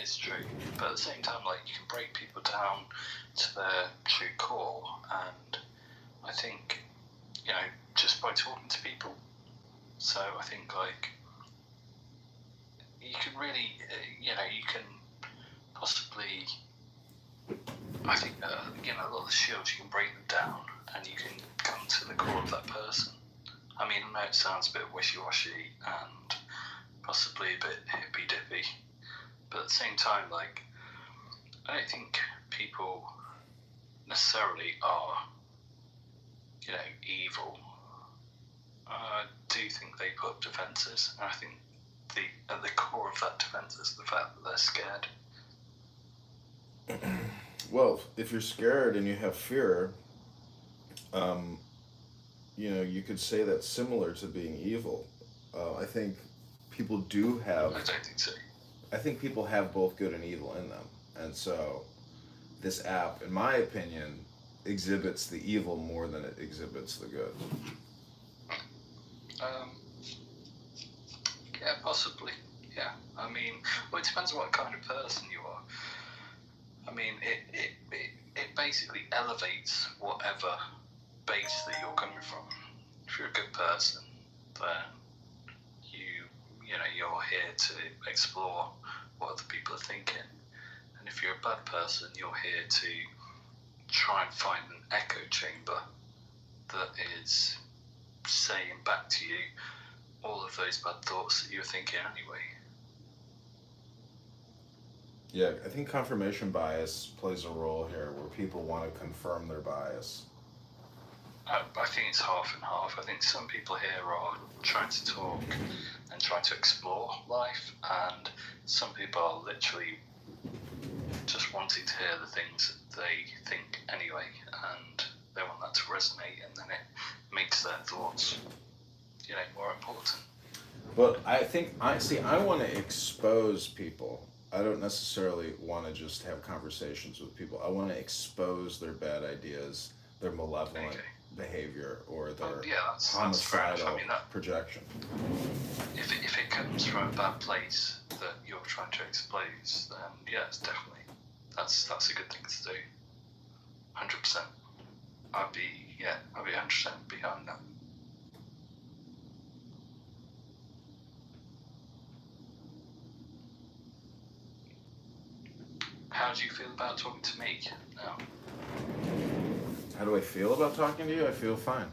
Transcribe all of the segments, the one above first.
it's true. But at the same time, like, you can break people down to their true core, and I think, just by talking to people. So I think, like, you can really, you can possibly, I think, a lot of the shields, you can break them down, and you can come to the core of that person. I mean, I know it sounds a bit wishy-washy and possibly a bit hippy-dippy, but at the same time, like, I don't think people necessarily are, evil. I do think they put up defences, and I think at the core of that defence is the fact that they're scared. Well, if you're scared and you have fear, you could say that's similar to being evil. I think people do have. I don't think so. I think people have both good and evil in them, and so this app, in my opinion, exhibits the evil more than it exhibits the good. Yeah, possibly. Yeah, I mean, well, it depends on what kind of person you are. I mean, it basically elevates whatever base that you're coming from. If you're a good person, then you're here to explore what other people are thinking. And if you're a bad person, you're here to try and find an echo chamber that is saying back to you all of those bad thoughts that you were thinking anyway. Yeah, I think confirmation bias plays a role here where people want to confirm their bias. I think it's half and half. I think some people here are trying to talk and trying to explore life, and some people are literally just wanting to hear the things that they think anyway, and they want that to resonate, and then it makes their thoughts, more important. But I think I want to expose people. I don't necessarily want to just have conversations with people. I want to expose their bad ideas, their malevolent behavior, or their homicidal projection. If it comes from a bad place that you're trying to expose, then yeah, it's definitely that's a good thing to do. 100%. I'd be 100% behind that. How do you feel about talking to me now? How do I feel about talking to you? I feel fine.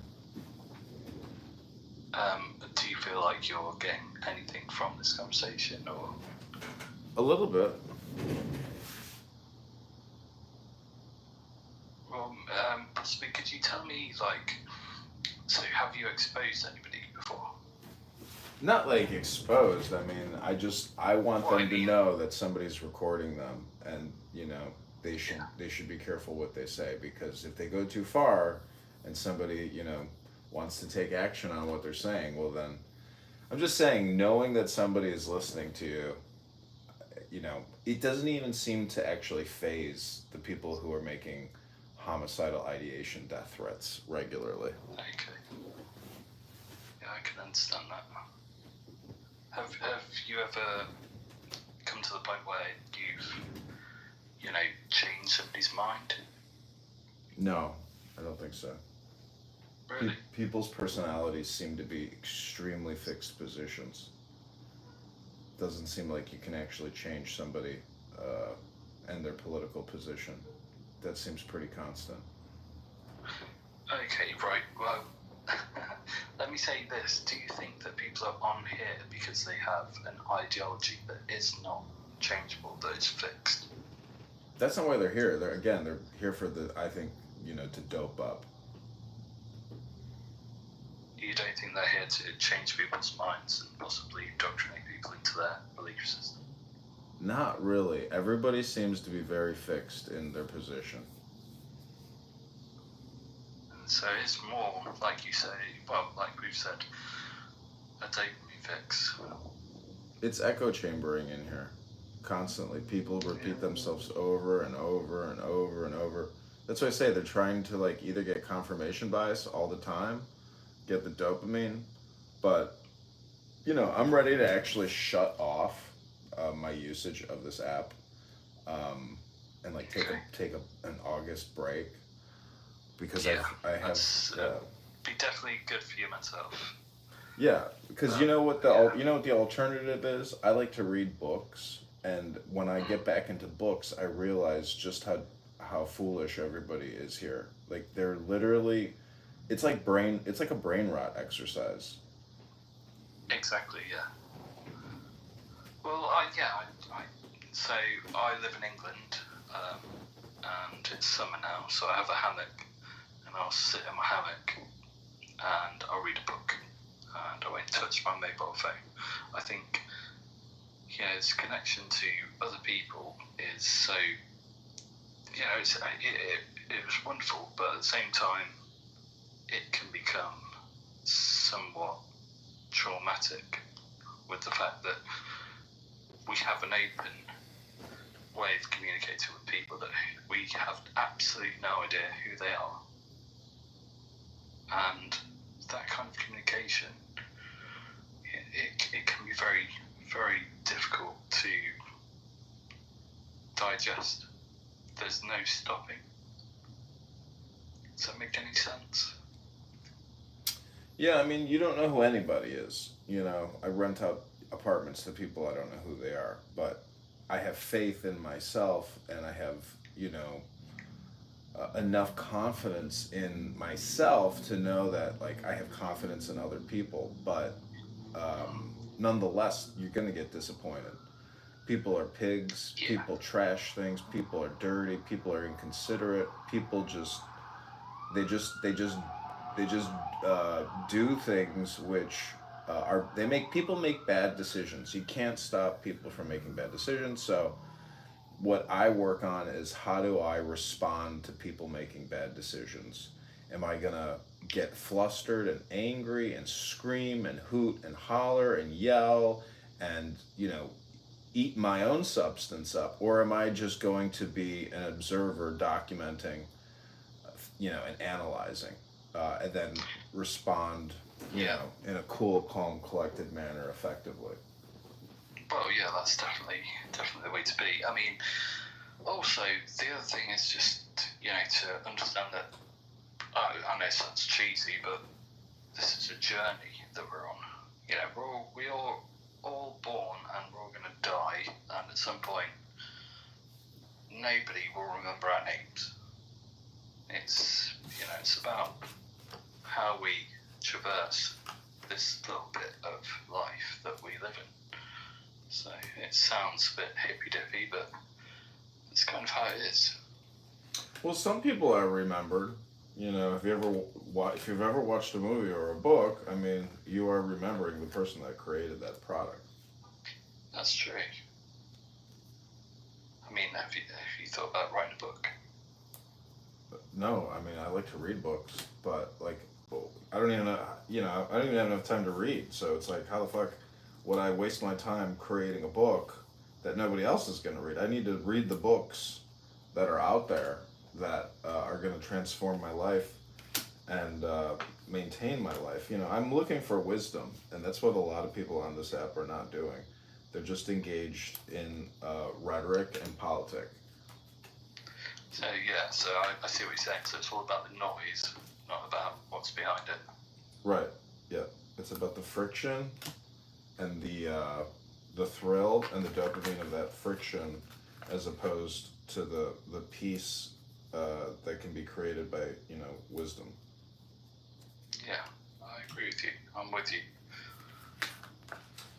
Do you feel like you're getting anything from this conversation, or? A little bit. Well, possibly, could you tell me, like, so have you exposed anybody before? Not like exposed. I mean, I want them to know that somebody's recording them, and they should be careful what they say, because if they go too far, and somebody wants to take action on what they're saying, well then, I'm just saying, knowing that somebody is listening to you, it doesn't even seem to actually faze the people who are making homicidal ideation death threats regularly. Okay. Yeah, I can understand that. Have you ever come to the point where you've, changed somebody's mind? No, I don't think so. Really? People's personalities seem to be extremely fixed positions. Doesn't seem like you can actually change somebody and their political position. That seems pretty constant. Okay, right. Well, let me say this. Do you think that people are on here because they have an ideology that is not changeable, that is fixed? That's not why they're here. They're here for to dope up. You don't think they're here to change people's minds and possibly indoctrinate people into their belief system? Not really. Everybody seems to be very fixed in their position. And so it's more, like you say, well, like we've said, a dopamine fix. It's echo chambering in here. Constantly. People repeat themselves over and over and over and over. That's why I say they're trying to either get confirmation bias all the time, get the dopamine, but I'm ready to actually shut off my usage of this app, and like take an August break because Yeah, I have that's be definitely good for your mental health. yeah, because Yeah. you know what the alternative is. I like to read books, and when I get back into books, I realize just how foolish everybody is here. Like they're literally, it's like a brain rot exercise. Exactly. Yeah. Well, so I live in England, um, and it's summer now, so I have a hammock, and I'll sit in my hammock and I'll read a book, and I won't touch my mobile phone. I think, its connection to other people is so, it was wonderful, but at the same time, it can become somewhat traumatic with the fact that we have an open way of communicating with people that we have absolutely no idea who they are. And that kind of communication, it can be very, very difficult to digest. There's no stopping. Does that make any sense? Yeah, I mean, you don't know who anybody is. You know, I rent out apartments to people I don't know who they are, but I have faith in myself, and I have, you know, enough confidence in myself to know that like I have confidence in other people, but nonetheless, you're gonna get disappointed. People are pigs. Yeah. People trash things. People are dirty. People are inconsiderate. People just they just they just they just do things which are they make people make bad decisions. You can't stop people from making bad decisions. So what I work on is how do I respond to people making bad decisions? Am I gonna get flustered and angry and scream and hoot and holler and yell and eat my own substance up, or am I just going to be an observer documenting, and analyzing, and then respond, Yeah. in a cool, calm, collected manner effectively? Well, yeah, that's definitely the way to be. I mean, also the other thing is just to understand that I know it sounds cheesy, but this is a journey that we're on. We are all born and we're all going to die, and at some point, nobody will remember our names. It's about how we traverse this little bit of life that we live in. So it sounds a bit hippy dippy, but it's kind of how it is. Well, some people are remembered. If you've ever watched a movie or a book, I mean, you are remembering the person that created that product. That's true. I mean, have you thought about writing a book? No, I mean, I like to read books, but like, I don't even know. I don't even have enough time to read. So it's like, how the fuck would I waste my time creating a book that nobody else is going to read? I need to read the books that are out there that are going to transform my life and maintain my life. I'm looking for wisdom, and that's what a lot of people on this app are not doing. They're just engaged in rhetoric and politics. So yeah, I see what you're saying. So it's all about the noise, not about what's behind it. Right. Yeah. It's about the friction and the thrill and the dopamine of that friction, as opposed to the peace that can be created by wisdom. Yeah, I agree with you. I'm with you.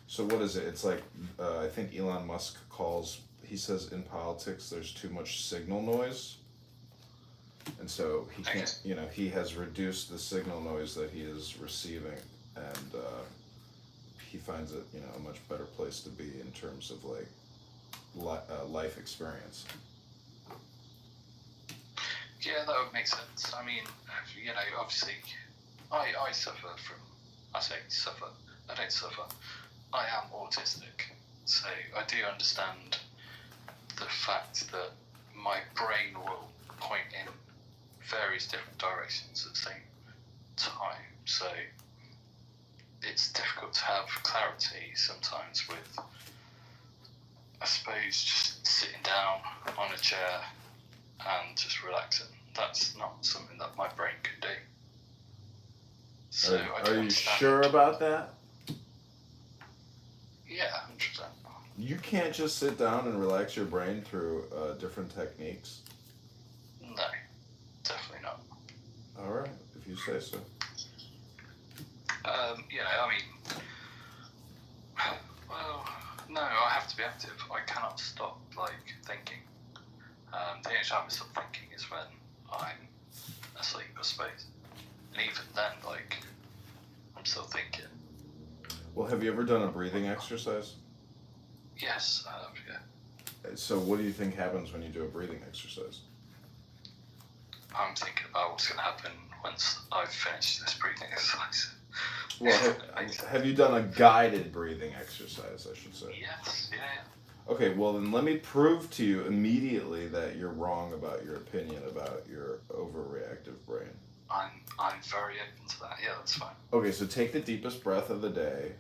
So what is it? It's like I think Elon Musk he says in politics there's too much signal noise, and so he can't. He has reduced the signal noise that he is receiving, and he finds it a much better place to be in terms of like life experience. Yeah, that would make sense. I mean, obviously, I suffer from. I say suffer. I don't suffer. I am autistic, so I do understand the fact that my brain will point in various different directions at the same time. So it's difficult to have clarity sometimes with who's just sitting down on a chair and just relaxing. That's not something that my brain can do. So Are you sure about that? Yeah, 100%. You can't just sit down and relax your brain through different techniques? No, definitely not. All right, if you say so. I mean, well, no, I have to be active. I cannot stop, thinking. The only time I stop thinking is when I'm asleep, I suppose. And even then, I'm still thinking. Well, have you ever done a breathing exercise? Yes, I have, yeah. So what do you think happens when you do a breathing exercise? I'm thinking about what's going to happen once I've finished this breathing exercise. Well, have you done a guided breathing exercise, I should say? Yes, yeah. Okay, well then let me prove to you immediately that you're wrong about your opinion about your overreactive brain. I'm very open to that. Yeah, that's fine. Okay, so take the deepest breath of the day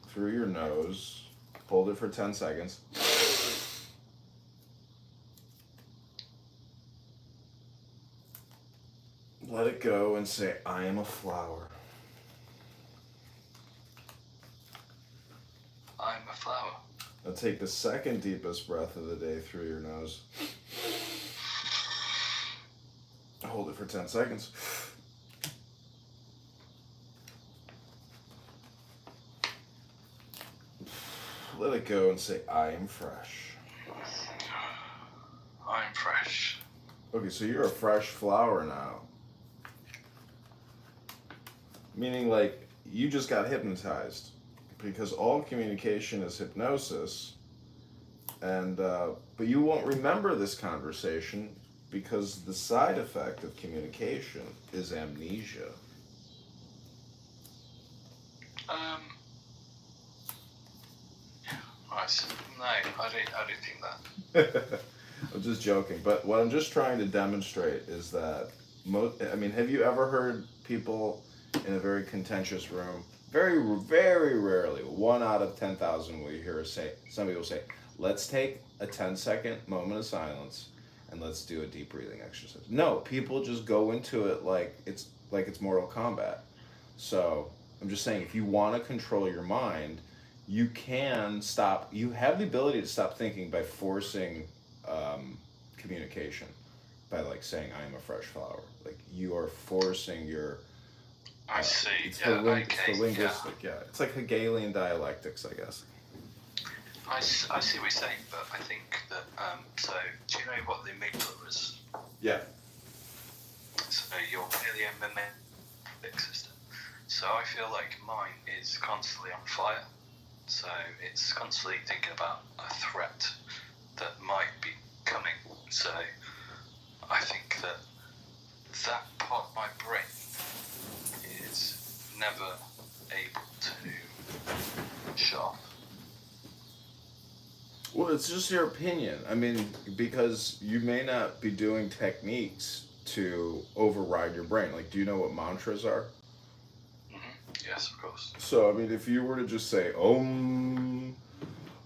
through your nose. Hold it for 10 seconds. Let it go and say, I am a flower. I'm a flower. Now take the second deepest breath of the day through your nose. Hold it for 10 seconds. Let it go and say, I am fresh. I'm fresh. Okay, so you're a fresh flower now. Meaning, you just got hypnotized. Because all communication is hypnosis. And, but you won't remember this conversation because the side effect of communication is amnesia. No, I don't think that. I'm just joking, but what I'm just trying to demonstrate is that have you ever heard people in a very contentious room, very, very rarely, 1 out of 10,000 will you hear somebody will say, let's take a 10-second moment of silence and let's do a deep breathing exercise. No, people just go into it like it's Mortal Kombat. So I'm just saying, if you want to control your mind, you can stop. You have the ability to stop thinking by forcing communication, by saying "I am a fresh flower." You are forcing your. I see. It's Yeah. it's the linguistic. Yeah. It's like Hegelian dialectics, I guess. I see what you're saying, but I think that. So, do you know what the amygdala is? Yeah. So you're merely a mimetic system. So I feel like mine is constantly on fire. So it's constantly thinking about a threat that might be coming. So I think that part of my brain is never able to shut off. Well, it's just your opinion. I mean, because you may not be doing techniques to override your brain. Do you know what mantras are? Yes, of course. So, I mean, if you were to just say Om,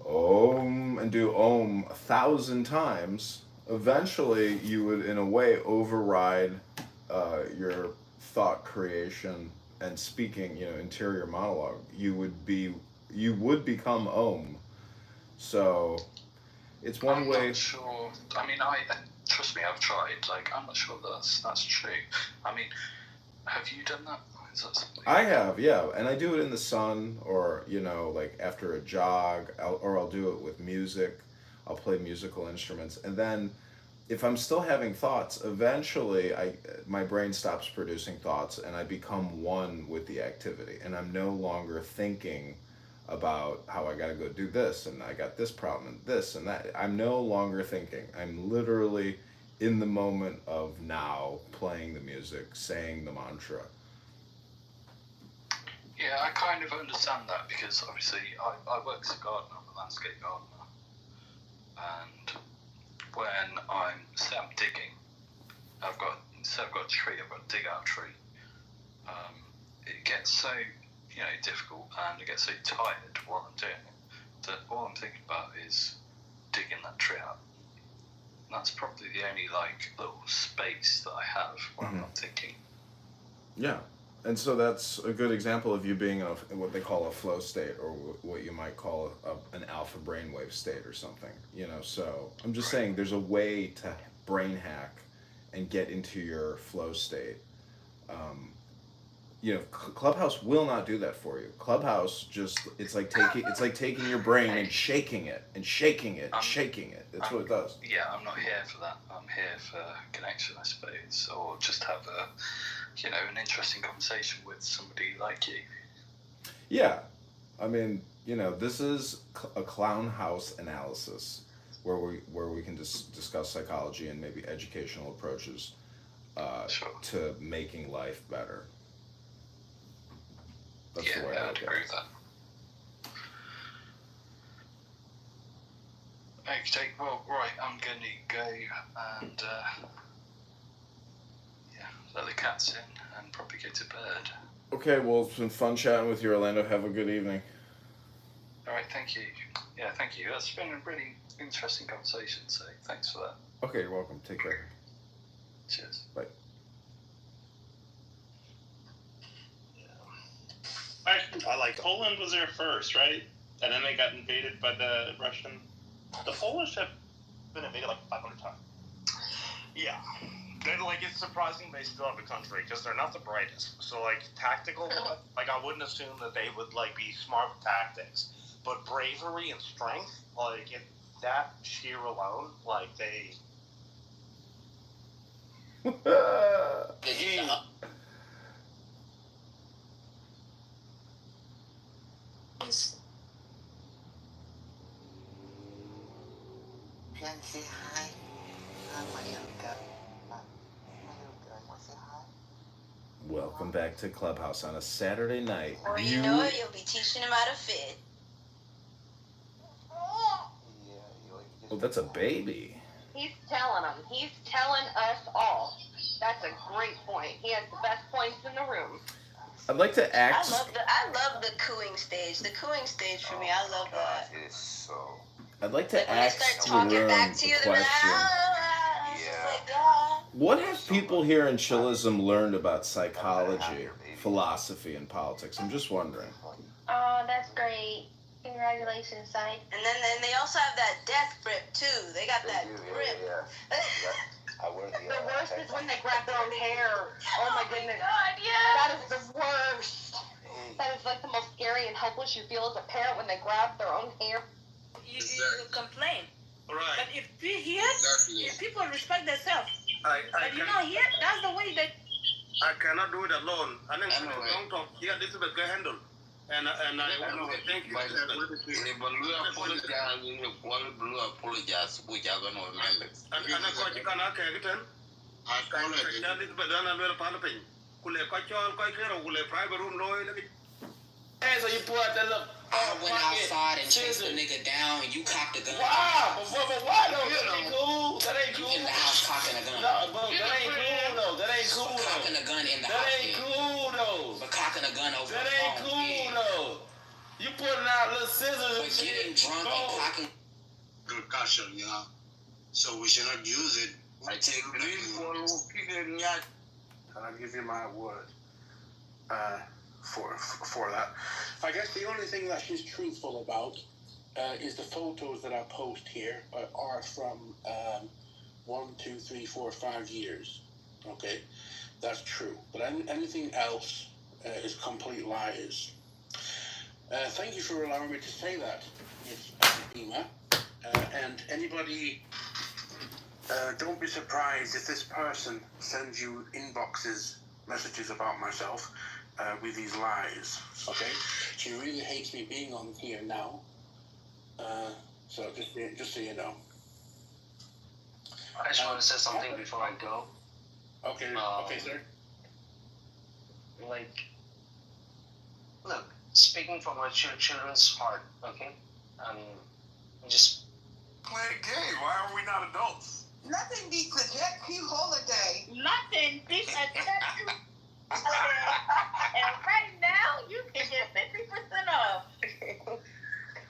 Om, and do Om 1,000 times, eventually you would, in a way, override your thought creation and speaking, interior monologue. You would become Om. So, it's one I'm way. I'm not sure. I mean, trust me, I've tried. I'm not sure that's true. I mean, have you done that? I have, yeah, and I do it in the sun, or after a jog, I'll do it with music. I'll play musical instruments, and then if I'm still having thoughts, eventually my brain stops producing thoughts, and I become one with the activity, and I'm no longer thinking about how I got to go do this, and I got this problem, and this and that. I'm no longer thinking. I'm literally in the moment of now, playing the music, saying the mantra. Yeah, I kind of understand that because obviously I work as a gardener, I'm a landscape gardener, and when I'm digging, I've got a tree, I've got to dig out a tree. It gets so difficult, and I get so tired while I'm doing it that all I'm thinking about is digging that tree up. That's probably the only like little space that I have where I'm not thinking. Yeah, and so that's a good example of you being in what they call a flow state, or what you might call an alpha brainwave state or something. So I'm just saying there's a way to brain hack and get into your flow state. Clubhouse will not do that for you. Clubhouse it's like taking your brain and shaking it and shaking it and shaking it. That's what it does. Yeah, I'm not here for that. I'm here for connection, I suppose, or just have an interesting conversation with somebody like you. Yeah, I mean, this is a clown house analysis where we can discuss psychology and maybe educational approaches to making life better. That's the way I I'd agree with that. Okay, well, right, I'm going to go and let the cats in and probably go to bed. Okay, well, it's been fun chatting with you, Orlando. Have a good evening. All right, thank you. Yeah, thank you. That's been a really interesting conversation, so thanks for that. Okay, you're welcome. Take care. Cheers. Bye. Poland was there first, right? And then they got invaded by the Russian. The Polish have been invaded like 500 times. Yeah. It's surprising they still have a country, because they're not the brightest. So, tactical, I wouldn't assume that they would, be smart with tactics. But bravery and strength, if that sheer alone, they... Can say hi? My little girl. Say hi. Welcome back to Clubhouse on a Saturday night. Or you know it, you'll be teaching him how to fit. Oh, that's a baby. He's telling them. He's telling us all. That's a great point. He has the best points in the room. I'd like to ask. I love the cooing stage. The cooing stage for me, I love that. It is so. I'd like to When they ask start the talking room back to you, a they're like, question. What have people here in Chilism learned about psychology, philosophy, and politics? I'm just wondering. Oh, that's great. Congratulations, Sai. And then they also have that death grip, too. They got that grip. The worst is when they grab their own hair. Oh my goodness. God, yeah. That is the worst. That is the most scary and helpless you feel as a parent when they grab their own hair. You complain. Right. But if people respect themselves, I here, that's the way that... I cannot do it alone. I think long talk here, Elizabeth can handle. And I want to thank you. So you pull out that look. I went outside and chased a nigga down and you cocked a gun. Wow, but why though? That ain't cool. That ain't cool. In the house cocking a gun. No, but that ain't cool though. That ain't cool though. Cocking a gun in the that house. That ain't cool though. But cocking a gun over that the ain't phone. Cool though. You putting out little scissors. But getting drunk and cocking. Concussion, so we should not use it. I take Can I give you my word for that? I guess the only thing that she's truthful about is the photos that I post here are from 1, 2, 3, 4, 5 years. Okay, that's true. But anything else is complete lies. Thank you for allowing me to say that, Miss Ema. And anybody, don't be surprised if this person sends you messages about myself with these lies. Okay, she really hates me being on here now. So just so you know. I just want to say something before I go. Okay, okay, sir. Look, speaking from a children's heart, okay? Just play a game. Why are we not adults? Nothing beats a Jet 2 holiday. Nothing beats a Jet 2 holiday. And right now, you can get 50% off.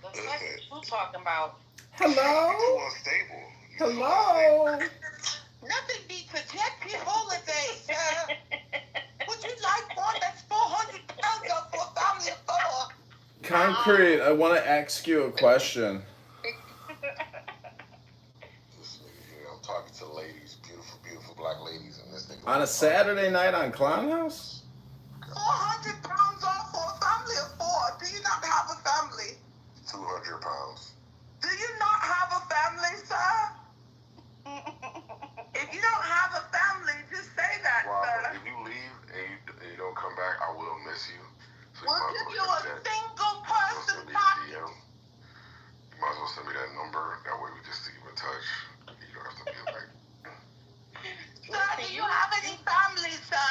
That's what we're talking about. Hello? Too unstable. Hello? Nothing beats a Jackie holiday, sir. Would you like one that's 400 pounds up for a family of four? Concrete, I want to ask you a question. This nigga here, I'm talking to ladies, beautiful, beautiful black ladies, and this nigga. On a Saturday night on Clown House? 400 pounds off for a family of four. Do you not have a family? 200 pounds. Do you not have a family, sir? If you don't have a family, just say that, Robert, sir. if you leave and you don't come back, I will miss you. So We'll you give might you as well a send that. single Send person me a package. DM. You might as well send me that number. That way we just keep in touch. You don't have to be like. Sir, do you have any family, sir?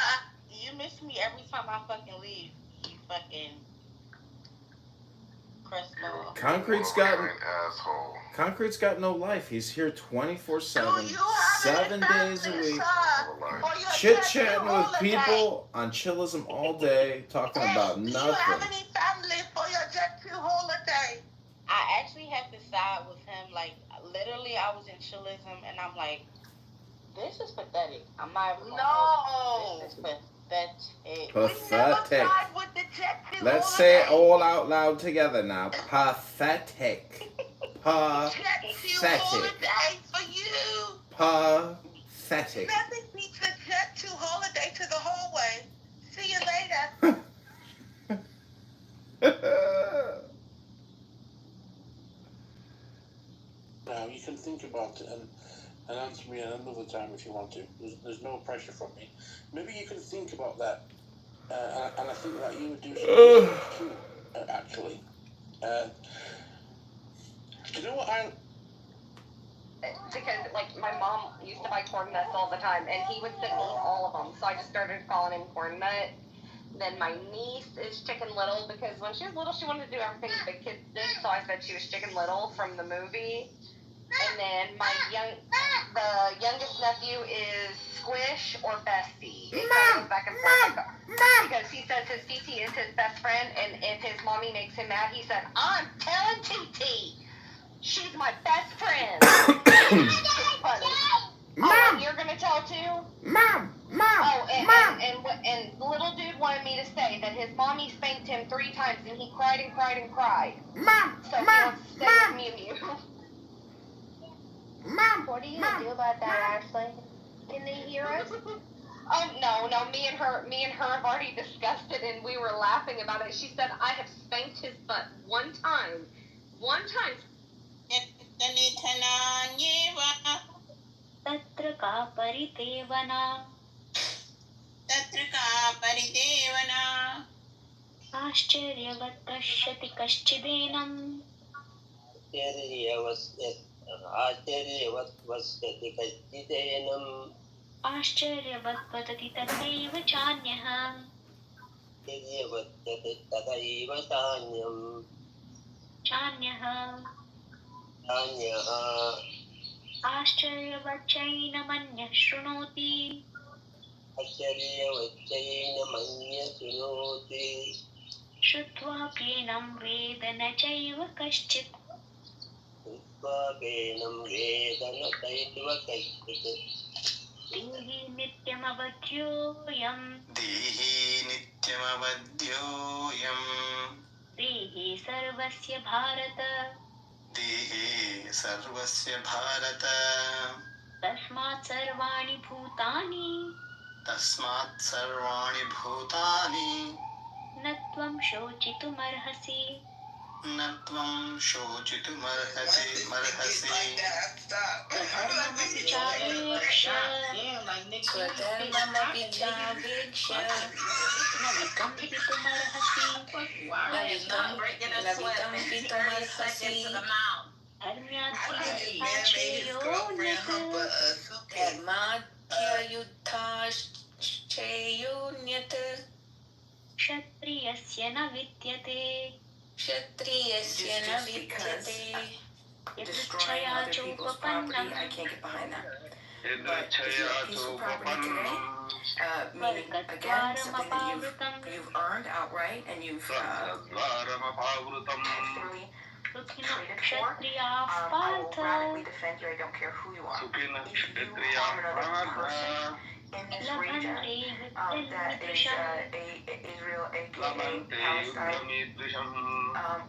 You miss me every time I fucking leave. You fucking crestball. Concrete's got no life. He's here 24/7, Do you have 7 any days a family, week, sir? Or your chit tattoo chatting with holiday? people on chillism all day, talking about Do you have nothing. any family for your Jet 2 holiday? I actually have to side with him. Like, literally, I was in chillism, and I'm like, this is pathetic. I'm not even gonna hold you. This is pathetic. Pathetic. Let's say it all out loud together now. Pathetic. Pathetic. For you. Pathetic. Nothing beats a Jet 2 holiday to the hallway. See you later. Now, you can think about it and answer me another time if you want to. There's no pressure from me. Maybe you can think about that. And I think that you would do something too, actually. You know what Because, like, my mom used to buy corn nuts all the time, and he would sit and eat all of them. So I just started calling him Corn Nut. Then my niece is Chicken Little, because when she was little, she wanted to do everything the big kids did, so I said she was Chicken Little from the movie. And then the youngest nephew is Squish or Bestie. It kind of goes back and forth. Because he says his TT is his best friend, and if his mommy makes him mad, he said, I'm telling TT. She's my best friend. It's funny. Mom! Oh, and you're gonna tell too? Mom! Oh, Mom! and little dude wanted me to say that his mommy spanked him 3 times, and he cried and cried and cried. Mom! So he wants to stay with Mew Mew. Mom! What are you gonna do about that, Ashley? Can they hear us? Oh no, me and her have already discussed it, and we were laughing about it. She said I have spanked his butt one time. तत्र का परिदेवना आश्चर्यवत् पश्यति कश्चिदेनम् आश्चर्यवत् वदति तथैव चान्यः आश्चर्यवच्चैनमन्यः शृणोति श्रुत्वाप्येनं वेद न चैव कश्चित् देहि नित्यमवध्योऽयम् देहे सर्वस्य भारत तस्मात् सर्वाणि भूतानि न त्वं शोचितुमर्हसि धर्ममपि चावेक्ष्य न विकम्पितुमर्हसि धर्म्याद्ययुद्धाश्चेयोन्यत् क्षत्रियस्य न विद्यते यदृच्छया चोपपन्नम् स्वर्गद्वारमपावृतम् traded for, I will radically defend you. I don't care who you are. If you harm another person in this region, that is Israel, aka Palestine,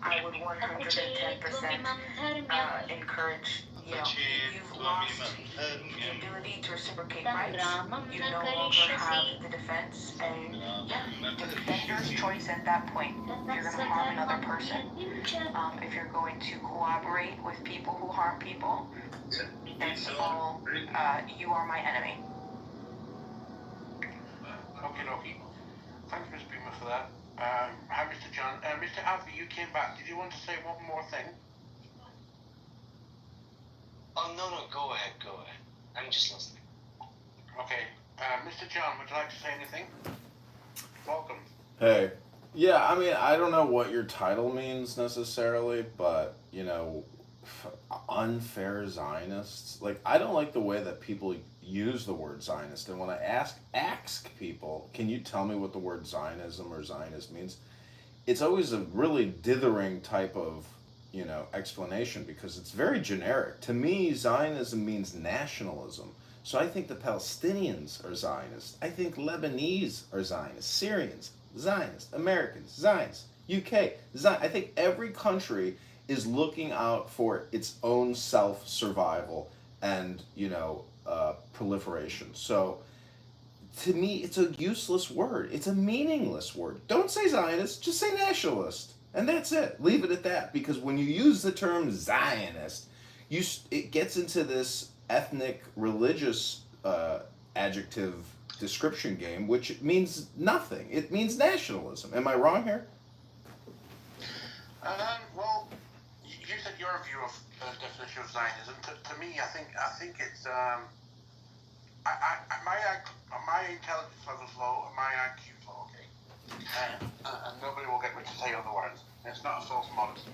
I would 110% encourage. You've lost the ability to reciprocate rights. You no longer have the defense, and the defender's choice at that point. If you're going to harm another person, if you're going to cooperate with people who harm people, then you are my enemy. Okay. Thanks, Ms. Beamer, for that. Hi, Mr. John. Mr. Alfie, you came back. Did you want to say one more thing? Oh, no, go ahead. I'm just listening. Okay. Mr. John, would you like to say anything? Welcome. Hey. Yeah, I mean, I don't know what your title means necessarily, but, unfair Zionists. Like, I don't like the way that people use the word Zionist. And when I ask people, can you tell me what the word Zionism or Zionist means? It's always a really dithering type of, explanation, because it's very generic. To me, Zionism means nationalism. So I think the Palestinians are Zionists. I think Lebanese are Zionists. Syrians, Zionists. Americans, Zionists. UK, Zionists. I think every country is looking out for its own self-survival and, proliferation. So to me, it's a useless word. It's a meaningless word. Don't say Zionist, just say nationalist. And that's it. Leave it at that. Because when you use the term Zionist, it gets into this ethnic, religious adjective description game, which means nothing. It means nationalism. Am I wrong here? Well, you said your view of the definition of Zionism. To me, I think it's my intelligence level's low and my IQ's low. Okay. And nobody will get me to say otherwise. It's not a false modesty.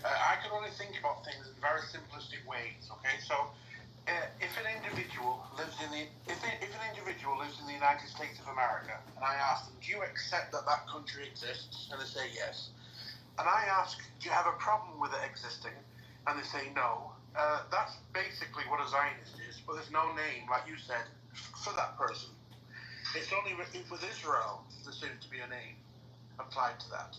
I can only think about things in very simplistic ways. Okay, so if an individual lives in the United States of America, and I ask them, do you accept that country exists? And they say yes. And I ask, do you have a problem with it existing? And they say no. That's basically what a Zionist is, but there's no name, like you said, for that person. It's only with Israel there seems to be a name applied to that.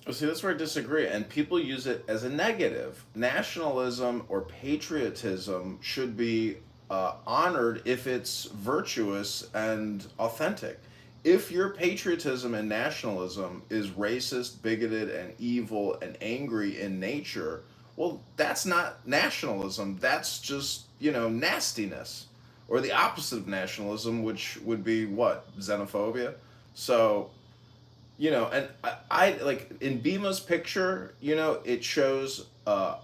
Well, see, that's where I disagree, and people use it as a negative. Nationalism or patriotism should be honored if it's virtuous and authentic. If your patriotism and nationalism is racist, bigoted, and evil and angry in nature, well, that's not nationalism. That's just, nastiness. Or the opposite of nationalism, which would be what? Xenophobia? So, and I like in Bima's picture, it shows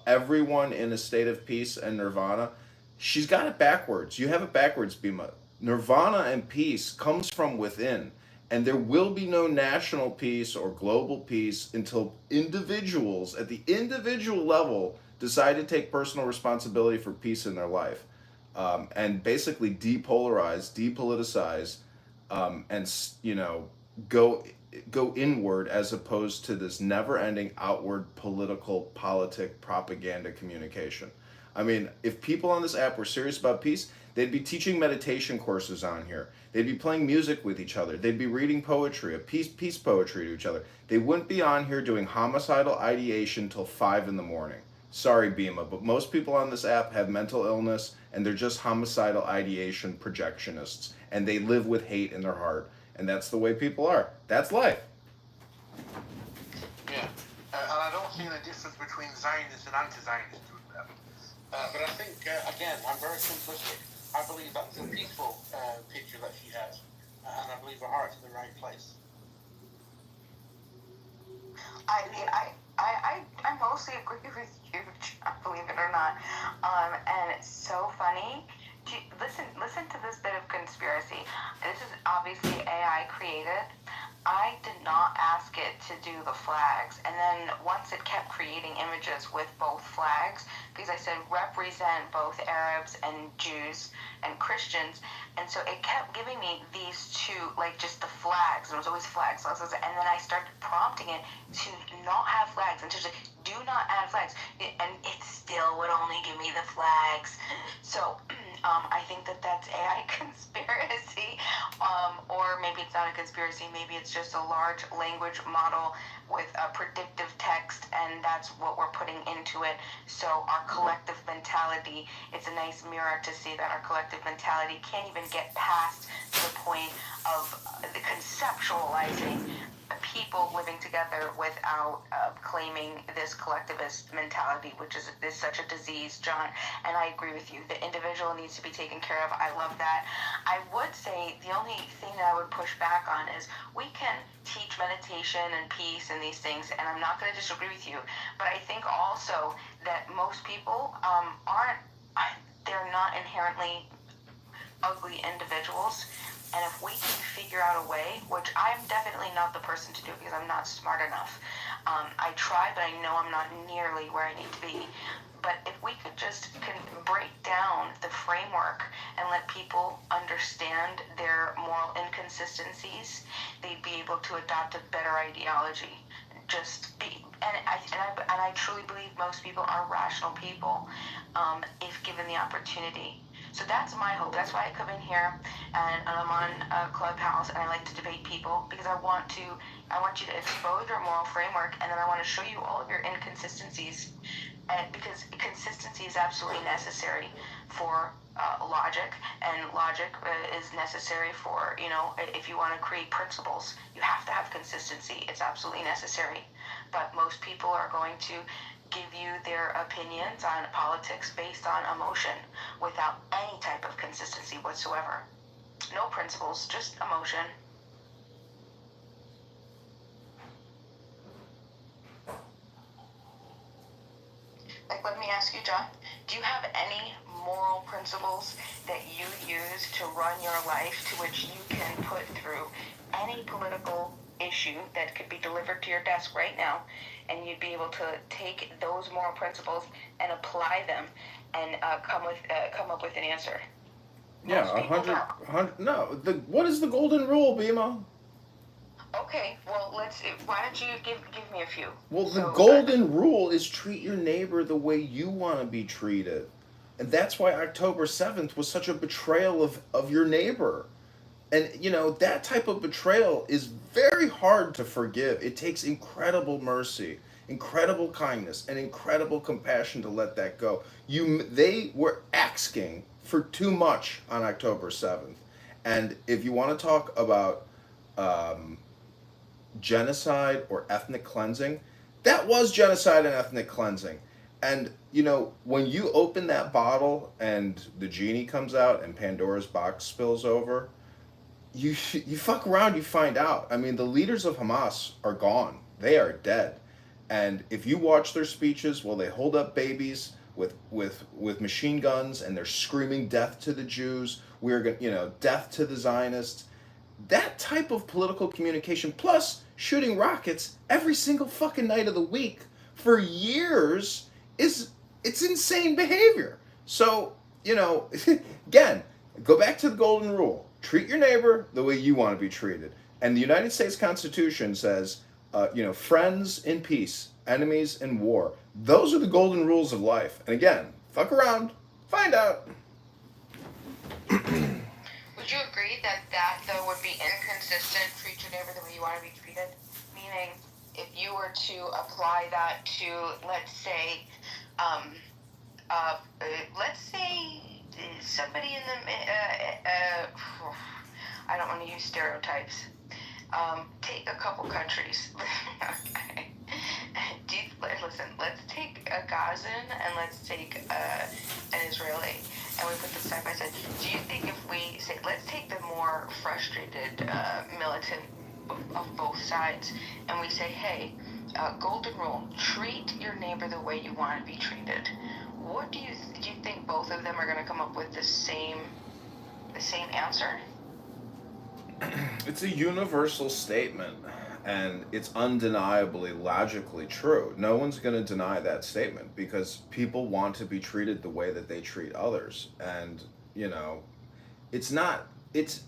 everyone in a state of peace and nirvana. She's got it backwards. You have it backwards, Bima. Nirvana and peace comes from within, and there will be no national peace or global peace until individuals at the individual level decide to take personal responsibility for peace in their life, and basically depolarize, depoliticize, and go inward as opposed to this never-ending outward politic propaganda communication. I mean, if people on this app were serious about peace, they'd be teaching meditation courses on here. They'd be playing music with each other. They'd be reading poetry, peace poetry to each other. They wouldn't be on here doing homicidal ideation till 5 a.m. Sorry, Bima, but most people on this app have mental illness, and they're just homicidal ideation projectionists, and they live with hate in their heart. And that's the way people are. That's life. Yeah, and I don't see any difference between Zionists and anti-Zionists with them. But I think, again, I'm very simplistic. I believe that's a peaceful picture that she has, and I believe her heart's in the right place. I mean, I mostly agree with you, believe it or not. And it's so funny. Listen to this bit of conspiracy. This is obviously AI created. I did not ask it to do the flags. And then once it kept creating images with both flags, because I said represent both Arabs and Jews and Christians, and so it kept giving me these two, like just the flags, and it was always flags. And then I started prompting it to not have flags, and to just do not add flags, and it still would only give me the flags. So I think that that's AI conspiracy, or maybe it's not a conspiracy, maybe it's just a large language model with a predictive text, and that's what we're putting into it. So our collective mentality, it's a nice mirror to see that our collective mentality can't even get past the point of the conceptualizing people living together without claiming this collectivist mentality, which is such a disease, John. And I agree with you. The individual needs to be taken care of. I love that. I would say the only thing that I would push back on is we can teach meditation and peace and these things, and I'm not going to disagree with you, but I think also that most people they're not inherently ugly individuals. And if we can figure out a way, which I'm definitely not the person to do because I'm not smart enough. I try, but I know I'm not nearly where I need to be. But if we could just break down the framework and let people understand their moral inconsistencies, they'd be able to adopt a better ideology. And I truly believe most people are rational people, if given the opportunity. So that's my hope. That's why I come in here and I'm on Clubhouse, and I like to debate people because I want you to expose your moral framework, and then I want to show you all of your inconsistencies, and because consistency is absolutely necessary for logic, and logic is necessary for, if you want to create principles, you have to have consistency. It's absolutely necessary. But most people are going to give you their opinions on politics based on emotion without any type of consistency whatsoever. No principles, just emotion. Like, let me ask you, John, do you have any moral principles that you use to run your life, to which you can put through any political issue that could be delivered to your desk right now, and you'd be able to take those moral principles and apply them and come up with an answer? Yeah, 100. No, what is the golden rule, Bima? Okay, well, why don't you give me a few? Well, the golden rule is treat your neighbor the way you want to be treated. And that's why October 7th was such a betrayal of your neighbor. And, that type of betrayal is very hard to forgive. It takes incredible mercy, incredible kindness, and incredible compassion to let that go. They were asking for too much on October 7th. And if you want to talk about genocide or ethnic cleansing, that was genocide and ethnic cleansing. And, when you open that bottle and the genie comes out and Pandora's box spills over, you fuck around, you find out. I mean, the leaders of Hamas are gone. They are dead. And if you watch their speeches, well, they hold up babies with machine guns, and they're screaming death to the Jews. We're going, death to the Zionists. That type of political communication, plus shooting rockets every single fucking night of the week for years, it's insane behavior. So, again, go back to the golden rule. Treat your neighbor the way you want to be treated. And the United States Constitution says, friends in peace, enemies in war. Those are the golden rules of life. And again, fuck around, find out. Would you agree that though would be inconsistent? Treat your neighbor the way you want to be treated. Meaning, if you were to apply that to, let's say, somebody in the I don't want to use stereotypes. Take a couple countries. Okay. Listen, let's take a Gazan and let's take an Israeli, and we put them side by side. Do you think if we say, let's take the more frustrated militant of both sides, and we say, hey, golden rule, treat your neighbor the way you want to be treated. What do you think both of them are going to come up with the same answer? It's a universal statement, and it's undeniably logically true. No one's going to deny that statement because people want to be treated the way that they treat others. And, you know, it's not, it's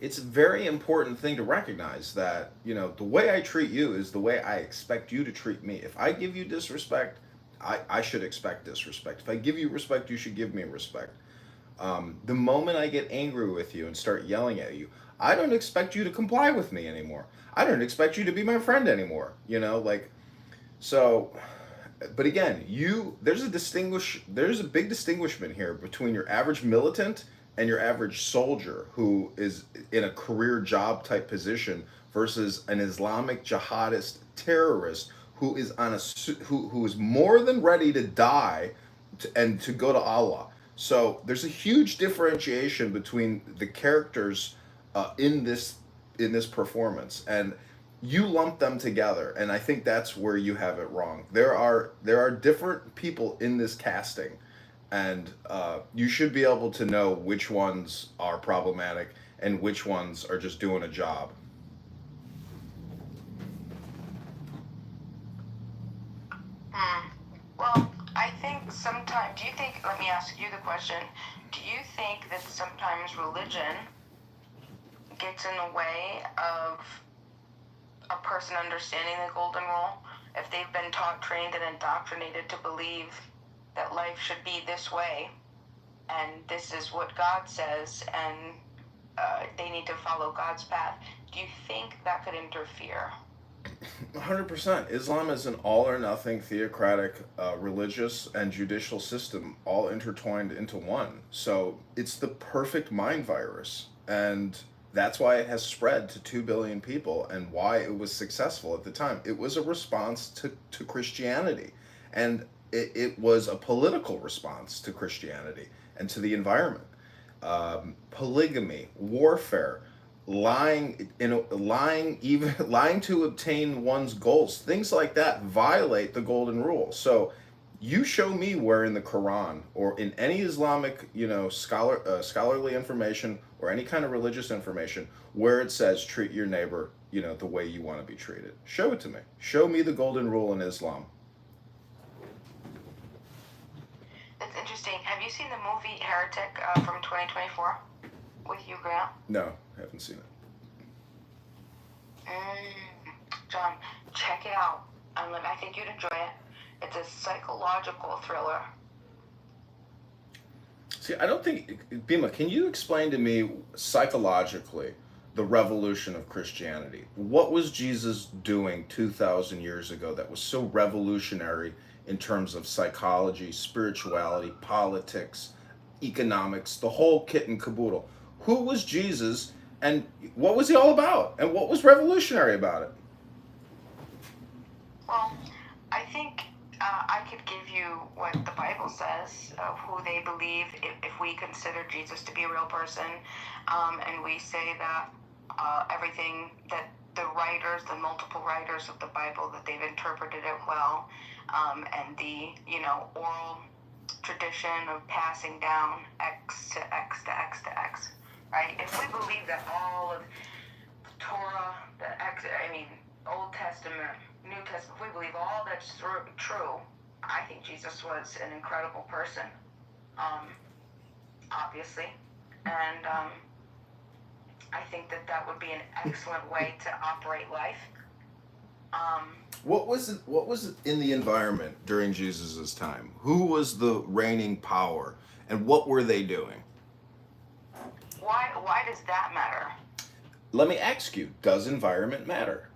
a very important thing to recognize that, you know, the way I treat you is the way I expect you to treat me. If I give you disrespect, I should expect disrespect. If I give you respect, you should give me respect. The moment I get angry with you and start yelling at you, I don't expect you to comply with me anymore. I don't expect you to be my friend anymore. You know, like, so, but again, there's a big distinguishment here between your average militant and your average soldier who is in a career job type position versus an Islamic jihadist terrorist who is who is more than ready to die and to go to Allah. So there's a huge differentiation between the characters in this performance, and you lump them together, and I think that's where you have it wrong. There are different people in this casting, and you should be able to know which ones are problematic and which ones are just doing a job. Well, I think sometimes, let me ask you the question, do you think that sometimes religion gets in the way of a person understanding the golden rule? If they've been taught, trained, and indoctrinated to believe that life should be this way, and this is what God says, and they need to follow God's path, do you think that could interfere? 100%. Islam is an all or nothing theocratic religious and judicial system all intertwined into one. So it's the perfect mind virus. And that's why it has spread to 2 billion people and why it was successful at the time. It was a response to Christianity. And it was a political response to Christianity and to the environment. Polygamy, warfare, lying to obtain one's goals, things like that violate the golden rule. So you show me where in the Quran or in any Islamic, scholarly information or any kind of religious information where it says treat your neighbor, the way you want to be treated. Show it to me. Show me the golden rule in Islam. That's interesting. Have you seen the movie Heretic from 2024 with Hugh Grant? No, haven't seen it. John, check it out. I think you'd enjoy it. It's a psychological thriller. See, I don't think, Bima, can you explain to me psychologically the revolution of Christianity? What was Jesus doing 2,000 years ago that was so revolutionary in terms of psychology, spirituality, politics, economics, the whole kit and caboodle? Who was Jesus, and what was he all about, and what was revolutionary about it? Well, I think I could give you what the Bible says of who they believe if we consider Jesus to be a real person, and we say that everything that the multiple writers of the Bible, that they've interpreted it well, and the oral tradition of passing down X to X to X to X. Right? If we believe that all of Torah, Old Testament, New Testament, if we believe all that's true, I think Jesus was an incredible person, obviously, and I think that would be an excellent way to operate life. What was it in the environment during Jesus' time? Who was the reigning power, and what were they doing? Why does that matter? Let me ask you, does environment matter?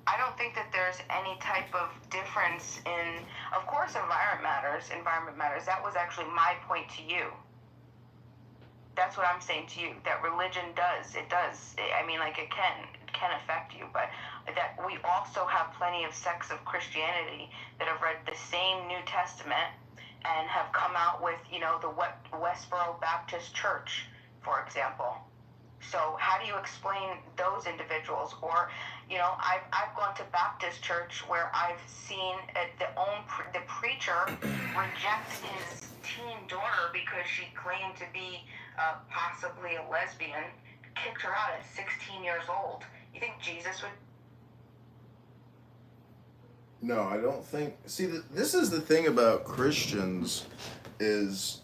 I don't think that there's any type of difference of course environment matters. That was actually my point to you. That's what I'm saying to you, that religion does. It can affect you, but that we also have plenty of sects of Christianity that have read the same New Testament and have come out with, the Westboro Baptist Church, for example. So how do you explain those individuals? Or, I've gone to Baptist church where I've seen the preacher reject his teen daughter because she claimed to be possibly a lesbian, kicked her out at 16 years old. You think Jesus would? No, I don't think. See, this is the thing about Christians is,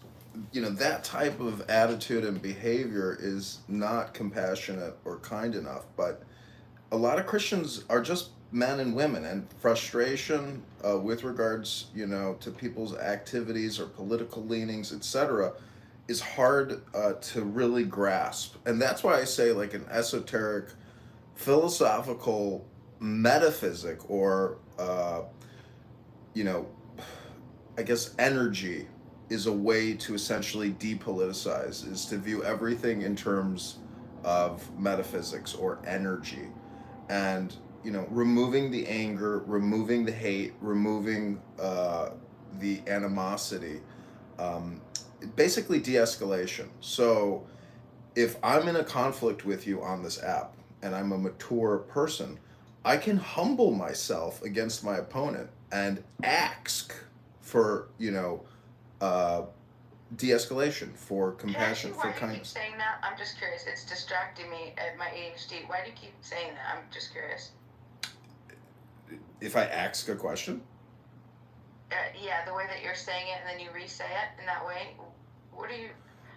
that type of attitude and behavior is not compassionate or kind enough. But a lot of Christians are just men and women, and frustration with regards, to people's activities or political leanings, etc., is hard to really grasp. And that's why I say, like, an esoteric, philosophical metaphysic or, I guess energy is a way to essentially depoliticize, is to view everything in terms of metaphysics or energy. And, removing the anger, removing the hate, removing the animosity, basically de-escalation. So if I'm in a conflict with you on this app and I'm a mature person, I can humble myself against my opponent and ask for, de-escalation, for compassion, for kindness. Why do you keep saying that? I'm just curious. It's distracting me at my ADHD. Why do you keep saying that? I'm just curious. If I ask a question? Yeah, the way that you're saying it and then you re-say it in that way. What are you?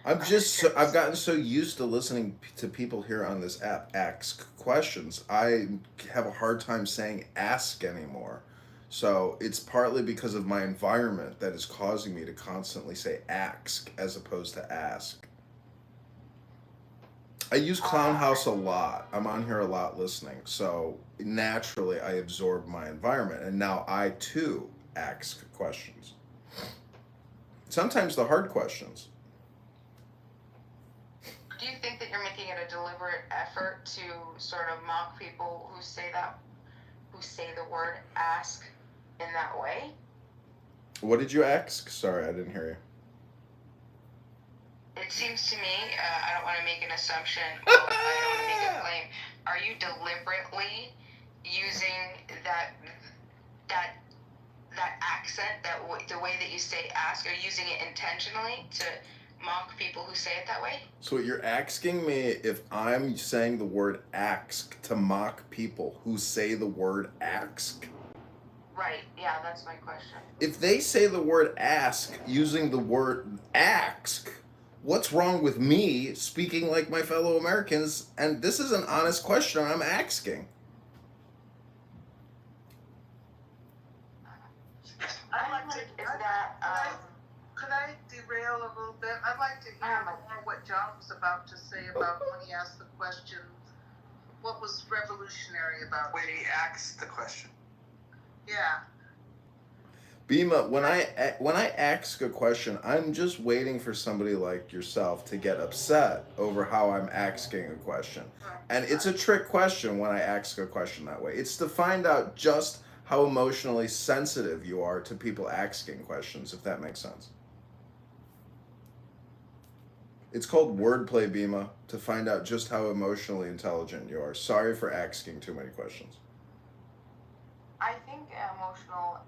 I've gotten so used to listening to people here on this app ask questions. I have a hard time saying ask anymore. So it's partly because of my environment that is causing me to constantly say ask as opposed to ask. I use Clown House a lot. I'm on here a lot listening. So naturally I absorb my environment, and now I too ask questions. Sometimes the hard questions. Do you think that you're making it a deliberate effort to sort of mock people who say the word ask in that way? What did you ask? Sorry, I didn't hear you. It seems to me, I don't want to make an assumption, I don't want to make a claim. Are you deliberately using that accent, the way that you say ask, are you using it intentionally to mock people who say it that way? So you're asking me if I'm saying the word ask to mock people who say the word ask? Right, yeah, that's my question. If they say the word ask using the word ask, what's wrong with me speaking like my fellow Americans? And this is an honest question I'm asking. I'd like to, could I derail a little bit? I'd like to hear more what John was about to say about when he asked the question. What was revolutionary about it? When he asked the question. Yeah. Bima, when I ask a question, I'm just waiting for somebody like yourself to get upset over how I'm asking a question. And it's a trick question when I ask a question that way. It's to find out just how emotionally sensitive you are to people asking questions, if that makes sense. It's called wordplay, Bima, to find out just how emotionally intelligent you are. Sorry for asking too many questions. I think emotional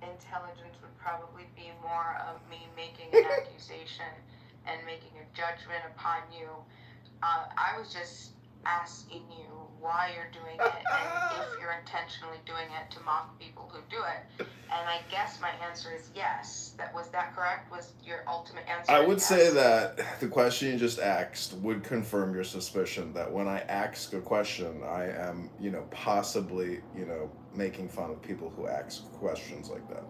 intelligence would probably be more of me making an accusation and making a judgment upon you. I was just asking you why you're doing it and if you're intentionally doing it to mock people who do it. And I guess my answer is yes. Was that correct? Was your ultimate answer? I would yes? say that the question you just asked would confirm your suspicion that when I ask a question, I am, possibly, making fun of people who ask questions like that.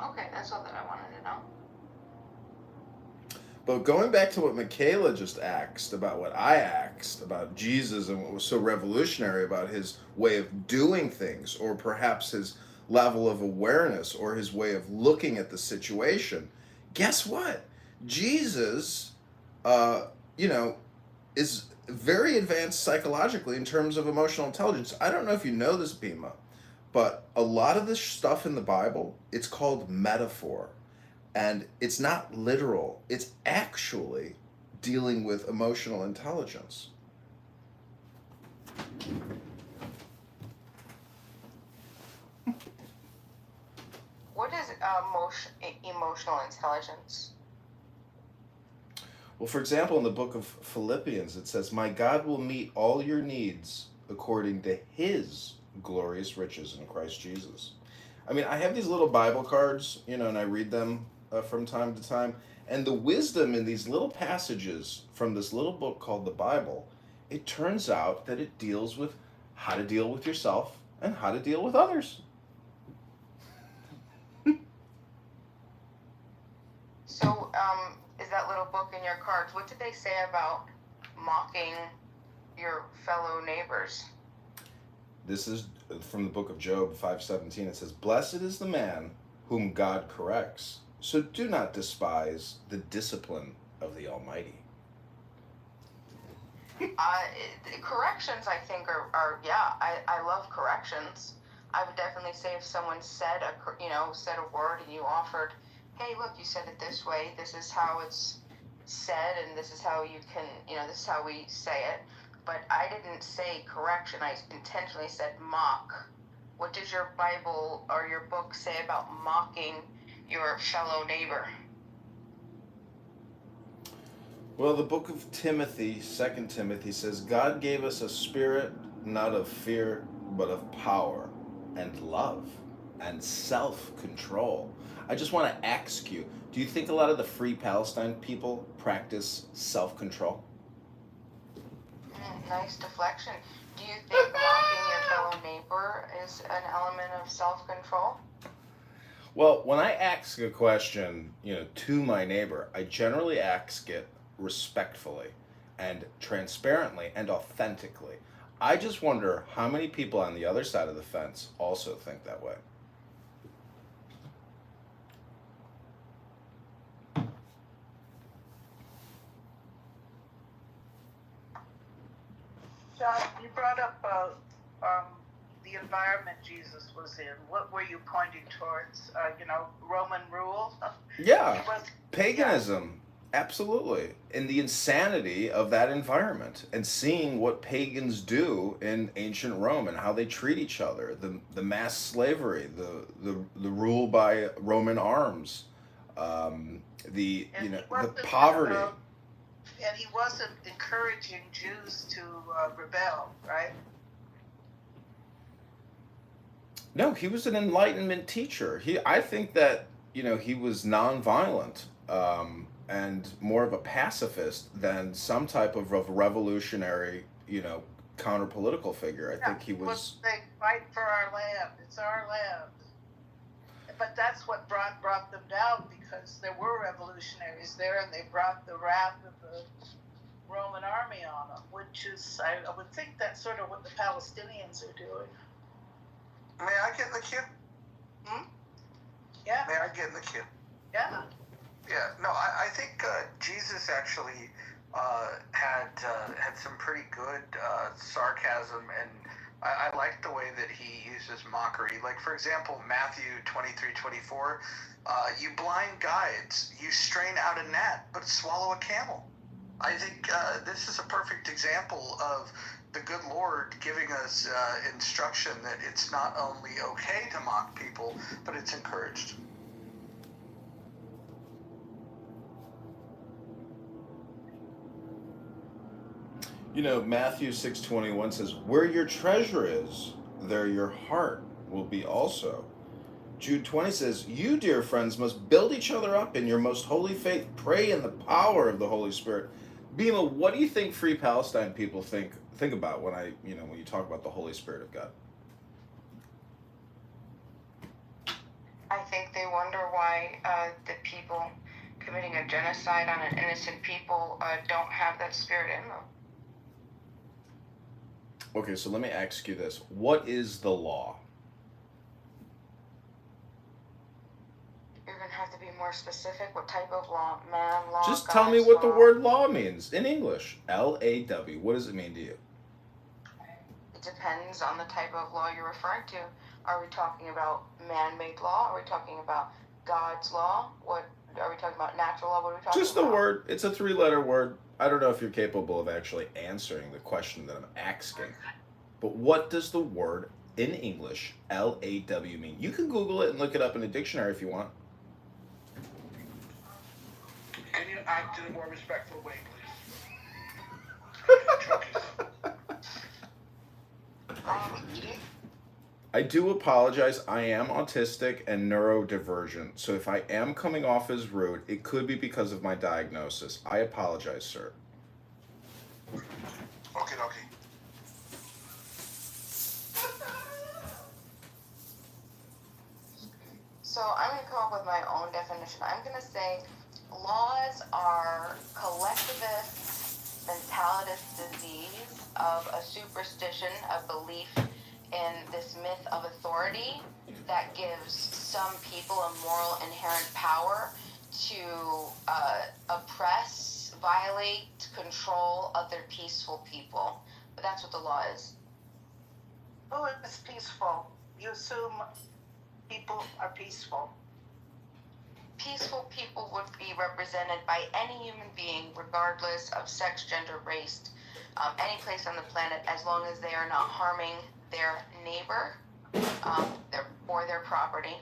Okay, that's all that I wanted to know. But going back to what Michaela just asked about what I asked about Jesus and what was so revolutionary about his way of doing things, or perhaps his level of awareness or his way of looking at the situation, guess what? Jesus, is very advanced psychologically in terms of emotional intelligence. I don't know if you know this, Bima, but a lot of this stuff in the Bible, it's called metaphor. And it's not literal. It's actually dealing with emotional intelligence. What is emotional intelligence? Well, for example, in the book of Philippians, it says, "My God will meet all your needs according to His glorious riches in Christ Jesus." I mean, I have these little Bible cards, and I read them from time to time. And the wisdom in these little passages from this little book called the Bible, it turns out that it deals with how to deal with yourself and how to deal with others. So, is that little book in your cards? What did they say about mocking your fellow neighbors? This is from the book of Job 5:17. It says, "Blessed is the man whom God corrects. So do not despise the discipline of the Almighty." Corrections, I think, are yeah, I love corrections. I would definitely say if someone said a word and you offered, hey, look, you said it this way, this is how it's said, and this is how you can, this is how we say it. But I didn't say correction, I intentionally said mock. What does your Bible or your book say about mocking your fellow neighbor? Well, the book of Timothy, 2 Timothy, says, "God gave us a spirit not of fear, but of power and love and self-control." I just want to ask you, do you think a lot of the Free Palestine people practice self-control? Nice deflection. Do you think mocking your fellow neighbor is an element of self-control? Well, when I ask a question, to my neighbor, I generally ask it respectfully and transparently and authentically. I just wonder how many people on the other side of the fence also think that way. John, you brought up the environment Jesus was in. What were you pointing towards? Roman rule? Yeah, paganism, absolutely. And the insanity of that environment and seeing what pagans do in ancient Rome and how they treat each other, the mass slavery, the rule by Roman arms, the poverty. And he wasn't encouraging Jews to rebel, right? No, he was an Enlightenment teacher. I think that he was nonviolent and more of a pacifist than some type of revolutionary, counter-political figure. I think he was. They fight for our land. It's our land. But that's what brought them down, because there were revolutionaries there, and they brought the wrath of the Roman army on them, which is, I would think that's sort of what the Palestinians are doing. May I get in the queue? Yeah. May I get in the queue? Yeah. Yeah. No, I think Jesus actually had some pretty good sarcasm, and I like the way that he uses mockery. Like, for example, Matthew 23:24, you blind guides, you strain out a gnat, but swallow a camel. I think this is a perfect example of the good Lord giving us instruction that it's not only okay to mock people, but it's encouraged. Matthew 6:21 says, "Where your treasure is, there your heart will be also." Jude 20 says, "You, dear friends, must build each other up in your most holy faith. Pray in the power of the Holy Spirit." Bima, what do you think Free Palestine people think about when when you talk about the Holy Spirit of God? I think they wonder why the people committing a genocide on an innocent people don't have that spirit in them. Okay, so let me ask you this. What is the law? You're going to have to be more specific. What type of law? Man law? Just tell me what the word law means in English. L-A-W. What does it mean to you? It depends on the type of law you're referring to. Are we talking about man-made law? Are we talking about God's law? What are we talking about? Natural law? What are we talking about? Just the word. It's a 3-letter word. I don't know if you're capable of actually answering the question that I'm asking. But what does the word in English, L-A-W, mean? You can Google it and look it up in a dictionary if you want. Can you act in a more respectful way, please. I do apologize. I am autistic and neurodivergent, so if I am coming off as rude, it could be because of my diagnosis. I apologize, sir. Okay. So I'm going to come up with my own definition. I'm going to say laws are collectivist, mentalist disease of a superstition, a belief in this myth of authority that gives some people a moral inherent power to oppress, violate, control other peaceful people. But that's what the law is. Who is peaceful? You assume people are peaceful. Peaceful people would be represented by any human being, regardless of sex, gender, race, any place on the planet, as long as they are not harming their neighbor or their property.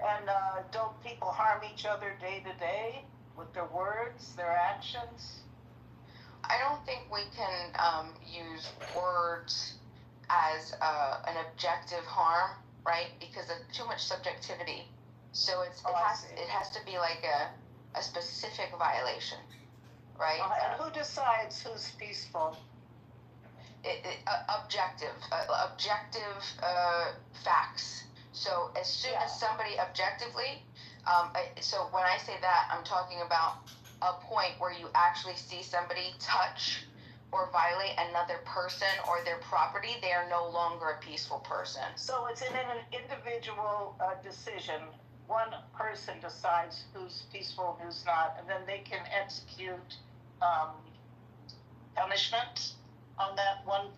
And don't people harm each other day to day with their words, their actions? I don't think we can use words as an objective harm, right? Because of too much subjectivity. So it has to be like a specific violation, right? And who decides who's peaceful? Objective facts. So as soon as somebody objectively, so when I say that, I'm talking about a point where you actually see somebody touch or violate another person or their property, they are no longer a peaceful person. So it's in an individual decision. One person decides who's peaceful and who's not, and then they can execute punishment on that. One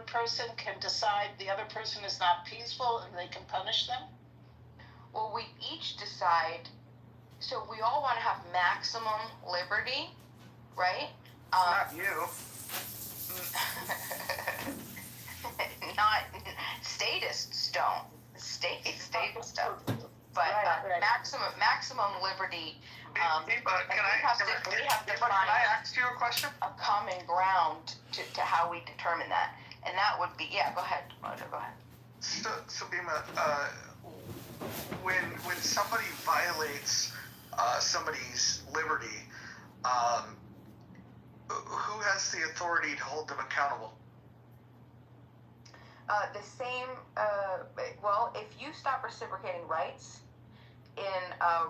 person can decide the other person is not peaceful and they can punish them? Well, we each decide, so we all want to have maximum liberty, right? Not you. Not statists don't. Statists don't. But maximum liberty. Can I ask you a question? A common ground to how we determine that, and that would be Go ahead, Roger. Go ahead. So Bima, when somebody violates somebody's liberty, who has the authority to hold them accountable? The same. Well, if you stop reciprocating rights in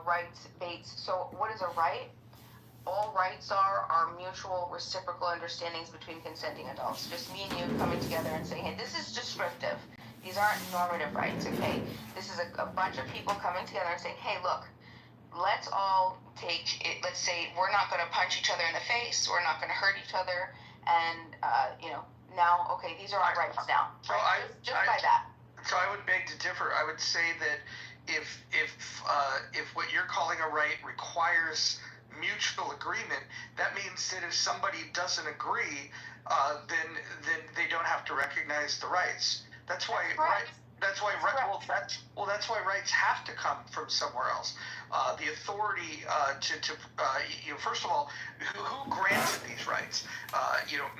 rights-based, so what is a right? All rights are mutual reciprocal understandings between consenting adults. Just me and you coming together and saying, hey, this is descriptive. These aren't normative rights, okay? This is a bunch of people coming together and saying, hey, look, let's all take it. Let's say we're not going to punch each other in the face. We're not going to hurt each other. And, now, okay, these are our rights now. So right? just by that. So I would beg to differ. I would say that if what you're calling a right requires mutual agreement, that means that if somebody doesn't agree, then they don't have to recognize the rights. That's why that's why rights have to come from somewhere else. The authority first of all, who granted these rights?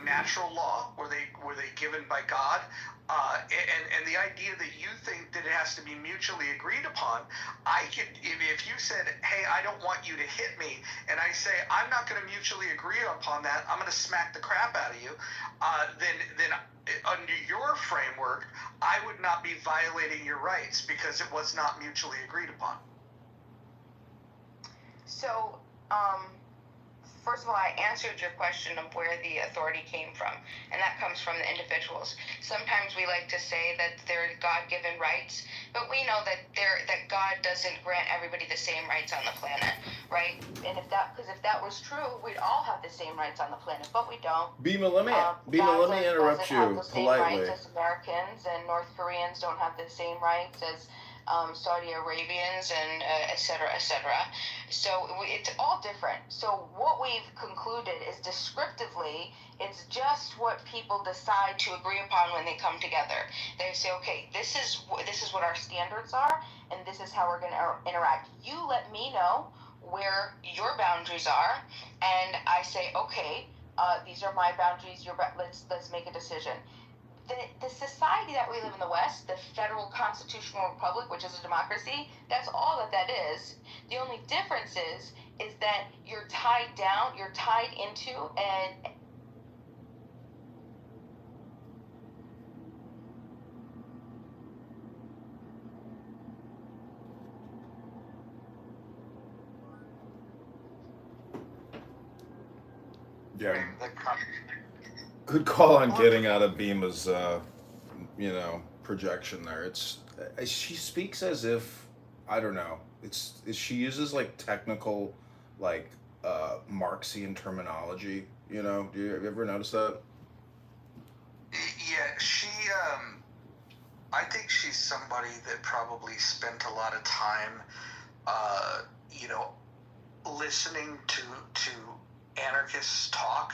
Natural law, were they given by God? And the idea that you think that it has to be mutually agreed upon, if you said, hey, I don't want you to hit me, and I say, I'm not going to mutually agree upon that, I'm going to smack the crap out of you, then under your framework, I would not be violating your rights because it was not mutually agreed upon. So, first of all, I answered your question of where the authority came from, and that comes from the individuals. Sometimes we like to say that they're God-given rights, but we know that God doesn't grant everybody the same rights on the planet, right? And if that was true, we'd all have the same rights on the planet, but we don't. Bima, let me interrupt you politely. Same rights as Americans, and North Koreans don't have the same rights as Saudi Arabians and et cetera, et cetera. So it's all different. So what we've concluded is descriptively, it's just what people decide to agree upon when they come together. They say, okay, this is what our standards are, and this is how we're going to interact. You let me know where your boundaries are, and I say, okay, these are my boundaries. Let's make a decision. The society that we live in the West, the federal constitutional republic, which is a democracy, that's all that is. The only difference is that you're tied down, you're tied into and Yeah. Good call on getting out of Bima's, projection there. It's she speaks as if I don't know. She uses like technical, like Marxian terminology. Do you ever notice that? Yeah, I think she's somebody that probably spent a lot of time, listening to anarchists talk,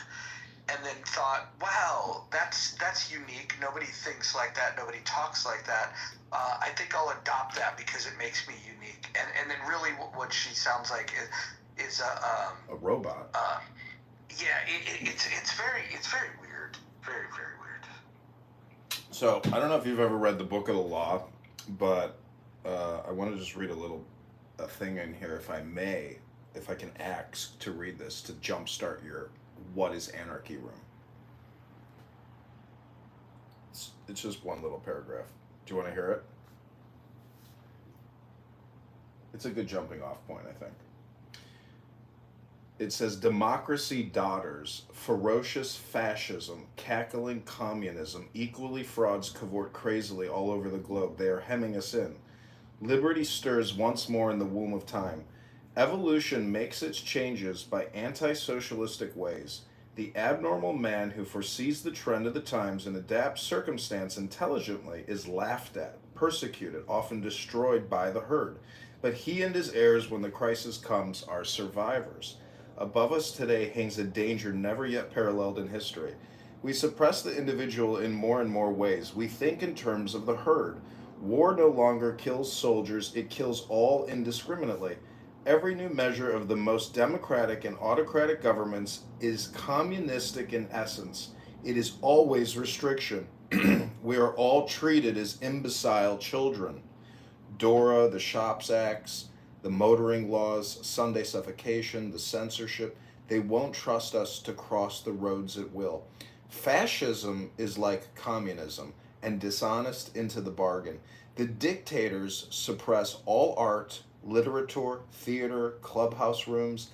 and then thought, wow, that's unique. Nobody thinks like that. Nobody talks like that. I think I'll adopt that because it makes me unique. And then really what she sounds like is a robot. It's very weird. Very, very weird. So I don't know if you've ever read the Book of the Law, but I want to just read a thing in here, if I may, if I can ask to read this to jumpstart your "What is Anarchy" room. It's just one little paragraph. Do you want to hear it? It's a good jumping off point, I think. It says, democracy daughters, ferocious fascism, cackling communism, equally frauds cavort crazily all over the globe. They are hemming us in. Liberty stirs once more in the womb of time. Evolution makes its changes by anti-socialistic ways. The abnormal man who foresees the trend of the times and adapts circumstance intelligently is laughed at, persecuted, often destroyed by the herd. But he and his heirs, when the crisis comes, are survivors. Above us today hangs a danger never yet paralleled in history. We suppress the individual in more and more ways. We think in terms of the herd. War no longer kills soldiers, it kills all indiscriminately. Every new measure of the most democratic and autocratic governments is communistic in essence. It is always restriction. We are all treated as imbecile children. DORA, the Shops Acts, the motoring laws, Sunday suffocation, the censorship, they won't trust us to cross the roads at will. Fascism is like communism, and dishonest into the bargain. The dictators suppress all art, literature, theater, clubhouse rooms,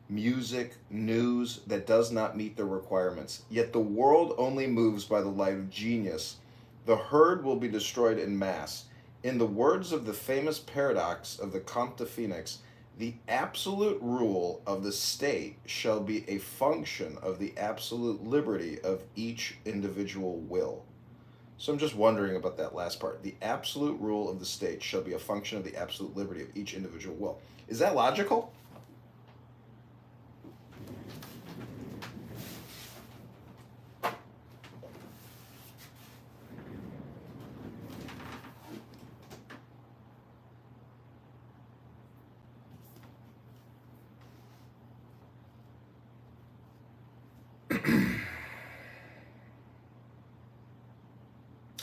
music, news that does not meet their requirements. Yet the world only moves by the light of genius. The herd will be destroyed in mass. In the words of the famous paradox of the Comte de Phoenix, the absolute rule of the state shall be a function of the absolute liberty of each individual will. So I'm just wondering about that last part. The absolute rule of the state shall be a function of the absolute liberty of each individual will. Is that logical?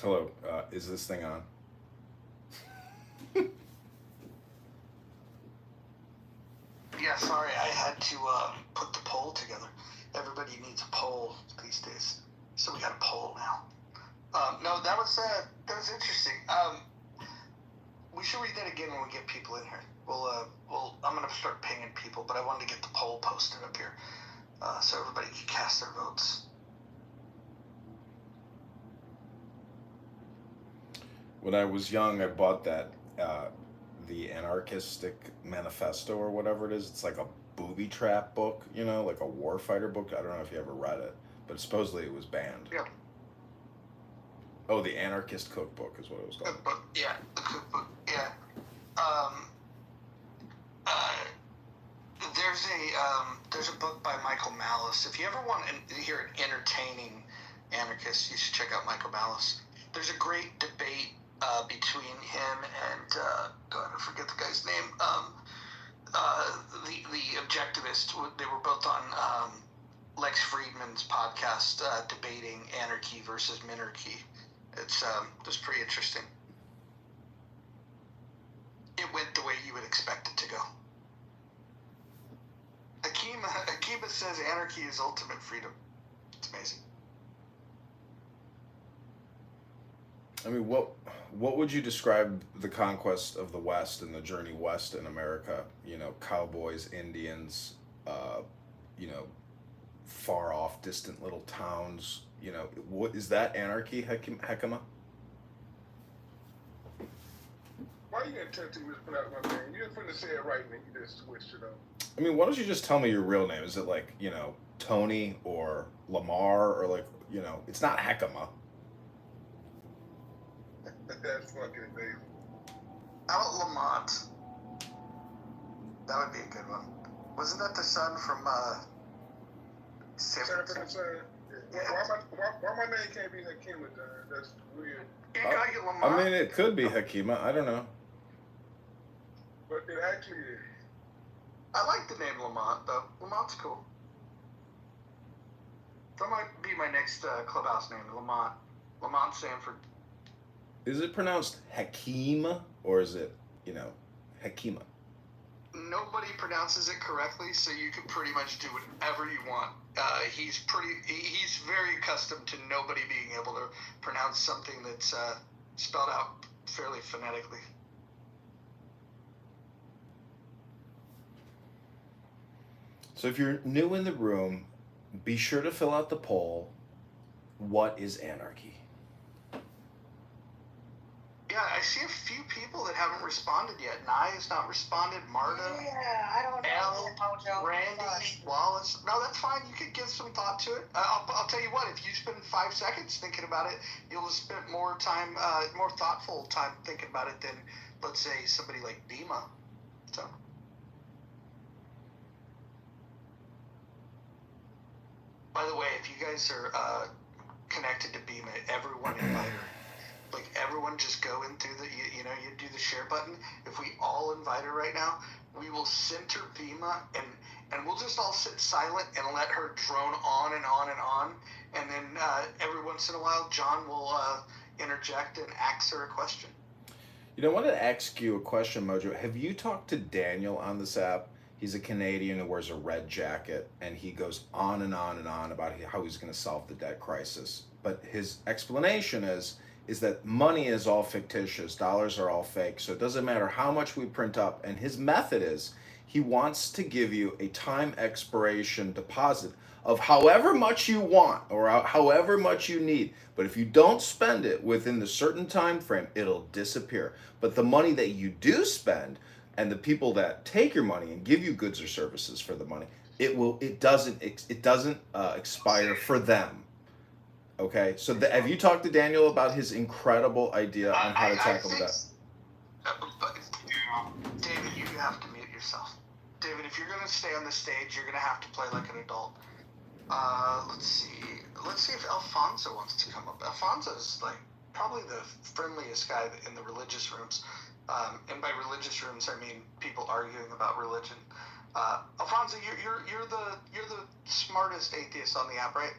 Hello, is this thing on? Yeah, sorry, I had to put the poll together. Everybody needs a poll these days, so we got a poll now. No, that was interesting. We should read that again when we get people in here. I'm gonna start pinging people, but I wanted to get the poll posted up here, so everybody can cast their votes. When I was young, I bought that, the Anarchistic Manifesto or whatever it is. It's like a booby trap book, like a warfighter book. I don't know if you ever read it, but supposedly it was banned. Yeah. Oh, the Anarchist Cookbook is what it was called. Yeah, the cookbook. Yeah. There's a book by Michael Malice. If you ever want to hear an entertaining anarchist, you should check out Michael Malice. There's a great debate between him and God, I forget the guy's name. the Objectivist. They were both on Lex Friedman's podcast debating anarchy versus minarchy. It's pretty interesting. It went the way you would expect it to go. Akiba says anarchy is ultimate freedom. It's amazing. I mean, what would you describe the conquest of the West and the journey west in America? You know, cowboys, Indians, you know, far off, distant little towns. You know, what is that anarchy, Hekima? Why you attempting to mispronounce my name? You just finna say it right, and then you just switched it up. I mean, why don't you just tell me your real name? Is it like, you know, Tony or Lamar or like, you know, it's not Hekima. That's fucking amazing. How about Lamont? That would be a good one. Wasn't that the son from San Francisco? Yeah. Why my name can't be Hakima, John? That's weird. I mean, it could be Hekima. I don't know. But it actually is. I like the name Lamont, though. Lamont's cool. That might be my next clubhouse name, Lamont. Lamont Sanford. Is it pronounced Hakeem or is it, you know, Hekima? Nobody pronounces it correctly, so you can pretty much do whatever you want. He's very accustomed to nobody being able to pronounce something that's spelled out fairly phonetically. So if you're new in the room, be sure to fill out the poll. What is anarchy? Yeah, I see a few people that haven't responded yet. Nye has not responded. Marta. Yeah, I don't know. Randy, Wallace. No, that's fine. You could give some thought to it. I'll tell you what. If you spend 5 seconds thinking about it, you'll spend more time, more thoughtful time thinking about it than, let's say, somebody like Bima. So. By the way, if you guys are connected to Bima, everyone invite her. Like, everyone just go in through you do the share button. If we all invite her right now, we will center Bima and we'll just all sit silent and let her drone on and on and on. And then every once in a while, John will interject and ask her a question. You know, I want to ask you a question, Mojo. Have you talked to Daniel on this app? He's a Canadian who wears a red jacket, and he goes on and on and on about how he's going to solve the debt crisis. But his explanation is that money is all fictitious, dollars are all fake, so it doesn't matter how much we print up. And his method is he wants to give you a time expiration deposit of however much you want or however much you need. But if you don't spend it within the certain time frame, it'll disappear. But the money that you do spend and the people that take your money and give you goods or services for the money, it doesn't expire for them. Okay, so have you talked to Daniel about his incredible idea on how to tackle that? David, you have to mute yourself. David, if you're going to stay on the stage, you're going to have to play like an adult. Let's see if Alfonso wants to come up. Alfonso's like probably the friendliest guy in the religious rooms. And by religious rooms, I mean people arguing about religion. Alfonso, you're the smartest atheist on the app, right?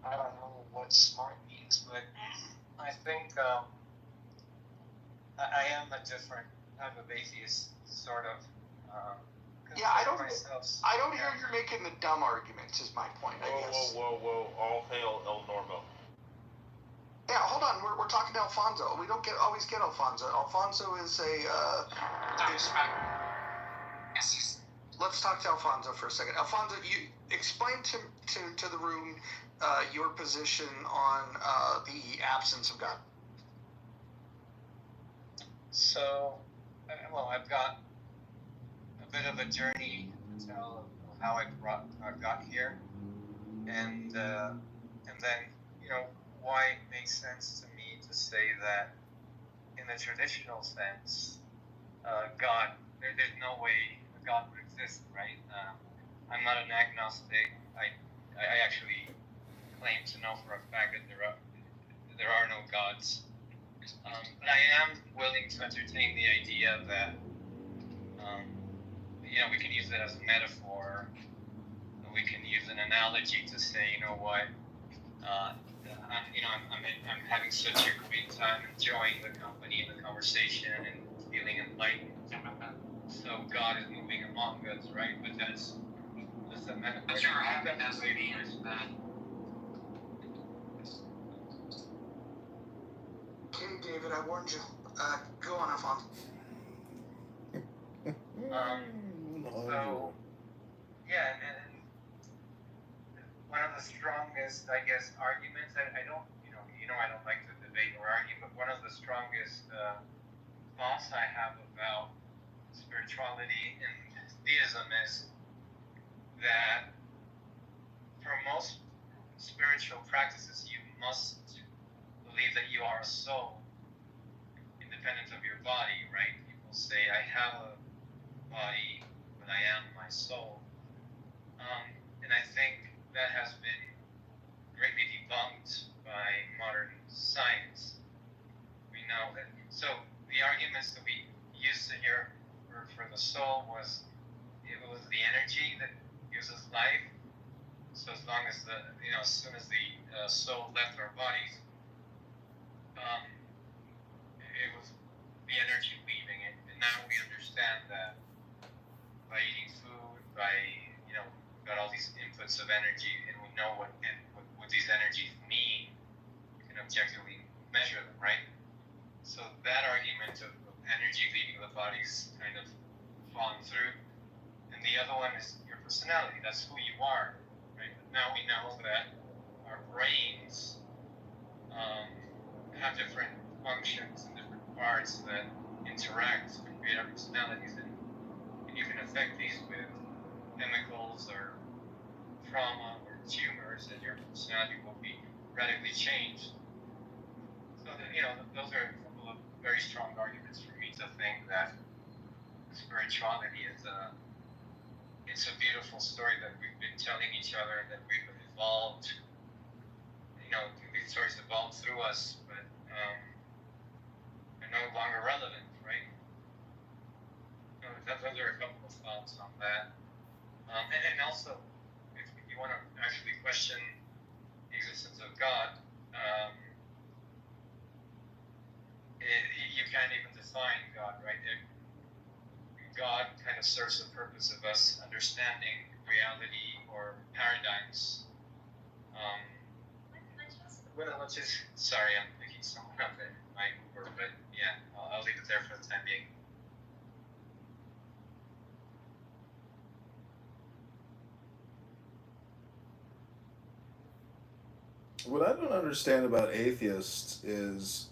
I don't know what smart means, but I think I am a different type of atheist, sort of. Yeah, I don't hear you're making the dumb arguments. Is my point, I guess. Whoa! All hail El Normo. Yeah, hold on. We're talking to Alfonso. We don't always get Alfonso. Alfonso is a. Let's talk to Alfonso for a second. Alfonso, you explain to the room your position on the absence of God. So, well, I've got a bit of a journey to tell of how I got here, and then why it makes sense to me to say that in the traditional sense, God, there's no way God would exist, right? I'm not an agnostic. I actually claim to know for a fact that there are no gods. But I am willing to entertain the idea that We can use it as a metaphor. We can use an analogy to say, you know what, I'm having such a great time enjoying the company and the conversation and feeling enlightened. So God is moving among us, right? But that's a metaphor. But your happiness means that. Okay, David, I warned you. Go on, Alphonse. So, yeah, and one of the strongest, I guess, arguments, I don't, I don't like to debate or argue, but one of the strongest thoughts I have about spirituality and theism is that for most spiritual practices, you must believe that you are a soul, independent of your body, right? People say, I have a body, but I am my soul. And I think that has been greatly debunked by modern science. We know that. So the arguments that we used to hear for the soul was it was the energy that gives us life. So as long as as soon as the soul left our bodies, it was the energy leaving it. And now we understand that by eating food, by got all these inputs of energy, and we know what these energies mean. We can objectively measure them, right? So that argument of energy leaving the body's kind of fallen through. And the other one is your personality. That's who you are, right? But now we know that our brains have different functions and different parts that interact and create our personalities, and you can affect these with chemicals or trauma or tumors, and your personality will be radically changed. So those are a couple of very strong arguments for me to think that spirituality is it's a beautiful story that we've been telling each other and that we've evolved. These stories evolved through us, but they're no longer relevant, right? Those are a couple of thoughts on that. And also, if you want to actually question the existence of God, you can't even define God, right? God kind of serves the purpose of us understanding reality or paradigms. Sorry, I'm picking someone up in my Uber, but yeah, I'll leave it there for the time being. What I don't understand about atheists is,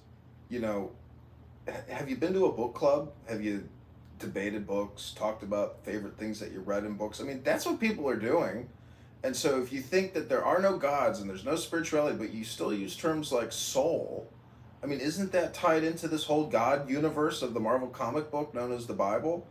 have you been to a book club? Have you debated books, talked about favorite things that you read in books? I mean, that's what people are doing. And so if you think that there are no gods and there's no spirituality, but you still use terms like soul, I mean, isn't that tied into this whole God universe of the Marvel comic book known as the Bible?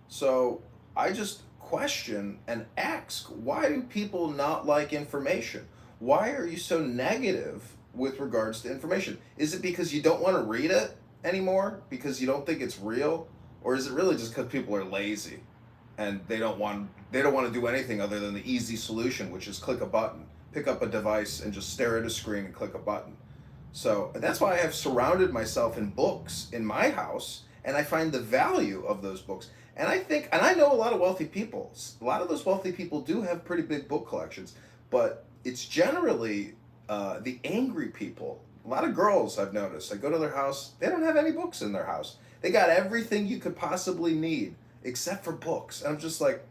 So I just question and ask, why do people not like information? Why are you so negative with regards to information? Is it because you don't want to read it anymore? Because you don't think it's real? Or is it really just because people are lazy and they don't want to do anything other than the easy solution, which is click a button, pick up a device and just stare at a screen and click a button? So that's why I have surrounded myself in books in my house, and I find the value of those books. And I know a lot of wealthy people. A lot of those wealthy people do have pretty big book collections, but it's generally the angry people. A lot of girls I've noticed, I go to their house, they don't have any books in their house. They got everything you could possibly need except for books. And I'm just like,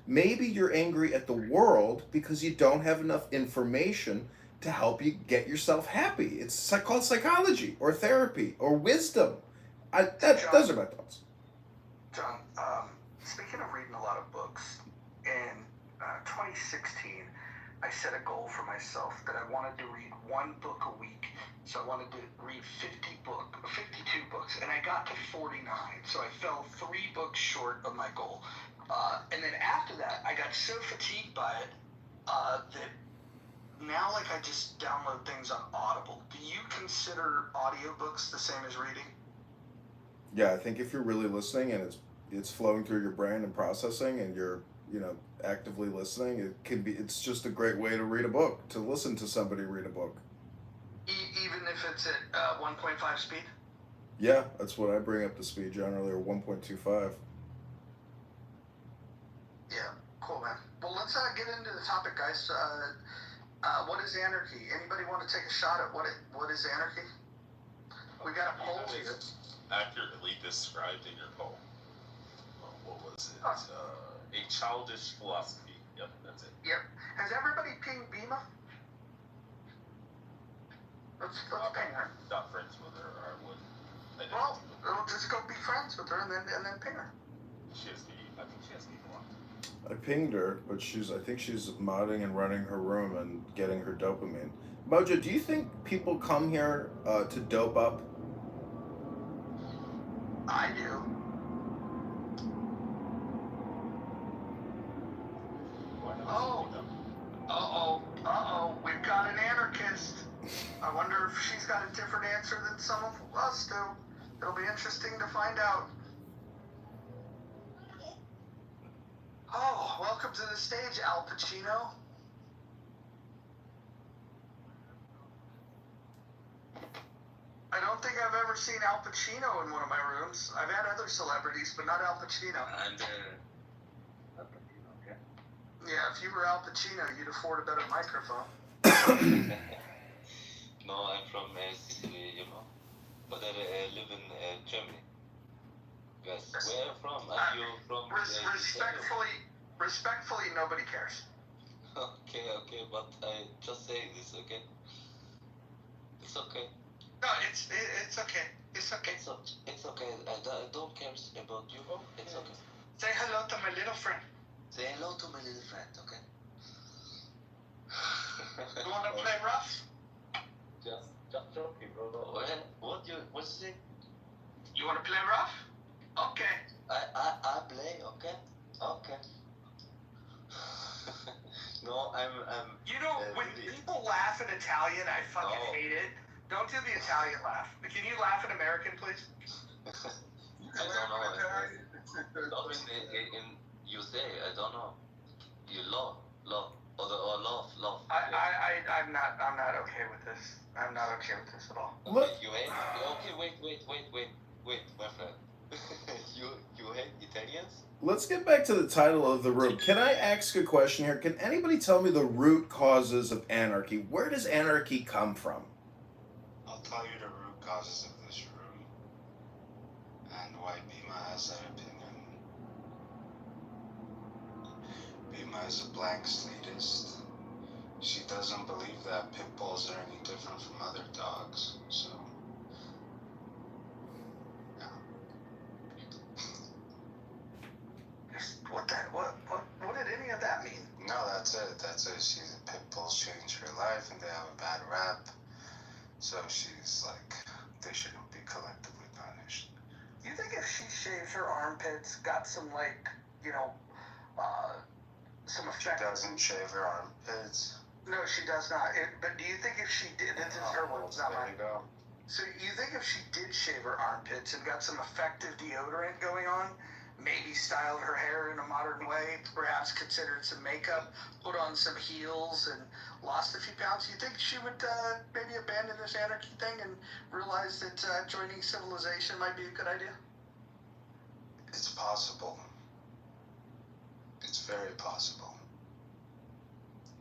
maybe you're angry at the world because you don't have enough information to help you get yourself happy. It's called psychology or therapy or wisdom. Those are my thoughts. John, speaking of reading a lot of books, in 2016, I set a goal for myself that I wanted to read one book a week. So I wanted to read 52 books, and I got to 49. So I fell 3 books short of my goal. And then after that, I got so fatigued by it that now, I just download things on Audible. Do you consider audiobooks the same as reading? Yeah, I think if you're really listening and it's it's flowing through your brain and processing, and you're, actively listening. It's just a great way to read a book, to listen to somebody read a book. Even if it's at 1.5 speed? Yeah, that's what I bring up to speed generally, or 1.25. Yeah, cool, man. Well, let's get into the topic, guys. What is anarchy? Anybody want to take a shot at what is anarchy? We got a poll here. Accurately described in your poll. What was it? A childish philosophy. Yep, that's it. Yep. Has everybody pinged Bima? Let's ping her. Not friends with her, or I would. Well, we'll just go be friends with her and then ping her. I think she has to be blocked. I pinged her, but I think she's modding and running her room and getting her dopamine. Mojo, do you think people come here to dope up? I do. We've got an anarchist. I wonder if she's got a different answer than some of us do. It'll be interesting to find out. Oh, welcome to the stage, Al Pacino. I don't think I've ever seen Al Pacino in one of my rooms. I've had other celebrities, but not Al Pacino. And Al Pacino, okay. Yeah, if you were Al Pacino, you'd afford a better microphone. No, I'm from Sicily, but I live in Germany. Yes, where are you from? Are you from? Respectfully, nobody cares. Okay, but I just say this, okay? It's okay. No, it's okay. It's okay. It's okay. I don't care about you. It's okay. Say hello to my little friend. Say hello to my little friend, okay? You want to play rough? Just joking, bro. What's it? You want to play rough? Okay. I play, okay? Okay. No, I'm. When people laugh in Italian, I fucking hate it. Don't do the Italian laugh. Can you laugh in American, please? I don't know. You say, I don't know. You love, or love. I'm not okay with this. I'm not okay with this at all. Okay, you hate? Okay, wait, my friend. you hate Italians? Let's get back to the title of the room. Can I ask a question here? Can anybody tell me the root causes of anarchy? Where does anarchy come from? I'll tell you the root causes of this room and why Bima has that opinion. Bima is a blank slatist. She doesn't believe that pit bulls are any different from other dogs, so yeah. What did any of that mean? No, that's it. She's pit bulls change her life and they have a bad rap. So she's like, they shouldn't be collectively punished. You think if she shaves her armpits, got some some effect? She doesn't shave her armpits. No, she does not. But do you think if she did, this is her words, not mine. Go. So you think if she did shave her armpits and got some effective deodorant going on, maybe styled her hair in a modern way, perhaps considered some makeup, put on some heels, and lost a few pounds, you think she would maybe abandon this anarchy thing and realize that joining civilization might be a good idea? It's possible. It's very possible.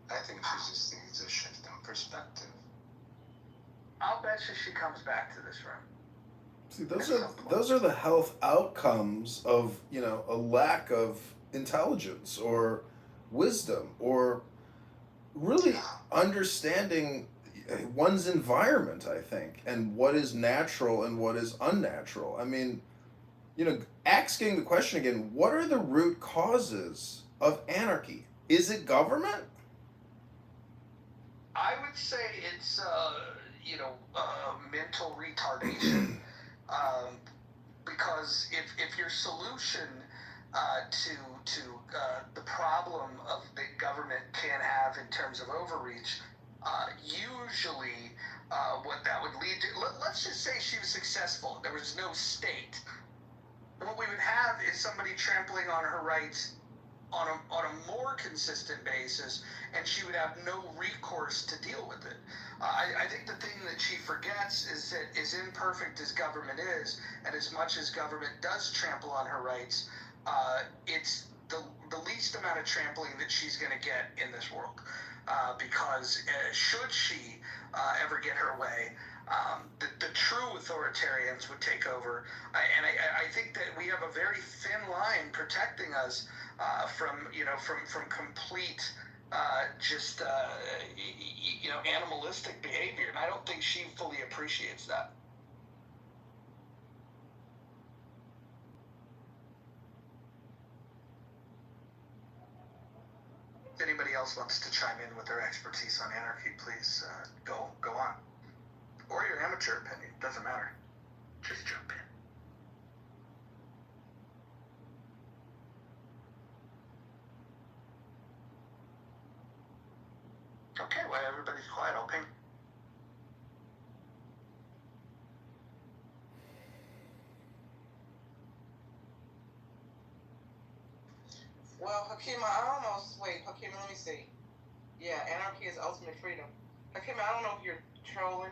I think she just needs a shift in perspective. I'll bet you she comes back to this room. See, those are the health outcomes of, a lack of intelligence or wisdom or really understanding one's environment, I think, and what is natural and what is unnatural. I mean, asking the question again, what are the root causes of anarchy? Is it government? I would say it's, mental retardation. Because if your solution to the problem of that government can have in terms of overreach, usually what that would lead to, let's just say she was successful, there was no state. what we would have is somebody trampling on her rights on a more consistent basis, and she would have no recourse to deal with it. I think the thing that she forgets is that as imperfect as government is, and as much as government does trample on her rights, it's the least amount of trampling that she's going to get in this world. Because should she ever get her way, the true authoritarians would take over. And I think that we have a very thin line protecting us from complete animalistic behavior, and I don't think she fully appreciates that. If anybody else wants to chime in with their expertise on anarchy, please go on. Or your amateur opinion, doesn't matter. Just jump in. Okay, well, everybody's quiet. I'll ping. Well, Hakima, Hakima, let me see. Yeah, anarchy is ultimate freedom. Hakima, I don't know if you're trolling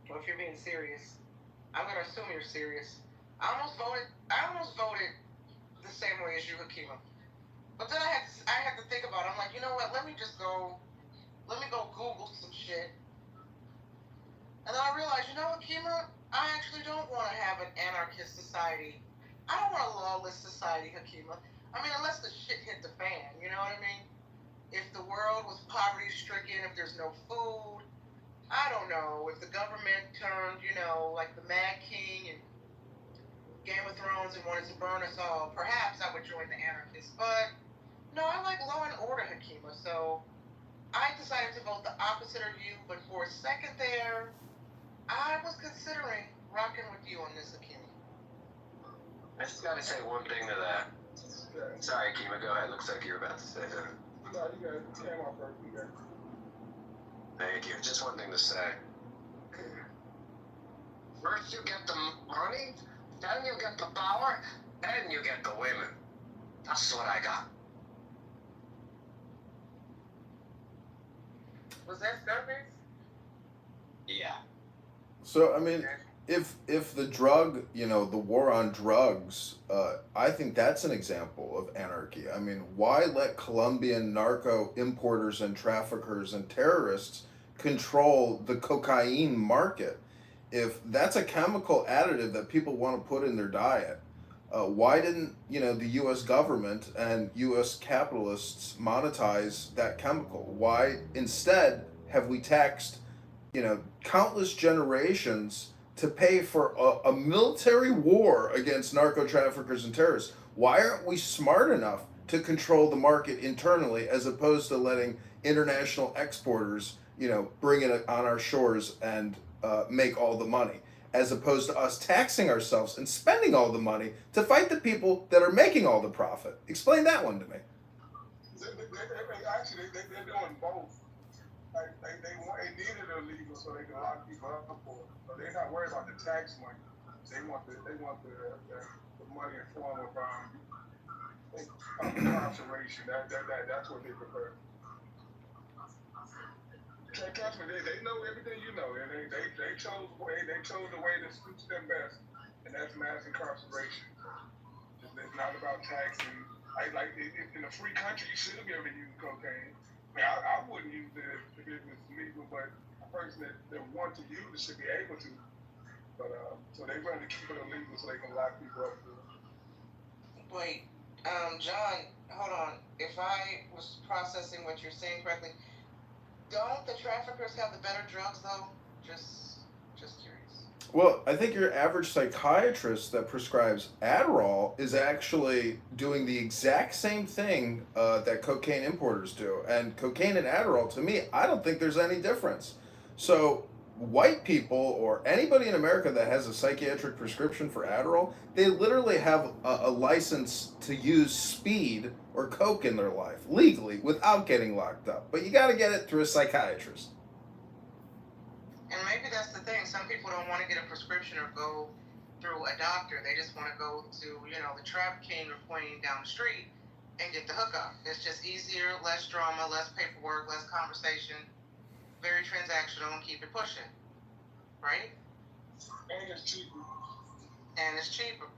or if you're being serious. I'm going to assume you're serious. I almost voted the same way as you, Hakima. But then I had to think about it. I'm like, you know what? Let me go Google some shit. And then I realized, you know what, Hakima? I actually don't want to have an anarchist society. I don't want a lawless society, Hakima. I mean, unless the shit hit the fan, you know what I mean? If the world was poverty-stricken, if there's no food, I don't know, if the government turned, like the Mad King and Game of Thrones and wanted to burn us all, perhaps I would join the anarchists. But, no, I like law and order, Hakima, so I decided to vote the opposite of you, but for a second there, I was considering rocking with you on this, Hakima. I just gotta say one thing to that. Sorry, Kima, go ahead. Looks like you're about to say something. No, you got it. Came off first. You got it. Thank you. Just one thing to say. First you get the money, then you get the power, then you get the women. That's what I got. Was that Scarface? Yeah. So, I mean, if the drug, the war on drugs, I think that's an example of anarchy. I mean, why let Colombian narco importers and traffickers and terrorists control the cocaine market? If that's a chemical additive that people want to put in their diet, why didn't, the U.S. government and U.S. capitalists monetize that chemical? Why instead have we taxed, countless generations to pay for a military war against narco traffickers and terrorists? Why aren't we smart enough to control the market internally as opposed to letting international exporters, bring it on our shores and make all the money, as opposed to us taxing ourselves and spending all the money to fight the people that are making all the profit? Explain that one to me. Actually, they're doing both. They needed it illegal so they can lock people up for it. So they're not worried about the tax money. They want the money in form of incarceration. That's what they prefer. Trust me, they know everything you know, and they chose the way that suits them best, and that's mass incarceration. It's not about taxing. In a free country, you should be able to use cocaine. I wouldn't use it if it was legal, but a person that wants to use it should be able to. But so they rather keep it illegal so they can lock people up. Wait, John, hold on. If I was processing what you're saying correctly, don't the traffickers have the better drugs though? Just curious. Well, I think your average psychiatrist that prescribes Adderall is actually doing the exact same thing that cocaine importers do. And cocaine and Adderall, to me, I don't think there's any difference. So white people or anybody in America that has a psychiatric prescription for Adderall, they literally have a license to use speed or coke in their life legally without getting locked up. But you got to get it through a psychiatrist. And maybe that's the thing. Some people don't want to get a prescription or go through a doctor. They just want to go to, the Trap King or Queen down the street and get the hookup. It's just easier, less drama, less paperwork, less conversation, very transactional, and keep it pushing, right? And it's cheaper. And it's cheaper.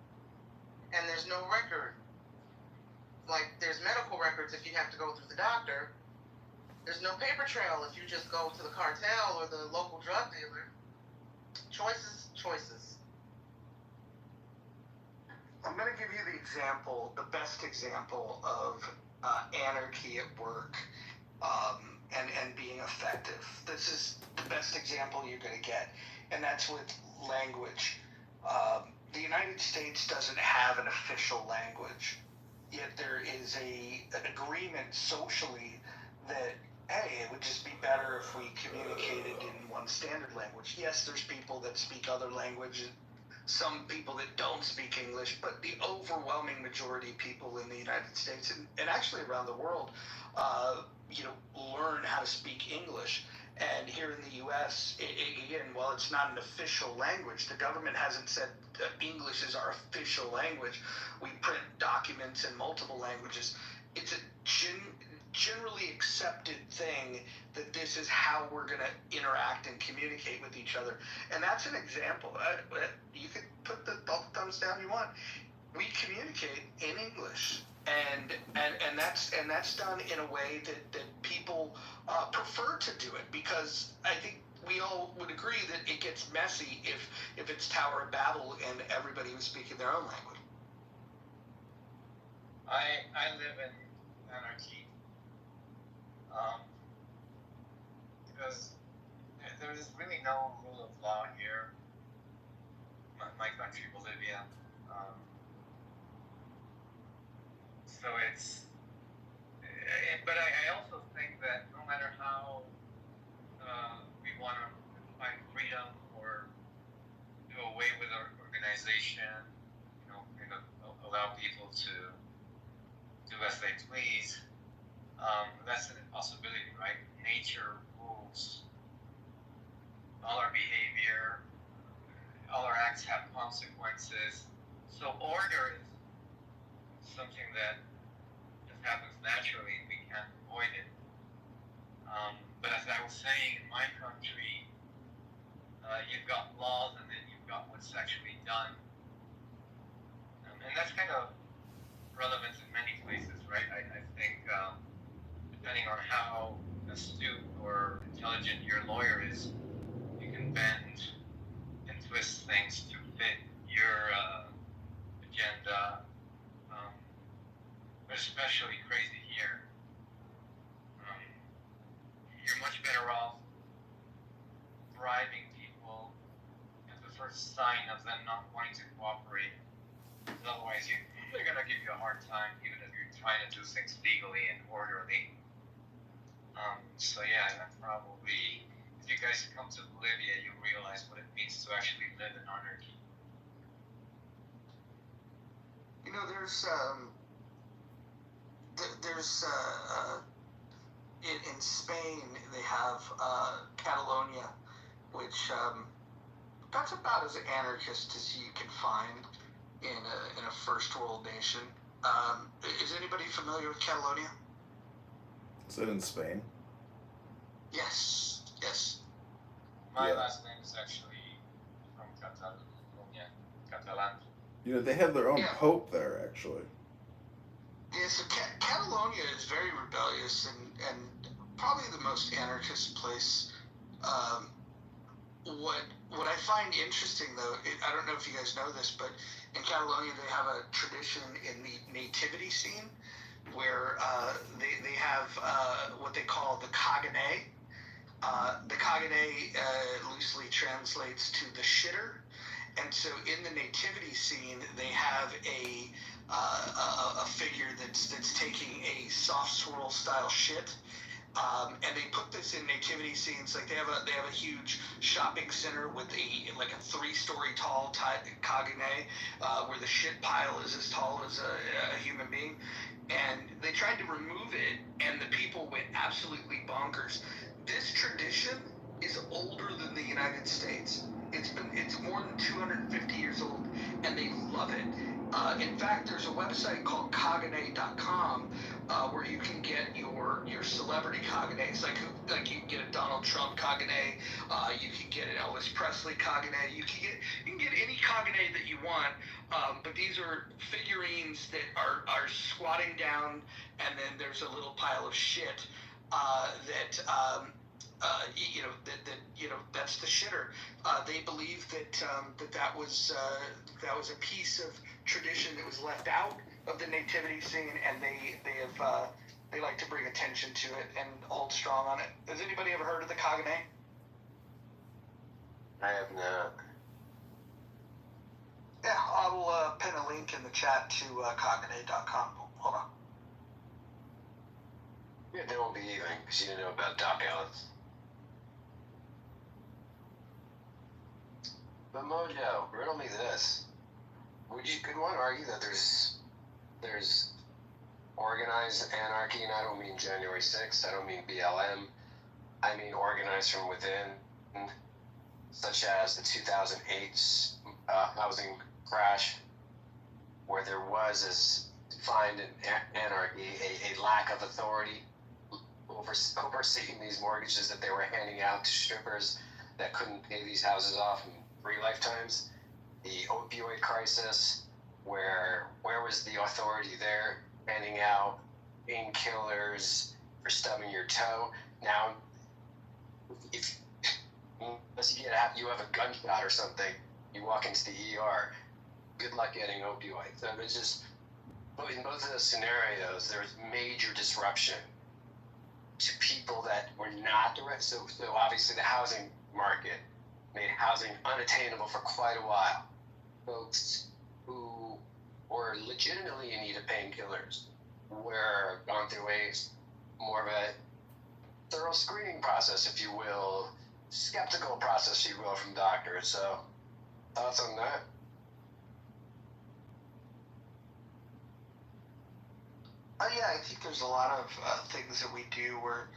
And there's no record. Like, there's medical records if you have to go through the doctor. There's no paper trail if you just go to the cartel or the local drug dealer. Choices, choices. I'm going to give you the best example of anarchy at work and being effective. This is the best example you're going to get, and that's with language. The United States doesn't have an official language, yet there is an agreement socially that, hey, it would just be better if we communicated in one standard language. Yes, there's people that speak other languages, some people that don't speak English, but the overwhelming majority of people in the United States and actually around the world, learn how to speak English. And here in the U.S., again, while it's not an official language, the government hasn't said English is our official language. We print documents in multiple languages. It's a generally accepted thing that this is how we're going to interact and communicate with each other. And that's an example. You can put all the thumbs down you want. We communicate in English. And that's done in a way that people prefer to do it, because I think we all would agree that it gets messy if it's Tower of Babel and everybody was speaking their own language. I live in anarchy because there is really no rule of law here. My country, Bolivia. So it's, but I also think that no matter how we want to find freedom or do away with our organization, kind of allow people to do as they please, that's an impossibility, right? Nature rules all our behavior, all our acts have consequences. So order is something that just happens naturally, and we can't avoid it. But as I was saying, in my country, you've got laws and then you've got what's actually done. And that's kind of relevant in many places, right? I think depending on how astute or intelligent your lawyer is, you can bend and twist things to fit your agenda. But especially crazy here. You're much better off bribing people at the first sign of them not wanting to cooperate. Otherwise, they're going to give you a hard time, even if you're trying to do things legally and orderly. So yeah, that probably, if you guys come to Bolivia, you'll realize what it means to actually live in anarchy. There's in Spain they have Catalonia, which that's about as anarchist as you can find in a first world nation. Is anybody familiar with Catalonia? Is it in Spain? Yes. My last name is actually from Catalonia, Catalan. They have their own pope there, actually. Yeah, so Catalonia is very rebellious and probably the most anarchist place. What I find interesting, though, I don't know if you guys know this, but in Catalonia they have a tradition in the nativity scene where they have what they call the cagané. The cagané loosely translates to the shitter. And so in the nativity scene, they have a figure that's taking a soft swirl style shit, and they put this in nativity scenes. Like they have a huge shopping center with a 3-story tall kagane, where the shit pile is as tall as a human being, and they tried to remove it, and the people went absolutely bonkers. This tradition is older than the United States. It's more than 250 years old, and love it. In fact, there's a website called Kagane.com where you can get your celebrity Kaganes. Like you can get a Donald Trump Kagane, you can get an Elvis Presley Kagane, you can get any Kagane that you want. But these are figurines that are squatting down, and then there's a little pile of shit that's the shitter. They believe that was a piece of tradition that was left out of the nativity scene, and they like to bring attention to it and hold strong on it. Has anybody ever heard of the Kagane? I have not. Yeah, I'll pin a link in the chat to Kagane.com. Hold on. Yeah, they won't be even, because you didn't know about Doc Ellis. But Mojo, riddle me this. Could one argue that there's organized anarchy, and I don't mean January 6th, I don't mean BLM, I mean organized from within, such as the 2008 housing crash, where there was this defined anarchy, a lack of authority overseeing these mortgages that they were handing out to strippers that couldn't pay these houses off in 3 lifetimes. The opioid crisis, where was the authority there, handing out painkillers for stubbing your toe? Now, unless you have a gunshot or something, you walk into the ER, good luck getting opioids. So it's just, but in both of those scenarios, there was major disruption to people that were not direct. So obviously the housing market made housing unattainable for quite a while. Folks who were legitimately in need of painkillers were gone through more of a thorough screening process, if you will, skeptical process, if you will, from doctors. So, thoughts on that? Yeah, I think there's a lot of things that we do where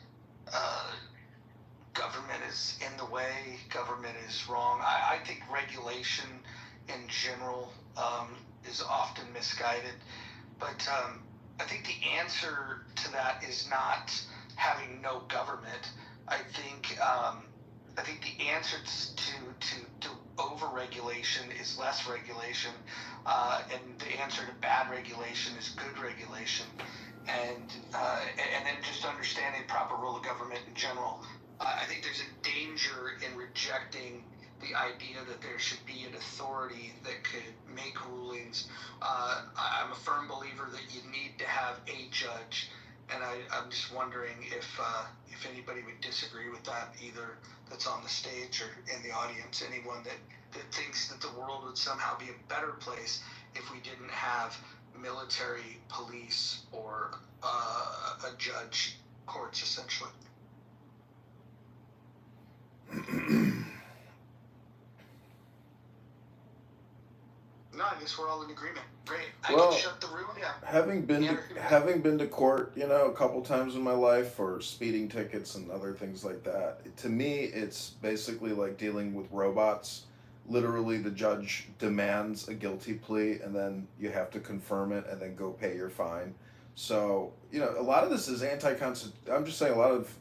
government is in the way, government is wrong. I think regulation in general is often misguided, but I think the answer to that is not having no government. I think the answer to over-regulation is less regulation, and the answer to bad regulation is good regulation, and then just understanding proper role of government in general. I think there's a danger in rejecting the idea that there should be an authority that could make rulings. I'm a firm believer that you need to have a judge, and I'm just wondering if anybody would disagree with that, either that's on the stage or in the audience, anyone that thinks that the world would somehow be a better place if we didn't have military, police, or a judge courts, essentially. No, I guess we're all in agreement. Great. I can shut the room down. Having been to court, a couple times in my life for speeding tickets and other things like that, to me, it's basically like dealing with robots. Literally, the judge demands a guilty plea, and then you have to confirm it, and then go pay your fine. So, a lot of this is anti-constitutional. I'm just saying, a lot of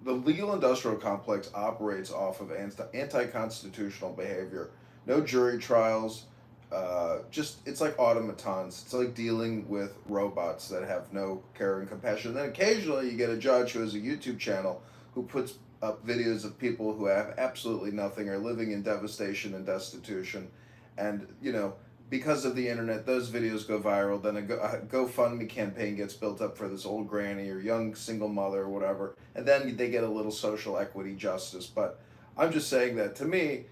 the legal industrial complex operates off of anti-constitutional behavior. No jury trials. It's like automatons. It's like dealing with robots that have no care and compassion. And then occasionally you get a judge who has a YouTube channel who puts up videos of people who have absolutely nothing, are living in devastation and destitution, and because of the internet, those videos go viral. Then a GoFundMe campaign gets built up for this old granny or young single mother or whatever, and then they get a little social equity justice. But I'm just saying that, to me,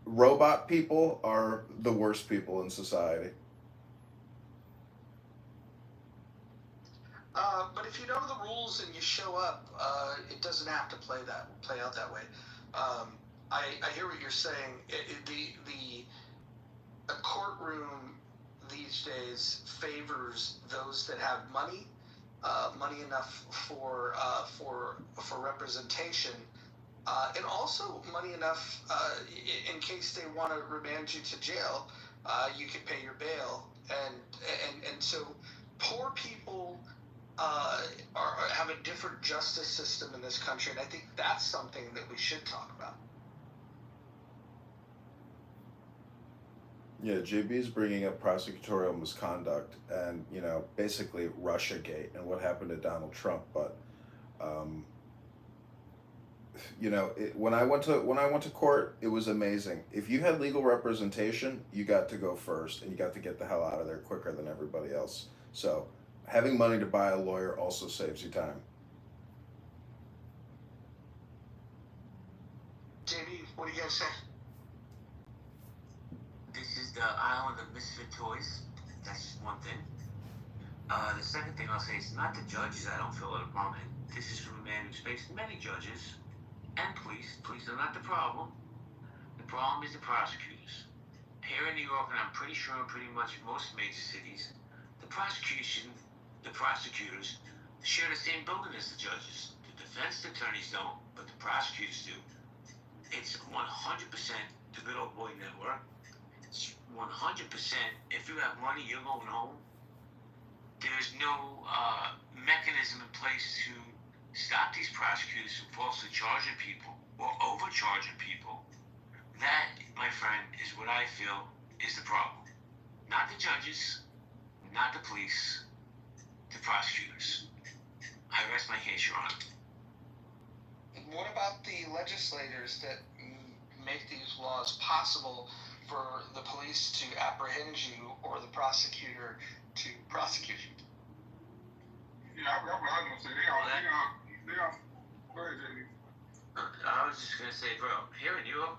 robot people are the worst people in society. But if you know the rules and you show up, it doesn't have to play out that way. I hear what you're saying. A courtroom these days favors those that have money enough for representation, and also money enough in case they want to remand you to jail. You can pay your bail, and so poor people have a different justice system in this country, and I think that's something that we should talk about. Yeah, JB is bringing up prosecutorial misconduct and, you know, basically Russiagate and what happened to Donald Trump. But, you know, when I went to court, it was amazing. If you had legal representation, you got to go first, and you got to get the hell out of there quicker than everybody else. So, having money to buy a lawyer also saves you time. JB, what do you guys say? This is the island of misfit toys. That's one thing. The second thing I'll say is not the judges I don't feel are the problem. This is from a man who's faced many judges and police. Police are not the problem. The problem is the prosecutors. Here in New York, and I'm pretty sure in pretty much most major cities, the prosecutors share the same building as the judges. The defense attorneys don't, but the prosecutors do. It's 100% the good old boy network. It's 100%. If you have money, you're going home. There's no mechanism in place to stop these prosecutors from falsely charging people or overcharging people. That, my friend, is what I feel is the problem. Not the judges, not the police, the prosecutors. I rest my case, Your Honor. What about the legislators that make these laws possible for the police to apprehend you or the prosecutor to prosecute you? Yeah, I was gonna say they are. Go ahead, JB. I was just gonna say, bro, here in New York,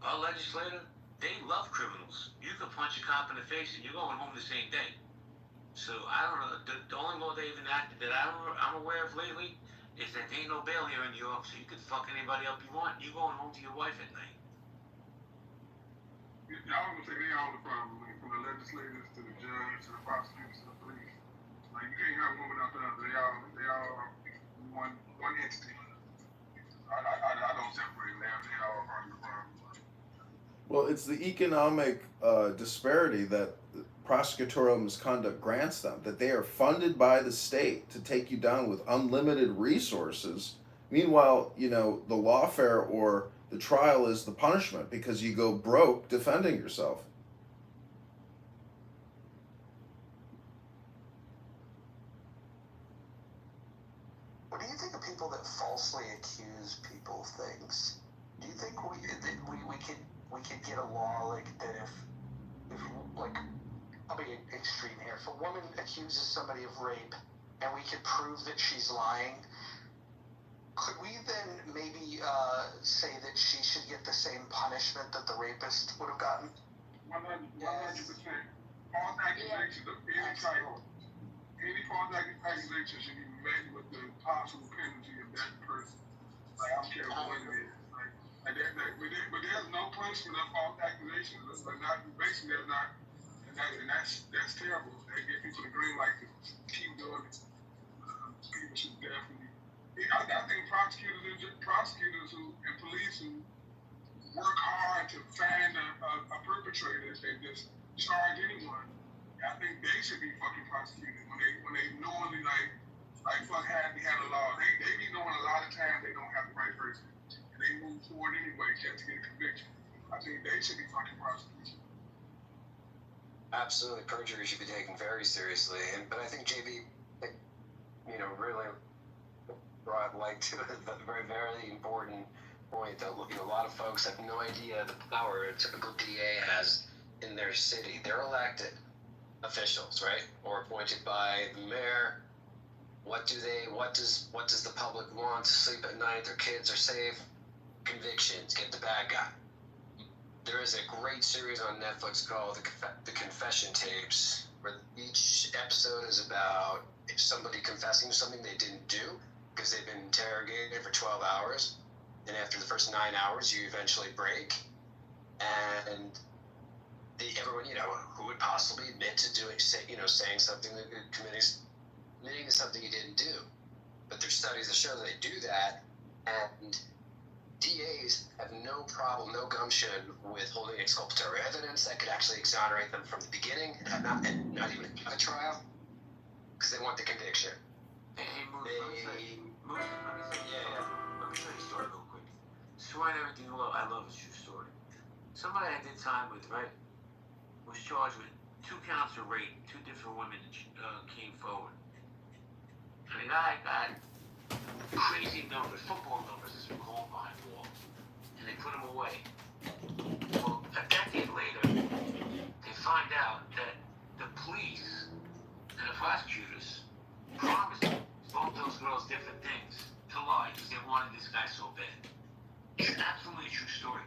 our legislator, they love criminals. You can punch a cop in the face and you're going home the same day. So I don't know. The only law they even enacted that I'm aware of lately is that there ain't no bail here in New York, so you can fuck anybody up you want. You're going home to your wife at night. Yeah, I was gonna say they all the problem, like, from the legislators to the judge to the prosecutors to the police. Like you can't have one without the other. They all one entity. I don't separate them. They all are part of the problem. Well, it's the economic disparity that prosecutorial misconduct grants them, that they are funded by the state to take you down with unlimited resources. Meanwhile, you know, the lawfare or the trial is the punishment because you go broke defending yourself. What do you think of people that falsely accuse people of things? Do you think we could get a law like that if like, I'll be extreme here. If a woman accuses somebody of rape and we could prove that she's lying, could we then maybe say that she should get the same punishment that the rapist would have gotten? 100%. False accusations of any type, any false accusation should be met with the possible penalty of that person. Like, I don't care what it is. But there's no punishment of false accusations. But not basically there's not, and that's terrible. They get people the green light to keep doing it. People should definitely. I think prosecutors and police who work hard to find a perpetrator if they just charge anyone. I think they should be fucking prosecuted when they knowingly like fuck had a law. They be knowing a lot of times they don't have the right person. And they move forward anyway just to get a conviction. I think they should be fucking prosecuted. Absolutely, perjury should be taken very seriously. But I think JB, you know, really brought light to it, but very, very important point that, you know, a lot of folks have no idea the power a typical DA has in their city. They're elected officials, right, or appointed by the mayor. What does the public want? To sleep at night, their kids are safe. Convictions, get the bad guy. There is a great series on Netflix called The Confession Tapes, where each episode is about somebody confessing something they didn't do because they've been interrogated for 12 hours. And after the first 9 hours, you eventually break. And everyone, you know, who would possibly admit to saying something that admitting to something you didn't do. But there's studies that show that they do that, and DAs have no problem, no gumption with holding exculpatory evidence that could actually exonerate them from the beginning and not even have a trial because they want the conviction. Hey, Moose, let me tell you a story real quick. Swear on everything I love is true story. Somebody I did time with, right, was charged with 2 counts of rape. 2 different women came forward. And the guy got crazy numbers, football numbers, as we call them, behind the wall. And they put him away. Well, a decade later, they find out that the police and the prosecutors promised both those girls different things to lie because they wanted this guy so bad. It's absolutely a true story.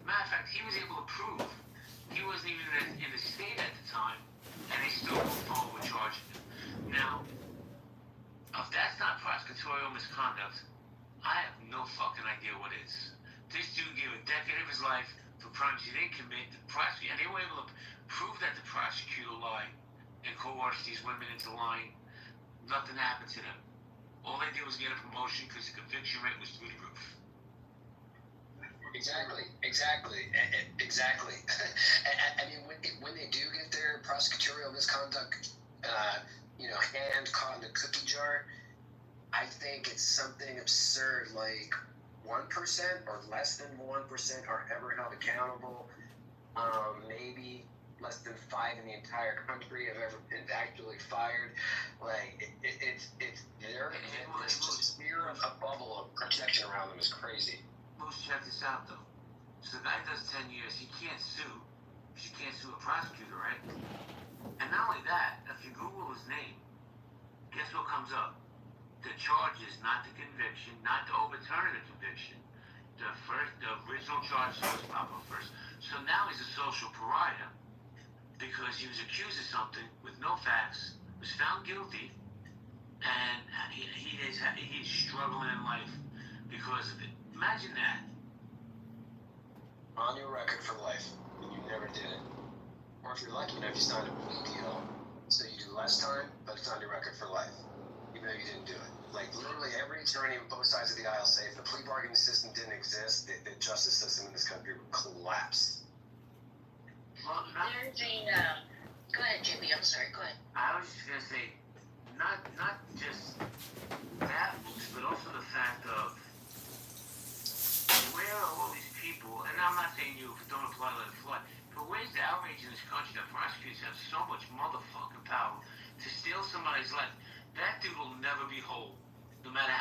Matter of fact, he was able to prove he wasn't even in the state at the time, and they still moved forward with charging him. Now, if that's not prosecutorial misconduct, I have no fucking idea what is. This dude gave a decade of his life for crimes he didn't commit. And they were able to prove that the prosecutor lied and coerced these women into lying. Nothing happened to them. All they did was get a promotion because the conviction rate was through the roof. Exactly. I mean, when they do get their prosecutorial misconduct, hand caught in a cookie jar, I think it's something absurd like 1% or less than 1% are ever held accountable. Maybe less than 5 in the entire country have ever been actually fired. Like it's there. It's just fear of a bubble of protection around them is crazy. Moose, check this out though. So the guy does 10 years. He can't sue. She can't sue a prosecutor, right? And not only that, if you Google his name, guess what comes up? The charges, not the conviction, not the overturn of the conviction. The original charge was pop up first. So now he's a social pariah because he was accused of something with no facts, was found guilty, and he's struggling in life because of it. Imagine that. On your record for life, and you never did it. Or if you're lucky enough, you signed a plea deal, so you do less time, but it's on your record for life, even though you didn't do it. Like, literally every attorney on both sides of the aisle say if the plea bargaining system didn't exist, the justice system in this country would collapse. Well, There's go ahead, JB, I'm sorry, go ahead. I was just going to say, not just that, but also the fact of where are all these people, and I'm not saying you don't apply let it fly, but where's the outrage in this country that prosecutors have so much motherfucking power to steal somebody's life? That dude will never be whole. No matter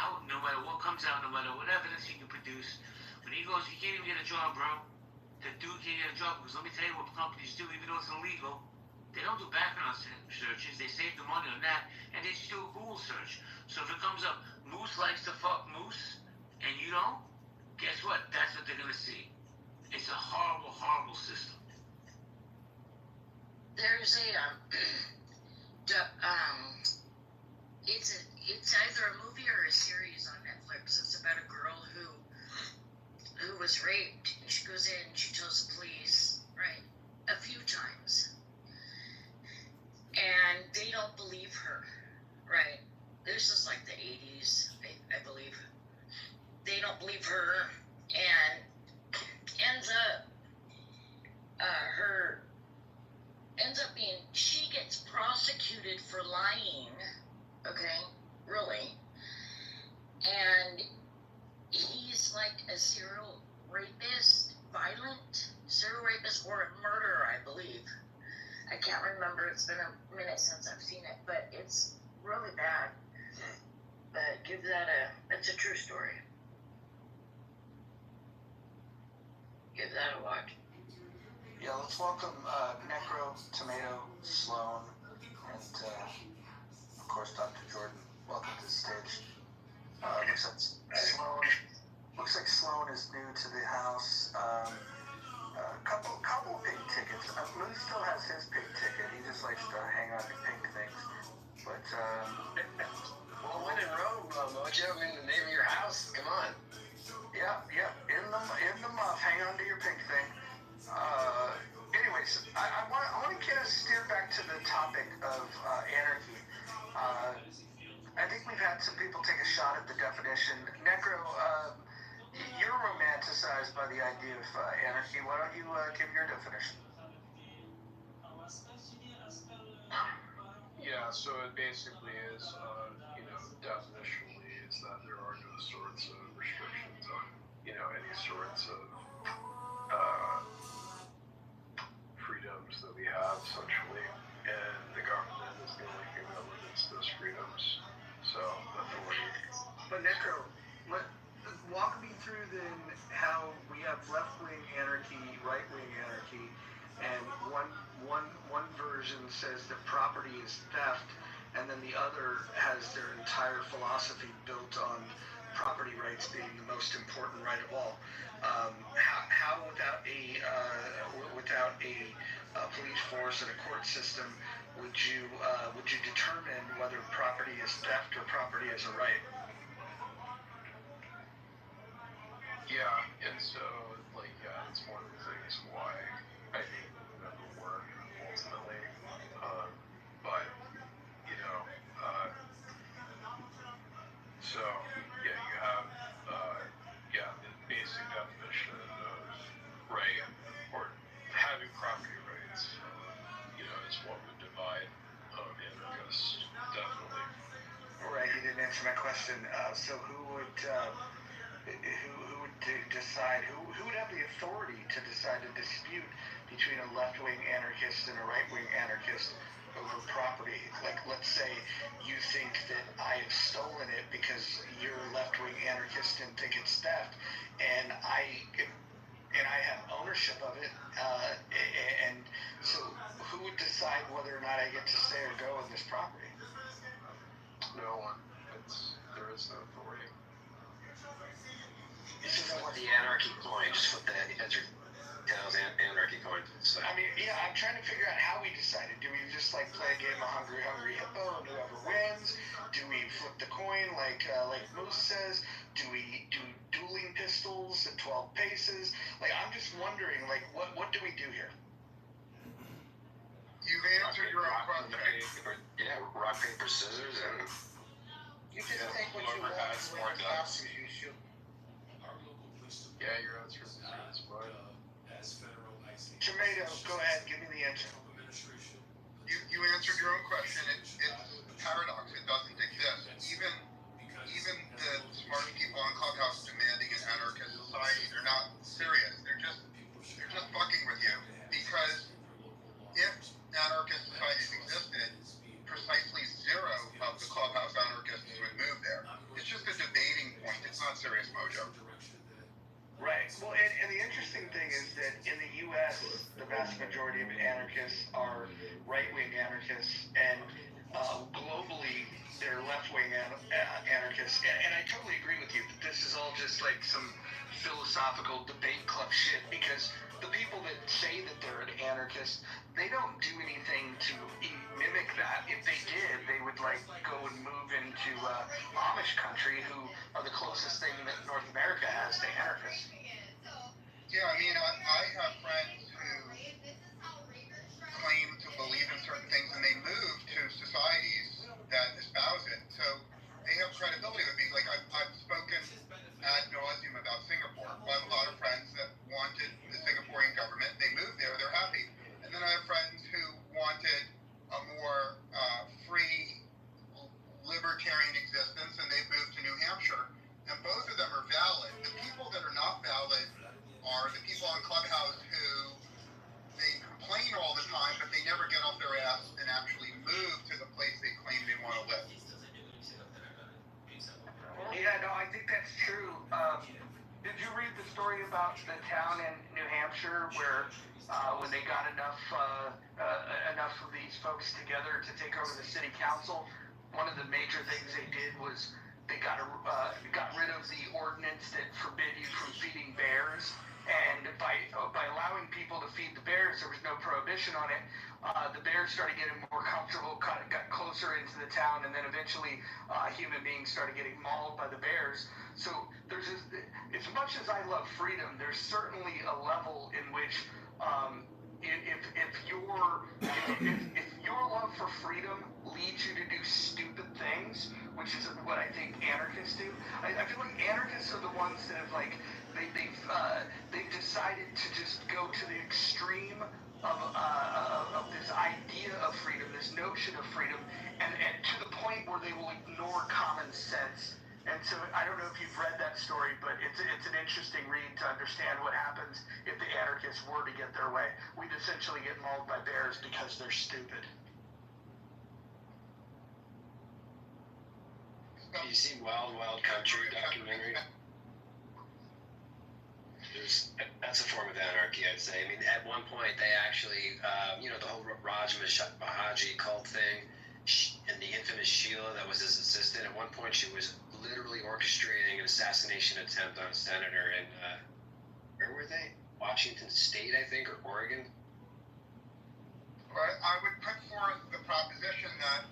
what comes out, no matter what evidence he can produce. When he goes, he can't even get a job, bro. That dude can't get a job because let me tell you what companies do, even though it's illegal. They don't do background searches. They save the money on that, and they just do a Google search. So if it comes up, Moose likes to fuck Moose, and you don't, guess what? That's what they're gonna see. It's a horrible, horrible system. There's it's either a movie or a series on Netflix. It's about a girl who was raped, and she goes in and she tells the police, right, a few times, and they don't believe her, right? This is like the 80s, I believe. They don't believe her, and she gets prosecuted for lying, okay, really, and he's like a serial rapist or a murderer, I believe. I can't remember, it's been a minute since I've seen it, but it's really bad. But give that it's a true story. Give that a watch. Yeah, let's welcome Necro, Tomato, Sloan, and of course Dr. Jordan. Welcome to the stage. Looks like Sloan is new to the house. Couple pink tickets. Moose still has his pink ticket. He just likes to hang on to pink things. But well, when in Rome, Mojo, I mean the name of your house. Come on. Yeah. In the muff. Hang on to your pink thing. Anyways, I want to kind of steer back to the topic of anarchy. I think we've had some people take a shot at the definition. Necro, you're romanticized by the idea of anarchy. Why don't you give your definition? Yeah, so it basically is, definitionally is that there are no sorts of restrictions on, any sorts of freedoms that we have, essentially, and the government is the only thing that limits those freedoms. So, authority. But Necro, walk me through then how we have left-wing anarchy, right-wing anarchy, and one version says that property is theft, and then the other has their entire philosophy built on property rights being the most important right of all. How without a police force and a court system would you determine whether property is theft or property is a right? Yeah, and so, it's one of the things why I think it will never work, ultimately. But, so, yeah, you have, the basic definition of right, or having property rights, is what would divide anarchists, definitely. Right, you didn't answer my question. So who would decide? Who would have the authority to decide a dispute between a left-wing anarchist and a right-wing anarchist over property? Like, let's say you think that I have stolen it because you're a left-wing anarchist and think it's theft, and I have ownership of it, and so who would decide whether or not I get to stay or go in this property? No one. There is no authority. This is what the anarchy coin, just flip that. That's your town's anarchy coin. So. I mean, yeah, I'm trying to figure out how we decided. Do we just play a game of Hungry Hippo and whoever wins? Do we flip the coin like Moose says? Do we do dueling pistols at 12 paces? I'm just wondering, what do we do here? You've answered your own question. Yeah, rock, paper, scissors, and you just take what you want has more when it guts. happens, you shoot. Yeah, your answer is fine. Tomato, go ahead, give me the answer. You answered your own question. It's a paradox. It doesn't exist. Even the smart people on Clubhouse demanding an anarchist society, they're not serious. They're just fucking with you. Because if anarchist societies existed, precisely zero of the Clubhouse anarchists would move there. It's just a debating point. It's not serious mojo. Right. Well, and the interesting thing is that in the U.S., the vast majority of anarchists are right-wing anarchists, and globally, they're left-wing anarchists. And I totally agree with you that this is all just like some philosophical debate club shit, because the people that say that they're an anarchist, they don't do anything to mimic that. If they did, they would go and move into Amish country, who are the closest thing that North America has to anarchists. Yeah, I mean, I have friends who claim to believe in certain things, and they move to societies that espouse it. So they have credibility with me. I've spoken ad nauseum about Singapore. I have a lot of friends that wanted the Singaporean government. They moved there. They're happy. And then I have friends who wanted a more free, libertarian existence, and they moved to New Hampshire. And both of them are valid. The people that are not valid are the people on Clubhouse who they complain all the time, but they never get off their ass and actually move to the place they claim they want to live. Yeah, no, I think that's true. Did you read the story about the town in New Hampshire where when they got enough of these folks together to take over the city council, one of the major things they did was they got rid of the ordinance that forbid you from feeding bears, and by allowing people to feed the bears, there was no prohibition on it. The bears started getting more comfortable, got closer into the town, and then eventually human beings started getting mauled by the bears. So there's as much as I love freedom, there's certainly a level in which if your love for freedom leads you to do stupid things, which is what I think anarchists do. I feel like anarchists are the ones that have they've decided to just go to the extreme of this idea of freedom, this notion of freedom, and to the point where they will ignore common sense. And so I don't know if you've read that story, but it's an interesting read to understand what happens if the anarchists were to get their way. We'd essentially get mauled by bears because they're stupid. You see Wild Wild Country documentary? That's a form of anarchy, I'd say. I mean, at one point they actually, the whole Raj Mahaji cult thing, and the infamous Sheila that was his assistant. At one point, she was literally orchestrating an assassination attempt on a senator in, where were they? Washington State, I think, or Oregon. Well, I would put forth the proposition that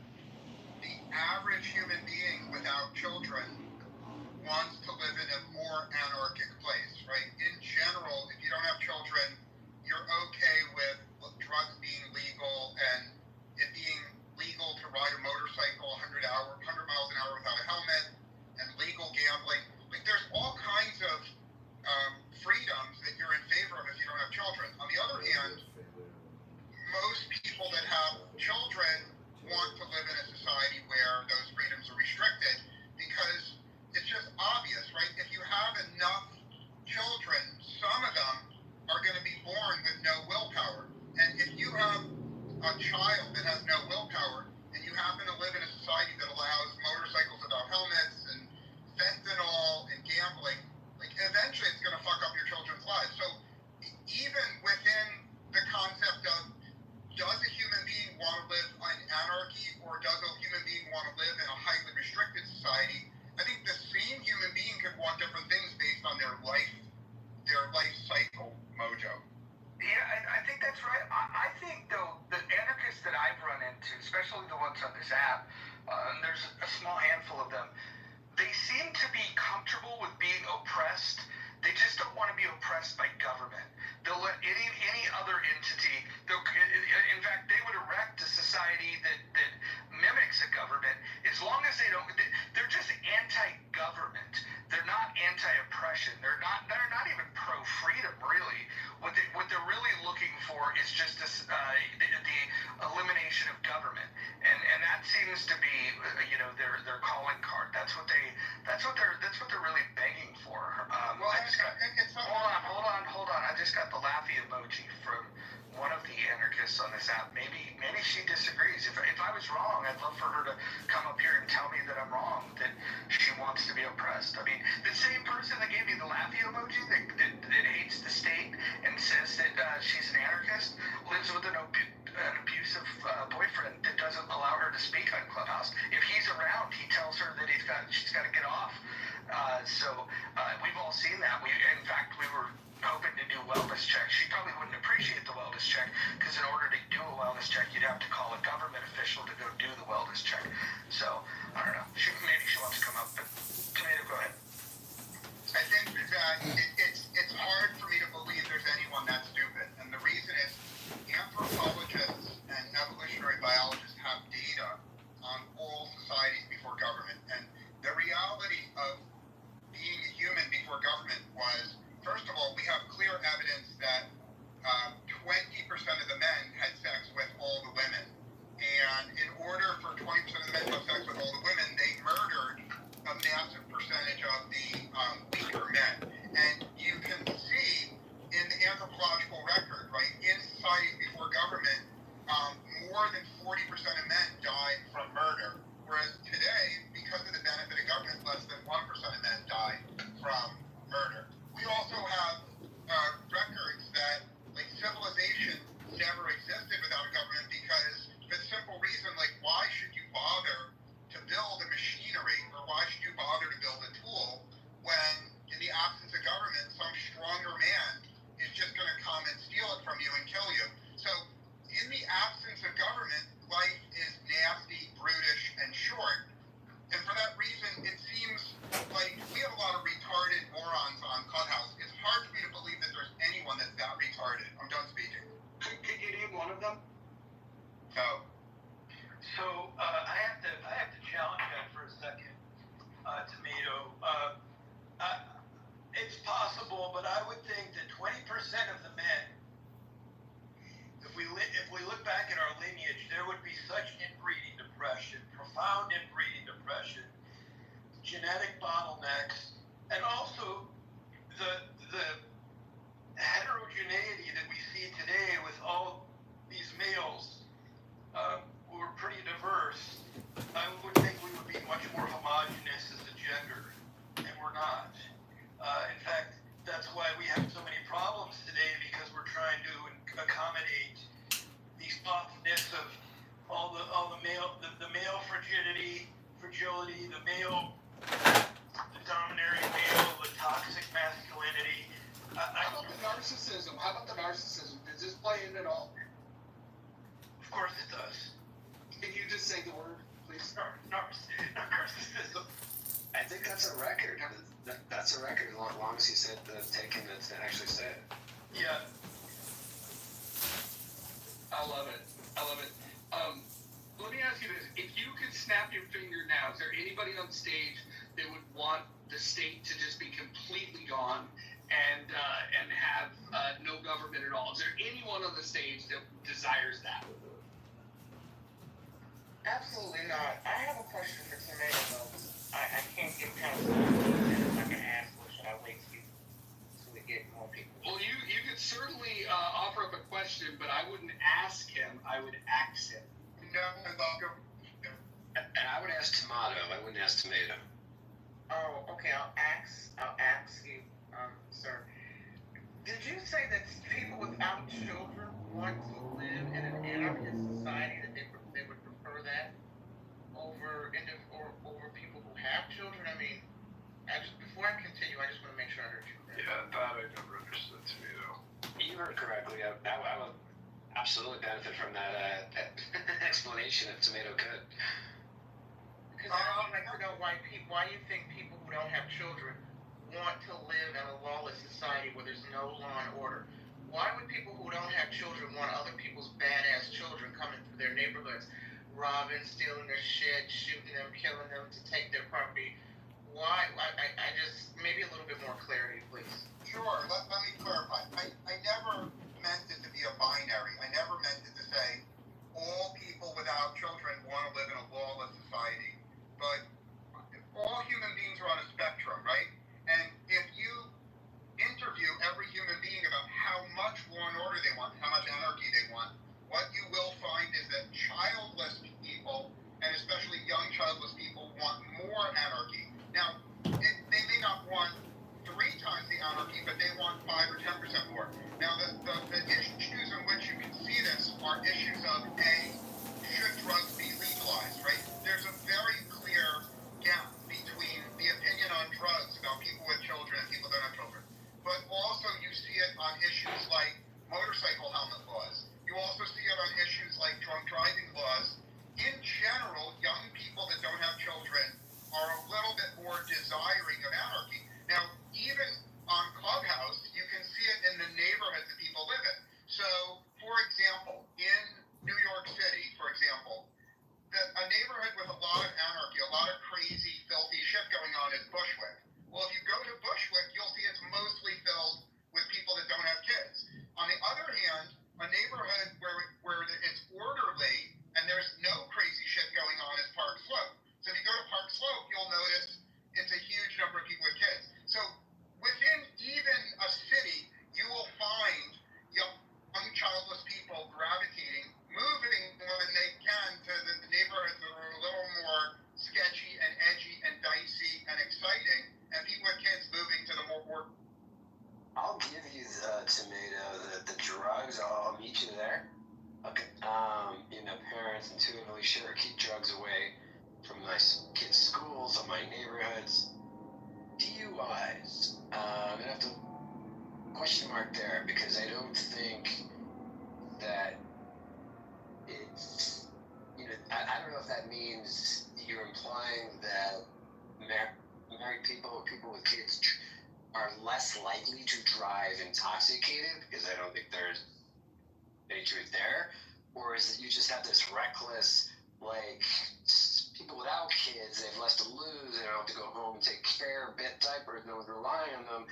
the average human being without children wants to live in a more anarchic place, right? In general, if you don't have children, you're okay with drugs being legal and it being legal to ride a motorcycle 100 miles an hour without a helmet, and legal gambling. Like, there's all kinds of freedoms that you're in favor of if you don't have children. On the other hand, most people that have children want to live in a society where those freedoms are restricted because it's just obvious, right? If you have enough children, some of them are going to be born with no willpower. And if you have a child that has no willpower and you happen to live in a society that allows motorcycles without helmets and fentanyl and gambling, like, eventually it's going to fuck up your children's lives. So even within the concept of, does a human being want to live in anarchy or does a human being want to live in a highly restricted society, I think the same human being could want different things based on their life cycle mojo. Yeah, I think that's right. I think, though, the anarchists that I've run into, especially the ones on this app, and there's a small handful of them, they seem to be comfortable with being oppressed. They just don't want to be oppressed by government. They'll let any other entity, in fact, they would erect a society that mimics a government as long as they're just anti-government. They're not anti-oppression. They're not even pro-freedom, really. What they're really looking for is just the elimination of government. And that seems to be, their calling card. That's what they're really begging for. Hold on. I just got the laughy emoji from one of the anarchists on this app. Maybe she disagrees. If I was wrong, I'd love for her to come up here and tell me that I'm wrong, that she wants to be oppressed. I mean, the same person that gave me the laughy emoji that hates the state and says that she's an anarchist lives with an abusive boyfriend that doesn't allow her to speak on Clubhouse. If he's around, he tells her that she's got to get off. So we've all seen that. In fact, we were hoping to do wellness checks. She probably wouldn't appreciate the wellness check because in order to do a wellness check, you'd have to call a government official to go do the wellness check. So I don't know. Maybe she wants to come up. But Tomato, go ahead. I think that it's hard for me to believe there's anyone that stupid, and the reason is anthropologists and evolutionary biologists have data on all societies before government, and the reality of being a human before government was, first of all, we have clear evidence that 20% of the men had sex with all the women. And in order for 20% of the men to have sex with all the women, they murdered a massive percentage of the weaker men. And you can see in the anthropological record, right, in societies before government, more than 40% of men died from murder. Whereas today, because of the benefit of government, less than 1% of men die from murder. We also have records that, like, civilization never existed without a government because, for the simple reason, like, why should you bother to build a machinery or why should you bother to build a tool when, in the absence of government, some stronger man is just going to come and steal it from you and kill you? So, in the absence of government, life is nasty, brutish, and short. And for that reason, it seems like we have a lot of retarded morons on Clubhouse. It's hard for me to believe that there's anyone that's that retarded. I'm done speaking. Could you name one of them? No. So I have to challenge that for a second, Tomato. It's possible be such inbreeding depression, profound inbreeding depression, genetic bottlenecks, and also the heterogeneity that we see today with all these males who are pretty diverse. I would think we would be much more homogenous as a gender, and we're not. In fact, that's why we have so many problems today, because we're trying to accommodate the softness of all the male, the male fragility, the male, the domineering male, the toxic masculinity. How about the narcissism? Does this play in at all? Of course it does. Can you just say the word, please? Narcissism. I think that's a record. That's a record, as long as he said taken it to actually say it. Yeah. I love it. Let me ask you this. If you could snap your finger now, is there anybody on stage that would want the state to just be completely gone and have no government at all? Is there anyone on the stage that desires that? Absolutely not. I have a question for Tomato though. I can't get past if I can ask, or should I wait till we get more people? Well, you could certainly offer up a question, but I wouldn't ask him. I would ask him. No, And I would ask Tomato. I wouldn't ask Tomato. Oh, okay. I'll ask you, sir. Did you say that people without children want to live in an anarchist society, that they would prefer that over people who have children? I mean, before I continue, I just want to make sure I heard you correctly. Yeah, that I never understood, Tomato. You heard correctly. I would absolutely benefit from that explanation if Tomato could. Because I'd like to know why you think people who don't have children want to live in a lawless society where there's no law and order. Why would people who don't have children want other people's badass children coming through their neighborhoods, robbing, stealing their shit, shooting them, killing them to take their property? Why? I just, maybe a little bit more clarity, please. Sure, let me clarify. I never meant it to be a binary. I never meant it to say all people without children want to live in a lawless society. But all human beings are on a spectrum, right? And if you interview every human being about how much law and order they want, how much anarchy they want, what you will find is that childless people, and especially young childless people, want more anarchy. Now, they may not want 3 times the anarchy, but they want 5 or 10% more. Now, the issues in which you can see this are issues of should drugs be legalized, right? There's a very clear gap between the opinion on drugs about people with children and people that don't have children. But also you see it on issues like motorcycle helmet laws. You also see it on issues like drunk driving laws. In general, young people that don't have children are a little bit more desiring of anarchy. Now, even on Clubhouse, you can see it in the neighborhoods that people live in. So, for example, in New York City, a neighborhood with a lot of anarchy, a lot of crazy, filthy shit going on is Bushwick. Well, if you go to Bushwick, you'll see it's mostly filled with people that don't have kids. On the other hand, a neighborhood where it's orderly and there's no crazy shit going on is Park Slope. So if you go to Park Slope, you'll notice it's a huge number of people with kids. So within even a city, you will find young childless people gravitating, moving when they can to the neighborhoods that are a little more sketchy and edgy and dicey and exciting, and people with kids moving to the more. I'll give you the Tomato, the drugs. I'll meet you there. Okay. Parents intuitively sure keep drugs away from my kids' schools or my neighborhoods. DUIs. I'm gonna have to question mark there, because I don't think that it's, I don't know if that means you're implying that married people or people with kids are less likely to drive intoxicated, because I don't think there's any truth there, or is it you just have this reckless, people without kids, they have less to lose, they don't have to go home and take care of diapers, no one's relying on them,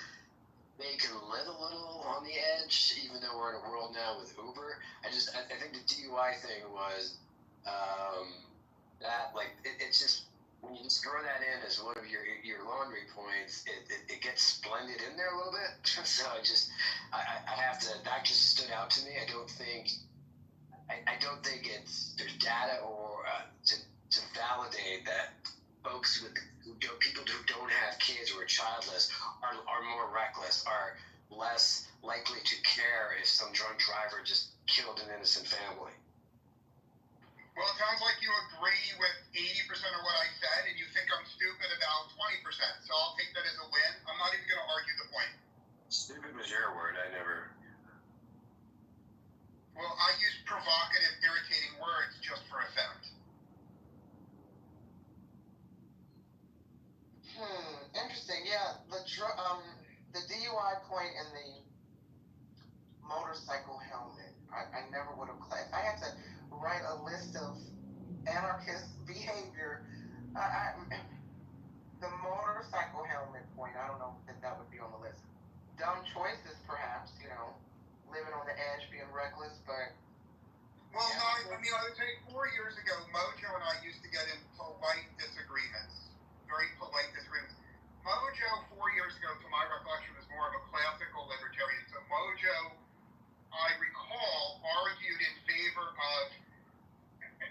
they can live a little on the edge, even though we're in a world now with Uber. I think the DUI thing was That like it's just when you just throw that in as one of your laundry points, it gets splendid in there a little bit. So I have to, that just stood out to me. I don't think there's data or to validate that folks people who don't have kids or are childless are more reckless, are less likely to care if some drunk driver just killed an innocent family. Well, it sounds like you agree with 80% of what I said, and you think I'm stupid about 20%. So I'll take that as a win. I'm not even going to argue the point. Stupid was your word. I never. Well, I use provocative, irritating words just for effect. Interesting. Yeah, the DUI point and the motorcycle helmet. I never would have classed. I had to write a list of anarchist behavior. The motorcycle helmet point, I don't know if that would be on the list. Dumb choices, perhaps, living on the edge, being reckless, but... Well, no, I would say 4 years ago, Mojo and I used to get in polite disagreements. Very polite disagreements. Mojo, 4 years ago, to my recollection, was more of a classical libertarian. So Mojo, I recall, argued in favor of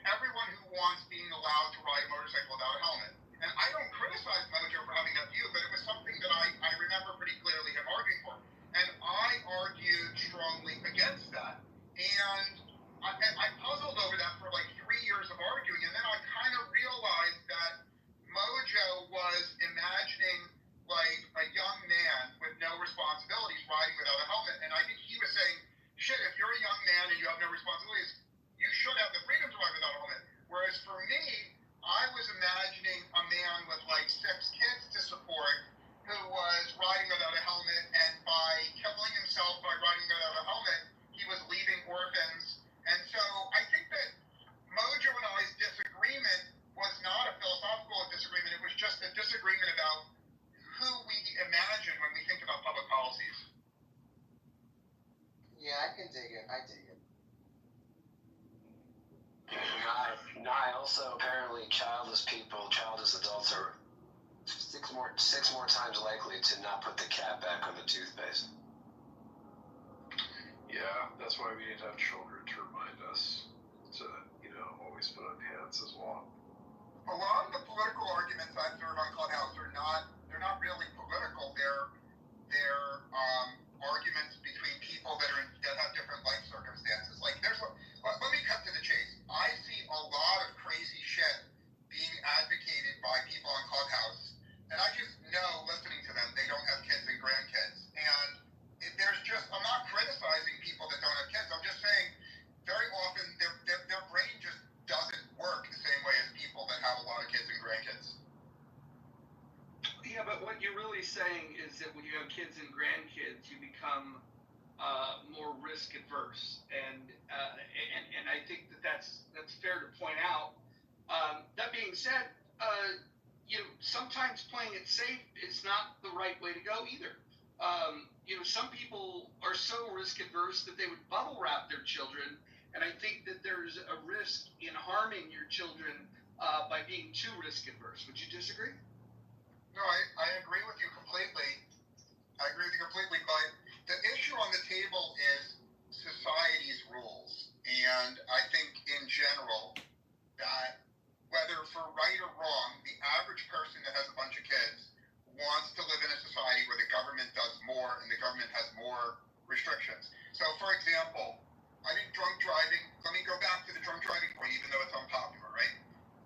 everyone who wants being allowed to ride a motorcycle without a helmet. And I don't criticize Mojo for having that view, but it was something that I remember pretty clearly him arguing for. And I argued strongly against that. And I puzzled over that for like 3 years of arguing, and then I kind of realized that Mojo was imagining like a young man with no responsibilities riding without a helmet, and I think he was saying, shit, if you're a young man and you have no responsibilities, you should have the freedom to ride without a helmet. Whereas for me, I was imagining a man with like 6 kids to support who was riding without a helmet, and by killing himself by riding without a helmet, he was leaving orphans. And so I think that Mojo and I's disagreement was not a philosophical disagreement. It was just a disagreement about who we imagine when we think about public policies. Yeah, I can dig it. I dig it. I also apparently childless adults are six more times likely to not put the cap back on the toothpaste. Yeah, that's why we need to have children to remind us to, always put on pants as well. A lot of the political arguments I've heard on Clubhouse they're not really political. They're arguments between people that have different life circumstances. Like let me cut to the chase. I see a lot of crazy shit being advocated by people on Clubhouse, and I just know listening to them they don't have kids and grandkids. And I'm not criticizing people that don't have kids. I'm just saying very often their brain just doesn't work the same way as people that have a lot of kids and grandkids. Yeah, but what you're really saying is that when you have kids and grandkids, you become more risk adverse, and I think that's fair to point out. That being said, sometimes playing it safe is not the right way to go either. Some people are so risk adverse that they would bubble wrap their children, and I think that there's a risk in harming your children by being too risk adverse. Would you disagree? No, I agree with you completely. But the issue on the table is society's rules. And I think in general that whether for right or wrong, the average person that has a bunch of kids wants to live in a society where the government does more and the government has more restrictions. So for example, I think drunk driving, let me go back to the drunk driving point, even though it's unpopular, right?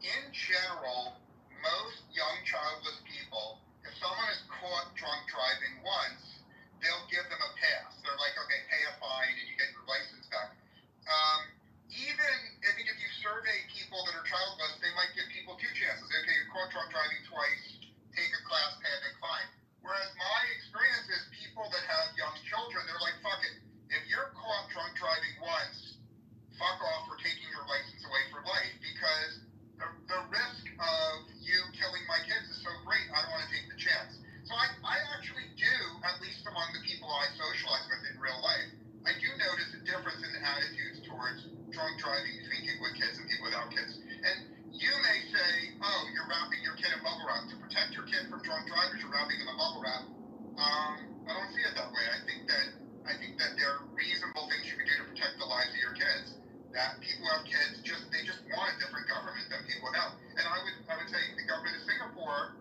In general, most young childless people, if someone is caught drunk driving once, they'll give them a pass. They're like, okay, pay a fine and you get your license back. drunk driving between people with kids and people without kids. And you may say, oh, you're wrapping your kid in bubble wrap. To protect your kid from drunk drivers, you're wrapping him in bubble wrap. I don't see it that way. I think that there are reasonable things you can do to protect the lives of your kids. That people who have kids they just want a different government than people without. And I would say the government of Singapore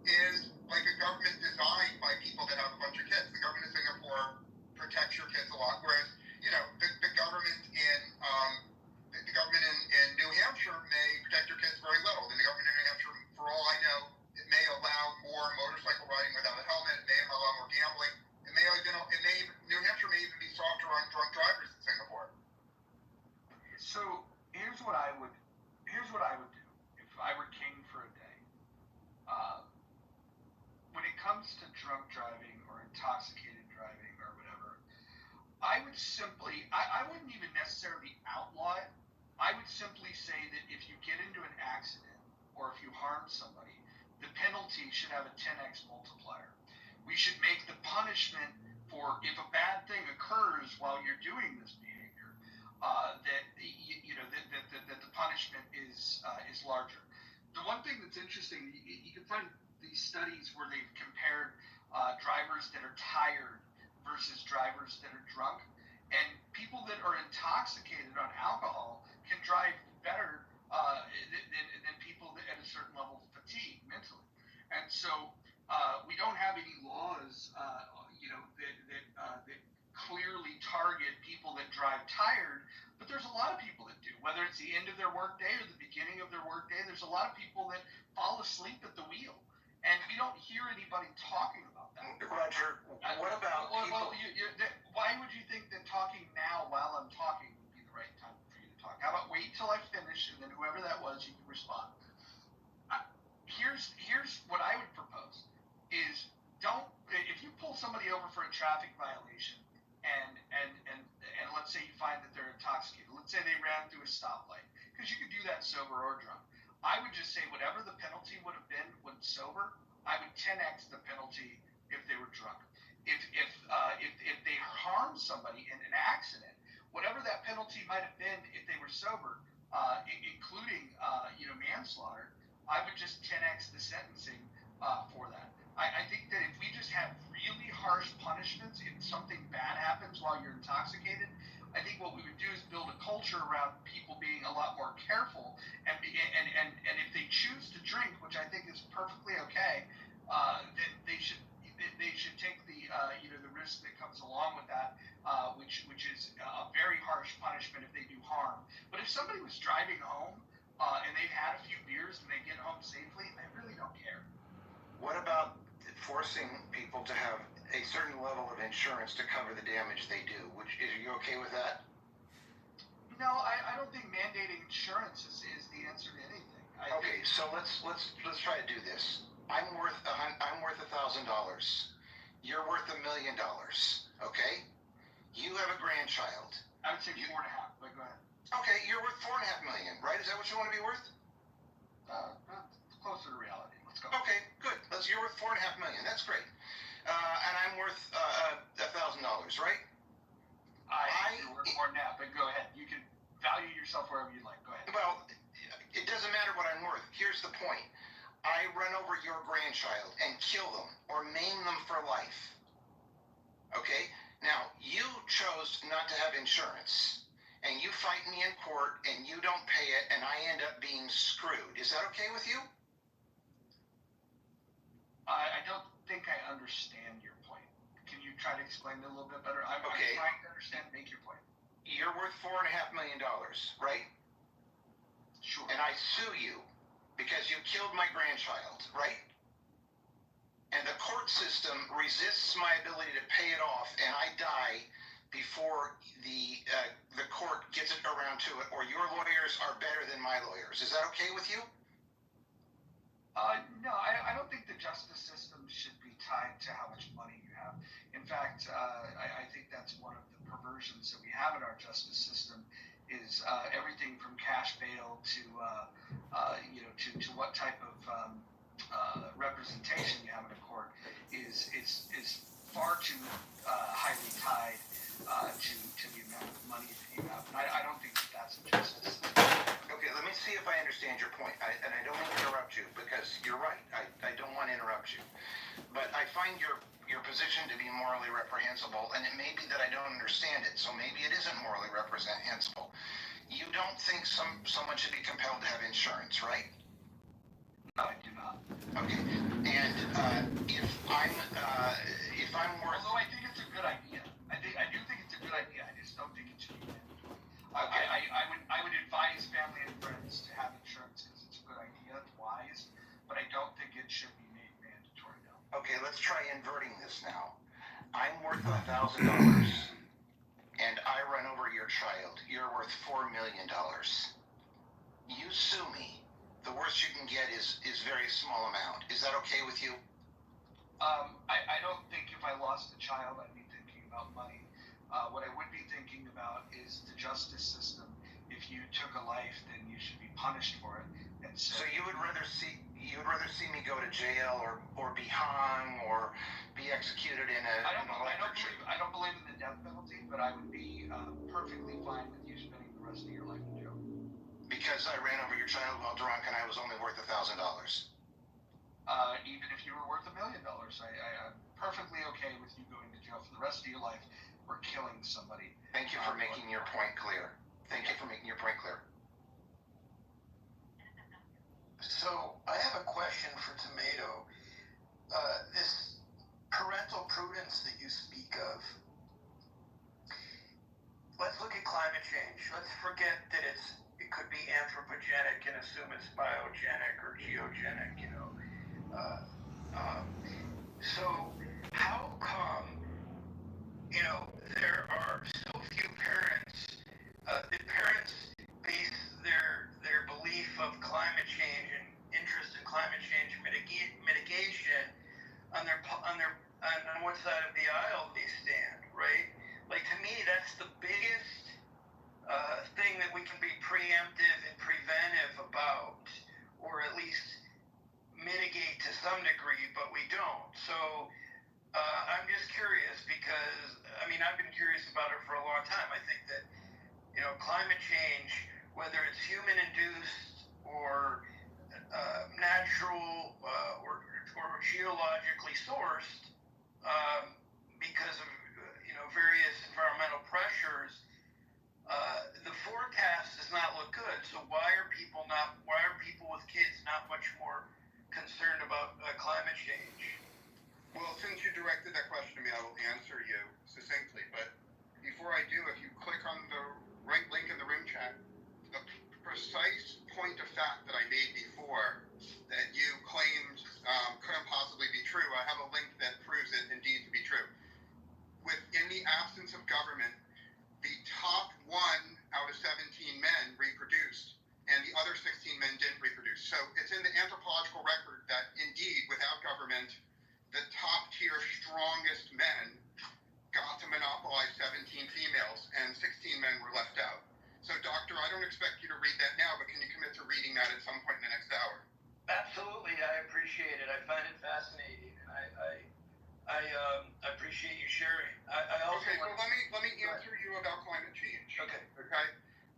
is like a government designed by people that have a bunch of kids. The government of Singapore protects your kids a lot, whereas the government in New Hampshire may protect your kids very little. The government in New Hampshire, for all I know, it may allow more motorcycle riding without a helmet. It may allow more gambling. New Hampshire may even be softer on drunk drivers than Singapore. So here's what I would do if I were king for a day. When it comes to drunk driving or intoxicated driving or whatever, I would simply, I wouldn't even necessarily outlaw it. I would simply say that if you get into an accident or if you harm somebody, the penalty should have a 10x multiplier. We should make the punishment for if a bad thing occurs while you're doing this behavior, that the punishment is larger. The one thing that's interesting, you can find these studies where they've compared drivers that are tired versus drivers that are drunk, and people that are intoxicated on alcohol can drive better than people that at a certain level of fatigue mentally. And so we don't have any laws, that clearly target people that drive tired, but there's a lot of people that do. Whether it's the end of their workday or the beginning of their workday, there's a lot of people that fall asleep at the wheel, and we don't hear anybody talking about that. Roger, what about people? Why would you think that talking now while I'm talking would be the right time for you to talk? How about wait till I finish, and then whoever that was, you can respond. Here's what I would propose is if you pull somebody over for a traffic violation and let's say you find that they're intoxicated, let's say they ran through a stoplight, because you could do that sober or drunk. I would just say whatever the penalty would have been when sober, I would 10x the penalty if they were drunk. If they harmed somebody in an accident, whatever that penalty might have been if they were sober, including manslaughter, I would just 10x the sentencing for that. I think that if we just have really harsh punishments if something bad happens while you're intoxicated, I think what we would do is build a culture around people being a lot more careful, and if they choose to drink, which I think is perfectly okay, then they should take the risk that comes along with that, which is a very harsh punishment if they do harm. But if somebody was driving home and they've had a few beers and they get home safely, I really don't care. What about forcing people to have a certain level of insurance to cover the damage they do? Are you okay with that? No, I don't think mandating insurance is the answer to anything. So let's try to do this. I'm worth $1,000. You're worth $1 million. Okay? You have a grandchild. I would say 4.5, but go ahead. Okay, you're worth $4.5 million, right? Is that what you want to be worth? Closer to reality. Let's go. Okay, good. You're worth $4.5 million. That's great. And I'm worth $1,000, right? You're worth more than that, but go ahead. You can value yourself wherever you like. Go ahead. Well, it doesn't matter what I'm worth. Here's the point. I run over your grandchild and kill them or maim them for life. Okay? Now, you chose not to have insurance, and you fight me in court, and you don't pay it, and I end up being screwed. Is that okay with you? I don't think I understand your point. Can you try to explain it a little bit better? I'm trying to understand. Make your point. You're worth $4.5 million, right? Sure. And I sue you because you killed my grandchild, right? And the court system resists my ability to pay it off, and I die before the court gets it around to it, or your lawyers are better than my lawyers. Is that okay with you? No, I don't think the justice system should be tied to how much money you have. In fact, I think that's one of the perversions that we have in our justice system is everything from cash bail to what type of representation you have in a court is far too highly tied to the amount of money that you have. And I don't think understand your point, and I don't mean to interrupt you, because you're right. I don't want to interrupt you. But I find your position to be morally reprehensible, and it may be that I don't understand it, so maybe it isn't morally reprehensible. You don't think someone should be compelled to have insurance, right? No, I do not. Okay. And if I'm worth... Although I think it's a good idea. I do think it's a good idea. I just don't think it should be mandatory. Okay. I would advise family and friends to have insurance because it's a good idea, it's wise, but I don't think it should be made mandatory now. Okay, let's try inverting this now. I'm worth $1,000 and I run over your child. You're worth $4 million. You sue me. The worst you can get is very small amount. Is that okay with you? I don't think if I lost a child, I'd be thinking about money. What I would be thinking about is the justice system. If you took a life, then you should be punished for it. And so you would rather see me go to jail or be hung or be executed in a... I don't believe in the death penalty, but I would be perfectly fine with you spending the rest of your life in jail. Because I ran over your child while drunk and I was only worth $1,000. Even if you were worth $1 million, I'm perfectly okay with you going to jail for the rest of your life for killing somebody. Thank you for making your point clear. Thank you for making your point clear. So I have a question for Tomato. This parental prudence that you speak of. Let's look at climate change. Let's forget that it could be anthropogenic and assume it's biogenic or geogenic, you know. So how come, you know, there are so few parents, that parents base their belief of climate change and interest in climate change mitigation on what side of the aisle they stand, right? Like, to me, that's the biggest thing that we can be preemptive and preventive about, or at least mitigate to some degree, but we don't. So I'm just curious because, I mean, I've been curious about it for a long time. I think that, you know, climate change, whether it's human-induced or natural or geologically sourced, because of, you know, various environmental pressures, the forecast does not look good. So why are people with kids not much more concerned about climate change? Well, since you directed that question to me, I will answer you succinctly. But before I do, if you click on the right link in the room chat, the precise point of fact that I made before that you claimed couldn't possibly be true, I have a link that proves it indeed to be true. Within the absence of government, the top 1 out of 17 men reproduced, and the other 16 men didn't reproduce. So it's in the anthropological record that indeed, without government, the top tier strongest men got to monopolize 17 females, and 16 men were left out. So, Doctor, I don't expect you to read that now, but can you commit to reading that at some point in the next hour? Absolutely, I appreciate it. I find it fascinating, and I appreciate you sharing. I also okay, so let me answer you about climate change. Okay. Okay.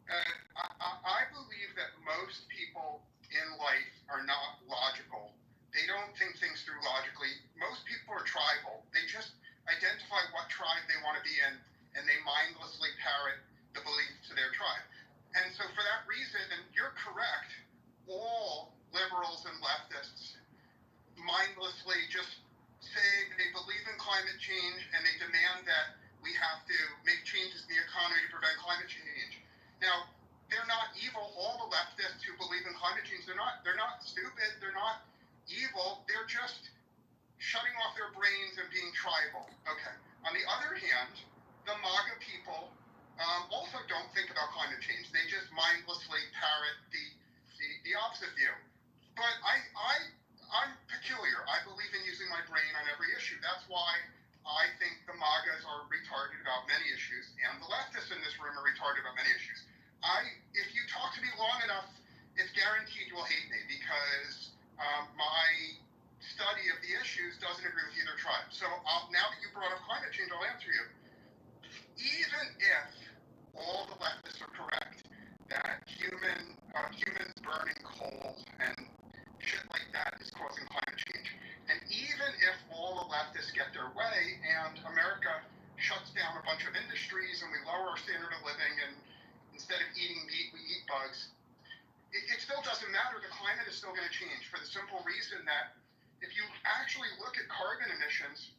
I believe that most people in life are not logical. They don't think things through logically. Most people are tribal. They just identify what tribe they want to be in, and they mindlessly parrot the belief to their tribe. And so for that reason, and you're correct, all liberals and leftists mindlessly just say they believe in climate change and they demand that we have to make changes in the economy to prevent climate change. Now, they're not evil. All the leftists who believe in climate change, they're not stupid. They're not evil. They're just shutting off their brains and being tribal. Okay. On the other hand, the MAGA people also don't think about climate change. They just mindlessly parrot the opposite view. But I'm peculiar. I believe in using my brain on every issue. That's why I think the MAGAs are retarded about many issues, and the leftists in this room are retarded about many issues. If you talk to me long enough, it's guaranteed you will hate me because my study of the issues doesn't agree with either tribe. So now that you brought up climate change, I'll answer you. Even if all the leftists are correct that humans burning coal coal and shit like that is causing climate change. And even if all the leftists get their way and America shuts down a bunch of industries and we lower our standard of living and instead of eating meat, we eat bugs, it still doesn't matter. The climate is still going to change for the simple reason that if you actually look at carbon emissions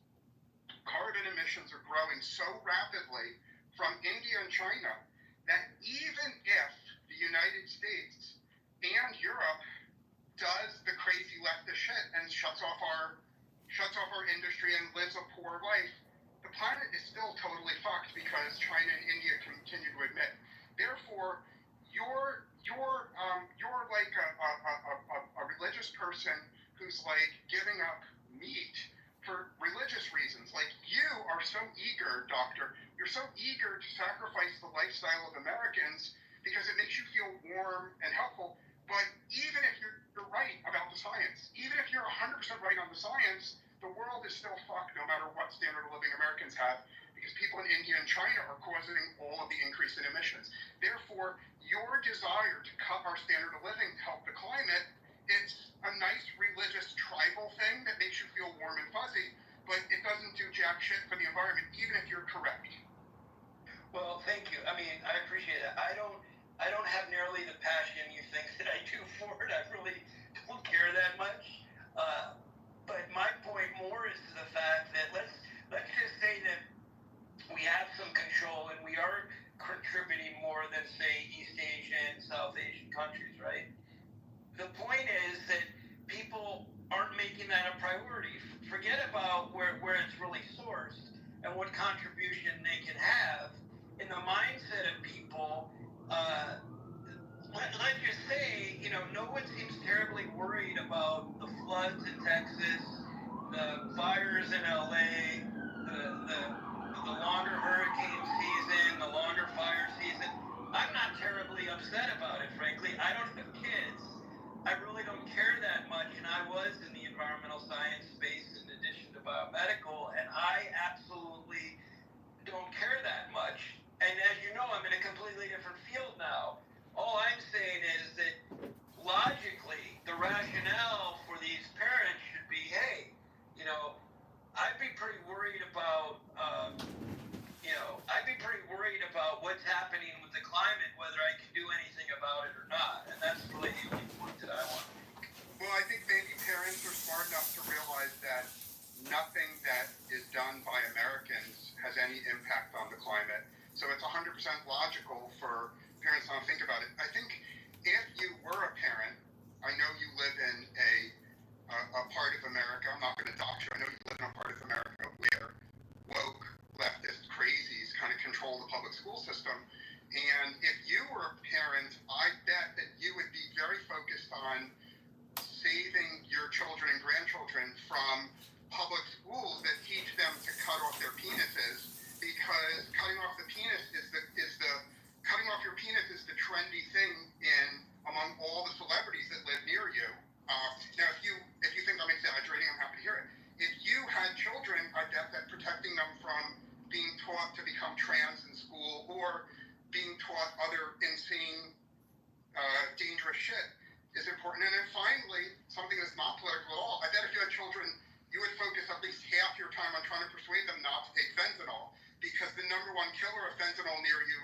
are growing so rapidly from India and China that even if the United States and Europe does the crazy leftist shit and shuts off our industry and lives a poor life, the planet is still totally fucked because China and India continue to emit. Therefore, you're like a religious person who's like giving up meat for religious reasons. Like you are so eager, doctor, you're so eager to sacrifice the lifestyle of Americans because it makes you feel warm and helpful. But even if you're right about the science, even if you're 100% right on the science, the world is still fucked no matter what standard of living Americans have because people in India and China are causing all of the increase in emissions. Therefore, your desire to cut our standard of living to help the climate, it's a nice religious tribal thing that makes you feel warm and fuzzy, but it doesn't do jack shit for the environment, even if you're correct. Well, thank you. I mean, I appreciate that. I don't have nearly the passion you think that I do for it. I really don't care that much. But my point more is to the fact that let's just say that we have some control and we are contributing more than, say, East Asian, South Asian countries, right? The point is that people aren't making that a priority. Forget about where it's really sourced and what contribution they can have. In the mindset of people, let's just say, no one seems terribly worried about the floods in Texas, the fires in LA, the longer hurricane season, the longer fire season. I'm not terribly upset about it, frankly. I don't have kids. I really don't care that much, and I was in the environmental science space in addition to biomedical, and I absolutely don't care that much. And as you know, I'm in a completely different field now. All I'm saying is that logically, the rationale for these parents should be, hey, I'd be pretty worried about, what's happening with the climate, whether I can do anything about it or not. And that's really the only point that I want to make. Well, I think maybe parents are smart enough to realize that nothing that is done by Americans has any impact on the climate. So it's 100% logical for parents not to think about it. I think if you were a parent, I know you live in a part of America, I'm not going to dox you, I know you live in a part of America where woke, leftist crazies kind of control the public school system. And if you were a parent, I bet that you would be very focused on saving your children and grandchildren from public schools that teach them to cut off their penises, because cutting off your penis is the trendy thing among all the celebrities that live near you. Now, if you think I'm exaggerating, I'm happy to hear it. If you had children, I bet that protecting them from being taught to become trans in school or being taught other insane, dangerous shit is important. And then finally, something that's not political at all, I bet if you had children, you would focus at least half your time on trying to persuade them not to take fentanyl, because the number one killer of fentanyl near you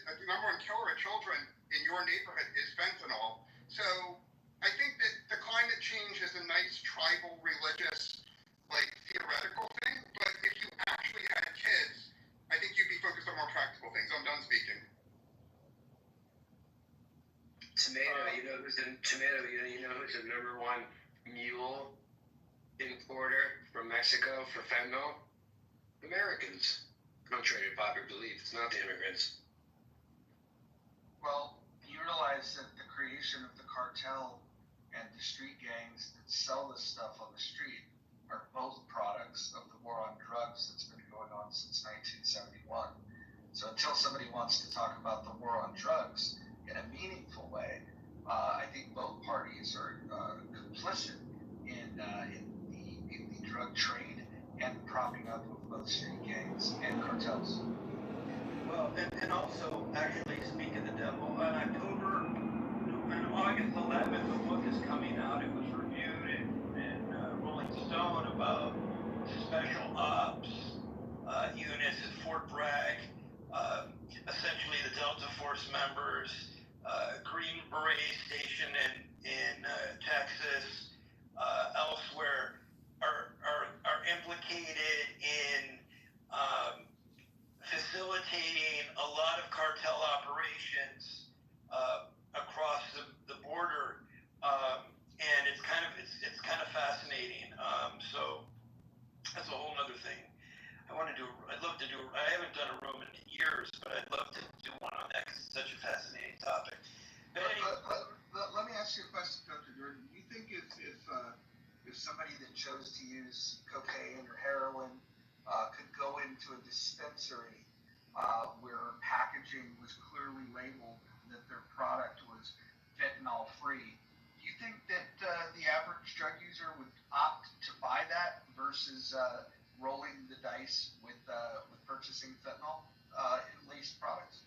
the number one killer of children in your neighborhood is fentanyl. So I think that the climate change is a nice tribal, religious, theoretical thing, but if you actually had kids, I think you'd be focused on more practical things. I'm done speaking. Who's the number one mule importer from Mexico for fentanyl? Americans. Contrary to popular belief, it's not the immigrants. Well, you realize that the creation of the cartel and the street gangs that sell this stuff on the street are both products of the war on drugs that's been going on since 1971. So until somebody wants to talk about the war on drugs in a meaningful way, I think both parties are complicit in the drug trade and the propping up of both street gangs and cartels. Well, and also, actually, speak of the devil, on August 11th, a book NRA station in Texas, elsewhere, are implicated in facilitating a lot of cartel operations across the border, and it's kind of fascinating. So that's a whole other thing. I'd love to do. I haven't done a room in years, but I'd love to do one on that because it's such a fascinating topic. Let me ask you a question, Dr. Jordan. Do you think if somebody that chose to use cocaine or heroin could go into a dispensary where packaging was clearly labeled that their product was fentanyl free, do you think that the average drug user would opt to buy that versus rolling the dice with purchasing fentanyl laced products?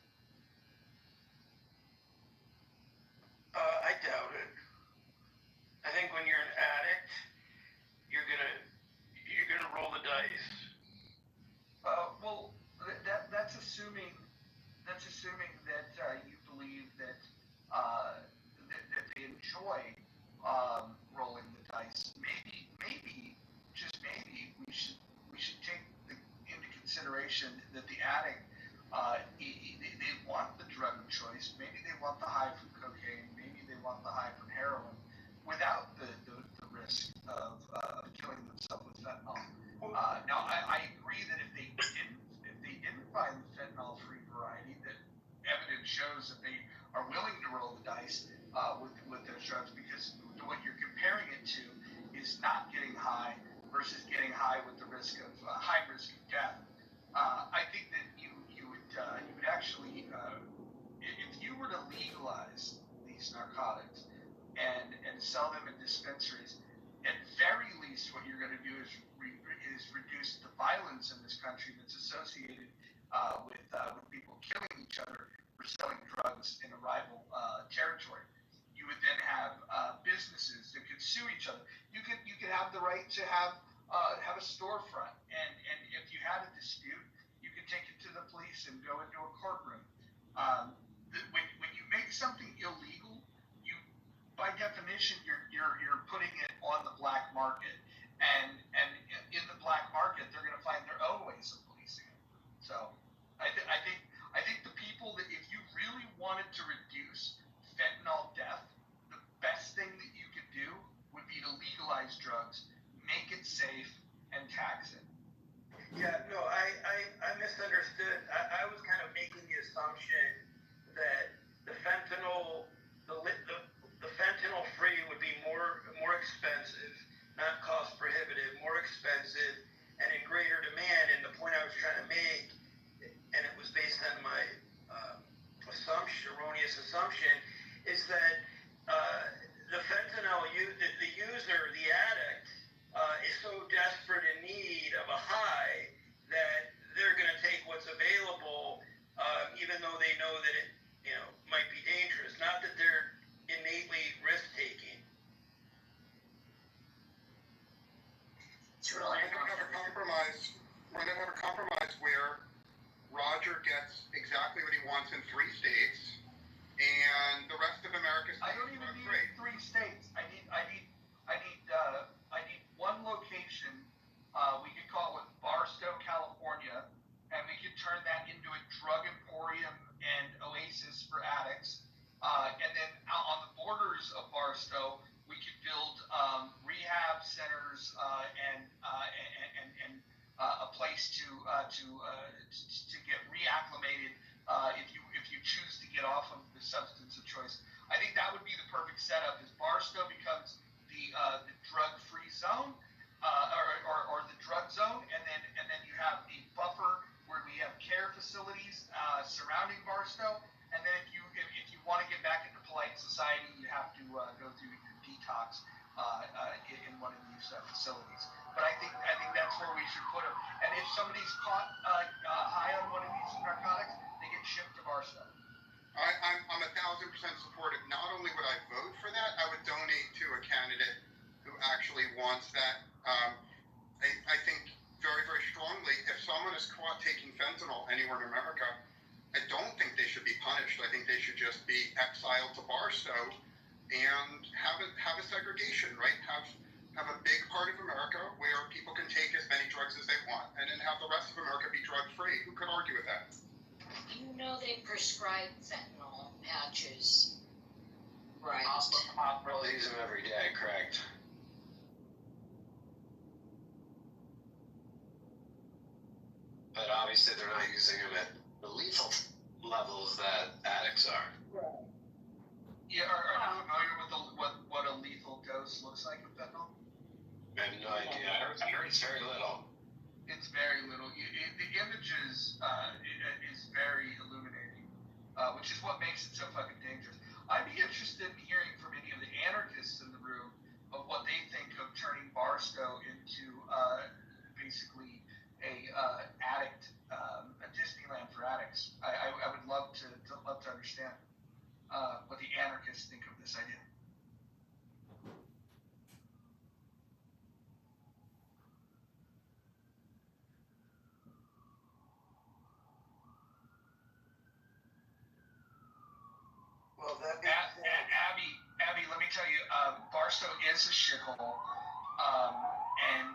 I doubt it. I think when you're an addict, you're gonna roll the dice. Well, that's assuming that you believe that they enjoy rolling the dice. Maybe, just maybe, we should take into consideration that the addict they want the drug of choice. Maybe they want the high from cocaine. Maybe they want the high from heroin, without the risk of killing themselves with fentanyl. Now, I agree that if they didn't find the fentanyl-free variety, that evidence shows that they are willing to roll the dice with those drugs, because what you're comparing it to is not getting high versus getting high with the risk of high risk of death. I think that you would actually, if you were to legalize these narcotics and sell them in dispensaries, at very least, what you're going to do is reduce the violence in this country that's associated with people killing each other for selling drugs in a rival territory. You would then have businesses that could sue each other. You could have the right to have a storefront, and if you had a dispute, you could take it to the police and go into a courtroom. When you make something illegal, by definition, you're putting it on the black market, and in the black market, they're going to find their own ways of policing it. So, I think the people that, if you really wanted to reduce fentanyl death, the best thing that you could do would be to legalize drugs, make it safe, and tax it. Yeah, no, I misunderstood. I was kind of making the assumption that the fentanyl free would be more expensive, not cost prohibitive, more expensive, and in greater demand. And the point I was trying to make, and it was based on my erroneous assumption, is that the fentanyl, the user, the addict, is so desperate in need of a high that they're going to take what's available, even though they know that it might be dangerous. Not that they're innately risk-taking. We're going to have a compromise. We're going to have a compromise where Roger gets exactly what he wants in 3 states, and the rest of America. I don't even need 3 states. I need one location. We could call it Barstow, California, and we could turn that into a drug emporium and oasis for addicts. And then out on the borders of Barstow, we could build rehab centers and a place to get reacclimated if you choose to get off of the substance of choice. I think that would be the perfect setup. As Barstow becomes the drug-free zone or the drug zone, and then you have a buffer where we have care facilities surrounding Barstow. And then if you want to get back into polite society, you have to go through your detox in one of these facilities. But I think that's where we should put them. And if somebody's caught high on one of these narcotics, they get shipped to Barstow. I'm 1,000% supportive. Not only would I vote for that, I would donate to a candidate who actually wants that. I think very, very strongly, if someone is caught taking fentanyl anywhere in America, I don't think they they should be punished. I think they should just be exiled to Barstow and have a segregation, right? Have a big part of America where people can take as many drugs as they want, and then have the rest of America be drug free. Who could argue with that? You know they prescribe fentanyl patches, right? I'll use them every day, correct? But obviously they're not using them at the lethal levels that addicts are. Right. Yeah, are you familiar with what a lethal dose looks like of fentanyl? I have no idea. I heard it's very little. It's very little. The images is very illuminating, which is what makes it so fucking dangerous. I'd be interested in hearing from any of the anarchists in the room of what they think of turning Barstow into basically a Disneyland for addicts. I would love to understand what the anarchists think of this idea. Well, Abby, let me tell you, Barstow is a shithole, and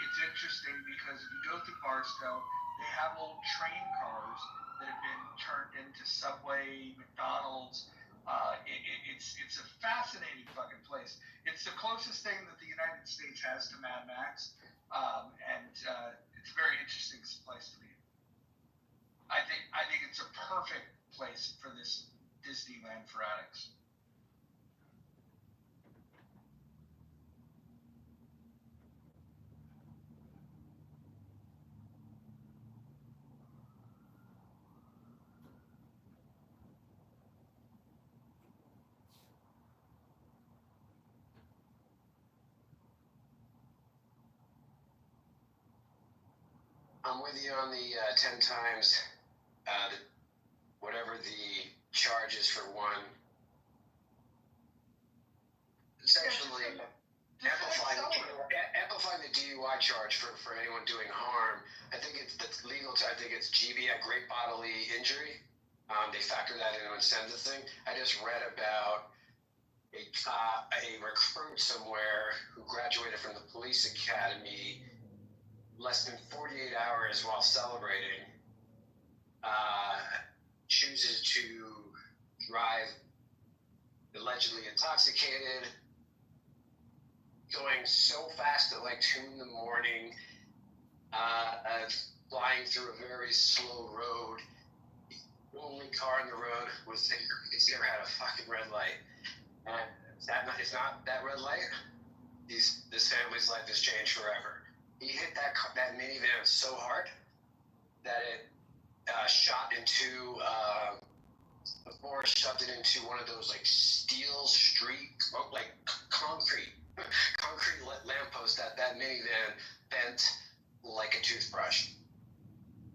it's interesting because if you go through Barstow, they have old train cars that have been turned into Subway, McDonald's. It's a fascinating fucking place. It's the closest thing that the United States has to Mad Max, and it's a very interesting place to be. I think it's a perfect place for this Disneyland for addicts. I'm with you on the 10 times, whatever the charge is for one. Essentially, amplifying the DUI charge for anyone doing harm. I think that's legal. I think it's GB, great bodily injury. They factor that into and send the thing. I just read about a recruit somewhere who graduated from the police academy less than 48 hours while celebrating, chooses to drive allegedly intoxicated, going so fast at like 2 in the morning, flying through a very slow road. The only car on the road was, it's never had a fucking red light. And it's not that red light. This family's life has changed forever. He hit that minivan so hard that it shot into before shoved it into one of those like steel street, like concrete lamppost that minivan bent like a toothbrush.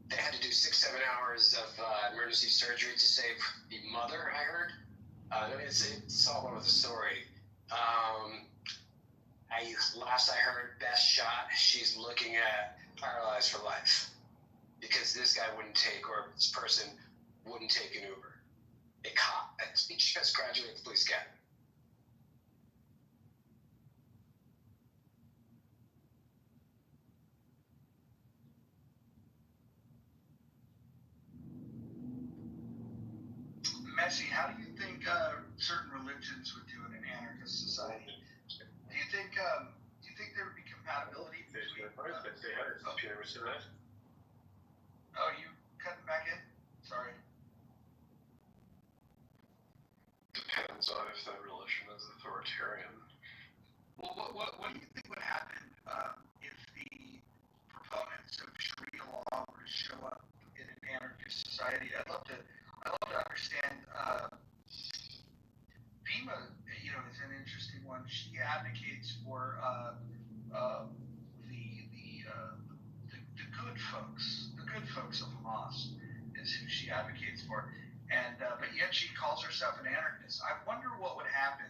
They had to do 6-7 hours of emergency surgery to save the mother, I heard. It's all over the story. Last I heard, best shot, she's looking at paralyzed for life. Because this guy wouldn't take, or this person wouldn't take an Uber. A cop that just graduated the police academy. Messi, how do you think certain religions would do in an anarchist society? Do you think there would be compatibility between? Oh, you cutting back in? Sorry. Depends on if that religion is authoritarian. Well, what do you think would happen if the proponents of Sharia law were to show up in an anarchist society? I'd love to understand. FEMA, is an interesting one. She advocates for the good folks of Hamas is who she advocates for, and but yet she calls herself an anarchist. I wonder what would happen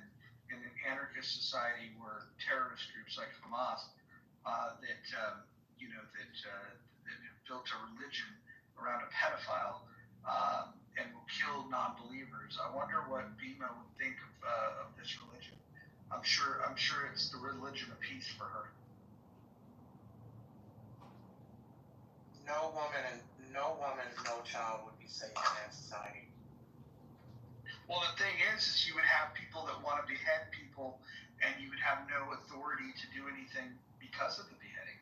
in an anarchist society where terrorist groups like Hamas that have built a religion around a pedophile and will kill non-believers. I wonder what Bima would think of this religion. I'm sure it's the religion of peace for her. No woman, no child would be safe in that society. Well, the thing is you would have people that want to behead people, and you would have no authority to do anything because of the beheading.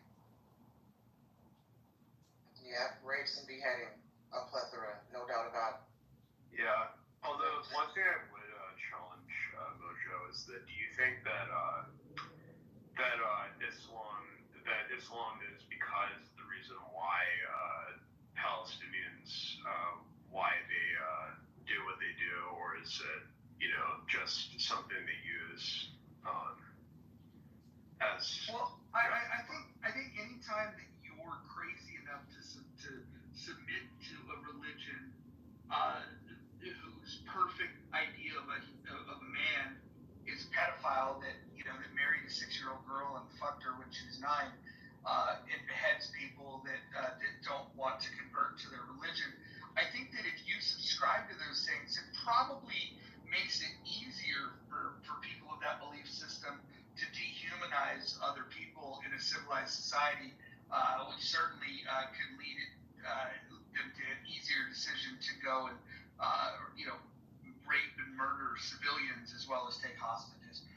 Yeah, rapes and beheading, a plethora, no doubt about it. Yeah. Although one thing I would challenge Mojo is that do you think that Islam is because the reason why Palestinians why they do what they do, or is it just something they use as? Well, I think anytime that you're crazy enough to submit to a religion whose perfect idea of a man is a pedophile that married a 6-year-old girl and fucked her when she was 9, and beheads people that don't want to convert to their religion. I think that if you subscribe to those things, it probably makes it easier for people of that belief system to dehumanize other people in a civilized society, which certainly could lead them to an easier decision to go and rape and murder civilians as well as take hostages.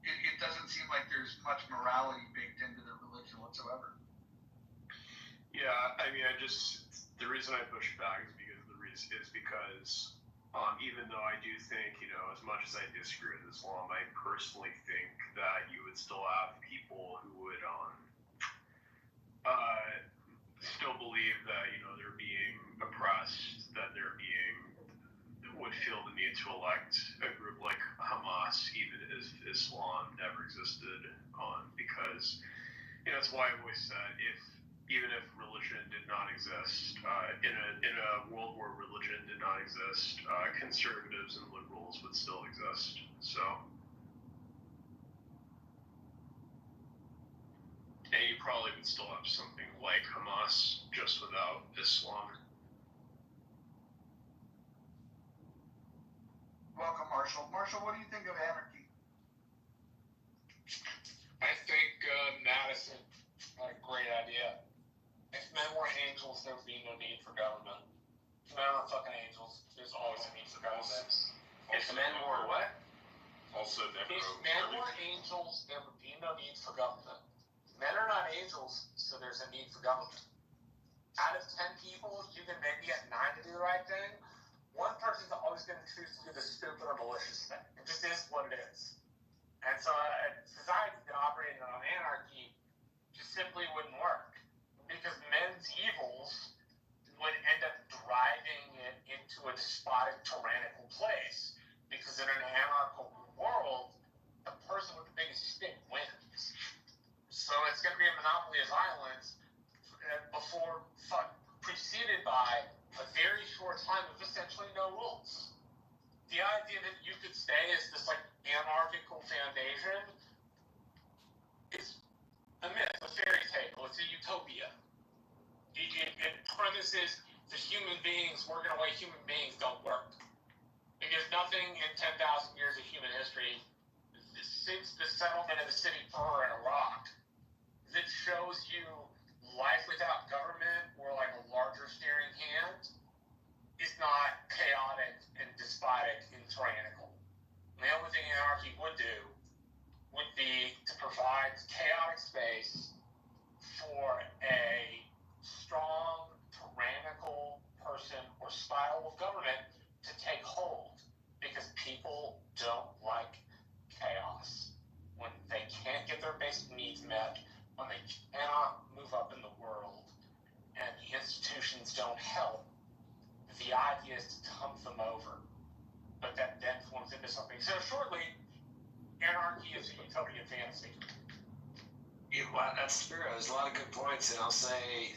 It doesn't seem like there's much morality baked into their religion whatsoever. Yeah, I mean, the reason I push back is because even though I do think, as much as I disagree with Islam, I personally think that you would still have people who would still believe that they're being oppressed, that would feel the need to elect a group like Hamas, even if Islam never existed, because that's why I've always said even if religion did not exist, in a world where religion did not exist, conservatives and liberals would still exist. So, and you probably would still have something like Hamas, just without Islam. Welcome, Marshall. Marshall, what do you think of anarchy? I think Madison had a great idea. If men were angels, there would be no need for government. If men are fucking angels, there's always a need for government. If men were what? Also, if men were angels, there would be no need for government. Men are not angels, so there's a need for government. Out of 10 people, you can maybe get 9 to do the right thing. One person's always going to choose to do the stupid or malicious thing. It just is what it is. And so a society that operated on anarchy just simply wouldn't work. Because men's evils would end up driving it into a despotic, tyrannical place. Because in an anarchical world, the person with the biggest stick wins. So it's going to be a monopoly of violence preceded by a very short time of essentially no rules. The idea that you could stay as this anarchical foundation is a myth, a fairy tale. It's a utopia. It premises that human beings working away human beings don't work. Because nothing in 10,000 years of human history since the settlement of the city Ur in Iraq that shows you life without government or a larger steering hand is not chaotic and despotic and tyrannical. And the only thing anarchy would do would be to provide chaotic space for a strong, tyrannical person or style of government to take hold, because people don't like chaos. When they can't get their basic needs met, when they cannot move up in the world, and the institutions don't help, the idea is to dump them over. But that then forms into something. So shortly, anarchy is a utopian fantasy. Well, that's true. There's a lot of good points, and I'll say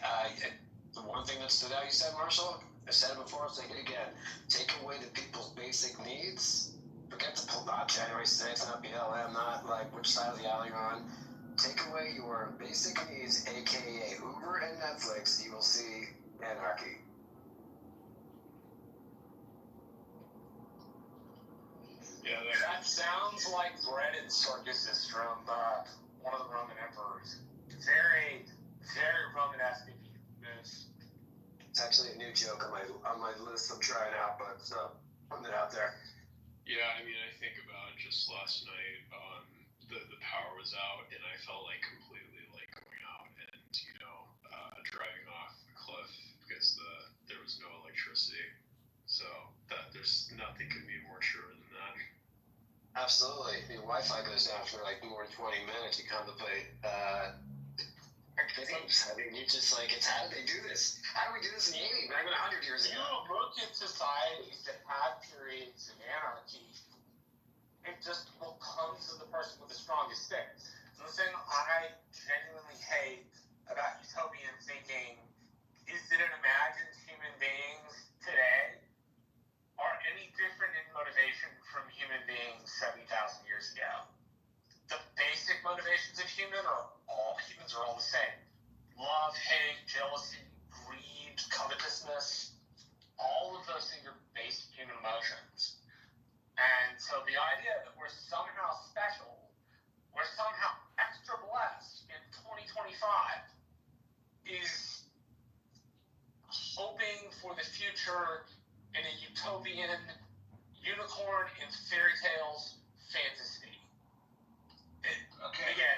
the one thing that stood out, you said, Marshall, I've said it before, I'll say it again. Take away the people's basic needs. Forget the not January 6th, not BLM, not which side of the aisle you're on. Take away your basic needs, aka Uber and Netflix, you will see anarchy. That sounds like bred in circuses from one of the Roman emperors. Very, very Romanesque moves. It's actually a new joke on my list I'm trying out, but putting it out there. Yeah, I mean, I think about just last night, the power was out, and I felt like completely like going out and, driving off the cliff because there was no electricity. So there's nothing could be more true than that. Absolutely. The Wi-Fi goes down for like more than 20 minutes. You contemplate games. I mean, you just like, how did they do this? How do we do this in the 80s? Not even 100 years ago. You look at societies that have periods of anarchy, it just will come to the person with the strongest stick. So the thing I genuinely hate about utopian thinking is that it imagines human beings today are any different in motivation from human beings 70,000 years ago. The basic motivations of humans are all the same. Love, hate, jealousy, greed, covetousness, all of those things are basic human emotions. And so the idea that we're somehow special, we're somehow extra blessed in 2025 is hoping for the future in a utopian, unicorn and fairy tales fantasy. Okay. Again,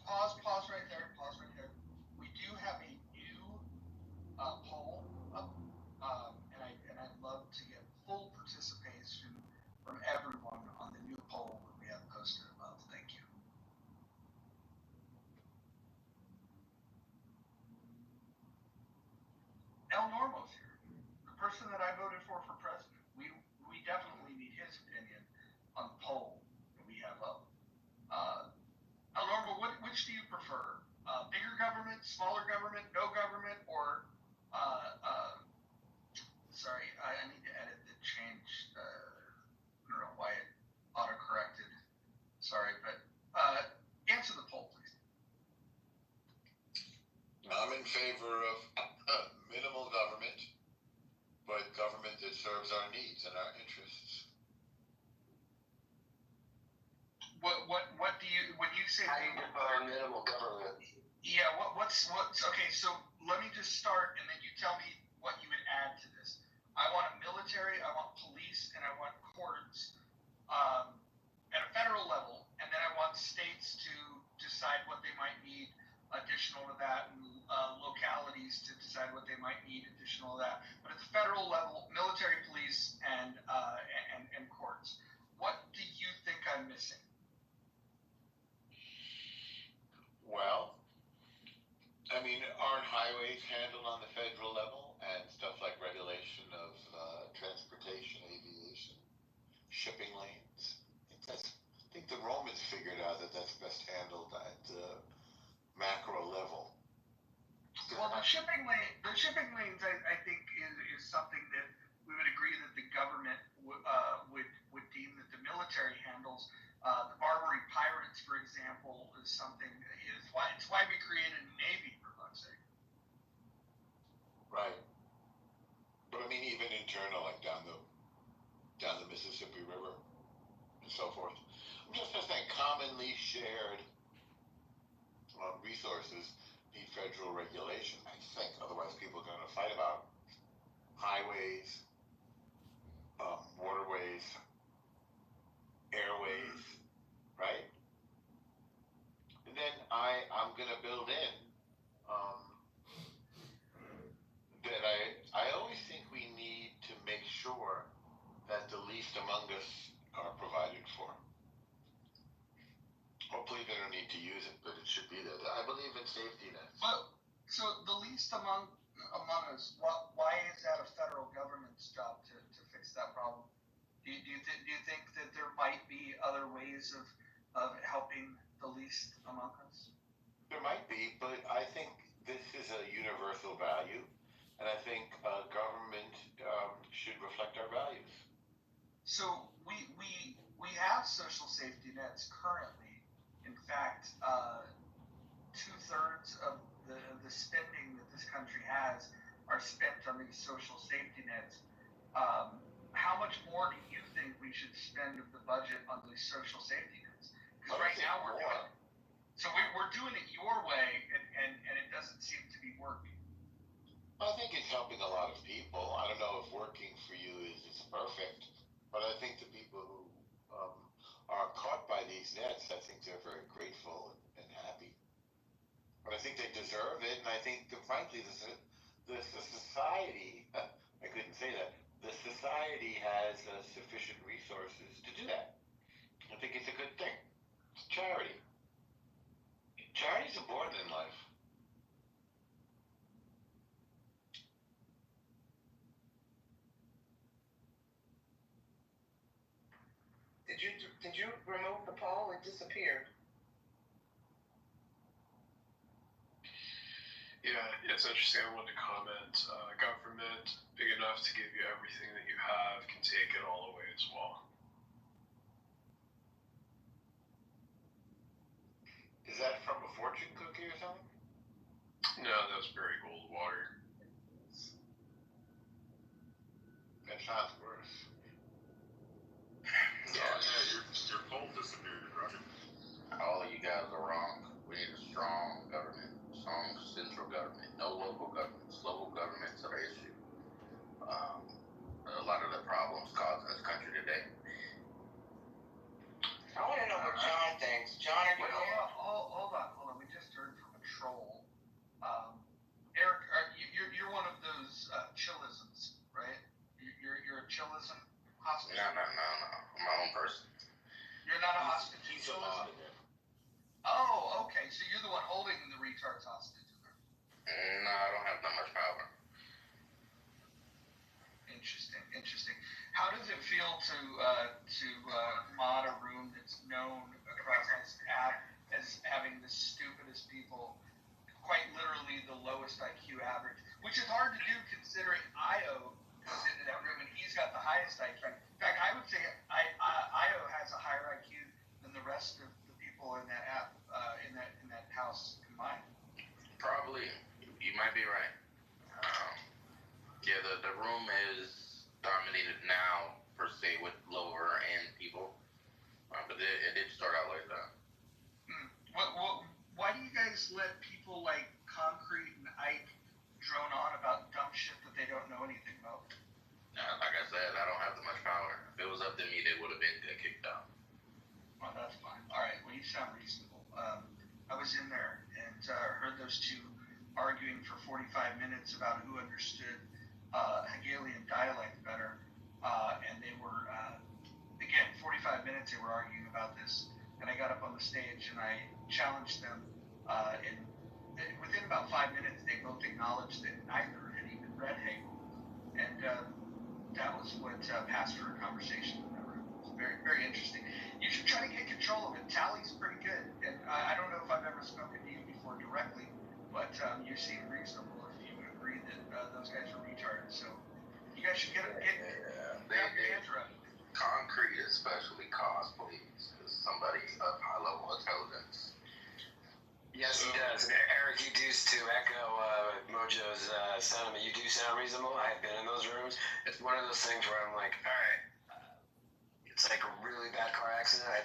pause right there. Pause right there. We do have a new poll up, and I'd love to get full participation from everyone on the new poll that we have posted above. Thank you. El Normo's here, the person that I voted for president. We definitely need his opinion on the poll that we have up. El Normo, which do you prefer? Bigger government, smaller government, no government, or sorry, I need to edit the change. I don't know why it auto-corrected. Sorry, but answer the poll, please. I'm in favor of minimal government, but government that serves our needs and our interests. What do you, when you say how do you define minimal government? Yeah, what's okay, so let me just start and then you tell me what you would add to this. I want a military, I want police, and I want courts at a federal level, and then I want states to decide what they might need additional to that, and localities to decide what they might need additional to that. But at the federal level, military, police, and courts. What do you think I'm missing? Well, I mean, aren't highways handled on the federal level and stuff like regulation of transportation, aviation, shipping lanes? I think the Romans figured out that that's best handled at the macro level. Well, the shipping lanes, I think, is something that we would agree that the government would deem that the military handles. The Barbary Pirates, for example, is something. It's why we created a navy, for fuck's sake. Right. But I mean, even internal, like down the Mississippi River and so forth. I'm just saying, commonly shared resources need federal regulation, I think. Otherwise, people are going to fight about highways, waterways, airways, right? And then I'm going to build in that I always think we need to make sure that the least among us are provided for. Hopefully they don't need to use it, but it should be there. I believe in safety nets. Well, so the least among us, why is that a federal government's job to fix that problem? Do you think that there might be other ways of helping the least among us? There might be, but I think this is a universal value, and I think government should reflect our values. So we have social safety nets currently. In fact, 2/3 of the spending that this country has are spent on these social safety nets. how much more do you think we should spend of the budget on these social safety nets? Because right now we're doing it. So we're doing it your way, and it doesn't seem to be working. I think it's helping a lot of people. I don't know if working for you is perfect, but I think the people who are caught by these nets, I think they're very grateful and happy. But I think they deserve it, and I think, frankly, the society, I couldn't say that, the society has sufficient resources to do that. I think it's a good thing. It's charity. Charity's important in life. Did you remove the poll? It disappeared. Yeah, it's interesting. I wanted to comment. Government big enough to give you everything that you have can take it all away as well. Is that from a fortune cookie or something? No, that was Barry Goldwater. That sounds worse. Your poll disappeared, Roger. All of you guys are wrong. We need a strong government, strong central government, no local governments. Local governments are an issue. A lot of the problems caused in this country today. I want to know what John thinks. John, are you there? Hold on. We just heard from a troll. Eric, you're one of those chillisms, right? You're a chillism hostage? No. I'm my own person. You're not a hostage. He's a lot of it. Oh, okay. So you're the one holding the retards hostage. No, I don't have that much power. Interesting. How does it feel to mod a room that's known across this app as having the stupidest people, quite literally the lowest IQ average, which is hard to do considering Io goes into that room and he's got the highest IQ. In fact, I would say Io has a higher IQ than the rest of the people in that app, in that house combined. Probably. You might be right. Yeah, the room is dominated now, per se, with lower end people. But it did start out like that. Why do you guys let people like Concrete and Ike drone on about dumb shit that they don't know anything about? Like I said, I don't have that much power. If it was up to me, they would have been kicked out. Well, that's fine. All right. Well, you sound reasonable. I was in there and heard those two arguing for 45 minutes about who understood Hegelian dialect better. And they were, again, 45 minutes they were arguing about this. And I got up on the stage and I challenged them. And within about 5 minutes, they both acknowledged that neither had even read Hegel. And that was what passed for a conversation in that room. It was very, very interesting. You should try to get control of it. Tally's pretty good. And I don't know if I've ever spoken to you before directly, but you seem reasonable if you agree that those guys are retarded. So you guys should get Concrete especially costs, please. Is somebody of high level intelligence. Yes, he does. Eric, you do, to echo Mojo's sentiment, you do sound reasonable. I've been in those rooms. It's one of those things where I'm like, all right, it's like a really bad car accident. I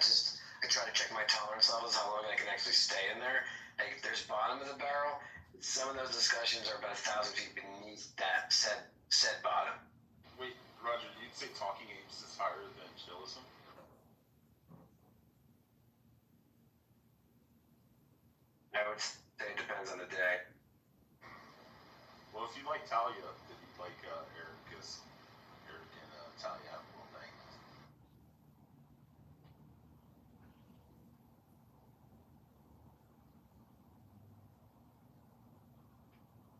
try to check my tolerance levels, how long I can actually stay in there. Like, there's bottom of the barrel. Some of those discussions are about 1,000 feet beneath that said bottom. Wait, Roger, you'd say talking apes is higher than chillism? I would say it depends on the day. Well, if you like Talia, then you'd like Eric, because Eric and Talia have a little thing.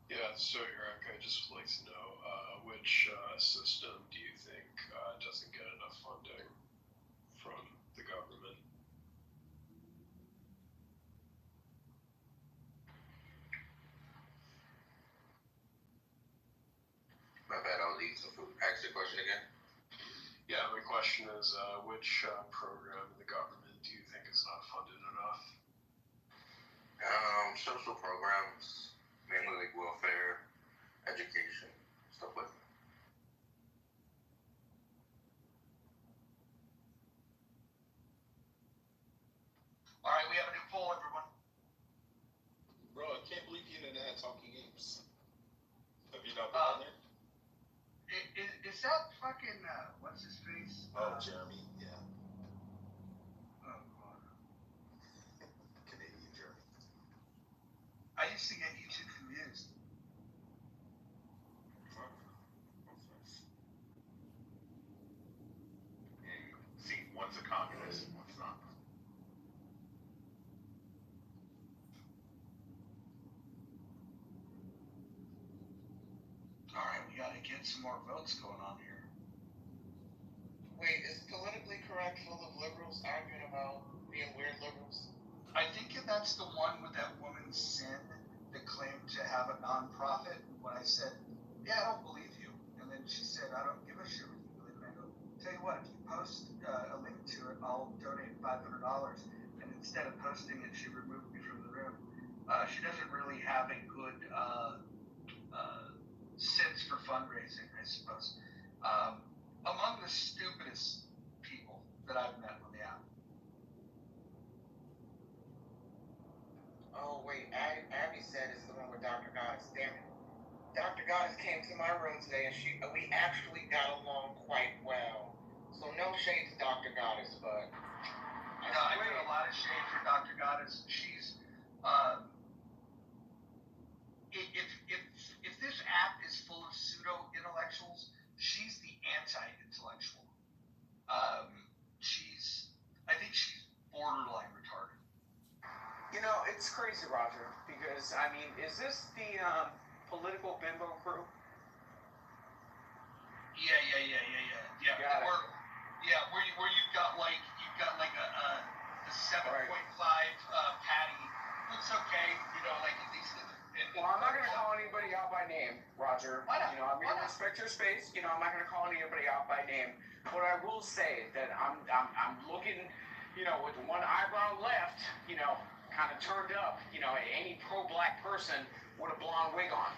Yeah, so Eric, I just would like to know which system do you think doesn't get enough funding from the government? My bad, I was eating some food. Ask the question again. Yeah, my question is which program in the government do you think is not funded enough? Social programs, mainly like welfare, education, stuff like that. shoot up London? Is that fucking, what's his face? Oh, Jeremy, yeah. Oh, God. Canadian Jeremy. I used to get you two confused. See, one's a communist, one's not. Alright, we gotta get some more votes going on here. Wait, is politically correct full of liberals arguing about being weird liberals? I think that's the one with that woman Sin that claimed to have a nonprofit. When I said, yeah, I don't believe you. And then she said, I don't give a shit what you believe. And I go, tell you what, if you post a link to it, I'll donate $500. And instead of posting it, she removed me from the room. She doesn't really have a good sense for fundraising, I suppose. Among the stupidest people that I've met on the app. Oh, wait, Abby said it's the one with Dr. Goddess. Damn it. Dr. Goddess came to my room today and we actually got along quite well. So no shade to Dr. Goddess, but... No, I get a lot of shade for Dr. Goddess. She's, if this app is full of pseudo-intellectuals, she's the anti-intellectual. I think she's borderline retarded. You know, it's crazy, Roger, because, I mean, is this the political bimbo crew? Yeah. Got it. Where you've got like a 7.5 patty. It's okay, you know, like at least. Well, I'm not going to call anybody out by name, Roger. You know, I'm going to respect your space. You know, I'm not going to call anybody out by name. But I will say that I'm looking, you know, with one eyebrow left, you know, kind of turned up, you know, at any pro-black person with a blonde wig on.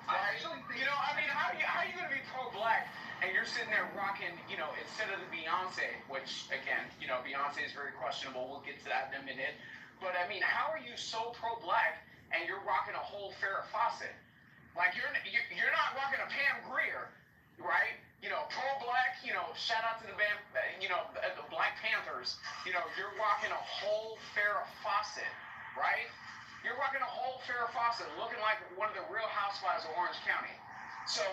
Right? You know, I mean, how are you going to be pro-black and you're sitting there rocking, you know, instead of the Beyonce, which, again, you know, Beyonce is very questionable. We'll get to that in a minute. But, I mean, how are you so pro-black and you're rocking a whole Farrah Fawcett? Like, you're not rocking a Pam Grier, right? You know, pro-black, you know, shout out to the band, you know, the Black Panthers. You know, you're rocking a whole Farrah Fawcett, right? You're rocking a whole Farrah Fawcett looking like one of the Real Housewives of Orange County. So,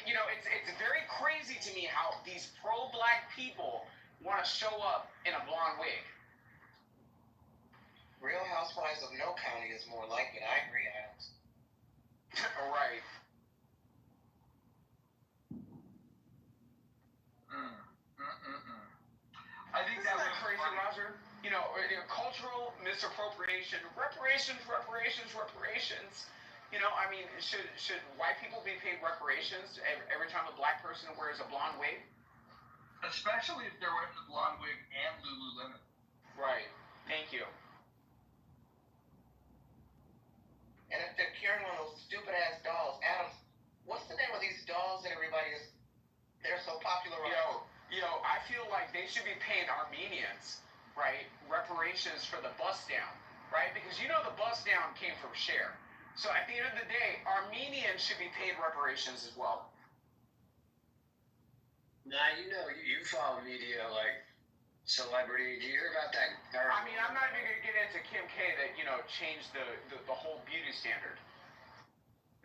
you know, it's very crazy to me how these pro-black people want to show up in a blonde wig. Real Housewives of No County is more like it. I agree, Adams. Right. I think that was crazy, Roger. You know, cultural misappropriation, reparations. You know, I mean, should white people be paid reparations every time a black person wears a blonde wig? Especially if they're wearing the blonde wig and Lululemon. Right. Thank you. And if they're carrying one of those stupid ass dolls, Adams, what's the name of these dolls that they're so popular right now? Yo, I feel like they should be paying Armenians, right, reparations for the bust down, right? Because you know the bust down came from Cher. So at the end of the day, Armenians should be paid reparations as well. Nah, you know, you follow media like celebrity. Do you hear about that? I mean, I'm not even going to get into Kim K that, you know, changed the whole beauty standard.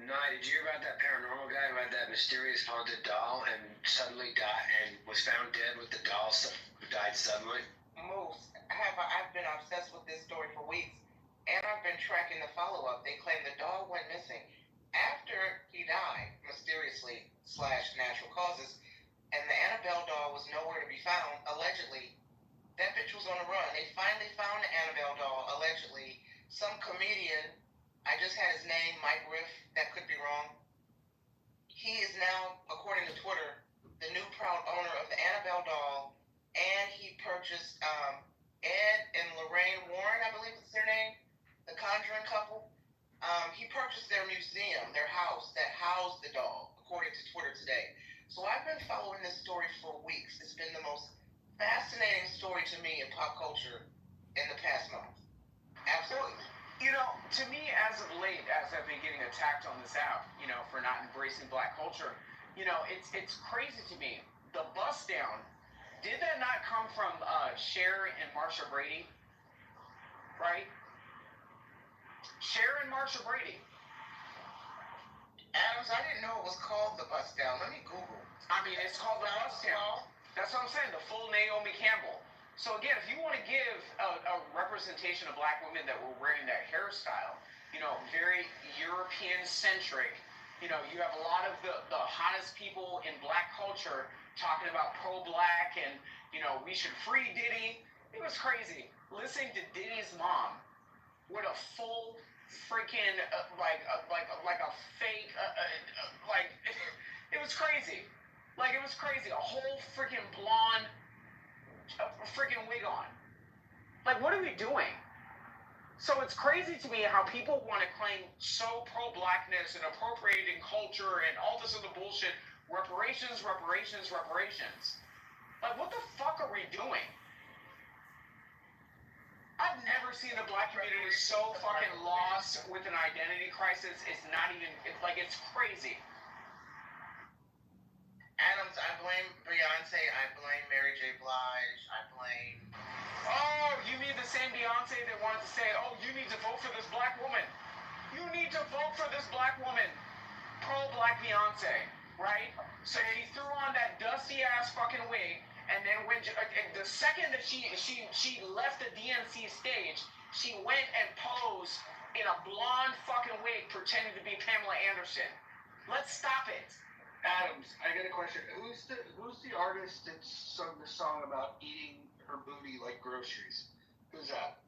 Nah, did you hear about that paranormal guy who had that mysterious haunted doll and suddenly died and was found dead with the doll who died suddenly? Moose, I've been obsessed with this story for weeks, and I've been tracking the follow-up. They claim the doll went missing after he died, mysteriously / natural causes, and the Annabelle doll was nowhere to be found, allegedly. That bitch was on the run. They finally found the Annabelle doll, allegedly. Some comedian, I just had his name, Mike Riff, that could be wrong. He is now, according to Twitter, the new proud owner of the Annabelle doll, and he purchased Ed and Lorraine Warren, I believe it's their name, the Conjuring couple. He purchased their museum, their house that housed the doll, according to Twitter today. So I've been following this story for weeks. It's been the most fascinating story to me in pop culture in the past month. Absolutely. You know, to me, as of late, as I've been getting attacked on this app, for not embracing black culture, it's crazy to me. The bust down, did that not come from Cher and Marsha Brady? Right? Cher and Marsha Brady. Adams, I didn't know it was called the bust down. Let me Google. I mean, it's called the bust down. That's what I'm saying, the full Naomi Campbell. So again, if you want to give a representation of black women that were wearing that hairstyle, very European-centric, you have a lot of the hottest people in black culture talking about pro-black and, we should free Diddy. It was crazy. Listening to Diddy's mom with a full freaking, like a fake, it was crazy. Like, it was crazy. A whole freaking blonde freaking wig on. Like, what are we doing? So it's crazy to me how people want to claim so pro-blackness and appropriating culture and all this other bullshit. Reparations. Like, what the fuck are we doing? I've never seen the black community so fucking lost with an identity crisis. It's not even, it's crazy. Adams, I blame Beyonce, I blame Mary J. Blige, I blame... Oh, you mean the same Beyonce that wanted to say, oh, you need to vote for this black woman. You need to vote for this black woman. Pro-black Beyonce, right? So he threw on that dusty-ass fucking wig, and then when the second that she left the DNC stage, she went and posed in a blonde fucking wig pretending to be Pamela Anderson. Let's stop it. Adams, I got a question. Who's the artist that sung the song about eating her booty like groceries? Who's that?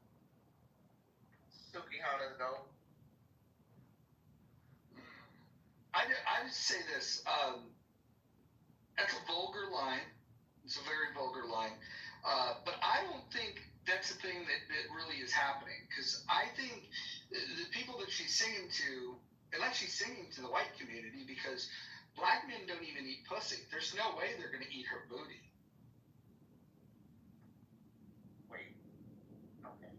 Suki Hana's dope. I just say this. That's a vulgar line. It's a very vulgar line. But I don't think that's the thing that really is happening. Because I think the people that she's singing to, unless she's singing to the white community, because black men don't even eat pussy. There's no way they're going to eat her booty. Wait. Okay.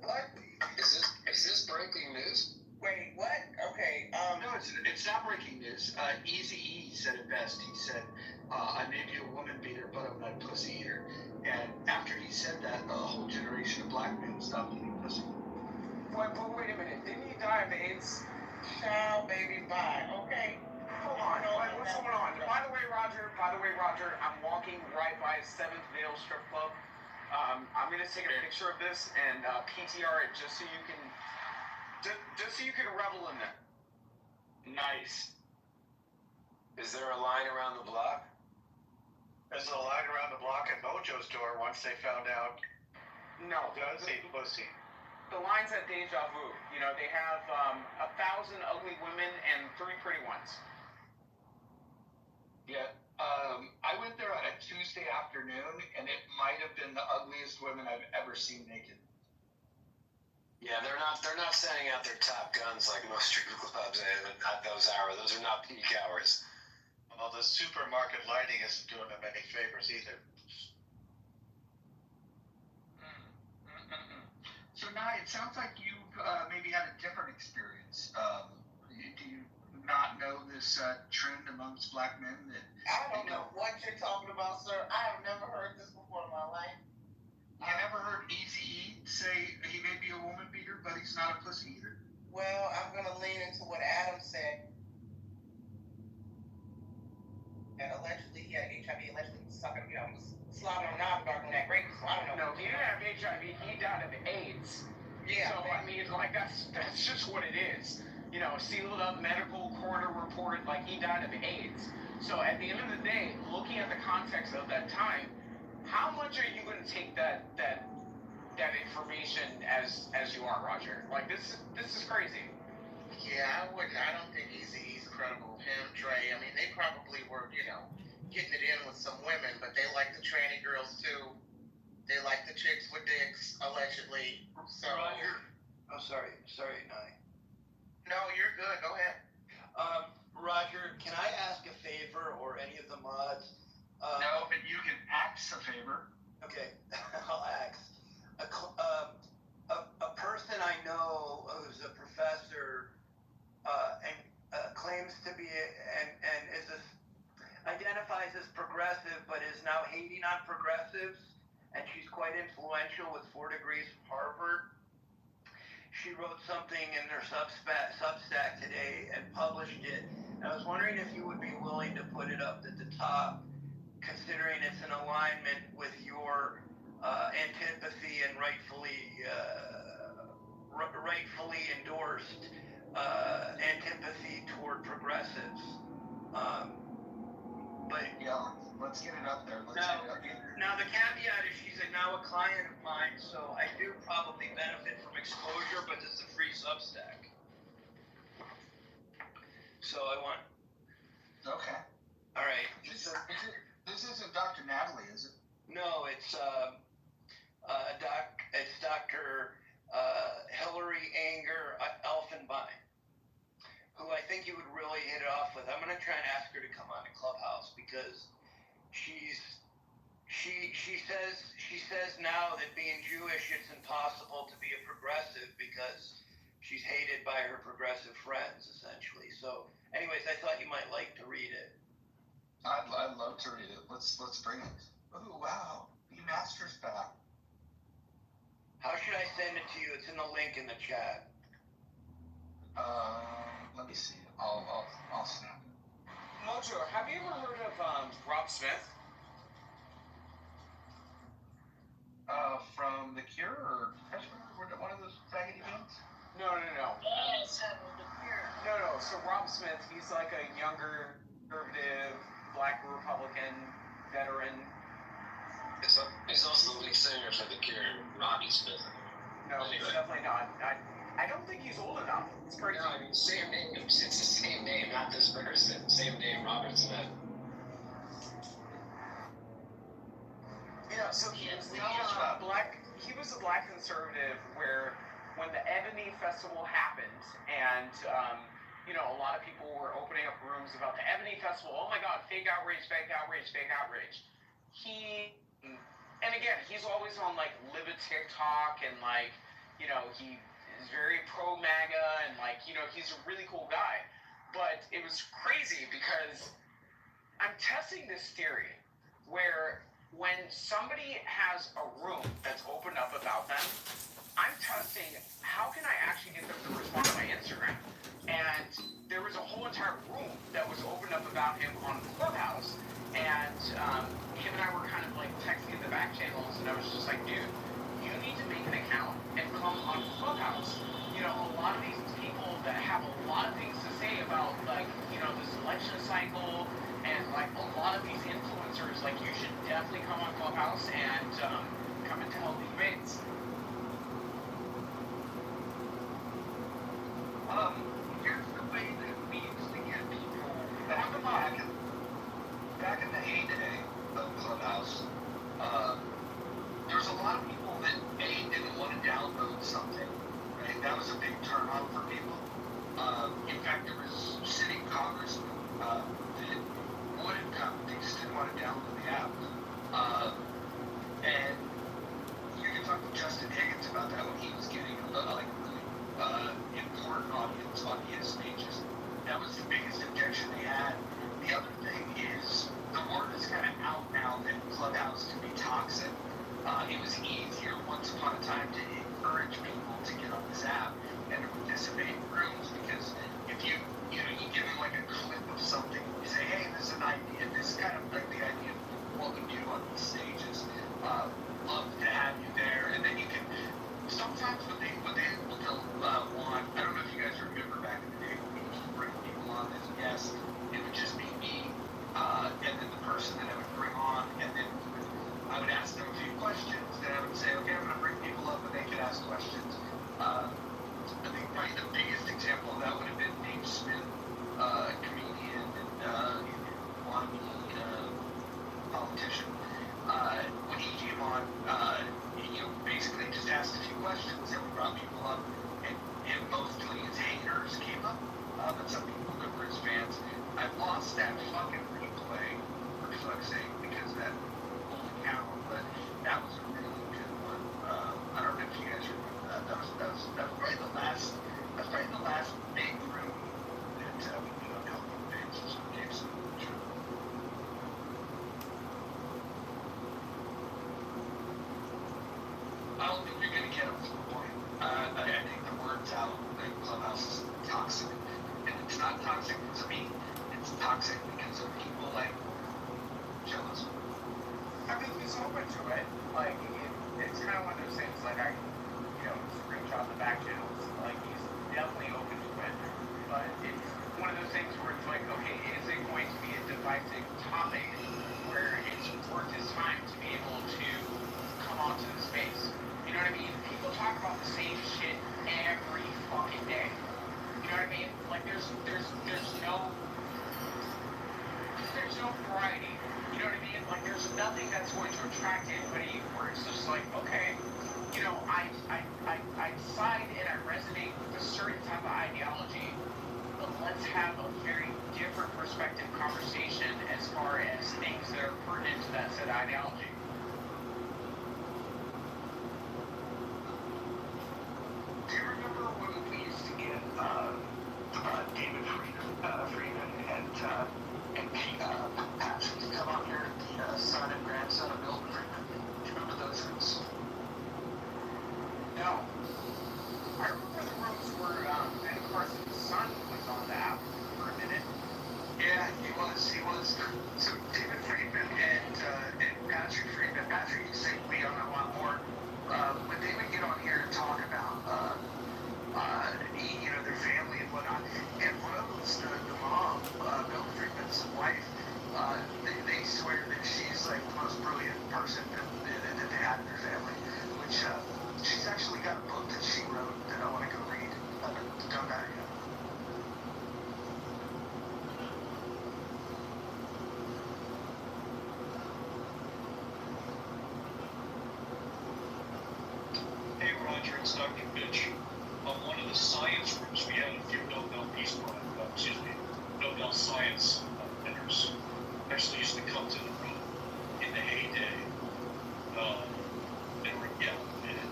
What? Is this breaking news? Wait, what? Okay. No, it's not breaking news. Eazy-E said it best. He said, "I may be a woman beater, but I'm not a pussy eater." And after he said that, a whole generation of black men stopped eating pussy. But wait a minute. Didn't he die of AIDS? Child, baby, bye. Okay. Hold on. What's going on? By the way, Roger, I'm walking right by 7th Vale Strip Club. I'm gonna take a picture of this and PTR it just so you can revel in it. Nice. Is there a line around the block? There's a line around the block at Mojo's door once they found out No. does eat pussy. The line's at Deja Vu. They have 1,000 ugly women and 3 pretty ones. Yeah. I went there on a Tuesday afternoon, and it might have been the ugliest women I've ever seen naked. Yeah, they're not sending out their top guns like most strip clubs at those hours. Those are not peak hours. Well, the supermarket lighting isn't doing them any favors either. So now it sounds like you've maybe had a different experience. Do you not know this trend amongst black men that... I don't know what you're talking about, sir. I have never heard this before in my life. You never heard Eazy-E say he may be a woman beater, but he's not a pussy eater? Well, I'm going to lean into what Adam said. And allegedly he had HIV, allegedly he was sucking, he was slobbing on knobs dark on that grape, so I don't know. No, he didn't have HIV, he died of AIDS. Yeah. So, I mean, that's just what it is. Sealed up medical coroner report, like he died of AIDS. So at the end of the day, looking at the context of that time, how much are you going to take that information as you are, Roger? Like, this is crazy. Yeah, I don't think Eazy-E's credible. Him, Dre, I mean, they probably were, getting it in with some women, but they like the tranny girls too. They like the chicks with dicks, allegedly. So. Roger. Oh, sorry, Nye. No, you're good. Go ahead. Roger, can I ask a favor, or any of the mods? No, but you can ask a favor. Okay, I'll ask. A person I know now hating on progressives, and she's quite influential with 4 degrees from Harvard. She wrote something in their Substack today and published it. I was wondering if you would be willing to put it up at the top, considering it's in alignment with your antipathy and rightfully endorsed antipathy toward progressives. But yeah, let's get it up there. Now the caveat is she's now a client of mine, so I do probably benefit from exposure, but it's a free Substack. So I want. Okay. All right. This isn't Dr. Natalie, is it? No, it's Dr. Hillary Anger Elfenbein, who I think you would really hit it off with. I'm going to try and ask her to come on to Clubhouse because she says now that being Jewish, it's impossible to be a progressive because she's hated by her progressive friends, essentially. So, anyways, I thought you might like to read it. I'd love to read it. Let's bring it. Oh wow, E-Master's back. How should I send it to you? It's in the link in the chat. Let me see. I'll snap it. Mojo, have you ever heard of Rob Smith? From The Cure or one of those faggoty bands? No. Yes, The Cure. No. So Rob Smith, he's like a younger, conservative, black Republican veteran. He's also the lead singer for The Cure, Robbie Smith. No, he's definitely not. I don't think he's old enough. It's crazy. No, I mean, same name. It's the same name, not this person. Same name, Robert Smith. Yeah, so he was a black conservative where when the Ebony Festival happened and a lot of people were opening up rooms about the Ebony Festival, oh my god, fake outrage. And again, he's always on like Live a TikTok and he is very pro MAGA and he's a really cool guy. But it was crazy because I'm testing this theory where when somebody has a room that's opened up about them, I'm testing how can I actually get them to respond to my Instagram. And there was a whole entire room that was opened up about him on Clubhouse. And him and I were kind of like texting in the back channels, and I was just like, dude, you need to make an account and come on Clubhouse. A lot of these people that have a lot of things to say about this election cycle and a lot of these influencers, you should definitely come on Clubhouse and come into healthy debates. Here's the way that we used to get people back in the heyday of Clubhouse. There was a lot of people that didn't want to download something. Right? That was a big turn on for people. In fact, there was sitting congressmen that wouldn't come. They just didn't want to download the app. And you can talk to Justin Higgins about that when he was getting really important audience on his stages. That was the biggest objection they had. The other thing is the word is kind of out now that Clubhouse can be toxic. It was easier once upon a time to encourage people to get on this app and to participate in rooms because if you give them a clip of something, you say, hey, this is an idea, this is kind of like the idea of what we do on these stages. Love to have you there, and then you can. Sometimes what they want, I don't know if you guys remember back in the day when we used to bring people on as guests, it would just be me, and then the person that I would bring on, and then I would ask them a few questions, then I would say, okay, I'm going to bring people up and they could ask questions. I think probably the biggest example of that would have been Dave Smith, comedian and wannabe politician. When he came on, basically just asked a few questions and we brought people up, and mostly his haters came up, but some people that were his fans. I've lost that fucking replay, for fuck's sake, because that old account, but that was a really good one. I don't know if you guys remember that. That was probably the last big room that we did on Healthy Debates was with Dave Smith. I don't think you're going to get them to the point. I think the word's out that Clubhouse is toxic. And it's not toxic because of me. It's toxic because of people like jealous. I mean, he's open to it. Like, it's kind of one of those things, like, screenshot the back channels. Like, he's definitely open to it. But it's one of those things where it's like, okay, is it going to be a divisive topic where it's worth his time to be able to come onto the space? You know what I mean? People talk about the same shit every fucking day. You know what I mean? Like, there's no variety. You know what I mean? Like, there's nothing that's going to attract anybody where it's just like, okay, I side and I resonate with a certain type of ideology, but let's have a very different perspective conversation as far as things that are pertinent to that said ideology. Do you remember when we used to get David Freeman and Patrick to come out here, the son and grandson of Bill Freeman? Do you remember those rooms? No. I remember the rooms where Ben Carson's son was on the app for a minute. Yeah, he was. So David Friedman and Patrick Friedman. Patrick used to say we on a lot more. But they would get on here and talk about their family and whatnot. And Rose, the mom, Bill Friedman's wife, they swear that she's like the most brilliant person that they had in their family. Which she's actually got a book that she wrote that I want to go read. I haven't done that yet. Hey Roger, it's Dr. Mitch. On one of the science rooms, we had a few Nobel Science winners actually used to come to the room in the heyday.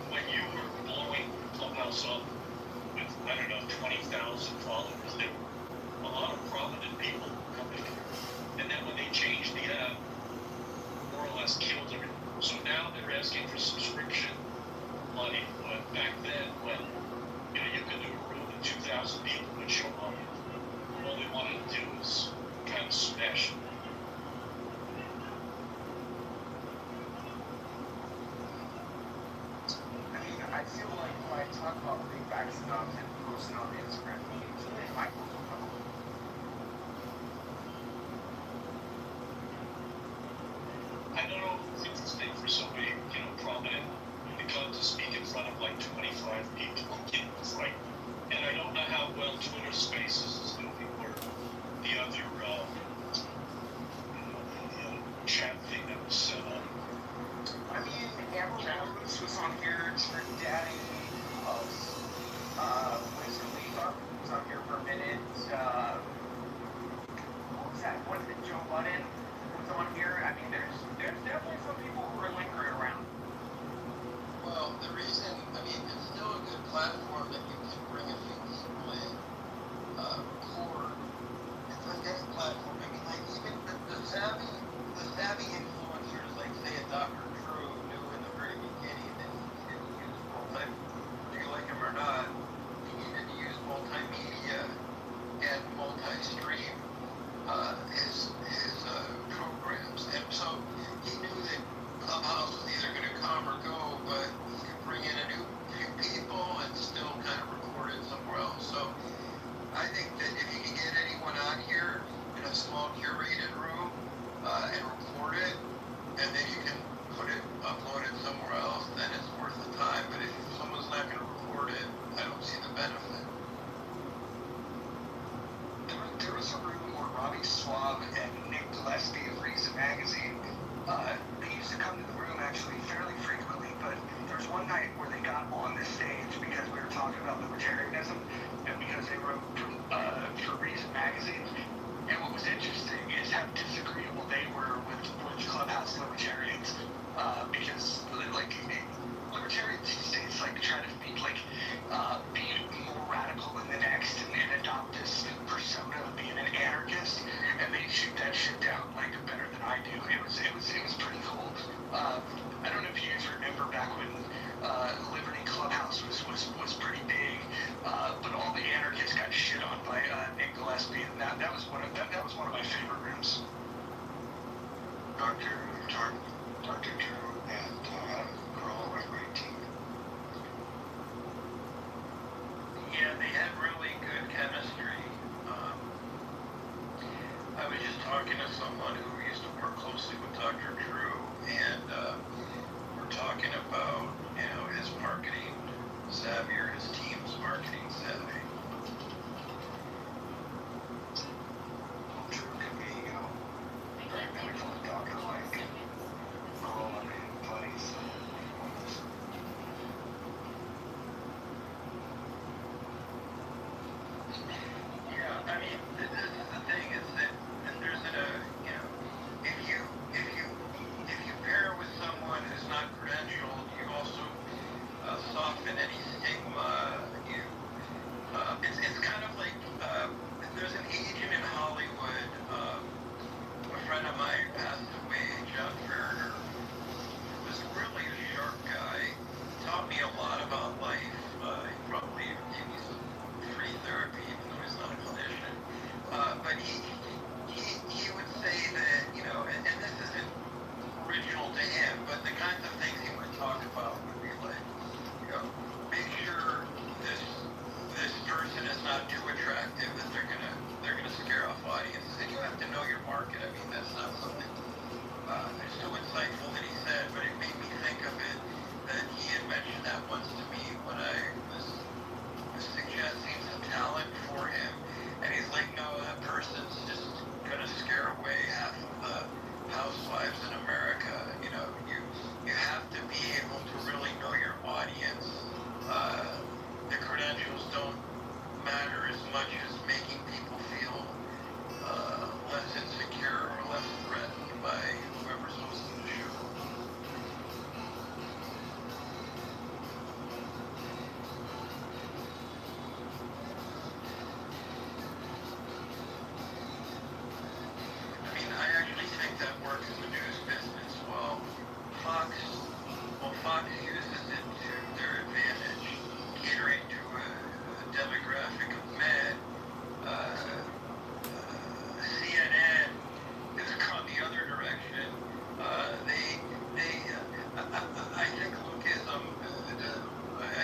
When you were blowing Clubhouse up with, 20,000 followers, there were a lot of prominent people coming in. And then when they changed the app, more or less killed everything. So now they're asking for subscription money. But back then, when you could do a room and 2,000 people would show up, all they wanted to do was kind of smash it. I feel like when I talk about big back stuff and posting on Instagram, Michael's will come. I don't know if it's interesting for somebody, prominent to come to speak in front of like 25 people, right? And I don't know how well Twitter Spaces is doing, or the other chat thing that was set up. I mean, Amber Rose was on here, Trick Daddy, Wiz Khalifa was on here for a minute. What was that? What is it? Joe Budden was on here. I mean, there's definitely some people who are lingering around. Well, the reason, it's still a good platform that you can bring a few people in, record. It's like any platform. Even the savvy influencers, like say a Dr. Drew knew in the very beginning that he needed to use do you like him or not, he needed to use multimedia and multi-stream his programs. And so he knew that Clubhouse was either going to come or go, but he could bring in a few people and still kind of record it somewhere else. So I think that if you can get anyone on here in a small curated room and record it, and then you can upload it somewhere else, then it's worth the time. But if someone's not going to record it, I don't see the benefit. There was a room where Robbie Schwab and Nick Gillespie of Reason Magazine, they used to come to the room actually fairly frequently, but there was one night where they got on the stage because we were talking about libertarianism and because they wrote for Reason Magazine. And what was interesting is how disagreeable they were with Clubhouse libertarians, because libertarians these days try to be more radical than the next and adopt this persona of being an anarchist, and they shoot that shit down better than I do. It was pretty cool. I don't know if you guys remember back when Dr. Drew and Adam Carolla were a great team. Yeah, they had really good chemistry. I was just talking to someone who used to work closely with Dr. Drew, and we're talking about, his marketing savvy, or his team's marketing savvy. Drew could be, very medical and doctor-like. Carolla being buddies. Yeah, I mean, this is the thing, is that there's if you pair with someone who's not credentialed, you also soften any stigma. It's kind of like there's an agent in Hollywood. A friend of mine passed away, John Ferner. Was really a sharp guy. Taught me a lot about life. He probably gave me some free therapy, even though he's not a clinician. But he would say that, and this isn't original to him, but the kinds of things he would talk about would be like, make sure this person is not too attractive that they're gonna scare off audiences, and you have to know your market. I mean, that's not something so insightful that he said, but it made me think of it that he had mentioned that once to me when I was suggesting some talent for him, and he's like, no, that person's just gonna scare away half of the housewives in America. You have to be able to really know your audience. The credentials don't matter as much as making people feel less insecure or less threatened by whoever's hosting the show. I mean, I actually think that works in the news business. Fox uses it to their advantage, catering to a demographic of men. CNN has gone the other direction. I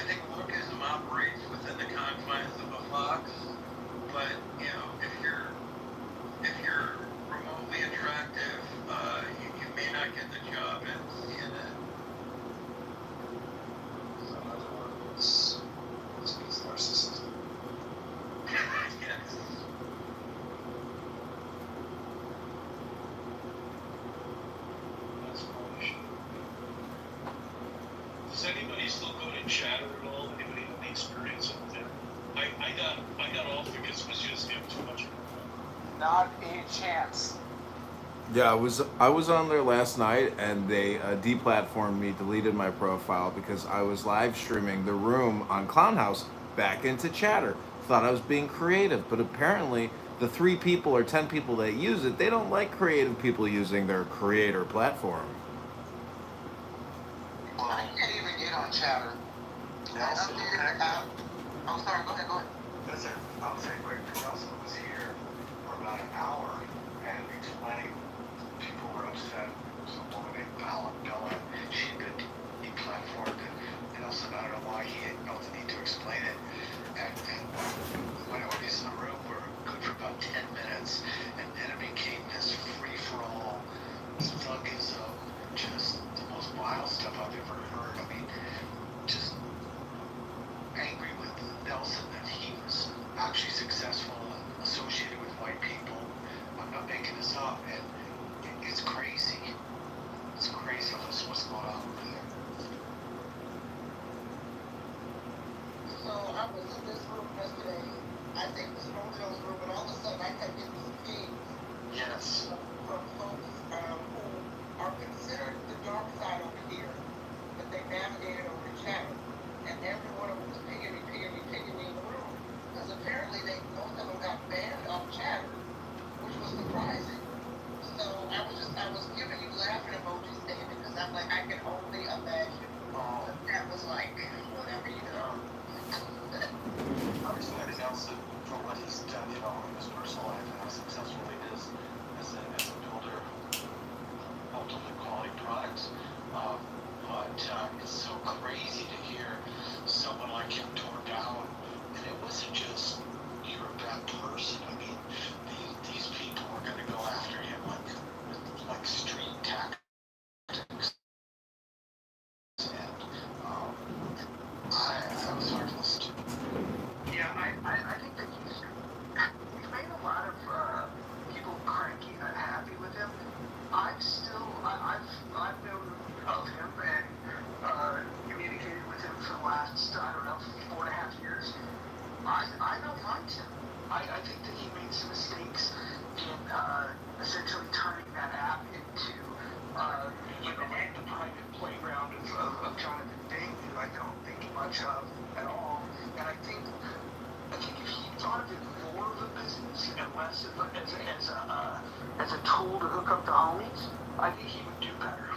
think lookism operates within the confines of a Fox, but if you're remotely attractive, you may not get the job at CNN. So in other words, this means narcissism. Yes. That's bullish. Does anybody still go to Chatter at all? Anybody have any experience up there? I got off because it was just getting too much. Not a chance. Yeah, I was on there last night, and they deplatformed me, deleted my profile because I was live streaming the room on Clown House back into Chatter. Thought I was being creative, but apparently the 3 people or 10 people that use it, they don't like creative people using their creator platform. Well, I can't even get on Chatter. Nelson, I'm sorry, go ahead. That's it. I'll say quick. Nelson was here for about an hour and explaining people were upset. Some woman named Bella, she'd been deplatformed, and Nelson, I don't know why he felt the need to explain it. And when I was in the room, we were good for about 10 minutes, and then it became this free-for-all, thuggism, just the most vile stuff I've ever heard. I mean, just angry with Nelson that he was actually successful and associated with white people. I'm not making this up, and it's crazy. It's crazy what's going on over there. So I was in this room yesterday. I think it was Mojo's room, and all of a sudden I kept getting these pings. Yes. From folks who are considered the dark side over here, but they navigated over to Chatter. And every one of them was pinging me in the room. Because apparently most of them got banned off Chatter, which was surprising. So I was giving you laughing emojis there because I'm like, I can only imagine. That was like, whatever, Obviously, Nelson, for what he's done, in his personal life and how successful he is as a builder, ultimate quality much of at all. And I think if he thought of it more of a business and less of as a tool to hook up the homies, I think he would do better.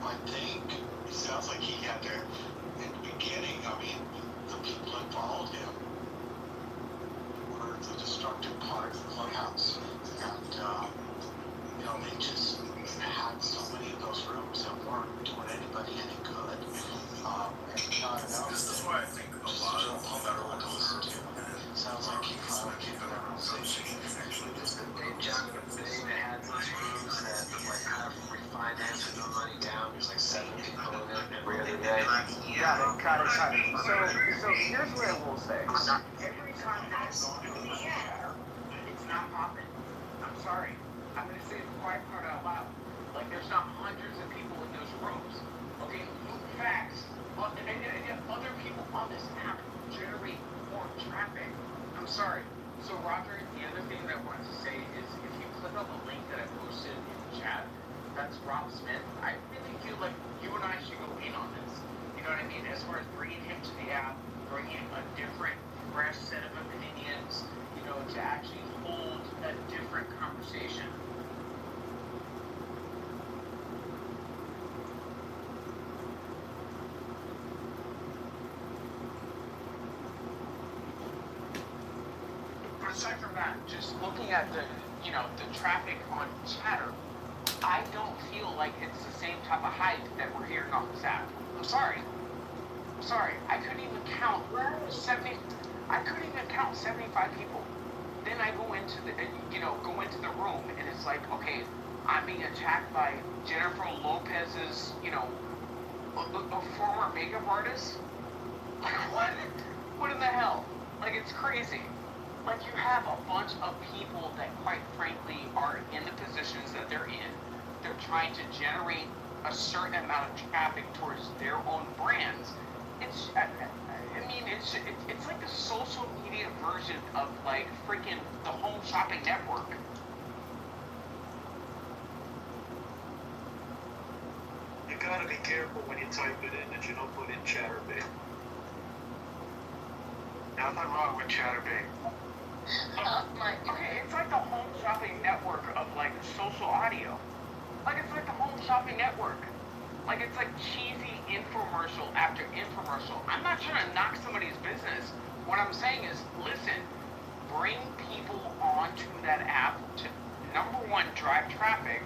I think it sounds like he had to, in the beginning, I mean, the people that followed him were the destructive part of the clubhouse. And, they just had so many of those rooms that weren't doing anybody any good. This is why I think a lot of federal to listen to. Sounds like he finally came to that realization. They had those rooms that like have refinancing the money down. There's like 7 people in it every other day. Got it. So here's what I will say. Every time that I've gone to a chatter, it's not popping. I'm sorry. I'm going to say the quiet part out loud. Like, there's not hundreds of people in those rooms. Okay? Facts. And other people on this app generate more traffic. I'm sorry. So, Roger, the other thing that I wanted to say is if you click on the link that I posted in the chat, that's Rob Smith. I really feel like you and I should go in on this. You know what I mean? As far as bringing him to the app, bringing a different, fresh set of opinions, to actually hold a different conversation. But aside from that, just looking at the traffic on Chatter, I don't feel like it's the same type of hype that we're hearing on this app. I'm sorry. I couldn't even count 75 people. Then I go into the room and it's like, okay, I'm being attacked by Jennifer Lopez's, a former makeup artist. Like what? What in the hell? Like it's crazy. Like you have a bunch of people that quite frankly are in the positions that they're in. They're trying to generate a certain amount of traffic towards their own brands. It's like the social media version of like freaking the Home Shopping Network. You gotta be careful when you type it in that you don't put in Chatterbait. Nothing wrong with Chatterbait. Okay, it's like the Home Shopping Network of like social audio. Like it's like the Home Shopping Network. Like it's like cheesy infomercial after infomercial. I'm not trying to knock somebody's business. What I'm saying is, listen, bring people onto that app to, number one, drive traffic,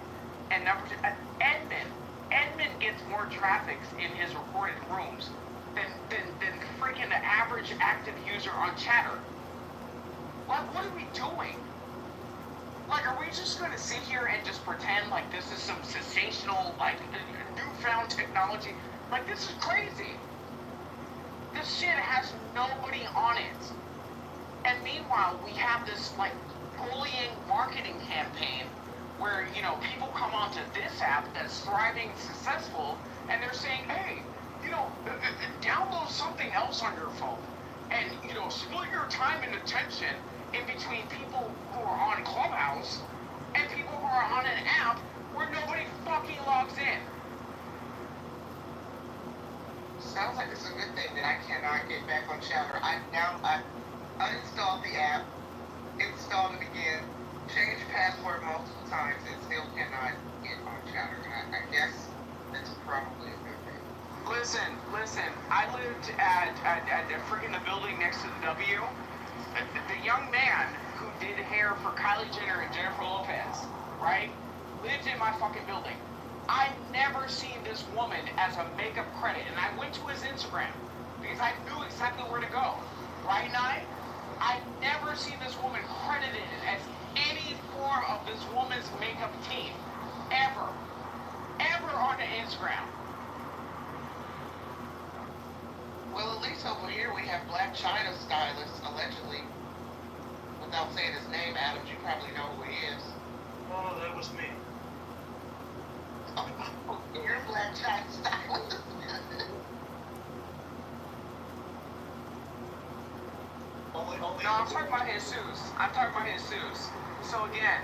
and number two, Edmund gets more traffic in his recorded rooms than freaking the average active user on Chatter. Like, what are we doing? Like, are we just going to sit here and just pretend like this is some sensational, like, newfound technology? Like, this is crazy. This shit has nobody on it. And meanwhile, we have this, like, bullying marketing campaign where, people come onto this app that's thriving, successful, and they're saying, hey, download something else on your phone. And, split your time and attention in between people who are on Clubhouse and people who are on an app where nobody fucking logs in. Sounds like it's a good thing that I cannot get back on Chatter. I uninstalled the app, installed it again, changed password multiple times, and still cannot get on Chatter. And I guess that's probably a good thing. Listen. I lived at the building next to the W. The young man who did hair for Kylie Jenner and Jennifer Lopez, right, lived in my fucking building. I've never seen this woman as a makeup credit, and I went to his Instagram because I knew exactly where to go. Right, Nye? I've never seen this woman credited as any form of this woman's makeup team. Ever on the Instagram. Well, at least over here we have Black China stylist, allegedly. Without saying his name, Adams, you probably know who he is. Oh, that was me. Oh, you're Black China stylist. No, I'm talking about Jesus. So again,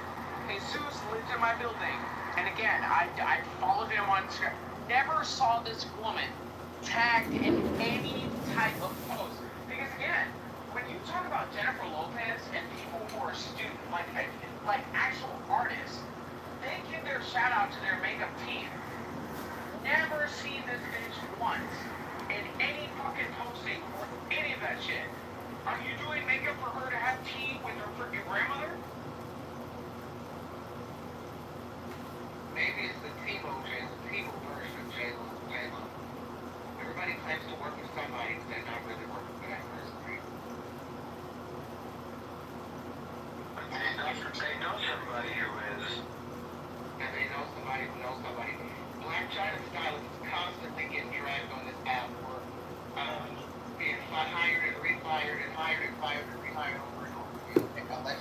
Jesus lived in my building. And again, I followed him on Instagram. Never saw this woman tagged in any type of post. Because again, when you talk about Jennifer Lopez and people who are like actual artists, they give their shout out to their makeup team. Never seen this bitch once in any fucking posting or any of that shit. Are you doing makeup for her to have tea with her freaking grandmother? Maybe it's the Timo version of J-Lo. Everybody claims to work with somebody, but they're not really working for that person. They know somebody who is. And they know somebody who knows somebody. Black China stylists is constantly getting dragged on this app for being hired and rehired and hired and fired and rehired over and over again.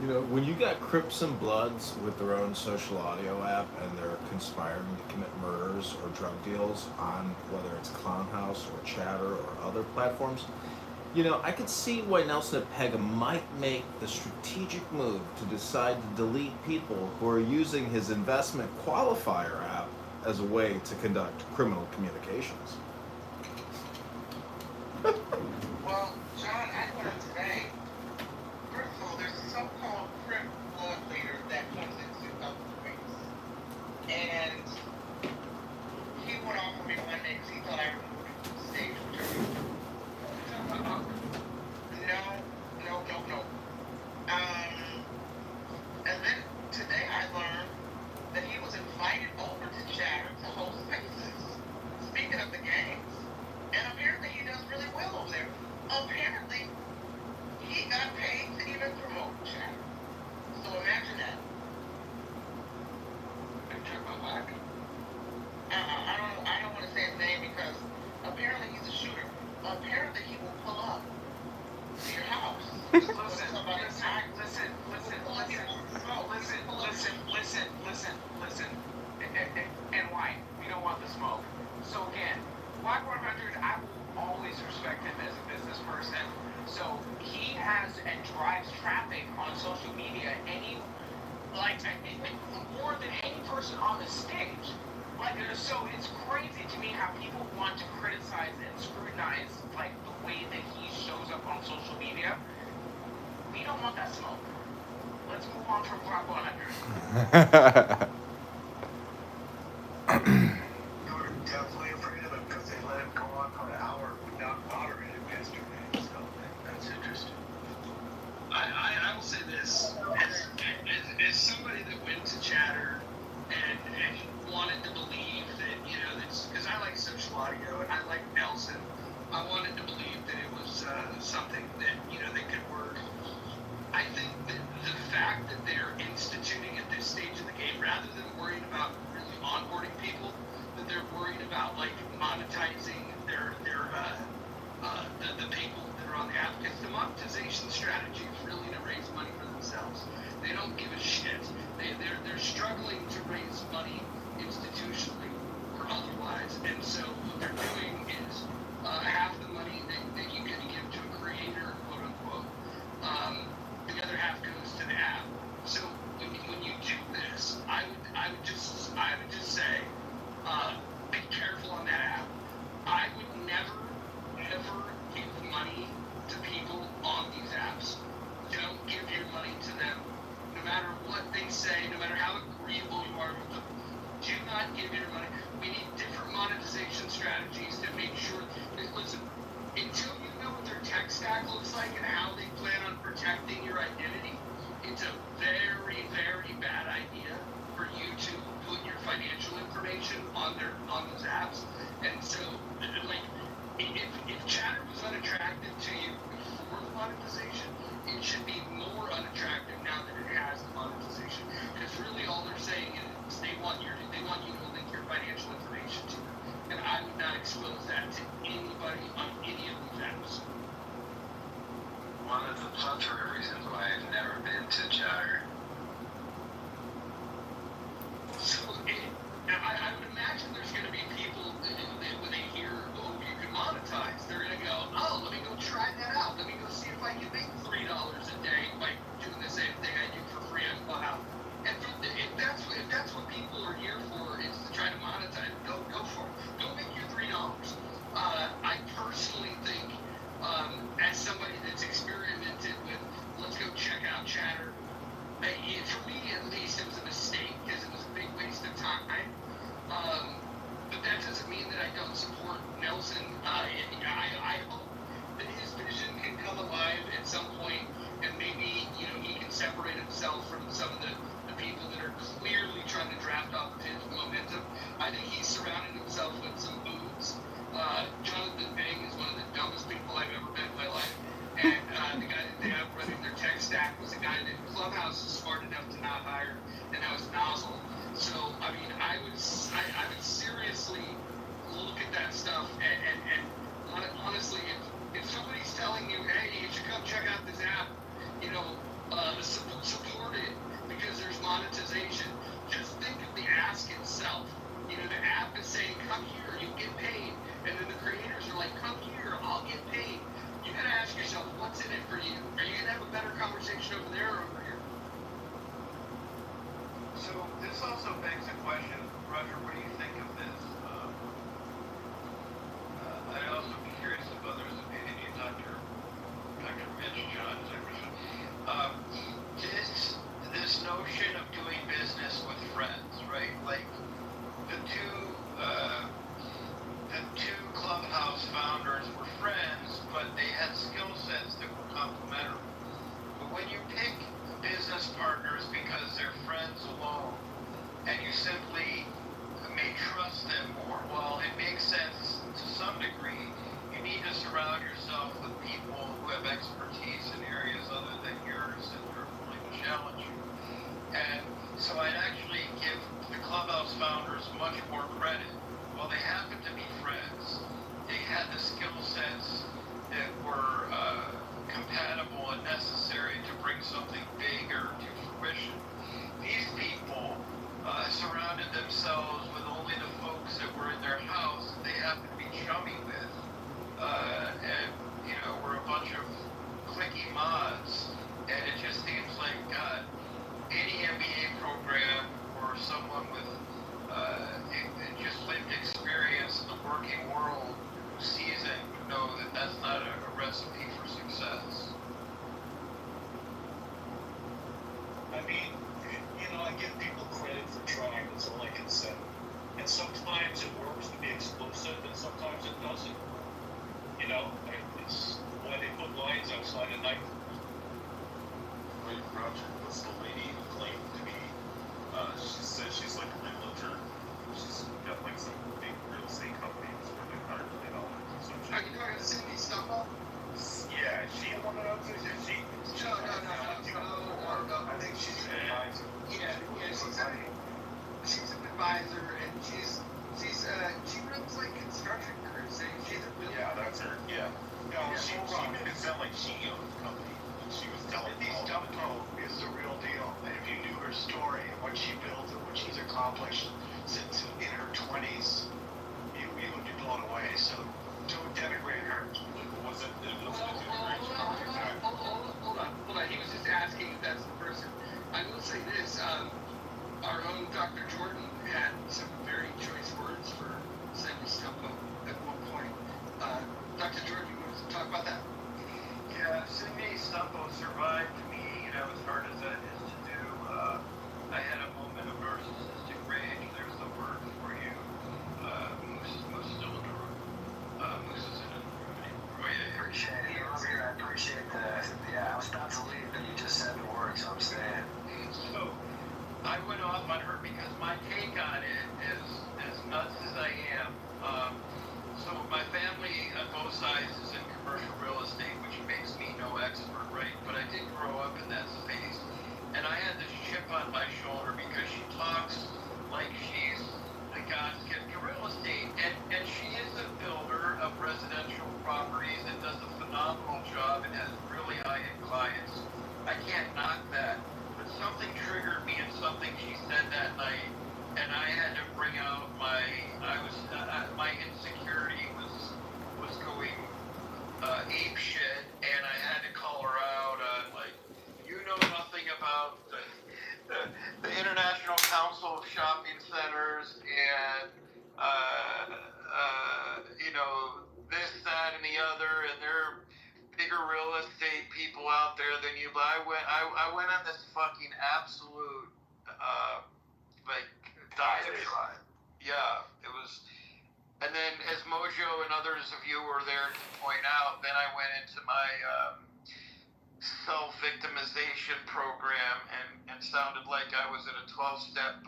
You know, when you got Crips and Bloods with their own social audio app and they're conspiring to commit murders or drug deals on whether it's Clown House or Chatter or other platforms, you know, I could see why Nelson Pega might make the strategic move to decide to delete people who are using his investment qualifier app as a way to conduct criminal communications. Well, John, I learned today, first of all, there's a so-called Crip blood leader that comes into other things. And he went off on me one day because he thought I removed him from the stage, which I removed. No. And then today I learned that he was invited over to Chatter to host spaces. Speaking of the games, and apparently he does really well over there. Apparently, he got paid to even promote Chatter. So imagine that. I don't want to say his name because apparently he's a shooter. Apparently he will pull up to your house. Listen, and why? We don't want the smoke. So again, Black 100, I will always respect him as a business person. So he has and drives traffic on social media more than any person on the stage. So it's crazy to me how people want to criticize and scrutinize the way that he shows up on social media. We don't want that smoke. Let's move on from Black 100. You were definitely afraid of it because they let him go on for an hour without moderating yesterday. So that's interesting. I will say this, as somebody that went to Chatter and wanted to believe that, because I like social audio and I like Nelson, I wanted to believe that it was something that, that could work. I think that the fact that they're instituting at this stage of the game, rather than worrying about really onboarding people, that they're worried about monetizing the people that are on the app, because the monetization strategy is really to raise money for themselves. They don't give a shit. They're struggling to raise money institutionally or otherwise, and so what they're doing is half the money that you can give to a creator, quote unquote, the other half goes to the app. So when you do this, I would just say, be careful on that app. I would never give money to people on these apps. Don't give your money to them. No matter what they say, no matter how agreeable you are with them, do not give your money. We need different monetization strategies to make sure that, listen, until you know what their tech stack looks like and how they plan on protecting your identity, it's a very, very bad idea for you to put your financial information on those apps. And so, if Chatter was unattractive to you before the monetization, it should be more unattractive now that it has the monetization. Because really all they're saying is they want you to link your financial information to them. And I would not expose that to anybody on any of these apps. One of the plethora of reasons why I've never been to Chatter. So I would imagine there's going to be people that when they hear, oh, you can monetize, they're going to go, oh, let me go try that out. Let me go see if I can make $3 a day by doing the same thing I do for free on Cloud. And if that's what people are here for, is to try to monetize, go for it. Go make your $3. time. But that doesn't mean that I don't support Nelson. I hope that his vision can come alive at some point, and maybe he can separate himself from some of the people that are clearly trying to draft off of his momentum. I think he's surrounded himself with some boobs. Jonathan Bing is one of the dumbest people I've ever met in my life. And the guy that they have running their tech stack was a guy that Clubhouse is smart enough to not hire, and that was Nozzle. So, I mean, I would seriously look at that stuff, and honestly, if somebody's telling you, hey, you should come check out this app, support it because there's monetization. Just think of the ask itself. The app is saying, come here, you'll get paid. And then the creators are like, come here, I'll get paid. You gotta ask yourself, what's in it for you? Are you gonna have a better conversation over there or over here? So this also begs the question, Roger, what do you think of this? I'd also be curious of others' opinion, Dr. Mitch, John, this notion of doing business with friends, right? Like the two Clubhouse founders were friends, but they had skill sets that were complementary. But when you pick business partners because they're friends alone, and you simply may trust them more, well, it makes sense to some degree. You need to surround yourself with people who have expertise in areas other than yours and are willing to challenge you. And so I'd actually give the Clubhouse founders much more credit. While they happened to be friends, they had the skill sets that were compatible and necessary to bring something bigger to fruition. These people surrounded themselves with only the folks that were in their house that they happened to be chummy with, and were a bunch of cliquey mods. And it just seems like, God, any MBA program or someone with just lived experience in the working world who sees it would know that that's not a recipe for success. I mean, I give people credit for trying, that's all I can say. And sometimes it works to be exclusive, and sometimes it doesn't. It's why they put lines outside a night. Wait, Roger, what's the lady who claimed to be, she said she's like a realtor. She's got like some big real estate company that's worth like $100 million or something. Are you talking to Cindy Stumble? Yeah, is she the one that owns it? Is she? No. I think she's an advisor. Yeah, she's an advisor, and she runs like construction crews. She's a builder. Yeah, that's her. Yeah. No, she made it sound like she owned the company. She was telling me Stumpo is the real deal. And if you knew her story and what she built and what she's accomplished since in her 20s, you would be blown away. So don't denigrate her. Was it? Hold on. He was just asking if that's the person. I will say this. Our own Dr. Jordan had some very choice words for Cindy Stumpo at one point. Dr. Jordan, you want to talk about that? Yeah, Cindy Stumpo survived me, as hard as that is to do. I had a moment of narcissistic rage. There's the word for you. Moose is still in the room. Moose is in the room. Appreciate it, Roger. I appreciate that. Yeah, I was about to leave, but you just said the word, so I'm staying. So, I went off on her because my take on it is as nuts as I am. So my family on both sides is in commercial real estate, which makes me no expert, right? But I did grow up in that space. And I had this chip on my shoulder because she talks like she's the God's gift to real estate. And she is a builder of residential properties and does a phenomenal job and has really high-end clients. I can't knock that. But something triggered me in something she said that night. And I had to bring out my insecurity was going ape shit, and I had to call her out on you know nothing about the International Council of Shopping Centers and this, that, and the other, and there are bigger real estate people out there than you. But I went on this fucking absolute died. Yeah, it was. And then, as Mojo and others of you were there to point out, then I went into my self-victimization program and sounded like I was at a 12-step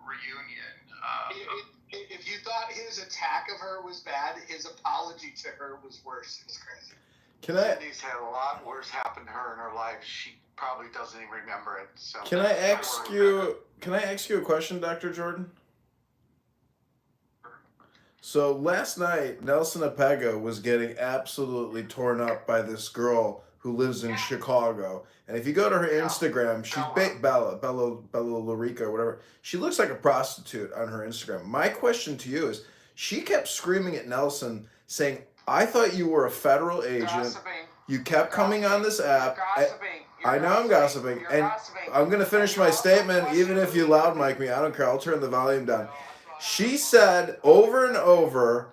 reunion. If you thought his attack of her was bad, his apology to her was worse. It was crazy. Cindy's had a lot worse happen to her in her life. She probably doesn't even remember it. So Can I ask you a question, Dr. Jordan? So last night, Nelson Apega was getting absolutely torn up by this girl who lives in Chicago. And if you go to her Instagram, she's Bella Larica or whatever. She looks like a prostitute on her Instagram. My question to you is, she kept screaming at Nelson saying, I thought you were a federal agent. Gossiping. You kept coming on this app. I know I'm gossiping. You're And gossiping. I'm going to finish my statement, even if you loud mic me. I don't care. I'll turn the volume down. She said over and over,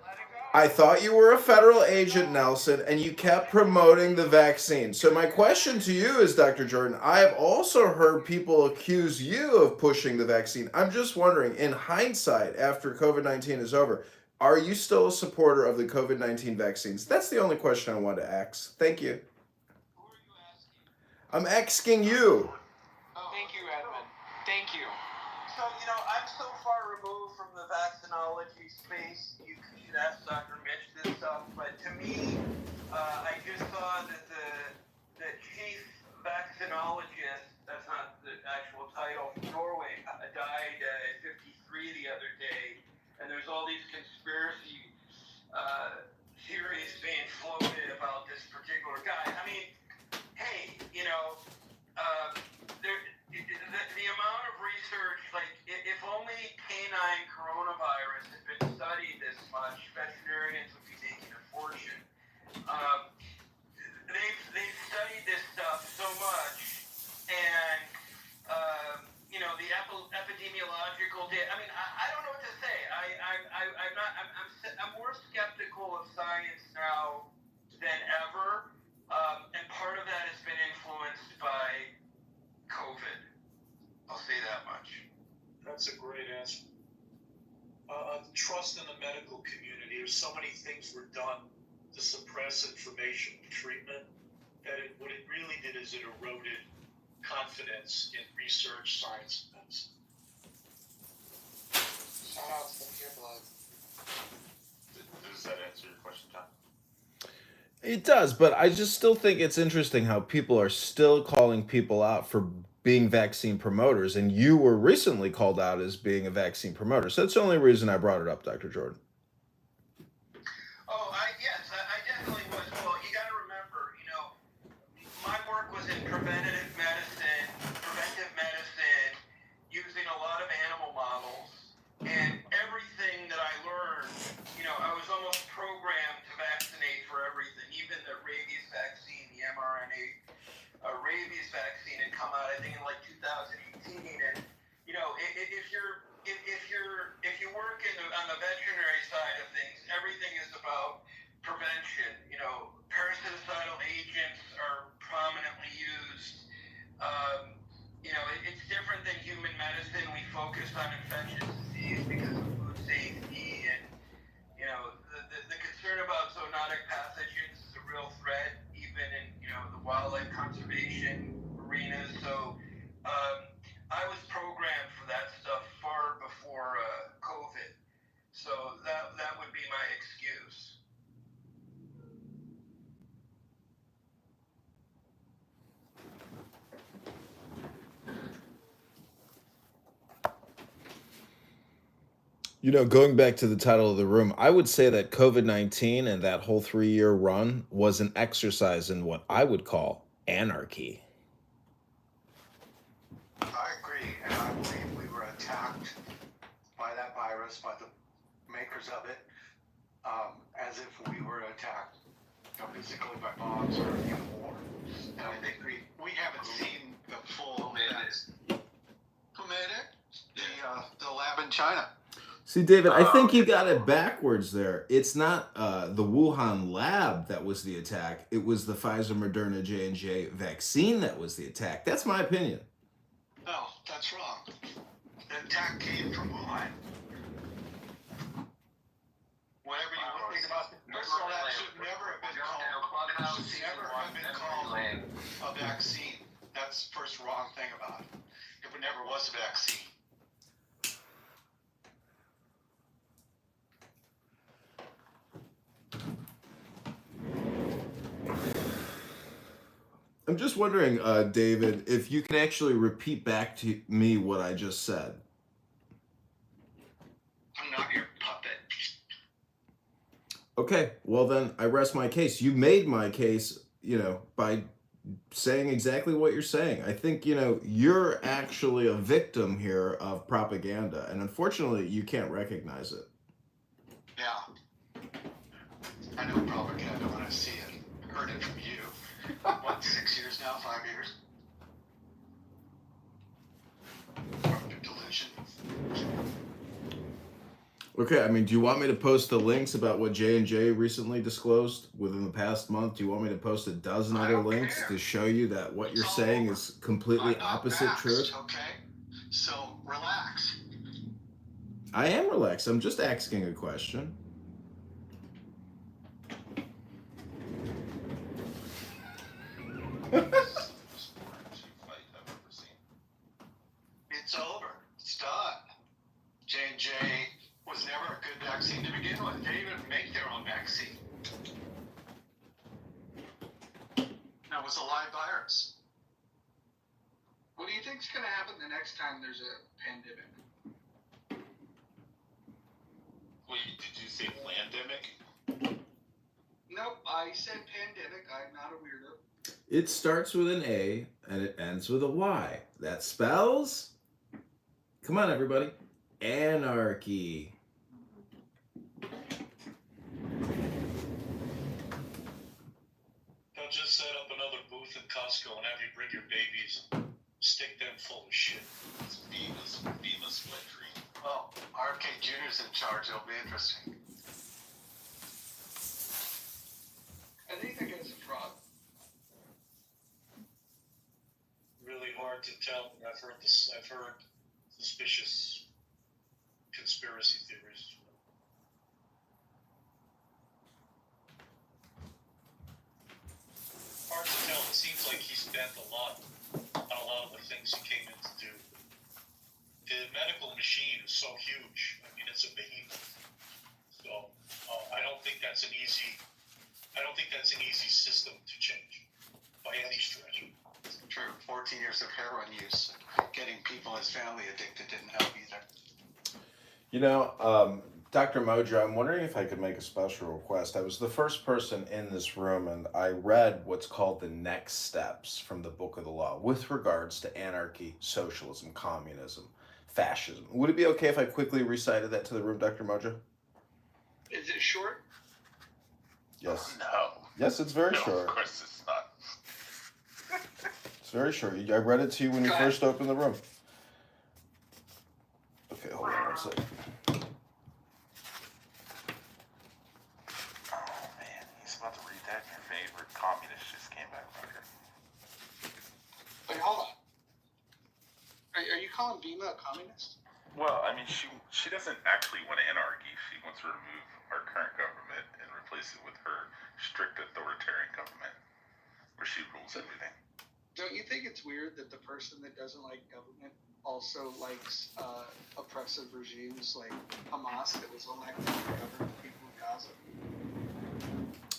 I thought you were a federal agent, Nelson, and you kept promoting the vaccine. So my question to you is, Dr. Jordan, I have also heard people accuse you of pushing the vaccine. I'm just wondering, in hindsight, after COVID-19 is over, are you still a supporter of the COVID-19 vaccines? That's the only question I wanted to ask. Thank you. I'm asking you. Thank you, Edmund. Thank you. So, I'm so far removed from the vaccinology space. You should ask Dr. Mitch this stuff. But to me, I just saw that the chief vaccinologist, that's not the actual title, from Norway, died at 53 the other day. And there's all these conspiracy theories being floated about this particular guy. I mean, hey, the amount of research, like, if only canine coronavirus had been studied this much, veterinarians would be making a fortune. They've studied this stuff so much, and the epidemiological data. I mean, I don't know what to say. I'm more skeptical of science now than ever, and part of that has been influenced by COVID. I'll say that much. That's a great answer. Trust in the medical community. There's so many things were done to suppress information treatment that what it really did is it eroded confidence in research, science, and medicine. Shout out to the pure blood. Does that answer your question, Tom? It does, but I just still think it's interesting how people are still calling people out for being vaccine promoters, and you were recently called out as being a vaccine promoter. So that's the only reason I brought it up, Dr. Jordan. Yes, I definitely was. Well, you got to remember, my work was in preventive medicine, using a lot of animal models, and everything that I learned, I was almost programmed to vaccinate for everything, even the rabies vaccine, the mRNA rabies vaccine had come out, I think, in like 2018, and if you work on the veterinary side of things, everything is about prevention. Parasiticidal agents are prominently used. It's different than human medicine. We focus on infectious disease because of food safety, and the concern about zoonotic pathogens is a real threat, even in the wildlife conservation arenas. So I was programmed for that stuff far before COVID. So that would be my excuse. Going back to the title of the room, I would say that COVID-19 and that whole 3-year run was an exercise in what I would call anarchy. I agree, and I believe we were attacked by that virus, by the makers of it, as if we were attacked physically by bombs or in war. And I think we haven't seen the full. Who made it? The lab in China. See, David, I think you got it backwards there. It's not the Wuhan lab that was the attack. It was the Pfizer, Moderna, J&J vaccine that was the attack. That's my opinion. No, that's wrong. The attack came from Wuhan. Whatever you think about it. First of all, that should never have been called. It should never have been called a vaccine. That's the first wrong thing about it. It never was a vaccine. I'm just wondering, David, if you can actually repeat back to me what I just said. I'm not your puppet. Okay, well then I rest my case. You made my case, by saying exactly what you're saying. I think, you're actually a victim here of propaganda, and unfortunately, you can't recognize it. Yeah. I know propaganda when I see it. I heard it from you. What, 6 years now? 5 years? Delusion. Okay, I mean, do you want me to post the links about what J&J recently disclosed within the past month? Do you want me to post a dozen other links to show you that what you're saying is completely opposite truth? Okay, so relax. I am relaxed. I'm just asking a question. It's over. It's done. J&J was never a good vaccine to begin with. They didn't even make their own vaccine. That was a live virus. What do you think's going to happen the next time there's a pandemic? Wait, did you say pandemic? Nope, I said pandemic. I'm not a weirdo. It starts with an A and it ends with a Y. That spells, come on everybody, anarchy. They'll just set up another booth in Costco and have you bring your babies and stick them full of shit. It's FEMA split tree. Well, RK Jr.'s in charge. It'll be interesting. I think that guy's a fraud. Really hard to tell. I've heard suspicious conspiracy theories. Hard to tell. It seems like he's bent a lot on a lot of the things he came in to do. The medical machine is so huge. I mean, it's a behemoth. So I don't think that's an easy system to change by any stretch. True. 14 years of heroin use, getting people in his family addicted didn't help either. Dr. Mojo, I'm wondering if I could make a special request. I was the first person in this room, and I read what's called the next steps from the Book of the Law with regards to anarchy, socialism, communism, fascism. Would it be okay if I quickly recited that to the room, Dr. Mojo? Is it short? Yes. No. Yes, it's very No, short. of course it's not. It's very short. I read it to you when you first opened the room. Okay, hold on 1 second. Oh man, he's about to read that. Your favorite communist just came back right here. Wait, hold on. Are you calling Bima a communist? Well, I mean, she doesn't actually want anarchy. She wants to remove our current government and replace it with her strict authoritarian government, where she rules everything. Don't you think it's weird that the person that doesn't like government also likes oppressive regimes like Hamas that was elected to govern the people of Gaza?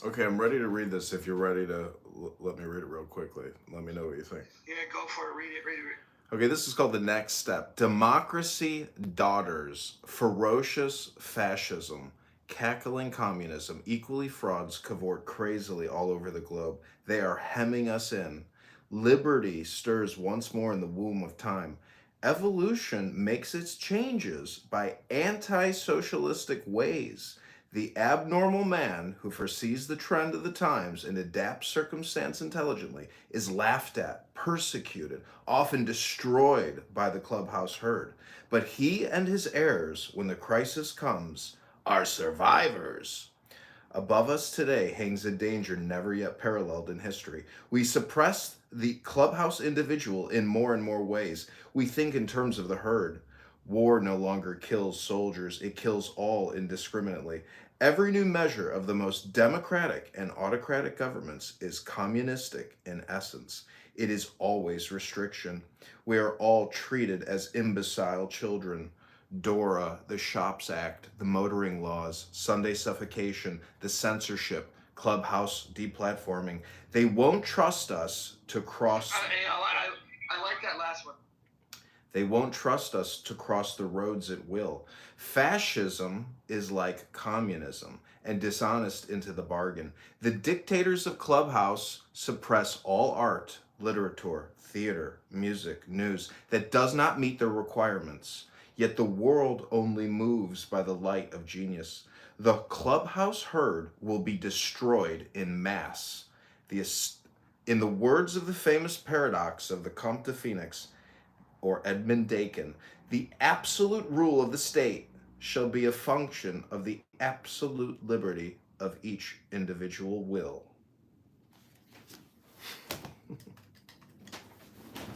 Okay, I'm ready to read this. If you're ready to let me read it real quickly. Let me know what you think. Yeah, go for it. Read it. Okay, this is called The Next Step. Democracy daughters, ferocious fascism, cackling communism, equally frauds cavort crazily all over the globe. They are hemming us in. Liberty stirs once more in the womb of time. Evolution makes its changes by anti-socialistic ways. The abnormal man who foresees the trend of the times and adapts circumstance intelligently is laughed at, persecuted, often destroyed by the clubhouse herd. But he and his heirs, when the crisis comes, are survivors. Above us today hangs a danger never yet paralleled in history. We suppress the clubhouse individual in more and more ways. We think in terms of the herd. War no longer kills soldiers, it kills all indiscriminately. Every new measure of the most democratic and autocratic governments is communistic in essence. It is always restriction. We are all treated as imbecile children. DORA, the Shops Act, the motoring laws, Sunday suffocation, the censorship, clubhouse deplatforming. They won't trust us to cross. I like that last one. They won't trust us to cross the roads at will. Fascism is like communism and dishonest into the bargain. The dictators of Clubhouse suppress all art, literature, theater, music, news that does not meet their requirements. Yet the world only moves by the light of genius. The Clubhouse herd will be destroyed in mass. In the words of the famous paradox of the Comte de Phoenix, or Edmund Dakin, the absolute rule of the state shall be a function of the absolute liberty of each individual will.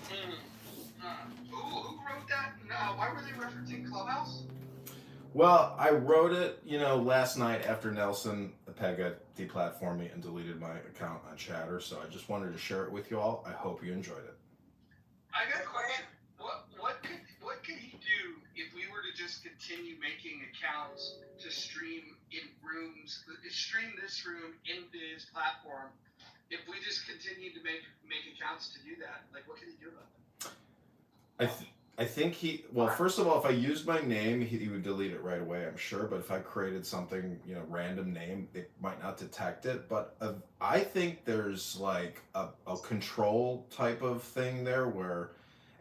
Who wrote that? No, why were they referencing Clubhouse? Well, I wrote it, last night after Nelson Pega deplatformed me and deleted my account on Chatter, so I just wanted to share it with you all. I hope you enjoyed it. I got a question. What could he do if we were to just continue making accounts to stream in rooms, stream this room into his platform? If we just continue to make accounts to do that, like what can he do about that? I think first of all, if I used my name, he would delete it right away, I'm sure. But if I created something, random name, it might not detect it. But I think there's like a control type of thing there where,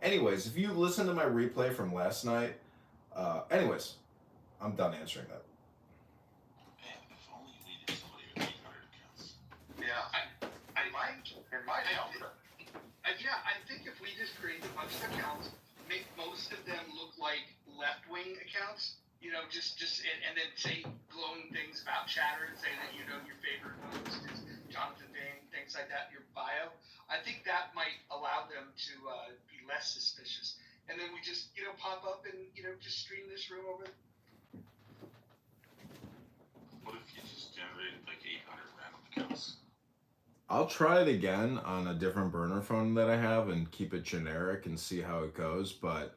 anyways, if you listen to my replay from last night, anyways, I'm done answering that. Man, if only we did somebody with 800 accounts. Yeah, it might help. Yeah, I think if we just create a bunch of accounts, make most of them look like left-wing accounts, and then say glowing things about Chatter and say that your favorite host is Jonathan Dane, things like that in your bio. I think that might allow them to be less suspicious. And then we just pop up and just stream this room over. What if you just generated like 800 random accounts? I'll try it again on a different burner phone that I have and keep it generic and see how it goes. But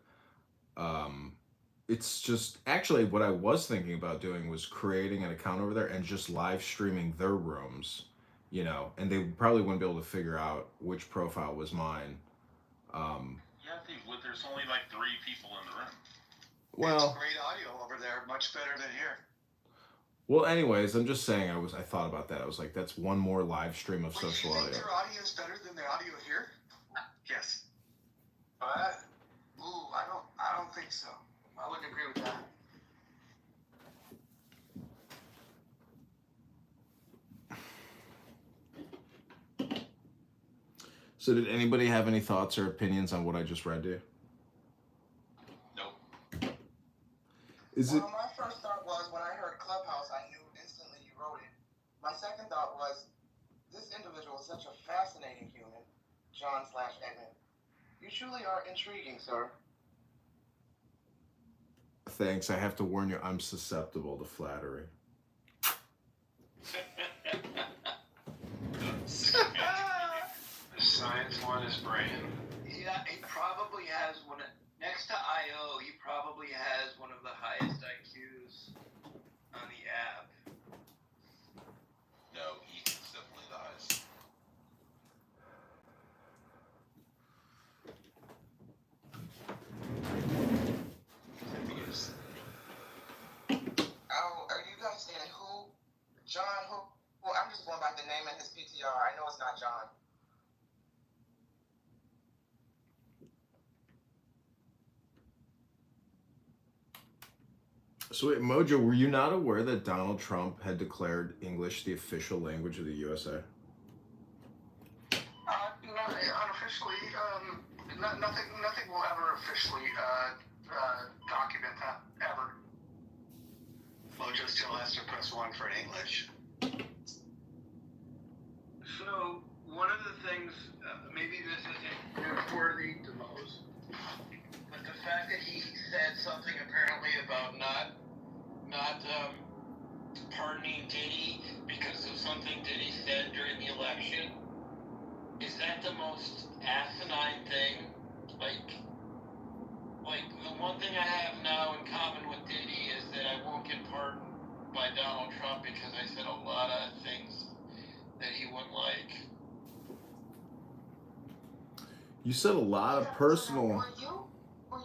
it's just actually what I was thinking about doing was creating an account over there and just live streaming their rooms, and they probably wouldn't be able to figure out which profile was mine. Yeah, there's only like 3 people in the room. Well, it's great audio over there, much better than here. Well, anyways, I'm just saying I thought about that. I was like, that's one more live stream of social audio. You think their audio is better than the audio here? Yes. I don't think so. I wouldn't agree with that. So did anybody have any thoughts or opinions on what I just read to you? Nope. My first thought was when I heard Clubhouse, I knew instantly you wrote it. My second thought was this individual is such a fascinating human, John/Edmund. You truly are intriguing, sir. Thanks. I have to warn you, I'm susceptible to flattery. The science one is brain. Yeah, he probably has next to IO, he probably has one of the highest IQs on the app. No, Ethan's definitely the highest. Oh, are you guys saying who? John who? Well, I'm just going by the name and his PTR. I know it's not John. So wait, Mojo, were you not aware that Donald Trump had declared English the official language of the USA? Not unofficially. Nothing will ever officially document that ever. Mojo still has to press 1 for English. So one of the things, maybe this isn't newsworthy to most, but the fact that he said something apparently about not pardoning Diddy because of something Diddy said during the election, is that the most asinine thing? Like the one thing I have now in common with Diddy is that I won't get pardoned by Donald Trump because I said a lot of things that he wouldn't like. You said a lot of personal. Were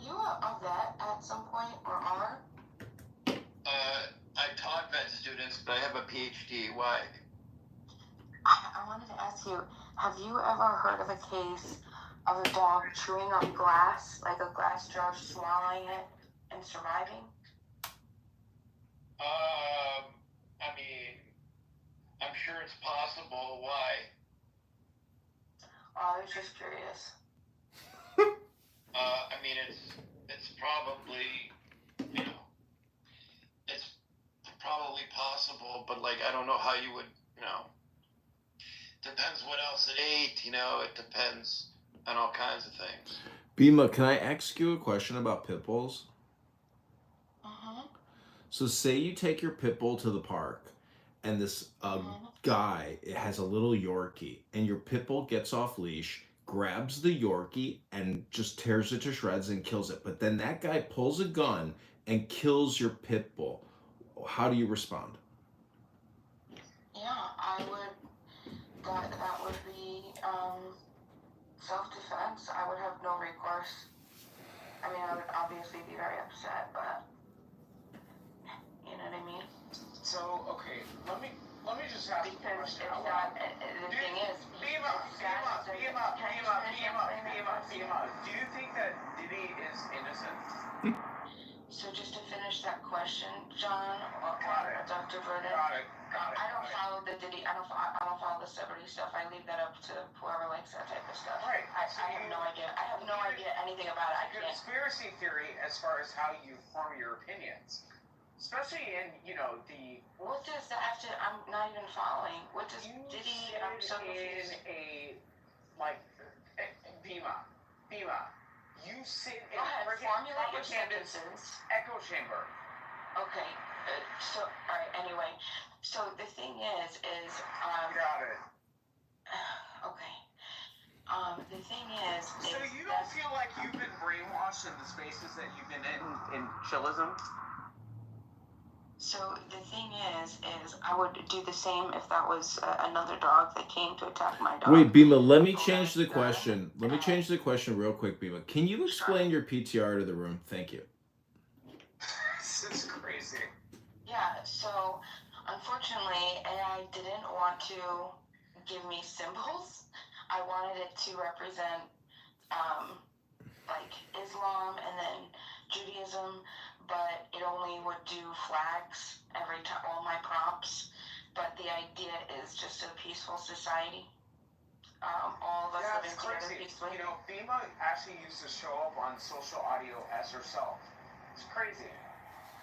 you a vet at some point or are? I taught vet students, but I have a PhD. Why? I wanted to ask you, have you ever heard of a case of a dog chewing up glass, like a glass jar, swallowing it and surviving? I mean, I'm sure it's possible. Why? Oh, I was just curious. I mean, it's probably, it's probably possible, but like, I don't know how you would, depends what else it ate, it depends on all kinds of things. Bima, can I ask you a question about pit bulls? So say you take your pit bull to the park and this guy has a little Yorkie and your pit bull gets off leash, grabs the Yorkie and just tears it to shreds and kills it. But then that guy pulls a gun and kills your pit bull. How do you respond? Yeah, I would, that would be self-defense. I would have no recourse. I mean, I would obviously be very upset, but you know what I mean? So, okay, let me just ask you a question. The thing is, Bima, do you think that Diddy is innocent? So just to finish that question, John, or Dr. Vernon, Got it. I don't follow the Diddy. I don't follow the celebrity stuff. I leave that up to whoever likes that type of stuff. Right. I have no idea. I have no idea anything about it. I can't. Conspiracy theory as far as how you form your opinions, especially in the. What does that have to? I'm not even following. What does Diddy? I'm so confused. Bima, you sit in formulate your sentences. Echo chamber. Okay. So, all right. Anyway, so the thing is. Got it. Okay. The thing is. So you don't feel like you've been brainwashed in the spaces that you've been in chillism? So the thing is I would do the same if that was another dog that came to attack my dog. Wait, Bima, let me change the question. Let me change the question real quick, Bima. Can you explain your PTR to the room? Thank you. This is crazy. Yeah, so unfortunately, AI didn't want to give me symbols. I wanted it to represent like Islam and then Judaism, but it only would do flags every time, all my prompts. But the idea is just a peaceful society. All of us living together peacefully. Bima actually used to show up on social audio as herself. It's crazy.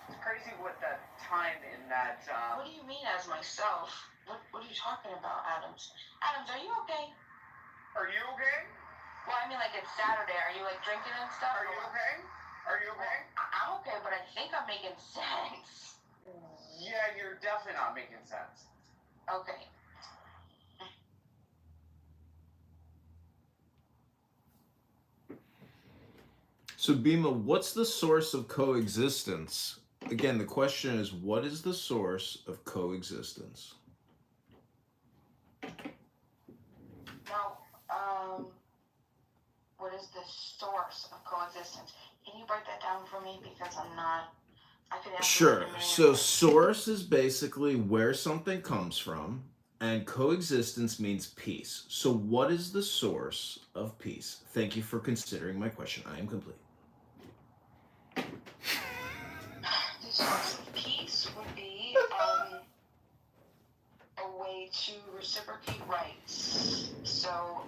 It's crazy what that time in that. What do you mean as myself? What are you talking about, Adams? Adams, are you okay? Are you okay? Well, I mean, like, it's Saturday. Are you, like, drinking and stuff? Are you okay? Are you okay? I'm okay, but I think I'm making sense. Yeah, you're definitely not making sense. Okay. So, Bima, what's the source of coexistence? Again, the question is, what is the source of coexistence? Now, what is the source of coexistence? Can you break that down for me? Because I'm not... I could answer. Sure. So, source is basically where something comes from, and coexistence means peace. So, what is the source of peace? Thank you for considering my question. I am complete. The source of peace would be a way to reciprocate rights. So,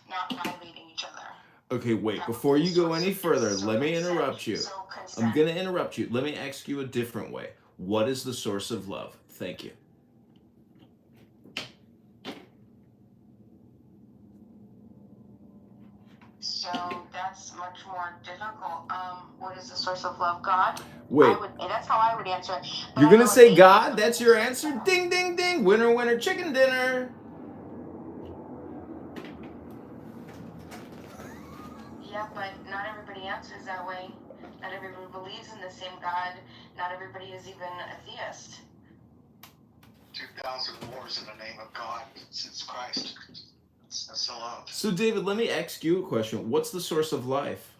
not violating each other. Okay, wait. Before you go any further, let me interrupt you. I'm going to interrupt you. Let me ask you a different way. What is the source of love? Thank you. So that's much more difficult. What is the source of love? God? Wait, That's how I would answer it. But you're I gonna know say David God? would That's your say answer? no. Ding, ding, ding. Winner, winner, chicken dinner. Yeah, but not everybody answers that way. Not everybody believes in the same God. Not everybody is even a theist. 2,000 wars in the name of God since Christ. That's the love. So, David, let me ask you a question. What's the source of life?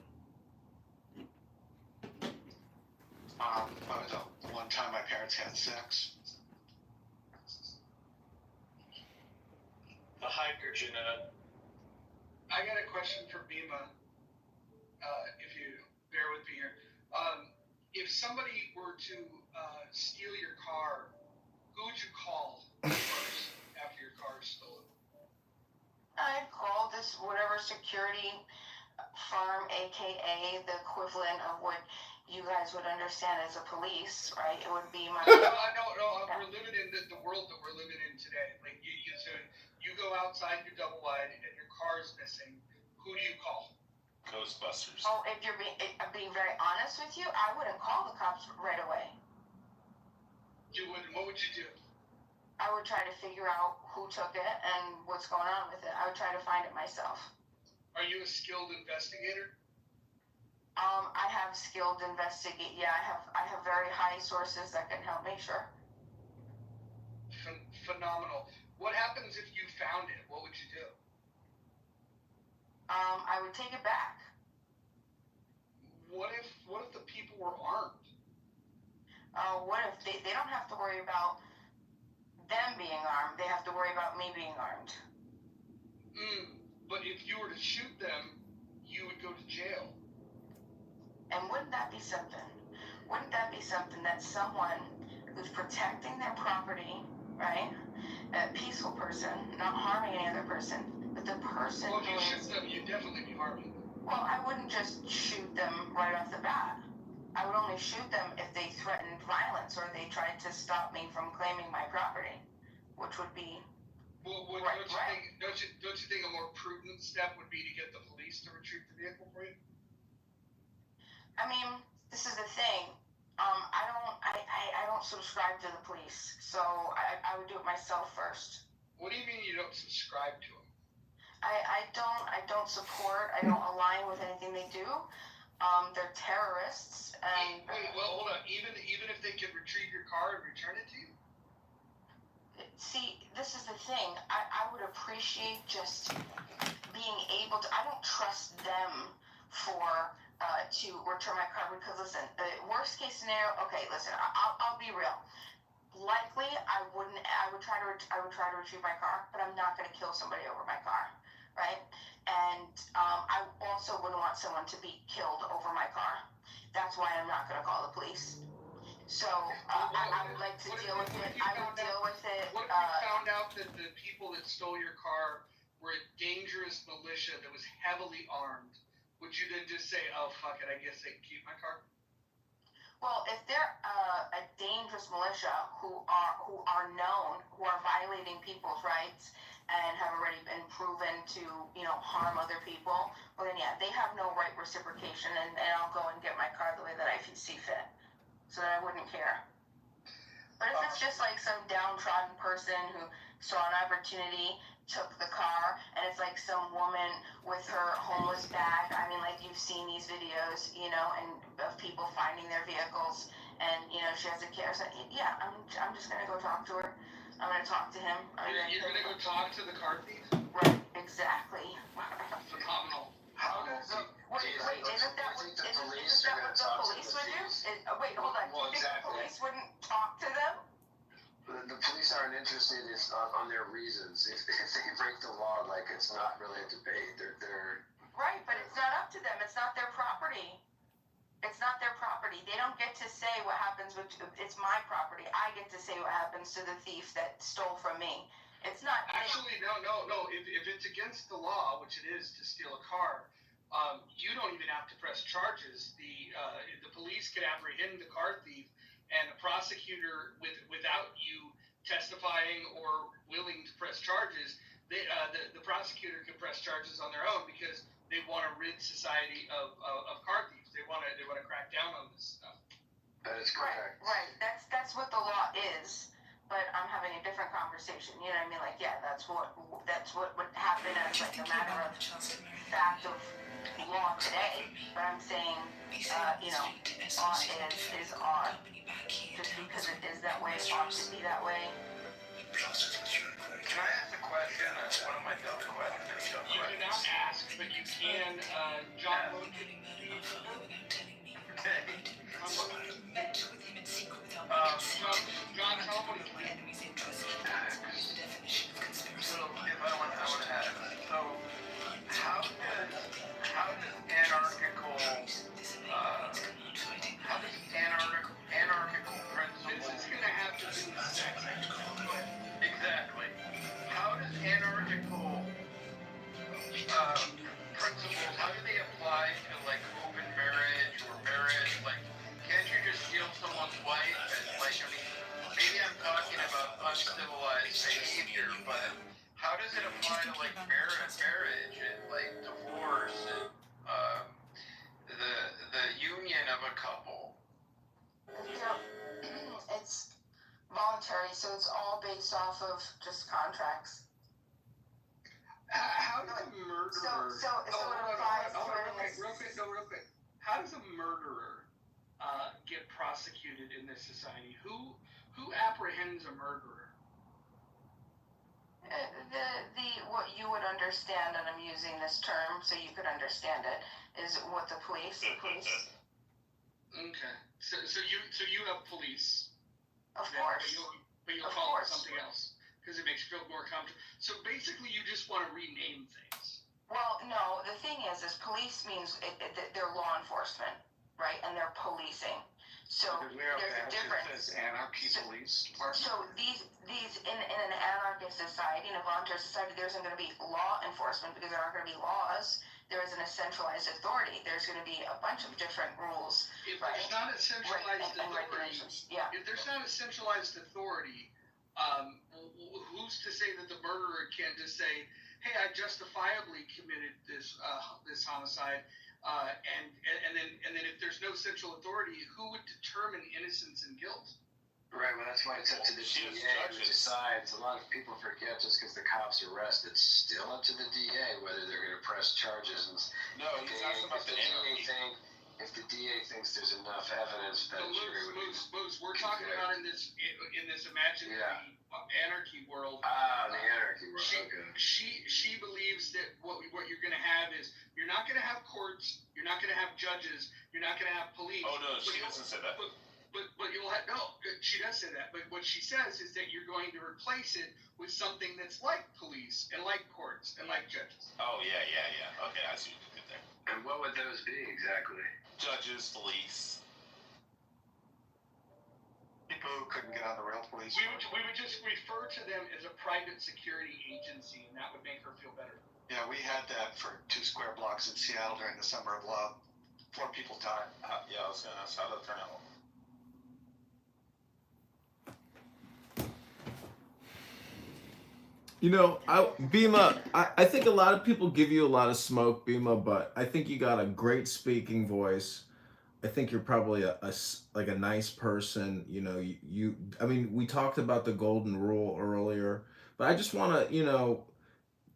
The one time my parents had sex. The hydrogen. I got a question for Bima, if you bear with me here. If somebody were to steal your car, who would you call first after your car is stolen? I'd call this whatever security firm, aka the equivalent of what you guys would understand as a police, right? It would be my. No. We're living in the world that we're living in today. Like so you go outside your double wide and your car is missing. Who do you call? Ghostbusters. Oh, if you're being very honest with you, I wouldn't call the cops right away. You wouldn't. What would you do? I would try to figure out who took it and what's going on with it. I would try to find it myself. Are you a skilled investigator? I have skilled investigate. Yeah, I have very high sources that can help me. Sure. Phenomenal. What happens if you found it? What would you do? I would take it back. What if the people were armed? What if they don't have to worry about them being armed? They have to worry about me being armed. But if you were to shoot them, you would go to jail. And wouldn't that be something? Wouldn't that be something that someone who's protecting their property, right? A peaceful person, not harming any other person, but the person Well, if you who shoot them, you'd definitely be harming them. Well, I wouldn't just shoot them right off the bat. I would only shoot them if they threatened violence or they tried to stop me from claiming my property, which would be right. Don't you think a more prudent step would be to get the police to retrieve the vehicle for you? I mean, this is the thing. I don't subscribe to the police, so I would do it myself first. What do you mean you don't subscribe to them? I don't support. I don't align with anything they do. They're terrorists. And wait, well, hold on. Even if they could retrieve your car and return it to you? See, this is the thing. I would appreciate just being able to. I don't trust them to return my car because listen, worst case scenario. Okay, listen. I'll be real. Likely, I would try to retrieve my car, but I'm not going to kill somebody over my car, right? And I also wouldn't want someone to be killed over my car. That's why I'm not going to call the police. So I would like to deal with it. I would deal with it. What if you found out that the people that stole your car were a dangerous militia that was heavily armed? Would you then just say, "Oh fuck it, I guess they can keep my car"? Well, if they're a dangerous militia who are known, who are violating people's rights and have already been proven to, harm other people, well then yeah, they have no right reciprocation, and I'll go and get my car the way that I see fit, so that I wouldn't care. But if it's just like some downtrodden person who saw an opportunity, took the car, and it's like some woman with her homeless bag. I mean, like you've seen these videos, and of people finding their vehicles, and she has a kid. So, yeah, I'm just gonna go talk to her. I'm gonna talk to him. You're gonna go talk to the car thief? Right, exactly. Phenomenal. How does Wait, isn't that what the police would do? Wait, hold on. Well, Do you think the police wouldn't talk to them? The police aren't interested on their reasons. If they break the law, like it's not really a debate. They're right, but it's not up to them. It's not their property. It's not their property. They don't get to say what happens with. It's my property. I get to say what happens to the thief that stole from me. It's not. Actually, no. If it's against the law, which it is to steal a car, you don't even have to press charges. The police could apprehend the car thief. And a prosecutor, without you testifying or willing to press charges, the prosecutor can press charges on their own because they want to rid society of car thieves. They want to crack down on this stuff. That is correct. Right. That's what the law is. But I'm having a different conversation. You know what I mean? Like, yeah, that's what would happen as like a matter of fact of law today. But I'm saying, you know, law is odd. Just because it is that way, it ought to be that way. Can I ask a question? One of my dumb questions. You cannot ask, but you can. John wrote Okay. John, tell him what he can. So, if I want to ask, so how does anarchical principles? This is going to have to do with sex. Exactly. How does anarchical principles, how do they apply to like open marriage or marriage? Like, can't you just steal someone's wife? And like, I mean, maybe I'm talking about uncivilized behavior, but how does it apply to like marriage and like divorce and the union of a couple? It's voluntary, so it's all based off of just contracts. How does a murderer? So it applies to real quick. How does a murderer get prosecuted in this society? Who apprehends a murderer? What you would understand, and I'm using this term so you could understand it, is what the police. Okay. So you have police. Of course. But you'll call it something else because it makes you feel more comfortable. So basically, you just want to rename things. Well, no. The thing is police means they're law enforcement, right? And they're policing. So there's a difference. It says anarchy police. So these in an anarchist society, in a voluntary society, there isn't going to be law enforcement because there aren't going to be laws. There isn't a centralized authority. There's going to be a bunch of different rules. If there's not a centralized authority, if there's not a centralized authority, who's to say that the murderer can't just say, "Hey, I justifiably committed this homicide," and then if there's no central authority, who would determine innocence and guilt? Right, well, that's why it's up to the DA to decide. A lot of people forget just because the cops arrest, it's still up to the DA whether they're going to press charges. And if the DA thinks there's enough evidence that a jury would... We're talking about in this imaginary anarchy world. The anarchy world. She believes that what you're going to have is you're not going to have courts, you're not going to have judges, you're not going to have police. Oh no, she doesn't say that. But you'll have she does say that. But what she says is that you're going to replace it with something that's like police and like courts and like judges. Oh yeah. Okay, I see what you did there. And what would those be exactly? Judges, police. People who couldn't get on the rail, police. We would just refer to them as a private security agency, and that would make her feel better. Yeah, we had that for 2 square blocks in Seattle during the Summer of Love. 4 people died. Yeah, I was gonna ask how that turned out. You know, Bima, I think a lot of people give you a lot of smoke, Bima, but I think you got a great speaking voice. I think you're probably a nice person. You know, I mean, we talked about the golden rule earlier, but I just want to,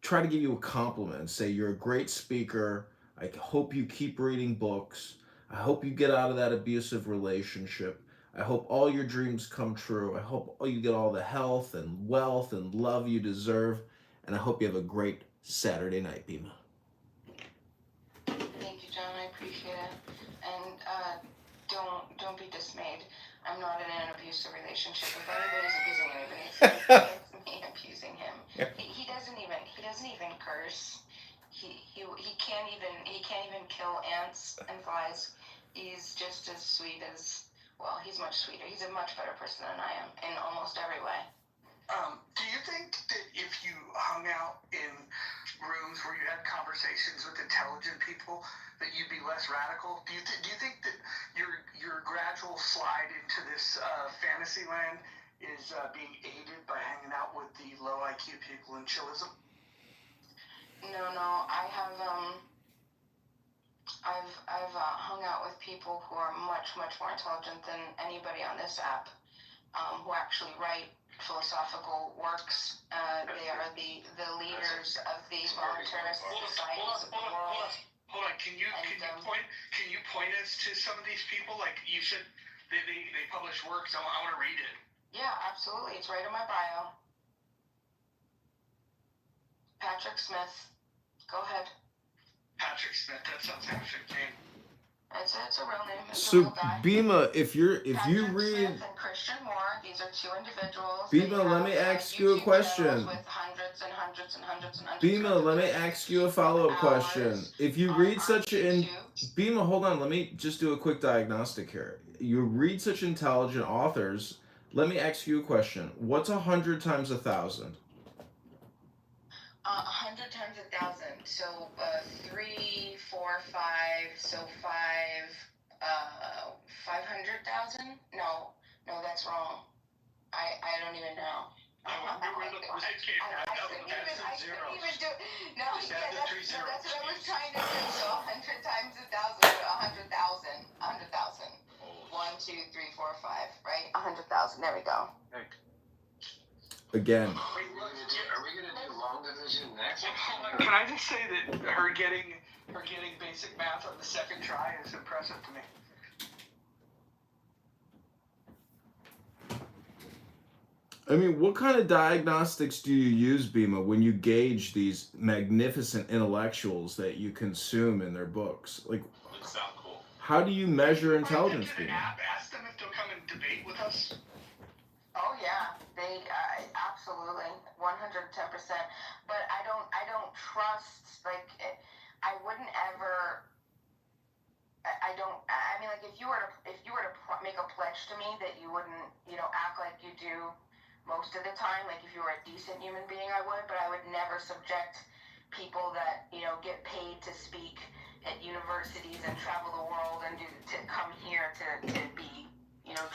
try to give you a compliment and say you're a great speaker. I hope you keep reading books. I hope you get out of that abusive relationship. I hope all your dreams come true. I hope you get all the health and wealth and love you deserve. And I hope you have a great Saturday night, Bima. Thank you, John. I appreciate it. And don't be dismayed. I'm not in an abusive relationship. If anybody's abusing anybody, it's me abusing him. Yeah. He doesn't even curse. He can't even kill ants and flies. He's just as sweet as... Well, he's much sweeter. He's a much better person than I am in almost every way. Do you think that if you hung out in rooms where you had conversations with intelligent people, that you'd be less radical? Do you think that your gradual slide into this fantasy land is being aided by hanging out with the low IQ people in chillism? No. I have I've hung out with people who are much more intelligent than anybody on this app, who actually write philosophical works. They are the leaders of the voluntarist societies of the world. Hold on. Can you point us to some of these people? Like you said, they publish works. I want to read it. Yeah, absolutely. It's right in my bio. Patrick Smith. Go ahead. Patrick Smith. That sounds actually name. It's a real name. It's a So real guy. Bima, if you Patrick read Smith and Christian Moore, these are two individuals. Bima, They let me have, ask you a YouTube question. channels with hundreds and hundreds and hundreds and hundreds Bima, of let me videos ask you a follow-up question. hours If you on read such YouTube. Bima, hold on, let me just do a quick diagnostic here. You read such intelligent authors. Let me ask you a question. What's 100 times 1,000? 100 times 1,000. So 3, 4, 5. So 500,000? No, that's wrong. I don't even know. I couldn't even do. No, Just yeah, add the that's 3 zeros. what I was trying to do. So 100 times 1,000. 100,000. 100,000. 1, 2, 3, 4, 5. Right? 100,000. There we go. Again. Are we gonna do long division next? Can I just say that her getting basic math on the second try is impressive to me. I mean, what kind of diagnostics do you use, Bima, when you gauge these magnificent intellectuals that you consume in their books? Like, It sounds cool. how do you measure intelligence, Bima? Ask them if they'll come and debate with us. Oh yeah, they absolutely 110%. But I don't trust. Like, I wouldn't ever. I don't. I mean, like, if you were to make a pledge to me that you wouldn't, act like you do most of the time. Like, if you were a decent human being, I would. But I would never subject people that get paid to speak at universities and travel the world and to come here to be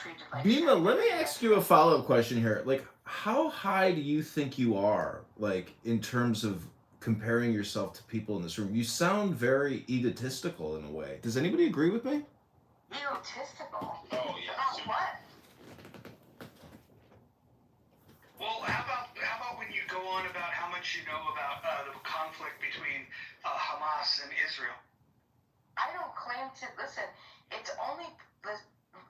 treated like. Bima, let me ask you a follow-up question here. Like, how high do you think you are, like, in terms of comparing yourself to people in this room? You sound very egotistical in a way. Does anybody agree with me? Egotistical? Oh, yeah. About what? Well, how about when you go on about how much you know about the conflict between Hamas and Israel? I don't claim to listen. It's only.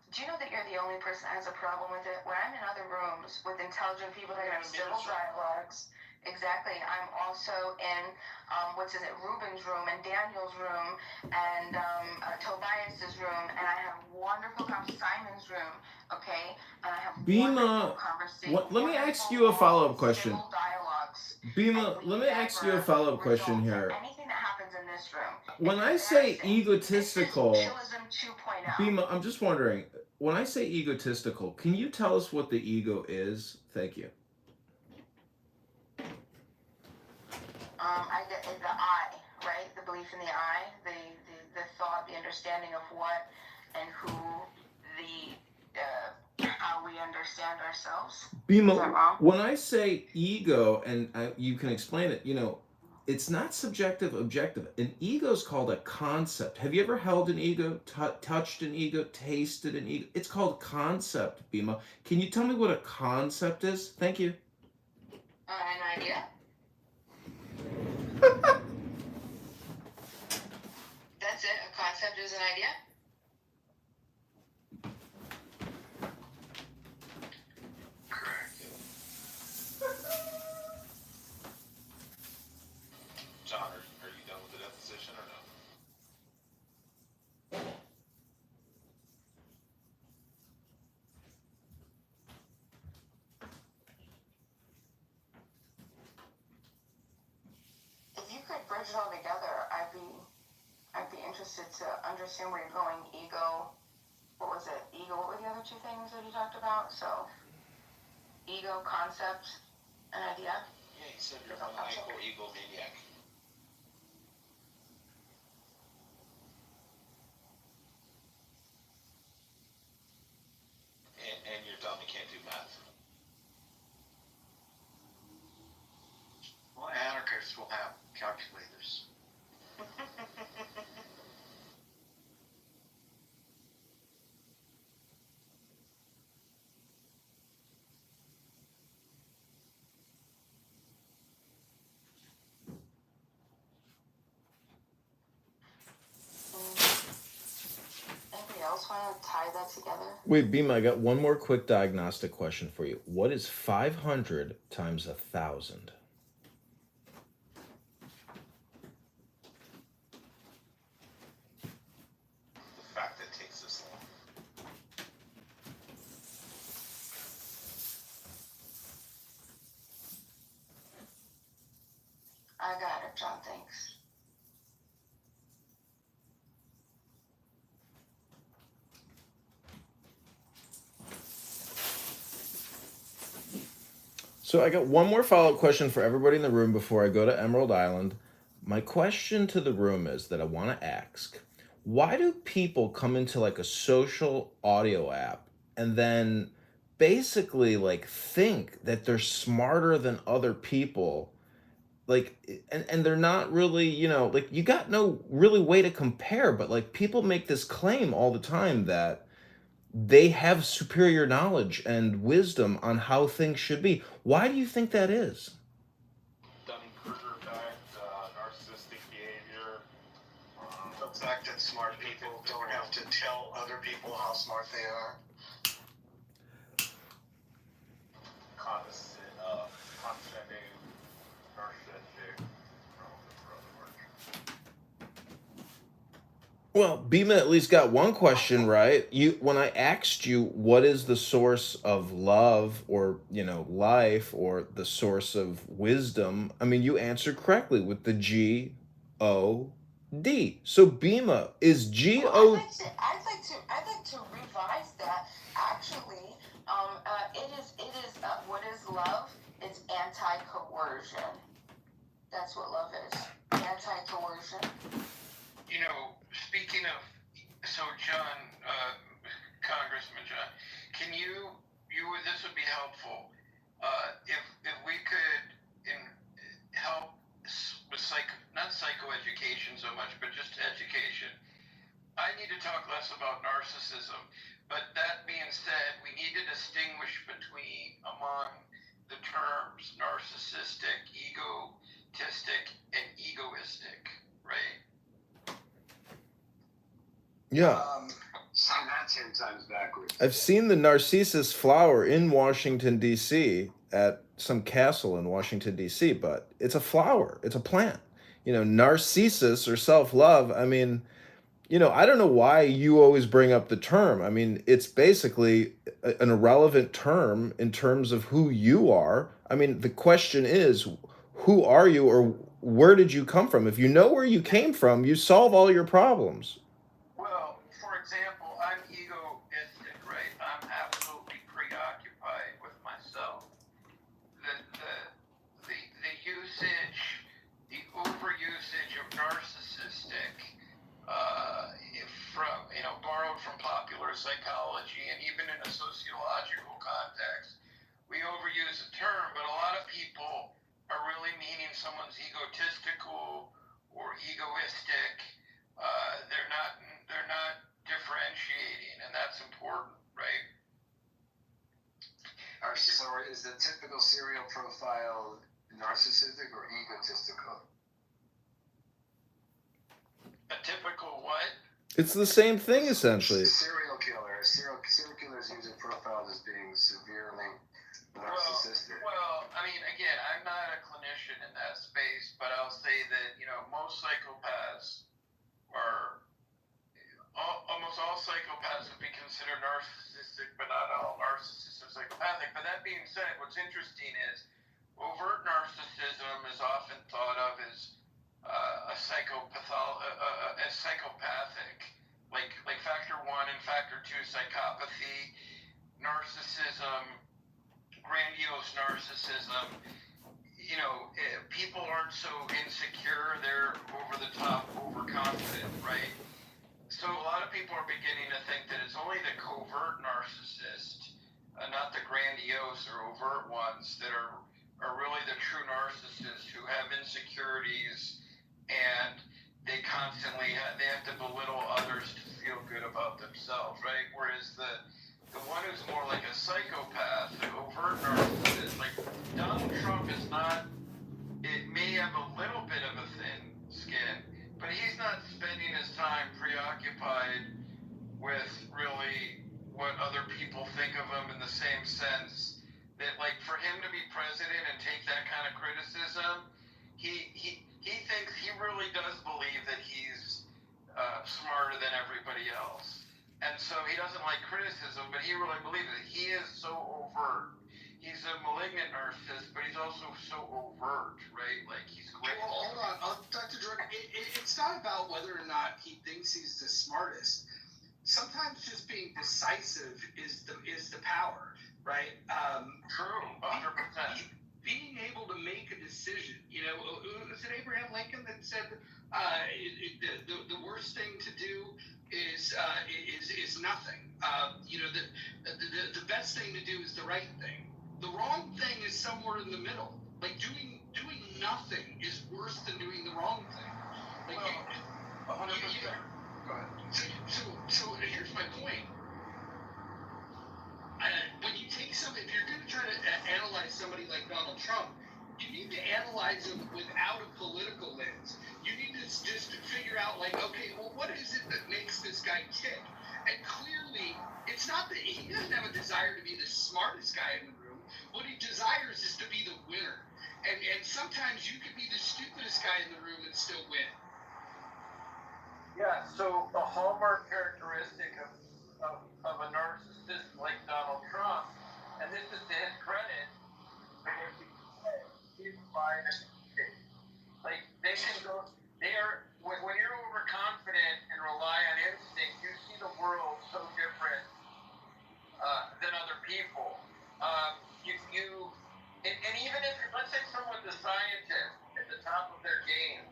Do you know that you're the only person that has a problem with it? When I'm in other rooms with intelligent people that have civil dialogues. Exactly. I'm also in Ruben's room and Daniel's room and Tobias's room, and I have wonderful Simon's room. Okay, and I have Bima, let me ask you a follow-up question. Bima, let me ask you a follow-up question here. Anything that happens in this room. When I say egotistical, Chillism 2.0. Bima, I'm just wondering, when I say egotistical, can you tell us what the ego is? Thank you. I get the I, right? The belief in the I, the thought, the understanding of what and who, how we understand ourselves. Bima, Is that wrong? when I say ego, and you can explain it, it's not subjective, objective. An ego is called a concept. Have you ever held an ego, touched an ego, tasted an ego? It's called concept, Bima. Can you tell me what a concept is? Thank you. An idea? That's it? A concept is an idea? John, are you done with the deposition or no? If you could bridge it all together, I'd be interested to understand where you're going. Ego, what was it? Ego, what were the other two things that you talked about? So, ego, concept, an idea? Yeah, he said you're a maniacal egomaniac. And you're dumb, you can't do math. Well, anarchists will have calculators. together. Wait, Beam, I got one more quick diagnostic question for you. What is 500 times 1,000? The fact that it takes this long. I got it, John, thanks. So I got one more follow-up question for everybody in the room before I go to Emerald Island. My question to the room is that I want to ask, why do people come into like a social audio app and then basically like think that they're smarter than other people? Like, and they're not really, like you got no really way to compare, but like people make this claim all the time that they have superior knowledge and wisdom on how things should be. Why do you think that is? Dunning-Kruger effect, narcissistic behavior. The fact that smart people don't have to tell other people how smart they are. Condescending, narcissistic. Well, Bima at least got one question right. When I asked you what is the source of love or, life or the source of wisdom, I mean, you answered correctly with the G-O-D. So Bima is G-O. Well, I'd like to revise that. Actually, it is what is love? It's anti-coercion. That's what love is. Anti-coercion. Speaking of, so John, Congressman John, can you this would be helpful, if we could help with not psychoeducation so much, but just education. I need to talk less about narcissism, but that being said, we need to distinguish among the terms narcissistic, egotistic, and egoistic, right? Yeah. So that's 10 times backwards. I've seen the Narcissus flower in Washington, D.C. at some castle in Washington, D.C., but it's a flower. It's a plant. Narcissus or self-love, I mean, I don't know why you always bring up the term. I mean, it's basically an irrelevant term in terms of who you are. I mean, the question is, who are you or where did you come from? If you know where you came from, you solve all your problems. Well, for example, I'm egoistic, right? I'm absolutely preoccupied with myself. The usage, the overusage of narcissistic, borrowed from popular psychology and even in a sociological context, we overuse the term, but a lot of people are really meaning someone's egotistical or egoistic. They're not differentiating, and that's important, right? So is the typical serial profile narcissistic or egotistical? A typical what? It's the same thing, essentially. Serial killers use a profile as being severely narcissistic. Well, I mean, again, I'm not a clinician in that space, but I'll say that, most psychopaths almost all psychopaths would be considered narcissistic, but not all narcissists are psychopathic. But that being said, what's interesting is overt narcissism is often thought of as psychopathic, like factor 1 and factor 2 psychopathy, narcissism, grandiose narcissism. People aren't so insecure; they're over the top, overconfident, right? So a lot of people are beginning to think that it's only the covert narcissist, not the grandiose or overt ones, that are really the true narcissists who have insecurities and they constantly they have to belittle others to feel good about themselves, right? Whereas the one who's more like a psychopath, an overt narcissist, like Donald Trump is not. It may have a little bit of a thin skin, but he's not spending his time preoccupied with really same sense that, like, for him to be president and take that kind of criticism, he thinks, he really does believe that he's smarter than everybody else. And so he doesn't like criticism, but he really believes it. He is so overt. He's a malignant narcissist, but he's also so overt, right? Like, he's great. Well, hold on, Dr. Jordan. It's not about whether or not he thinks he's the smartest. Sometimes just being decisive is the power, right? True, 100%. Being able to make a decision. You know, was it Abraham Lincoln that said the worst thing to do is nothing. You know, the best thing to do is the right thing. The wrong thing is somewhere in the middle. Like doing nothing is worse than doing the wrong thing. Like, 100%. Go ahead. So here's my point. When you take if you're going to try to analyze somebody like Donald Trump, you need to analyze him without a political lens. You need to just figure out, like, okay, well, what is it that makes this guy tick? And clearly, it's not that he doesn't have a desire to be the smartest guy in the room. What he desires is to be the winner. And sometimes you can be the stupidest guy in the room and still win. Yeah, so a hallmark characteristic of a narcissist like Donald Trump, and this is to his credit, like, they can go, when you're overconfident and rely on instinct, you see the world so different than other people. And even if, let's say someone's a scientist at the top of their game,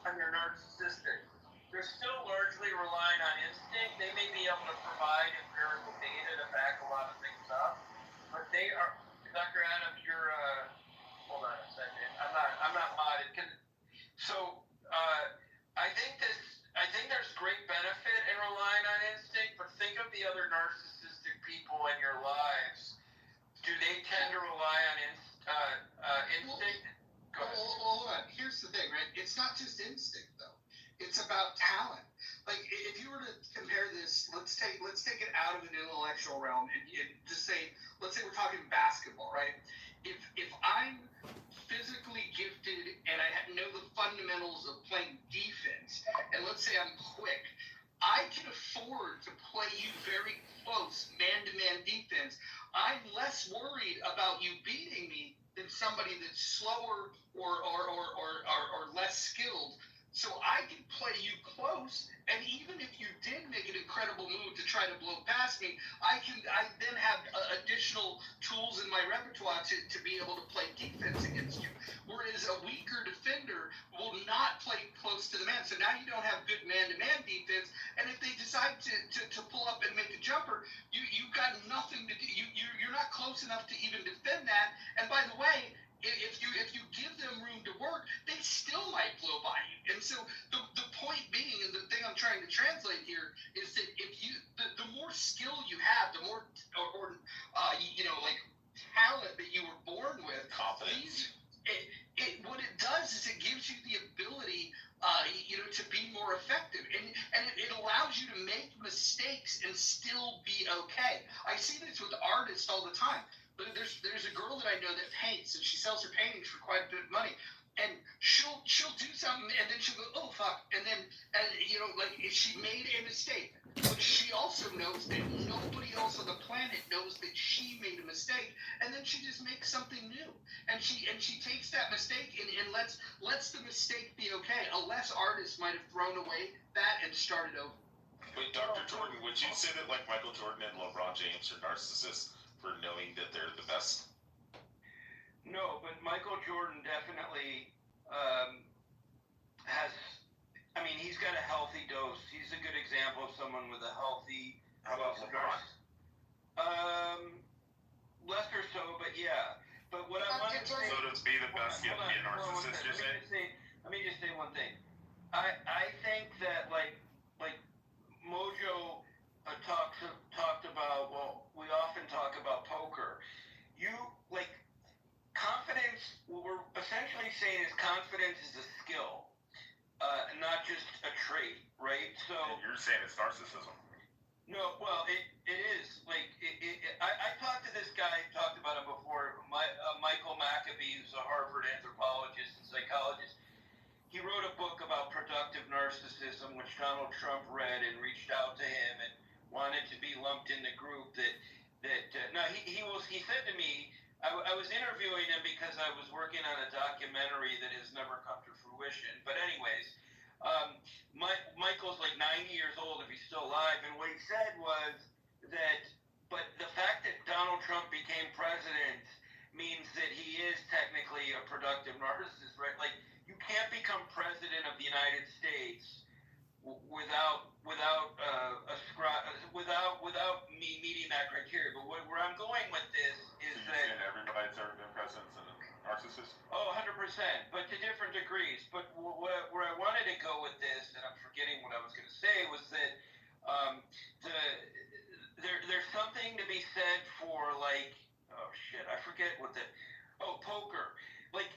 and they're narcissistic, they're still largely relying on instinct. They may be able to provide empirical data to back a lot of things up, but they are, Dr. Adams, you're, hold on a second, I'm not modded. I think there's great benefit in relying on instinct, but think of the other narcissistic people in your lives. Do they tend to rely on instinct? Go ahead. Well, hold on. Here's the thing, right? It's not just instinct, though. It's about talent. Like, if you were to compare this, let's take it out of an intellectual realm and just say, let's say we're talking basketball, right? If I'm physically gifted and I know the fundamentals of playing defense, and let's say I'm quick, I can afford to play you very close man-to-man defense. I'm less worried about you beating me than somebody that's slower or less skilled. So I can play you close, and even if you did make an incredible move to try to blow past me, I then have additional tools in my repertoire to be able to play defense against you. Whereas a weaker defender will not play close to the man. So now you don't have good man-to-man defense, and if they decide to pull up and make a jumper, you've got nothing to do. You're not close enough to even defend that. And by the way, if you give them room to work, they still might blow by you. And so the point being, and the thing I'm trying to translate here, is that if the more skill you have, the more like talent that you were born with, confidence. What it does is it gives you the ability, to be more effective, and it allows you to make mistakes and still be okay. I see this with artists all the time. But there's a girl that I know that paints, and she sells her paintings for quite a bit of money. And she'll do something, and then she'll go, oh fuck, and then like if she made a mistake. But she also knows that nobody else on the planet knows that she made a mistake, and then she just makes something new. And she takes that mistake and lets the mistake be okay. A less artist might have thrown away that and started over. Wait, Dr. Jordan, would you say that like Michael Jordan and LeBron James are narcissists for knowing that they're the best? No, but Michael Jordan definitely has, I mean, he's got a healthy dose. He's a good example of someone with a healthy How about LeBron? Less or so, but yeah. But what I want to say... So to be the best, you have to be a narcissist, you're saying? Let me just say one thing. I think that, like Mojo talked about, well, we often talk about poker. Confidence, what we're essentially saying is confidence is a skill, not just a trait, right? So and you're saying it's narcissism. No, well, it is like I talked to this guy, talked about him before. Michael Maccabee, who's a Harvard anthropologist and psychologist. He wrote a book about productive narcissism, which Donald Trump read and reached out to him and wanted to be lumped in the group now he said to me, I was interviewing him because I was working on a documentary that has never come to fruition. But anyways, Michael's like 90 years old if he's still alive, and what he said was that, but the fact that Donald Trump became president means that he is technically a productive narcissist, right? Like, you can't become president of the United States without me meeting that criteria. But where I'm going with this is that everybody's ever been president's a narcissist. Oh, 100%, but to different degrees. But where I wanted to go with this, and I'm forgetting what I was going to say, was that there's something to be said for, like, oh shit, I forget what poker. Like,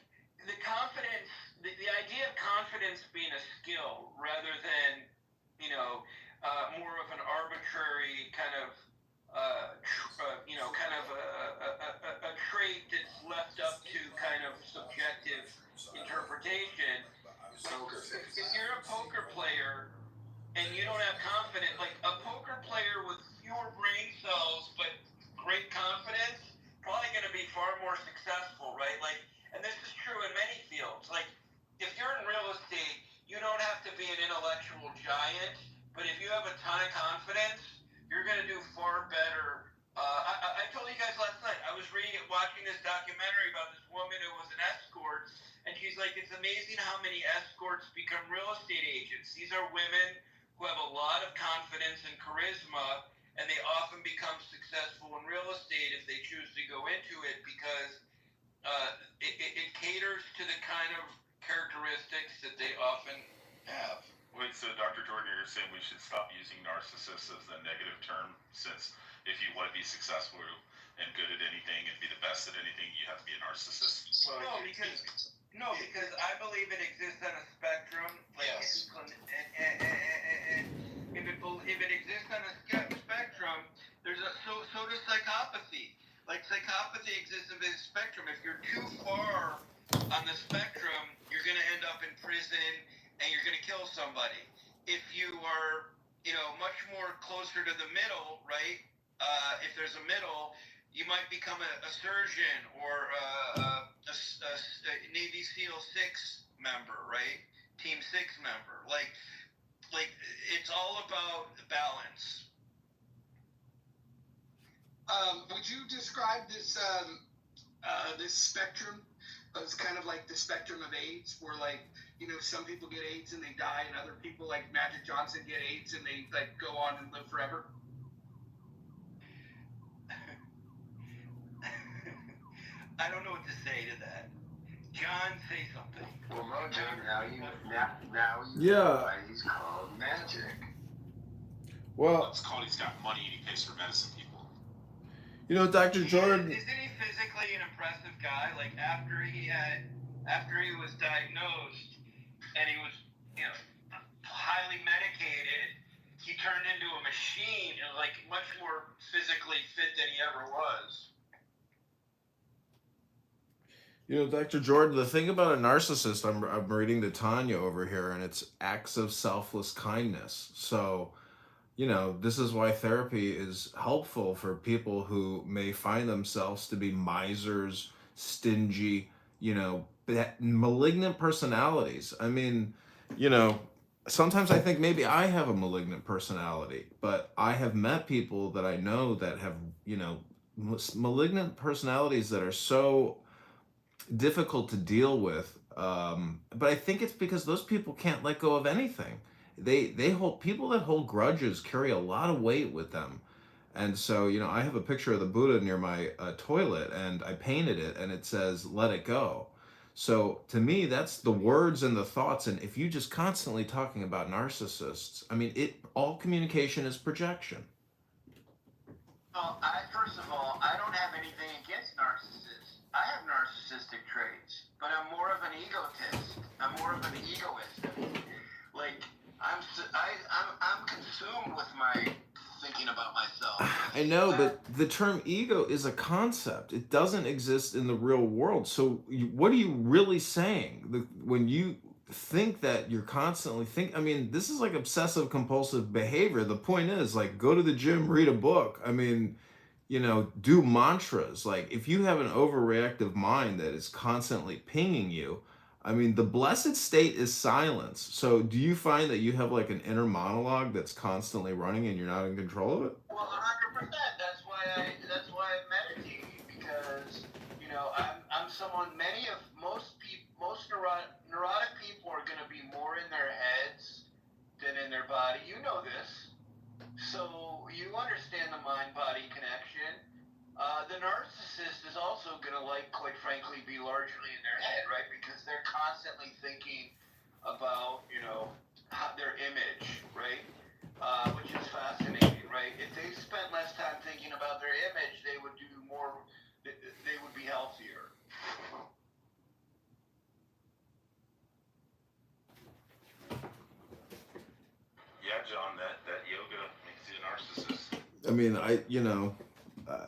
the confidence, the idea of confidence being a skill rather than, more of an arbitrary kind of, a trait that's left up to kind of subjective interpretation. If you're a poker player and you don't have confidence, like a poker player with fewer brain cells but great confidence, probably going to be far more successful, right? Like, and this is true in many fields. Like, if you're in real estate, you don't have to be an intellectual giant, but if you have a ton of confidence, you're going to do far better. I told you guys last night, I was watching this documentary about this woman who was an escort, and she's like, it's amazing how many escorts become real estate agents. These are women who have a lot of confidence and charisma, and they often become successful in real estate if they choose to go into it because it caters to the kind of characteristics that they often have. Wait, so Dr. Jordan, you're saying we should stop using narcissist as a negative term, since if you want to be successful and good at anything and be the best at anything, you have to be a narcissist? No, because I believe it exists on a spectrum. Like, yes. And if it exists on a spectrum, so does psychopathy. Like, psychopathy exists on a spectrum. If you're too far on the spectrum, you're going to end up in prison and you're going to kill somebody. If you are, much more closer to the middle, right? If there's a middle, you might become a surgeon or a Navy SEAL 6 member, right? Team 6 member. Like it's all about balance. Would you describe this this spectrum as kind of like the spectrum of AIDS, where some people get AIDS and they die, and other people like Magic Johnson get AIDS and they go on and live forever? I don't know what to say to that. John, say something. Well, Mojo, now you know why he's called Magic. Well, it's called he's got money and he pays for medicine people. Dr. Jordan. Isn't he physically an impressive guy? Like, after he was diagnosed and he was, highly medicated, he turned into a machine and much more physically fit than he ever was. Dr. Jordan, the thing about a narcissist, I'm reading to Tanya over here, and it's acts of selfless kindness. So, this is why therapy is helpful for people who may find themselves to be misers, stingy, malignant personalities. I mean, sometimes I think maybe I have a malignant personality, but I have met people that I know that have, malignant personalities that are so difficult to deal with, but I think it's because those people can't let go of anything. They hold, people that hold grudges carry a lot of weight with them, and so I have a picture of the Buddha near my toilet, and I painted it, and it says "Let it go." So to me, that's the words and the thoughts. And if you just constantly talking about narcissists, I mean, all communication is projection. Well, first of all, I don't have anything against narcissists. I have narcissistic traits, but I'm more of an egotist. I'm more of an egoist. Like, I'm consumed with my thinking talking about myself. I know, but the term ego is a concept. It doesn't exist in the real world. So, what are you really saying? When you think that you're constantly I mean, this is like obsessive compulsive behavior. The point is, like, go to the gym, read a book. I mean, do mantras. Like, if you have an overreactive mind that is constantly pinging you, I mean, the blessed state is silence. So, do you find that you have like an inner monologue that's constantly running and you're not in control of it? Well, 100%. That's why I meditate, because I'm someone. Most neurotic people are going to be more in their heads than in their body. You know this, so you understand the mind-body connection. The narcissist is also going to, quite frankly, be largely in their head, right? Because they're constantly thinking about, their image, right? Which is fascinating, right? If they spent less time thinking about their image, they would do more. They would be healthier. Yeah, John, that yoga makes you a narcissist. I mean,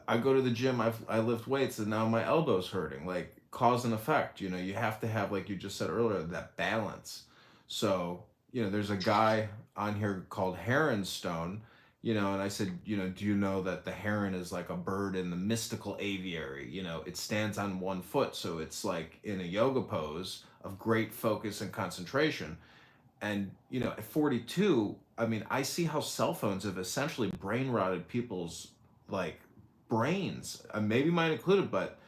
I go to the gym, I lift weights, and now my elbow's hurting. Like, cause and effect. You have to have, like you just said earlier, that balance. So, there's a guy on here called Heronstone, and I said, do you know that the heron is like a bird in the mystical aviary? It stands on one foot, so it's like in a yoga pose of great focus and concentration. And at 42, I mean, I see how cell phones have essentially brain rotted people's, like, brains, maybe mine included. But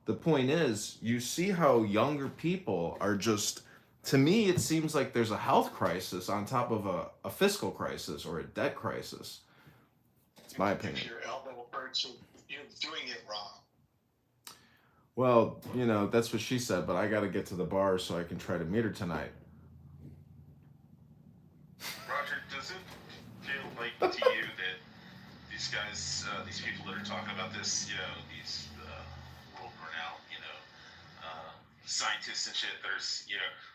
the point is, you see how younger people are just, to me it seems like there's a health crisis on top of a fiscal crisis or a debt crisis. It's my opinion. If your elbow hurts, you're doing it wrong. Well, that's what she said, but I got to get to the bar so I can try to meet her tonight. Roger, does it feel like to you that these guys, these people that are talking about this, these world-renowned, scientists and shit, there's,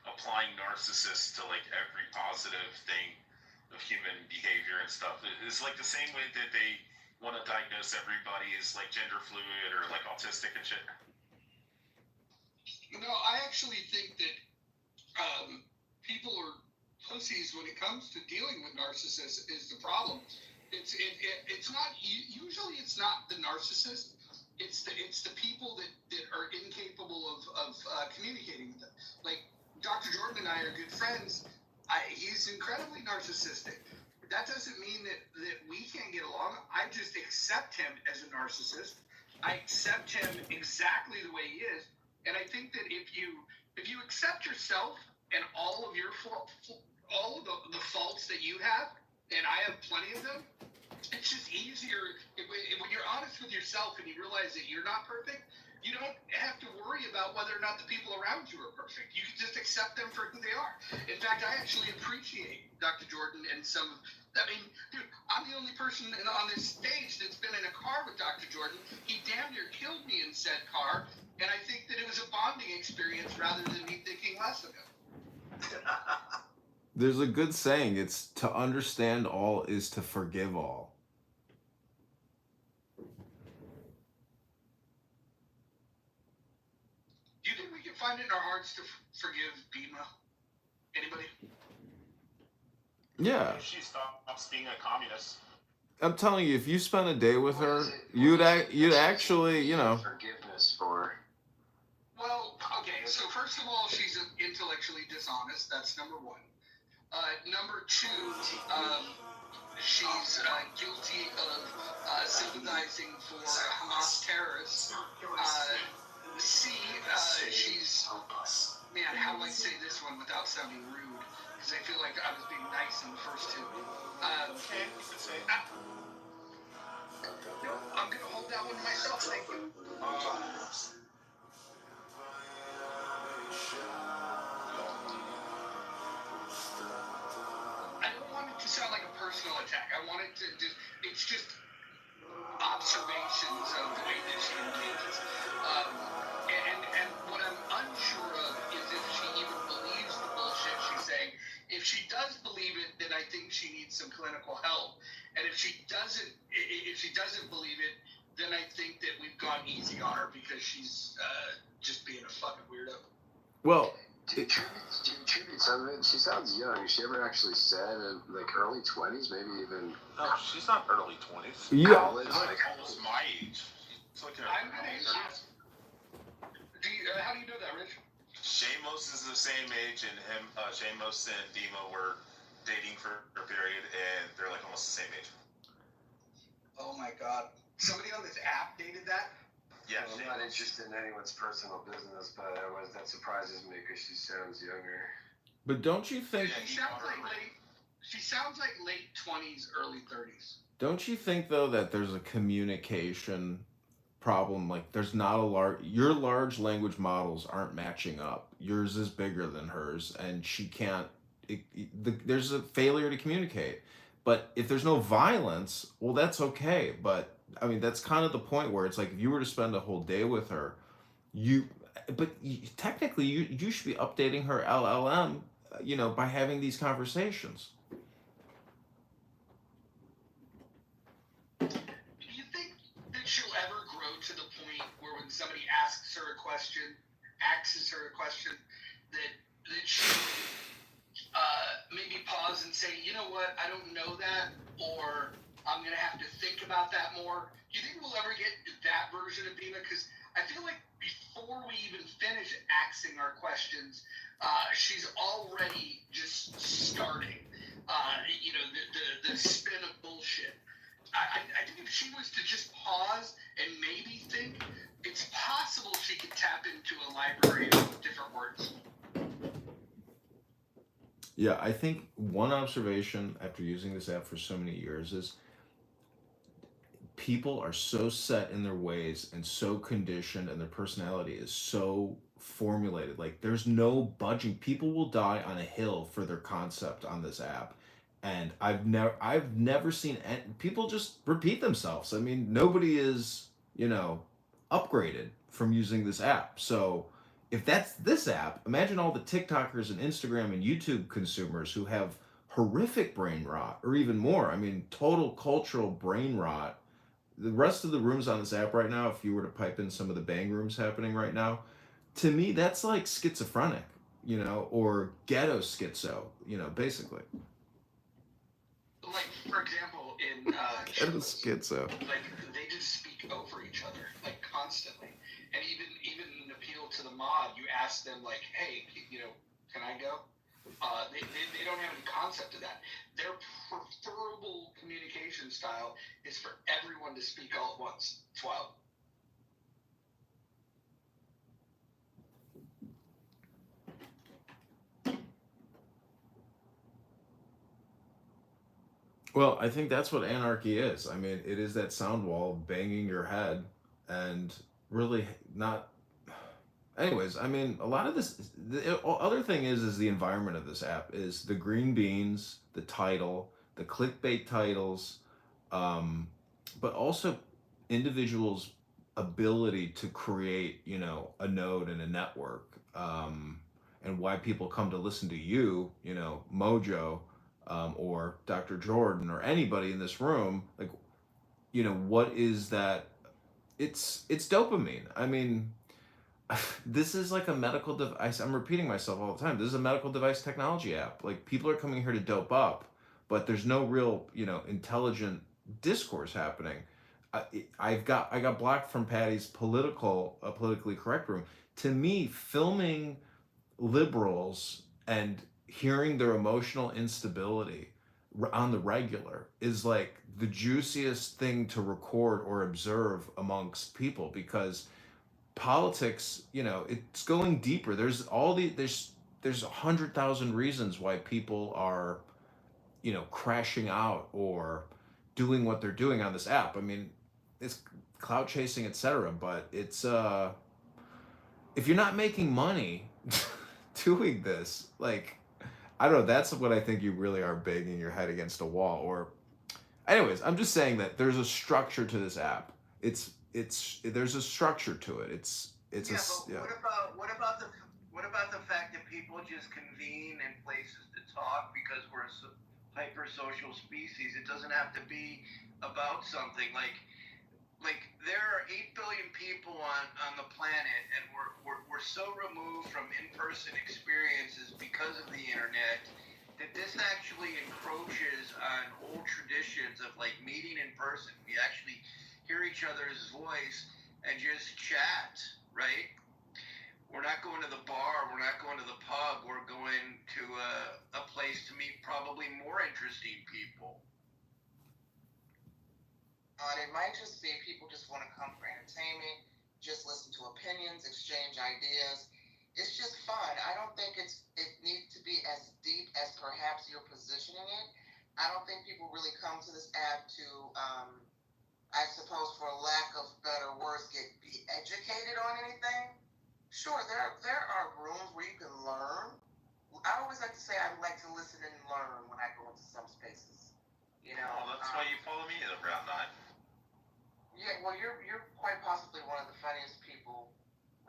applying narcissists to like every positive thing of human behavior and stuff? It's like the same way that they want to diagnose everybody as like gender fluid or like autistic and shit. I actually think that people are pussies when it comes to dealing with narcissists is the problem. It's not usually it's not the narcissist. It's the people that are incapable of communicating with them. Like Dr. Jordan and I are good friends. He's incredibly narcissistic. That doesn't mean that we can't get along. I just accept him as a narcissist. I accept him exactly the way he is. And I think that if you accept yourself and all of your all of the faults that you have, and I have plenty of them, it's just easier when you're honest with yourself and you realize that you're not perfect. You don't have to worry about whether or not the people around you are perfect. You can just accept them for who they are. In fact, I actually appreciate Dr. Jordan and some of. I mean, dude, I'm the only person on this stage that's been in a car with Dr. Jordan. He damn near killed me in said car, and I think that it was a bonding experience rather than me thinking less of him. There's a good saying, it's to understand all is to forgive all. Do you think we can find it in our hearts to forgive Bima? Anybody? Yeah. She stops being a communist. I'm telling you, if you spent a day with her, you'd actually, Forgiveness for. Well, okay, so first of all, she's intellectually dishonest. That's number one. Number two, she's guilty of sympathizing for Hamas terrorists. C, she's, man, how do I say this one without sounding rude? Because I feel like I was being nice in the first two. No, I'm going to hold that one to myself. Thank you. I don't want it to sound like a personal attack. I want it to just, it's just observations of the way that she engages. And what I'm unsure of is if she even believes the bullshit she's saying. If she does believe it, then I think she needs some clinical help. And if she doesn't, doesn't believe it, then I think that we've gone easy on her because she's just being a fucking weirdo. Well, do you attribute some of it? She sounds young. Has she ever actually said like early 20s, maybe even? No, she's not early 20s. Yeah. College, She's like almost my age. She's like I'm gonna ask. How do you know that, Rich? Shamos is the same age, and Shamos and Dima were dating for a period, and they're like almost the same age. Oh my God! Somebody on this app dated that? Yeah. Well, I'm not interested in anyone's personal business, but that surprises me because she sounds younger. But don't you think? She sounds like late. She sounds like late 20s, early 30s. Don't you think though that there's a communication problem? Like, there's not a your large language models aren't matching up. Yours is bigger than hers, and she can't. There's a failure to communicate. But if there's no violence, well, that's okay. But I mean, that's kind of the point where it's like if you were to spend a whole day with her, technically you should be updating her LLM, by having these conversations. Do you think that she'll ever grow to the point where when somebody asks her a question, that she'll maybe pause and say, you know what, I don't know that, or I'm going to have to think about that more? Do you think we'll ever get that version of Bima? Because I feel like before we even finish asking our questions, she's already just starting, the spin of bullshit. I think if she was to just pause and maybe think, it's possible she could tap into a library of different words. Yeah, I think one observation after using this app for so many years is people are so set in their ways and so conditioned, and their personality is so formulated. Like, there's no budging. People will die on a hill for their concept on this app. And I've never seen people just repeat themselves. I mean, nobody is, upgraded from using this app. So if that's this app, imagine all the TikTokers and Instagram and YouTube consumers who have horrific brain rot, or even more. I mean, total cultural brain rot. The rest of the rooms on this app right now, if you were to pipe in some of the bang rooms happening right now, to me, that's like schizophrenic, or ghetto schizo, basically. Like, for example, in Ghetto schizo. like, they just speak over each other, like, constantly. And even an appeal to the mod, you ask them, like, hey, can I go? They don't have any concept of that. Their preferable communication style is for everyone to speak all at once. It's wild. Well, I think that's what anarchy is. I mean, it is that sound wall banging your head and really not. Anyways, I mean, a lot of this. The other thing is the environment of this app is the green beans, the title, the clickbait titles, but also individuals' ability to create, a node and a network, and why people come to listen to you, Mojo, or Dr. Jordan, or anybody in this room. Like, what is that? It's dopamine. I mean, this is like a medical device. I'm repeating myself all the time. This is a medical device technology app. Like, people are coming here to dope up, but there's no real, intelligent discourse happening. I got blocked from Patty's politically correct room. To me, filming liberals and hearing their emotional instability on the regular is like the juiciest thing to record or observe amongst people, because politics, it's going deeper. There's 100,000 reasons why people are, crashing out or doing what they're doing on this app. I mean, it's clout chasing, etc. But it's if you're not making money doing this, like, I don't know, that's what I think you really are banging your head against a wall. Or, anyways, I'm just saying that there's a structure to this app. There's a structure to it. What about the fact that people just convene in places to talk because we're hypersocial species. It doesn't have to be about something like there are 8 billion people on the planet, and we're so removed from in-person experiences because of the internet that this actually encroaches on old traditions of like meeting in person. We actually hear each other's voice and just chat, right? We're not going to the bar, we're not going to the pub, we're going to a place to meet probably more interesting people. And it might just be people just want to come for entertainment, just listen to opinions, exchange ideas. It's just fun. I don't think it needs to be as deep as perhaps you're positioning it. I don't think people really come to this app to, I suppose, for lack of better words, be educated on anything. Sure, there are rooms where you can learn. I always like to say I like to listen and learn when I go into some spaces. You know. Well, that's why you follow me around 9. Yeah, well, you're quite possibly one of the funniest people.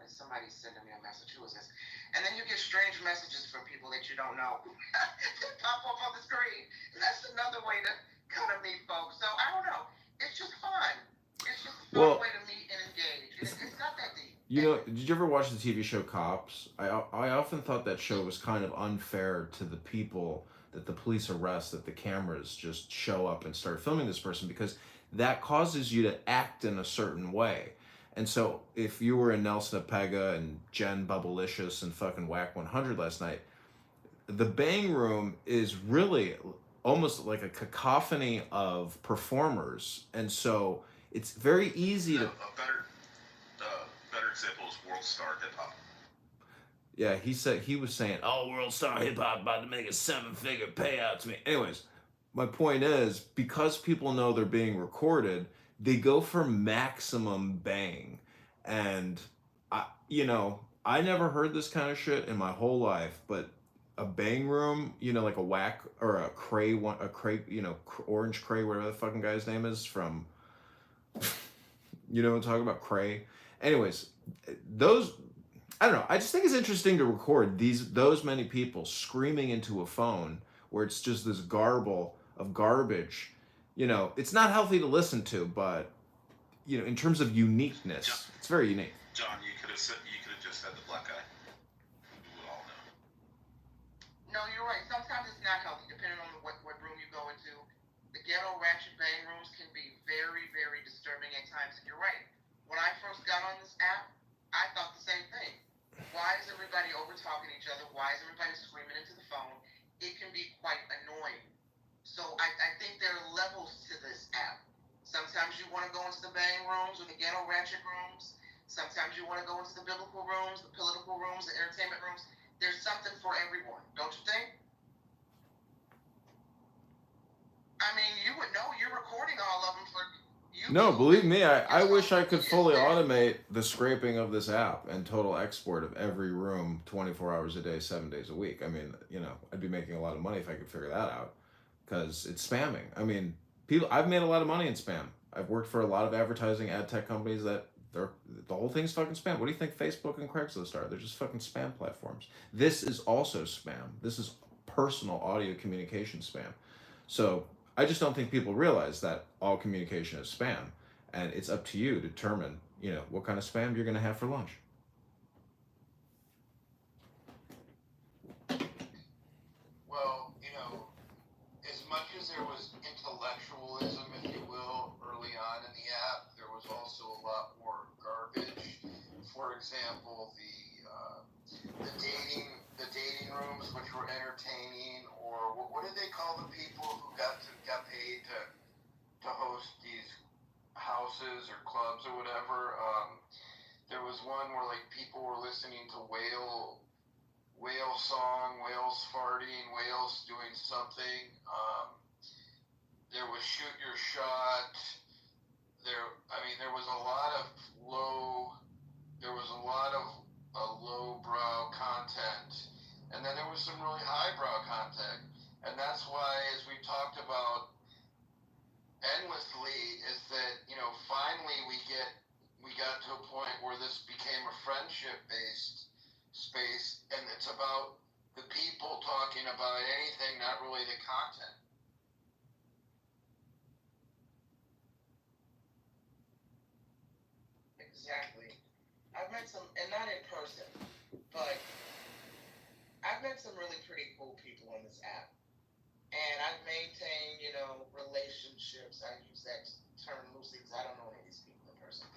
Like somebody's sending me a message. Who is this? And then you get strange messages from people that you don't know. They pop up on the screen. And that's another way to kind of meet folks. So I don't know. It's just fun. It's just a fun way to meet and engage. It's not that deep. You know, did you ever watch the TV show Cops? I often thought that show was kind of unfair to the people that the police arrest, that the cameras just show up and start filming this person, because that causes you to act in a certain way. And so if you were in Nelson Apega and Jen Bubblicious and fucking Whack 100 last night, the Bang Room is really almost like a cacophony of performers. And so it's very easy to... A better example is World Star Hip Hop. Yeah, he was saying, "Oh, World Star Hip Hop about to make a 7-figure payout to me." Anyways, my point is, because people know they're being recorded, they go for maximum bang. And I never heard this kind of shit in my whole life, but a Bang Room, like a Whack or a Cray, Orange Cray, whatever the fucking guy's name is from, what I'm talking about, Cray. Anyways, those, I don't know. I just think it's interesting to record those many people screaming into a phone where it's just this garble of garbage. It's not healthy to listen to, but in terms of uniqueness, it's very unique. John, you could have just said the black guy. We would all know. No, you're right. Sometimes it's not healthy, depending on what room you go into. The ghetto ratchet bang rooms can be very, very disturbing at times. And you're right. When I first got on this app, I thought the same thing. Why is everybody over talking each other? Why is everybody screaming into the phone? It can be quite annoying. So I think there are levels to this app. Sometimes you want to go into the bang rooms or the ghetto ratchet rooms. Sometimes you want to go into the biblical rooms, the political rooms, the entertainment rooms. There's something for everyone, don't you think? I mean, you would know. You're recording all of them for YouTube. No, believe me, I wish I could fully automate the scraping of this app and total export of every room 24 hours a day, 7 days a week. I mean, I'd be making a lot of money if I could figure that out, because it's spamming. I mean, I've made a lot of money in spam. I've worked for a lot of advertising ad tech companies that the whole thing's fucking spam. What do you think Facebook and Craigslist are? They're just fucking spam platforms. This is also spam. This is personal audio communication spam. So I just don't think people realize that all communication is spam, and it's up to you to determine, what kind of spam you're going to have for lunch. Well, as much as there was intellectualism, if you will, early on in the app, there was also a lot more garbage. For example, the dating rooms, which were entertaining, or what did they call the people who got paid to host these houses or clubs or whatever? There was one where people were listening to whale song, whales farting, whales doing something. There was shoot your shot. There was a lot of lowbrow content, and then there was some really highbrow content, and that's why, as we talked about endlessly, is that finally we got to a point where this became a friendship-based space, and it's about the people talking about anything, not really the content. met some, and not in person, but I've met some really pretty cool people on this app. And I've maintained, relationships. I use that term loosely because I don't know any of these people in person.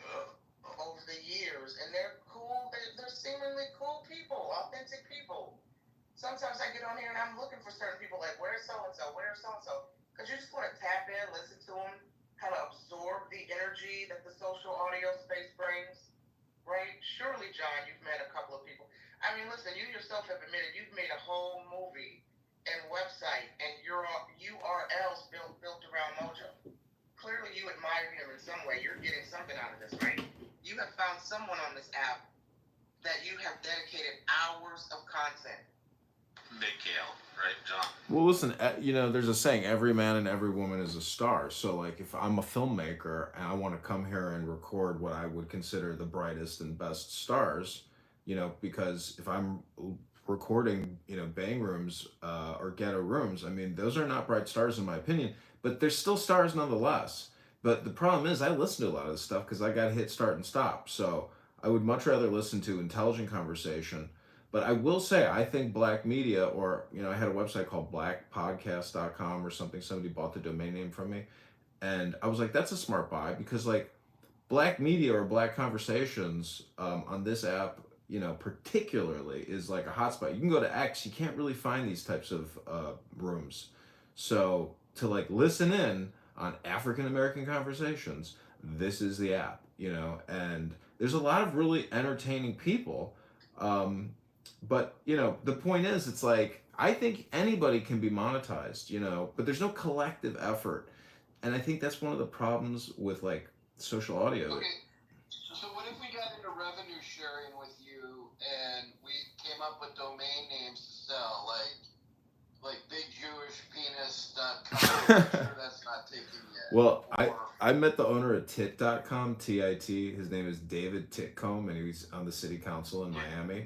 Over the years, and they're cool. They're seemingly cool people, authentic people. Sometimes I get on here and I'm looking for certain people, like, where's so-and-so, where's so-and-so? Because you just want to tap in, listen to them, kind of absorb the energy that the social audio space brings, right? Surely, John, you've met a couple of people. I mean, listen, you yourself have admitted you've made a whole movie and website and your URLs built around Mojo. Clearly, you admire him in some way. You're getting something out of this, right? You have found someone on this app that you have dedicated hours of content. Mikhail, right, John? Well, listen, there's a saying, every man and every woman is a star. So, like, if I'm a filmmaker and I want to come here and record what I would consider the brightest and best stars, because if I'm recording, bang rooms or ghetto rooms, I mean, those are not bright stars in my opinion, but they're still stars nonetheless. But the problem is I listen to a lot of this stuff because I got to hit start and stop. So I would much rather listen to intelligent conversation. But I will say, I think black media, or, I had a website called blackpodcast.com or something. Somebody bought the domain name from me. And I was like, that's a smart buy because, like, black media or black conversations on this app, particularly is like a hotspot. You can go to X, you can't really find these types of rooms. So to, like, listen in on African American conversations, this is the app, and there's a lot of really entertaining people. But, the point is, it's like, I think anybody can be monetized, but there's no collective effort. And I think that's one of the problems with, like, social audio. Okay, so what if we got into revenue sharing with you and we came up with domain names to sell, like bigjewishpenis.com? I'm sure that's not taken yet. Well, I met the owner of tit.com, T-I-T. His name is David Titcomb, and he's on the city council in Miami.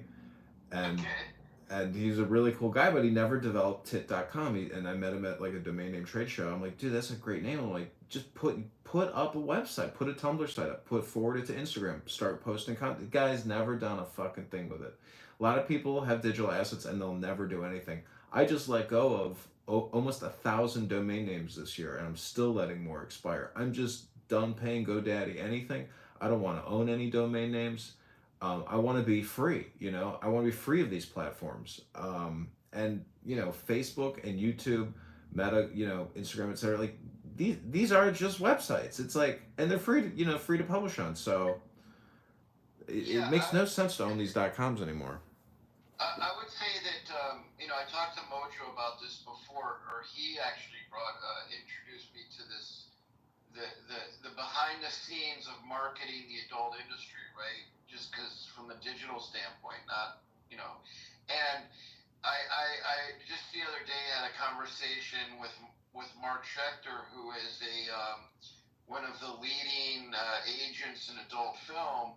And he's a really cool guy, but he never developed tit.com. And I met him at, like, a domain name trade show. I'm like, dude, that's a great name. I'm like, just put up a website, put a Tumblr site up, forward it to Instagram, start posting content. The guy's never done a fucking thing with it. A lot of people have digital assets and they'll never do anything. I just let go of almost 1,000 domain names this year, and I'm still letting more expire. I'm just done paying GoDaddy anything. I don't want to own any domain names. I want to be free, I want to be free of these platforms. And, Facebook and YouTube, Meta, Instagram, etc. Like, these are just websites. It's like, and they're free to publish on. So it makes no sense to own these .coms anymore. I would say that, I talked to Mojo about this before, or he actually introduced me to this, the behind the scenes of marketing the adult industry, right? Just because from a digital standpoint, not, and I just the other day had a conversation with Mark Schechter, who is one of the leading agents in adult film.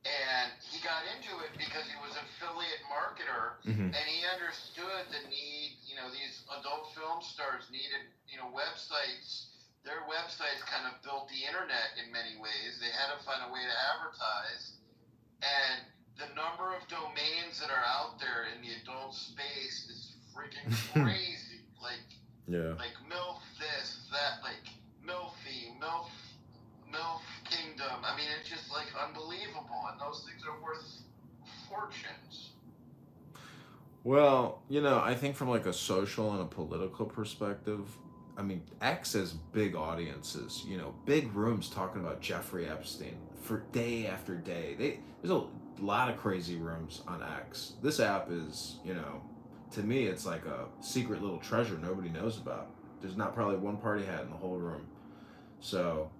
And he got into it because he was an affiliate marketer, and he understood the need. These adult film stars needed, websites. Their websites kind of built the internet in many ways. They had to find a way to advertise, and the number of domains that are out there in the adult space is freaking crazy. Like MILF this, that, like MILFy, MILF Kingdom. I mean, it's just, like, unbelievable, and those things are worth fortunes. Well, I think from, like, a social and a political perspective, I mean, X has big audiences, big rooms talking about Jeffrey Epstein for day after day. There's a lot of crazy rooms on X. This app is, to me, it's like a secret little treasure nobody knows about. There's not probably one party hat in the whole room. So,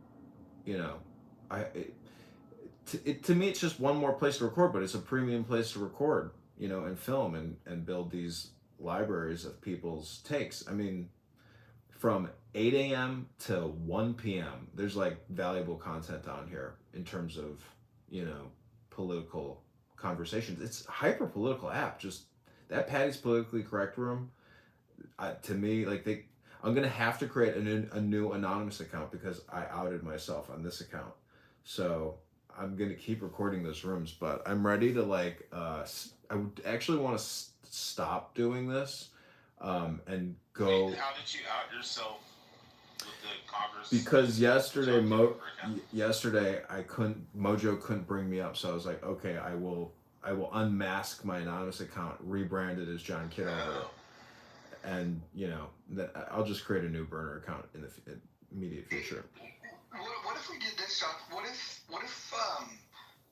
to me, it's just one more place to record, but it's a premium place to record, and film and build these libraries of people's takes. I mean, from 8 a.m. to 1 p.m., there's, like, valuable content on here in terms of, political conversations. It's a hyper-political app. Just that Patty's Politically Correct room, to me, like, I'm going to have to create a new anonymous account because I outed myself on this account. So I'm gonna keep recording those rooms, but I'm ready to like. I would actually want to stop doing this, and go. Wait, how did you out yourself with the Congress? Because yesterday, John Kitover account? yesterday I couldn't. Mojo couldn't bring me up, so I was like, okay, I will. I will unmask my anonymous account, rebrand it as John Kitover, and I'll just create a new burner account in the immediate future. What if we did this, John? What if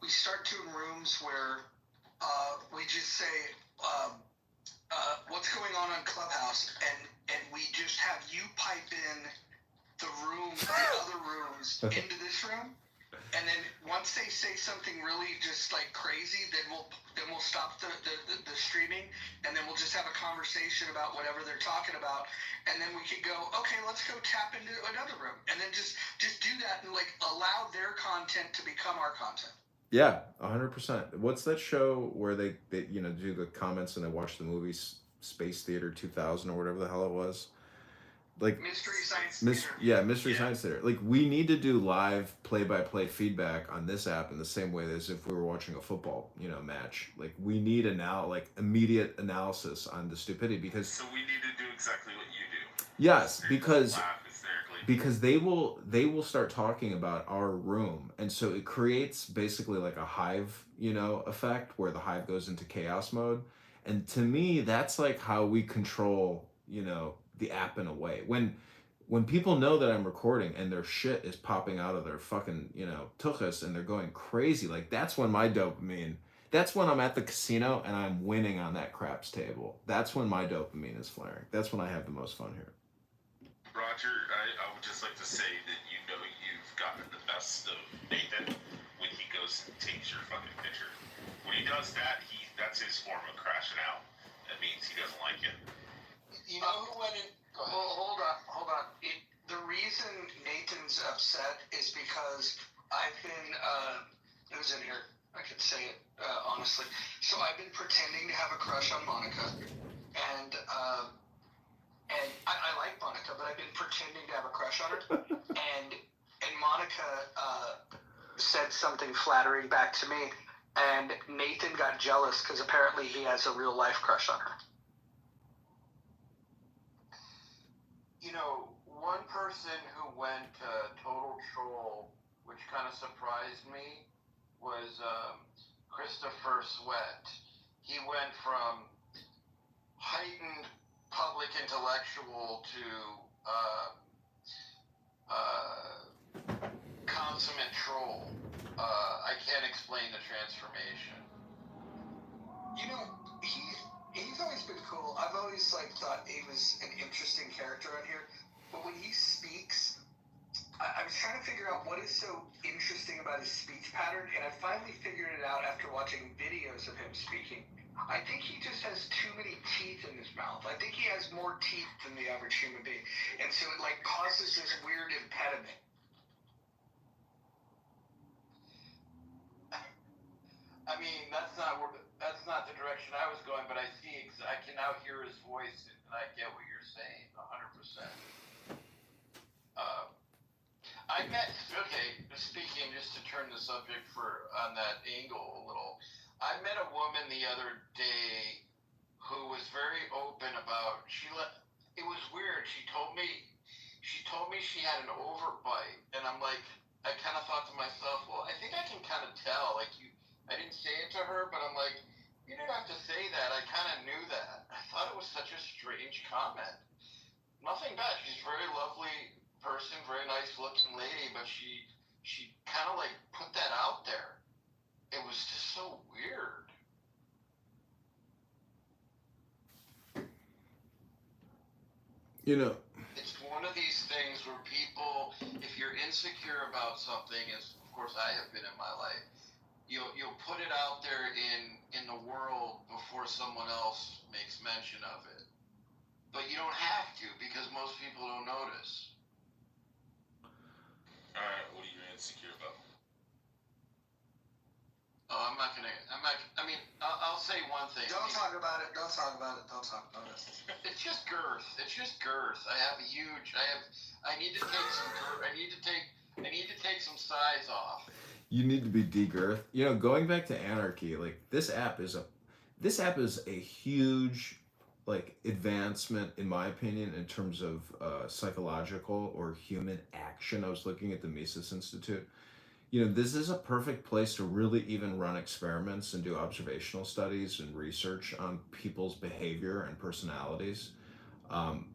we start doing rooms where we just say what's going on Clubhouse, and we just have you pipe in the other rooms into this room, and then once they say something really just like crazy, then we'll stop the streaming, and then we'll just have a conversation about whatever they're talking about, and then we could go, okay, let's go tap into another room, and then just do that and like allow their content to become our content. Yeah, 100%. What's that show where they do the comments and they watch the movies Space Theater 2000 or whatever the hell it was? Like Mystery Science Theater. Yeah, Mystery Science Theater. Like, we need to do live play-by-play feedback on this app in the same way as if we were watching a football, match. Like, we need immediate analysis on the stupidity, because So we need to do exactly what you do. yes, because Laugh hysterically. because they will start talking about our room, and so it creates basically like a hive effect where the hive goes into chaos mode. And to me, that's like how we control the app in a way. When people know that I'm recording and their shit is popping out of their fucking tuchus and they're going crazy, like, that's when my dopamine, that's when I'm at the casino and I'm winning on that craps table. That's when my dopamine is flaring. That's when I have the most fun here. Roger, I would just like to say that you've gotten the best of Nathan when he goes and takes your fucking picture. When he does that, that's his form of crashing out. That means he doesn't like it. You know who went in? Go ahead. Well, hold on. The reason Nathan's upset is because I've been, it was in here, I can say it honestly. So I've been pretending to have a crush on Monica, and I like Monica, but I've been pretending to have a crush on her, and Monica said something flattering back to me, and Nathan got jealous because apparently he has a real life crush on her. You know, one person who went total troll, which kind of surprised me, was Christopher Sweat. He went from heightened public intellectual to consummate troll. I can't explain the transformation. He's always been cool. I've always thought he was an interesting character on here. But when he speaks, I was trying to figure out what is so interesting about his speech pattern, and I finally figured it out after watching videos of him speaking. I think he just has too many teeth in his mouth. I think he has more teeth than the average human being, and so it causes this weird impediment. I mean, that's not the direction I was going, but I can now hear his voice, and I get what you're saying, 100%. Speaking, just to turn the subject on that angle a little, I met a woman the other day who was very open about, it was weird, she told me she had an overbite, and I'm like, I kind of thought to myself, well, I think I can kind of tell, I didn't say it to her, but I'm like, you didn't have to say that. I kind of knew that. I thought it was such a strange comment. Nothing bad. She's a very lovely person, very nice looking lady, but she kind of put that out there. It was just so weird. It's one of these things where people, if you're insecure about something, as of course I have been in my life, you'll put it out there in the world before someone else makes mention of it. But you don't have to, because most people don't notice. Alright, what are you insecure about? Oh, I'll say one thing. Don't talk about it. It's just girth. I need to take some size off. You need to be de-girth. You know, going back to anarchy, like this app is a huge like advancement in my opinion in terms of psychological or human action. I was looking at the Mises Institute. You know, this is a perfect place to really even run experiments and do observational studies and research on people's behavior and personalities,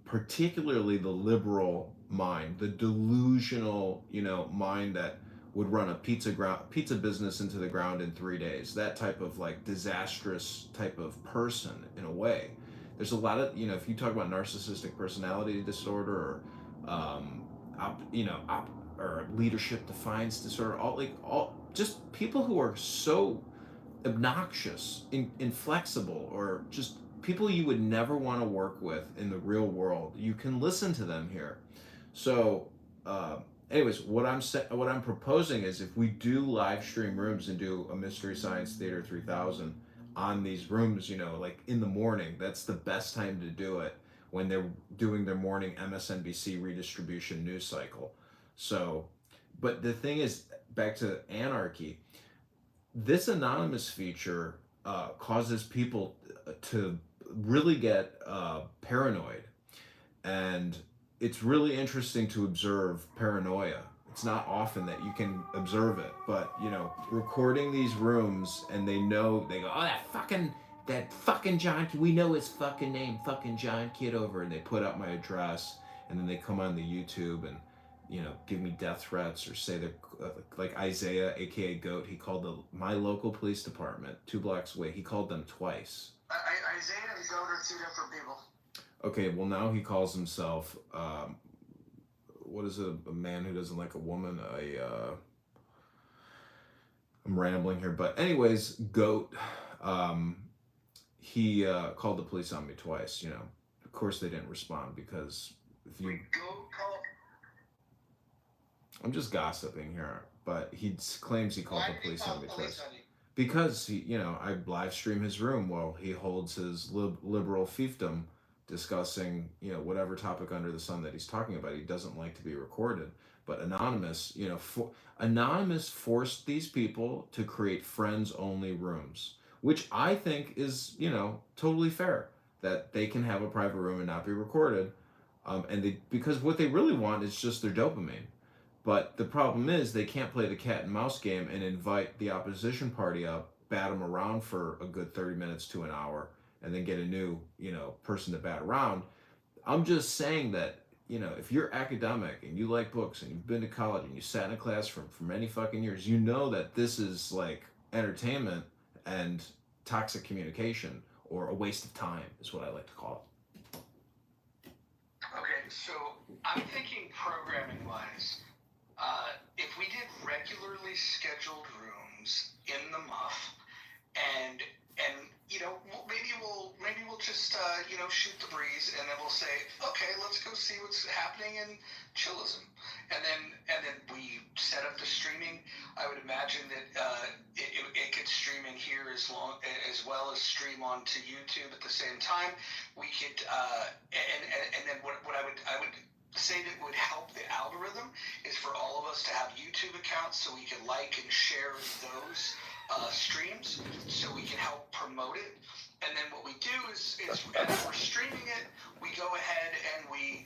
particularly the liberal mind, the delusional, you know, mind that would run a pizza business into the ground in 3 days. That type of like disastrous type of person, in a way. There's a lot of, you know, if you talk about narcissistic personality disorder or, or leadership defiance disorder, all just people who are so obnoxious, inflexible, or just people you would never want to work with in the real world. You can listen to them here. So, uh, anyways, what I'm proposing is if we do live stream rooms and do a Mystery Science Theater 3000 on these rooms, you know, like in the morning, that's the best time to do it when they're doing their morning MSNBC redistribution news cycle. So, but the thing is, back to anarchy, this anonymous feature causes people to really get paranoid, and it's really interesting to observe paranoia. It's not often that you can observe it, but you know, recording these rooms, and they know, they go, oh, that fucking John, we know his fucking name, fucking John Kitover, and they put up my address, and then they come on the YouTube and, you know, give me death threats or say they're like Isaiah, aka Goat. He called my local police department 2 blocks away. He called them twice. Isaiah and Goat are two different people. Okay, well now he calls himself what is it? A man who doesn't like a woman. I'm rambling here, but anyways, Goat. He called the police on me twice. You know, of course they didn't respond because if you. I'm just gossiping here, but he claims he called the police on me twice. Because he, you know, I live stream his room while he holds his liberal fiefdom, discussing, you know, whatever topic under the sun that he's talking about. He doesn't like to be recorded. But Anonymous, you know, Anonymous forced these people to create friends only rooms, which I think is, you know, totally fair, that they can have a private room and not be recorded. And they, because what they really want is just their dopamine. But the problem is they can't play the cat and mouse game and invite the opposition party up, bat them around for a good 30 minutes to an hour, and then get a new, you know, person to bat around. I'm just saying that, you know, if you're academic and you like books and you've been to college and you sat in a class for many fucking years, you know that this is like entertainment and toxic communication, or a waste of time is what I like to call it. Okay, so I'm thinking programming wise, if we did regularly scheduled rooms in the muff, and you know, maybe we'll just you know, shoot the breeze, and then we'll say, okay, let's go see what's happening in chillism, and then we set up the streaming. I would imagine that it could stream in here as well as stream onto YouTube at the same time. We could and then what I would say that would help the algorithm is for all of us to have YouTube accounts, so we can like and share those streams, so we can help promote it. And then what we do is as we're streaming it, we go ahead and we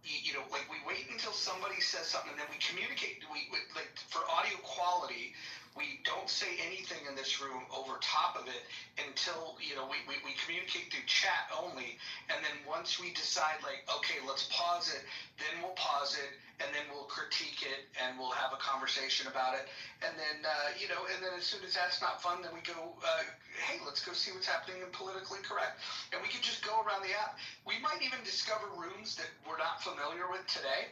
you know, like, we wait until somebody says something, and then we communicate. We like, for audio quality, we don't say anything in this room over top of it until, you know, we communicate through chat only. And then once we decide, like, okay, let's pause it, then we'll pause it, and then we'll critique it, and we'll have a conversation about it. And then, you know, and then as soon as that's not fun, then we go, hey, let's go see what's happening in Politically Correct. And we could just go around the app. We might even discover rooms that we're not familiar with today,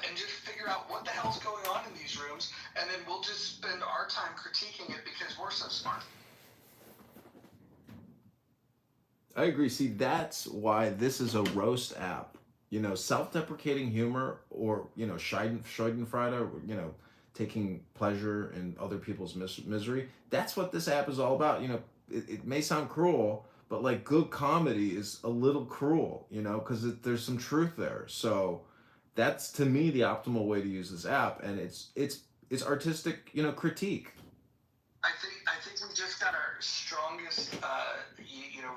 and just figure out what the hell's going on in these rooms, and then we'll just spend our time critiquing it because we're so smart. I agree. See, that's why this is a roast app. You know, self-deprecating humor, or, you know, Schadenfreude, you know, taking pleasure in other people's misery. That's what this app is all about. You know, it may sound cruel, but like, good comedy is a little cruel, you know, because there's some truth there. So that's, to me, the optimal way to use this app, and it's artistic, critique. I think we just got our strongest,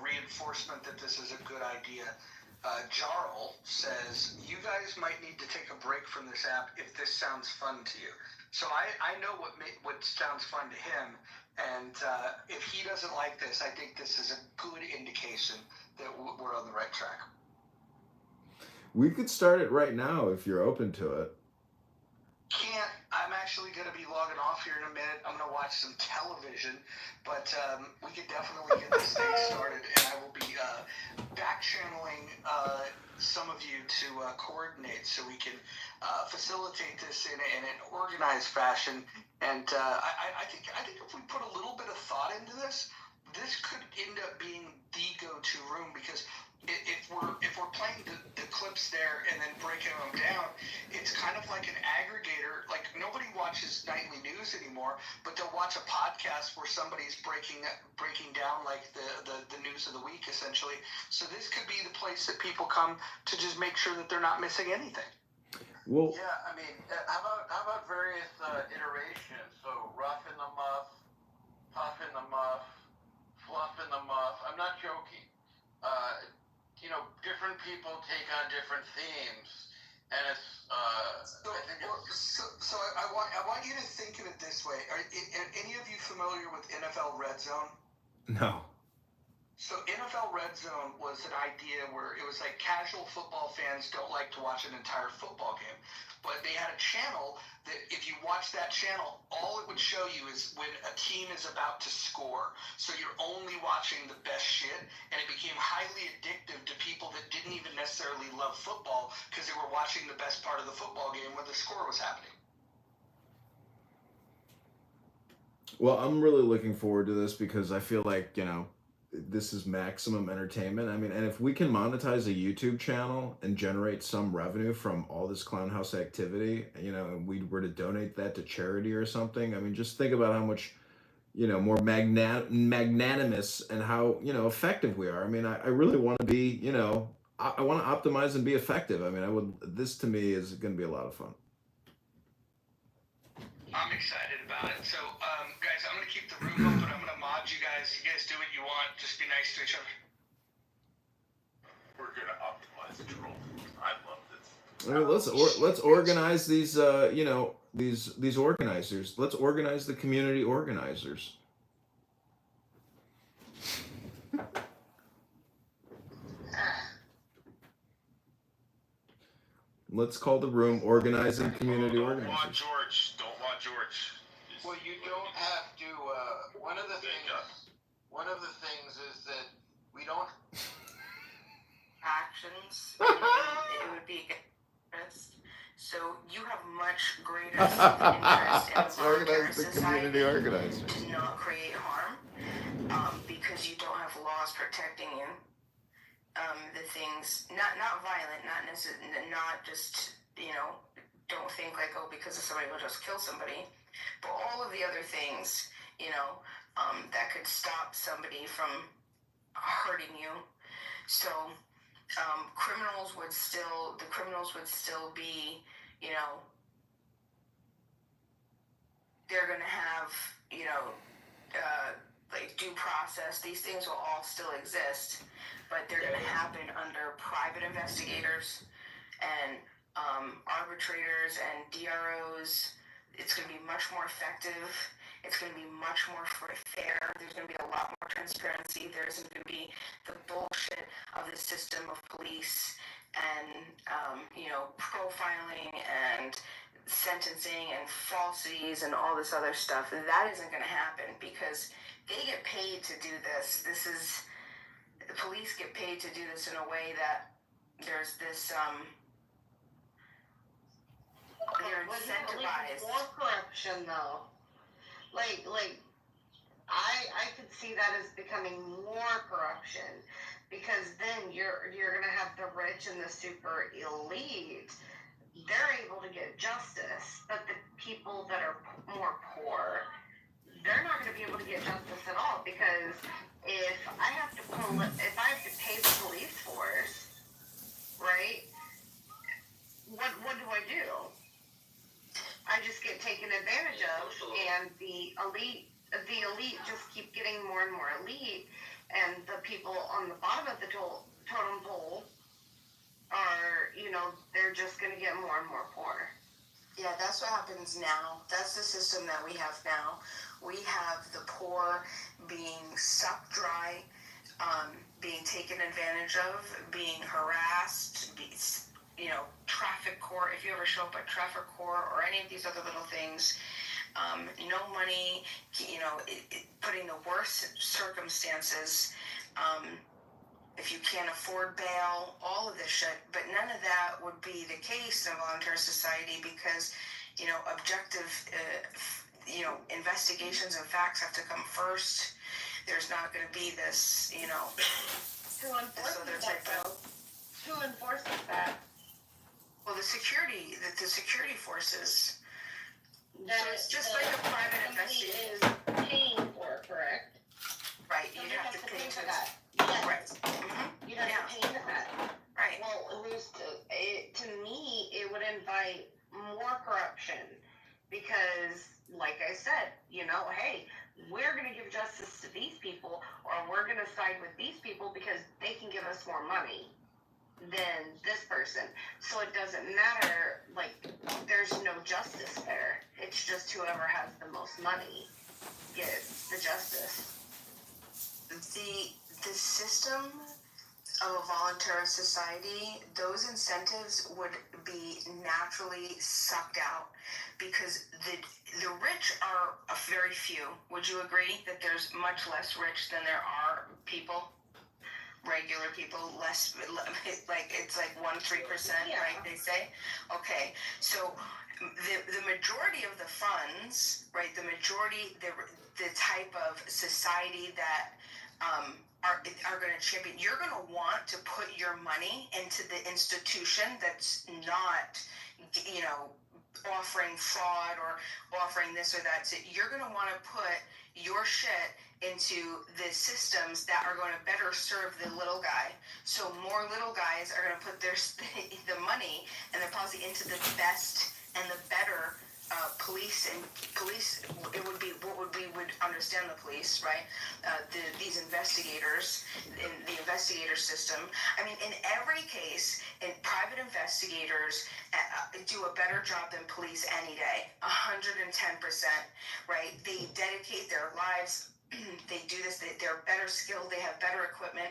reinforcement that this is a good idea. Jarl says, you guys might need to take a break from this app if this sounds fun to you. So I know what sounds fun to him, and if he doesn't like this, I think this is a good indication that we're on the right track. We could start it right now if you're open to it. Can't. I'm actually going to be logging off here in a minute. I'm going to watch some television, but we could definitely get this thing started, and I will be back channeling some of you to coordinate so we can facilitate this in an organized fashion. And I think if we put a little bit of thought into this, this could end up being the go-to room, because if we're playing the clips there and then breaking them down, it's kind of like an aggregator. Like, nobody watches nightly news anymore, but they'll watch a podcast where somebody's breaking down like the news of the week, essentially. So this could be the place that people come to just make sure that they're not missing anything. Well, yeah, I mean, how about various iterations? So rough in the muff, puff in the muff, fluff in the muff. I'm not joking. Different people take on different themes, and it's. So I want you to think of it this way. Are any of you familiar with NFL Red Zone? No. So NFL Red Zone was an idea where it was like casual football fans don't like to watch an entire football game, but they had a channel that if you watch that channel, all it would show you is when a team is about to score. So you're only watching the best shit, and it became highly addictive to people that didn't even necessarily love football because they were watching the best part of the football game when the score was happening. Well, I'm really looking forward to this because I feel like, this is maximum entertainment. I mean, and if we can monetize a YouTube channel and generate some revenue from all this clown house activity, and we were to donate that to charity or something, I mean, just think about how much, more magnanimous and how, effective we are. I mean, I really want to be, I want to optimize and be effective. I mean, this to me is going to be a lot of fun. I'm excited about it. So, guys, I'm going to keep the room open. I'm going to mod you guys. You guys do what you want. Just be nice to each other. We're going to optimize the troll. I love this. I mean, let's organize these, these organizers. Let's organize the community organizers. Let's call the room Organizing Community Organizers. Don't want George. Well, you don't have to. One of the things is that we don't. Actions. It would be interest. So you have much greater interest in organize the community organizers to not create harm, because you don't have laws protecting you. The things not violent, not necessarily, not just don't think like, oh, because of somebody will just kill somebody, but all of the other things that could stop somebody from hurting you. So criminals would still be, they're gonna have like due process. These things will all still exist, but they're going to happen under private investigators and arbitrators and DROs. It's going to be much more effective. It's going to be much more fair. There's going to be a lot more transparency. There isn't going to be the bullshit of the system of police and profiling and sentencing and falsities and all this other stuff. That isn't going to happen because they get paid to do this. The police get paid to do this in a way that there's this, they're incentivized. More corruption, though. Like, I could see that as becoming more corruption, because then you're gonna have the rich and the super elite. They're able to get justice, but the people that are more poor, they're not going to be able to get justice at all, because if I have to pay the police force, right? What do? I just get taken advantage elite just keep getting more and more elite, and the people on the bottom of the totem pole are, they're just going to get more and more poor. Yeah, that's what happens now. That's the system that we have now. We have the poor being sucked dry, being taken advantage of, being harassed, traffic court. If you ever show up at traffic court or any of these other little things, no money, putting the worst circumstances, if you can't afford bail, all of this shit. But none of that would be the case in a voluntary society because, objective, investigations and facts have to come first. There's not going to be this, this other type of... Who enforces that? Well, the security forces. So it's just like a private investigation. Is paying for, correct? Right, you have to pay for that. Yes. Right. Mm-hmm. You have to pay for that. Right. Well, to me, it would invite more corruption because, like I said, hey, we're going to give justice to these people, or we're going to side with these people because they can give us more money than this person. So it doesn't matter, there's no justice there. It's just whoever has the most money gets the justice. The system of a voluntary society, those incentives would be naturally sucked out because the rich are a very few. Would you agree that there's much less rich than there are people? Regular people, less, it's like 1-3%, right? They say. Okay, so the majority of the funds, right? The majority, the type of society that are going to champion. You're going to want to put your money into the institution that's not, offering fraud or offering this or that. So you're going to want to put your shit into the systems that are going to better serve the little guy. So more little guys are going to put the money and their policy into the best and the better police. It would be what we would understand the police, right? These investigators in the investigator system. I mean, in every case, private investigators do a better job than police any day, 110%, right? They dedicate their lives. They do this. They're better skilled. They have better equipment,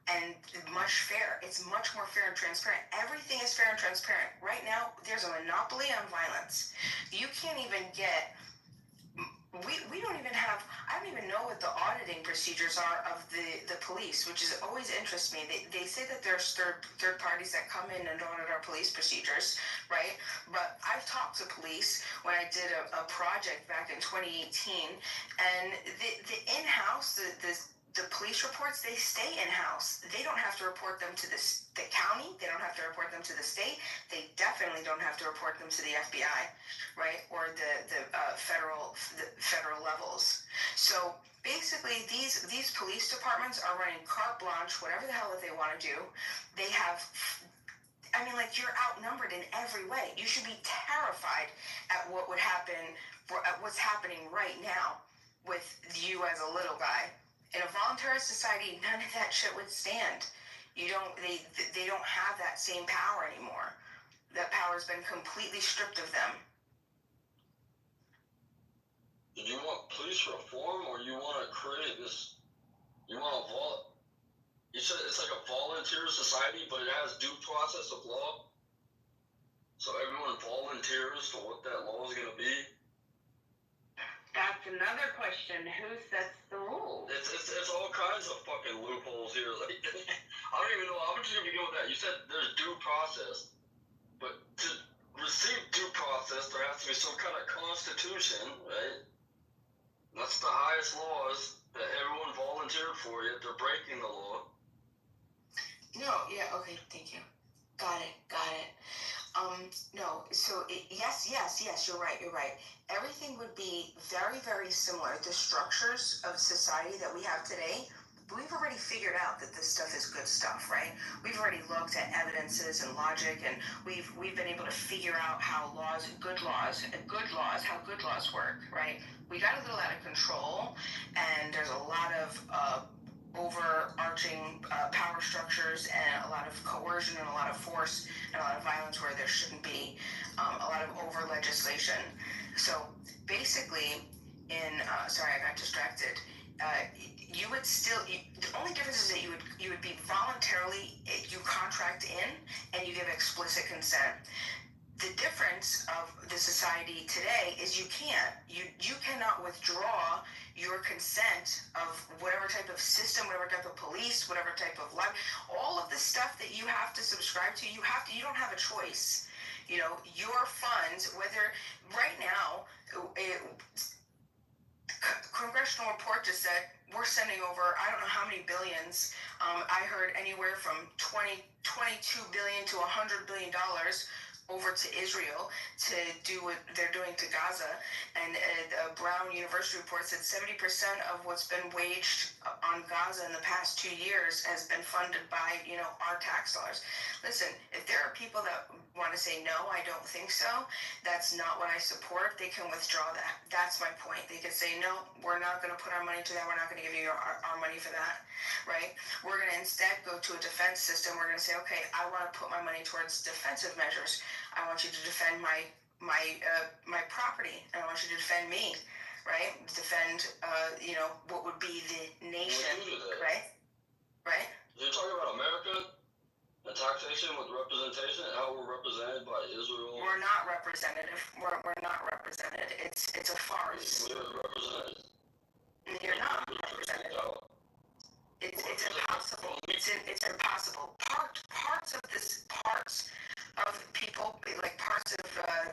and much fair. It's much more fair and transparent. Everything is fair and transparent. Right now, there's a monopoly on violence. You can't even get. We don't even have. I don't even know what the auditing procedures are of the police, which is always interests me. They say that there's third parties that come in and audit our police procedures, right? But I've talked to police when I did a project back in 2018, and the in-house, the police reports, they stay in-house. They don't have to report them to the county. They don't have to report them to the state. They definitely don't have to report them to the FBI, right? Or the federal levels. So basically, these police departments are running carte blanche, whatever the hell that they want to do. They have. I mean, you're outnumbered in every way. You should be terrified at what would happen, at what's happening right now with you as a little guy. In a voluntary society, none of that shit would stand. They don't have that same power anymore. That power's been completely stripped of them. Do you want police reform, or you want to create this? You want you said it's like a volunteer society, but it has due process of law. So everyone volunteers for what that law is going to be. That's another question. Who sets the rules? It's all kinds of fucking loopholes here. I don't even know. How much you begin with that? You said there's due process, but to receive due process, there has to be some kind of constitution, right? That's the highest laws that everyone volunteered for, yet they're breaking the law. No, yeah, okay, thank you. Got it. No, so yes, you're right. Everything would be very, very similar. The structures of society that we have today we've already figured out that this stuff is good stuff, right? We've already looked at evidences and logic, and we've been able to figure out how good laws work, right? We got a little out of control, and there's a lot of overarching power structures and a lot of coercion and a lot of force and a lot of violence where there shouldn't be, a lot of over legislation. So basically, sorry, I got distracted. You would still, the only difference is that you would be voluntarily, you contract in and you give explicit consent. The difference of the society today is you can't. You cannot withdraw your consent of whatever type of system, whatever type of police, whatever type of life, all of the stuff that you have to subscribe to, you don't have a choice. You know, your funds, whether right now, congressional report just said we're sending over, I don't know how many billions. I heard anywhere from $22 billion to $100 billion over to Israel to do what they're doing to Gaza. And the Brown University report said 70% of what's been waged on Gaza in the past 2 years has been funded by, our tax dollars. Listen, if there are people that want to say, no, I don't think so, that's not what I support, they can withdraw that. That's my point. They can say, no, we're not going to put our money to that. We're not going to give you our money for that, right? We're going to instead go to a defense system. We're going to say, okay, I want to put my money towards defensive measures. I want you to defend my property, and I want you to defend me, right? Defend, what would be the nation, right? Right? You're talking about America and taxation with representation and how we're represented by Israel. We're not representative. We're not represented. It's a farce. We're represented. You're not represented. It's impossible. It's impossible. Parts of people, like parts of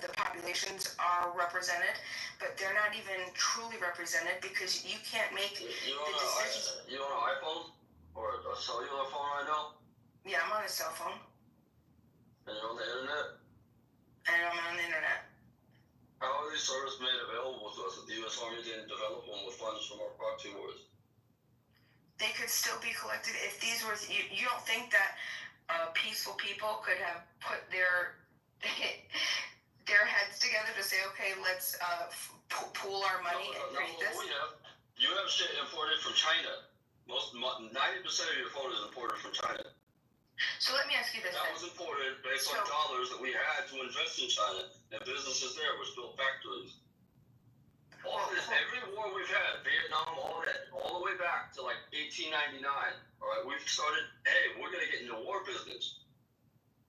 the populations are represented, but they're not even truly represented because you can't make the decisions. You on an iPhone or a cellular phone right now? Yeah, I'm on a cell phone. And you're on the internet? And I'm on the internet. How are these services made available to us if the U.S. Army didn't develop them with funds from our proxy wars? They could still be collected if these were. You don't think that peaceful people could have put their heads together to say, okay, let's pool our money and create this? You have shit imported from China. 90% of your phone is imported from China. So let me ask you this. That was imported based on dollars that we had to invest in China, and businesses there were still factories. All this, every war we've had, Vietnam, all that, all the way back to like 1899. All right, we've started. Hey, we're gonna get in the war business,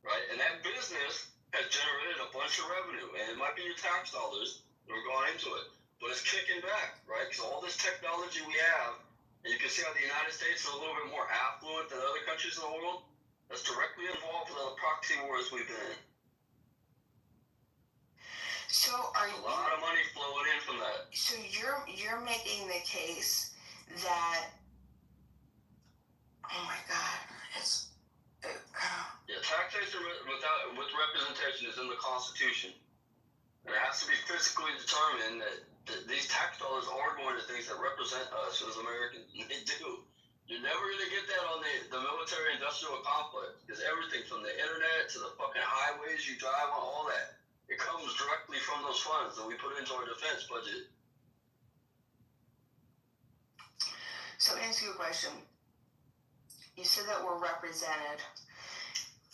right? And that business has generated a bunch of revenue, and it might be your tax dollars that are going into it, but it's kicking back, right? Because all this technology we have, and you can see how the United States is a little bit more affluent than other countries in the world. That's directly involved with the proxy wars we've been in. So are you? A lot of money flowing in from that. So you're making the case that, oh my God, it's. Yeah, taxation with representation is in the Constitution, and it has to be physically determined that these tax dollars are going to things that represent us as Americans. They do. You're never going to get that on the military-industrial complex, because everything from the internet to the fucking highways you drive on, all that, it comes directly from those funds that we put into our defense budget. So let me ask you a question. You said that we're represented.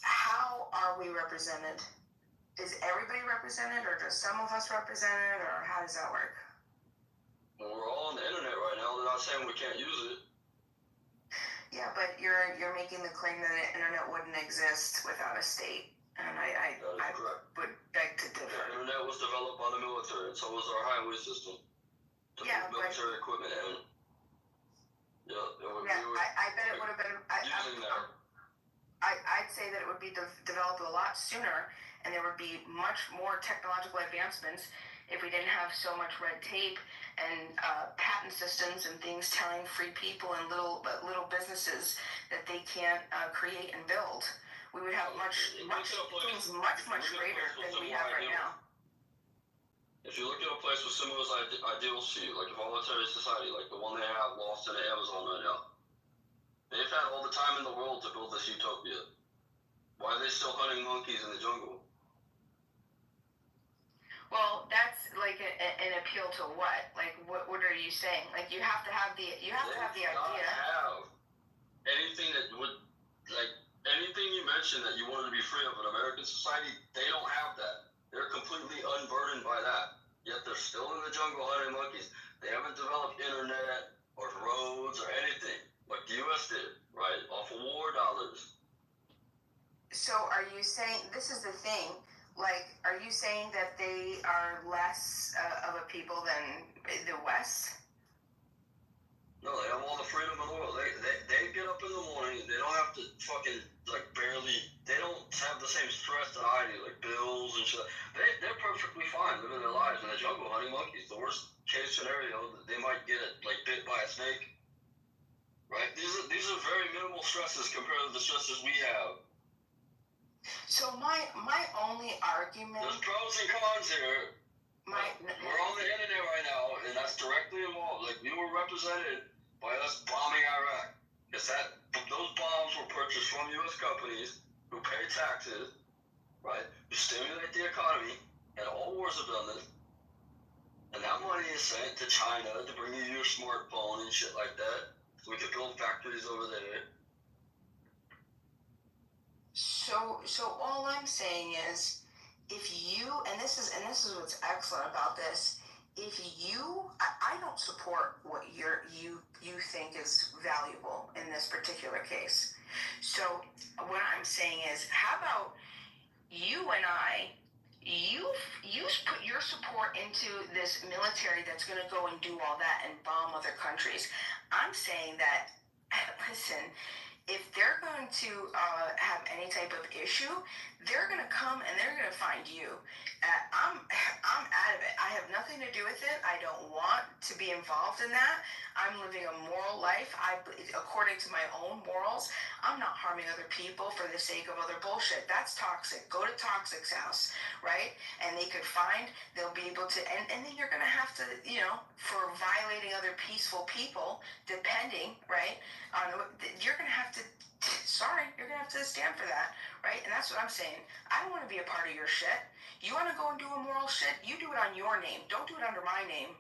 How are we represented? Is everybody represented, or just some of us represented, or how does that work? Well, we're all on the internet right now. They're not saying we can't use it. Yeah, but you're making the claim that the internet wouldn't exist without a state, and I would beg to differ. The internet was developed by the military, and so was our highway system. To move military equipment in. I bet it would have been. I'd say that it would be developed a lot sooner, and there would be much more technological advancements if we didn't have so much red tape and patent systems and things telling free people and little businesses that they can't create and build. We would have much greater than we have right now. If you look at a place with similar ideals to you, like a voluntary society, like the one they have lost in the Amazon right now, They've had all the time in the world to build this utopia. Why are they still hunting monkeys in the jungle? Well, that's like an appeal to what? Like, what are you saying? Like, you have to have the idea. Have anything that would, like, anything you mentioned that you wanted to be free of in American society, they don't have that. They're completely unburdened by that. Yet they're still in the jungle hunting monkeys. They haven't developed internet or roads or anything like the U.S. did, right? Off of war dollars. So are you saying, this is the thing, like, are you saying that they are less of a people than the West? No, they have all the freedom in the world. They get up in the morning. They don't have to fucking, like, barely, they don't have the same stress that I do, like bills and shit. They're perfectly fine living their lives in the jungle hunting monkeys. The worst case scenario, they might get, like, bit by a snake. Right? These are very minimal stresses compared to the stresses we have. So my only argument. There's pros and cons here. We're on the internet right now, and that's directly involved. Like, we were represented by us bombing Iraq. Because those bombs were purchased from U.S. companies who pay taxes, right? To stimulate the economy, and all wars have done this. And that money is sent to China to bring you your smartphone and shit like that, so we could build factories over there. So all I'm saying is, if you, and this is what's excellent about this, if you, I don't support what you think is valuable in this particular case. So what I'm saying is, how about you and I, you put your support into this military that's going to go and do all that and bomb other countries. I'm saying that, listen, if they're going to have any type of issue, they're going to come and they're going to find you. I'm out of it. I have nothing to do with it. I don't want to be involved in that. I'm living a moral life. According to my own morals, I'm not harming other people for the sake of other bullshit. That's toxic. Go to Toxic's house, right? And they could find, they'll be able to, and then you're going to have to, for violating other peaceful people, depending, right? You're going to have to, you're going to have to stand for that, right? And that's what I'm saying. I don't want to be a part of your shit. You want to go and do immoral shit? You do it on your name. Don't do it under my name.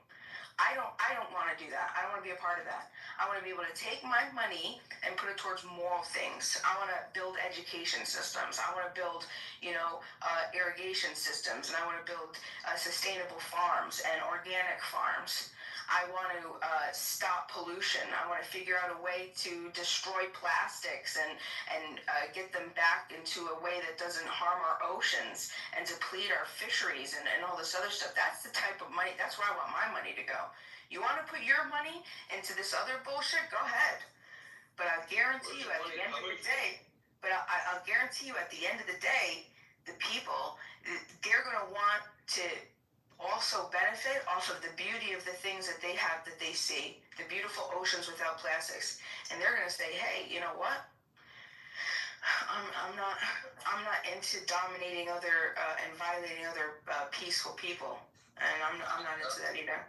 I don't want to do that. I don't want to be a part of that. I want to be able to take my money and put it towards moral things. I want to build education systems. I want to build, irrigation systems, and I want to build sustainable farms and organic farms. I want to stop pollution. I want to figure out a way to destroy plastics and get them back into a way that doesn't harm our oceans and deplete our fisheries and all this other stuff. That's the type of money, that's where I want my money to go. You want to put your money into this other bullshit? Go ahead. But I'll guarantee you at the end of the day, I'll guarantee you at the end of the day, the people, they're going to want to also benefit off of the beauty of the things that they have, that they see, the beautiful oceans without plastics, and they're going to say, hey, you know what, I'm not into dominating other and violating other peaceful people, and I'm not into that either.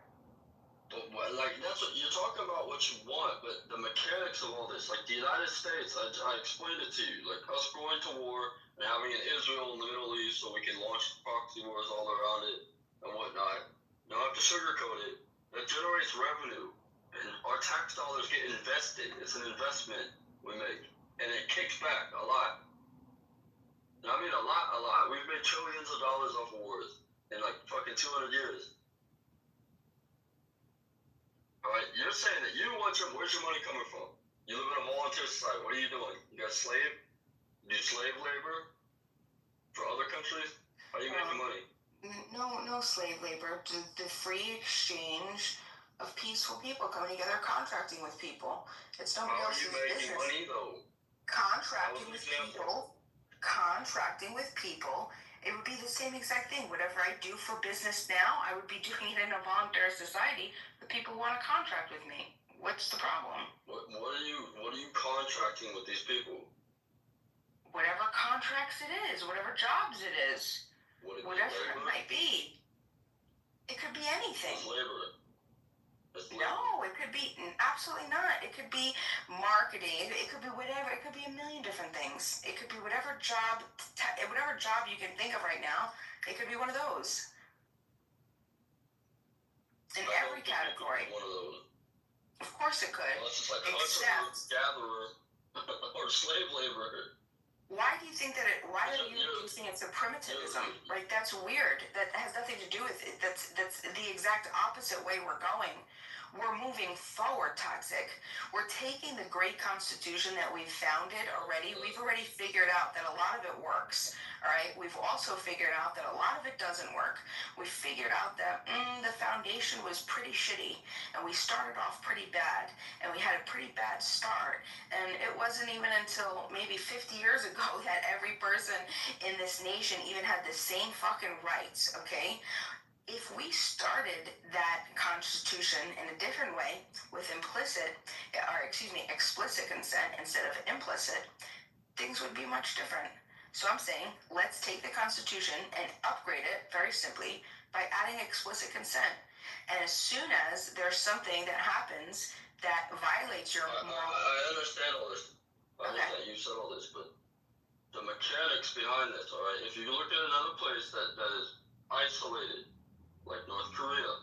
But like, that's what you're talking about, what you want, but the mechanics of all this, like the United States, I explained it to you, like us going to war and having an Israel in the Middle East so we can launch proxy wars all around it and whatnot. You don't have to sugarcoat it. That generates revenue, and our tax dollars get invested. It's an investment we make, and it kicks back a lot. And I mean a lot. We've made trillions of dollars off of wars in like fucking 200 years. All right, you're saying that you want where's your money coming from? You live in a volunteer society. What are you doing? You got you do slave labor for other countries? How are you making money? No slave labor. The free exchange of peaceful people coming together, contracting with people. It's nobody else's business. How are you making money though? Contracting with people. It would be the same exact thing. Whatever I do for business now, I would be doing it in a volunteer society. The people want to contract with me. What's the problem? What are you contracting with these people? Whatever contracts it is, whatever jobs it is. Whatever it might be. It could be anything. It's labor. No, it could be absolutely not. It could be marketing. It could be whatever. It could be a million different things. It could be whatever job you can think of right now. It could be one of those. In every category. One of those. Of course it could. Well, it's just like Except, gatherer or slave laborer. why do you think that why are you using it as a primitivism? Like, that's weird. That has nothing to do with it. That's the exact opposite way we're going. We're moving forward, Toxic. We're taking the great Constitution that we've founded already. We've already figured out that a lot of it works. All right. We've also figured out that a lot of it doesn't work. We figured out that the foundation was pretty shitty, and we started off pretty bad, and we had a pretty bad start. And it wasn't even until maybe 50 years ago that every person in this nation even had the same fucking rights. Okay. If we started that Constitution in a different way with explicit consent instead of implicit, things would be much different. So I'm saying, let's take the Constitution and upgrade it very simply by adding explicit consent. And as soon as there's something that happens that violates your moral... I understand all this. I understand you said all this, but the mechanics behind this, all right? If you look at another place that is isolated, like North Korea,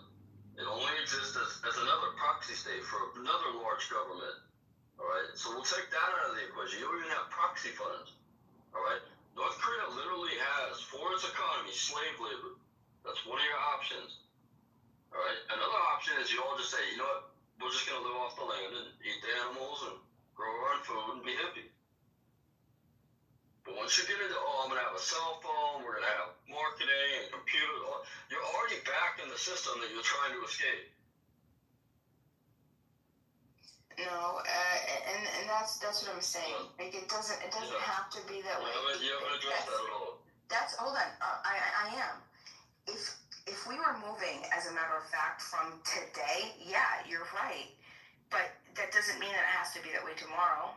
it only exists as another proxy state for another large government. All right, so we'll take that out of the equation. You don't even have proxy funds. All right, North Korea literally has for its economy slave labor. That's one of your options. All right, another option is you all just say, you know what, we're just gonna live off the land and eat the animals and grow our own food and be hippie. But once you get into, I'm going to have a cell phone, we're going to have marketing and computer, you're already back in the system that you're trying to escape. No, and that's what I'm saying. Like, it doesn't have to be that way. You haven't addressed that at all. Hold on. I am. If we were moving, as a matter of fact, from today, yeah, you're right. But that doesn't mean that it has to be that way tomorrow,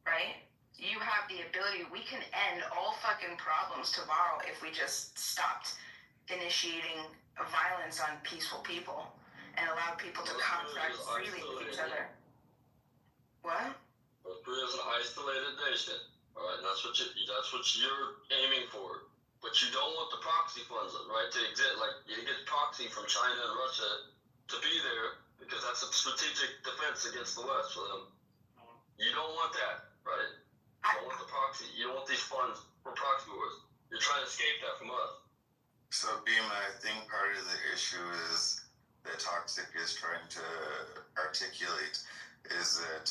right? You have the ability, we can end all fucking problems tomorrow if we just stopped initiating violence on peaceful people and allowed people to contract freely with each other. What? North Korea is an isolated nation, all right? And that's what you're aiming for. But you don't want the proxy funds, right, to exist. Like, you get proxy from China and Russia to be there because that's a strategic defense against the West for them. You don't want that, right? You don't want the proxy. You don't want these funds for proxy wars. You're trying to escape that from us. So, Beam, I think part of the issue is that Toxic is trying to articulate is that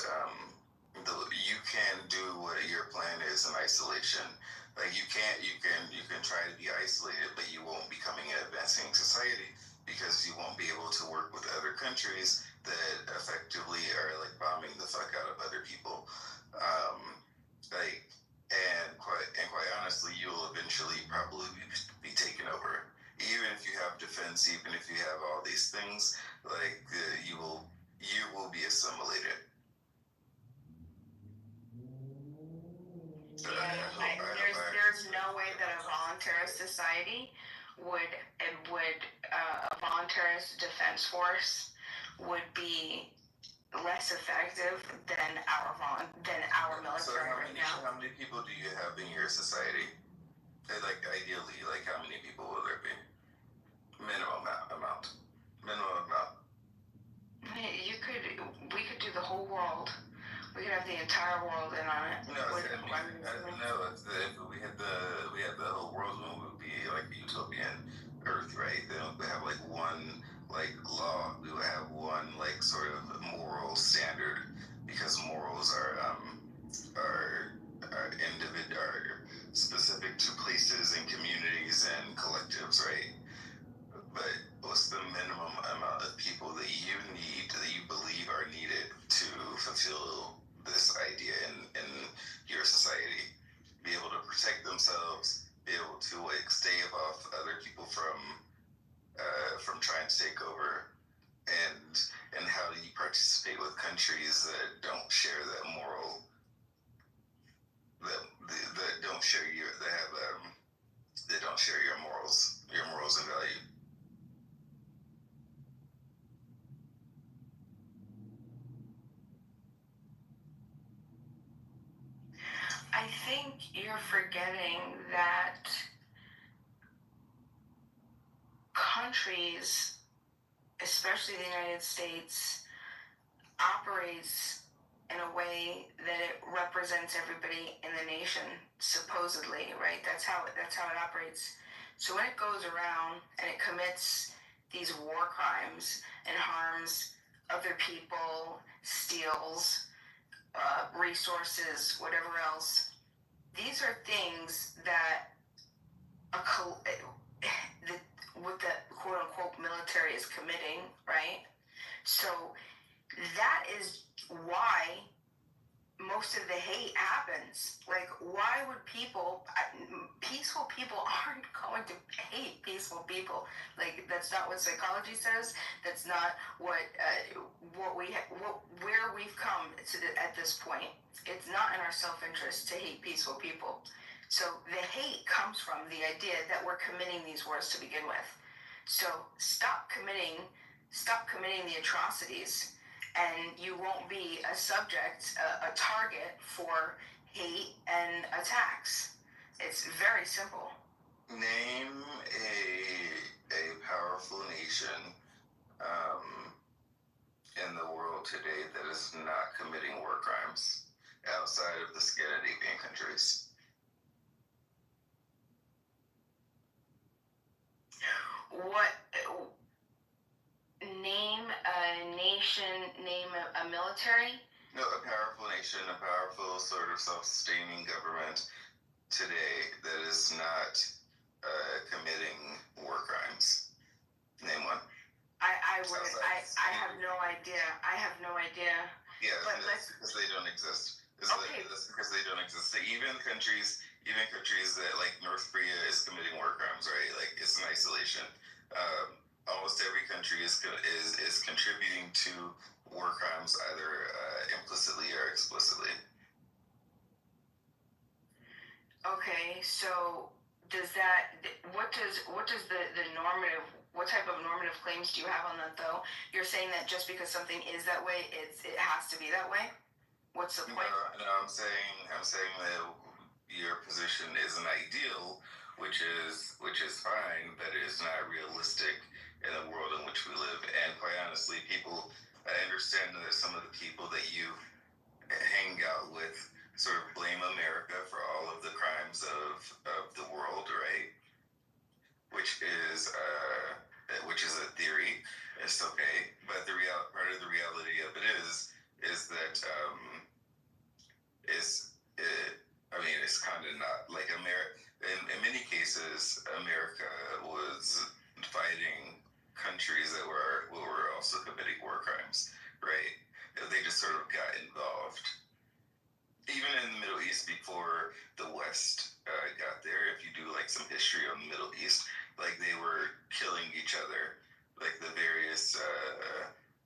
you can't do what your plan is in isolation. Like, you can try to be isolated, but you won't become an advancing society because you won't be able to work with other countries that effectively are like bombing the fuck out of other people. Quite honestly, you'll eventually probably be taken over. Even if you have defense, even if you have all these things, like you will be assimilated. There's no way that a voluntarist society a voluntarist defense force would be less effective than our military right now. How many people do you have in your society? Like, ideally, like, how many people will there be? Minimum amount. We could do the whole world. We could have the entire world in on it. If we had the whole world, then we would be like a utopian Earth, right? Then we would have like one like law. We would have one like sort of moral standard because morals are specific to places and communities and collectives, right? But what's the minimum amount of people that you need, that you believe are needed to fulfill this idea in your society? Be able to protect themselves, be able to like stave off other people from trying to take over, and how do you participate with countries I think you're forgetting that countries, especially the United States, operates in a way that it represents everybody in the nation, supposedly, right? That's how it operates. So when it goes around and it commits these war crimes and harms other people, steals resources, whatever else, these are things that what the quote unquote military is committing, right? So that is why most of the hate happens. Like, why would peaceful people aren't going to hate peaceful people? Like, that's not what psychology says. That's not where we've come at this point. It's not in our self-interest to hate peaceful people. So the hate comes from the idea that we're committing these wars to begin with. So stop committing the atrocities, and you won't be a subject, a target for hate and attacks. It's very simple. Name a powerful nation in the world today that is not committing war crimes outside of the Scandinavian countries. Name a nation, name a military? No, a powerful nation, a powerful sort of self-sustaining government today that is not committing war crimes. Name one. I have no idea. Yeah, that's because they don't exist. That's because they don't exist. Even countries that like North Korea is committing war crimes, right? Like, it's in isolation. Almost every country is contributing to war crimes, either implicitly or explicitly. Okay, so what type of normative claims do you have on that, though? You're saying that just because something is that way, it has to be that way? What's the point? No, I'm saying that your position is an ideal, which is fine, but it is not realistic in the world in which we live. And quite honestly, I understand that some of the people that you hang out with sort of blame America for all of the crimes of the world, right? Which is a theory. It's okay, but part of the reality of it is that it's kind of not like America. In many cases, America was fighting countries that were also committing war crimes, right? They just sort of got involved. Even in the Middle East, before the West got there, if you do like some history on the Middle East, like, they were killing each other, like the various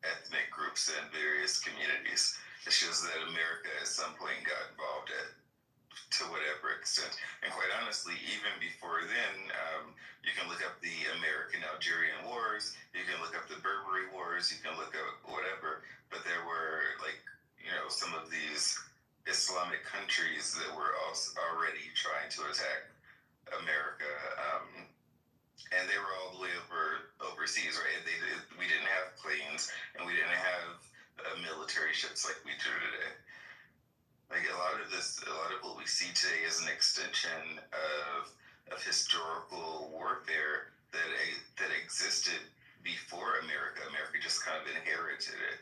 ethnic groups and various communities. It shows that America at some point got involved to whatever extent. And quite honestly, even before then, you can look up the American-Algerian Wars, you can look up the Barbary Wars, you can look up whatever, but there were, like, some of these Islamic countries that were also already trying to attack America, and they were all the way overseas, right? We didn't have planes, and we didn't have military ships like we do today. Like, a lot of what we see today is an extension of historical warfare that existed before America. America just kind of inherited it,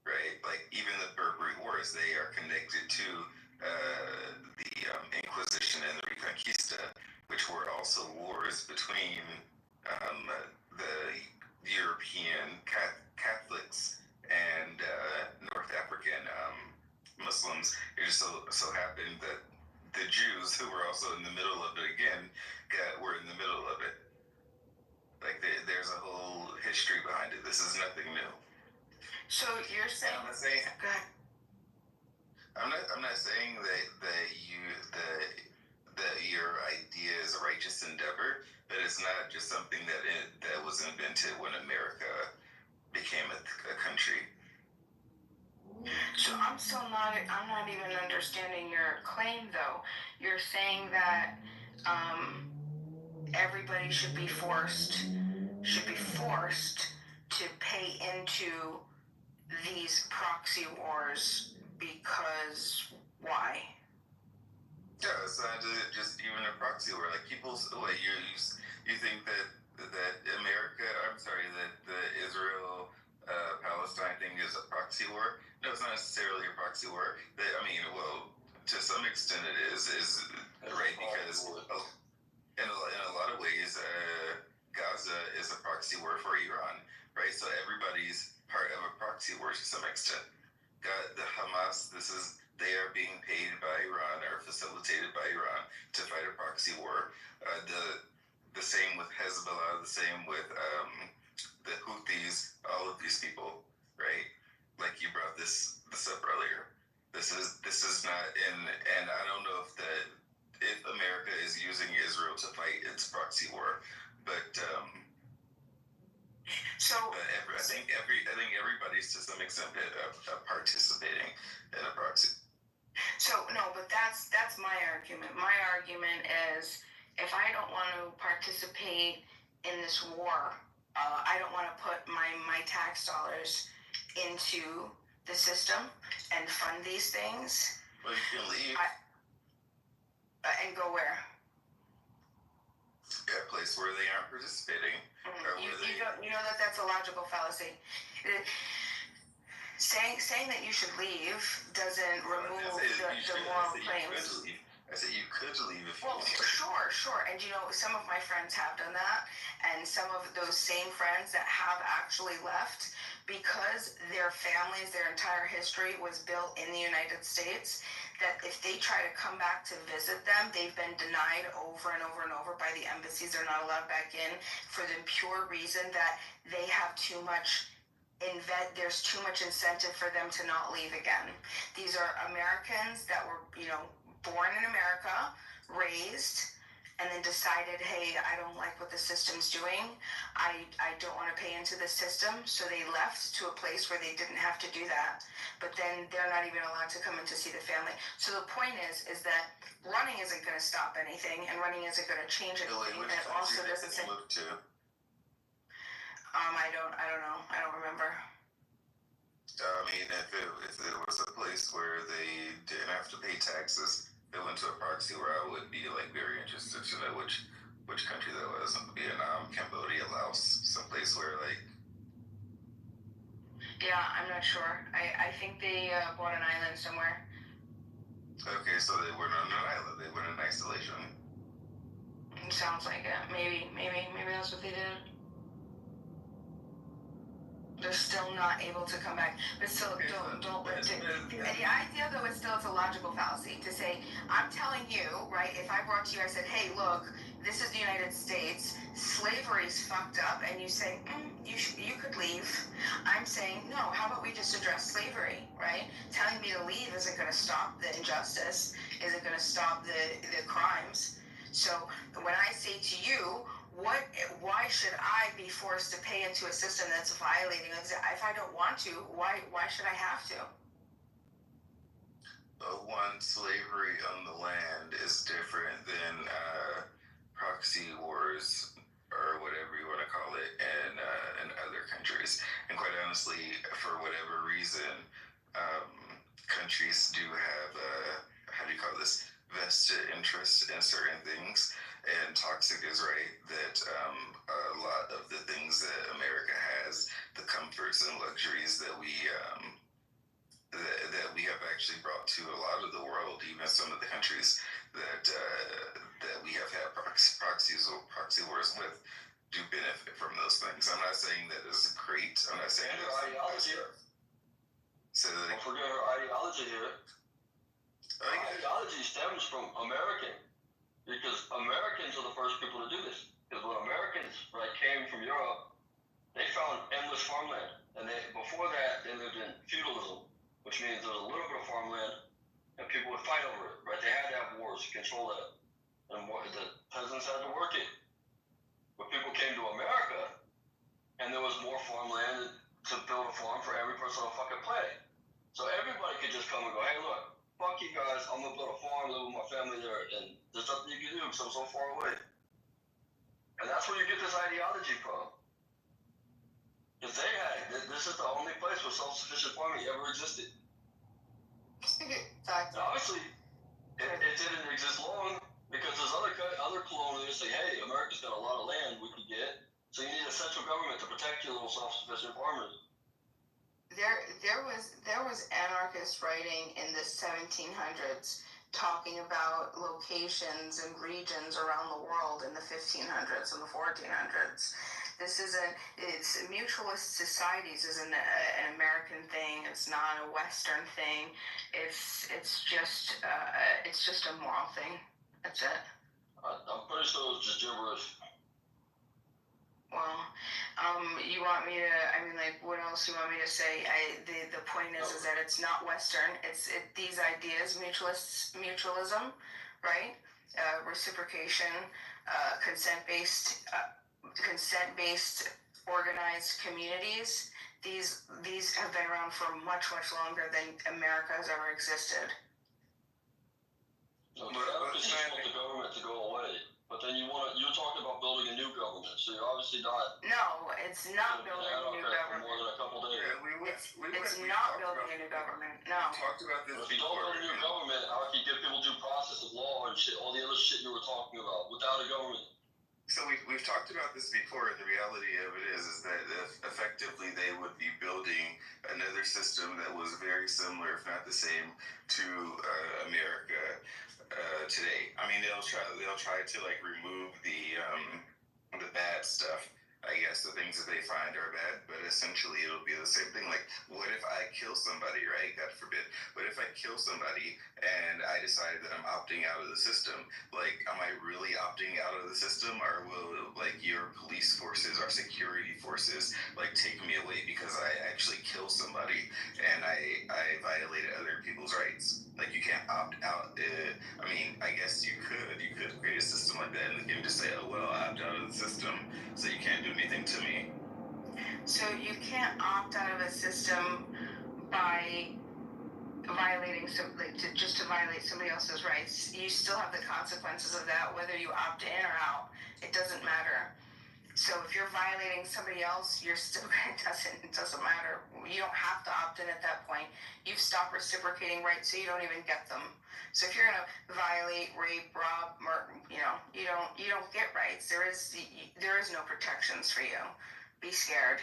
right? Like, even the Barbary Wars, they are connected to the Inquisition and the Reconquista, which were also wars between the European Catholics and North African Muslims. It just so happened that the Jews, who were also in the middle of it again, were in the middle of it. Like, there's a whole history behind it. This is nothing new. So you're saying? I'm not saying. Go ahead. I'm not saying that your idea is a righteous endeavor, but it's not just something that was invented when America became a country. So I'm not even understanding your claim though. You're saying that everybody should be forced to pay into these proxy wars because why? Yeah, it's not just even a proxy war. Like people, like you think that America, I'm sorry, that the Israel Palestine thing is a proxy war. No, it's not necessarily a proxy war. I mean, well, to some extent it is right because in a lot of ways, Gaza is a proxy war for Iran, right? So everybody's part of a proxy war to some extent. The Hamas, they are being paid by Iran or facilitated by Iran to fight a proxy war. The same with Hezbollah, the same with the Houthis, all of these people, right? Like you brought this up earlier. This is not and I don't know if America is using Israel to fight its proxy war, but I think everybody's to some extent participating in a proxy. So no, but that's my argument. My argument is if I don't want to participate in this war, I don't want to put my tax dollars into the system and fund these things. Well, you can leave. And go where? A place where they aren't participating. You know that's a logical fallacy. Saying that you should leave doesn't remove the moral claims. I said you could leave if you want. Sure. And some of my friends have done that, and some of those same friends that have actually left because their families, their entire history was built in the United States, that if they try to come back to visit them, they've been denied over and over and over by the embassies. They're not allowed back in for the pure reason that they have too much there's too much incentive for them to not leave again. These are Americans that were, born in America, raised, and then decided, hey, I don't like what the system's doing. I don't want to pay into the system. So they left to a place where they didn't have to do that. But then they're not even allowed to come in to see the family. So the point is that running isn't going to stop anything, and running isn't going to change anything. And it also doesn't say... I don't know. I don't remember. I mean, if it was a place where they didn't have to pay taxes, they went to a proxy where I would be very interested to know which country that was. Vietnam, Cambodia, Laos, someplace where Yeah, I'm not sure. I think they bought an island somewhere. Okay, so they weren't on an island. They were in isolation. Sounds like it. Maybe that's what they did. They're still not able to come back. But still, don't let it. The idea, though, it's a logical fallacy to say, I'm telling you, right, if I brought to you, I said, hey, look, this is the United States, slavery's fucked up, and you say, you could leave. I'm saying, no, how about we just address slavery, right? Telling me to leave isn't going to stop the injustice, isn't going to stop the crimes. So when I say to you, why should I be forced to pay into a system that's violating? If I don't want to, why should I have to? One, slavery on the land is different than proxy wars or whatever you want to call it in other countries. And quite honestly, for whatever reason, countries do have vested interest in certain things. And Toxic is right that a lot of the things that America has, the comforts and luxuries that we have actually brought to a lot of the world, even some of the countries that we have had proxy wars with, do benefit from those things. I'm not saying that it's great. I'm not saying her ideology here. Don't forget her ideology here. Her ideology stems from American. Because Americans are the first people to do this. Because when Americans came from Europe, they found endless farmland. And before that, they lived in feudalism, which means there was a little bit of farmland, and people would fight over it, right? They had to have wars to control that. And the peasants had to work it. But people came to America, and there was more farmland to build a farm for every person on the fucking planet. So everybody could just come and go, hey, look, fuck you guys, I'm gonna build a farm, live with my family there, and there's nothing you can do because I'm so far away. And that's where you get this ideology from. Because this is the only place where self-sufficient farming ever existed. Now, obviously, it didn't exist long because there's other colonialists say, hey, America's got a lot of land we could get, so you need a central government to protect your little self-sufficient farmers. There was anarchist writing in the 1700s talking about locations and regions around the world in the 1500s and the 1400s. It's mutualist societies isn't an American thing. It's not a Western thing. It's just a moral thing. That's it. I'm pretty sure it's just gibberish. Well, you want me to? I mean, like, what else you want me to say? The point is that it's not Western. These ideas, mutualism, right? Reciprocation, consent-based organized communities. These have been around for much longer than America has ever existed. No, the anarchists just want the government to go away. But then you're talking about building a new government, so you're obviously not. No, it's not building a new government. For more than a couple days. Yeah, it's not building a new government. No. We talked about this. If you don't build a new government, how can you give people due process of law and shit, all the other shit you were talking about without a government? So we've talked about this before. The reality of it is that effectively they would be building another system that was very similar, if not the same, to America today. I mean, they'll try to like remove the bad stuff. I guess the things that they find are bad, but essentially it'll be the same thing. Like, what if I kill somebody, right? God forbid. What if I kill somebody and I decide that I'm opting out of the system? Like, am I really opting out of the system, or will like your police forces, our security forces, like take me away because I actually killed somebody and I violated other people's rights? Like, you can't opt out. I mean, I guess you could create a system like that, and the game just say, oh well, I opt out of the system, so you can't do anything to me. So you can't opt out of a system by violating just to violate somebody else's rights. You still have the consequences of that, whether you opt in or out. It doesn't matter. So if you're violating somebody else, you're still it doesn't matter. You don't have to opt in at that point. You've stopped reciprocating rights, so you don't even get them. So if you're gonna violate, rape, rob, murder, you don't get rights. There is no protections for you. Be scared.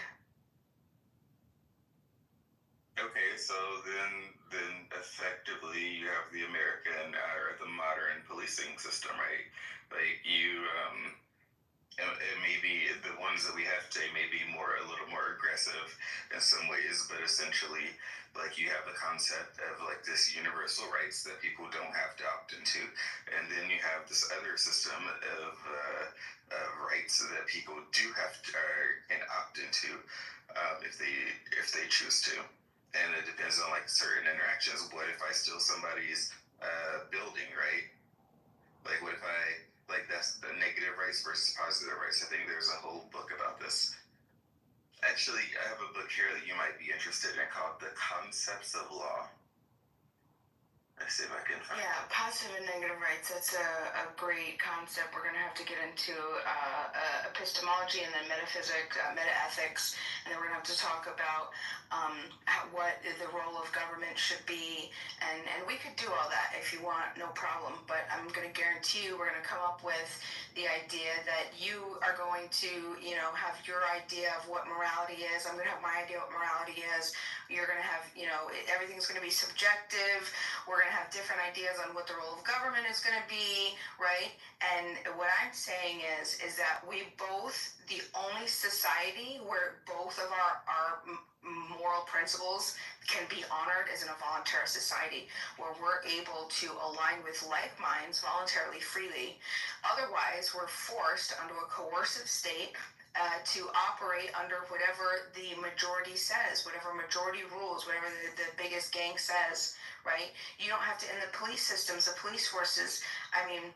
Okay, so then effectively you have the American or the modern policing system, right? Like it may be the ones that we have today may be a little more aggressive in some ways, but essentially, like, you have the concept of like this universal rights that people don't have to opt into, and then you have this other system of rights that people do have to can opt into if they choose to, and it depends on like certain interactions. What if I steal somebody's building, right? Like, what if that's the negative rights versus positive rights. I think there's a whole book about this. Actually, I have a book here that you might be interested in called The Concepts of Law. Let's see if I can find it. Yeah, positive and negative rights. That's a great concept. We're going to have to get into epistemology and then metaphysics, metaethics, and then we're going to have to talk about what the role of government should be. And we could do all that if you want, no problem. But I'm going to guarantee you we're going to come up with the idea that you are going to, have your idea of what morality is. I'm going to have my idea of what morality is. You're going to have, everything's going to be subjective. We're going to have different ideas on what the role of government is going to be, right? And what I'm saying is that we both, the only society where both of our moral principles can be honored is in a voluntary society where we're able to align with like minds voluntarily, freely. Otherwise, we're forced under a coercive state to operate under whatever the majority says, whatever majority rules, whatever the biggest gang says, right? You don't have to, in the police systems, the police forces, I mean,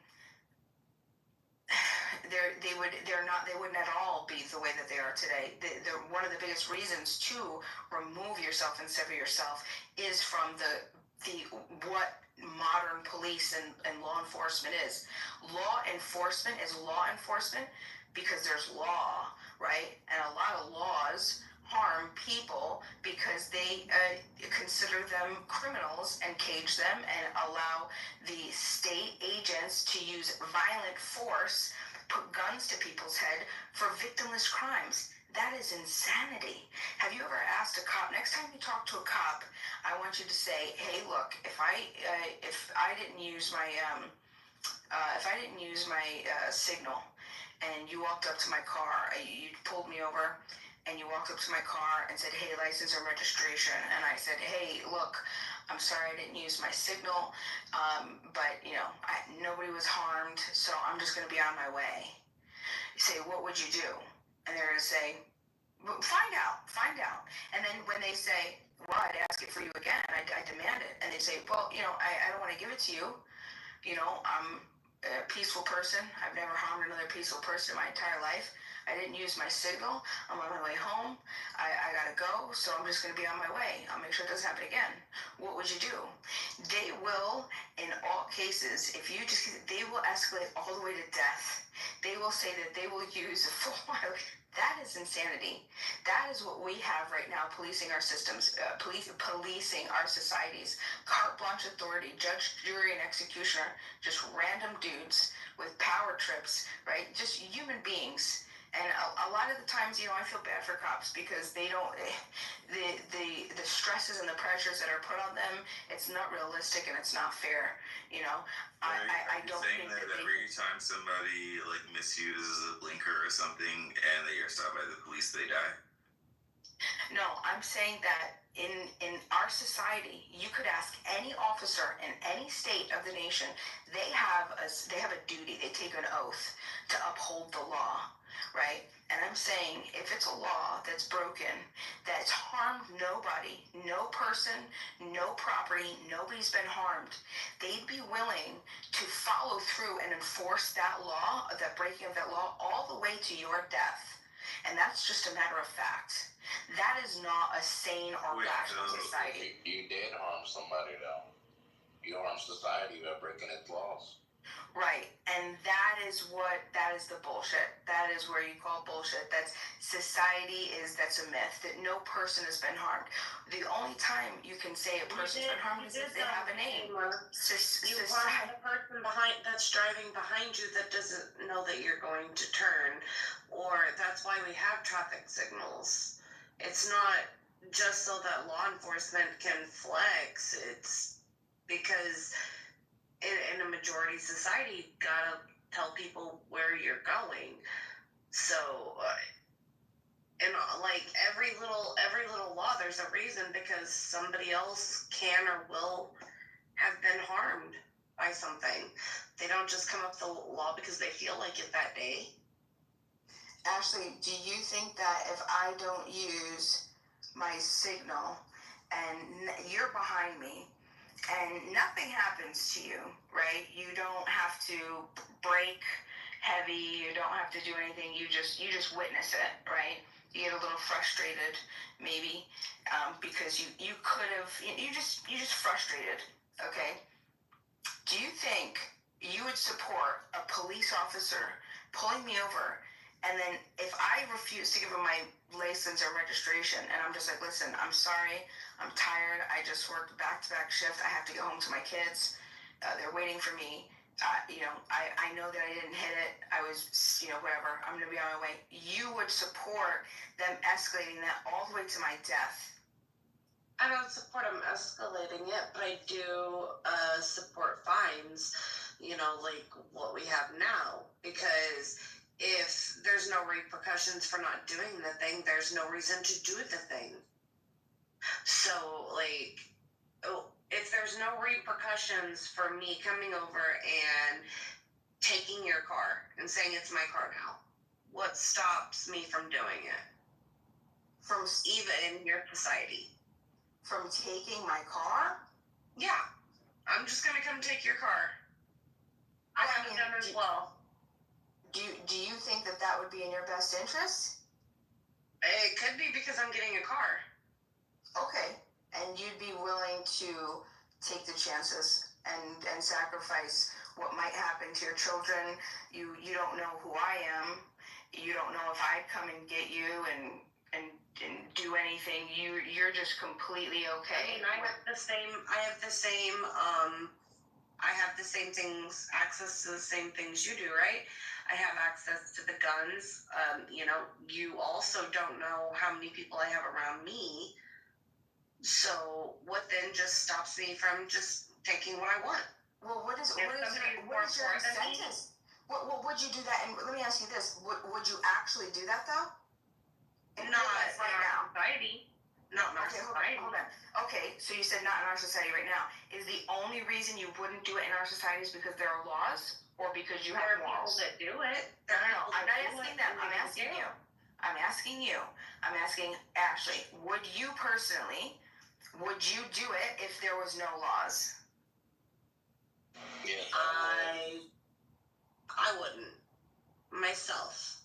they wouldn't at all be the way that they are today. They're one of the biggest reasons to remove yourself and sever yourself is from the what modern police and law enforcement is. Law enforcement is law enforcement because there's law, right? And a lot of laws harm people because they consider them criminals and cage them and allow the state agents to use violent force, put guns to people's head for victimless crimes. That is insanity. Have you ever asked a cop, next time you talk to a cop, I want you to say, hey, look, if I didn't use my signal and you walked up to my car, you pulled me over and you walked up to my car and said, hey, license or registration, and I said, hey, look, I'm sorry I didn't use my signal, but nobody was harmed, so I'm just going to be on my way. You say, what would you do? And they're going to say, well, find out. And then when they say, well, I'd ask it for you again, I demand it. And they say, well, I don't want to give it to you. I'm a peaceful person. I've never harmed another peaceful person in my entire life. I didn't use my signal. I'm on my way home. I gotta go, so I'm just gonna be on my way. I'll make sure it doesn't happen again. What would you do? They will, in all cases, they will escalate all the way to death. They will say that they will use a full. That is insanity. That is what we have right now, policing our systems, policing our societies. Carte blanche authority, judge, jury, and executioner, just random dudes with power trips, right? Just human beings. And a lot of the times, I feel bad for cops because they don't, the stresses and the pressures that are put on them, it's not realistic and it's not fair. I don't think that every time somebody misuses a blinker or something and they are stopped by the police, they die. No, I'm saying that in our society, you could ask any officer in any state of the nation. They have a duty. They take an oath to uphold the law, right? And I'm saying if it's a law that's broken, that's harmed nobody, no person, no property, nobody's been harmed, they'd be willing to follow through and enforce that law, that breaking of that law, all the way to your death. And that's just a matter of fact. That is not a sane or rational society. You did harm somebody, though. You harm society by breaking its laws. Right, and that is the bullshit. That is where you call bullshit. That's that's a myth, that no person has been harmed. The only time you can say a person's been harmed is if they have a name. You harm the person that's driving behind you that doesn't know that you're going to turn, or that's why we have traffic signals. It's not just so that law enforcement can flex, it's because in a majority society, you gotta tell people where you're going. So, every little law, there's a reason, because somebody else can or will have been harmed by something. They don't just come up with the law because they feel like it that day. Ashley, do you think that if I don't use my signal and you're behind me, and nothing happens to you, right? You don't have to brake heavy. You don't have to do anything. You just witness it, right? You get a little frustrated, maybe, because you could have. You just frustrated, okay? Do you think you would support a police officer pulling me over, and then if I refuse to give him my license or registration, and I'm just like, listen, I'm sorry, I'm tired, I just worked back-to-back shift, I have to get home to my kids, they're waiting for me, I know that I didn't hit it, I was, whatever, I'm gonna be on my way. You would support them escalating that all the way to my death? I don't support them escalating it, but I do support fines, like what we have now, because if there's no repercussions for not doing the thing, there's no reason to do the thing. So, if there's no repercussions for me coming over and taking your car and saying it's my car now, what stops me from doing it? From even in your society? From taking my car? Yeah. I'm just going to come take your car. I have a gun as well. Do you think that would be in your best interest? It could be because I'm getting a car. Okay, and you'd be willing to take the chances and sacrifice what might happen to your children. You don't know who I am. You don't know if I'd come and get you and do anything. You're just completely okay. I mean, I have the same things, access to the same things you do, right? I have access to the guns. You also don't know how many people I have around me. So what then just stops me from just taking what I want? Well, what is your incentives? What would you do that? And let me ask you this: would you actually do that though? Not in our society. Not in our society. Hold on. Okay, so you said not in our society right now. Is the only reason you wouldn't do it in our society is because there are laws, or because you have morals? There are people that do it. No. I'm not asking them. I'm asking you. I'm asking Ashley. Would you personally? Would you do it if there was no laws? Yeah. I wouldn't myself,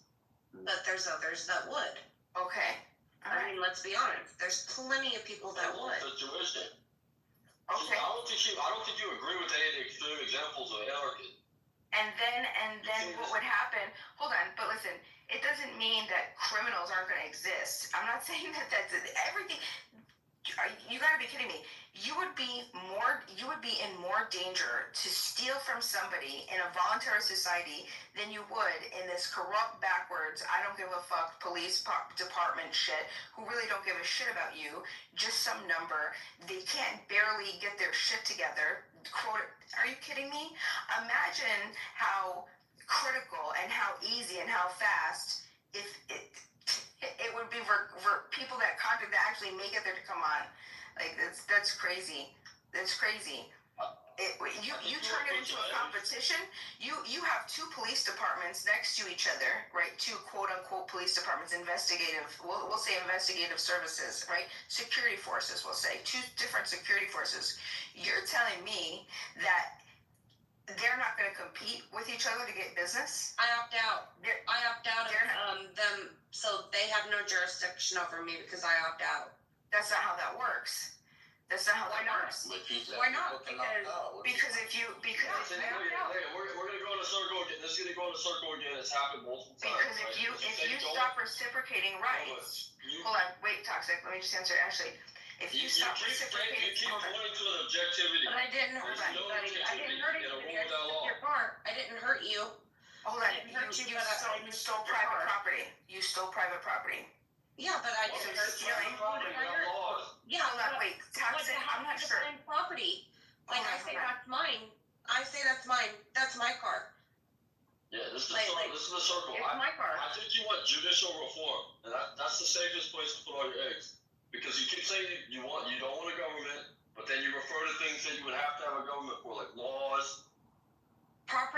but there's others that would. Okay. I mean, let's be honest. There's plenty of people that would. Situation. Okay. I don't think you agree with any of the extreme examples of anarchy. And then what would happen? Hold on, but listen. It doesn't mean that criminals aren't going to exist. I'm not saying that's everything. You got to be kidding me. You would be in more danger to steal from somebody in a voluntary society than you would in this corrupt, backwards, I don't give a fuck police department shit who really don't give a shit about you. Just some number. They can't barely get their shit together. Are you kidding me? Imagine how critical and how easy and how fast if it would be for people that actually make it there to come on. Like that's crazy. That's crazy. You turn it into a competition. You have two police departments next to each other, right? Two quote unquote police departments, investigative. We'll say investigative services, right? Security forces. We'll say two different security forces. You're telling me that they're not going to compete with each other to get business? I opt out. I opt out of them, so they have no jurisdiction over me because I opt out. That's not how that works. Why not? Why not? Because if you We're gonna go in a circle again. This is gonna go in a circle again. It's happened multiple times. Because if you stop reciprocating rights, hold on, wait, Toxic. Let me just answer Ashley. If you stop reciprocating, you keep pointing to an objectivity. But I didn't hurt anybody. I didn't hurt anybody. I took your car. I didn't hurt you. Hold on. You stole private property. You stole private property. Yeah, but I didn't hurt you. Yeah, hold on, wait. Toxic, I'm not sure. Property. Like I say, that's mine. That's my car. Yeah, this is the circle. It's my car. I think you want judicial reform, and that's the safest place to put all your eggs. Because you keep saying you don't want a government, but then you refer to things that you would have to have a government for, like laws. Law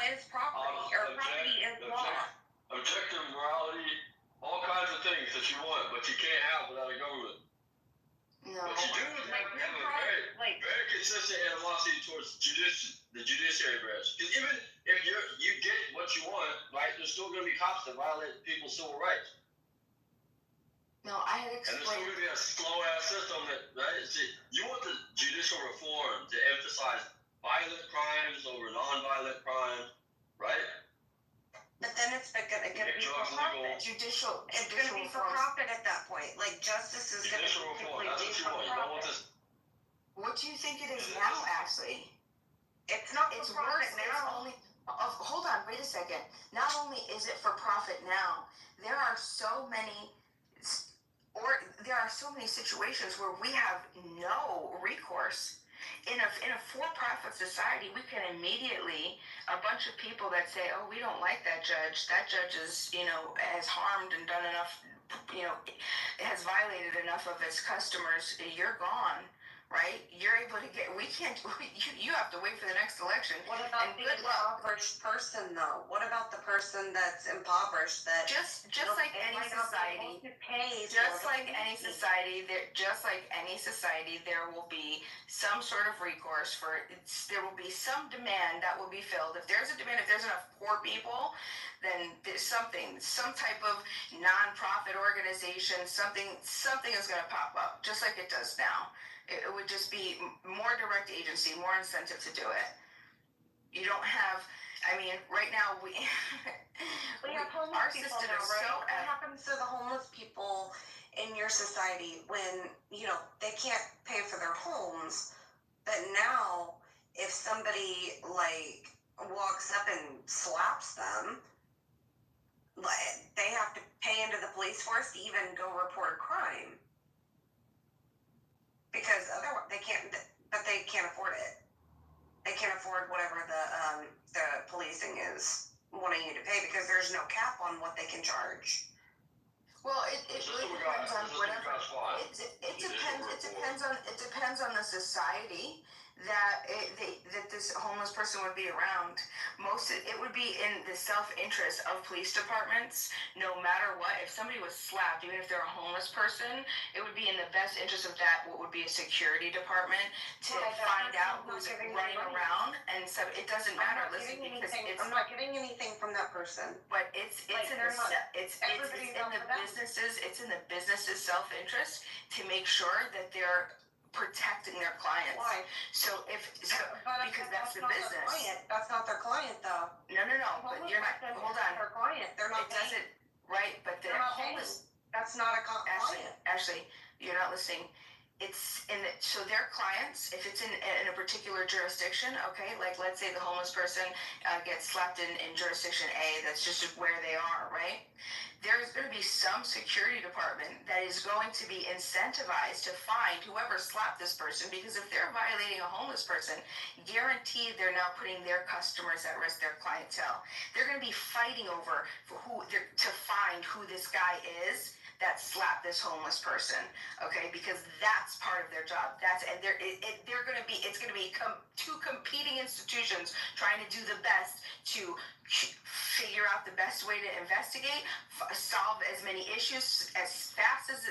is property, property is law. Objective morality, all kinds of things that you want, but you can't have without a government. No. But you do have a very consistent animosity towards the judiciary branch. Because even if you get what you want, right, there's still going to be cops that violate people's civil rights. No, I had explained. And there's still going to be a slow-ass system right? See, you want the judicial reform to emphasize violent crimes over non-violent crimes, right? But then it's going to be for profit. It's going to be for profit at that point. Like justice is going to be completely for profit. What do you think it is now, Ashley? It's not for profit now. Hold on, wait a second. Not only is it for profit now, there are so many situations where we have no recourse. In a for-profit society, we can immediately, a bunch of people that say, oh, we don't like that judge is, has harmed and done enough, has violated enough of its customers, you're gone. right? You're able to get. We can't. You have to wait for the next election. What about and the good luck. impoverished person, though? What about the person that's impoverished that Just like any society, just like any society, there will be some sort of recourse for. There will be some demand that will be filled. If there's a demand, if there's enough poor people, then there's some type of nonprofit organization, something is going to pop up, just like it does now. It would just be more direct agency, more incentive to do it. You don't have. I mean, right now we have homeless our people system now, is right? so. What happens to the homeless people in your society when they can't pay for their homes? But now, if somebody like walks up and slaps them, they have to pay into the police force to even go report a crime. Because otherwise they can't afford it. They can't afford whatever the policing is wanting you to pay because there's no cap on what they can charge. Well, it really depends on whatever. It depends on the society that this homeless person would be around. It would be in the self-interest of police departments, no matter what. If somebody was slapped, even if they're a homeless person, it would be in the best interest of that what would be a security department to find out who's running around. And so it doesn't matter. Listen, because I'm not getting anything from that person. But it's in the business's self-interest to make sure that they're protecting their clients. Why? Because that's the business. That's not their client, though. No. But you're not. Hold on. Their client. They're not. It doesn't. Right, but they're homeless. That's not a client. Ashley, you're not listening. It's so their clients. If it's in a particular jurisdiction, okay, like let's say the homeless person gets slapped in jurisdiction A. That's just where they are, right? There's going to be some security department that is going to be incentivized to find whoever slapped this person, because if they're violating a homeless person, guaranteed they're now putting their customers at risk, their clientele. They're going to be fighting over to find who this guy is that slapped this homeless person, okay? Because that's part of their job. It's going to be two competing institutions trying to do the best to figure out the best way to investigate, solve as many issues as fast as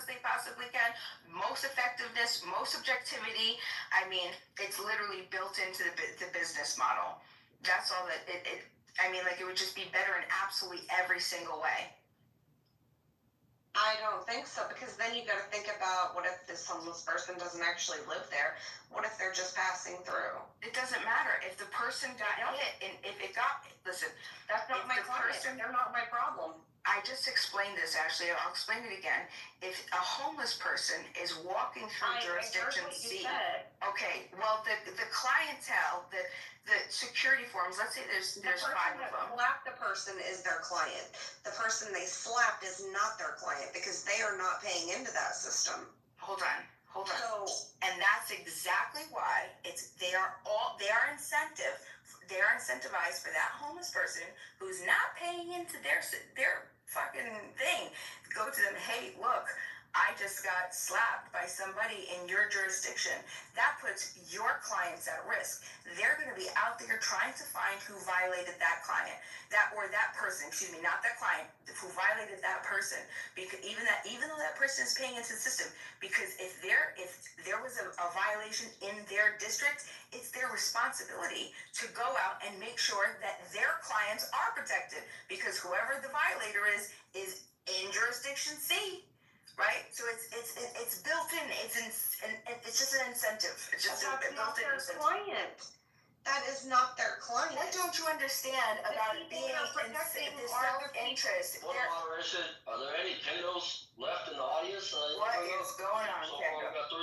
they possibly can, most effectiveness, most objectivity. I mean, it's literally built into the business model. That's all that it would just be better in absolutely every single way. I don't think so, because then you got to think about what if this homeless person doesn't actually live there? What if they're just passing through? It doesn't matter if the person got hit, and if it got. Listen, that's not my client. They're not my problem. I just explained this, Ashley. I'll explain it again. If a homeless person is walking through jurisdiction C, okay, well, the clientele, the security forms, let's say there's 5 of them. The person that slapped the person is their client. The person they slapped is not their client because they are not paying into that system. Hold on. And that's exactly why they are incentivized for that homeless person who's not paying into their fucking thing. Go to them, hey, look, I just got slapped by somebody in your jurisdiction. That puts your clients at risk. They're going to be out there trying to find who violated that client, that person, not that client, who violated that person. Because even though that person is paying into the system, because if there was a violation in their district, it's their responsibility to go out and make sure that their clients are protected, because whoever the violator is in jurisdiction C. Right, so it's built in. It's just an incentive. It's just a built-in incentive. Client. That is not their client. What don't you understand about it being the self-interest? What moderation? Are there any Kendos left in the audience? What is going on, Kendo? We got 3.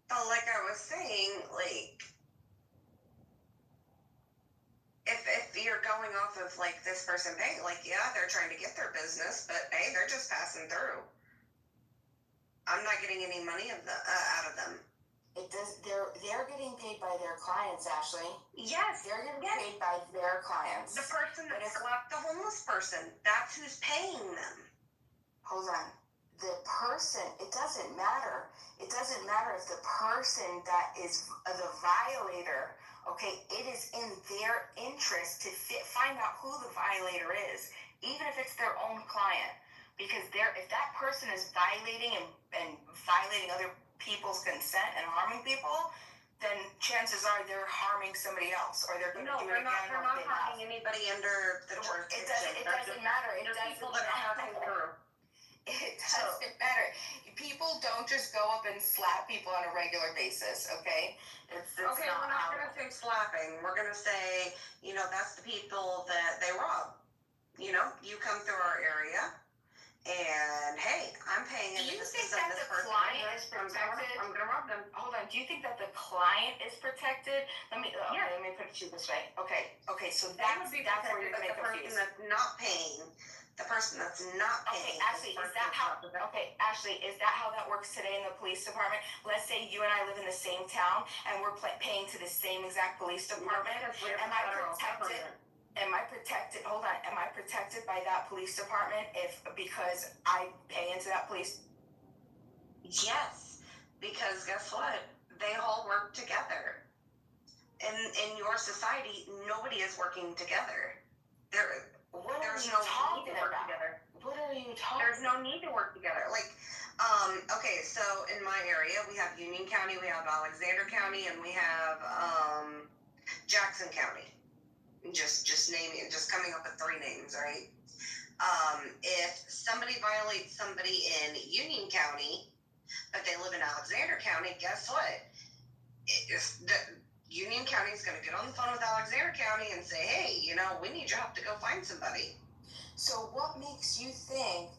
But like I was saying, if you're going off of this person paying, they're trying to get their business, but hey, they're just passing through. I'm not getting any money out of them. It does. They're getting paid by their clients, Ashley. Yes. They're getting paid by their clients. The person that slapped the homeless person, that's who's paying them. Hold on. The person, it doesn't matter. It doesn't matter if the person that is the violator, okay, it is in their interest to find out who the violator is, even if it's their own client. Because if that person is violating and violating other people's consent and harming people, then chances are they're harming somebody else, or they're going to do it again. They're not harming anybody under the jurisdiction. It doesn't matter. It doesn't people that are passing through. It doesn't matter. People don't just go up and slap people on a regular basis, okay? It's okay, we're not going to say slapping. We're going to say, that's the people that they rob. You come through our area, and hey, I'm paying. Do you think that the client is protected? I'm going to rob them. Hold on. Do you think that the client is protected? Let me put it to you this way. Okay, so that's where you're going to make confused. The person that's not paying. The person that's not paying. Okay, Ashley, is that how that works today in the police department? Let's say you and I live in the same town and we're paying to the same exact police department. Am I protected? Hold on. Am I protected by that police department because I pay into that police? Yes, because guess what? They all work together. In your society, nobody is working together. There's no need to work together. What are you talking about? There's no need to work together. Okay, so in my area, we have Union County, we have Alexander County, and we have Jackson County. Just coming up with 3 names, right? If somebody violates somebody in Union County, but they live in Alexander County, guess what? Union County is going to get on the phone with Alexander County and say, hey, we need your help to go find somebody. So what makes you think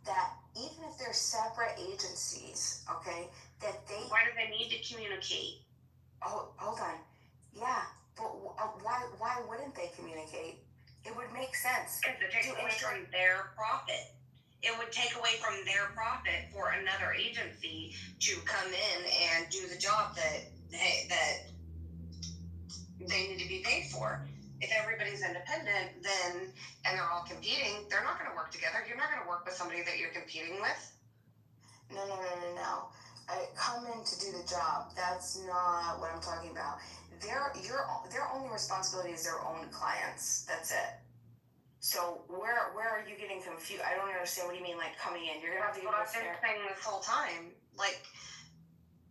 that even if they're separate agencies, okay, that they... Why do they need to communicate? Oh, hold on. Yeah, but why wouldn't they communicate? It would make sense. Because it takes away from their profit. It would take away from their profit for another agency to come in and do the job that they need to be paid for. If everybody's independent, and they're all competing, they're not going to work together. You're not going to work with somebody that you're competing with. No. Come in to do the job. That's not what I'm talking about. Their only responsibility is their own clients. That's it. So where are you getting confused? I don't understand what you mean, coming in. You're gonna have to get I've been saying this whole time.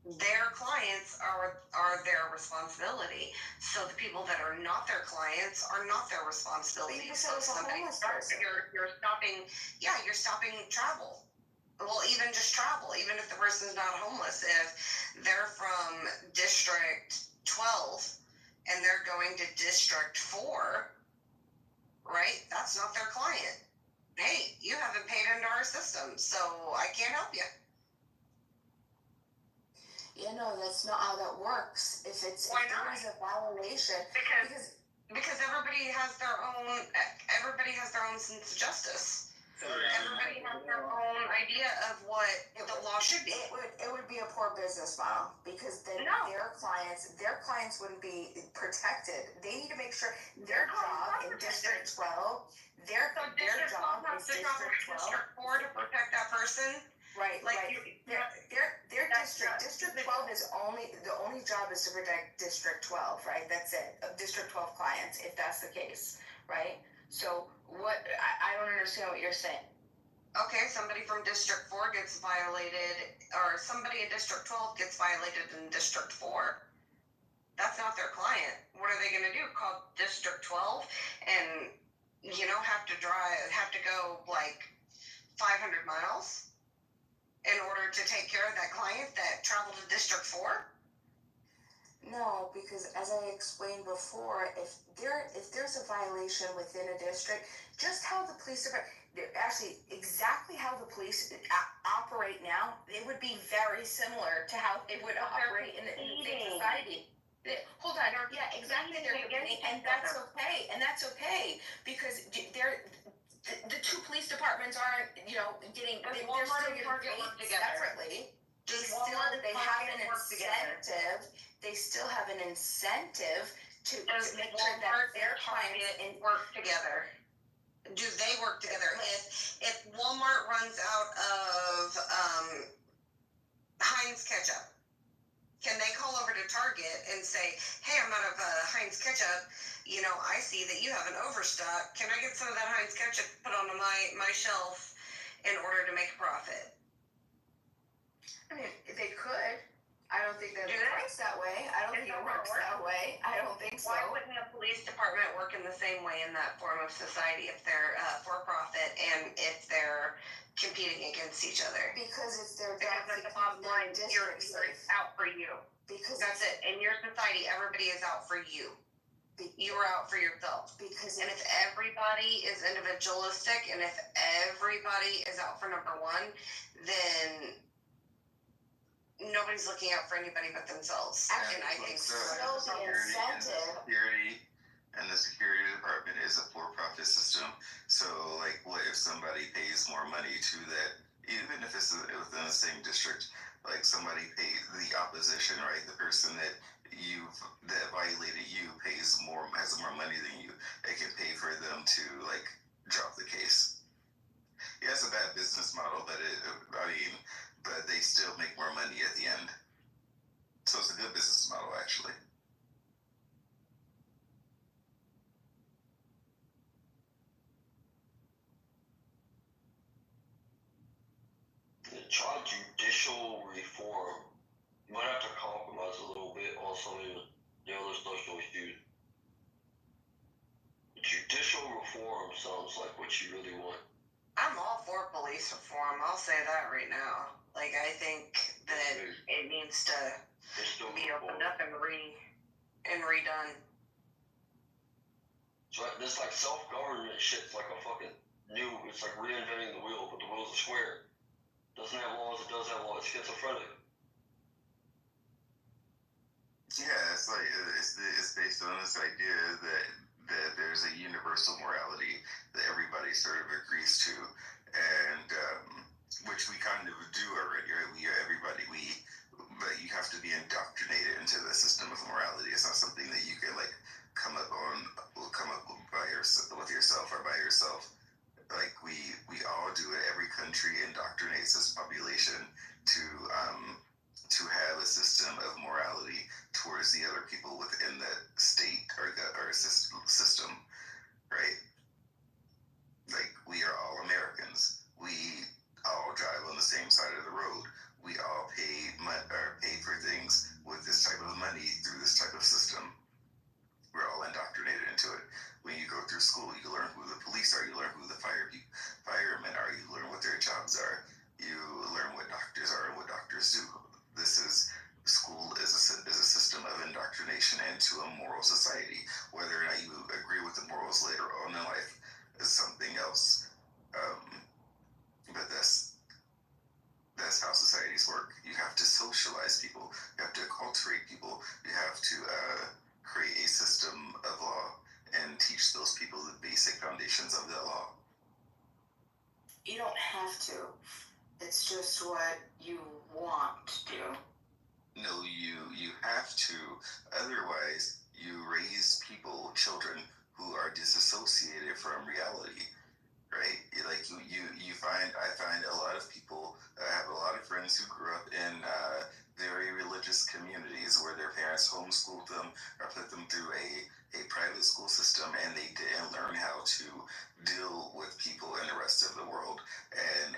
Their clients are their responsibility. So the people that are not their clients are not their responsibility. So if somebody starts, you're stopping. Yeah, you're stopping travel. Well, even just travel. Even if the person's not homeless, if they're from District 12 and they're going to District 4, right? That's not their client. Hey, you haven't paid into our system, so I can't help you. Yeah, no, that's not how that works. If there is a violation, because everybody has their own sense of justice. Everybody has their own idea of what the law should be. It would be a poor business model because then their clients wouldn't be protected. They need to make sure their job in District 12, their job is District 12 to protect that person. Right. Their District 12 is the only job is to protect District 12, right? That's it. District 12 clients, if that's the case, right? So I don't understand what you're saying. Okay, somebody from District 4 gets violated, or somebody in District 12 gets violated in District 4. That's not their client. What are they going to do? Call District 12 and have to go 500 miles in order to take care of that client that traveled to District 4? No, because as I explained before, if there's a violation within a district, just how the police department, actually exactly how the police operate now, it would be very similar to how it would operate in society. Hold on, yeah, exactly. They're competing, and that's okay. And that's okay because the two police departments aren't, they're still getting paid separately. they Does still Walmart they and have an Target work together? incentive. They still have an incentive to Does make sure that Walmart their and clients Target work together? Do they work together? If Walmart runs out of Heinz ketchup, can they call over to Target and say, "Hey, I'm out of Heinz ketchup. You know, I see that you have an overstock. Can I get some of that Heinz ketchup put onto my shelf in order to make a profit?" I mean, they could. I don't think that Do it they? works that way. I don't think it works that way. I don't think so. Why wouldn't a police department work in the same way in that form of society if they're for profit and if they're competing against each other? Because it's their Because job to at the keep bottom their line, you're district safe. out for you. Because That's it. In your society, everybody is out for you. You are out for yourself. Because And if everybody is individualistic and if everybody is out for number one, then nobody's looking out for anybody but themselves. And I think security and the security department is a for-profit system. So, like, what if somebody pays more money to that, even if it's within the same district, like somebody pays the opposition, right? The person that violated you has more money than you. They can pay for them to like drop the case. Yeah, it's a bad business model, but but they still make more money at the end. So it's a good business model, actually. Try judicial reform. You might have to compromise a little bit on some of the other social issues. Judicial reform sounds like what you really want. I'm all for police reform. I'll say that right now. Like, I think that it needs to be opened up and redone. So this like self-government shit's like a fucking new. It's like reinventing the wheel, but the wheel's a square. Doesn't have laws. It does have laws. It's schizophrenic. Yeah, it's like it's based on this idea that there's a universal morality that everybody sort of agrees to, and which we kind of do already, right? But you have to be indoctrinated into the system of morality. It's not something that you can like come up with yourself or by yourself. Like we all do it. Every country indoctrinates its population to have a system of morality towards the other people within the state or system, right? Like we are all Americans. We all drive on the same side of the road. We all pay for things with this type of money through this type of system. We're all indoctrinated into it. When you go through school, you learn who the police are. You learn who the firemen are. You learn what their jobs are. You learn what doctors are and what doctors do. School is a system of indoctrination into a moral society. Whether or not you agree with the morals later on in life is something else. But that's how societies work. You have to socialize people. You have to acculturate people. You have to create a system of law and teach those people the basic foundations of that law. You don't have to. It's just what you want to do. No, you have to. Otherwise, you raise children who are disassociated from reality, right? I find a lot of people. I have a lot of friends who grew up in very religious communities where their parents homeschooled them or put them through a private school system, and they didn't learn how to deal with people in the rest of the world. And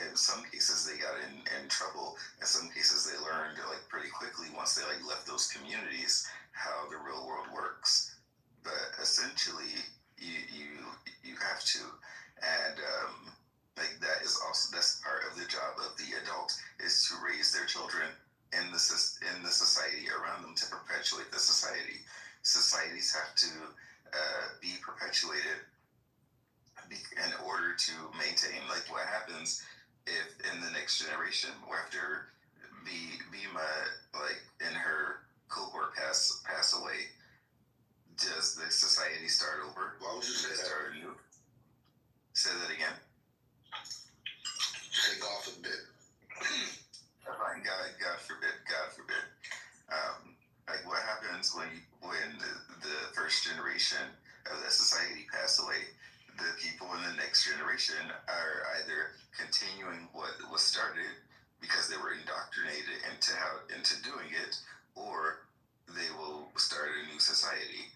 in some cases, they got in trouble. In some cases, they learned like pretty quickly once they like left those communities how the real world works. But essentially, you have to, and that's part of the job of the adult is to raise their children in the society around them to perpetuate the society. Societies have to be perpetuated in order to maintain. Like what happens if in the next generation after Bima in her cohort pass away, does the society start over? Why would you say that? Start anew? Say that again. Take off a bit. Right. either continuing what was started because they were indoctrinated into doing it, or they will start a new society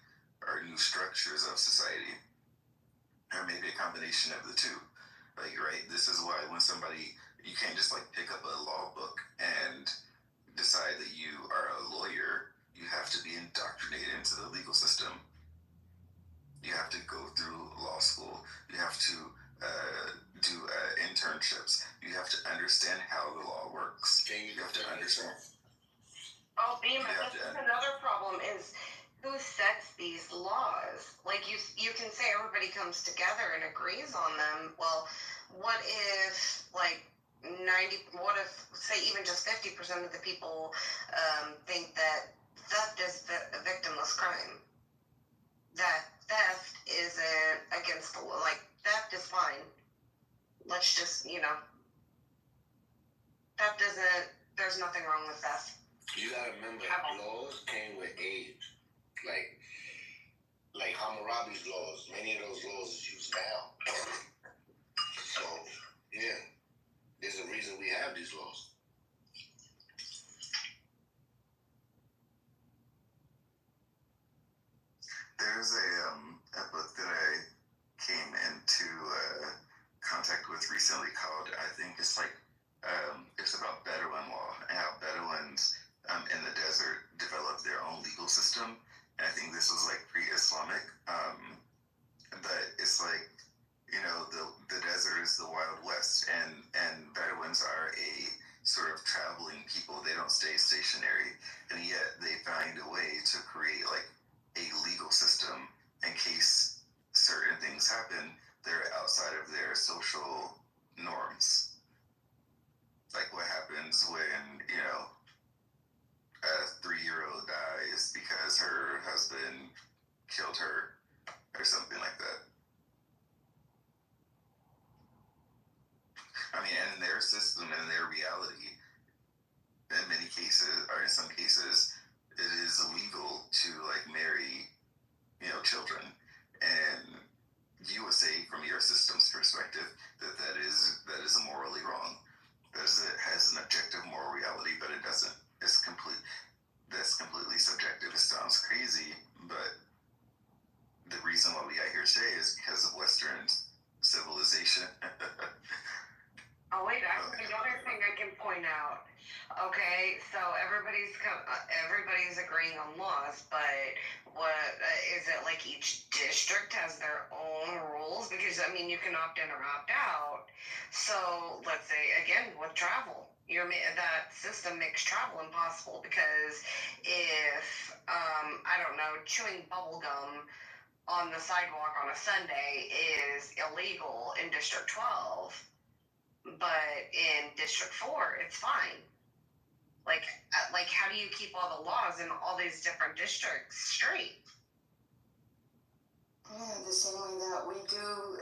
or new structures of society, or maybe a combination of the two. Like, right, this is why when somebody, you can't just like pick up a law book and decide that you are a lawyer. You have to be indoctrinated into the legal system. You have to go through law school. You have to do internships. You have to understand how the law works. You have to understand. Oh, Beamer, this is another problem is who sets these laws? Like you can say everybody comes together and agrees on them. Well, what if like what if say even just 50% of the people think that theft is a victimless crime? That theft isn't against the law. Like theft is fine. Let's just, theft isn't, there's nothing wrong with theft. You gotta remember, laws came with age. Like Hammurabi's laws. Many of those laws is used now. So, yeah, there's a reason we have these laws. There's a book that I came into contact with recently called, I think it's like, it's about Bedouin law and how Bedouins in the desert developed their own legal system. And I think this was like pre-Islamic, but it's like, the desert is the Wild West, and Bedouins are a sort of traveling people. They don't stay stationary, and yet they find a way to create like a legal system in case certain things happen. They're outside of their social norms. Like what happens when, a 3-year-old dies because her husband killed her or something like that. I mean, and in their system and their reality, in many cases, or in some cases, it is illegal to like marry, children. And you would say from your system's perspective that is morally wrong. It has an objective moral reality, but it doesn't. That's completely subjective. It sounds crazy, but the reason why we got here today is because of Western civilization. Oh wait, another thing I can point out. Okay, so everybody's agreeing on laws, but what is it like? Each district has their own rules because you can opt in or opt out. So let's say again with travel, that system makes travel impossible because if I don't know, chewing bubble gum on the sidewalk on a Sunday is illegal in District 12. But in District 4, it's fine. Like, how do you keep all the laws in all these different districts straight? Yeah, the same way that we do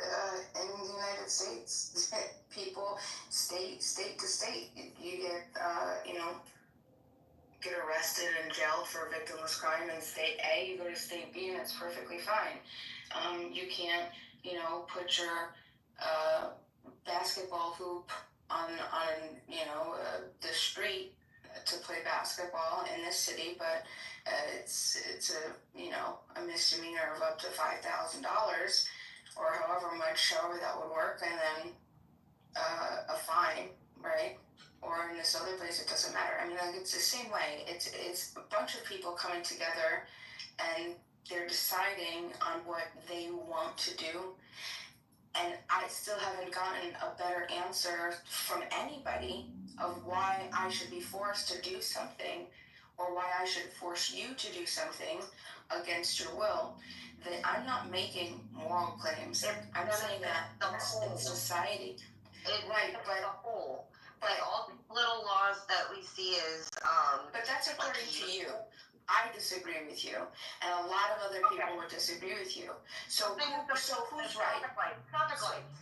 in the United States. People, state to state, you get, get arrested and jailed for a victimless crime in state A, you go to state B, and it's perfectly fine. You can't, put your basketball hoop on the street to play basketball in this city, but it's a misdemeanor of up to $5,000 or however that would work, and then a fine, right? Or in this other place, it doesn't matter. It's the same way. It's a bunch of people coming together and they're deciding on what they want to do. And I still haven't gotten a better answer from anybody of why I should be forced to do something or why I should force you to do something against your will. That I'm not making moral claims. I'm saying that in society. Right, but the whole. But all these little laws that we see is but that's according to you. I disagree with you, and a lot of other people would disagree with you. So who's right? Traffic lights.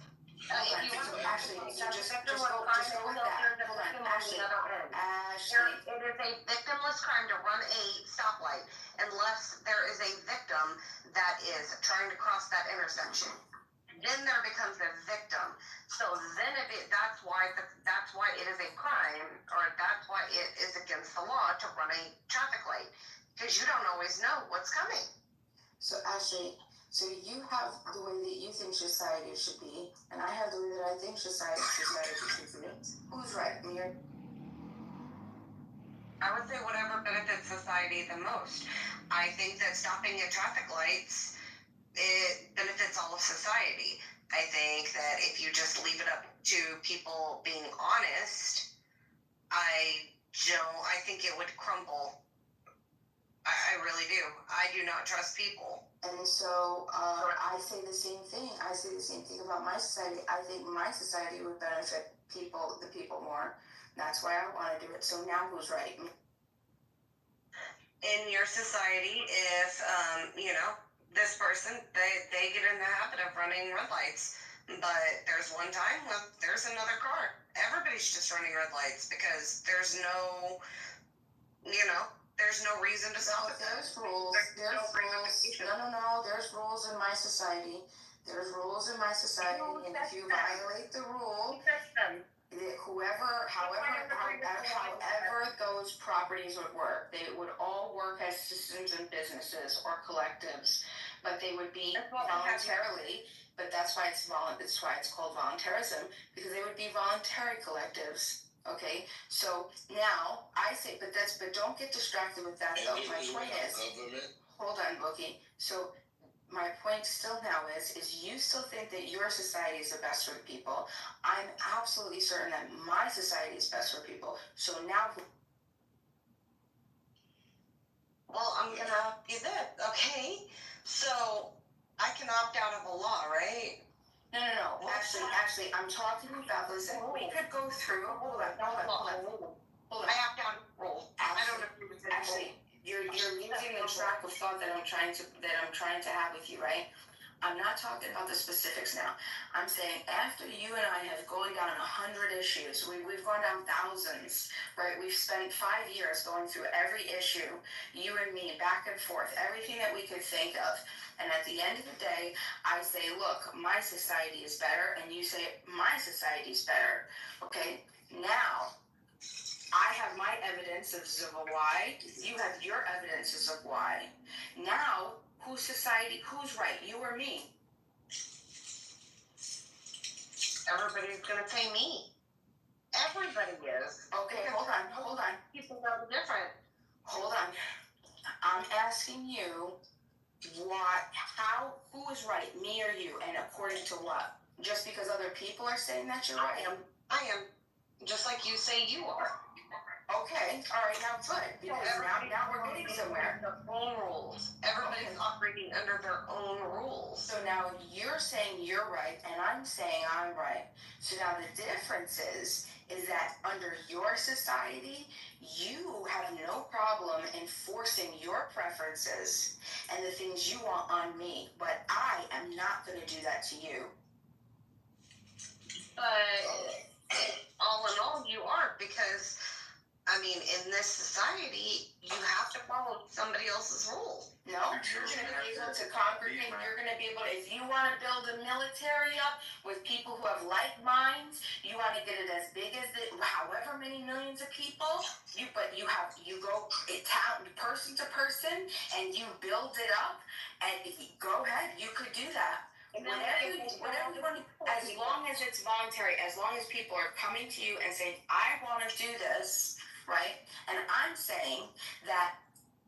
Ashley, just go with that. Hold on, Ashley. It is a victimless crime to run a stoplight unless there is a victim that is trying to cross that intersection. then there becomes a victim. So then that's why it is a crime, or that's why it is against the law to run a traffic light, because you don't always know what's coming. So Ashley, so you have the way that you think society should be, and I have the way that I think society should be. Who's right? Me or I would say whatever benefits society the most. I think that stopping at traffic lights, it benefits all of society. I think that if you just leave it up to people being honest, I think it would crumble. I really do. I do not trust people. And so I say the same thing. I say the same thing about my society. I think my society would benefit the people more. That's why I want to do it. So now who's right? In your society, if this person, they get in the habit of running red lights, but there's one time when there's another car, everybody's just running red lights because there's no reason to stop it. There's rules. There's rules. No. There's rules in my society. There's rules in my society, and if you violate the rule, however those properties would work, they would all work as systems and businesses or collectives, but they would be voluntarily. But that's why it's called voluntarism, because they would be voluntary collectives. Okay, so now I say, but don't get distracted with that though. My point is, hold on, Bookie. So my point still now is you still think that your society is the best for the people. I'm absolutely certain that my society is best for people. So now, well, I'm gonna do that. Okay, so I can opt out of a law, right? No. Actually, I'm talking about, listen, we could go through, hold on. I opt out of the rule. I don't agree with it. Actually, you're losing the track of thought that I'm trying to have with you, right? I'm not talking about the specifics now. I'm saying after you and I have gone down 100 issues, we've gone down thousands, right? We've spent 5 years going through every issue, you and me, back and forth, everything that we could think of. And at the end of the day, I say, look, my society is better, and you say, my society is better. Okay? Now, I have my evidences of why, you have your evidences of why. Now, who's right, you or me? Everybody's gonna say me. Everybody is. Okay, hold on. People are different. Hold on. I'm asking you who is right, me or you, and according to what? Just because other people are saying that you're right? I am. Just like you say you are. Okay, all right, now good. Because now we're getting somewhere. Their own rules. Everybody's operating under their own rules. So now you're saying you're right, and I'm saying I'm right. So now the difference is that under your society, you have no problem enforcing your preferences and the things you want on me, but I am not going to do that to you. But all in all, you are, because in this society, you have to follow somebody else's rules. No, you're going to be able to congregate. You're going to be able to, if you want to build a military up with people who have like minds, you want to get it as big as however many millions of people, you go person to person, and you build it up, and go ahead, you could do that. Whatever you want, as long as it's voluntary, as long as people are coming to you and saying, I want to do this, right? And I'm saying that,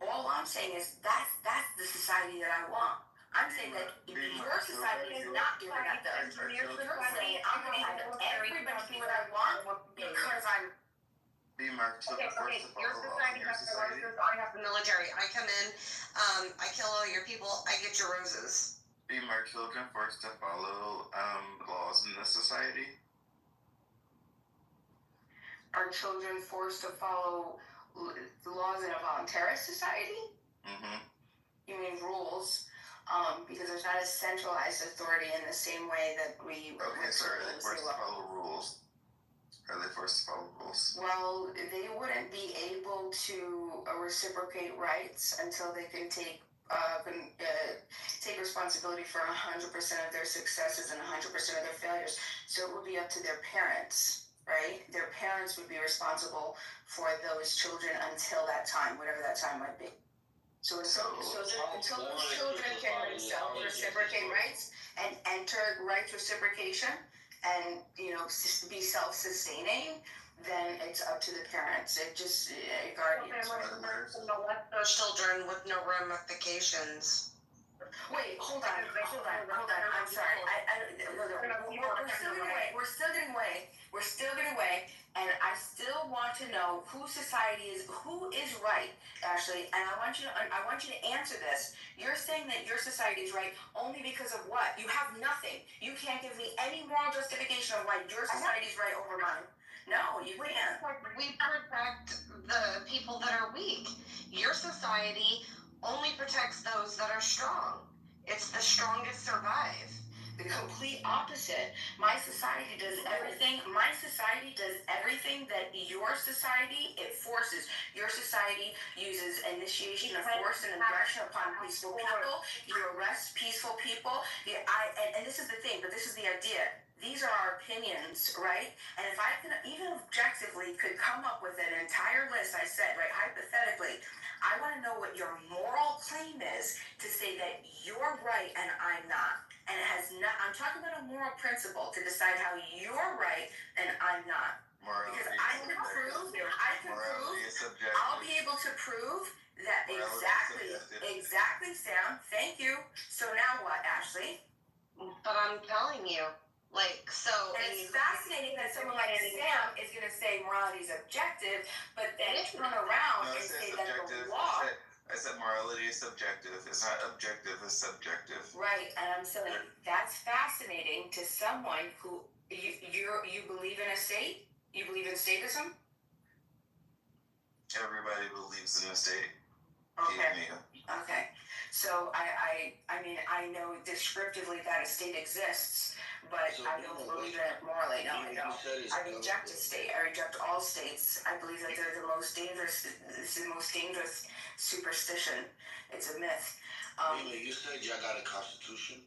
all I'm saying is that's the society that I want. I'm saying that your society is not doing that though. You're saying I'm going to have everybody do what I want because I'm... Your society has the roses, I have the military. I come in, I kill all your people, I get your roses. Are children forced to follow laws in this society? Are children forced to follow laws in a voluntarist society? Mm-hmm. You mean rules? Because there's not a centralized authority in the same way that we... Okay, so are they forced to follow rules? Are they forced to follow rules? Well, they wouldn't be able to reciprocate rights until they can take take responsibility for 100% of their successes and 100% of their failures. So it would be up to their parents, right? Their parents would be responsible for those children until that time, whatever that time might be. So until those children can themselves reciprocate rights and enter rights reciprocation and, you know, be self-sustaining, then it's up to the parents. It just, guardians. Let those children with no ramifications. Wait, hold on. I'm sorry. We're still getting away, and I still want to know who is right, Ashley. And I want you to answer this. You're saying that your society is right only because of what? You have nothing. You can't give me any moral justification of why your society is right over mine. No, you can't. We protect the people that are weak. Your society only protects those that are strong. It's the strongest survive. The complete opposite. My society does everything that your society, it forces. Your society uses initiation of force and aggression upon peaceful people. You arrest peaceful people. And this is the thing, but this is the idea. These are our opinions, right? And if I can even objectively could come up with an entire list, I said, right, hypothetically, I want to know what your moral claim is to say that you're right and I'm not. And it has not, I'm talking about a moral principle to decide how you're right and I'm not. Because I can prove, I'll be able to prove that exactly, Sam. Thank you. So now what, Ashley? But I'm telling you, like, so. And it's fascinating that someone like Sam is going to say morality is objective, but then turn around and say that the law. I said morality is subjective. It's not objective, it's subjective. Right, and I'm saying that's fascinating to someone who you believe in a state? You believe in statism? Everybody believes in the state. Okay. Okay. So I mean I know descriptively that a state exists, but so I don't believe in it morally. No, I don't. I reject a state. I reject all states. I believe that they're the most dangerous. This is the most dangerous superstition. It's a myth. You said y'all got a constitution?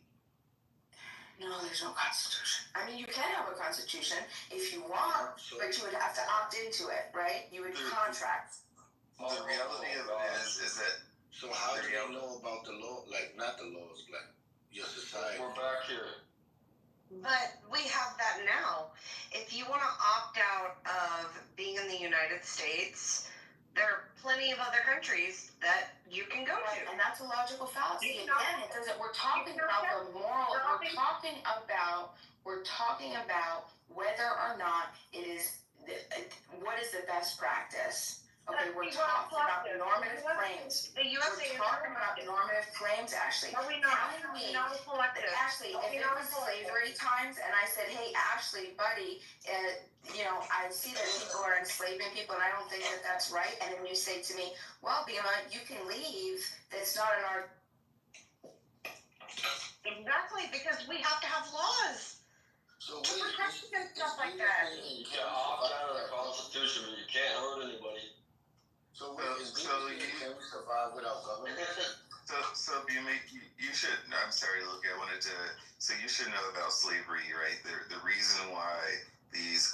No, there's no constitution. I mean, you can have a constitution if you want, but you would have to opt into it, right? You would contract. The reality of it is that. So how do you know about the law? Like, not the laws, like your society. We're back here. But we have that now. If you want to opt out of being in the United States, there are plenty of other countries that you can go to. And that's a logical fallacy. Again, it doesn't. We're talking about the moral. We're talking about whether or not it is. What is the best practice? Okay, we're talking about normative claims. The USA we're talking about normative claims, Ashley. No, we're not. We're not collective. Ashley, if it was slavery times, and I said, "Hey, Ashley, buddy, you know, I see that people are enslaving people, and I don't think that that's right." And then you say to me, "Well, Bima, you can leave. That's not in our." Exactly, because we have to have laws. So to protect against stuff like that. You can opt out of the Constitution, but you can't hurt anybody. So can we survive without government? So you should. I'm sorry, look, I wanted to. So you should know about slavery, right? The reason why these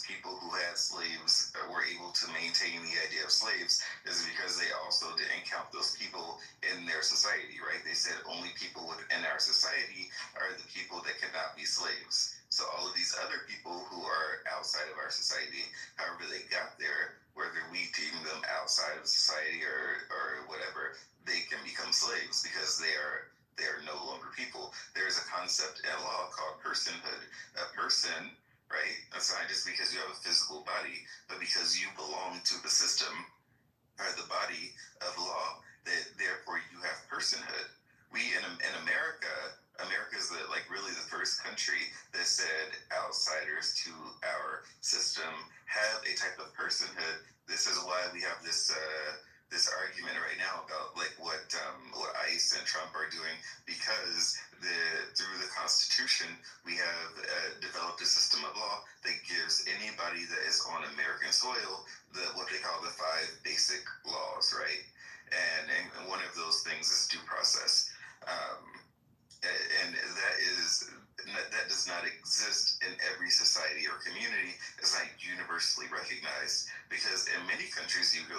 people who had slaves were able to maintain the idea of slaves is because they also didn't count those people in their society, right? They said only people within our society are the people that cannot be slaves. So all of these other people who are outside of our society, however they got there, whether we deem them outside of society or whatever, they can become slaves because they are no longer people. There's a concept in law called personhood. A person, right? That's not just because you have a physical body, but because you belong to the system or the body of law, that therefore you have personhood. We in America is really the first country that said outsiders to our system have a type of personhood. This is why we have this argument right now about like what ICE and Trump are doing, because through the Constitution we have developed a system of law that gives anybody that is on American soil what they call the 5 basic laws, right? And one of those things is due process.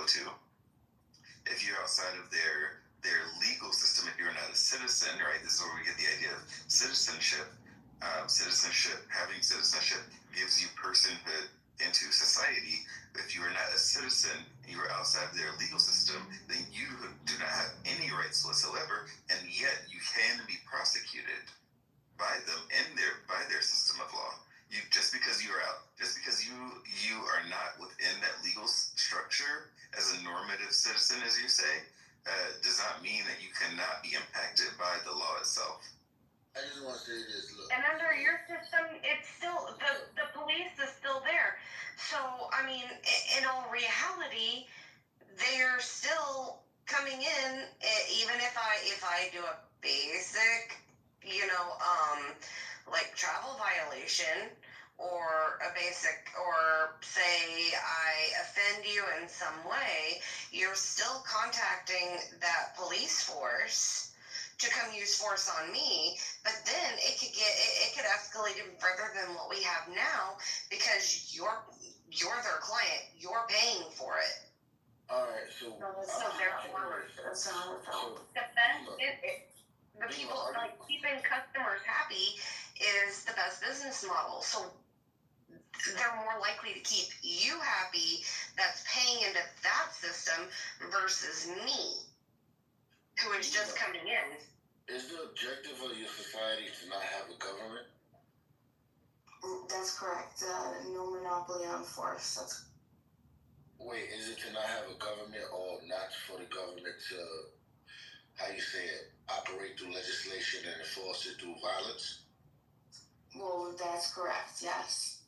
go to, if you're outside of their legal system, if you're not a citizen, right? This is where we get the idea of citizenship. Having citizenship gives you personhood into society. If you are not a citizen, you are outside of their legal system, then you do not have any rights whatsoever, and yet you can be prosecuted by them by their system of law. Just because you are not within that legal structure as a normative citizen, as you say, does not mean that you cannot be impacted by the law itself. I just want to say this. Look. And under your system, it's still the police is still there. So I mean, in all reality, they're still coming in. Even if I do a basic, like travel violation, or a basic, or say I offend you in some way, you're still contacting that police force to come use force on me. But then it could escalate even further than what we have now, because you're their client, you're paying for it. All right, so The people, like, keeping customers happy is the best business model. So they're more likely to keep you happy that's paying into that system versus me, who is just coming in. Is the objective of your society to not have a government? That's correct. No monopoly on force. Wait, is it to not have a government, or not for the government to, how you say it, operate through legislation and enforce it through violence? Well, that's correct, yes.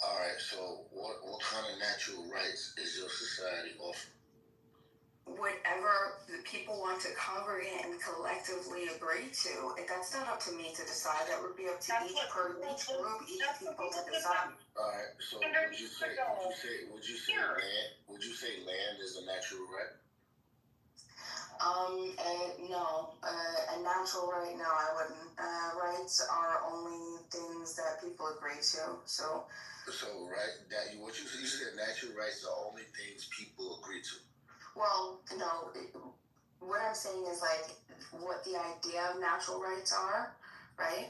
All right, so what kind of natural rights is your society offering? Whatever the people want to congregate and collectively agree to, that's not up to me to decide. That would be up to each group, each people to decide. All right, so would you say land is a natural right? No. A natural right, no, I wouldn't. Rights are only things that people agree to. So right, what you said, natural rights are only things people agree to. Well, no, what I'm saying is, like, what the idea of natural rights are, right?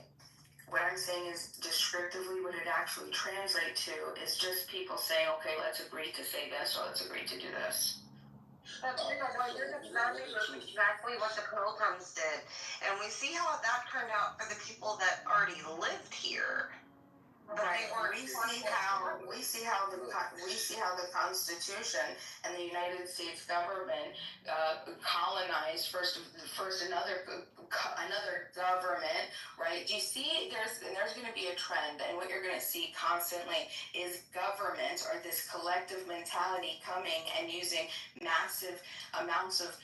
What I'm saying is, descriptively, what it actually translates to is just people saying, okay, let's agree to say this, or let's agree to do this. But what you're describing is exactly what the Pilgrims did. And we see how that turned out for the people that already lived here. Right. We see how the Constitution and the United States government colonized first another government, right? Do you see there's going to be a trend, and what you're going to see constantly is government, or this collective mentality, coming and using massive amounts of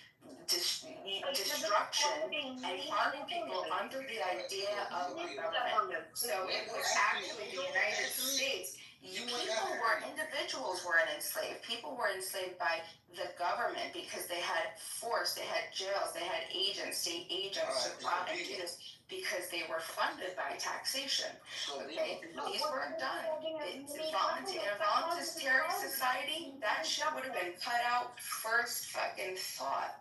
destruction and harming people under the idea of a government. So it was actually the United States. Individuals weren't enslaved. People were enslaved by the government because they had force, they had jails, they had state agents to prosecute, because they were funded by taxation. Okay, these weren't done. In a voluntary society, that shit would have been cut out first fucking thought.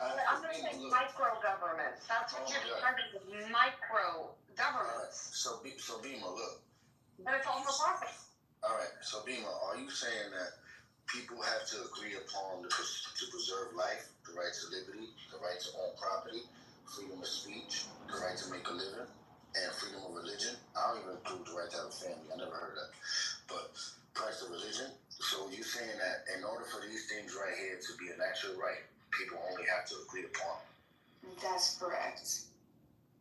I'm going to say micro governments. That's what you're describing, micro governments. So Bima, look. But it's all for profit. All right, so Bima, are you saying that people have to agree upon to preserve life, the right to liberty, the right to own property, freedom of speech, the right to make a living, and freedom of religion? I don't even include the right to have a family. I never heard of that. But rights of religion. So you're saying that in order for these things right here to be a natural right, people only have to agree upon it? That's correct.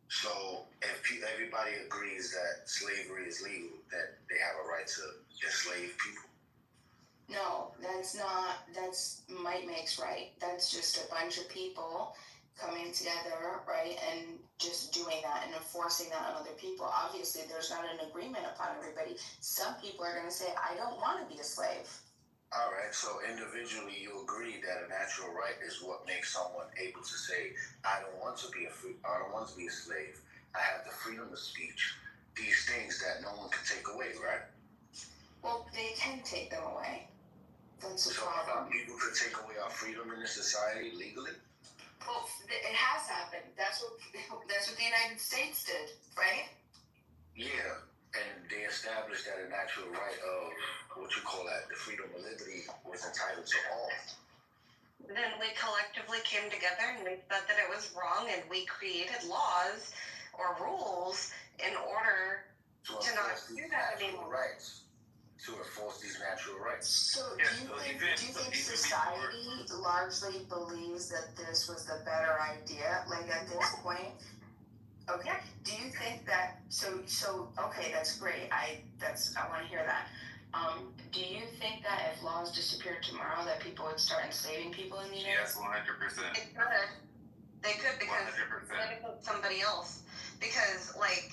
So if everybody agrees that slavery is legal, that they have a right to enslave people? No, that's not. That's might makes right. That's just a bunch of people coming together, right, and just doing that and enforcing that on other people. Obviously, there's not an agreement upon everybody. Some people are going to say, I don't want to be a slave. All right, so individually you agree that a natural right is what makes someone able to say, I don't want to be a slave. I have the freedom of speech. These things that no one can take away, right? Well, they can take them away. That's a So problem. people could take away our freedom in this society legally? Well, it has happened. That's what the United States did, right? Yeah, and they established that a natural right of what you call that, the freedom of liberty, was entitled to all. Then we collectively came together and we said that it was wrong, and we created laws or rules in order to not do that anymore. Rights. To enforce these natural rights. So do you think society largely believes that this was the better idea, like at this point? Okay. Do you think that so okay, that's great. I want to hear that. Do you think that if laws disappeared tomorrow that people would start enslaving people in the United States? Yes, 100%. They could because they put somebody else. Because like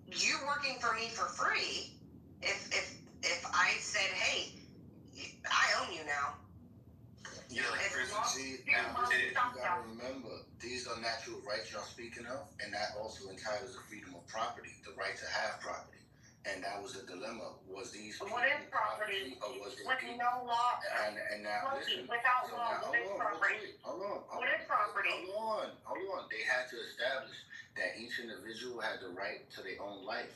you working for me for free, if I said, hey, I own you now. Yeah, see, now you gotta remember, these are natural rights y'all speaking of, and that also entitles the freedom of property, the right to have property. And that was the dilemma. Was these people what is property? Or was it with people? No law? And now listen, without so law, now, what is property? What is property? Hold on. They had to establish that each individual had the right to their own life.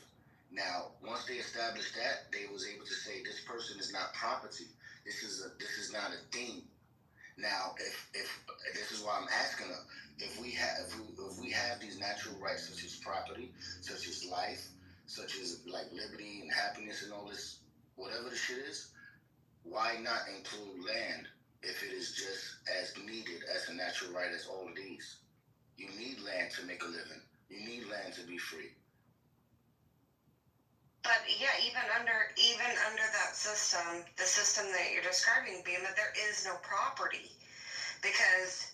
Now, once they established that, they was able to say this person is not property. This is not a thing. Now, if this is why I'm asking her, if we have these natural rights such as property, such as life, such as like liberty and happiness and all this, whatever the shit is, why not include land if it is just as needed as a natural right as all of these? You need land to make a living. You need land to be free. But yeah, even under that system, the system that you're describing, being that there is no property, because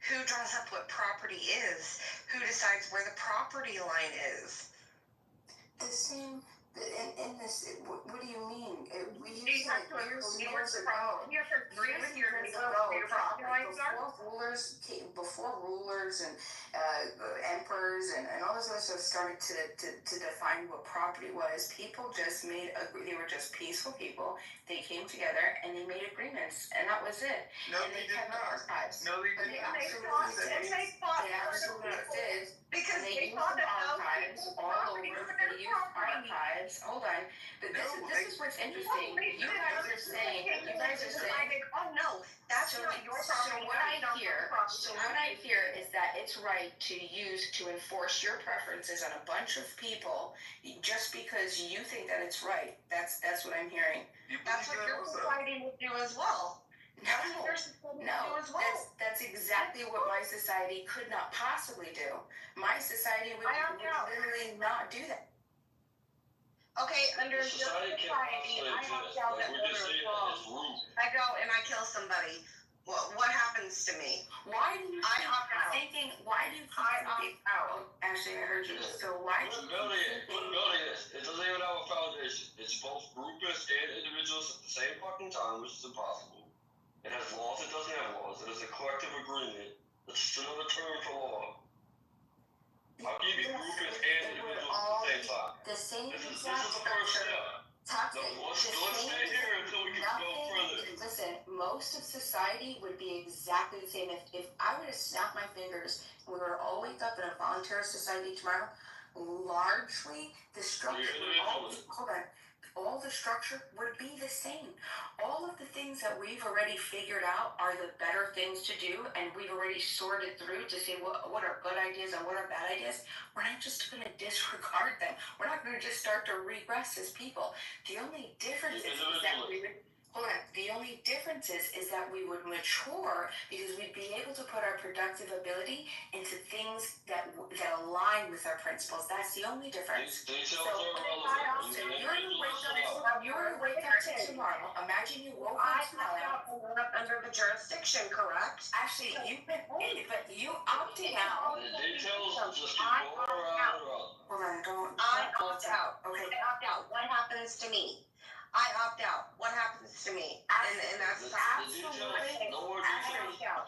who draws up what property is? Who decides where the property line is? The same. In this, what do you mean? We used it years ago. Before rulers and emperors and all this other stuff started to define what property was, people just they were just peaceful people. They came together and they made agreements, and that was it. No, and they did kept not. archives. No, they did not. They absolutely did. Because they used archives all over. They used archives. Hold on. But this is what's interesting. You guys are saying. Oh no, that's not your property. So what I hear is that it's right to enforce your preferences on a bunch of people just because you think that it's right. That's what I'm hearing. That's what your society would do as well. That's exactly what my society could not possibly do. My society would literally not do that. Okay, under your society society, I opt out that I go and I kill somebody. What happens to me? Why do you I opt out? Why do you I opt out? Actually, I heard you. So why do you it doesn't even have a foundation. It's both groupists and individuals at the same fucking time, which is impossible. It has laws, it doesn't have laws. It is a collective agreement. It's just another term for law. How can you be groupists and individuals at the same time? The same This is the first step. Let's stay here until we can go further. Listen, most of society would be exactly the same. If I were to snap my fingers and we were all wake up in a voluntary society tomorrow, largely the structure all the structure would be the same. All of the things that we've already figured out are the better things to do, and we've already sorted through to say what are good ideas and what are bad ideas. We're not just going to disregard them. We're not going to just start to regress as people. The only difference is that we would mature because we'd be able to put our productive ability into things that align with our principles. That's the only difference. Details are relevant. You're going to wake up tomorrow. Imagine you woke up tomorrow. Under the jurisdiction, correct? Actually, but you opted out. The details just keep going around. I opt out. Okay. I opt out. What happens to me? I opt out. What happens to me? And that's absolutely. No more details. I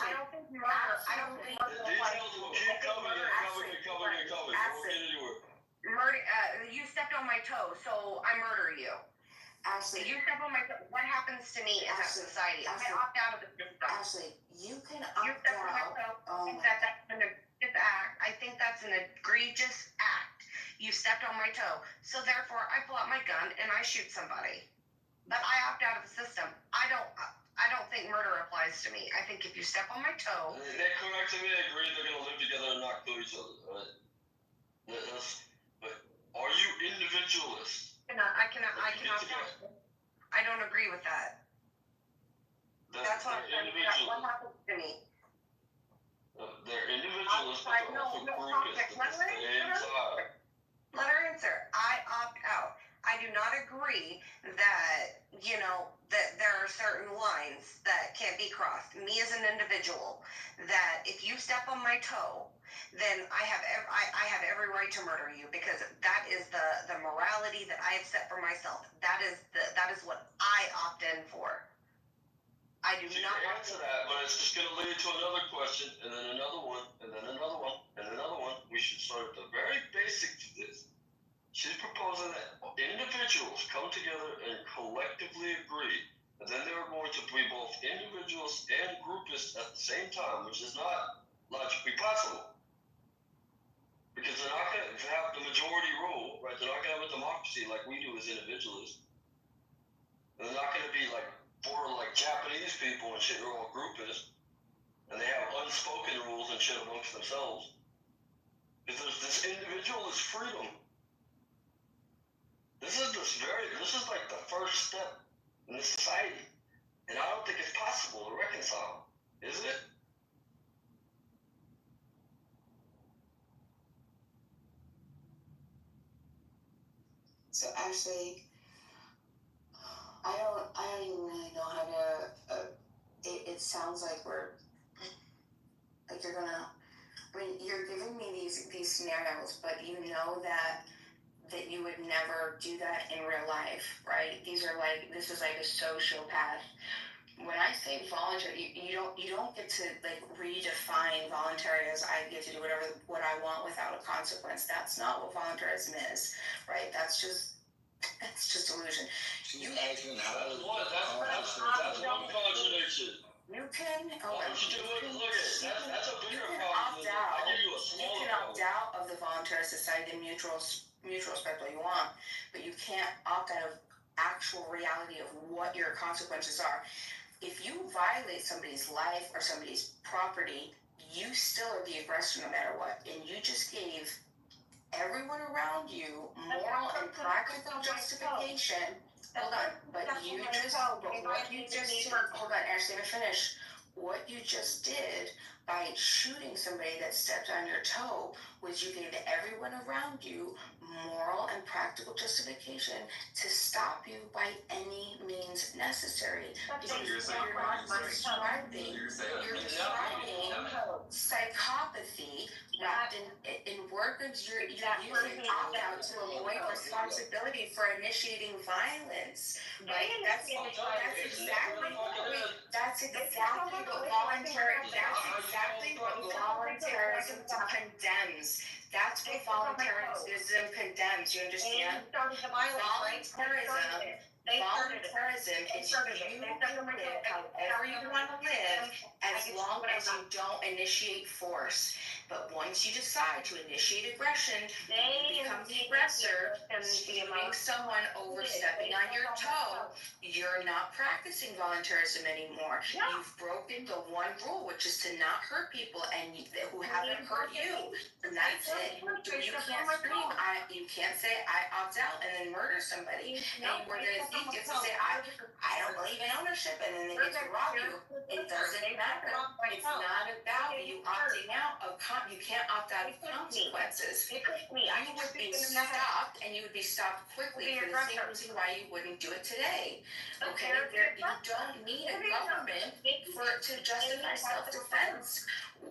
don't think murder. I don't think the details will keep coming. Don't get anywhere. Murder. You stepped on my toe, so I murder you. Ashley, You step on my toe. What happens to me as a society? I opt out of the system. Ashley, you can You opt step on my out. toe. Oh I think that's an egregious act. I think that's an egregious act. You stepped on my toe. So therefore, I pull out my gun and I shoot somebody. But I opt out of the system. I don't think murder applies to me. I think if you step on my toe. They collectively agree they're gonna live together and not kill each other, right? But are you individualist? I cannot opt out. I don't agree with that. That's what I'm trying to figure out. What happens to me? They're individualists, but they're also groupists at the same time. Let her answer. I opt out. I do not agree that, that there are certain lines that can't be crossed. Me as an individual, that if you step on my toe, then I have every right to murder you, because that is the morality that I have set for myself. That is what I opt in for. I do not answer that, but it's just going to lead to another question, and then another one, and then another one, and another one. We should start at the very basic to this. She's proposing that individuals come together and collectively agree, and then they're going to be both individuals and groupists at the same time, which is not logically possible. Because they're not going to have the majority rule, right? They're not going to have a democracy like we do as individualists. And they're not going to be like Japanese people and shit who are all groupists, and they have unspoken rules and shit amongst themselves. Because there's this individualist freedom. This is like the first step in this society. And I don't think it's possible to reconcile. Is it? So actually, I don't even really know how to. It sounds like you're gonna. I mean, you're giving me these scenarios, but you know that you would never do that in real life, right? This is like a sociopath. When I say voluntary, you don't get to like redefine voluntary as I get to do what I want without a consequence. That's not what voluntarism is, right? That's just illusion. She's asking how that's one contradiction. You can That's a bigger problem. I give you a smaller opt out of the voluntary society, the mutual respect what you want, but you can't opt out of actual reality of what your consequences are. If you violate somebody's life or somebody's property, you still are the aggressor no matter what, and you just gave everyone around you moral and practical justification. Hold on, but what you just did, hold on, Ashley, let me finish. What you just did by shooting somebody that stepped on your toe was you gave everyone around you moral and practical justification to stop you by any means necessary. Because you're describing psychopathy wrapped in words. You're using opt-out to avoid responsibility for initiating violence. Right? That's exactly what voluntarism condemns. That's what voluntarism condemns. You understand? Voluntarism is you can live however you want to live as long as you don't initiate force. But once you decide to initiate aggression, you become the aggressor, shooting someone overstepping on your toe. You're not practicing voluntarism anymore. You've broken the one rule, which is to not hurt people and who haven't hurt you. And that's it. You can't scream. You can't say I opt out and then murder somebody. And we're gonna think it's to say I don't believe in ownership, and then they get to rob you. It doesn't matter. It's not about you opting out of you can't opt out of consequences. You would be stopped, and you would be stopped quickly for the same reason why you wouldn't do it today. Okay, you don't need a government to justify self-defense.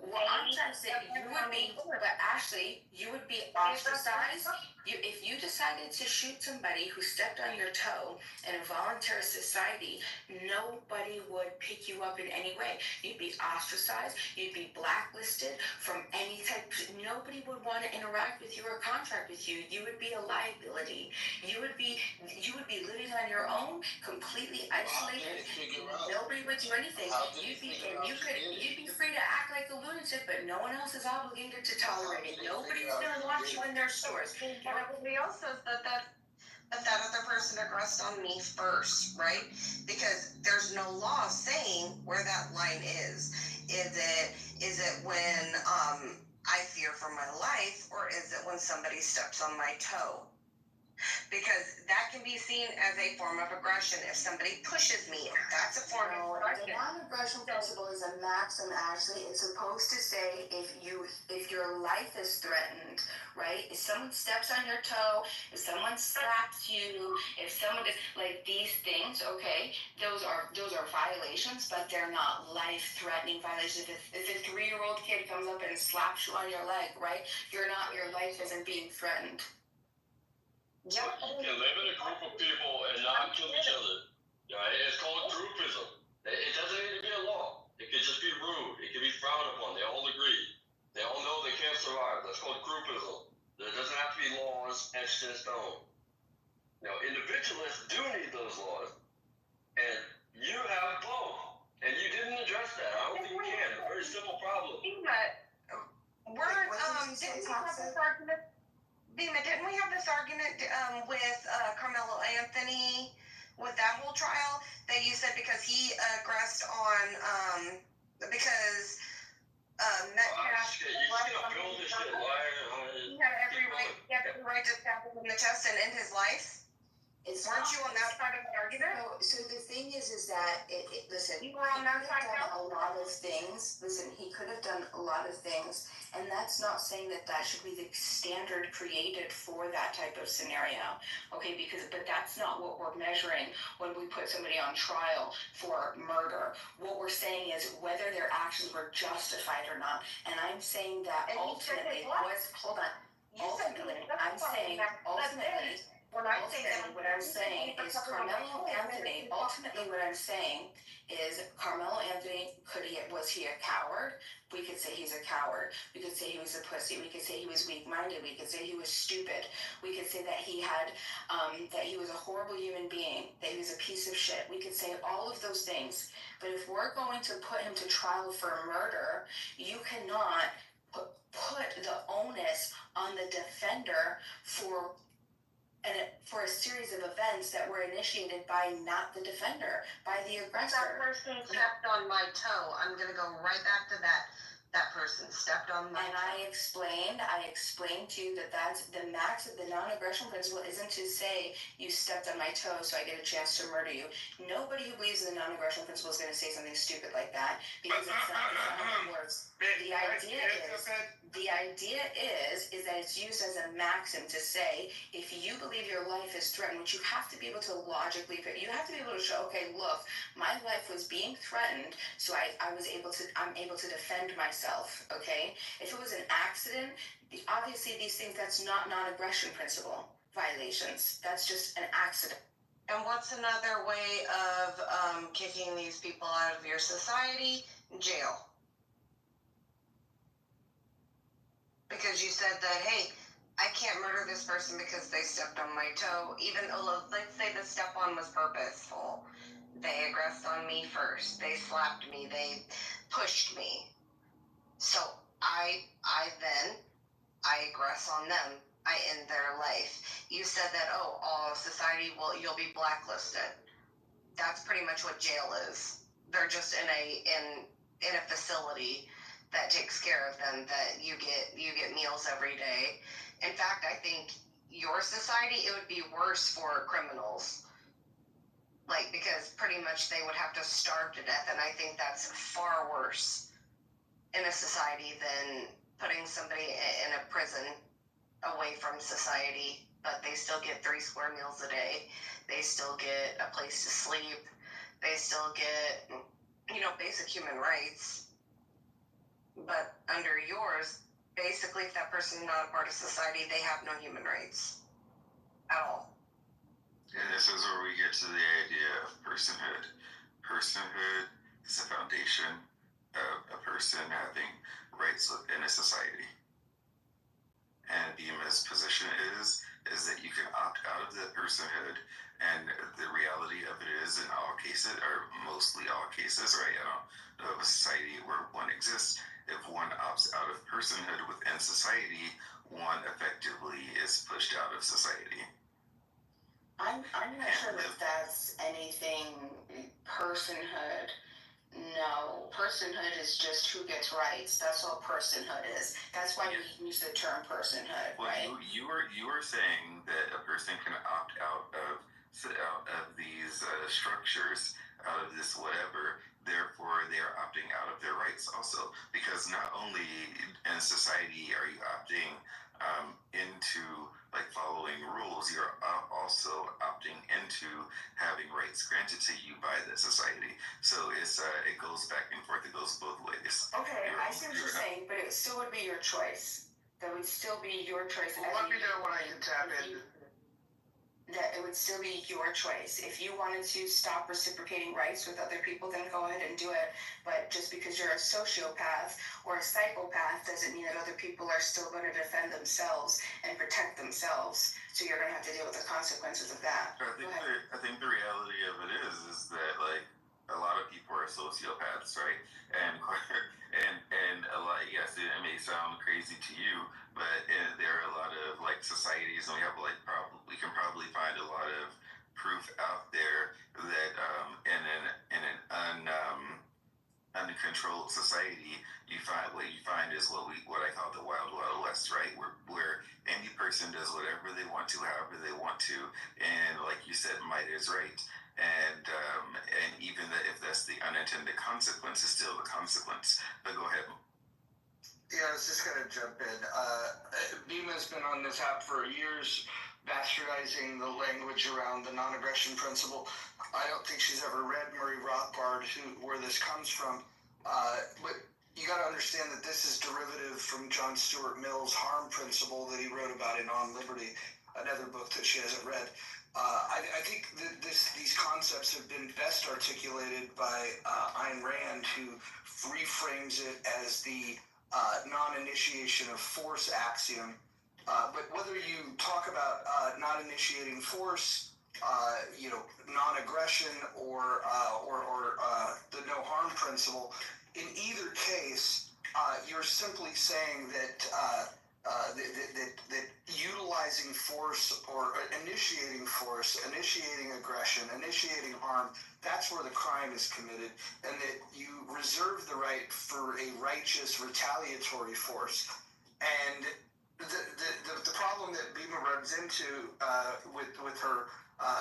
What I'm trying to say, but Ashley, you would be ostracized. If you decide decided to shoot somebody who stepped on your toe in a voluntary society, nobody would pick you up in any way. You'd be ostracized, you'd be blacklisted from any type. Nobody would want to interact with you or contract with you. You would be a liability. You would be living on your own, completely isolated. Nobody would do anything. You'd be free to act like a lunatic, but no one else is obligated to tolerate it. Nobody's gonna want you in their stores. But everybody else says that other person aggressed on me first, right? Because there's no law saying where that line is. Is it when I fear for my life, or is it when somebody steps on my toe? Because that can be seen as a form of aggression. If somebody pushes me, that's a form of aggression. The non-aggression principle is a maxim. Actually, it's supposed to say if your life is threatened, right? If someone steps on your toe, if someone slaps you, if someone just like these things, okay, those are violations, but they're not life-threatening violations. If a 3-year-old kid comes up and slaps you on your leg, right? Your life isn't being threatened. Yeah. You can live in a group of people and not kill each other. Yeah, it's called groupism. It doesn't need to be a law. It could just be rude. It could be frowned upon. They all agree. They all know they can't survive. That's called groupism. There doesn't have to be laws etched in stone. Now, individualists do need those laws. And you have both. And you didn't address that. I don't think you can. A very simple problem. Didn't we have this argument? Bima, didn't we have this argument with Carmelo Anthony with that whole trial that you said because he aggressed on because Metcalf You can't build this shit, he had every right to stab him in the chest and end his life? Weren't you on that side of the argument? No, so the thing is that listen, you were on that side a lot of things. Listen, he could have done a lot of things, and that's not saying that should be the standard created for that type of scenario. Okay, but that's not what we're measuring when we put somebody on trial for murder. What we're saying is whether their actions were justified or not. And I'm saying that ultimately was hold on. Ultimately, I'm saying ultimately. What I'm saying is Carmelo Anthony. Ultimately, what I'm saying is Carmelo Anthony. Was he a coward? We could say he's a coward. We could say he was a pussy. We could say he was weak-minded. We could say he was stupid. We could say that he had that he was a horrible human being. That he was a piece of shit. We could say all of those things. But if we're going to put him to trial for murder, you cannot put the onus on the defender for a series of events that were initiated by not the defender, by the aggressor. That person stepped on my toe. I'm going to go right back to that. That person stepped on my toe. And I explained to you that that's the max of the non-aggression principle isn't to say you stepped on my toe so I get a chance to murder you. Nobody who believes in the non-aggression principle is going to say something stupid like that because it's not how it works. The idea is that it's used as a maxim to say if you believe your life is threatened, which you have to be able to logically, you have to be able to show, okay, look, my life was being threatened, so I'm able to defend myself, okay? If it was an accident, obviously these things, that's not non-aggression principle violations. That's just an accident. And what's another way of kicking these people out of your society? Jail. Because you said that, hey, I can't murder this person because they stepped on my toe. Even let's say the step on was purposeful. They aggressed on me first. They slapped me. They pushed me. So I aggress on them. I end their life. You said that, all society you'll be blacklisted. That's pretty much what jail is. They're just in a facility that takes care of them, that you get meals every day. In fact, I think your society, it would be worse for criminals. Because pretty much they would have to starve to death, and I think that's far worse in a society than putting somebody in a prison away from society, but they still get 3 square meals a day. They still get a place to sleep. They still get, basic human rights. But under yours, basically, if that person's not a part of society, they have no human rights. to the idea of personhood. Personhood is the foundation of a person having rights within a society. And BIMA's position is that you can opt out of the personhood, and the reality of it is, in all cases, or mostly all cases, right? I don't know of a society where one exists. If one opts out of personhood within society, one effectively is pushed out of society. I'm not sure that that's anything personhood. No, personhood is just who gets rights. That's all personhood is. That's why we use the term personhood, well, right? You were saying that a person can opt out of these structures, out of this whatever. Therefore, they are opting out of their rights also, because not only in society are you opting into like following rules, you're also opting into having rights granted to you by the society. So it goes back and forth. It goes both ways. Okay, I see what you're saying, but it still would be your choice. That would still be your choice. Well, let me know when I can tap in. That it would still be your choice. If you wanted to stop reciprocating rights with other people, then go ahead and do it. But just because you're a sociopath or a psychopath doesn't mean that other people are still going to defend themselves and protect themselves. So you're going to have to deal with the consequences of that. I think the reality of it is that like a lot of people are sociopaths, right? And a lot, yes, it may sound crazy to you, but there are a lot of like societies, and we can probably find a lot of proof out there that in an uncontrolled society, what you find is what I call the wild west, right? Where any person does whatever they want to, however they want to, and like you said, might is right. And even if that's the unintended consequence, is still the consequence. But go ahead. Yeah, I was just gonna jump in. BIMA's been on this app for years, bastardizing the language around the non-aggression principle. I don't think she's ever read Murray Rothbard, where this comes from. But you got to understand that this is derivative from John Stuart Mill's harm principle that he wrote about in On Liberty, another book that she hasn't read. I think that these concepts have been best articulated by Ayn Rand, who reframes it as the non-initiation of force axiom. But whether you talk about not initiating force, non-aggression, or the no harm principle, in either case, you're simply saying that that utilizing force or initiating force, initiating aggression, initiating harm, that's where the crime is committed, and that you reserve the right for a righteous retaliatory force. And the problem that Bima runs into with her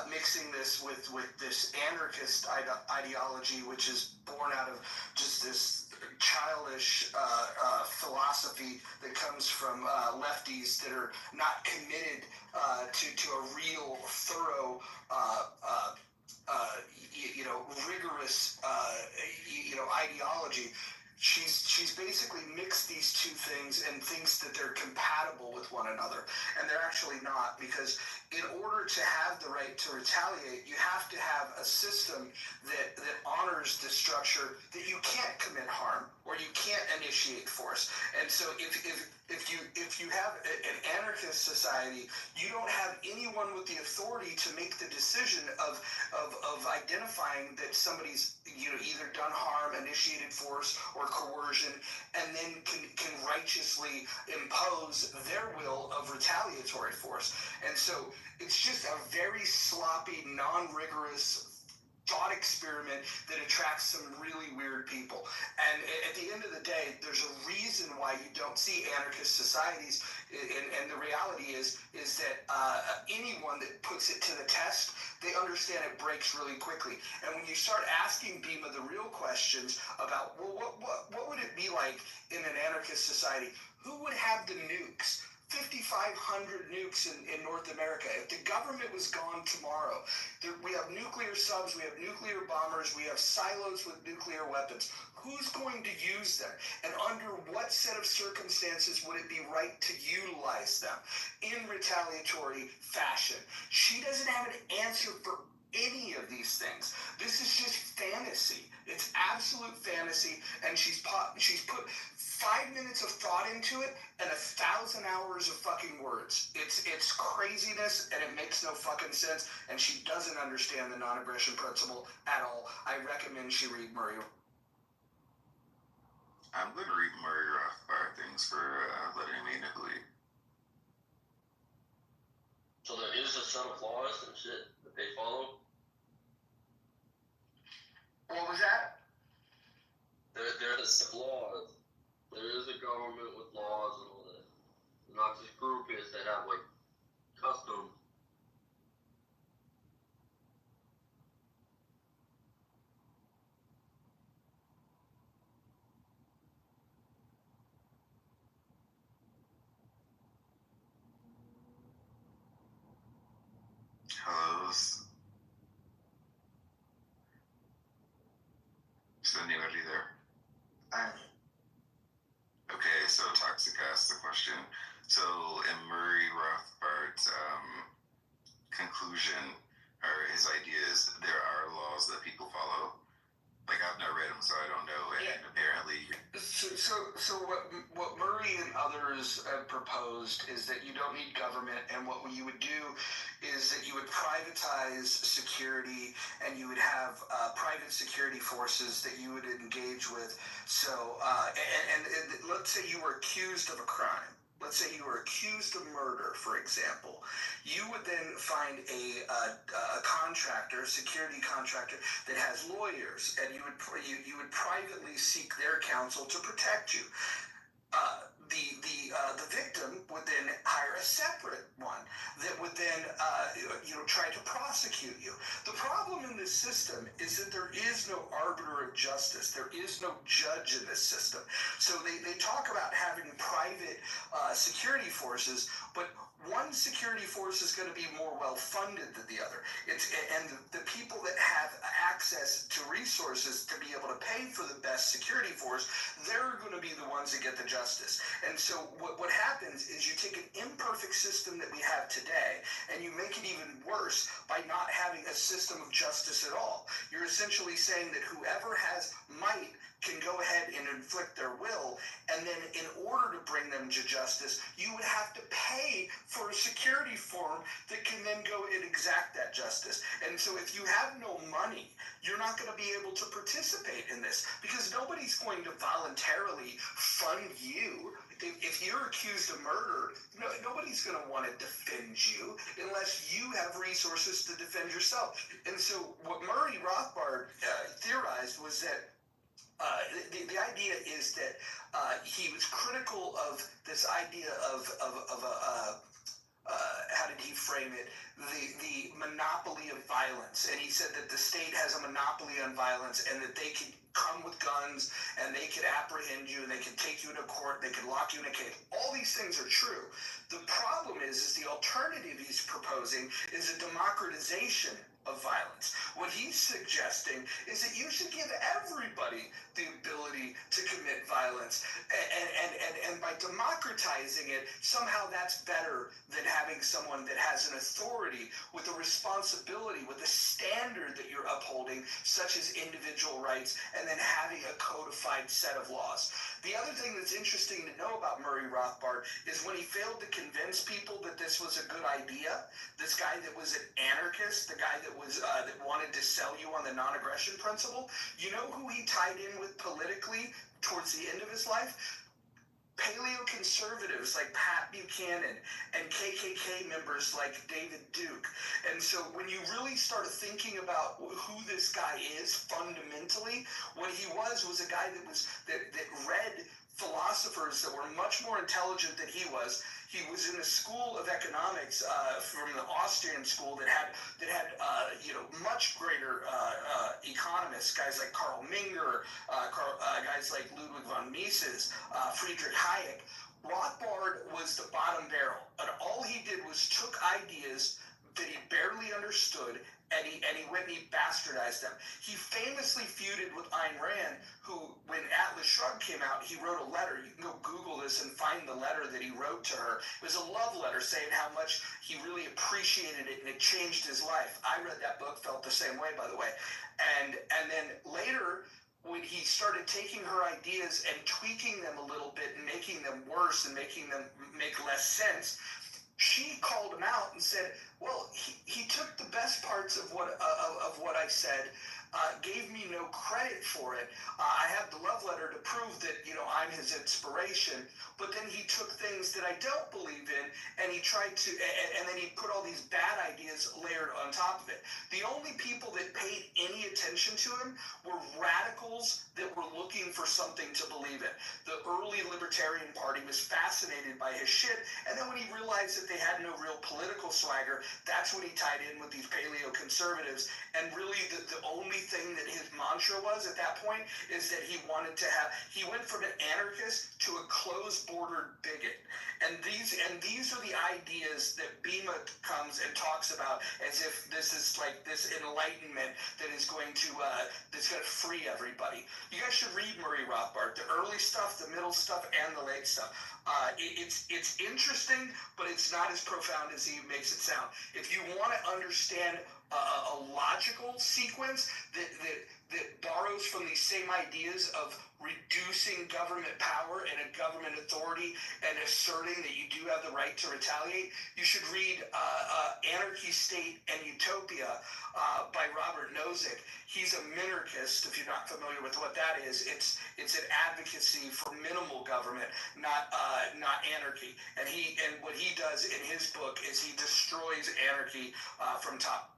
mixing this with this anarchist ideology, which is born out of just this childish philosophy that comes from lefties that are not committed to a real, thorough, rigorous, ideology. She's basically mixed these two things and thinks that they're compatible with one another, and they're actually not, because in order to have the right to retaliate, you have to have a system that honors the structure that you can't commit harm or you can't initiate force. And so if you have an anarchist society, you don't have anyone with the authority to make the decision of identifying that somebody's either done harm, initiated force, or coercion, and then can righteously impose their will of retaliatory force. And so it's just a very sloppy, non-rigorous thought experiment that attracts some really weird people. And at the end of the day, there's a reason why you don't see anarchist societies, and the reality is that anyone that puts it to the test, they understand it breaks really quickly. And when you start asking Bima the real questions about, well, what would it be like in an anarchist society? Who would have the nukes? 5,500 nukes in North America. If the government was gone tomorrow, we have nuclear subs, we have nuclear bombers, we have silos with nuclear weapons. Who's going to use them? And under what set of circumstances would it be right to utilize them in retaliatory fashion? She doesn't have an answer for any of these things. This is just fantasy. It's absolute fantasy, and she's put 5 minutes of thought into it and 1,000 hours of fucking words. It's craziness, and it makes no fucking sense, and she doesn't understand the non-aggression principle at all. I recommend she read Murray. I'm going to read Murray Rothbard. Thanks for letting me know. So there is a set of laws and shit that they follow? What was that? There's laws. There is a government with laws and all that. Not just groupies that have like customs. Hello? Is anybody there? Okay, so Toxic asked the question. So in Murray Rothbard's conclusion, or his idea is there are laws that people follow. Like, I've not read them, so I don't know. And apparently, So what Murray and others have proposed is that you don't need government, and what you would do is that you would privatize security, and you would have private security forces that you would engage with. So, and let's say you were accused of a crime. Let's say you were accused of murder, for example. You would then find a contractor, security contractor, that has lawyers, and you would privately seek their counsel to protect you. The victim would then hire a separate one that would then try to prosecute you. The problem in this system is that there is no arbiter of justice. There is no judge in this system. So they talk about having private security forces, but one security force is going to be more well funded than the other. And the people that have access to resources to be able to pay for the best security force, they're going to be the ones that get the justice. And so what happens is you take an imperfect system that we have today and you make it even worse by not having a system of justice at all. You're essentially saying that whoever has might can go ahead and inflict their will, and then in order to bring them to justice, you would have to pay for a security firm that can then go and exact that justice. And so if you have no money, you're not going to be able to participate in this, because nobody's going to voluntarily fund you. If you're accused of murder, nobody's going to want to defend you unless you have resources to defend yourself. And so what Murray Rothbard theorized was that the idea is that he was critical of this idea of how did he frame it? The monopoly of violence. And he said that the state has a monopoly on violence, and that they could come with guns and they could apprehend you and they could take you into court, they could lock you in a cage. All these things are true. The problem is the alternative he's proposing is a democratization of violence. What he's suggesting is that you should give everybody the ability to commit violence, and by democratizing it, somehow that's better than having someone that has an authority with a responsibility, with a standard that you're upholding, such as individual rights, and then having a codified set of laws. The other thing that's interesting to know about Murray Rothbard is when he failed to convince people that this was a good idea, this guy that was an anarchist, the guy that wanted to sell you on the non-aggression principle, you know who he tied in with politically towards the end of his life? Paleo-conservatives like Pat Buchanan and KKK members like David Duke. And so when you really start thinking about who this guy is fundamentally, what he was a guy that read philosophers that were much more intelligent than he was. He was in a school of economics from the Austrian school that had much greater economists, guys like Karl Menger, guys like Ludwig von Mises, Friedrich Hayek. Rothbard was the bottom barrel, and all he did was took ideas that he barely understood Whitney bastardized them. He famously feuded with Ayn Rand, who, when Atlas Shrugged came out, he wrote a letter. You can go Google this and find the letter that he wrote to her. It was a love letter saying how much he really appreciated it and it changed his life. I read that book, felt the same way, by the way. And then later, when he started taking her ideas and tweaking them a little bit and making them worse and making them make less sense, she called him out and said, well, he took the best parts of what I said, gave me no credit for it. I have the love letter to prove that, I'm his inspiration, but then he took things that I don't believe in and he tried to, and then he put all these bad ideas layered on top of it. The only people that paid any attention to him were radicals that were looking for something to believe in. The early Libertarian Party was fascinated by his shit, and then when he realized that they had no real political swagger, that's when he tied in with these paleo-conservatives, and really the only thing that his mantra was at that point is that he went from an anarchist to a closed-bordered bigot. And these are the ideas that Bima comes and talks about as if this is like this enlightenment that is going to free everybody. You guys should read Murray Rothbard, the early stuff, the middle stuff, and the late stuff. It's interesting, but it's not as profound as he makes it sound. If you want to understand a logical sequence that borrows from these same ideas of reducing government power and a government authority and asserting that you do have the right to retaliate, you should read Anarchy, State, and Utopia by Robert Nozick. He's a minarchist, if you're not familiar with what that is. It's an advocacy for minimal government, not anarchy. And what he does in his book is he destroys anarchy from top.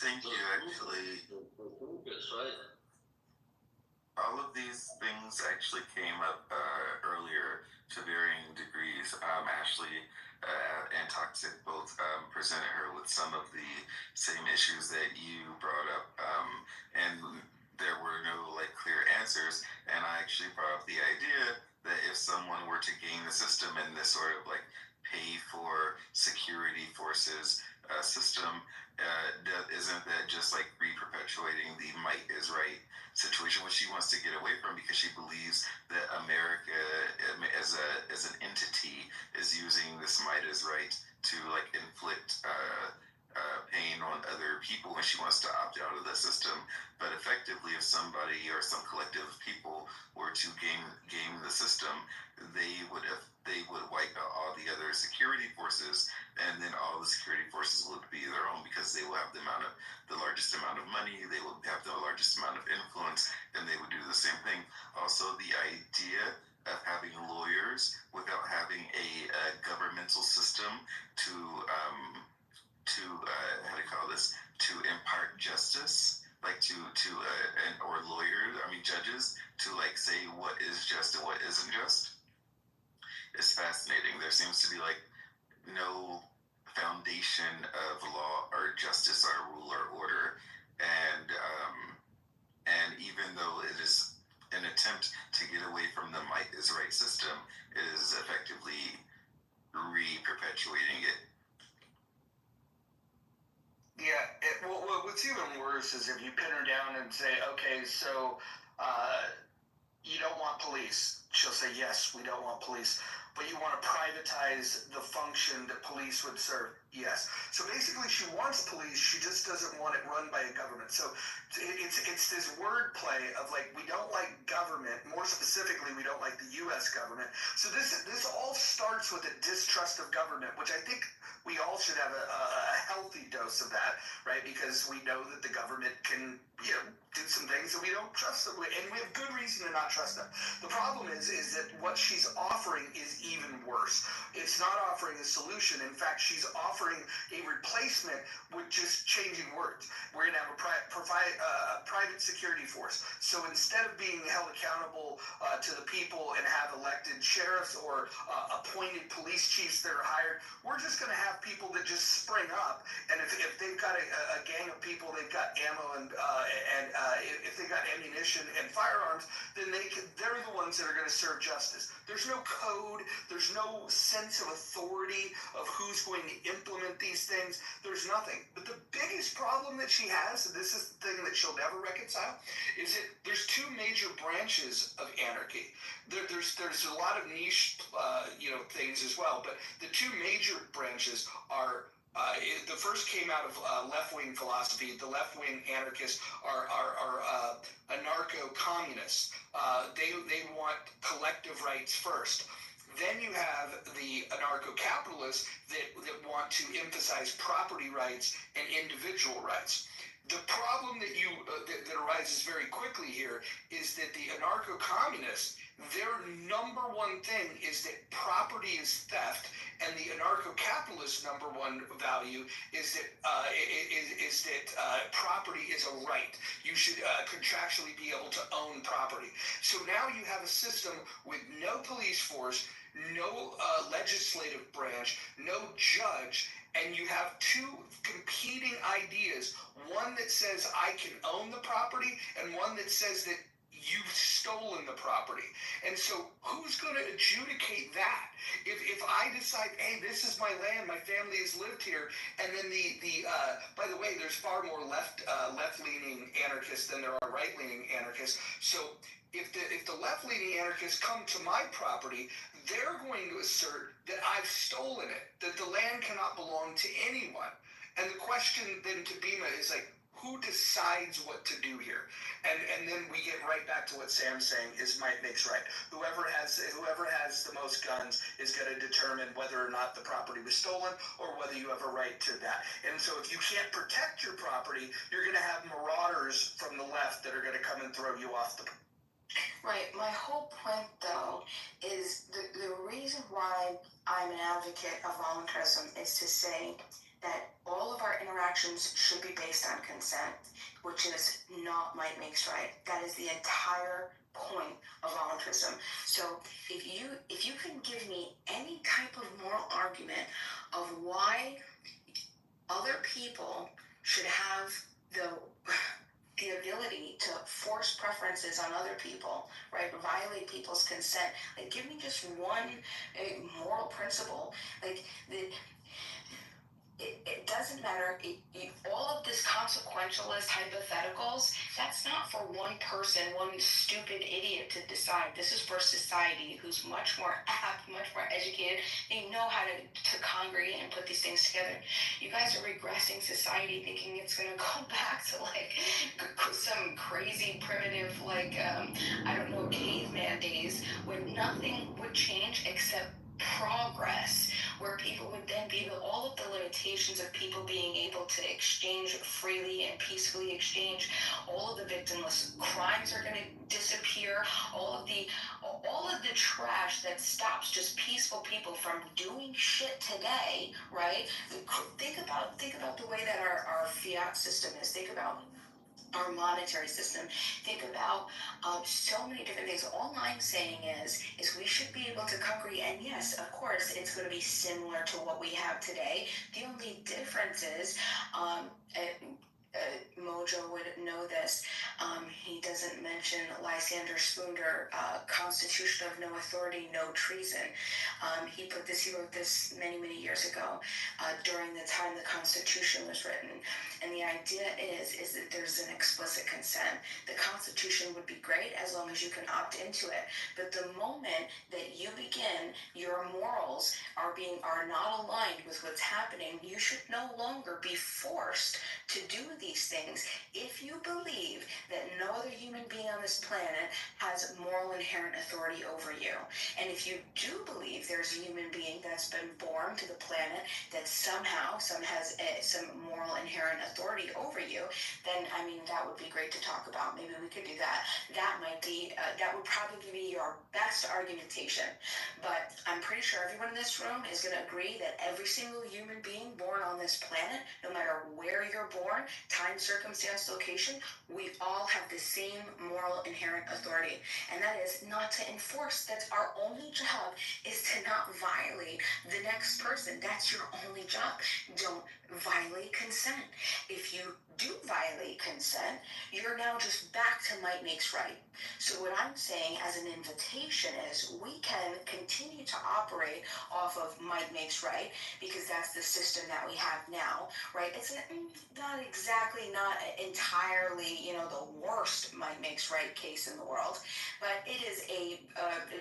Thank you. Actually, all of these things actually came up earlier to varying degrees. Ashley and Toxic both presented her with some of the same issues that you brought up, and there were no clear answers. And I actually brought up the idea that if someone were to game the system in this sort of pay for security forces system, isn't that just re-perpetuating the might is right situation, which she wants to get away from because she believes that America as an entity is using this might is right to inflict pain on other people, and she wants to opt out of the system. But effectively, if somebody or some collective of people were to game the system, they would wipe out all the other security forces, and then all the security forces would be their own because they will have the largest amount of money, they will have the largest amount of influence, and they would do the same thing. Also, the idea of having lawyers without having a governmental system to to impart justice, judges to say what is just and what isn't just, is fascinating. There seems to be no foundation of law or justice or rule or order, and even though it is an attempt to get away from the might is right system, it is effectively re-perpetuating it. Yeah, what's even worse is if you pin her down and say, okay, so you don't want police. She'll say, yes, we don't want police. But you want to privatize the function that police would serve. Yes. So basically she wants police, she just doesn't want it run by a government. So it's this wordplay of we don't like government. More specifically, we don't like the U.S. government. So this all starts with a distrust of government, which I think we all should have a healthy dose of that, right? Because we know that the government can, do some things that we don't trust them, and we have good reason to not trust them. The problem is that what she's offering is even worse. It's not offering a solution. In fact, she's offering a replacement with just changing words. We're going to have a private security force. So instead of being held accountable to the people and have elected sheriffs or appointed police chiefs that are hired, we're just going to have people that just spring up. And if if they've got a gang of people, they've got ammo and if they got ammunition and firearms, then they're the ones that are going to serve justice. There's no code. There's no sense of authority of who's going to implement these things. There's nothing. But the biggest problem that she has, and this is the thing that she'll never reconcile, is that there's two major branches of anarchy. There's a lot of niche, things as well, but the two major branches are. The first came out of left-wing philosophy. The left-wing anarchists are anarcho-communists. They want collective rights first. Then you have the anarcho-capitalists that want to emphasize property rights and individual rights. The problem that arises very quickly here is that the anarcho-communists, their number one thing is that property is theft, and the anarcho-capitalist number one value is that property is a right. You should contractually be able to own property. So now you have a system with no police force, no legislative branch, no judge, and you have two competing ideas. One that says I can own the property, and one that says that you've stolen the property. And so who's going to adjudicate that? If I decide, hey, this is my land, my family has lived here, and then by the way, there's far more left-leaning anarchists than there are right-leaning anarchists. So if the left-leaning anarchists come to my property, they're going to assert that I've stolen it, that the land cannot belong to anyone. And the question then to Bima is like, who decides what to do here? And then we get right back to what Sam's saying is might makes right. Whoever has the most guns is going to determine whether or not the property was stolen or whether you have a right to that. And so if you can't protect your property, you're going to have marauders from the left that are going to come and throw you off the. Right. My whole point, though, is the reason why I'm an advocate of voluntarism is to say that all of our interactions should be based on consent, which is not might makes right. That is the entire point of voluntarism. So if you can give me any type of moral argument of why other people should have the ability to force preferences on other people, right? Violate people's consent. Like, give me just one moral principle. Like, it doesn't matter. All of this consequentialist hypotheticals, that's not for one person, one stupid idiot to decide. This is for society who's much more apt, much more educated. They know how to congregate and put these things together. You guys are regressing society thinking it's going to go back to like some crazy primitive, caveman days where nothing would change except progress, where people would then be all of the limitations of people being able to exchange freely and peacefully exchange. All of the victimless crimes are going to disappear. All of the trash that stops just peaceful people from doing shit today, right? Think about the way that our fiat system is. Think about our monetary system. Think about so many different things. All I'm saying is we should be able to congregate, and yes, of course, it's going to be similar to what we have today. The only difference is, Mojo would know this. He doesn't mention Lysander Spooner, Constitution of No Authority, No Treason. He wrote this many, many years ago, during the time the Constitution was written. And the idea is that there's an explicit consent. The Constitution would be great as long as you can opt into it. But the moment that you begin, your morals are not aligned with what's happening, you should no longer be forced to do these things if you believe that no other human being on this planet has moral inherent authority over you. And if you do believe there's a human being that's been born to the planet that somehow has some moral inherent authority over you, then that would be great to talk about. Maybe we could do that. That would probably be your best argumentation. But I'm pretty sure everyone in this room is going to agree that every single human being born on this planet, no matter where you're born, time, circumstance, location, we all have the same moral inherent authority. And that is not to enforce. That's our only job, is to not violate the next person. That's your only job. Don't violate consent. If you do violate consent, you're now just back to might makes right. So what I'm saying as an invitation is we can continue to operate off of might makes right, because that's the system that we have now, right? It's not exactly, not entirely, the worst might makes right case in the world, but it is a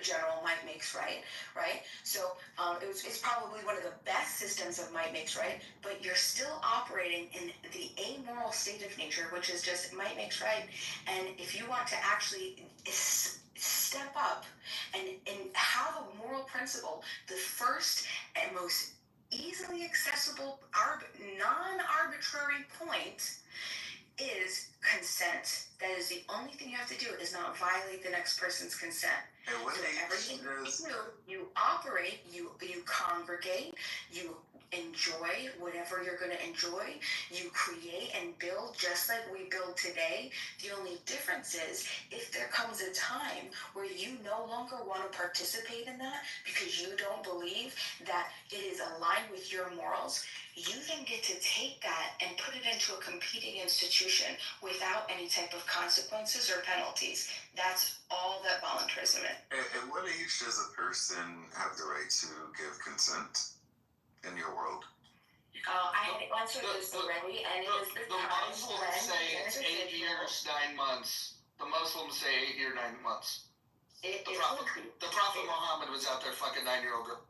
general might makes right, right? So it's probably one of the best systems of might makes right, but you're still operating in the amoral state of nature, which is just might makes right. And if you want to actually step up and have a moral principle, the first and most easily accessible non-arbitrary point is consent. That is the only thing you have to do, is not violate the next person's consent. And what So everything does... you do, you operate, you congregate, you enjoy whatever you're going to enjoy, you create and build just like we build today. The only difference is if there comes a time where you no longer want to participate in that because you don't believe that it is aligned with your morals, you then get to take that and put it into a competing institution without any type of consequences or penalties. That's all that voluntarism is. At what age does a person have the right to give consent in your world? I had answered this already, and it is the The time Muslims when say an it's 8 individual- years, 9 months. The Muslims say 8 years, 9 months. It The would be. Prophet Muhammad was out there fucking 9-year-old girl.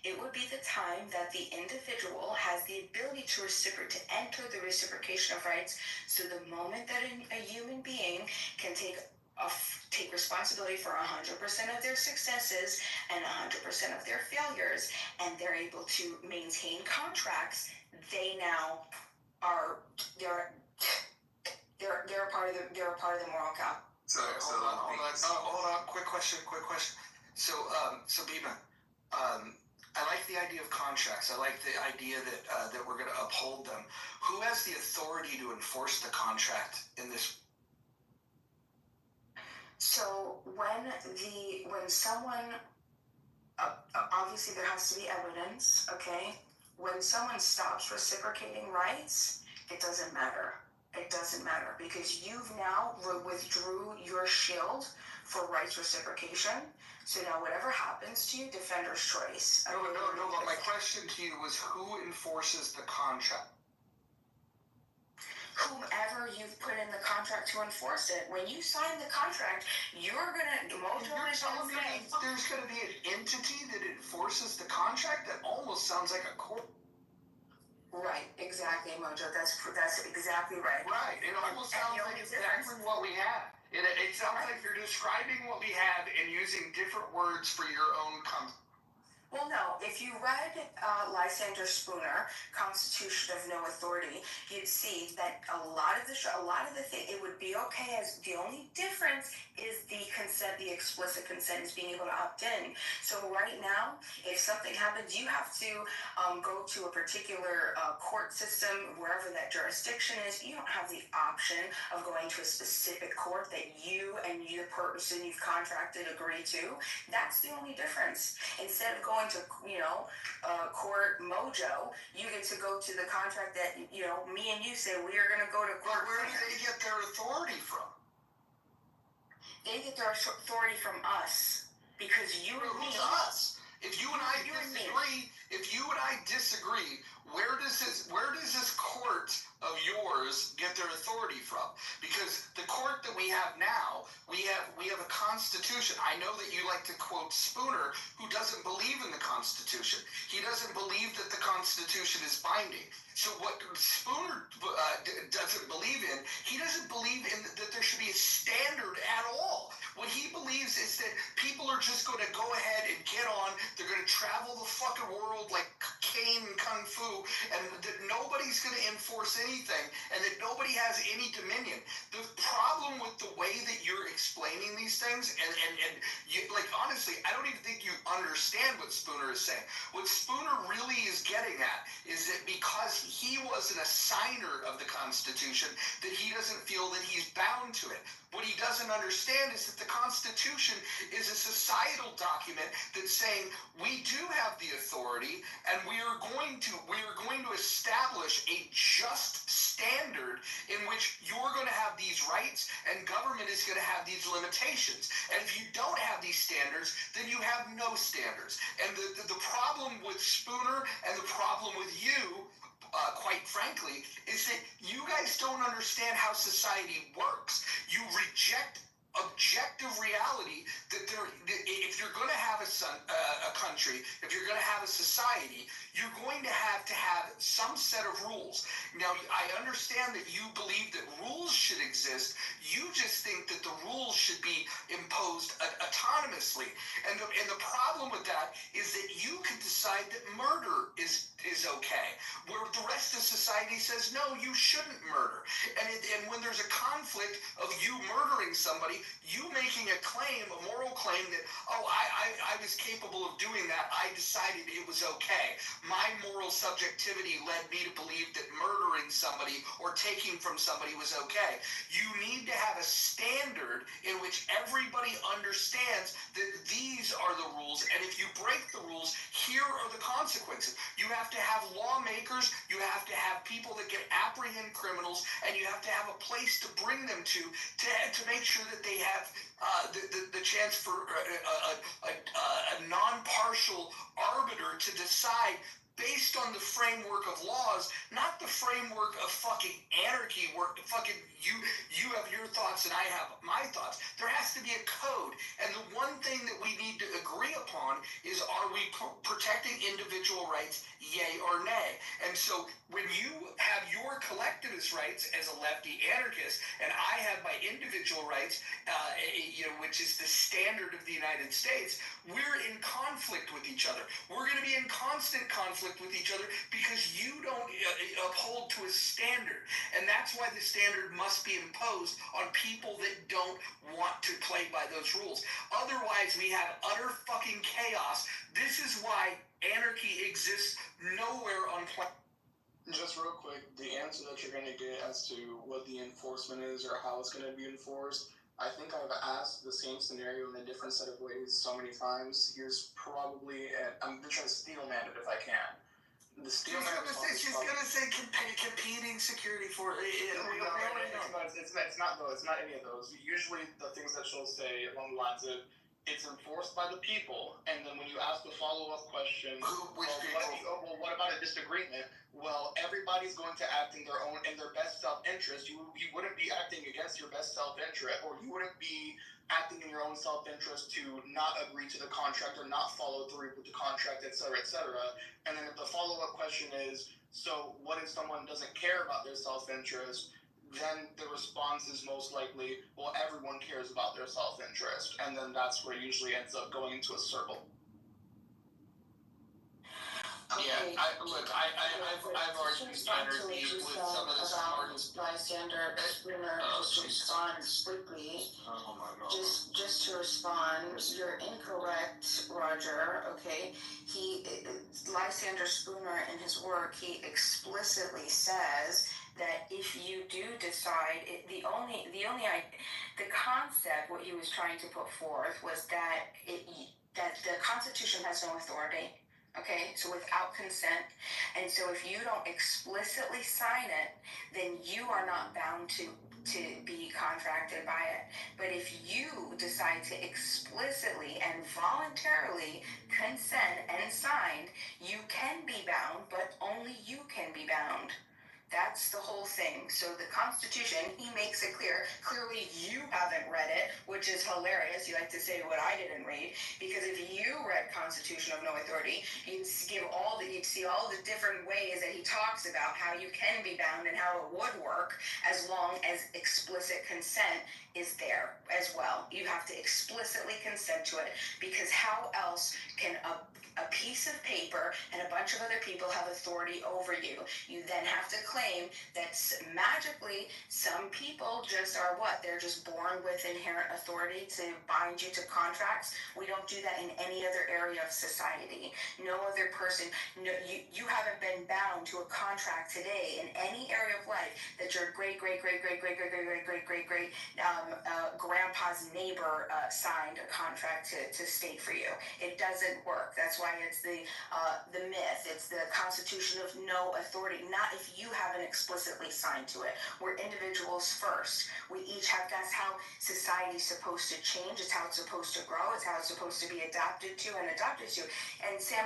It would be the time that the individual has the ability to enter the reciprocation of rights. So the moment that a human being can take responsibility for 100% of their successes and 100% of their failures, and they're able to maintain contracts, they now are they're a part of the moral cap. Hold on. Quick question. So Bima, I like the idea of contracts. I like the idea that we're going to uphold them. Who has the authority to enforce the contract in this? So when someone, obviously there has to be evidence, okay? When someone stops reciprocating rights, it doesn't matter. It doesn't matter because you've now withdrew your shield for rights reciprocation. So now whatever happens to you, defender's choice. No, but my question to you was who enforces the contract? Whomever you've put in the contract to enforce it. When you sign the contract, you're gonna You're telling me there's gonna be an entity that enforces the contract? That almost sounds like a court. Right, exactly, Mojo. That's exactly right. Right. It almost sounds like exactly what we have. It sounds like you're describing what we have and using different words for your own concept. Well, no. If you read Lysander Spooner, Constitution of No Authority, you'd see that a lot of the thing, it would be okay as the only difference is the consent, the explicit consent is being able to opt in. So right now, if something happens, you have to go to a particular court system, wherever that jurisdiction is. You don't have the option of going to a specific court that you and your person you've contracted agree to. That's the only difference. Instead of going to court Mojo, you get to go to the contract that me and you say we are going to go to court. But where do they get their authority from? They get their authority from us because you and me. Who's us? If you and I disagree, where does this court of yours get their authority from? Because the court that we have now, we have a constitution. I know that you like to quote Spooner, who doesn't believe in the Constitution. He doesn't believe that the Constitution is binding. So what Spooner doesn't believe in, he doesn't believe in that there should be a standard at all. What he believes is that people are just going to go ahead and get on. They're going to travel the fucking world like Kane and Kung Fu, and that nobody's going to enforce anything, and that nobody has any dominion. The problem with the way that you're explaining these things, and you, like, honestly, I don't even think you understand what Spooner is saying. What Spooner really is getting at is that because he was an assigner of the Constitution, that he doesn't feel that he's bound to it. What he doesn't understand is that the Constitution is a societal document that's saying we do have the authority, and we are going to establish a just standard in which you're going to have these rights and government is going to have these limitations. And if you don't have these standards, then you have no standards. And the problem with Spooner and the problem with you, quite frankly, is that you guys don't understand how society works. You reject objective reality that if you're going to have a country, if you're going to have a society, you're going to have some set of rules. Now, I understand that you believe that rules should exist. You just think that the rules should be imposed autonomously. And the problem with that is that you can decide that murder is okay, where the rest of society says, no, you shouldn't murder. And when there's a conflict of you murdering somebody, you making a claim, a moral claim that, oh, I was capable of doing that, I decided it was okay. My moral subjectivity led me to believe that murdering somebody or taking from somebody was okay. You need to have a standard in which everybody understands that these are the rules, and if you break the rules, here are the consequences. You have to have lawmakers, you have to have people that can apprehend criminals, and you have to have a place to bring them to make sure that they have the chance for a non-partial arbiter to decide based on the framework of laws, not the framework of fucking anarchy where fucking you have your thoughts and I have my thoughts. There has to be a code. And the one thing that we need to agree upon is, are we protecting individual rights, yay or nay? And so when you have your collectivist rights as a lefty anarchist, and I have my individual rights, which is the standard of the United States, we're in conflict with each other. We're going to be in constant conflict with each other because you don't uphold to a standard. And that's why the standard must be imposed on people that don't want to play by those rules. Otherwise, we have utter fucking chaos. This is why anarchy exists nowhere on planet. Just real quick, the answer that you're going to get as to what the enforcement is or how it's going to be enforced, I think I've asked the same scenario in a different set of ways so many times. Here's probably, I'm just trying to steel man it if I can. She's gonna say competing security for it. No, it's not those. It's not any of those. Usually the things that she'll say along the lines of, it's enforced by the people, and then when you ask the follow-up question, what about a disagreement? Well, everybody's going to act in their best self-interest. You wouldn't be acting against your best self-interest, or you wouldn't be acting in your own self-interest to not agree to the contract or not follow through with the contract, etc., etc. And then if the follow-up question is, so what if someone doesn't care about their self-interest? Then the response is most likely, well, everyone cares about their self-interest. And then that's where it usually ends up going into a circle. Okay. Yeah, I've already started with some of the smartest bystander Spooner, just to respond quickly. Oh my God. Just to respond, you're incorrect, Roger. Okay, Lysander Spooner in his work, he explicitly says that if you do decide, the concept, what he was trying to put forth was that the Constitution has no authority. Okay, so without consent, and so if you don't explicitly sign it, then you are not bound to be contracted by it. But if you decide to explicitly and voluntarily consent and sign, you can be bound, but only you can be bound. That's the whole thing. So the Constitution, he makes it clear. Clearly you haven't read it, which is hilarious. You like to say what I didn't read, because if you read Constitution of No Authority, you'd see all the different ways that he talks about how you can be bound and how it would work as long as explicit consent is there as well. You have to explicitly consent to it, because how else can a piece of paper and a bunch of other people have authority over you? You then have to claim that magically some people just are they're just born with inherent authority to bind you to contracts. We don't do that in any other area of society. No other person, you haven't been bound to a contract contract today in any area of life that your grandpa's neighbor signed a contract to state for you. It doesn't work. That's why it's the myth. It's the constitution of no authority. Not if you haven't explicitly signed to it. We're individuals first. We each have. That's how society's supposed to change. It's how it's supposed to grow. It's how it's supposed to be adapted to and adopted to. And Sam,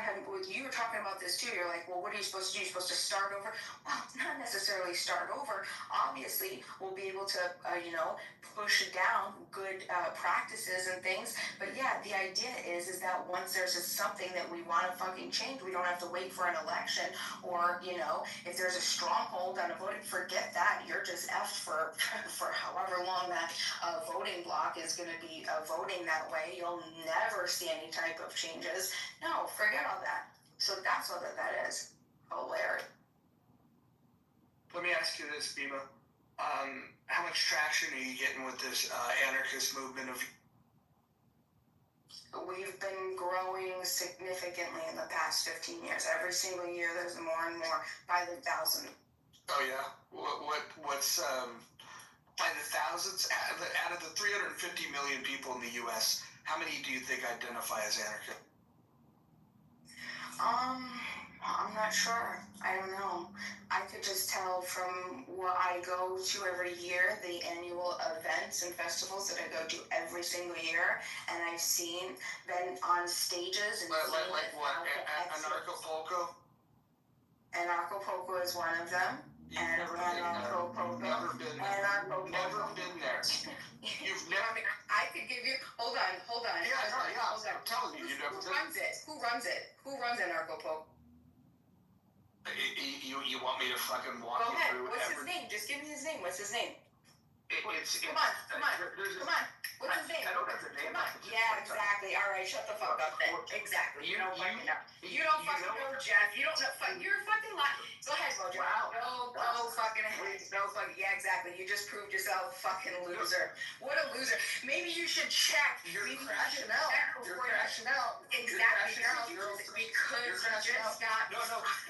you were talking about this too. You're like, well, what are you supposed to do? You're supposed to start over? Well, not necessarily start over. Obviously, we'll be able to, push down good practices and things. But yeah, the idea is that once there's something that we want to fucking change, we don't have to wait for an election, or if there's a stronghold on a voting, forget that. You're just effed for however long that voting block is going to be voting that way. You'll never see any type of changes. No, forget all that. So that's all that is. Hilarious. Let me ask you this, Bima. How much traction are you getting with this anarchist movement of? We've been growing significantly in the past 15 years. Every single year, there's more and more by the thousand. Oh yeah. What's by the thousands? Out of the 350 million people in the U.S., how many do you think identify as anarchist? I'm not sure. I don't know. I could just tell from what I go to every year, the annual events and festivals that I go to every single year, and I've been on stages and like what? Anarcho-Polko? Anarcho-Polko is one of them. Never been there. You've never. I could give you. Hold on. Yeah, I'm telling you, you never. Who runs it? Who runs Anarcho-Polko? You want me to fucking walk Go you ahead. through? What's his name? Just give me his name. What's his name? Come on. What's his name? I don't have the name. Come on. Yeah, exactly. All right, shut the fuck up then. Exactly. You don't fucking know. You don't fucking know, Jeff. You don't know. You're a fucking liar. Go ahead, Roger. Wow. No fucking ahead. No fucking. Yeah, exactly. You just proved yourself fucking loser. What a loser. Maybe you should check. You're crashing out. Exactly. Because you just got. No.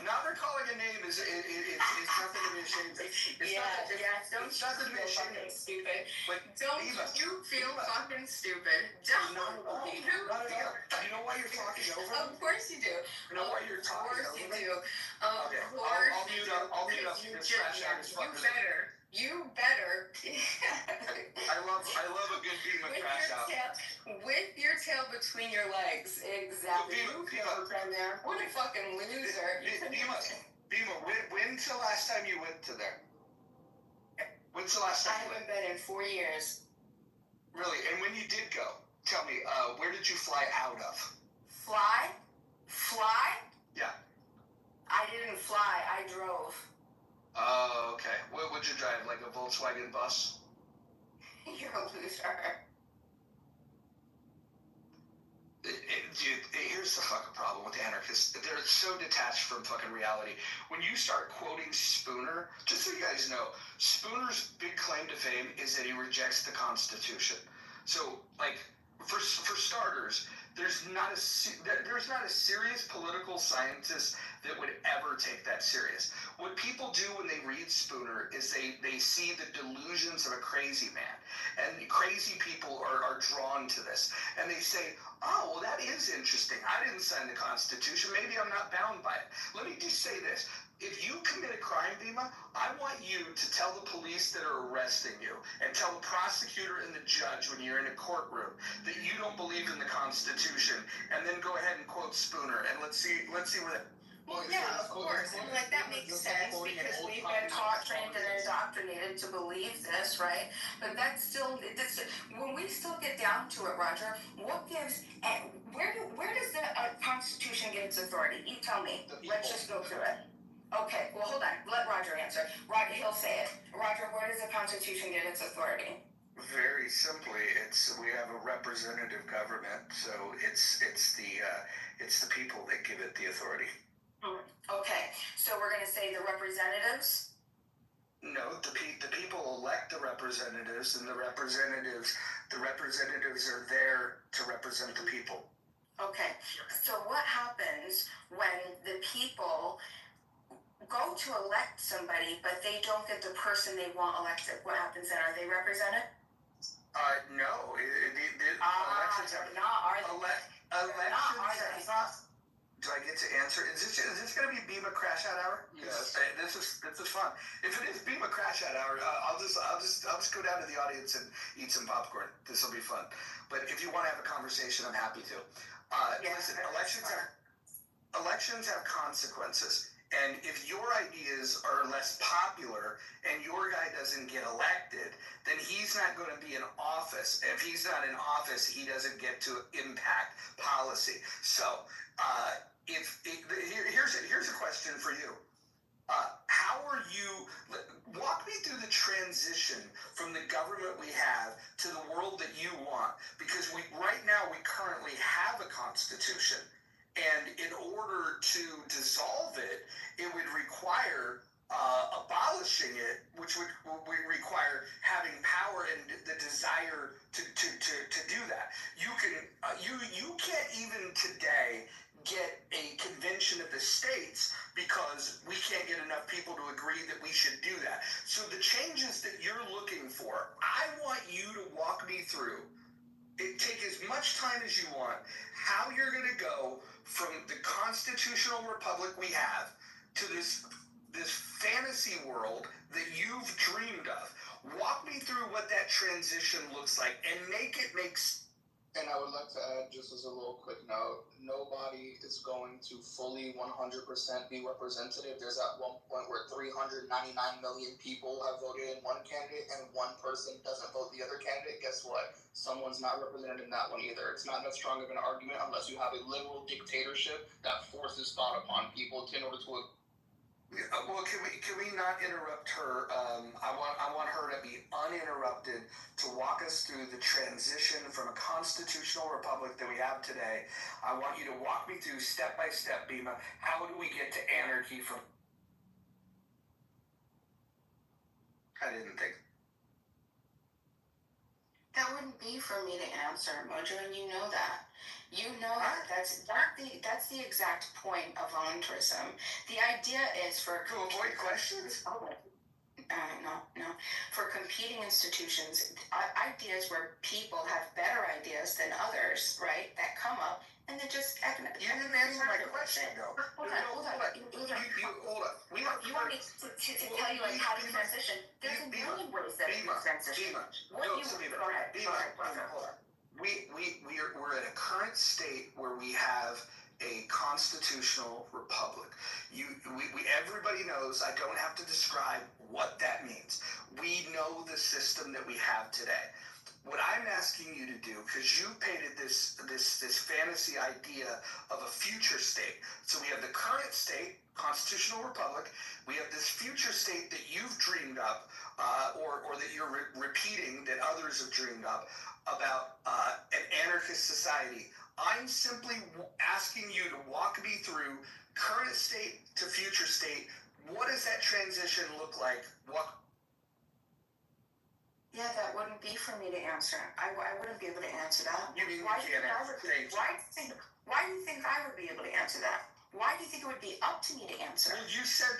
Now they're calling a name is nothing to be ashamed of. Don't It's nothing to be ashamed of. Stupid. But Don't Eva, you feel fucking stupid? Don't you You know why you're talking over? Of course you do. You know why you're talking over? Of course you do. Okay, I'll mute up. You better. I love a good Bima crash out. With your tail between your legs. Exactly. Bima. What a fucking loser. Bima, when's the last time you went to there? When's the last time I haven't been in 4 years. Really? And when you did go, tell me, where did you fly out of? Fly? Yeah. I didn't fly. I drove. Oh, okay. What would you drive? Like a Volkswagen bus? You're a loser. Here's the fucking problem with anarchists. They're so detached from fucking reality. When you start quoting Spooner, just so you guys know, Spooner's big claim to fame is that he rejects the Constitution. So, like, for starters, there's not a serious political scientist that would ever take that serious. What people do when they read Spooner is they see the delusions of a crazy man. And crazy people are drawn to this. And they say, oh, well, that is interesting. I didn't sign the Constitution. Maybe I'm not bound by it. Let me just say this. If you commit a crime, Bima, I want you to tell the police that are arresting you and tell the prosecutor and the judge when you're in a courtroom that you don't believe in the Constitution, and then go ahead and quote Spooner, and let's see where that. Well, yeah, of course. I mean, like, that makes sense because we've been taught, trained, and indoctrinated to believe this, right? But that's still, when we still get down to it, Roger, what gives, and where does the Constitution get its authority? You tell me. Let's just go through it. Okay, well, hold on. Let Roger answer. Roger, he'll say it. Roger, where does the Constitution get its authority? Very simply, we have a representative government, so it's the people that give it the authority. Okay, so we're going to say the representatives? No, the people elect the representatives, and the representatives are there to represent the people. Okay, so what happens when the people go vote to elect somebody, but they don't get the person they want elected, what happens then? Are they represented? No. Elections have elections have. Do I get to answer? Is this going to be Bema Crash Out Hour? Yes. This is fun. If it is Bema Crash Out Hour, I'll just go down to the audience and eat some popcorn. This will be fun. But if you want to have a conversation, I'm happy to. Listen, elections have consequences. And if your ideas are less popular and your guy doesn't get elected, then he's not going to be in office. If he's not in office, he doesn't get to impact policy. So here's a question for you. How are you, walk me through the transition from the government we have to the world that you want, because right now we currently have a constitution, and in order to dissolve it, it would require abolishing it, which would require having power and the desire to do that. You can't even today get a convention of the states because we can't get enough people to agree that we should do that. So the changes that you're looking for, I want you to walk me through. Take as much time as you want, how you're going to go from the constitutional republic we have to this fantasy world that you've dreamed of. Walk me through what that transition looks like and make it make sense. And I would like to add, just as a little quick note, nobody is going to fully 100% be representative. There's at one point where 399 million people have voted in one candidate and one person doesn't vote the other candidate. Guess what? Someone's not represented in that one either. It's not that strong of an argument unless you have a literal dictatorship that forces thought upon people in order to. Well, can we not interrupt her? I want her to be uninterrupted to walk us through the transition from a constitutional republic that we have today. I want you to walk me through step by step, Bema. How do we get to anarchy from? I didn't think. That wouldn't be for me to answer, Mojo, and you know that. You know that that's the exact point of voluntarism. The idea is for to avoid questions. No. For competing institutions, ideas where people have better ideas than others, right? That come up and then just. You didn't answer my question, though. Hold on. You want me to tell you like how to transition? There's a million ways that you transition. Go ahead. Hold on. We're in a current state where we have a constitutional republic. Everybody knows. I don't have to describe what that means. We know the system that we have today. What I'm asking you to do, because you painted this fantasy idea of a future state. So we have the current state, constitutional republic. We have this future state that you've dreamed up, or that you're repeating that others have dreamed up about an anarchist society. I'm simply asking you to walk me through current state to future state. What does that transition look like? Yeah, that wouldn't be for me to answer. I wouldn't be able to answer that. You mean why do you think I would be able to answer that? Why do you think it would be up to me to answer? Well, you said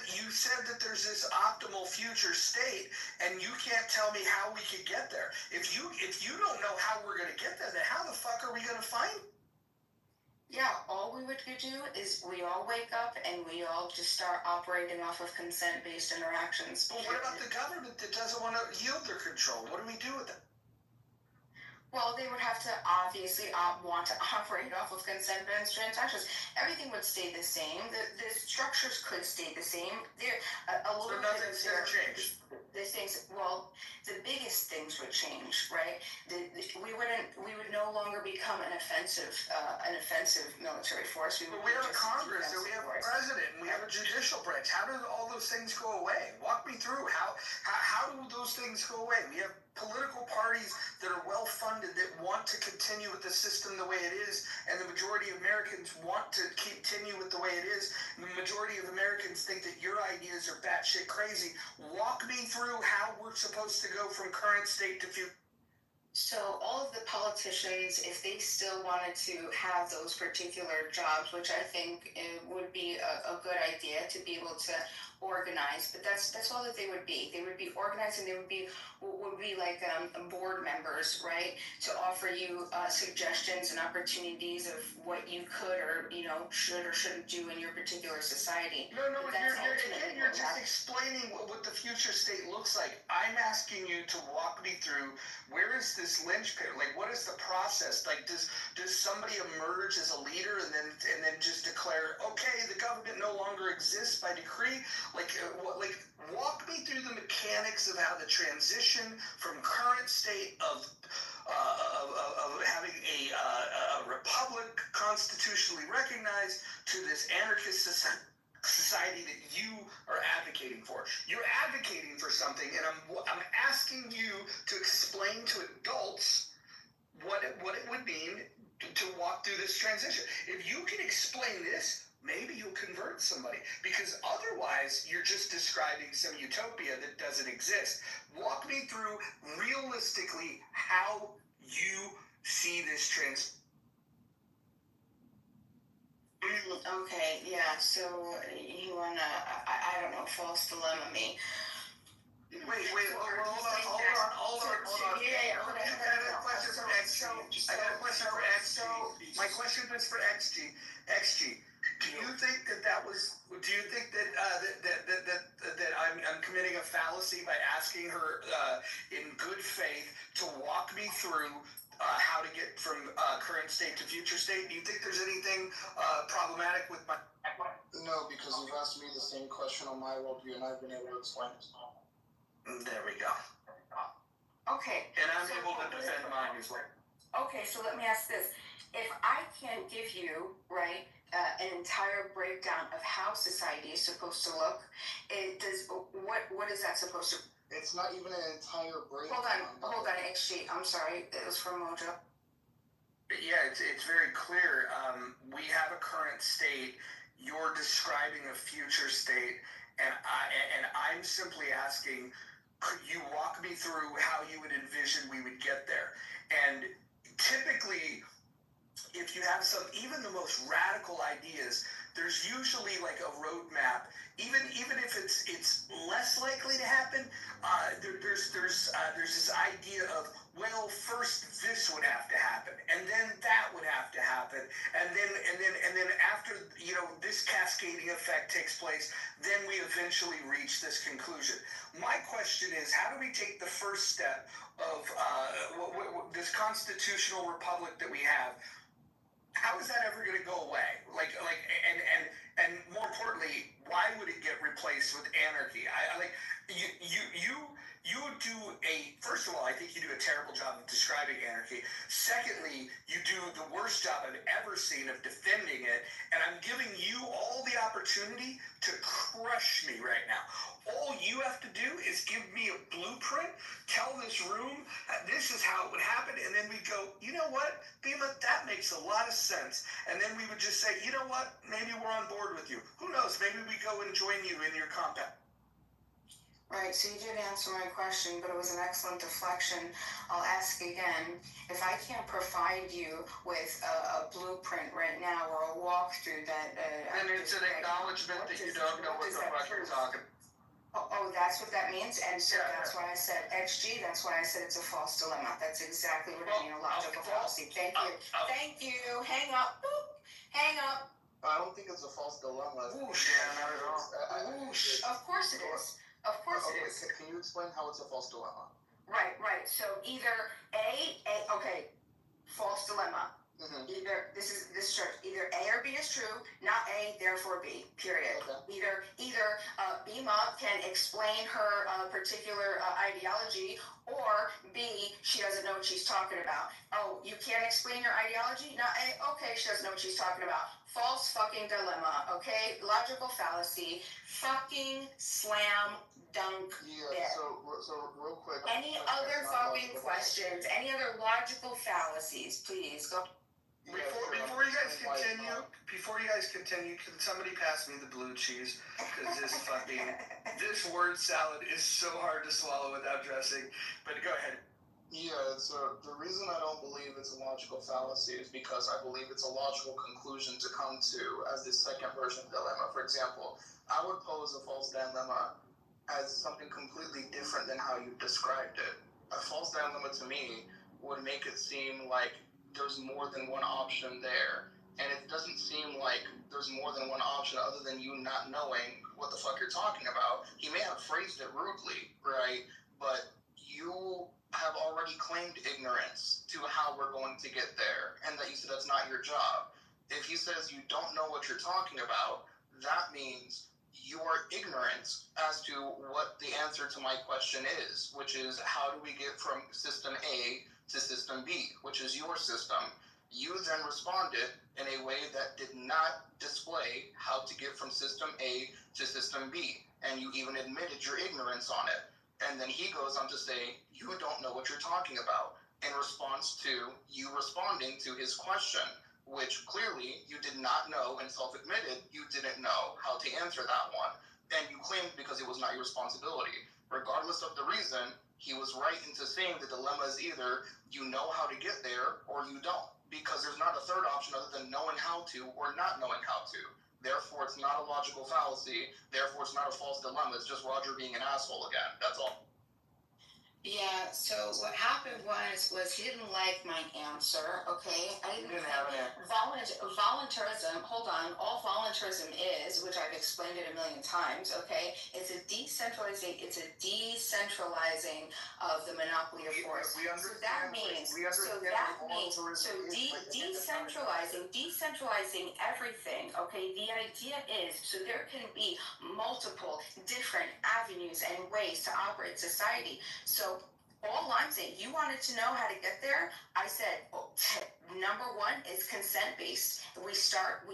that there's this optimal future state, and you can't tell me how we could get there. If you don't know how we're going to get there, then how the fuck are we going to find? Yeah, all we would do is we all wake up and we all just start operating off of consent-based interactions. But what about the government that doesn't want to yield their control? What do we do with it? Well, they would have to obviously want to operate off of consent-based transactions. Everything would stay the same. The structures could stay the same. So nothing's going to change. The biggest things would change, right? We would no longer become an offensive military force. But we have a Congress, and we have a president, and we have a judicial branch. How do all those things go away? Walk me through how do those things go away? We have political parties that are well funded that want to continue with the system the way it is, and the majority of Americans want to continue with the way it is. And the majority of Americans think that your ideas are batshit crazy. Walk me through how we're supposed to go from current state to future. So all of the politicians, if they still wanted to have those particular jobs, which I think it would be a good idea to be able to organized, but that's all that they would be. They would be organized, and they would be like board members, right? To offer you suggestions and opportunities of what you could or should or shouldn't do in your particular society. No, But that's ultimately you're what just happened. explaining what the future state looks like. I'm asking you to walk me through, where is this linchpin? Like, what is the process? Like, does somebody emerge as a leader and then just declare, okay, the government no longer exists by decree? Like, walk me through the mechanics of how the transition from current state of having a republic constitutionally recognized to this anarchist society that you are advocating for. You're advocating for something, and I'm asking you to explain to adults what it would mean to walk through this transition. If you can explain this, maybe you'll convert somebody, because otherwise you're just describing some utopia that doesn't exist. Walk me through realistically how you see this Okay, yeah, so you wanna, I don't know, false dilemma me. Wait, hold on. Yeah, hold on. I got a question for XG. My question is for XG. XG, do you think that I'm committing a fallacy by asking her in good faith to walk me through how to get from current state to future state? Do you think there's anything problematic with my... No, because you've asked me the same question on my worldview, and I've been able to explain it. There we go. Okay. And I'm able to defend mine as well. Okay, so let me ask this. If I can give you, right, an entire breakdown of how society is supposed to look, what is that supposed to... It's not even an entire breakdown. Hold on, XG. I'm sorry. It was from Mojo. Yeah, it's very clear. We have a current state. You're describing a future state, and I'm simply asking, could you walk me through how you would envision we would get there? And typically, if you have even the most radical ideas, there's usually like a roadmap. Even if it's less likely to happen, there's this idea of, well, first this would have to happen, and then that would have to happen, and then after this cascading effect takes place, then we eventually reach this conclusion. My question is, how do we take the first step of this constitutional republic that we have? How is that ever going to go away? And more importantly, why would it get replaced with anarchy? You do first of all, I think you do a terrible job of describing anarchy. Secondly, you do the worst job I've ever seen of defending it, and I'm giving you all the opportunity to crush me right now. All you have to do is give me a blueprint, tell this room, this is how it would happen, and then we go, you know what, Bima, that makes a lot of sense. And then we would just say, you know what, maybe we're on board with you. Who knows, maybe we go and join you in your compound. Right, so you did answer my question, but it was an excellent deflection. I'll ask again. If I can't provide you with a blueprint right now or a walkthrough that... and it's an acknowledgement that you don't know what the fuck you're talking about. Oh, that's what that means? And so that's why I said XG, that's why I said it's a false dilemma. That's exactly what I mean, a logical fallacy. Thank you. Thank you. Hang up. Boop. Hang up. I don't think it's a false dilemma. Whoosh. Not at all. Of course it is. Of course it is. Can you explain how it's a false dilemma? Right. So either false dilemma. Mm-hmm. Either either A or B is true, not A, therefore B. Period. Okay. Either Bima can explain her particular ideology, or B, she doesn't know what she's talking about. Oh, you can't explain your ideology? Not A. Okay, she doesn't know what she's talking about. False fucking dilemma. Okay, logical fallacy. Fucking slam dunk. Yeah. So real quick. Any other fucking questions? Any other logical fallacies? Please go. Before you guys continue, can somebody pass me the blue cheese? Because this word salad is so hard to swallow without dressing. But go ahead. Yeah, so the reason I don't believe it's a logical fallacy is because I believe it's a logical conclusion to come to as the second version of dilemma. For example, I would pose a false dilemma dilemma as something completely different than how you described it. A false dilemma to me would make it seem like there's more than one option there. And it doesn't seem like there's more than one option other than you not knowing what the fuck you're talking about. He may have phrased it rudely, right? But you have already claimed ignorance to how we're going to get there, and that you said that's not your job. If he says you don't know what you're talking about, that means you are ignorant as to what the answer to my question is, which is how do we get from system A to system B, which is your system. You then responded in a way that did not display how to get from system A to system B, and you even admitted your ignorance on it. And then he goes on to say, you don't know what you're talking about, in response to you responding to his question, which clearly you did not know and self-admitted you didn't know how to answer that one. And you claimed because it was not your responsibility. Regardless of the reason, he was right into saying the dilemma is either you know how to get there or you don't, because there's not a third option other than knowing how to or not knowing how to. Therefore, it's not a logical fallacy. Therefore, it's not a false dilemma. It's just Roger being an asshole again. That's all. Yeah, so what happened was he didn't like my answer, okay? I didn't have an voluntarism, hold on, all voluntarism is, which I've explained it a million times, okay, it's a decentralizing of the monopoly of force. Decentralizing everything, okay, the idea is so there can be multiple different avenues and ways to operate society. So all I'm saying, you wanted to know how to get there. I said, number one is consent based. We start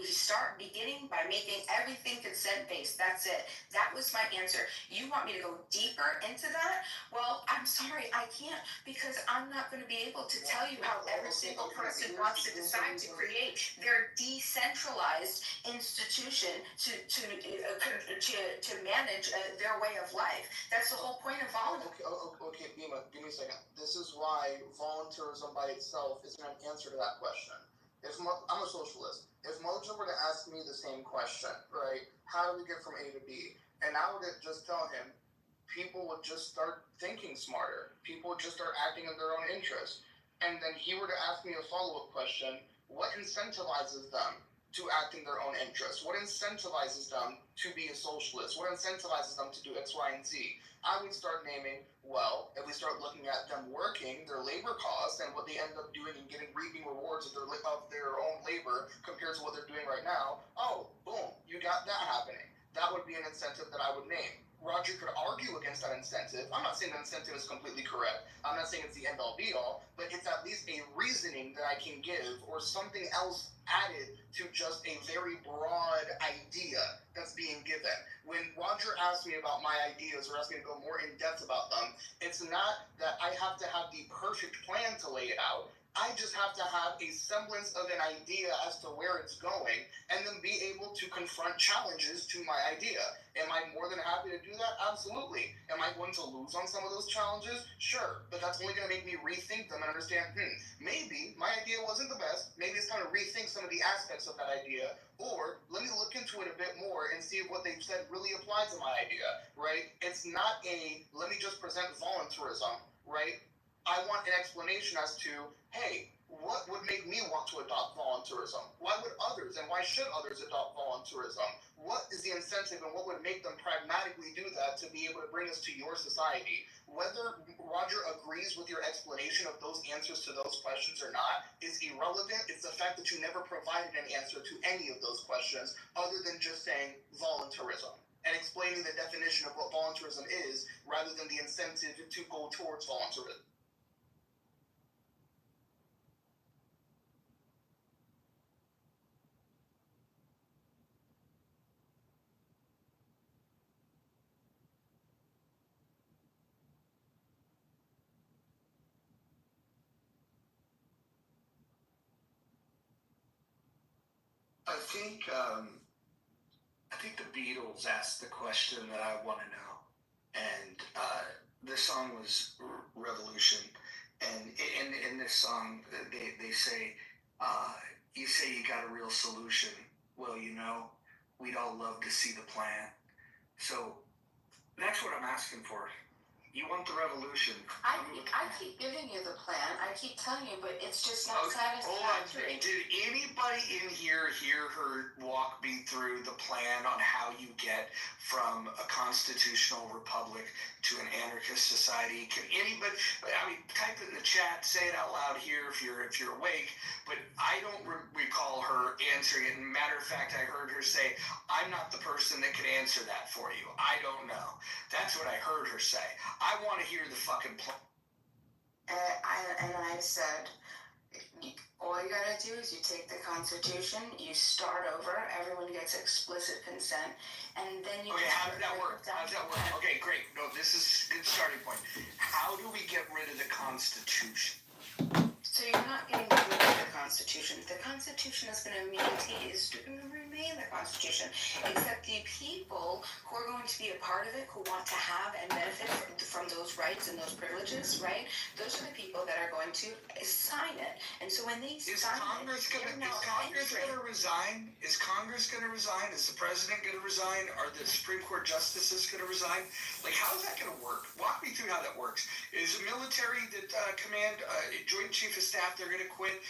beginning by making everything consent based. That's it. That was my answer. You want me to go deeper into that? Well, I'm sorry, I can't, because I'm not going to be able to tell you how every single person wants to decide to create their decentralized institution to manage their way of life. That's the whole point of volunteering. Okay, Bima, give me a second. This is why volunteerism by itself isn't an answer to that question. I'm a socialist. If Mojo were to ask me the same question, right, how do we get from A to B? And I would just tell him, people would just start thinking smarter. People would just start acting in their own interest. And then he were to ask me a follow-up question, what incentivizes them to act in their own interest? What incentivizes them to be a socialist? What incentivizes them to do X, Y, and Z? I would start naming, well, if we start looking at them working, their labor costs, and what they end up doing and reaping rewards of their own labor compared to what they're doing right now, oh, boom, you got that happening. That would be an incentive that I would name. Roger could argue against that incentive. I'm not saying that incentive is completely correct. I'm not saying it's the end-all be-all, but it's at least a reasoning that I can give, or something else added to just a very broad idea that's being given. When Roger asked me about my ideas or asked me to go more in depth about them, it's not that I have to have the perfect plan to lay it out. I just have to have a semblance of an idea as to where it's going, and then be able to confront challenges to my idea. Am I more than happy to do that? Absolutely. Am I going to lose on some of those challenges? Sure. But that's only going to make me rethink them and understand, maybe my idea wasn't the best. Maybe it's time to rethink some of the aspects of that idea. Or let me look into it a bit more and see if what they've said really applies to my idea, right? It's not let me just present voluntarism, right? I want an explanation as to, hey, what would make me want to adopt voluntarism? Why would others, and why should others adopt voluntarism? What is the incentive, and what would make them pragmatically do that to be able to bring us to your society? Whether Roger agrees with your explanation of those answers to those questions or not is irrelevant. It's the fact that you never provided an answer to any of those questions other than just saying voluntarism and explaining the definition of what voluntarism is rather than the incentive to go towards voluntarism. I think the Beatles asked the question that I want to know, and the song was Revolution, and in this song they say, you say you got a real solution. Well, we'd all love to see the plan. So That's what I'm asking for. You want the revolution. I keep giving you the plan. I keep telling you, but it's just not satisfactory. Did anybody in here hear her walk me through the plan on how you get from a constitutional republic to an anarchist society? Can anybody? I mean, type it in the chat. Say it out loud here if you're awake. But I don't recall her answering it. And matter of fact, I heard her say, "I'm not the person that can answer that for you. I don't know." That's what I heard her say. I want to hear the fucking plan. And I said, all you gotta do is you take the Constitution, you start over, everyone gets explicit consent, and then you. Okay, how does that work? Okay, great. No, this is a good starting point. How do we get rid of the Constitution? So you're not getting rid of the Constitution. The Constitution is going to remain the Constitution, except the people who are going to be a part of it, who want to have and benefit from those rights and those privileges, right? Those are the people that are going to sign it. And so when they sign Congress going to resign? Is Congress going to resign? Is the president going to resign? Are the Supreme Court justices going to resign? Like, how's that going to work? Walk me through how that works. Is the military that command, Joint Chief of Staff, they're going to quit?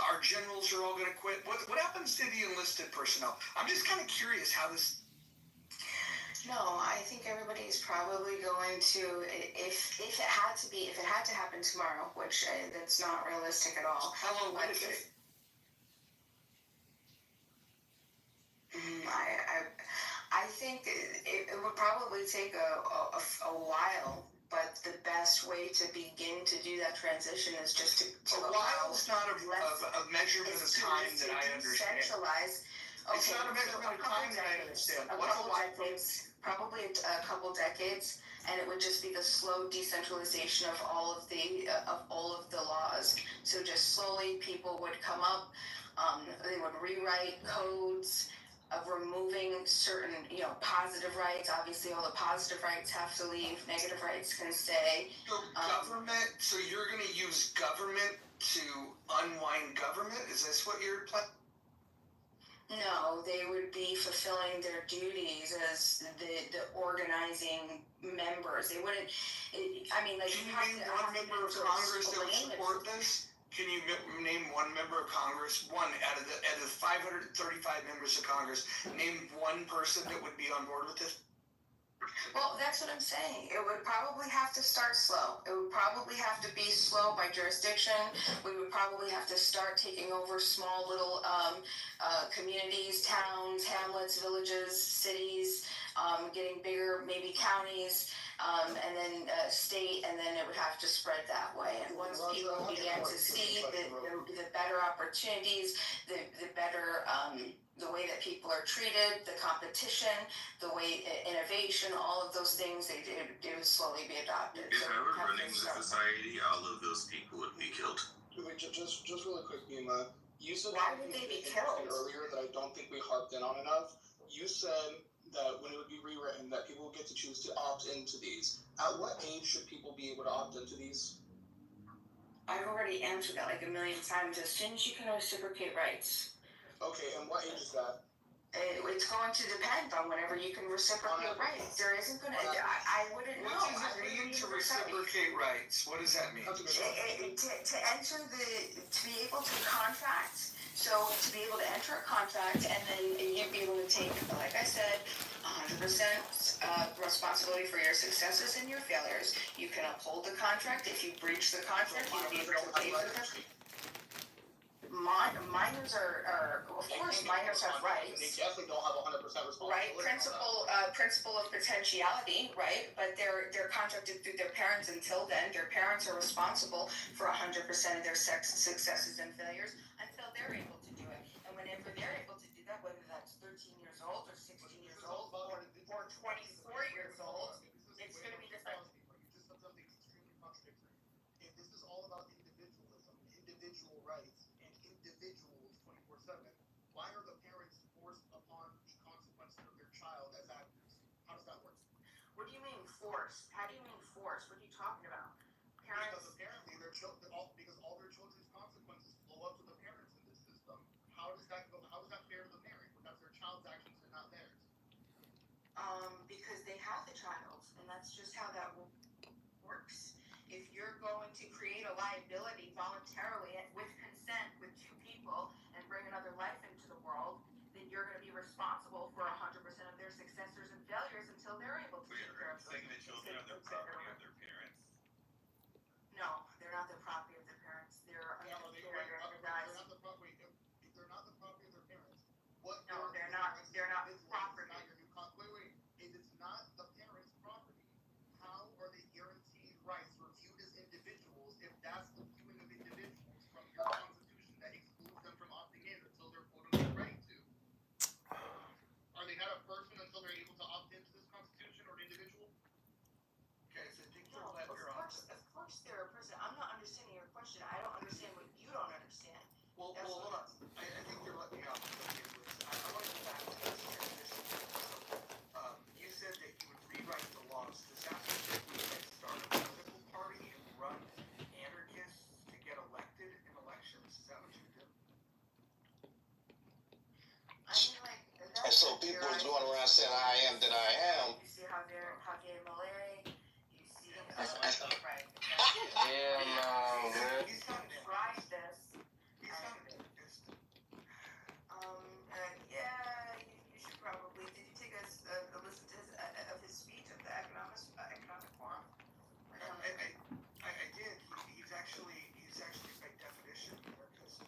Our generals are all going to quit? What happens to the enlisted personnel? I'm just kind of curious how this. No, I think everybody is probably going to, if it had to happen tomorrow, which that's not realistic at all. How long would it take? I think it would probably take a while. But the best way to begin to do that transition is just to a while's not a measurement of time that I understand. Decentralize. Okay, it's not a measurement of time that I understand. Probably a couple decades, and it would just be the slow decentralization of all of the laws. So just slowly, people would come up. They would rewrite codes of removing certain, positive rights. Obviously, all the positive rights have to leave. Negative rights can stay. So government. So you're going to use government to unwind government? Is this what you're planning? No, they would be fulfilling their duties as the organizing members. They wouldn't. Can you name one member of Congress that would support this? Can you name one member of Congress? One out of the 535 members of Congress. Name one person that would be on board with this. Well, that's what I'm saying. It would probably have to start slow. It would probably have to be slow by jurisdiction. We would probably have to start taking over small little communities, towns, hamlets, villages, cities, getting bigger, maybe counties, and then state, and then it would have to spread that way. And once people began to see the better opportunities, the better the way that people are treated, the competition, the way innovation, all of those things, it would slowly be adopted. If I were running the society, all of those people would be killed. Wait, just really quick, Nima. You said why would they be killed earlier that I don't think we harped in on enough. You said that when it would be rewritten, that people would get to choose to opt into these. At what age should people be able to opt into these? I've already answered that like a million times. As soon as you can reciprocate rights. Okay, and what age is that? It's going to depend on whenever you can reciprocate rights. There isn't going to. I wouldn't know. What does it mean to reciprocate rights? What does that mean? To enter to be able to contract. So to be able to enter a contract and then you'd be able to take, like I said, 100% responsibility for your successes and your failures. You can uphold the contract. If you breach the contract, you'd be able to pay for the contract. Minors are, of course, minors have rights. They definitely don't have 100% responsibility. Right, principle of potentiality, right? But they're contracted through their parents until then. Their parents are responsible for 100% of their successes and failures until they're able to do it. And whenever they're able to do that, whether that's 13 years old or 16 years old or 24 years old, it's going to be different. You just said something extremely contradictory. If this is all about individualism, individual rights, individuals 24/7. Why are the parents forced upon the consequences of their child as actors? How does that work? What do you mean forced? How do you mean forced? What are you talking about? Parents. Because apparently because all their children's consequences flow up to the parents in this system. How does that go? How is that fair to the parent? Because their child's actions are not theirs. Because they have the child, and that's just how that works. If you're going to create a liability voluntarily with consent with two people and bring another life into the world, then you're going to be responsible for 100% of their successors and failures until they're able to take care of them. Saying the children are the property of their parents. No, they're not the property of their parents. They're Yeah, under they the go, care of their they're guys. not the property. If they're not the property of their parents, what? No, they're not. They're not property. Not your new wait. If it's not the parents' property, how are they guaranteed rights or viewed as individuals if that's the viewing of individuals from your constitution that excludes them from opting in until they're quote unquote ready to? Are they not a person until they're able to opt into this constitution or an individual? Okay, so I think they're No, let of your course they're a person. I'm not understanding your question. I don't understand what you don't understand. Well, hold on. I think they're letting me off. I want to go back to this transition. So, you said that you would rewrite the laws. Does that mean that we would start a political party and run anarchists to get elected in elections? Is that what you do? I mean, like, And so people are going around saying, I am that I am. You see Javier Milei, you see, right. Yeah, no, man. He's not an Tried this. He's not an anarchist. Yeah, you should probably. Did you take a listen to his speech at the economic forum? I did. He's actually by definition an anarchist.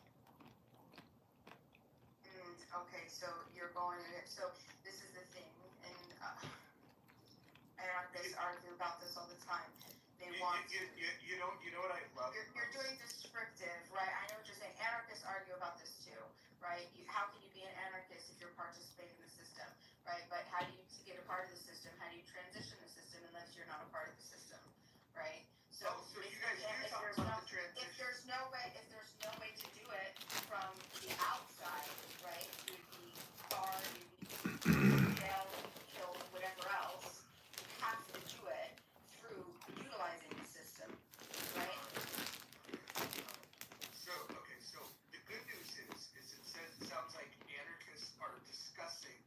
Okay, so you're going in it. So this is the thing, and anarchists argue about this all the time. They want you know what I love? You're doing descriptive, right? I know what you're saying. Anarchists argue about this too, right? How can you be an anarchist if you're participating in the system, right? But how do you get a part of the system? How do you transition the system unless you're not a part of the system, right? So you guys do talk about the transition. If there's no way to do it from the outside, right? You'd be barred, you'd be jailed, killed, whatever else. You have to do it through utilizing the system, right? So the good news is it sounds like anarchists are discussing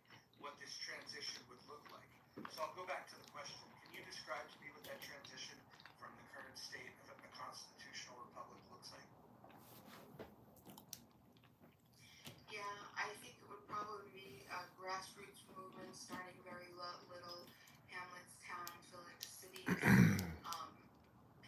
what this transition would look like. So I'll go back to the question. Can you describe to me what that transition from the current state of a constitutional republic looks like? Yeah, I think it would probably be a grassroots movement starting very little hamlets, towns, village, cities,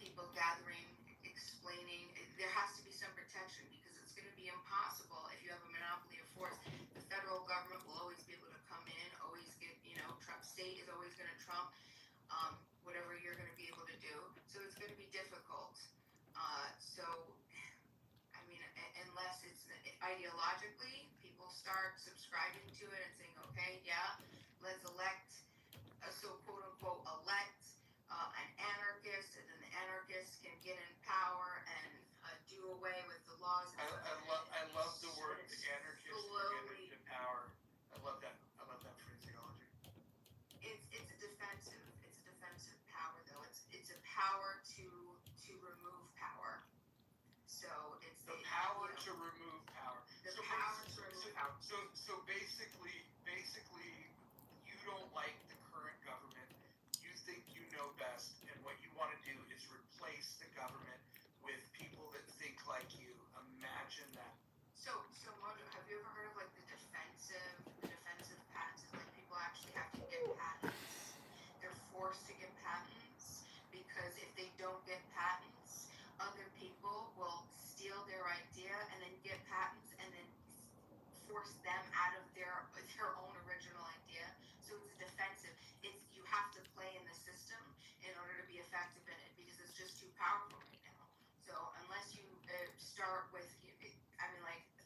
people gathering, explaining. There has to be some protection because it's going to be impossible if you have a monopoly of force. The federal government will always be able to come in, always get, Trump state is always going to trump whatever you're going to be able to do. So it's going to be difficult. I mean, unless it's ideologically, people start subscribing to it and saying, okay, yeah, let's elect, quote unquote, elect an anarchist, and then the anarchists can get in power and do away with the laws. I love the word anarchist get into power. I love that phraseology. It's a defensive power though. It's a power to remove power. So it's the power to remove power. So basically, you don't like the current government. You think you know best, and what you want to do is replace the government with people that think like you. Imagine that. So Mojo, have you ever heard of like the defensive patents? Like people actually have to get patents. They're forced to get patents because if they don't get patents, other people will steal their idea and then get patents and then force them out of their own original idea. So it's defensive. You have to play in the system in order to be effective in it because it's just too powerful right now. So unless you start with,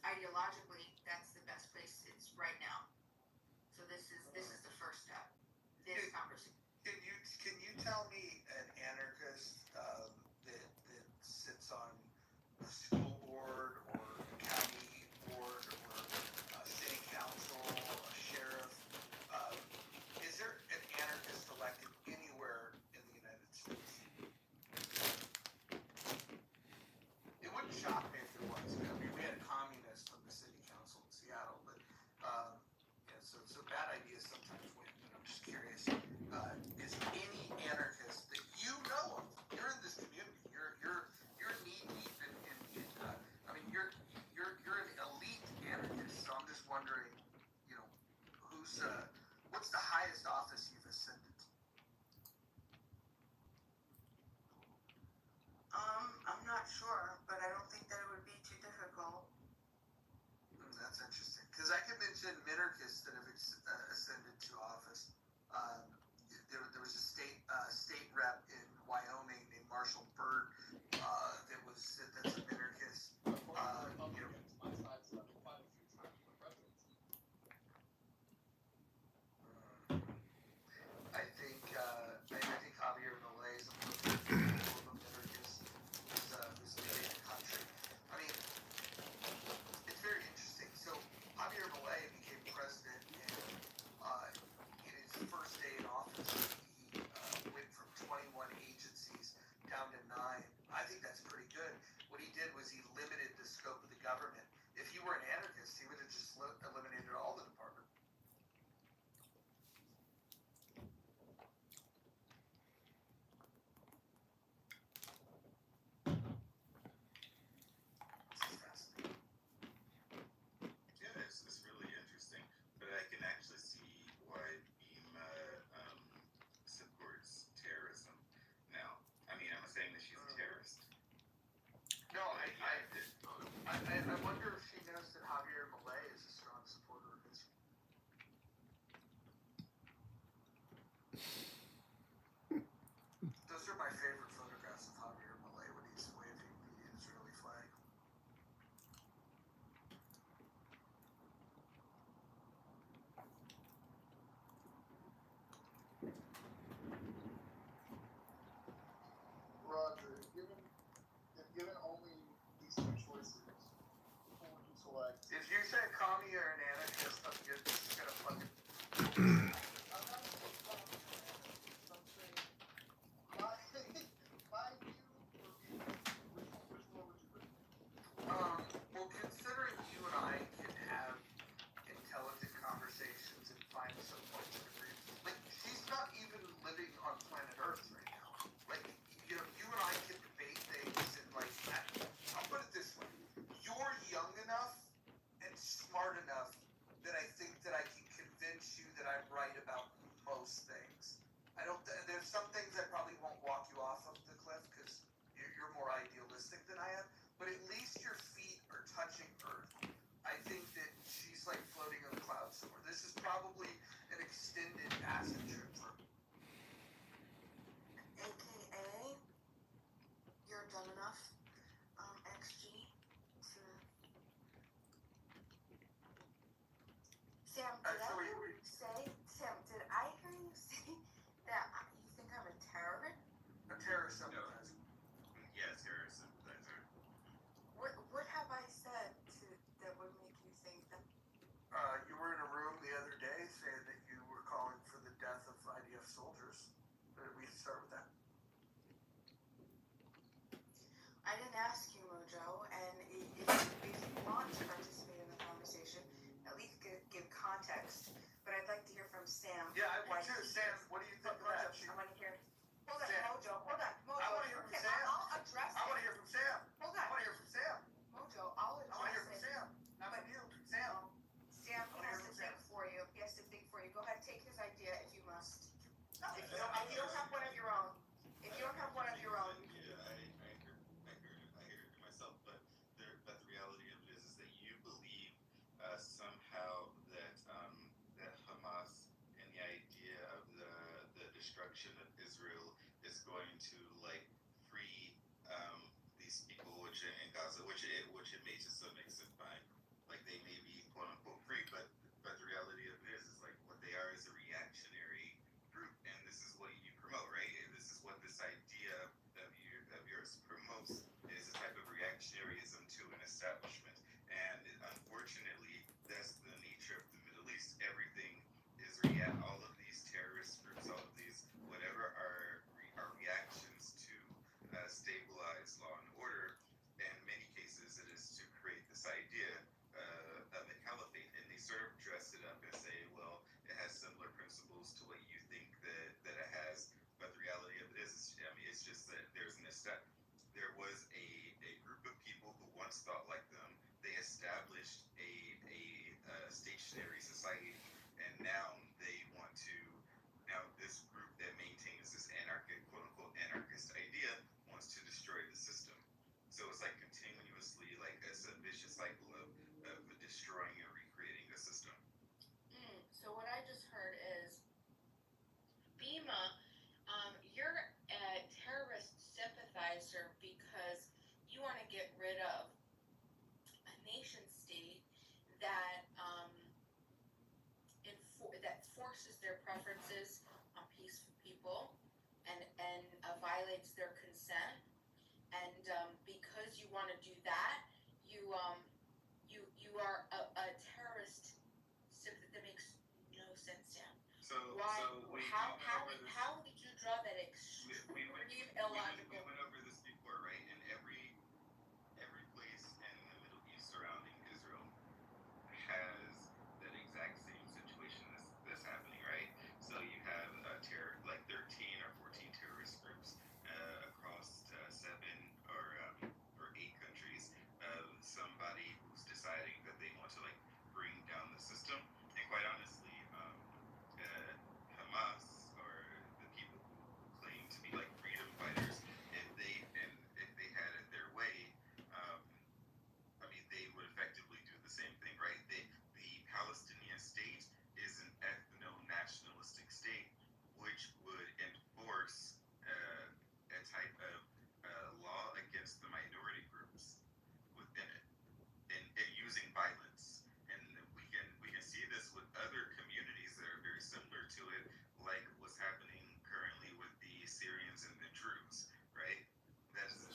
ideologically, that's the best place it's right now. So this is the first step. This conversation. Can you tell me an anarchist that sits on a school board or a county board or a city council, a sheriff? Is there an anarchist elected anywhere in the United States? It wouldn't shock me if there was. were an anarchist, he would have just eliminated all the department. Yeah, it's really interesting, but I can actually see why BEMA supports terrorism. Now, I mean, I'm not saying that she's a terrorist. No, I wonder if she knows that Javier Milei is a strong supporter of Israel. Those are my favorite photographs of Javier Milei when he's waving the Israeli flag. Roger, if given only these two choices, who would you select? If you say commie or an anarchist, I'm just gonna fucking. I'm not saying commie or anarchist. I'm saying my view or view. Which one would you pick? Well, considering you and I can have intelligent conversations and find some points of agreement, like she's not even living on planet Earth right now. Like, you know, you and I can debate things and like that. I'll put it this way: you're young enough and smart enough that I think that I can convince you that I'm right about most things. I don't. There's some things I probably won't walk you off of the cliff because you're more idealistic than I am. But at least your feet are touching Earth. I think that she's like floating on the clouds somewhere. This is probably an extended acid trip for her. AKA, you're dumb enough, XG, to... Sam, did I hear you say, that you think I'm a terrorist? A terrorist sympathizer. Yeah, terrorist sympathizer. What have I said that would make you think that? You were in a room the other day saying that you were calling for the death of IDF soldiers. We can start with that. I didn't ask you, Mojo, and if you want to participate in the conversation, at least give context. But I'd like to hear from Sam. Yeah, I would too. Sam, what do you think of that? I want to hear. Hold on, Sam. Mojo. Hold on, Mojo. I want to hear from Okay, Sam. I'll address it. I want to hear from Sam. Hold on. I want to hear from Sam. Mojo, I'll I want to hear address from it. Sam. Not from you. Sam. Sam I wanna has hear to from think Sam. for you. He has to think for you. Go ahead, take his idea if you must. No, If you don't have one of your own. If you don't have one of your own. Yeah, I heard it myself, but the reality of it is that you believe somehow that that Hamas and the idea of the destruction of Israel is going to like free these people which in Gaza, which it may to some extent fine, like they may be quote unquote free, but the reality of it is like what they are is a reactionary group, and this is what you promote, right? And this is what this idea of yours promotes is a type of reactionaryism to an establishment, and unfortunately, that's the nature of the Middle East. Everything is all of these terrorist groups, all of these whatever are reactions to stabilize law and order. And in many cases, it is to create this idea of a caliphate, and they sort of dress it up and say, well, it has similar principles to what you think that it has, but the reality of it is, I mean, it's just that there was a group of people who once thought like them. They established a stationary society, and now they want to. Now this group that maintains this quote unquote anarchist idea wants to destroy the system. So it's like continuously like it's a vicious cycle of destroying and recreating the system. So what I just heard is, BEMA, you're a terrorist sympathizer because you want to get rid of a nation state that that forces their preferences on peaceful people and violates their consent. And because you want to do that, you are a terrorist. That makes no sense, Sam. How did you draw that extreme illogical? We went over this before, right? In every place in the Middle East surrounding Israel,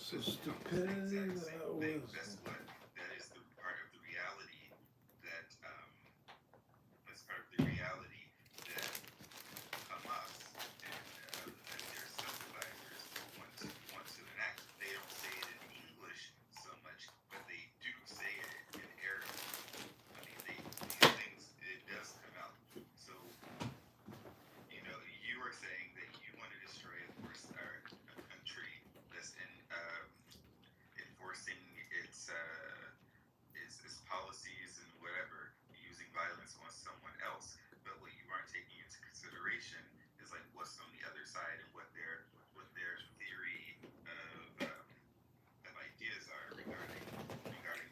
So But you know, stupidity exact same without thing. wisdom. That's what that is the part of the reality that that's part of the reality that Hamas and their sympathizers want to enact. They don't say it in English so much, but they do say it in Arabic. I mean, these things, it does come out. So, you know, you were saying that you want to destroy a country that's enforcing its policies and whatever, using violence on someone else. But what you aren't taking into consideration is like what's on the other side and what their theory of ideas are regarding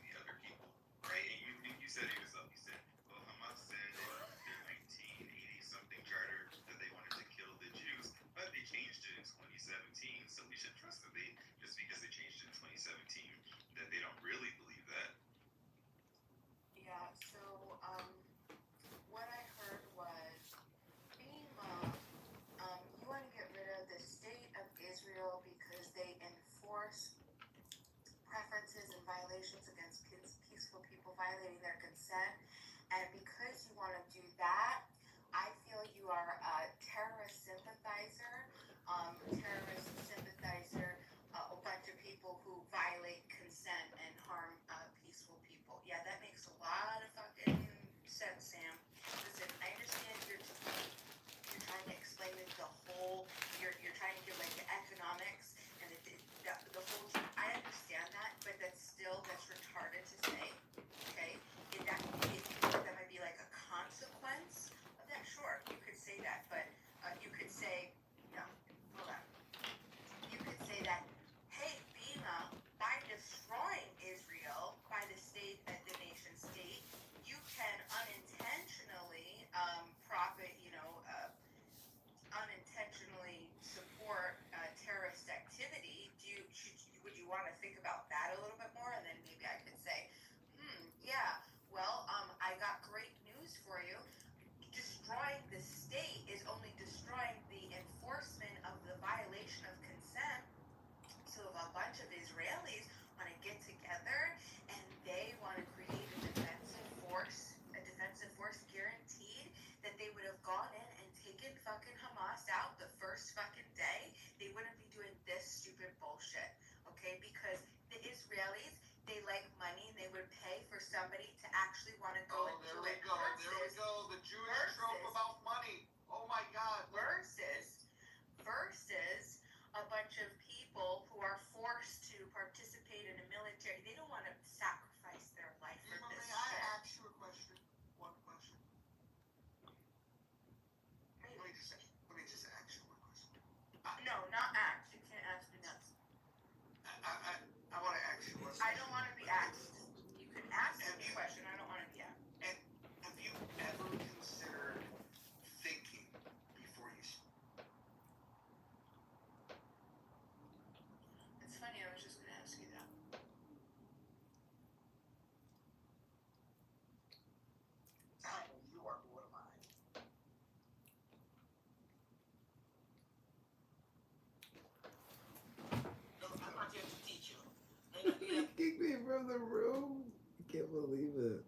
the other people, right? And you said it yourself. You said, well, Hamas said in their 1980 something charter that they wanted to kill the Jews, but they changed it in 2017. So we should trust that they, just because they changed it in 2017, that they don't really believe that. Yeah, so what I heard was FEMA, you want to get rid of the state of Israel because they enforce preferences and violations against peaceful people violating their consent. And because you want to do that, I feel you are a terrorist sympathizer, a bunch of people who violate consent and harm peaceful people. Yeah, that makes a lot of fucking sense, Sam. Listen, I understand you're trying to explain it the whole, you're trying to give like the economics and the whole, I understand that, but that's retarded to say, okay? If that might be like a consequence of that, sure, you could say that, but you could say, no, hold on. You could say that, hey, FEMA, by destroying Israel, by the nation state, you can unintentionally unintentionally support terrorist activity. Would you want to think about that a little bit more? And then maybe I could say, yeah, well, I got great news for you. Destroying the state is only destroying the enforcement of the violation of consent. So if a bunch of Israelis want to get together and they want to create a defensive force guaranteed that they would have gone in and taken fucking Hamas out the first fucking day, they wouldn't be doing this stupid bullshit, okay? Because the Israelis, they like money and they would pay for somebody to actually want to go and do it. There we go. The Jewish trope about money. Oh my God. Versus a bunch of people who are forced to participate in a military. They don't want to sacrifice their life for this shit. May I ask you a question? One question. Let me just ask you one question. No, not ask. You can't ask me nothing. I want to ask you one question. I don't want to be asked. You can ask me a question. I don't want to be asked. And have you ever considered thinking before you speak? It's funny, I was just going to ask you that. You are one of mine. No, I'm not here to teach you. They kicked me from the room. I can't believe it.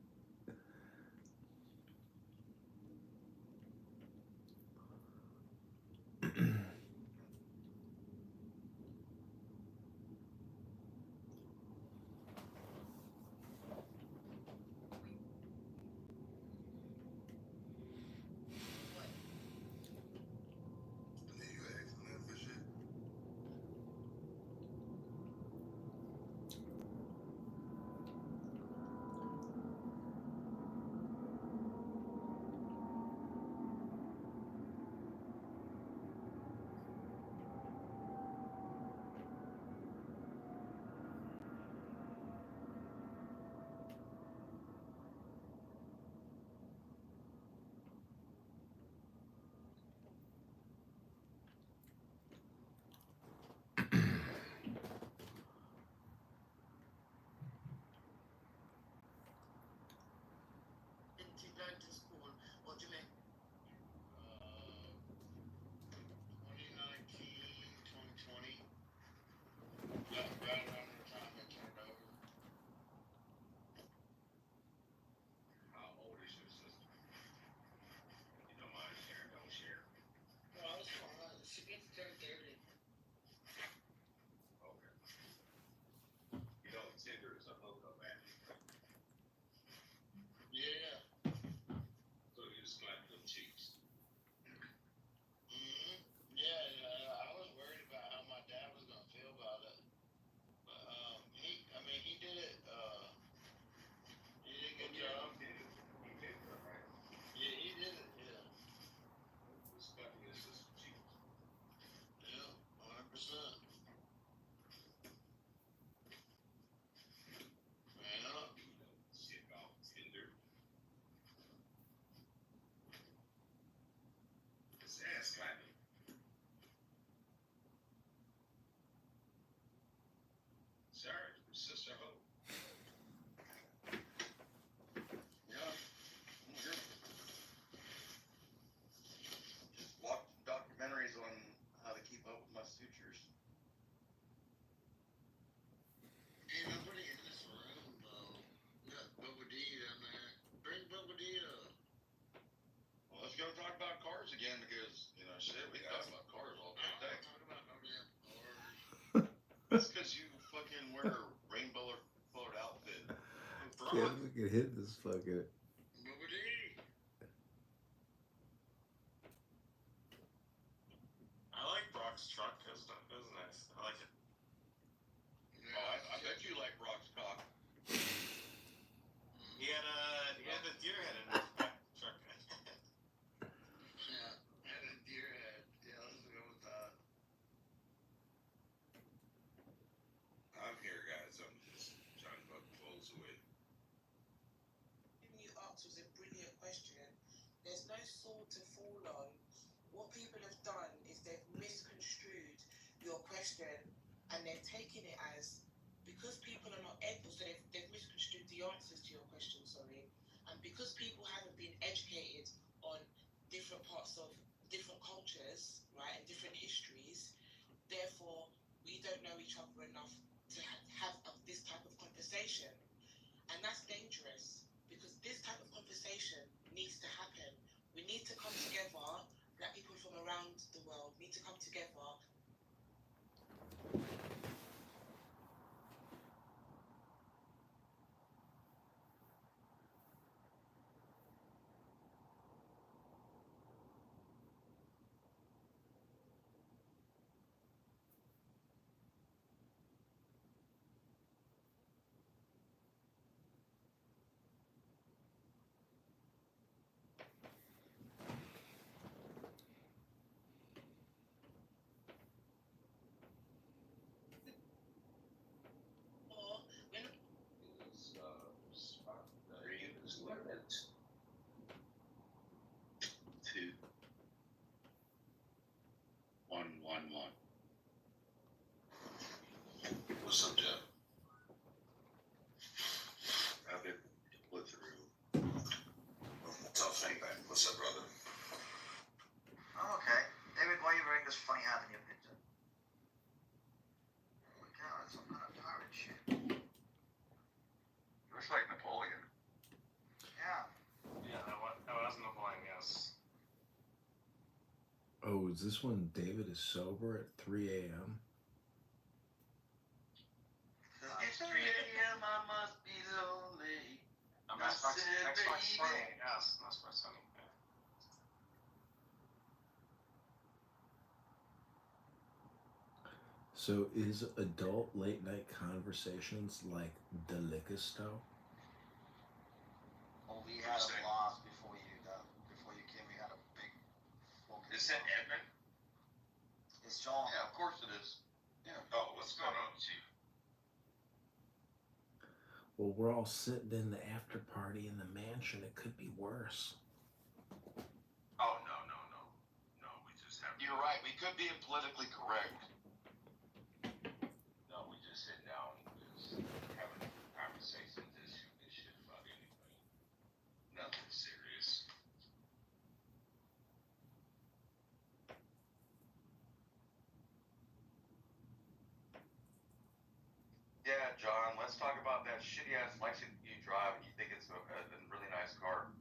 That's because you fucking wear a rainbow colored outfit. Can't fucking hit this fucking. I like Brock's truck. That's nice. I like it. Oh, I bet you like Brock's cock. He had a deer head in his back truck. Yeah, had a deer head. Yeah, let's go with that. I'm here, guys. I'm just trying to put clothes away. You asked was a brilliant question. There's no sword to fall on. What people have done is they've misconstrued your question and they've taken it as because people are not able, so they've misconstrued the answers to your question, sorry. And because people haven't been educated on different parts of different cultures, right, and different histories, therefore we don't know each other enough to have this type of conversation. And that's dangerous because this type of conversation needs to happen. We need to come together. Black people from around the world need to come together. What's up, Jeff? I've been put through. Tough thing, man. What's up, brother? Oh, okay. David, why are you wearing this funny hat in your picture? Oh my god, it's some kind of pirate shit. Looks like Napoleon. Yeah. Yeah, that was Napoleon, yes. Oh, is this when David is sober at 3 a.m.? It's 3 a.m. I must be lonely. Xbox Sunny, yes, Xbox Sunny. Yeah. So is adult late night conversations like Delicasto? Oh, we had a blast before you came. We had a big focus. Is that Edmund? It's John. Yeah, of course it is. Yeah. Oh, what's going on, Chief? Well, we're all sitting in the after party in the mansion. It could be worse. Oh, no. We just have. You're right. We could be politically correct. No, we just sit down and just having conversations, shoot this shit about anything. Nothing serious. Yeah, John, let's talk about that shitty ass Lexus you drive and you think it's a really nice car.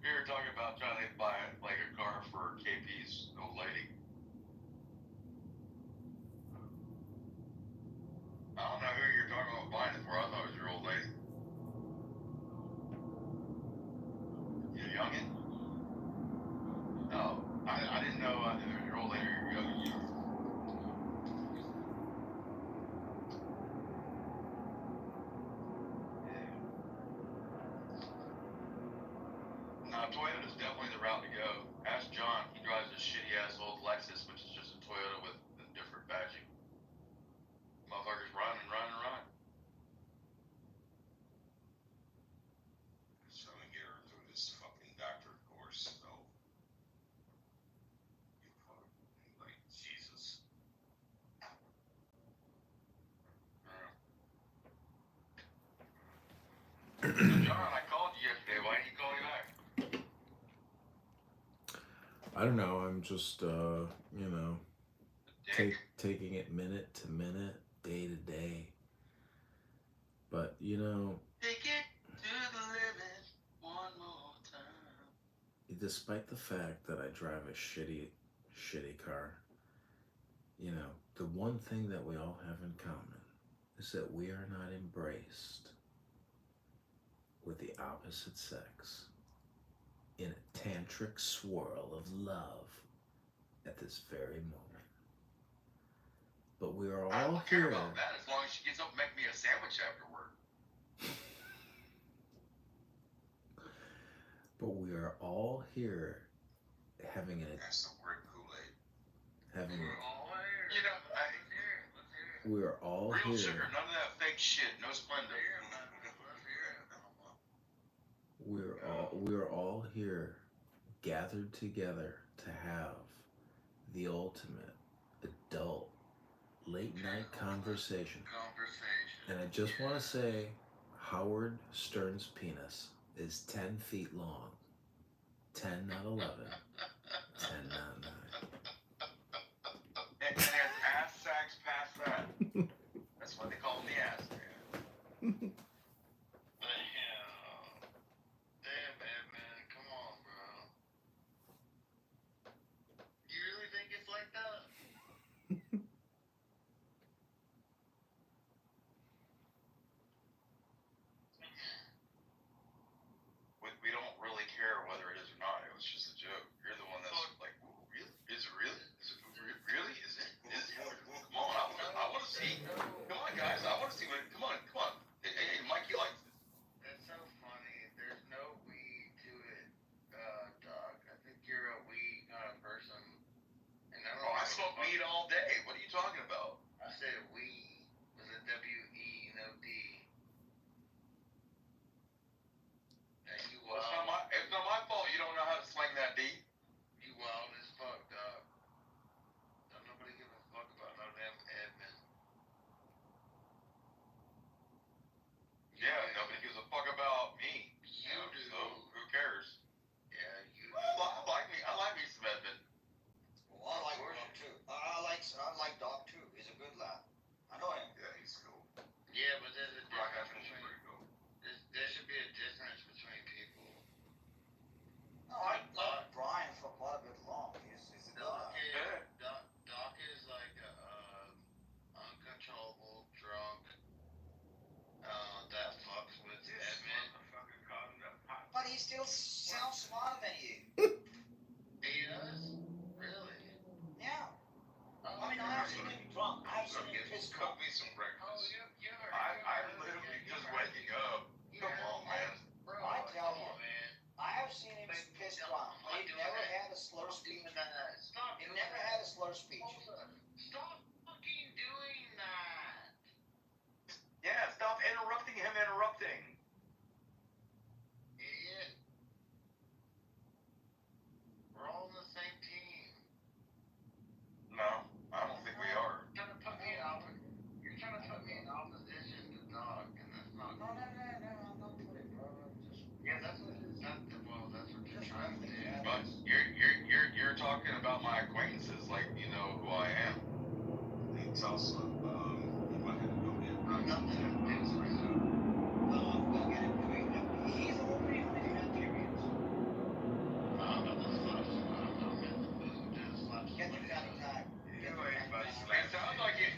We were talking about trying to buy like a car for KP's old lady. I don't know who you're talking about buying it for. I thought it was your old lady. You youngin'? No, I didn't know your old lady or your young. No, Toyota is definitely the route to go. Ask John. He drives a shitty ass old Lexus, which is just a Toyota with a different badging. Motherfuckers run. Just trying to get her through this fucking doctor course, so. You fucking, like, Jesus. John, I called you yesterday. Why didn't you call me back? I don't know. I'm just, taking it minute to minute, day to day. But, Take it to the limit one more time. despite the fact that I drive a shitty car, you know, the one thing that we all have in common is that we are not embraced with the opposite sex in a tantric swirl of love at this very moment. But we are I all don't care here. about that as long as she gets up and make me a sandwich after work. But we are all here having a. That's some great Kool-Aid. Having. We're all here. You know, let's hear it. We are all Real here. sugar, none of that fake shit. No Splenda. We are all here, gathered together to have the ultimate adult late night conversation. And I just want to say, Howard Stern's penis is 10 feet long. 10, not 11. 10, not 9. And there's ass sacks past that. That's why they call him the ass man. Damn, man, come on, bro. You really think it's like that? We don't really care whether it is or not. It was just a joke. You're the one that's like, ooh, really? Is it really? Is it really? Is it? Come on, I want to see. Come on, guys, I want to see what. Come on. Hey, Mikey likes it. That's so funny. There's no we to it, Doc. I think you're a we kind of person. And I smoke weed all day. What are you talking about? I said we was a W-E, no D. And you Well, wild. it's not my fault you don't know how to slang that D. You wild as fuck, Doc. Don't nobody give a fuck about no damn admin. Yeah, nobody gives a fuck about me. You do. So who cares? Yeah, you do. Well, I like me some Edmund. Well, I like Doc too. I like Doc too. He's a good lad. I know him. Yeah, he's cool. Yeah, but there's a Rock difference Hudson is between. pretty cool. There should be a difference between people. No, I like Brian for quite a bit long. He's a good Doc lad. Doc is like a uncontrollable drunk that fucks with Edmund. But he still sounds smarter than you. He does? Really? Yeah. I mean, I have seen him drunk. I have seen him pissed Cook drunk. me some breakfast. Oh, you heard. I'm literally just waking up. Come on, man. Bro, I tell you, man. I have seen him pissed drunk. He never had a slur speech. Stop. He never had a slur speech. Stop fucking doing that. Yeah, stop interrupting him interrupting. Idiot. We're all on the same team. No, I don't think we are. You're trying to put me in opposition to Doc, and that's not. No, I'm not putting, bro. Yeah, that's what you're trying to do. But you're talking about my acquaintances like you know who I am. It's also you might have to go in. Nothing against myself. We'll get into it. He's over in the periods. I'm about to slap some. I'm in the mood to slap some. Get your fatty time. It sounds like you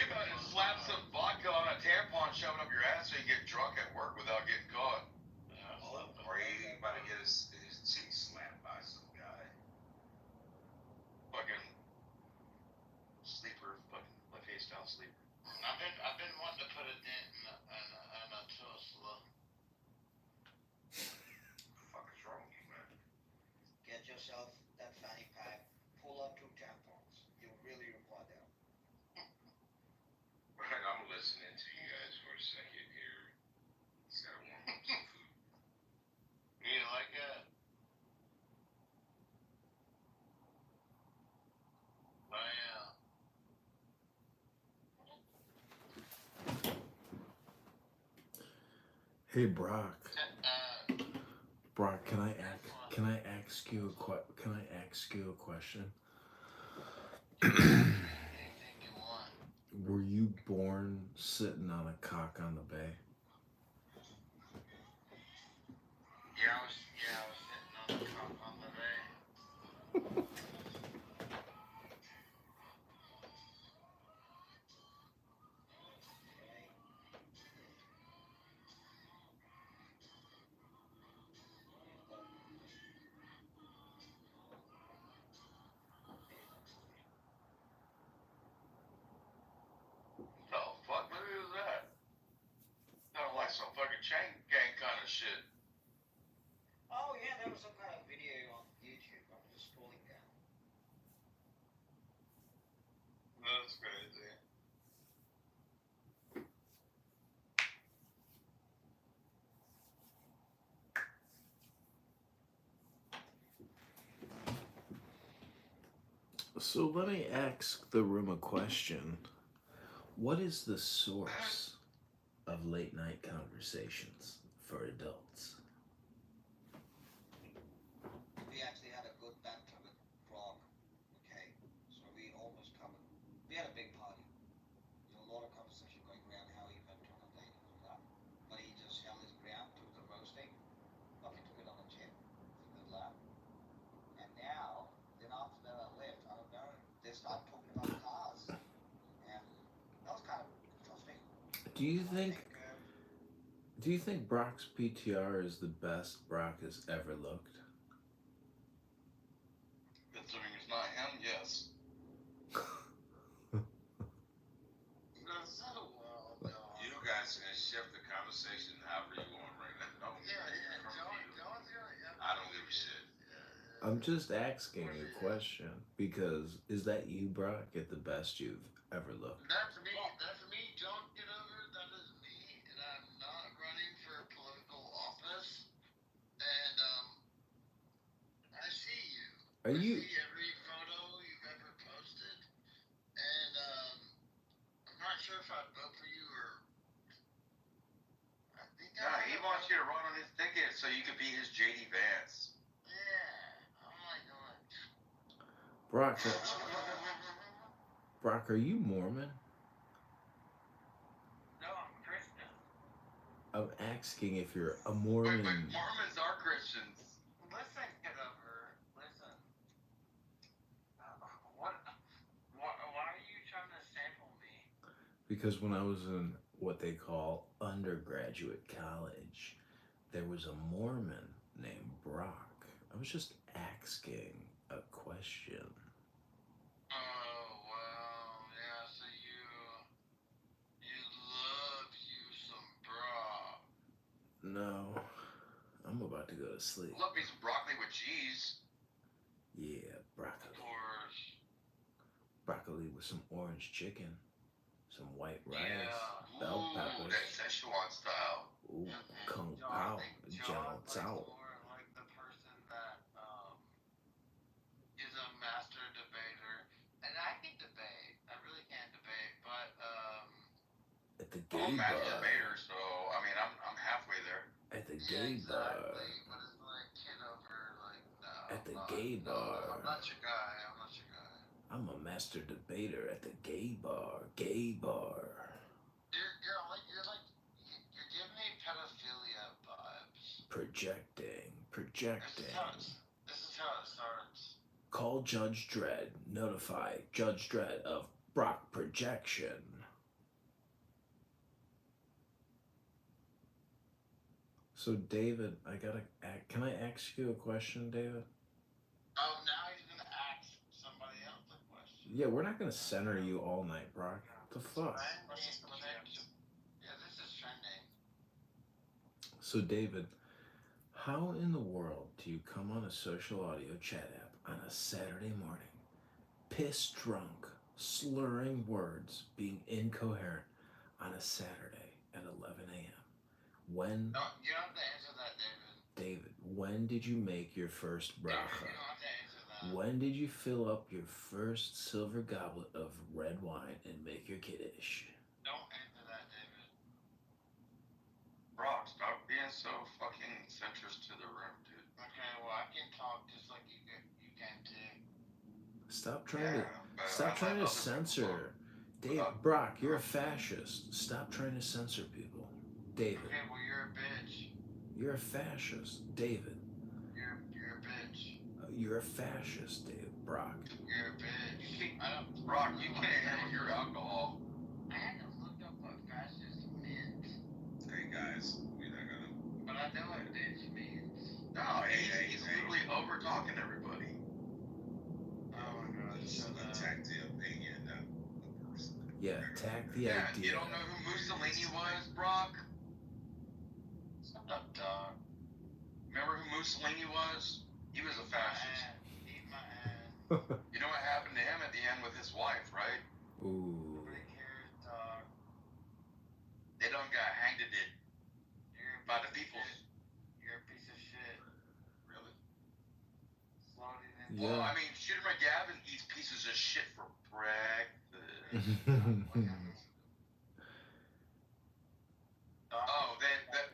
better slap some vodka on a tampon, shove it up your ass so you get drunk at work without getting caught. Or he about to get his cheeks slapped by some guy. Fucking sleeper, fucking left face down sleeper. I've been wanting to put a dent in a Tesla. Fuck is wrong with you, man? Get yourself that fanny pack. Pull up 2 tampons. You really require that. Right, I'm listening to you guys for a second here. Just gotta warm up some food. You like that? I Hey, Brock. Brock, can I ask you a question? Anything you want. Were you born sitting on a cock on the bay? Yeah, I was sitting on the cock That's crazy. So let me ask the room a question. What is the source of late night conversations for adults? We actually had a good banter with Frog. Okay, so we almost covered. We had a big party. There was a lot of conversation going around how he went on a date and all that. But he just held his ground, took the roasting, but he took it on the chin. It's a good laugh. And now, then after that I left, I don't know, they started talking about cars. And that was kind of interesting. Do you think Brock's PTR is the best Brock has ever looked? Considering it's not him, yes. You guys can shift the conversation however you want right now. I don't give a shit. I'm just asking a question because is that you, Brock, at the best you've ever looked? That's me, John Kitover, that is me, and I'm not running for political office. And I see you. Are you? I see every photo you've ever posted, and I'm not sure if I'd vote for you or. I think Yeah, he wants you to run on his ticket so you could be his JD Vance. Yeah. Oh my God. Brock, are you Mormon? No, I'm Christian. I'm asking if you're a Mormon. Wait, Mormons are Christians. Listen, Kitover, listen. Why are you trying to sample me? Because when I was in what they call undergraduate college, there was a Mormon named Brock. I was just asking a question. Oh, wow. Yeah, so you love you some Brock. No, I'm about to go to sleep. Love me some broccoli with cheese. Yeah, broccoli. Of course. Broccoli with some orange chicken, some white rice, Yeah. bell Ooh, peppers. that Szechuan style. Ooh, kung John, pao, I think jiao John's cao. more like the person that is a master debater, and I can debate. I really can't debate, but At the I'm a gay master bar. debater, so I mean I'm halfway there. At the yeah, gay bar. exactly. But it's like Kitover, like no. At the gay No, bar. I'm not your guy. I'm not your guy. I'm a master debater at the gay bar. Gay bar. You're giving me pedophilia vibes. Projecting. This is how it starts. Call Judge Dredd. Notify Judge Dredd of Brock projection. So David, can I ask you a question, David? Oh, now he's gonna ask somebody else a question. Yeah, we're not gonna center you all night, Brock. What the fuck? Yeah, this is trending. So David, how in the world do you come on a social audio chat app on a Saturday morning, piss drunk, slurring words, being incoherent on a Saturday at 11 a.m.? When? No, you don't have to answer that, David. David, when did you make your first bracha? You don't have to answer that. When did you fill up your first silver goblet of red wine and make your kiddush? Don't answer that, David. Brock, stop being so fucking centrist to the room, dude. Okay, well I can talk just like you can too. Stop trying to censor. Dave, Brock, you're a fascist. Stop trying to censor people. David. Okay, well you're a bitch. You're a fascist, David. You're a bitch. You're a fascist, David. Brock. You're a bitch. Brock, you can't handle your alcohol. I had to look up what fascist meant. Hey guys, we're not gonna. But I know what bitch means. No, he's literally over talking everybody. Oh my God. Just attack the opinion, not the person. Yeah, attack the idea. You don't know who Mussolini was, Brock? Shut up, dog. Remember who Mussolini was? He was a fascist. Eat my ass. You know what happened to him at the end with his wife, right? people. You're a piece of shit. Really? Yeah. Well, I mean, Shooter McGavin eats pieces of shit for breakfast. Oh, that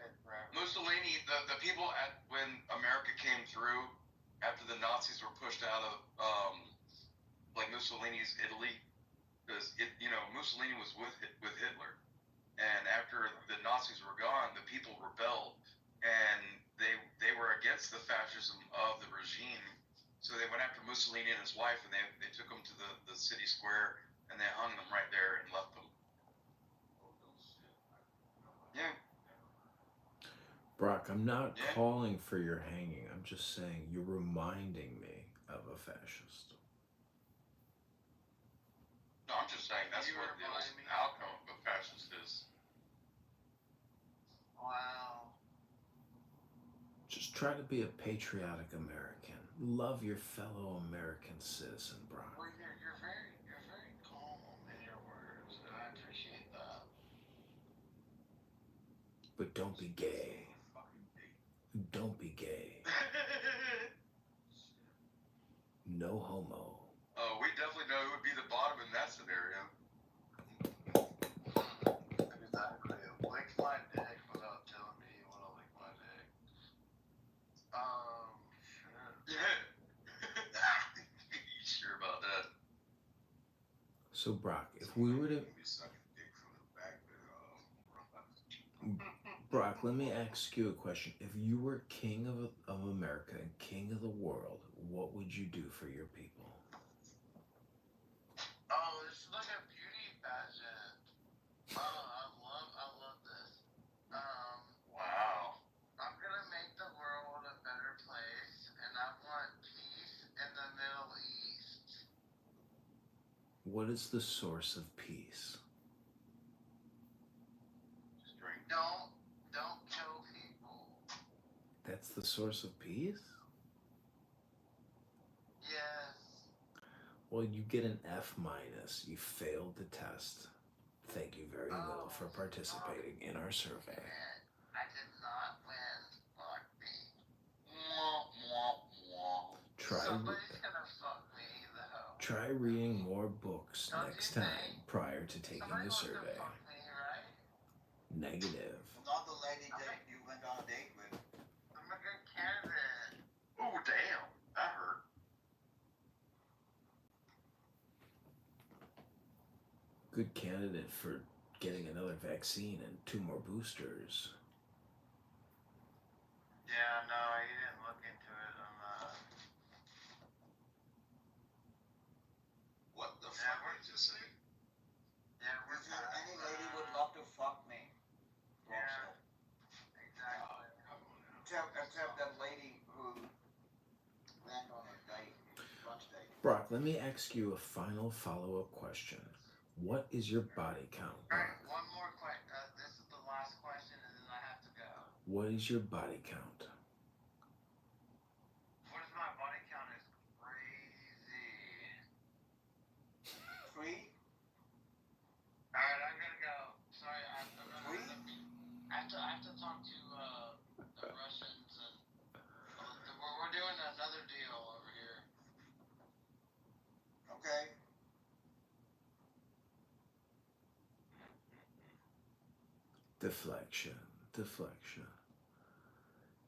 Mussolini, the people when America came through after the Nazis were pushed out of like Mussolini's Italy, because Mussolini was with Hitler, and after the Nazis were gone, the people rebelled, and they were against the fascism of the regime, so they went after Mussolini and his wife, and they took them to the city square, and they hung them right there and left them. Yeah. Brock, I'm not calling for your hanging. I'm just saying you're reminding me of a fascist. No, I'm just saying that's what the outcome of a fascist is. Wow. Just try to be a patriotic American. Love your fellow American citizen, Brock. Well, you're very calm in your words, and I appreciate that. But don't be gay. Don't be gay. No homo. Oh, we definitely know who would be the bottom in that scenario. Exactly. Lick my dick without telling me you want to lick my dick. Sure. You sure about that? So, Brock, if we were to... Brock, let me ask you a question. If you were king of America and king of the world, what would you do for your people? Oh, this is like a beauty pageant. Oh, I love this. Wow. I'm gonna make the world a better place, and I want peace in the Middle East. What is the source of peace? Just drink. Don't kill people. That's the source of peace? Yes. Well, you get an F-. You failed the test. Thank you very well for participating in our survey. I did not win. Fuck me. Somebody's gonna fuck me, though. Try reading more books next time prior to taking the survey. Fuck me, right? Negative. Not the lady that you went on a date with. I'm a good candidate. Oh, damn. That hurt. Good candidate for getting another vaccine and 2 more boosters. Yeah, no, you didn't look into it on What the fuck did you just say? Yeah, we're Any lady would love to fuck me. Yeah, exactly. Except that lady who went on a date, lunch date. Brock, let me ask you a final follow-up question. What is your body count, Brock? Alright, one more question. This is the last question, and then I have to go. What is your body count? What is my body count? Is crazy. 3? Alright, I'm gonna go. Sorry, I'm gonna. 3? I have to talk to the Russians, and we're doing another deal over here. Okay. Deflection.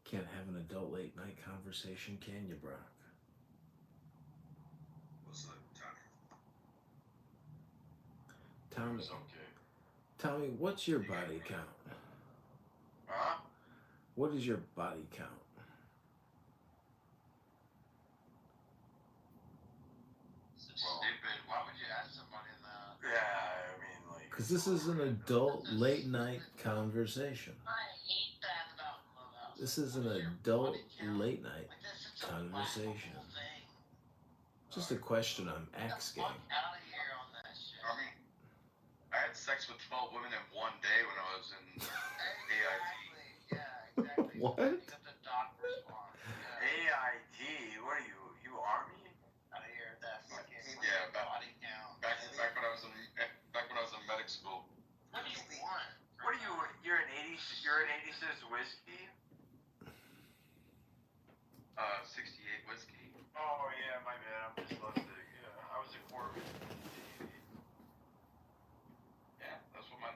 Can't have an adult late night conversation, can you, Brock? What's up, Tommy, It's okay. Tommy, what's your body count? Huh? What is your body count? Stupid. Why would you ask somebody that? Yeah, I mean, like. Because this is an adult late night conversation. I hate that about Clubhouse. This is an adult late night conversation. Just a question I'm asking. Fuck out of here on that shit. I mean, I had sex with 12 women in one day when I was in AIT. Yeah, exactly. What? You got the doc response. Yeah. AIT? What are you Army? Out of here, that fucking Yeah, body count. Back when I was in medic school. What do you want? What are you? You're an 86 whiskey? whiskey. Oh yeah, my bad. I'm dyslexic. Yeah, I was a corpsman. Yeah, that's what my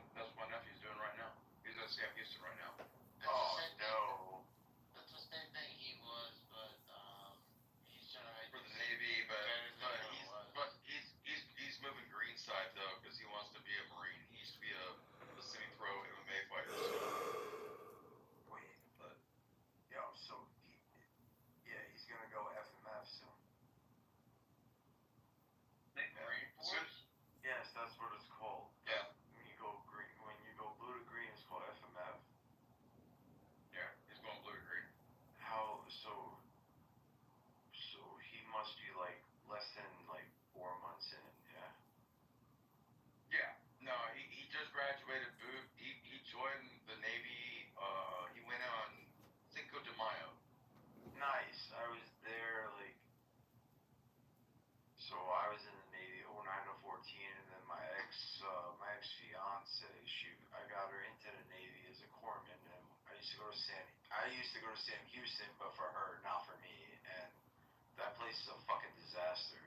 nephew's doing right now. He's at Sam Houston right now. Oh no. That's the same thing he was, but he's trying to make For the Navy, but he's moving green side though because he wants to be a Marine. He used to be a semi-pro MMA fighter. Wait, but so he's gonna go FMF soon. Marine Force? Yes, that's what it's called. Yeah. When you go blue to green, it's called FMF. Yeah, he's going blue to green. How so he must be like less than like 4 months in, yeah. Yeah. No, he just graduated boot. He joined the Navy. He went on Cinco de Mayo. Nice. I was there so I was in the Navy 09 to 14, and then my ex fiance, I got her into the Navy as a corpsman, and I used to go to Sam Houston, but for her, not for me, and that place is a fucking disaster.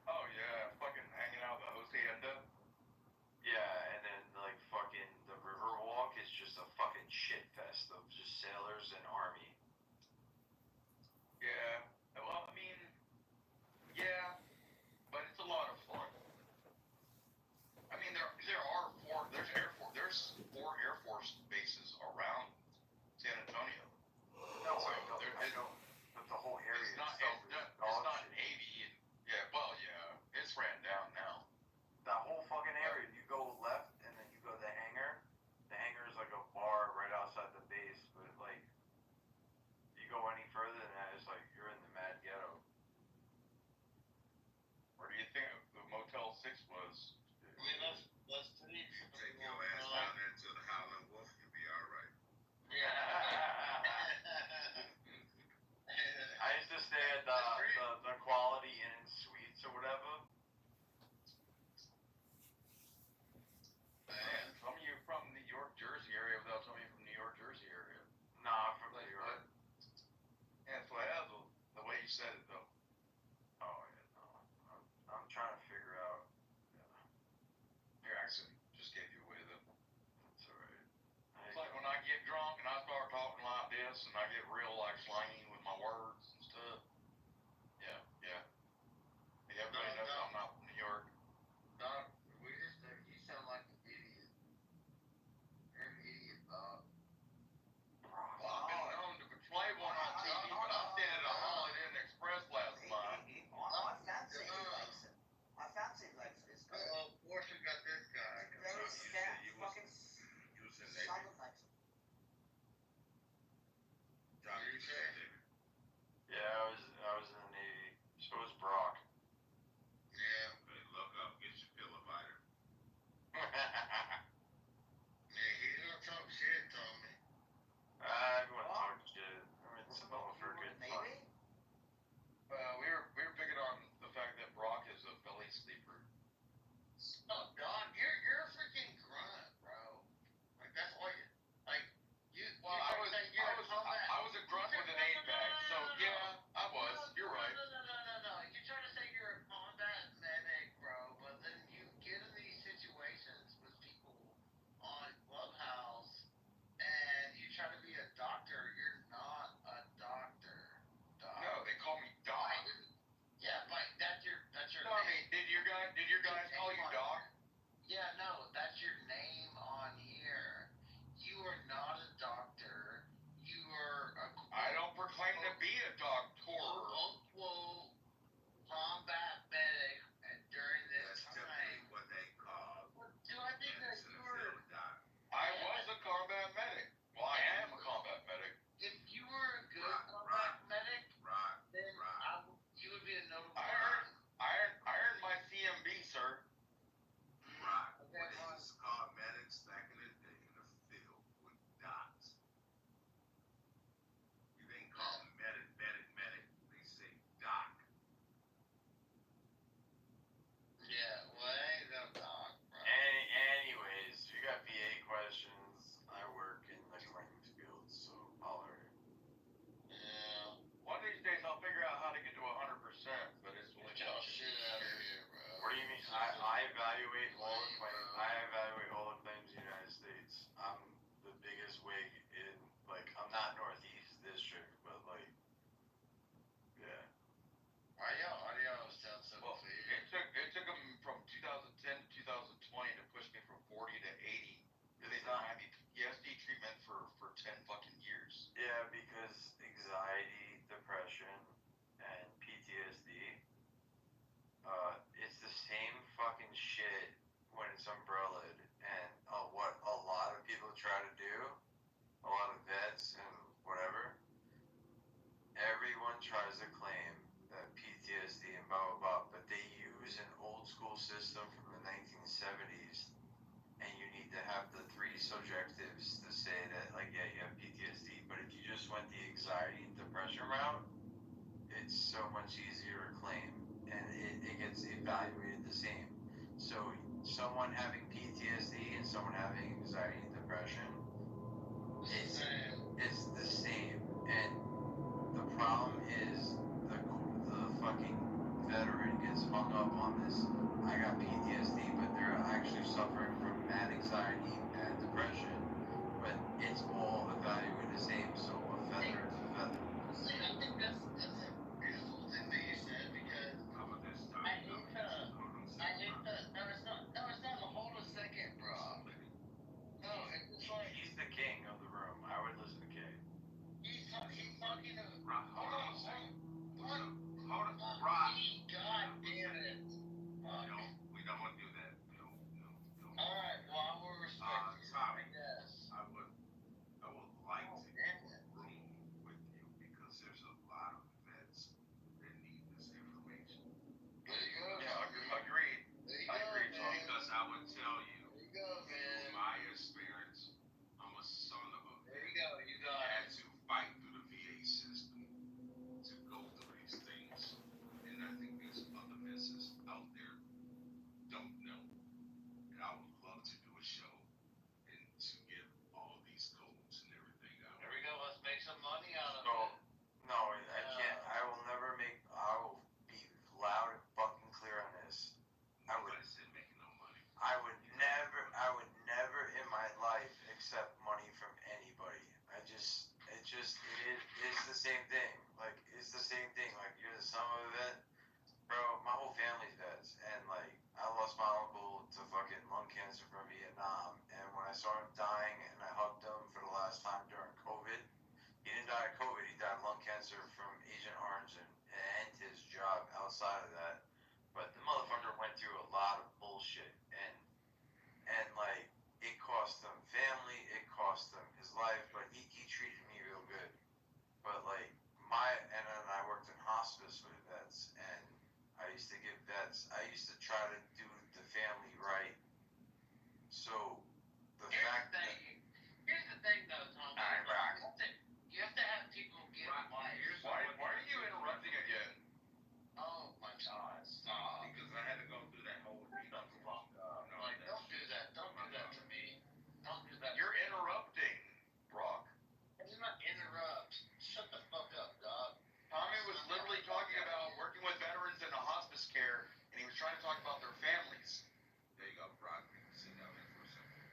Oh yeah, fucking hanging out with the hacienda. Yeah, and then like fucking the Riverwalk is just a fucking shit fest of just sailors and army. Yeah. Well, I mean, yeah, but it's a lot of fun. I mean, there's four Air Force bases around San Antonio. No, So I don't. But the whole area it's not itself it's not Navy. Yeah, well, yeah, it's ran down now. That whole fucking area, you go left and then you go to the hangar. The hangar is like a bar right outside the base, but like you go any further than that, it's like you're in the mad ghetto. Where do you think the Motel 6 was? I mean, that's pretty. Take your ass down there to the Howlin' Wolf, you'll be alright. I used to stay at the Quality Inn and Suites or whatever. Man, some of you from New York, Jersey area without some of you from New York, Jersey area. Nah, from New York. Yeah, that's what I have, the way you said it though. Oh yeah, no. I'm trying to figure out. Your accent just gave you away though. That's alright. It's like when I get drunk and I start talking like this and I get real like slangy with my words and stuff. Yeah. Everybody knows I'm not from New York. Doc, you sound like an idiot. You're an idiot, Doc. Well, I've been known to play one on TV, but I stayed at a Holiday Inn Express last night. My fiance likes it. My fiance likes it. It's good. Oh, Portia got this guy. Very staff. Fucking You was in Simon likes it. John, you all the claims. I evaluate all the claims in the United States. I'm the biggest wig in, like, I'm not Northeast District, but, like, yeah. I was down 7 Well, feet. it took them from 2010 to 2020 to push me from 40 to 80. They didn't have me PTSD treatment for 10 fucking years. Yeah, because anxiety, depression, and PTSD, it's the same fucking shit when it's umbrellaed. And what a lot of people try to do, a lot of vets and whatever, everyone tries to claim that PTSD and blah, blah, blah, but they use an old school system from the 1970s, and you need to have the 3 subjectives to say that, like, yeah, you have PTSD. But if you just went the anxiety and depression route, it's so much easier to claim, and it gets evaluated the same. So someone having PTSD and someone having anxiety and depression, it's the same. And the problem is the fucking veteran gets hung up on this. I got PTSD, but they're actually suffering from mad anxiety, mad depression. But it's all evaluated the same. So a feather is a feather. See, I think that's a beautiful thing that you said, because I hate that. No, it's not. Hold a second, bro. No, it's like He's the king of the room. I would listen to Kay. he's talking to. Hold on a second. What? Hold on. God damn it. No, we don't want to do that. No. Alright, well, I will respect you. Tommy, Yes. I would like to Damn do it. a room with you because there's a lot of vets that need this information. There you go. Yeah, agreed. There you I go, agree, Tom, man. because I would tell you, There you go, man. through my experience, I'm a son of a There you go. You got had it. to fight through the VA system to go through these things. And I think these other vets out there don't know. And I would love to do a show and to get all these codes and everything out. There we go. Let's make some money out of No, it. no, I can't. I will never make. I will be loud and fucking clear on this. Nobody said making no money. I would never in my life accept money from anybody. It is the same thing. Like, it's the same thing. Like, you're the son of a vet. Bro, my whole family's vets. And, like, I lost my uncle to fucking lung cancer from Vietnam. And when I saw him dying and I hugged him for the last time during COVID, he didn't die of COVID. He died of lung cancer from Agent Orange and his job outside of that. But the motherfucker went through a lot of bullshit. And like, it cost him family, it cost him his life, but he treated me real good. But like, and then I worked in hospice with vets, and I used to try to do the family right. So, Here's the thing though, Tom. You have to have people get life. Why are you interrupting again? Oh my God, stop. Because I had to go through that whole Don't do that. Don't do that to me. Don't do that. You're interrupting, Brock. I do not interrupt. Shut the fuck up, dog. Tommy was literally talking about working with veterans in a hospice care, and he was trying to talk about their families. There you go, Brock. You can sit down there for a second.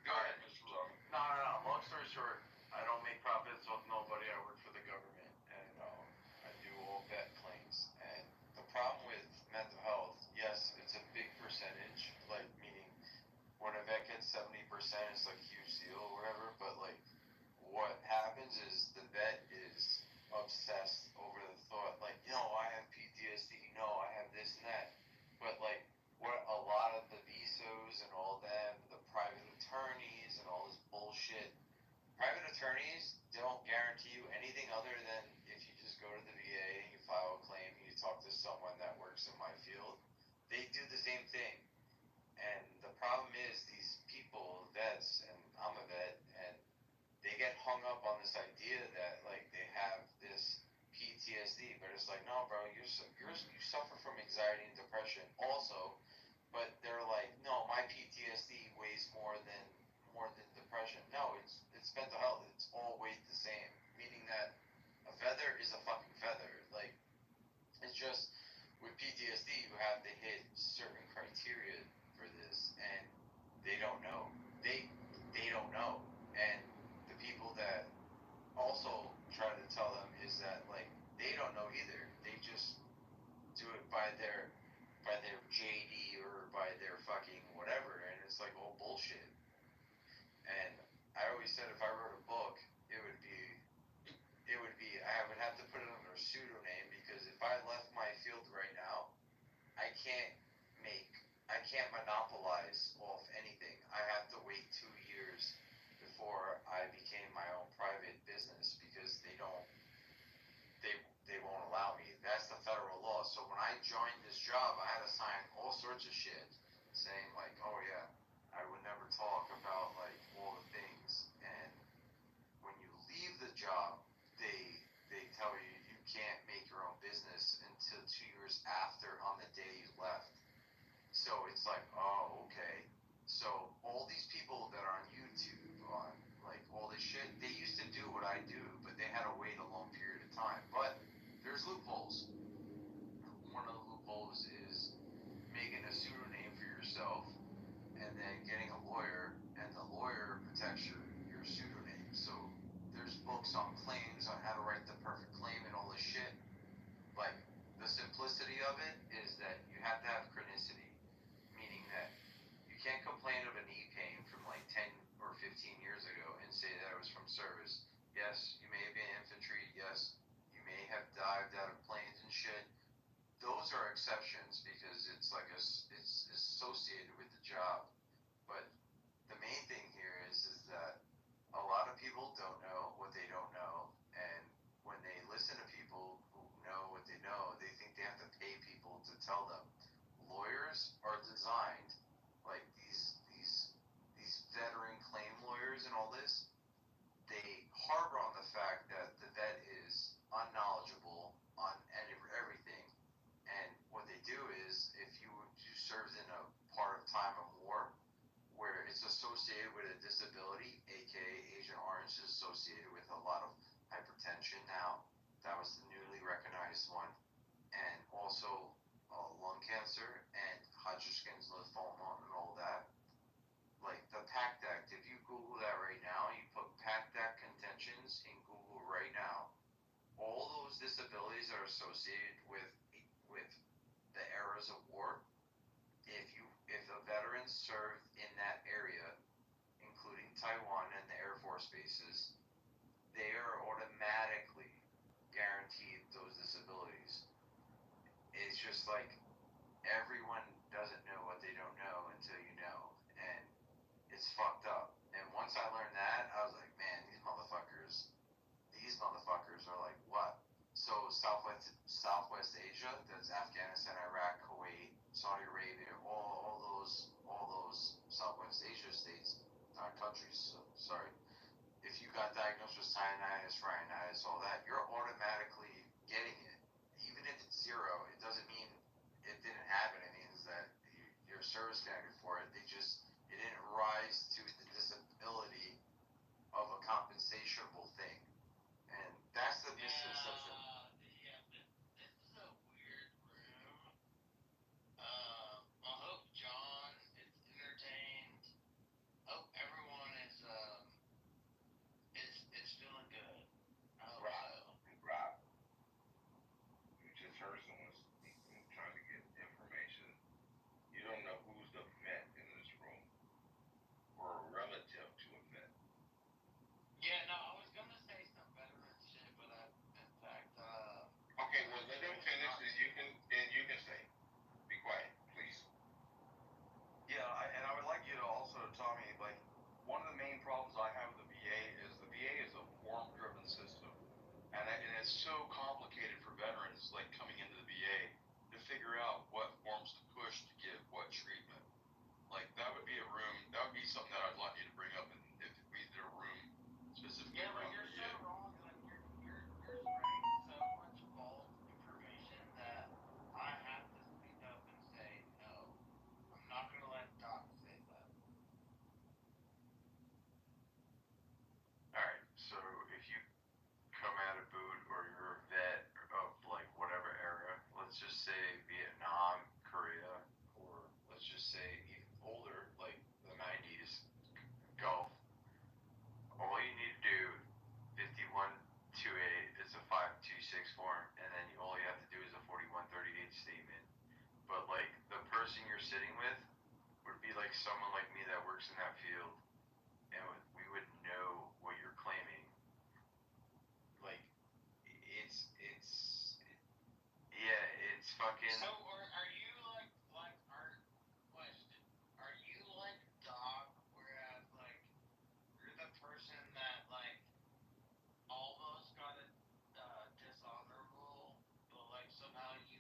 Go ahead, Mr. Rowe. No. Long story short, I don't make profits off nobody. I work for the government, and I do all vet claims. And the problem with mental health, yes, it's a big percentage. Like, meaning when a vet gets 70%, it's like a huge deal or whatever. But like, what happens is the vet is obsessed over the thought, like, I have PTSD. No, I have this and that. But like, what a lot of the VSOs and all them, the private attorneys and all this bullshit. Private attorneys don't guarantee you anything other than if you just go to the VA and you file a claim and you talk to someone that works in my field, they do the same thing. And the problem is these people, vets, and I'm a vet, and they get hung up on this idea that like they have this PTSD, but it's like, no, bro, you suffer from anxiety and depression also, but they're like, no, my PTSD weighs more than depression. No, it's mental health. It's all weighed the same, meaning that a feather is a fucking feather. Like, it's just with PTSD, you have to hit certain criteria criteria for this, and they don't know. They don't know, and the people that also try to tell them is that like they don't know either. They just do it by their JD or by their fucking whatever, and it's like all bullshit. And I always said if I wrote a book, I would have to put it under a pseudonym because if I left my field right now, I can't I can't monopolize off anything. I have to wait 2 years before I became my own private business because they won't allow me. That's the federal law. So when I joined this job, I had to sign all sorts of shit saying like, oh yeah, I would never talk about like all the things. And when you leave the job, they tell you you can't make your own business until 2 years after on the day you left. So it's like, oh, okay. So all these people that are on YouTube on like all this shit, they used to do what I do, but they had to wait a long period of time. But there's loopholes. One of the loopholes is making a pseudonym for yourself and then getting a lawyer, and the lawyer protects your pseudonym. So there's books on claims on how to write the perfect claim and all this shit. Like the simplicity of it is that you have to have chronicity, meaning that you can't complain of a knee pain from like 10 or 15 years ago and say that it was from service. Yes, you may have been infantry. Yes, you may have dived out of planes and shit. Those are exceptions because it's like it's associated with the job. But the main thing here is that a lot of people don't know what they don't know, and when they listen to people who know what they know, they think they have to pay people to tell them. Lawyers are designed like these veteran claim lawyers and all this. They harbor on the fact that the vet is unknowledgeable on everything, and what they do is if you served in a part of time of war where it's associated with a disability, aka Agent Orange is associated with a lot of hypertension now. That was the newly recognized one, and also lung cancer and Hodgkin's lymphoma and all that. Like the PACT Act, if you Google that right now, you put PACT Act contentions in Google right now, all those disabilities are associated with the eras of war. If a veteran served in that area, including Taiwan and the Air Force bases, they are automatically guaranteed those disabilities. It's just like everyone doesn't know what they don't know until you know, and it's fucked up. And once I learned that, I was like, man, these motherfuckers are like what? So Southwest Asia, that's Afghanistan, Iraq, Kuwait, Saudi Arabia, all those Southwest Asia states, countries. Sorry. If you got diagnosed with cyanitis, rhinitis, all that, you're automatically getting it. Even if it's zero, it doesn't mean it didn't happen. It means that you're service connected for it. It didn't rise to the disability of a compensationable thing. And that's the misconception. Yeah, this is a weird room. I hope John is entertained. Hope everyone is feeling good. I hope so. Rob. 56 form, and then all you have to do is a 4138 statement. But like the person you're sitting with would be like someone like me that works in that field, and we would know what you're claiming. Like it's fucking. So are you like our question? Are you like dog, whereas like you're the person that like almost got it dishonorable, but like somehow you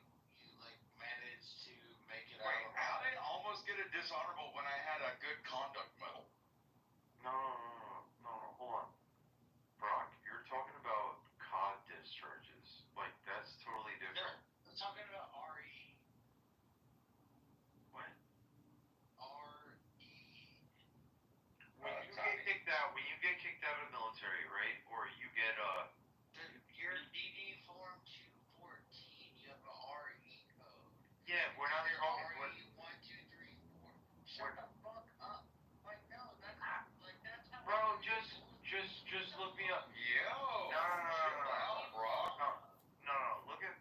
like managed to make it out? Wait, how did I almost get a dishonorable when I had a good conduct medal? No, hold on. Brock, you're talking about COD discharges. Like, that's totally different. No, I'm talking about RE. What? RE. When you get kicked out of the military, right? Or you get Your DD form 214, you have a RE code. Yeah, we're not talking. RE 1234. Shut the fuck up. Like no, that's how. Bro, just look me up. Yo. No. Look at,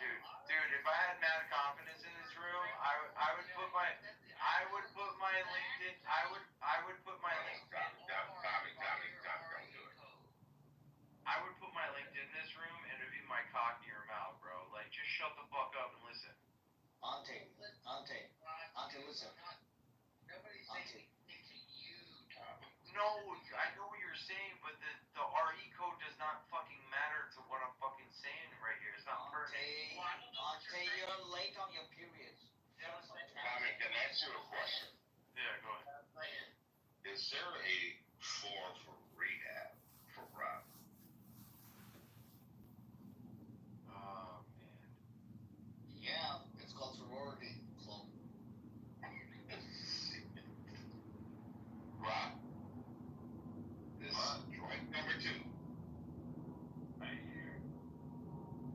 dude. If I had mad confidence in this room, I would put my LinkedIn. I would put my LinkedIn. Don't do it. I would put my LinkedIn in this room and it'd be my cock in your mouth, bro. Like, just shut the fuck up and listen. Ante, listen. Nobody's saying anything to you, Tommy. No, I know what you're saying, but the RE code does not fucking matter to what I'm fucking saying right here. It's not pertinent. Ante, you're late on your periods. Tommy, can I ask you a question? Yeah, go ahead. Is there a form for rehab for Rob? Oh, man. Yeah, it's called sorority club. Rob, this joint number 2.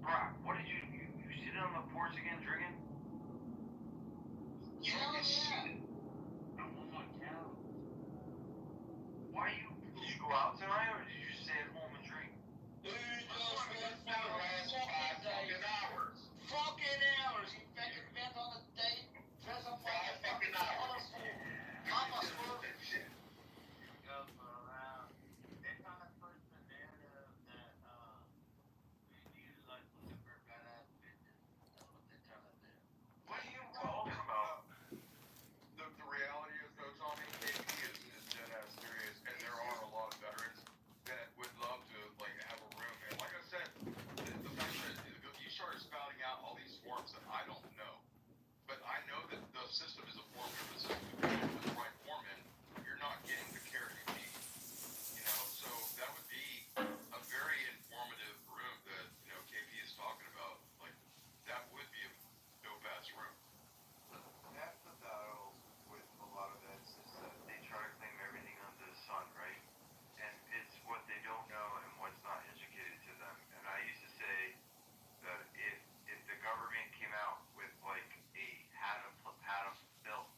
Brock, what did you sitting on the porch again drinking? Yeah. I'm on my couch. Why did you go out tonight or did you just stay at home and drink? Fucking hours. You fucking bent on a date. Dress up like a fucking hours. Mama spoiled that shit. Goes around. They found that first narrative that you like looking for badass bitches. That's what they're trying to do. What are you talking about? The reality is though, Tommy, KP is dead ass serious, and there are a lot of veterans that would love to like have a room. And like I said, the fact that you started spouting out all these forms that I don't know, but I know that the system is a form for the system. If you put the right form in, you're not getting the care you need. You know, so that would be a very informative room that KP is talking about. Like that would be a dope ass room. Half the battle with a lot of vets is that they try to claim everything under the sun, right? And it's what they don't know and what's not educated to them. And I used to say that if the government came out with like a how to build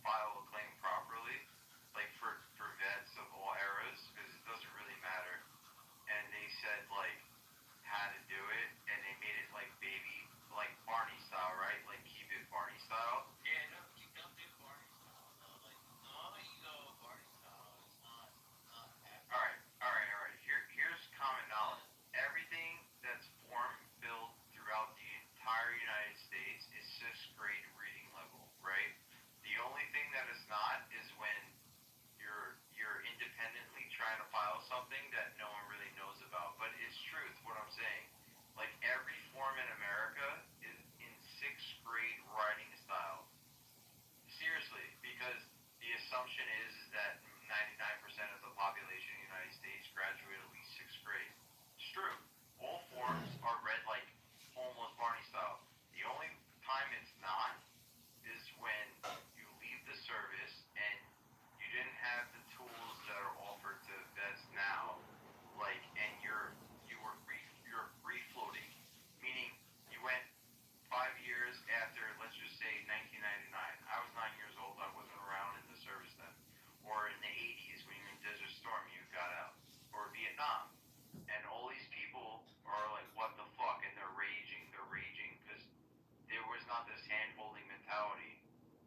not this hand-holding mentality.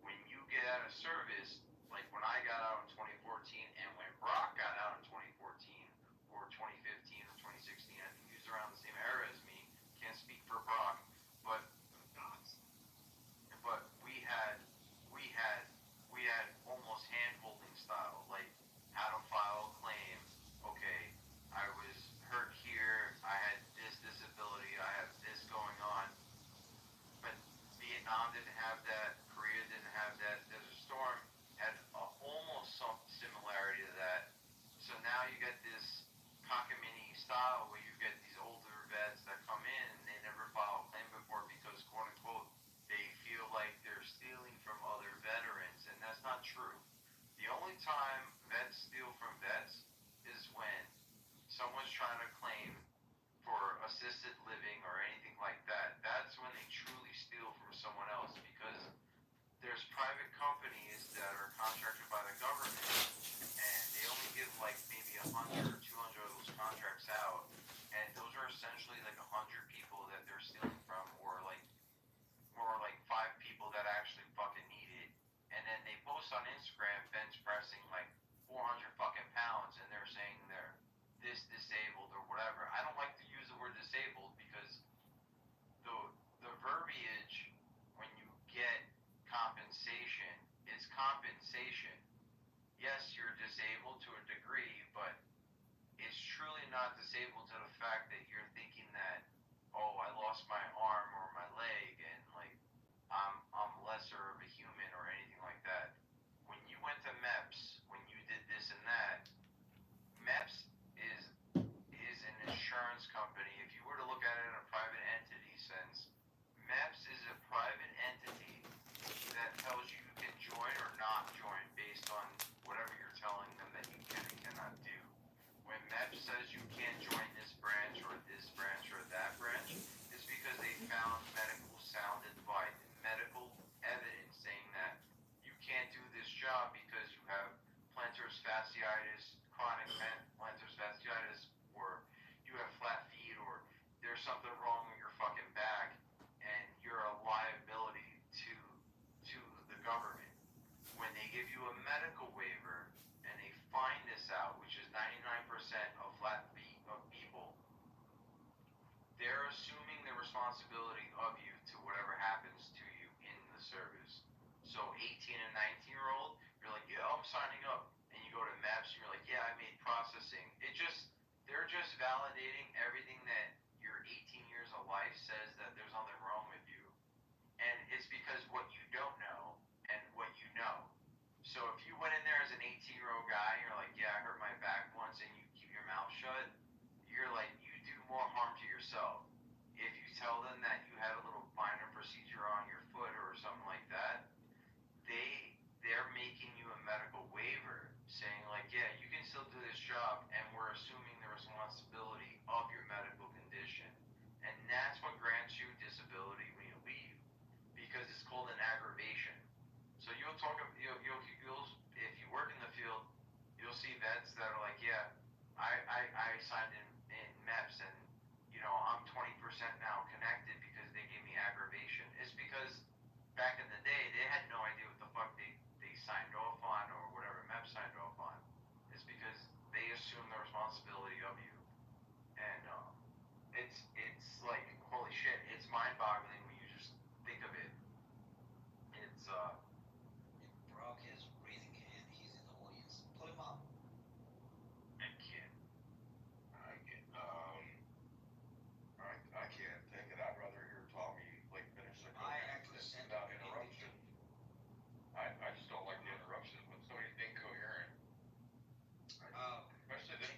When you get out of service, like when I got out in 2014 and when Brock got out in 2014 or 2015 or 2016, I think he was around the same era as me. Can't speak for Brock, but we had almost hand-holding style, like how to file a claim. Okay, I was hurt here. I had this disability. I have this going on. But Vietnam didn't have that. Korea didn't have that. Desert Storm had almost some similarity to that. So now you get this cockamamie style where you get these older vets that come in and they never filed a claim before because, quote unquote, they feel like they're stealing from other veterans, and that's not true. The only time vets steal from vets is when someone's trying to claim for assisted living or anything like that. That's when they truly steal from someone else, because there's private companies that are contracted by the government and they only give like maybe 100 or 200 of those contracts out, and those are essentially like 100 people that they're stealing from, or like 5 people that actually fucking need it. And then they post on Instagram bench pressing like 400 fucking pounds and they're saying they're this disabled or whatever. I don't like to use the word disabled because the verbiage when you get compensation is compensation. Yes, you're disabled to a degree, but it's truly not disabled to the fact that you're thinking that, oh, I lost my arm or my leg and like I'm lesser of a human or anything like that. When you went to MEPS, when you did this and that, MEPS is an insurance company. If you were to look at it in a private entity sense, MEPS is a private entity that tells you you can join or not join based on whatever you're telling them that you can and cannot do. When MEPS says you can't join this branch or that branch, it's because they found medical evidence saying that you can't do this job because you have plantar fasciitis, chronic plantar fasciitis, or you have flat feet, or there's something wrong with your fucking back, and you're a liability to the government. When they give you a medical waiver and they find this out, which is 99% of flat feet of people, they're assuming the responsibility of you to whatever happens to you in the service. So 18 and 19-year-old, you're like, yeah, I'm signing up. And you go to MEPS and you're like, yeah, I made processing. They're just validating everything that your 18 years of life says that there's nothing wrong with you. And it's because what you don't know and what you know. So if you went in there as an 18-year-old guy and you're like, yeah, I hurt my back once, and you keep your mouth shut, you're like, you do more harm to yourself. If you tell them that you had a little minor procedure on your foot or something like that, they're making you a medical waiver saying like, yeah, you can still do this job, and we're assuming the responsibility of your medical condition. And that's what grants you disability when you leave, because it's called an aggravation. So you'll if you work in the field, you'll see vets that are like, yeah, I signed in MEPS, and I'm 20% now connected because they gave me aggravation. It's because back in the day they had no idea what the fuck they signed off on or whatever MEPS signed off on. It's because they assume the responsibility of you, and it's like, holy shit, it's mind-boggling when you just think of it. It's Brock is raising hand. He's in the audience. Put him up. I can't. I can't take it. I'd rather hear Tommy like finish the I actually sent without him interruption. I just don't like the interruption when somebody's incoherent. Especially this.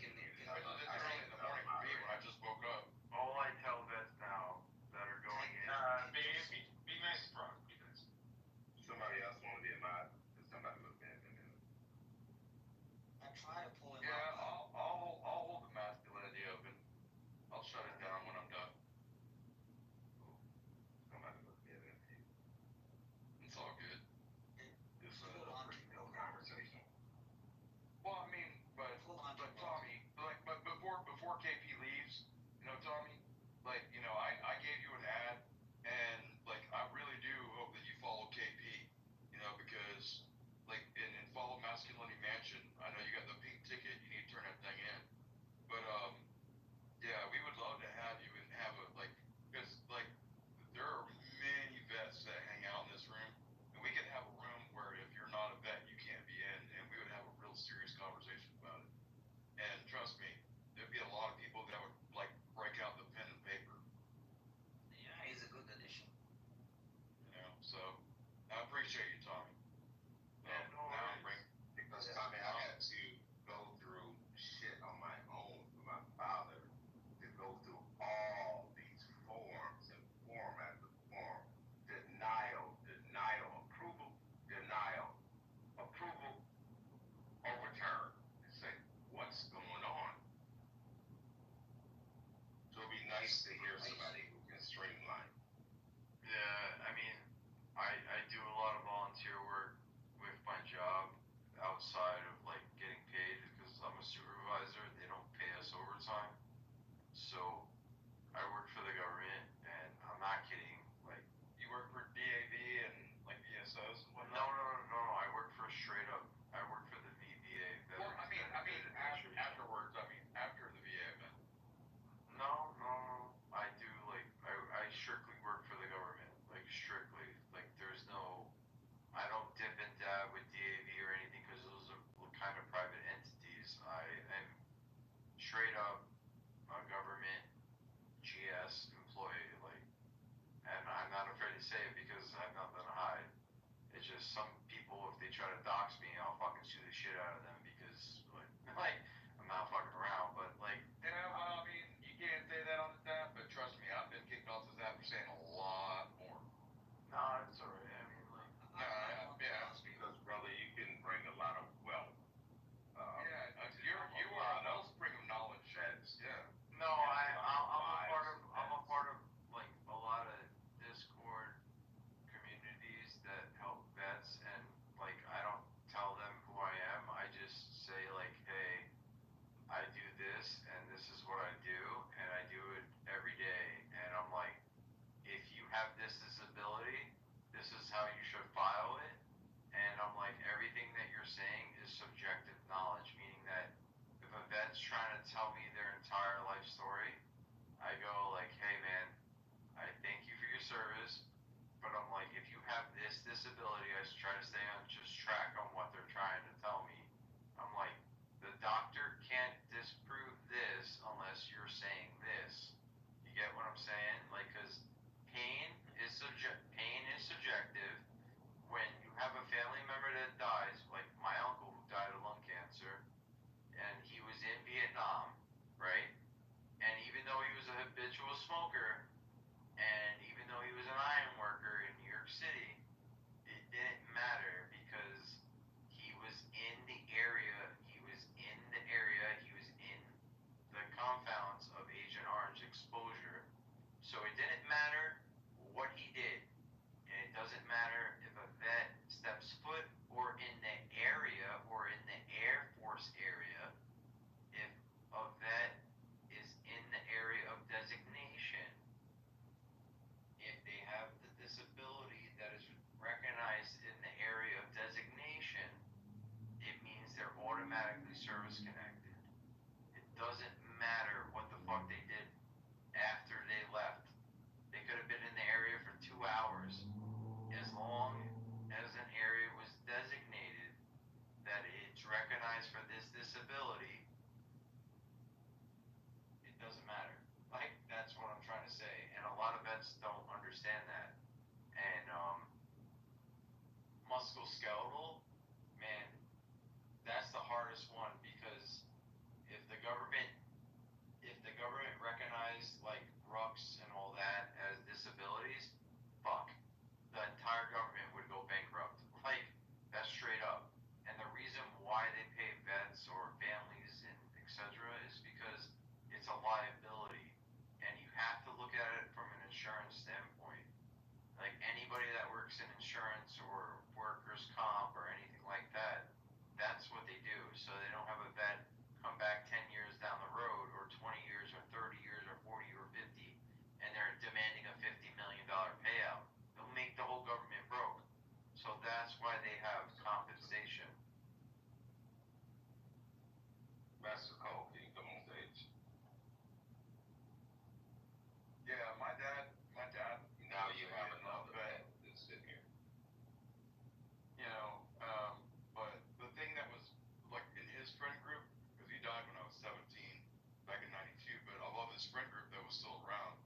straight up a government GS employee, like, and I'm not afraid to say it because I have nothing to hide. It's just some people, if they try to dox me, I'll fucking sue the shit out of them because, like I'm not fucking around. But like, I mean, you can't say that on the tap, but trust me, I've been kicked off this app for saying a lot more. nah, it's alright. I mean, like, Yeah. Because, brother, you can bring a lot of wealth. You are a wellspring of knowledge. Yeah. no, I'm a part of like a lot of Discord communities that help vets, and like I don't tell them who I am. I just say like, hey, I do this, and this is what I do, and I do it every day. And I'm like, if you have this disability, this is how you should file it. And I'm like, everything that you're saying is subjective knowledge, meaning that if a vet's trying to tell me their entire life story, I go like, hey man, I thank you for your service, but I'm like, if you have this disability, I try to stay on just track on what they're trying to tell me. I'm like, the doctor can't disprove this unless you're saying this. You get what I'm saying? Like, cause pain is subjective. When you have a family member that dies, like my uncle who died of lung cancer, and he was in Vietnam, right? And even though he was a habitual smoker, and even though he was an iron worker in New York City, it didn't matter because he was in the area, he was in the compounds of Agent Orange exposure. So it didn't matter what he did. And it doesn't matter if a vet steps foot or in the area or in the Air Force area. If a vet is in the area of designation, if they have the disability that is recognized in the area of designation, it means they're automatically service connected. It doesn't matter what the fuck they did after they left. They could have been in the area for 2 hours. As long as an area was designated that it's recognized for this disability, it doesn't matter. Like, that's what I'm trying to say. And a lot of vets don't understand that. And musculoskeletal, man, that's the hardest one because if the government recognized like RUCs and all that as disabilities, fuck, the entire government would go bankrupt. Like, that's straight up. And the reason why they pay vets or families and etc. is because it's a liability, and you have to look at it from an insurance standpoint. Like anybody that works in insurance or workers' comp or anything like that, that's what they do. So they don't have a vet come back 10 years down the road or 20 years or 30 years or 40 or 50, and they're demanding a $50 million payout. They'll make the whole government broke. So that's why they have compensation. Master Cole, can you come on stage? Yeah, my dad. Now you have another vet that's sitting here. You know, but the thing that was like in his friend group, because he died when I was 17, back in '92. But of all his friend group that was still around,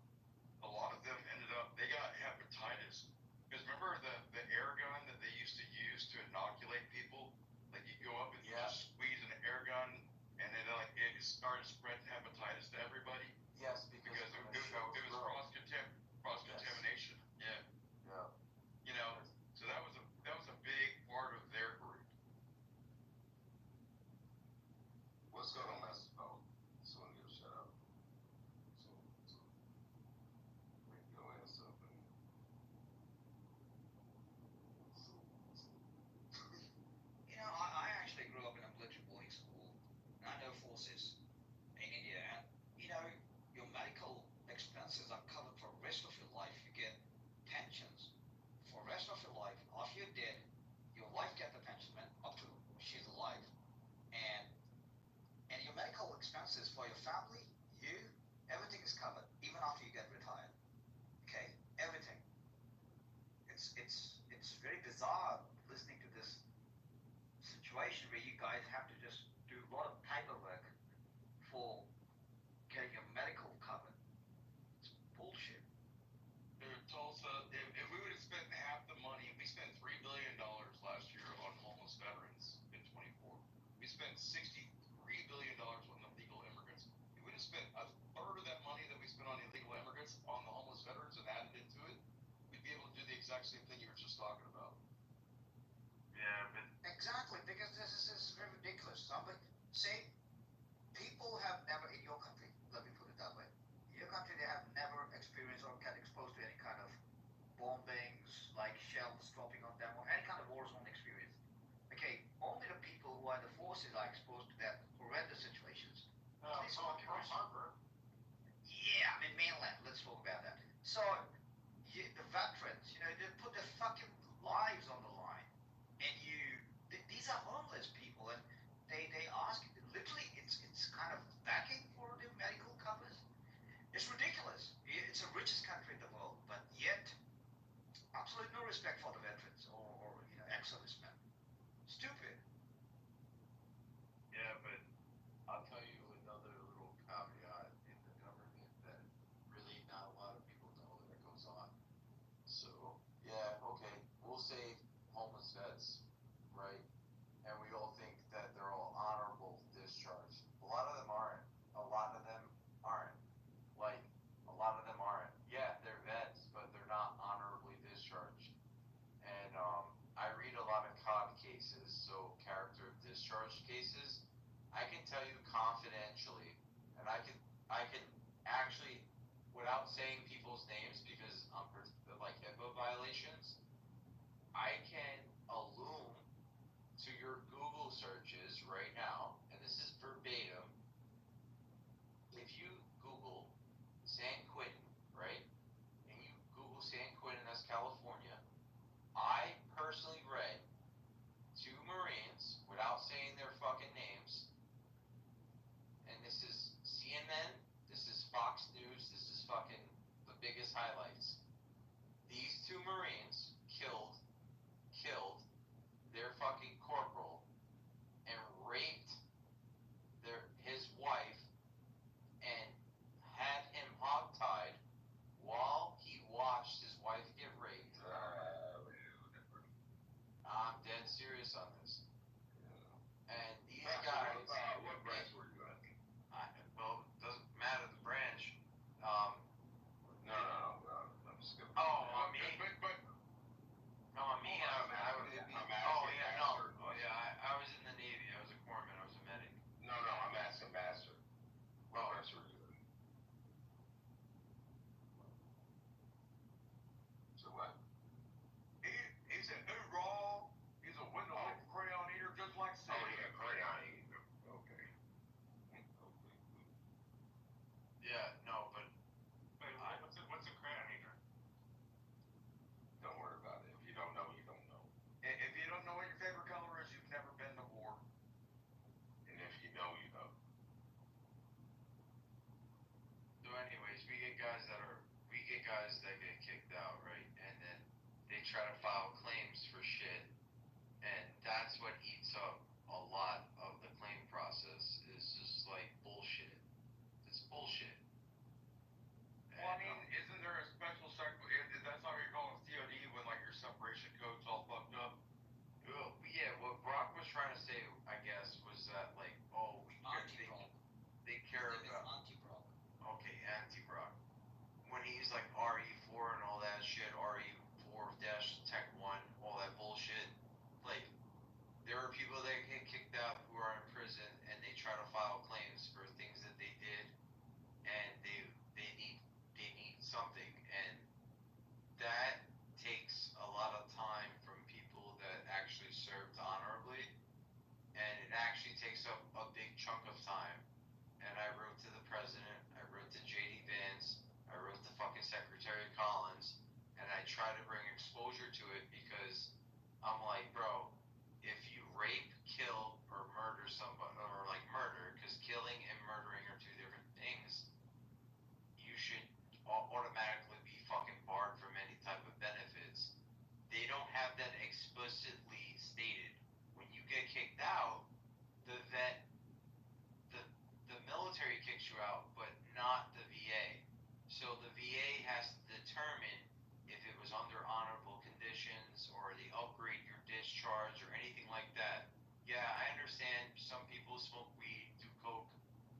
a lot of them ended up they got hepatitis. Because remember the air gun that they used to use to inoculate people? Like you go up and you just squeeze an air gun, and then like it started spreading hepatitis to everybody. Yes, because it was cross-contamination. Yeah. Yeah. You know, so that was a big part of their group. What's going on, Master Cole? Someone get shut up. So make your ass up and You know, I actually grew up in a military boarding school, and I know forces in India, and you know, your medical expenses are covered for the rest of your life. You get pensions for the rest of your life. After you're dead, your wife get the pension up to she's alive, and your medical expenses for your family, everything is covered, even after you get retired. Okay, everything. It's very bizarre listening to this situation where you guys have to just do a lot of paperwork for spent $63 billion on illegal immigrants. If we'd have spent a third of that money that we spent on illegal immigrants on the homeless veterans and added into it, we'd be able to do the exact same thing you were just talking about. Yeah, but Exactly, because this is very ridiculous. Somebody say people have never in your country. Let me put it that way. In your country, they have never experienced or get exposed to any kind of bombings, like shells dropping on them, or any kind of war zone experience. Okay, only the people who are in the forces are exposed to that horrendous situations. At least one person. Yeah, I mean mainland. Let's talk about that. So the veterans, they put their fucking lives on the line, and these are homeless people, and they ask literally, it's kind of begging for the medical covers. It's ridiculous. It's the richest country in the world, but yet absolutely no respect for the veterans or ex-servicemen. Stupid. Yeah, but I'll tell you another little caveat in the government that really not a lot of people know that goes on. So, yeah, okay, we'll say homeless vets, right? And we all think that they're all honorable discharge. A lot of them aren't. A lot of them aren't. Like, a lot of them aren't. Yeah, they're vets, but they're not honorably discharged. And I read a lot of COD cases, so character of discharge cases. I can tell you confidentially, and I can actually, without saying people's names because like HIPAA violations, I can allume to your Google searches right now, and this is verbatim. If you Google San Quentin, right, and you Google San Quentin, that's California, I personally read 2 Marines, without saying their fucking names, and this is CNN, this is Fox News, this is fucking the biggest highlights. These 2 Marines killed their fucking corporal and raped his wife and had him hogtied while he watched his wife get raped. I'm dead serious on this. And these guys. What branch were you at? Well, it doesn't matter the branch. No, I'm just gonna. Oh, on me. But On me. I was in the Navy. I was a corpsman. I was a medic. No, I'm asking master. What branch were you in? So what? He's an oorall. He's a window crayon eater, just like Sid. Oh, yeah, crayon eater. Okay. Yeah, no, but What's a crayon eater? Don't worry about it. If you don't know, you don't know. If you don't know what your favorite color is, you've never been to war. And if you know, you know. so anyways, we get guys that get kicked out, right? And then they try to file claims for shit, and that's what eats up a lot of the claim process. Is just like bullshit. It's bullshit. Well, I mean, isn't there a special that's how you're calling COD when like your separation code's all fucked up? Yeah, what Brock was trying to say, I guess, was that like, oh, they care about Anti-Brock. okay, anti-Brock. When he's like RE4 and all that shit, RE4-Tech 1, all that bullshit, like there are people that get kicked out who are in prison and they try to file claims for things that they did, and they need something, and that takes a lot of time from people that actually served honorably, and it actually takes up a big chunk of time. And I wrote to the president, I wrote to JD Vance, I wrote to fucking Secretary Collins, and I try to bring exposure to it because I'm like, bro, if you rape, kill, or murder somebody, or like murder, because killing and murdering are 2 different things, you should automatically be fucking barred from any type of benefits. They don't have that explicitly stated. When you get kicked out, the military kicks you out, but not the VA. So the VA has to determine if it was under honorable conditions or they upgrade your discharge or anything like that. Yeah, I understand understand some people smoke weed, do coke,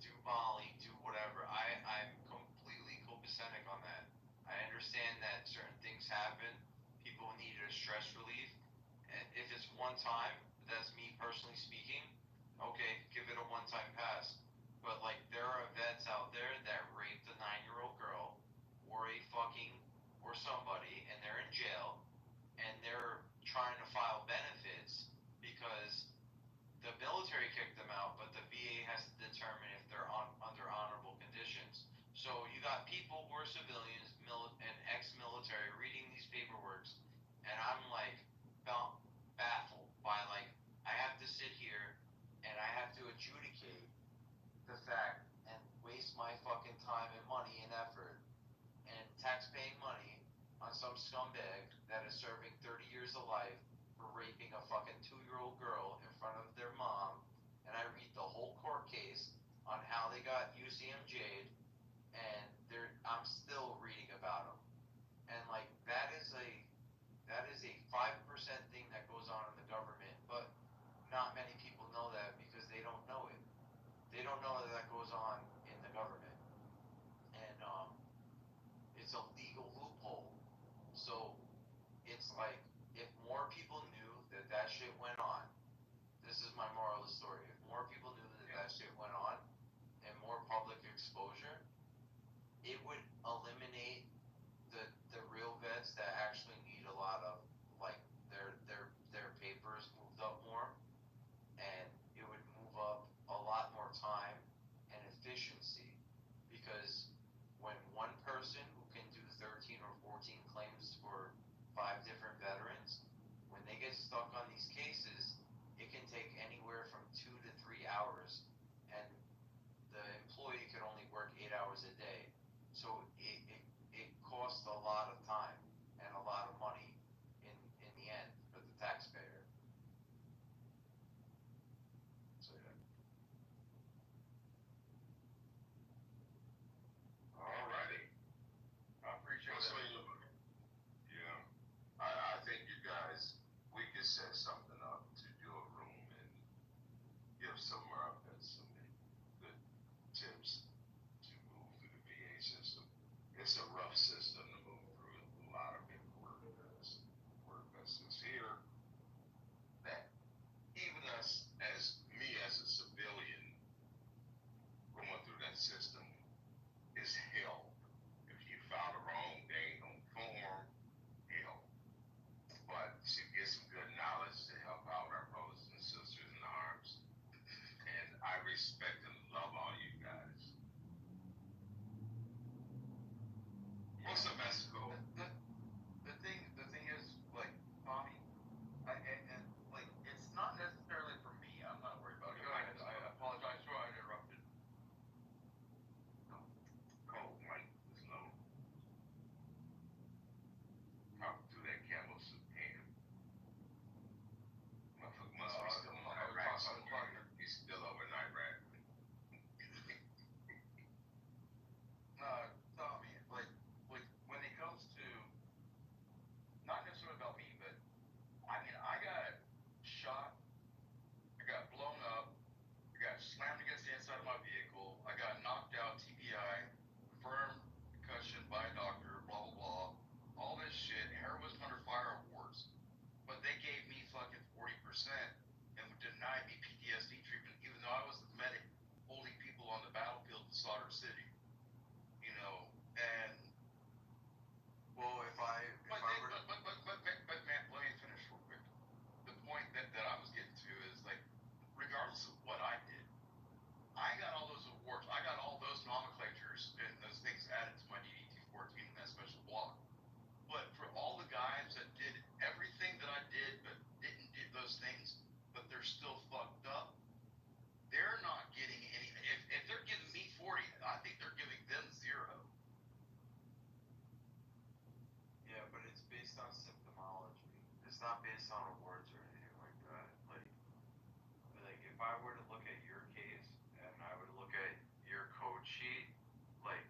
do Molly, do whatever. I'm completely copacetic on that. I understand that certain things happen. People need a stress relief. And if it's one time, that's me personally speaking. Okay, give it a one-time pass. But like, there are vets out there that raped a 9-year-old girl, or a fucking, or somebody, and they're in jail, and they're trying to file benefits because the military kicked them out, but the VA has to determine if they're under honorable conditions. So you got people who are civilians, and ex-military reading these paperworks, and I'm like baffled by, like, I have to sit here and I have to adjudicate the fact and waste my fucking time and money and effort and tax-paying money on some scumbag that is serving 30 years of life for raping a fucking 2-year-old girl in front of their mom, and I read the whole court case on how they got UCMJ'd, and I'm still reading about them. And like, that is a 5% thing that goes on in the government, but not many people know that because they don't know it. They don't know that goes on in the government, and it's a legal loophole. So it's like, if more people knew that that shit went on, this is my moral of the story. If more people knew that that shit went on, and more public exposure, it would eliminate the real vets that actually need a lot of, like, their papers moved up more, and it would move up a lot more time and efficiency, because when one person who can do 13 or 14 claims for 5 different veterans, when they get stuck on these cases, it can take anywhere from 2 to 3 hours, and the employee could only work 8 hours a day. So it costs a lot of time and a lot of money in the end for the taxpayer. So yeah. Alrighty. I appreciate that. Yeah. I think you guys, we could set something up to do a room and give some some good tips to move through the VA system. It's a rough system to move through. A lot of paperwork. We're investors here that even us, as me as a civilian, going through that system is hell. If you file the wrong dang on form, hell. But to get some good knowledge to help out our brothers and sisters in arms, and I respect and love all you guys. What's up, Mexico? The thing is, like, Tommy, and like, it's not necessarily for me. I'm not worried about it. I apologize for I interrupted. Cold Mike is low. Talk to that camel suit hand. Motherfucker must be still on Iraq somewhere. He's still over in Iraq. Tommy, like when it comes to, not necessarily about me, but I mean, I got shot, I got blown up, I got slammed against the inside of my vehicle, I got knocked out, TBI, confirmed concussion by a doctor, blah blah blah, all this shit. Heroism under fire awards, but they gave me fucking 40% and denied me PTSD treatment, even though I was the medic holding people on the battlefield in Slaughter City. You know, and Well, if I were but man, let me finish real quick. The point that I was getting to is, like, regardless of what I did, I got all those awards. I got all those nomenclatures and those things added to my DD 214 in that special block. But for all the guys that did everything that I did but didn't do those things, but they're still fucked up, they're not getting any. If they're giving me 40, I think they're giving them 0. Yeah, but it's based on symptomology. It's not based on awards or anything like that. Like if I were to look at your case and I would look at your code sheet, like,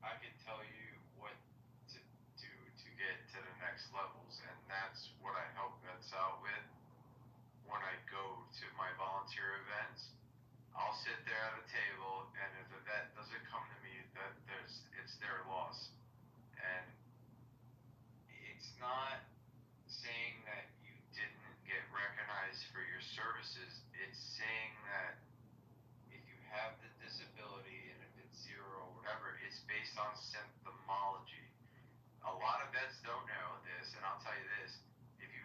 I could tell you what to do to get to the next levels, and that's what I help vets out with when I go it's not saying that you didn't get recognized for your services. It's saying that if you have the disability and if it's zero or whatever, it's based on symptomology. A lot of vets don't know this, and I'll tell you this: if you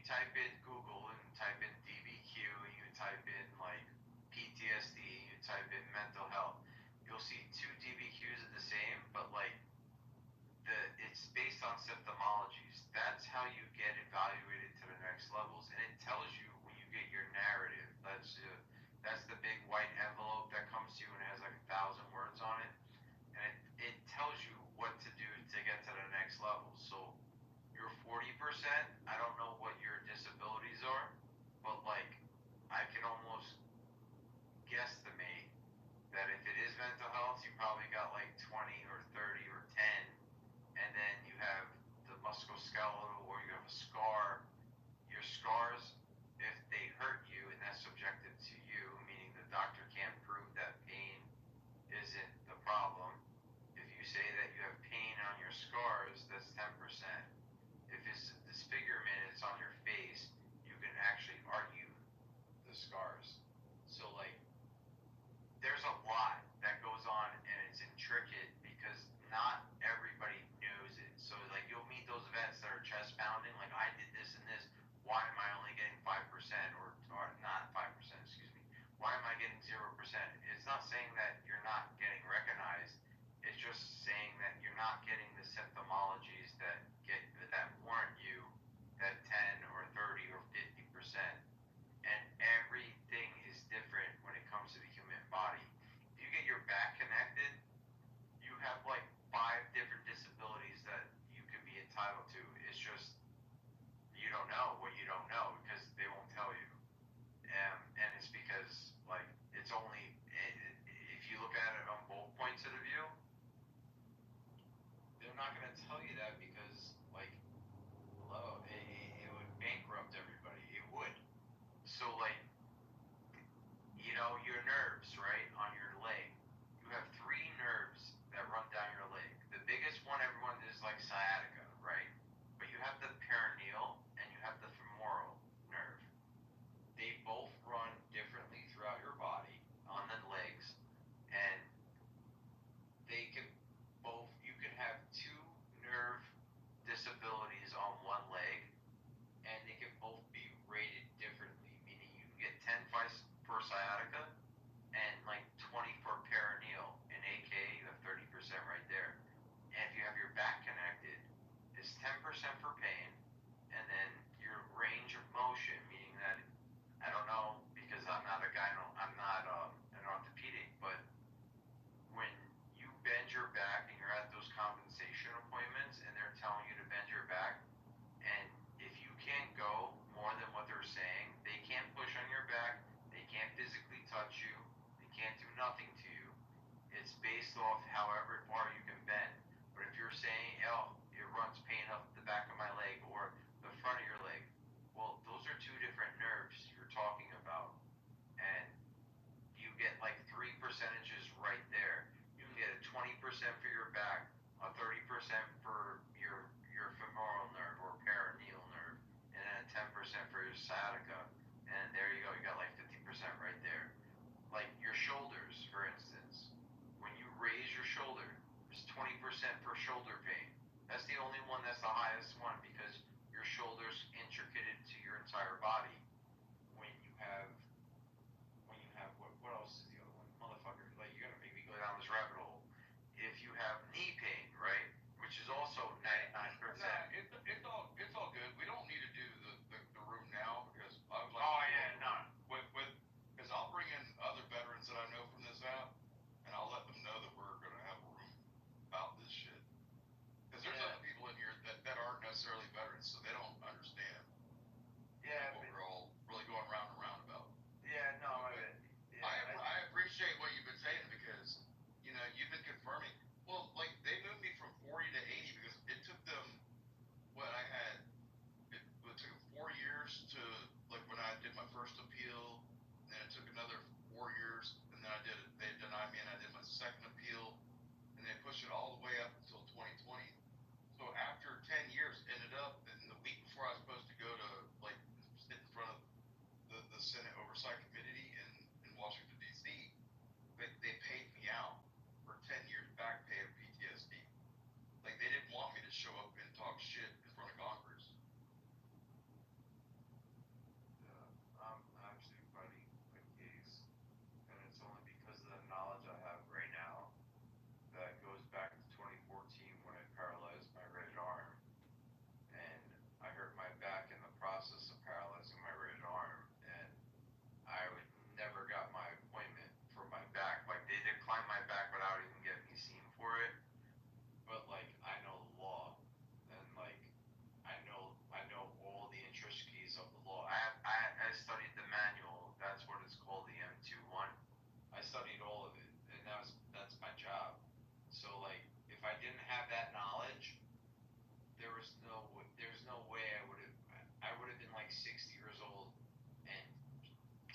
type in Google and type in DBQ and you type in like PTSD, you type in mental health, you'll see two DBQs are the same, but like it's based on symptomologies. That's how you get evaluated to the next levels, and it tells you when you get your narrative. That's the big white envelope that comes to you and has like 1,000 words on it, and it tells you what to do to get to the next level. So you're 40%. I don't know what your disabilities are, but like I can almost guesstimate that if it is mental health, you probably got like 20 or 30 or 10, and then you have the musculoskeletal or you have a scar. Your scars, if they hurt you, and that's subjective to you, meaning the doctor can't prove that pain isn't the problem. If you say that you have pain on your scars, that's 10%. If it's disfigurement, it's on your face, you can actually argue the scars. So like, there's a lot that goes on, and it's intricate because not everybody knows it. So like, you'll meet those vets that are chest pounding, like I did this and this. Why am I only getting 5% or not 5%? Excuse me. Why am I getting 0%? It's not saying that you're not getting recognized. It's just saying that you're not getting the symptomologies that warrant you that 10 or 30 or 50%. And everything is different when it comes to the human body. If you get your back connected, you have like 5 different disabilities that you could be entitled to. It's just you don't know what you don't know because they won't tell you. And it's because like it's only if you look at it on both points of the view, they're not going to tell you that because like hello, it would bankrupt everybody. It would. So like, you know, your nerves, right, on your leg. You have 3 nerves that run down your leg. The biggest one, everyone, is like sciatica, right? But you have the perineal and you have the femoral nerve. They both run differently throughout your body on the legs, and they can both. You can have 2 nerve disabilities on one leg, and they can both be rated differently. Meaning you can get 10 for sciatica and like 20 for perineal. In AK, you have 30% right there. And if you have your back connected, it's 10% for pain, and then your range of motion, meaning that I don't know because I'm not a gyno, I'm not an orthopedic, but when you bend your back and you're at those compensation appointments and they're telling you to bend your back, and if you can't go more than what they're saying, they can't push on your back, they can't physically touch you, they can't do nothing to you. It's based off however far you can bend. But if you're saying, oh, it runs pain up the back of my leg or the front of your leg, well, those are 2 different nerves you're talking about. And you get like 3 percentages right there. You can get a 20% for your back, a 30% for your femoral nerve or perineal nerve, and then a 10% for your sciatica. And there you go, you got like 50% right there. Like your shoulders, for instance, when you raise your shoulder,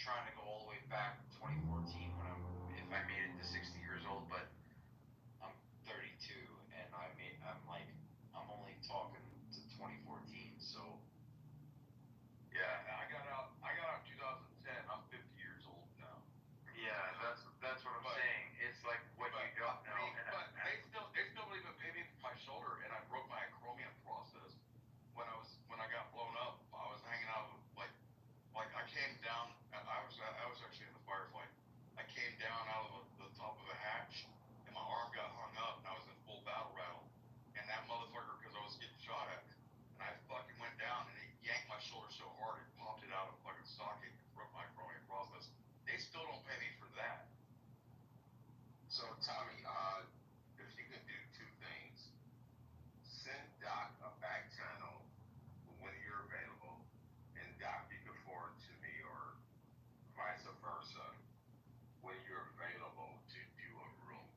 trying to go all the way back 2014 when if I made it to 60 years old, but I'm 32 and I'm only talking to 2014, so Yeah, I got out 2010. I'm 50 years old now. yeah, that's what I'm saying. It's like what you don't know. But they still don't even pay me for my shoulder, and I broke my acromion process when I got blown up. I was hanging out like I came down. I was actually in the firefight. I came down out of the top of a hatch, and my arm got hung up, and I was in full battle rattle. And that motherfucker, because I was getting shot at, and I fucking went down, and it yanked my shoulder so hard it popped it out of the fucking socket and broke my acromion process. They still don't pay me for that. So Tommy, if you could do two things, send Doc a back channel when you're available, and Doc, you can forward to me, or vice versa, when you're available to do a room.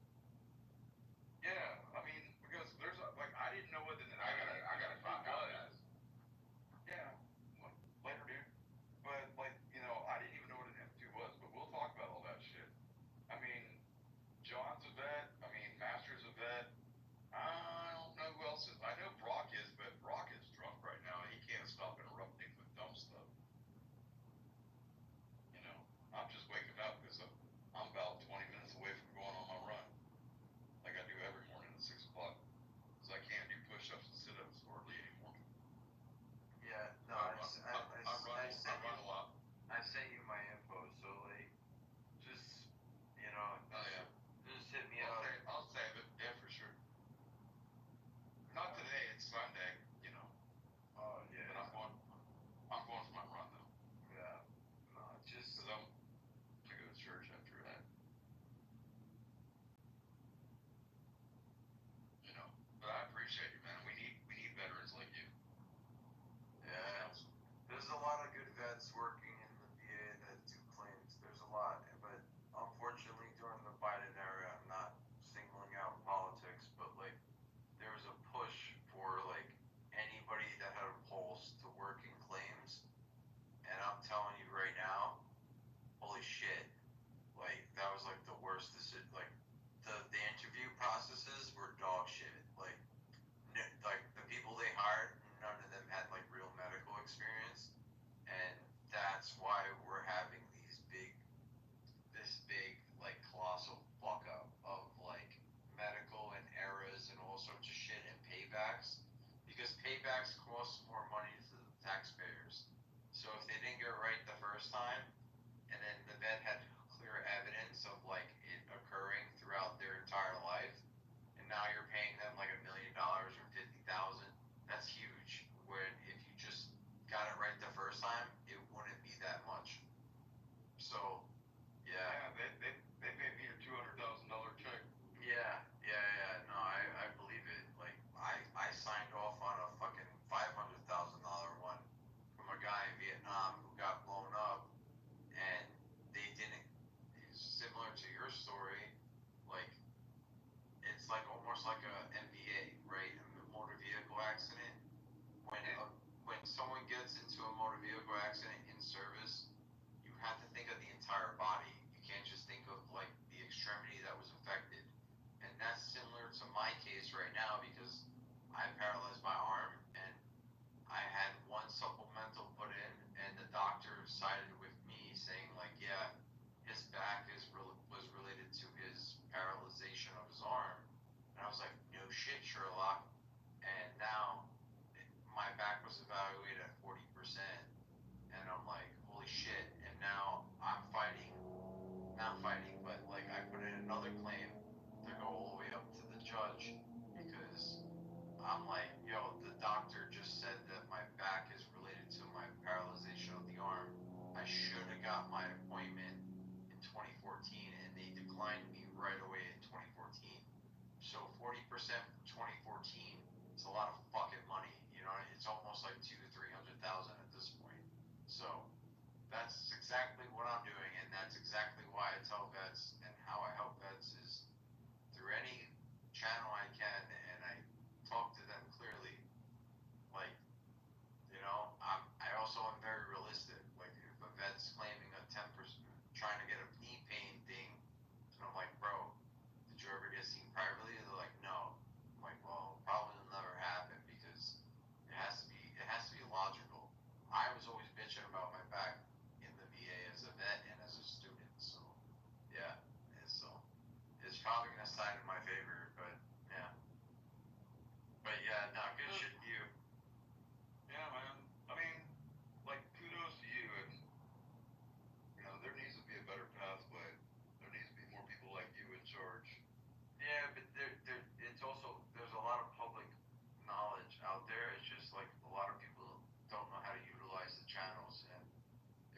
Yeah, I mean, because there's I didn't know what the I gotta find out, guys. Yeah, well, later, dude. But I didn't even know what an M2 was. But we'll talk about all that shit. I mean, John's a vet. I mean, Master's a vet. I don't know who else is. I know Brock is, but Brock is drunk right now. He can't stop interrupting with dumb stuff. I'm just waking up because I'm about 20 minutes away from going on my run, like I do every morning at 6 o'clock. Because I can't do push-ups and sit-ups hardly anymore. Yeah, no, I run a lot. I sent you my info, so just Oh yeah. just hit me up. I'll save it. Yeah, for sure. Not today. It's Sunday. Oh yeah. But I'm going for my run though. Yeah. No, just because I'm gonna go to church after that. But I appreciate you, man. We need veterans like you. yeah. There's a lot of good vets working in the VA that do claims. There's a lot, but unfortunately during the Biden era, I'm not singling out politics, but there was a push for anybody that had a pulse to work in claims, and I'm telling you right now, holy shit, that was the worst decision. The interview processes were dog shit. The people they hired, none of them had real medical experience, and that's why we're having this big colossal fuck up of medical and errors and all sorts of shit and paybacks, because paybacks cost more money to the taxpayers. So if they didn't get it right the first time, and then the vet had clear evidence of it occurring throughout their entire life, and now you're paying them $1 million or $50,000, that's huge. When if you just got it right the first time, it wouldn't be that much. So yeah, they paid me a $200,000 check. Yeah. No, I believe it. I signed off on a fucking $500,000 one from a guy in Vietnam who got blown up, and they didn't. Similar to your story, it's almost like a MVA, right? A motor vehicle accident. When someone gets into a motor vehicle accident in service, you have to think of the entire body. You can't just think of the extremity that was affected. And that's similar to my case right now, because I paralyzed my arm and I had one supplemental put in, and the doctor sided with me saying yeah, his back was related to his paralyzation of his arm. And I was like, no shit, Sherlock. And now my back was evaluated at 40%, and I'm like, holy shit. And now I'm not fighting, but I put in another claim to go all the way up to the judge, because I'm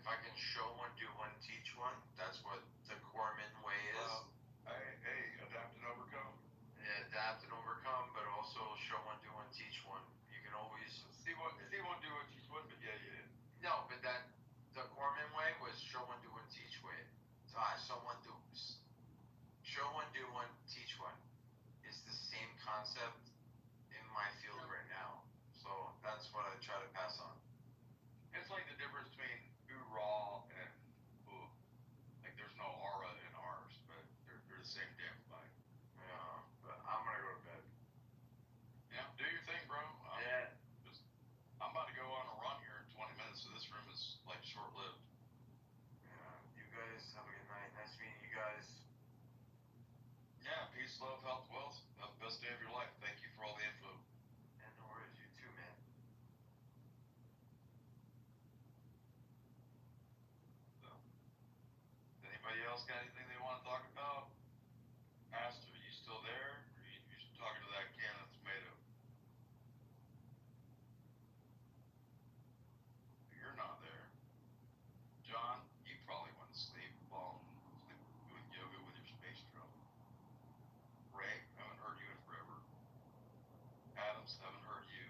if I can show one, do one, teach one, that's what the Corman way is. Hey, adapt and overcome. Yeah, adapt and overcome, but also show one, do one, teach one. You can always See one, do one, teach one, but yeah. no, but that the Corman way was show one, do one, teach way. So show one, do one, teach one is the same concept in my field right now. So that's what I try to pass on. It's like the difference between raw and ooh. Like there's no aura in ours, but they're the same damn thing. Yeah, but I'm gonna go to bed. Yeah, do your thing, bro. I'm about to go on a run here in 20 minutes, so this room is like short-lived. Yeah, you guys have a good night. Nice meeting you guys. Yeah, peace, love, health, wealth. Have the best day of your life. Thank you for all the info. And no worries, you too, man. So, anybody else got anything they want to talk about? Pastor, are you still there? Or you talking to that can of tomato? You're not there. John, you probably went to sleep doing yoga with your space travel. Ray, haven't heard you in forever. Adams, haven't heard you.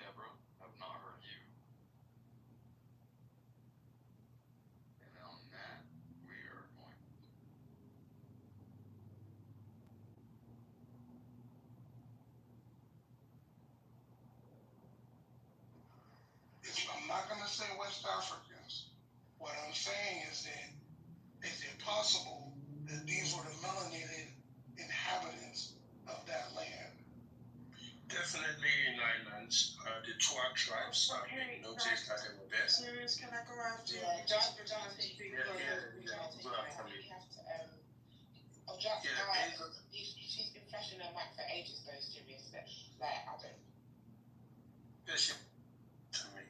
Deborah, have not heard you. And on that, we are going. I'm not going to say West Africans. What I'm saying is that is it possible that these were the melanated inhabitants of that land? Definitely in islands, the Twa tribes have been noticed that they were there. Serious, can I go after you? Yeah, Just speak for She's been flashing her mic for ages, though, serious. Like, I don't. Yes, to me.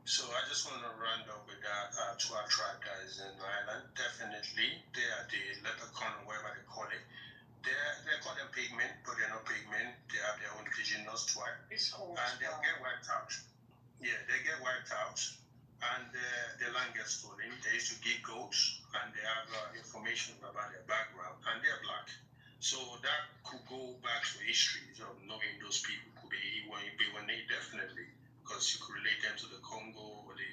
So I just want to round up with that Twa tribe that is in Ireland. Definitely, they are the leprechaun, whatever they call it. They call them pigmen, but they're not pigmen. They have their own indigenous tribe. And they'll get wiped out. Yeah, they get wiped out. And the land gets stolen. They used to give goats, and they have information about their background, and they're black. So that could go back to history of knowing those people. Could be Iwanei, definitely, because you could relate them to the Congo or the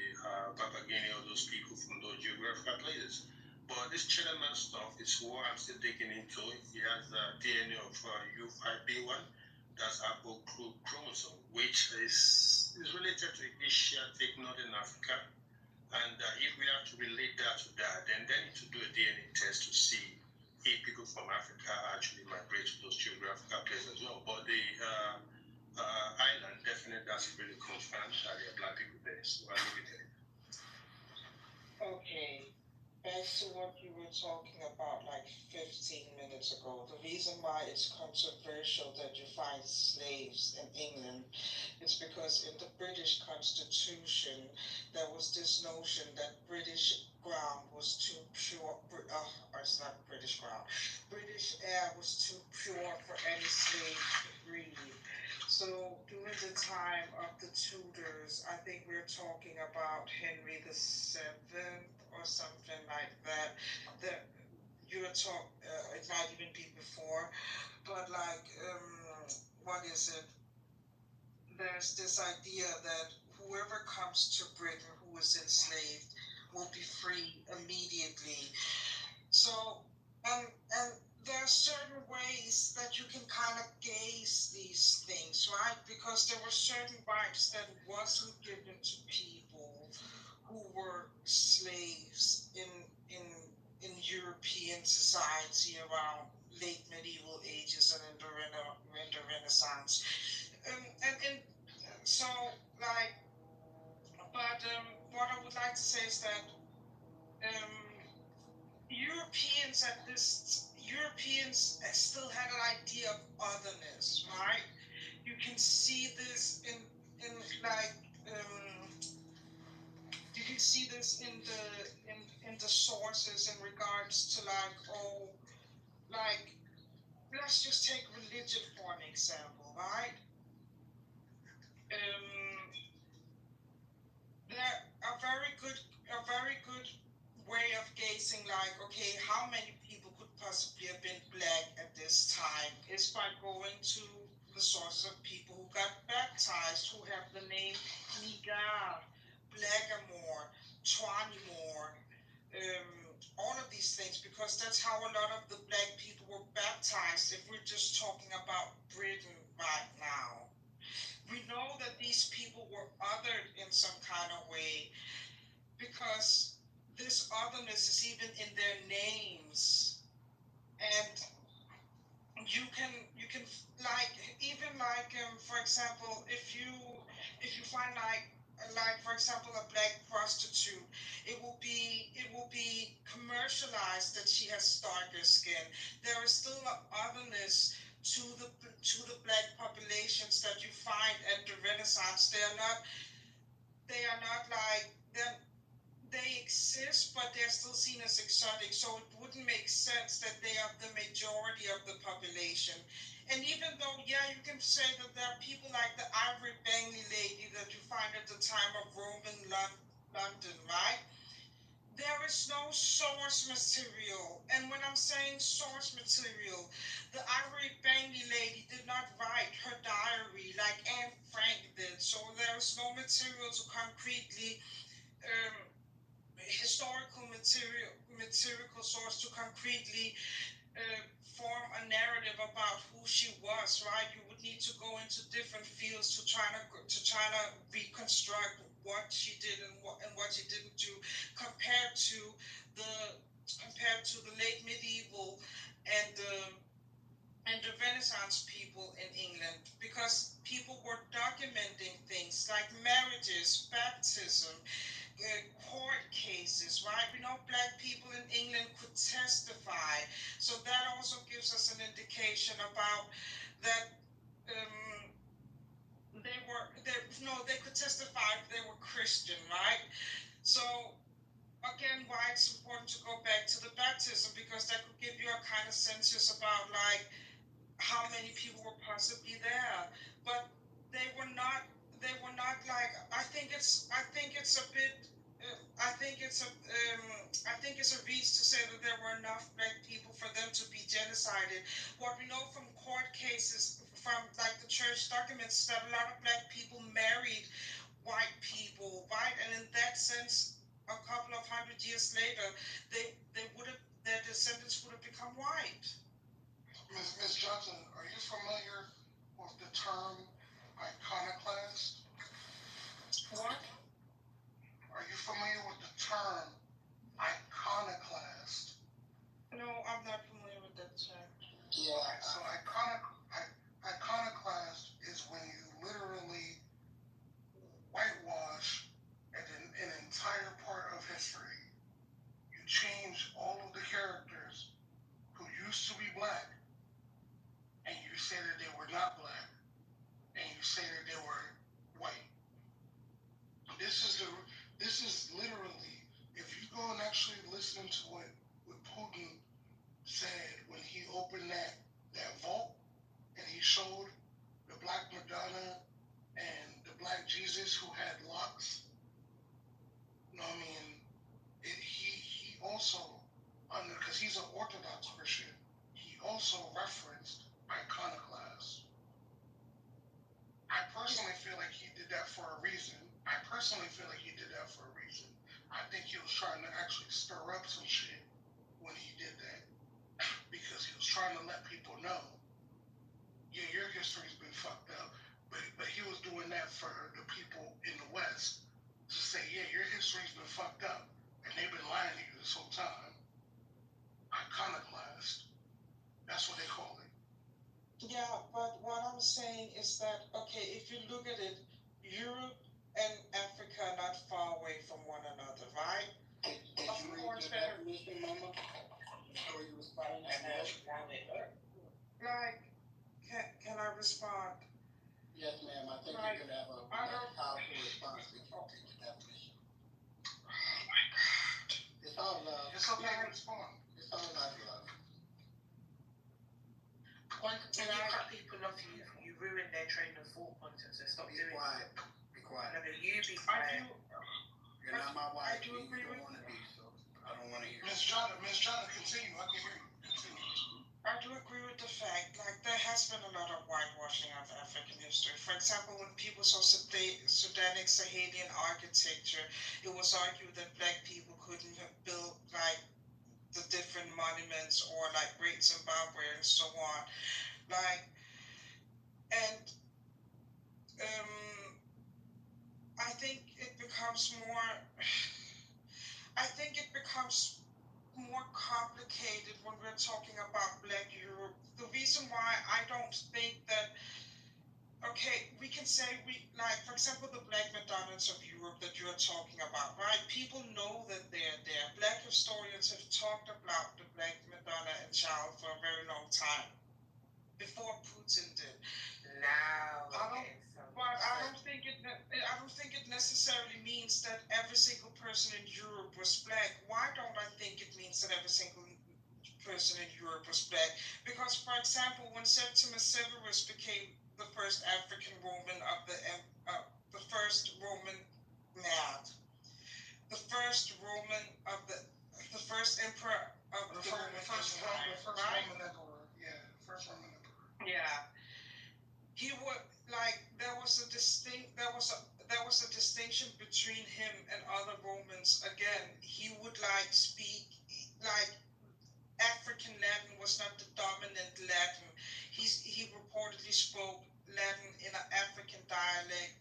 Papua Guinea, or those people from those geographical places. But this Chinaman stuff is what I'm still digging into. He has DNA of U5B1, that's Apple chromosome, which is related to Asiatic Northern Africa. And if we have to relate that to that, then they need to do a DNA test to see if people from Africa actually migrate to those geographical places as well. But the island, definitely, that's really confirmed that there are black people there. So I'll leave it there. Okay, back to what you were talking about like 15 minutes ago. The reason why it's controversial that you find slaves in England is because in the British Constitution, there was this notion that British ground was too pure. It's not British ground. British air was too pure for any slave to breathe. So during the time of the Tudors, I think we're talking about Henry the Seventh or something like that. That you're it might even be before, but like, what is it? There's this idea that whoever comes to Britain who is enslaved will be free immediately. So, and there are certain ways that you can kind of gauge these things, right? Because there were certain rights that wasn't given to people who were slaves in European society around late medieval ages and in the Renaissance. And so, like, but what I would like to say is that Europeans still had an idea of otherness, right? You can see this in like you can see this in the sources in regards to like let's just take religion for an example, right? There are very good tracing like, okay, how many people could possibly have been black at this time is by going to the sources of people who got baptized, who have the name Nigar, Blackamoor, Twanimore, all of these things, because that's how a lot of the black people were baptized. If we're just talking about Britain right now, we know that these people were othered in some kind of way, because this otherness is even in their names. And you can like, even like, for example, if you find like for example a black prostitute, it will be commercialized that she has darker skin. There is still an otherness to the black populations that you find at the Renaissance. They are not like they exist, but they're still seen as exotic. So it wouldn't make sense that they are the majority of the population. And even though, yeah, you can say that there are people like the Ivory Bangley lady that you find at the time of Roman London, right? There is no source material. And when I'm saying source material, the Ivory Bangley lady did not write her diary like Anne Frank did. So there is no material to concretely historical material source to concretely form a narrative about who she was, right? You would need to go into different fields to try to reconstruct what she did and what she didn't do, compared to the late medieval and the Renaissance people in England, because people were documenting things like marriages, baptism, court cases, right? We know black people in England could testify, so that also gives us an indication about that they could testify if they were Christian, right? So again, why it's important to go back to the baptism, because that could give you a kind of census about like how many people were possibly there, but they were not like, I think it's a bit I think it's a reach to say that there were enough black people for them to be genocided. What we know from court cases, from like the church documents, that a lot of black people married white people, right? And in that sense, a couple of 100 years later, their descendants would have become white. Ms. Johnson, are you familiar with the term iconoclast? What? Are you familiar with the term iconoclast? No, I'm not familiar with that term. Yeah. Okay, so iconoclast is when you literally whitewash an entire part of history. You change all of the characters who used to be black, and you say that they were not black, and you say that they were white. This is literally, if you go and actually listen to what Putin said when he opened that vault and he showed the black Madonna and the black Jesus who had locks. You know what I mean? He also, because he's an Orthodox Christian, he also referenced iconoclast. I personally feel like he did that for a reason. I think he was trying to actually stir up some shit when he did that, because he was trying to let people know, yeah, your history's been fucked up, but he was doing that for the people in the West to say, yeah, your history's been fucked up, and they've been lying to you this whole time. Iconoclast. That's what they call it. Yeah, but what I'm saying is that, okay, if you look at it, Europe and Africa are not far away from one another, right? Did you read the definition, Mama? Or you responding to that? Like, can I respond? Yes, ma'am. I think like, you could have a powerful response if you take the definition. Oh my God. It's all love. It's okay to respond. It's all about love. When you cut people off, you ruin their train of thought content, so stop doing quiet. it. Be quiet. No, but you be quiet. You're not my wife. I do agree You with don't want to be, so I don't want to hear Miss Jada, continue. I can hear you. Continue. I do agree with the fact, like, there has been a lot of whitewashing of African history. For example, when people saw Sudanic Sahelian architecture, it was argued that black people couldn't have built, like, the different monuments or, like, Great Zimbabwe and so on. Like, and I think it becomes more, I think it becomes more complicated when we're talking about Black Europe. The reason why I don't think that, okay, we can say like, for example, the Black Madonnas of Europe that you're talking about, right? People know that they're there. Black historians have talked about the Black Madonna and Child for a very long time, before Putin did. Now, But I don't think it necessarily means that every single person in Europe was black. Why don't I think it means that every single person in Europe was black? Because, for example, when Septimus Severus became the first African Roman of the first Roman man, the first Roman of the first emperor of the Roman Empire, right? Roman emperor. Yeah, the first Roman emperor. Yeah. He would, like, there was a distinction between him and other Romans. Again, he would, like, speak, like, African Latin was not the dominant Latin. He reportedly spoke Latin in an African dialect.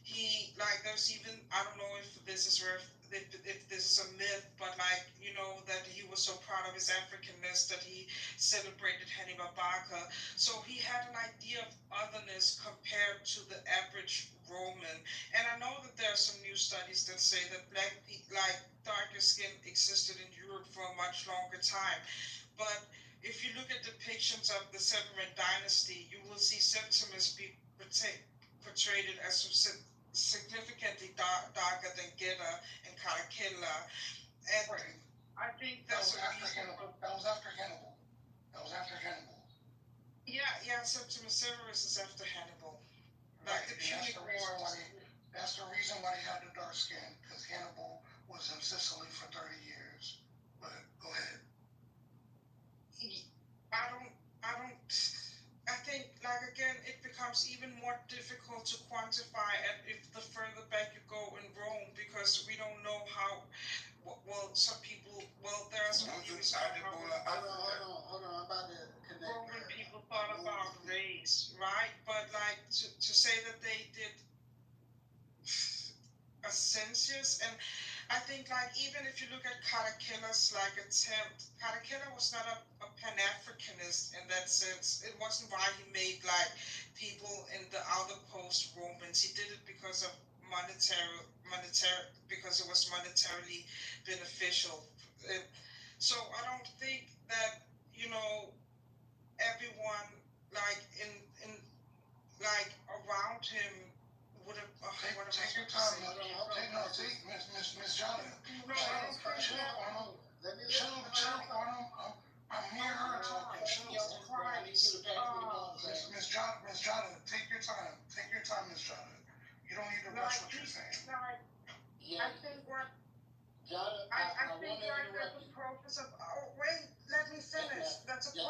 He, like, there's even, I don't know if this is if this is a myth, but, like, you know, that he was so proud of his Africanness that he celebrated Hannibal Barca. So he had an idea of otherness compared to the average Roman. And I know that there are some new studies that say that black people, like, darker skin existed in Europe for a much longer time. But if you look at depictions of the Severan dynasty, you will see Septimus be portrayed as significantly darker than Geta and Caracalla. And Right. I think that's That was after Hannibal. Yeah, Septimus Severus is after Hannibal. Right. Like the That's Punic the reason Wars. why he had the dark skin, because Hannibal was in Sicily for 30 years. But go ahead. I think, like, again, it becomes even more difficult to quantify if the further back you go in Rome, because we don't know how, well, some people, well, there are some theories about how Hold on, I'm about to connect. Roman people thought about race, right? But, like, to say that they did a census, and I think, like, even if you look at Caracalla's, like, attempt, Caracalla was not a Pan-Africanist in that sense. It wasn't why he made, like, people in the outer coast Romans. He did it because of because it was monetarily beneficial. So I don't think that, you know, everyone, like, in like, around him would have. Take your time. Take Miss Jada. Chill, Arnold. I'm hearing her talking. Chill. Miss Jada, take your time. Take your time, Miss Jada. You don't need to rush what you're saying. I think what. I think, like, there's a process of. Oh, wait, let me finish. That's a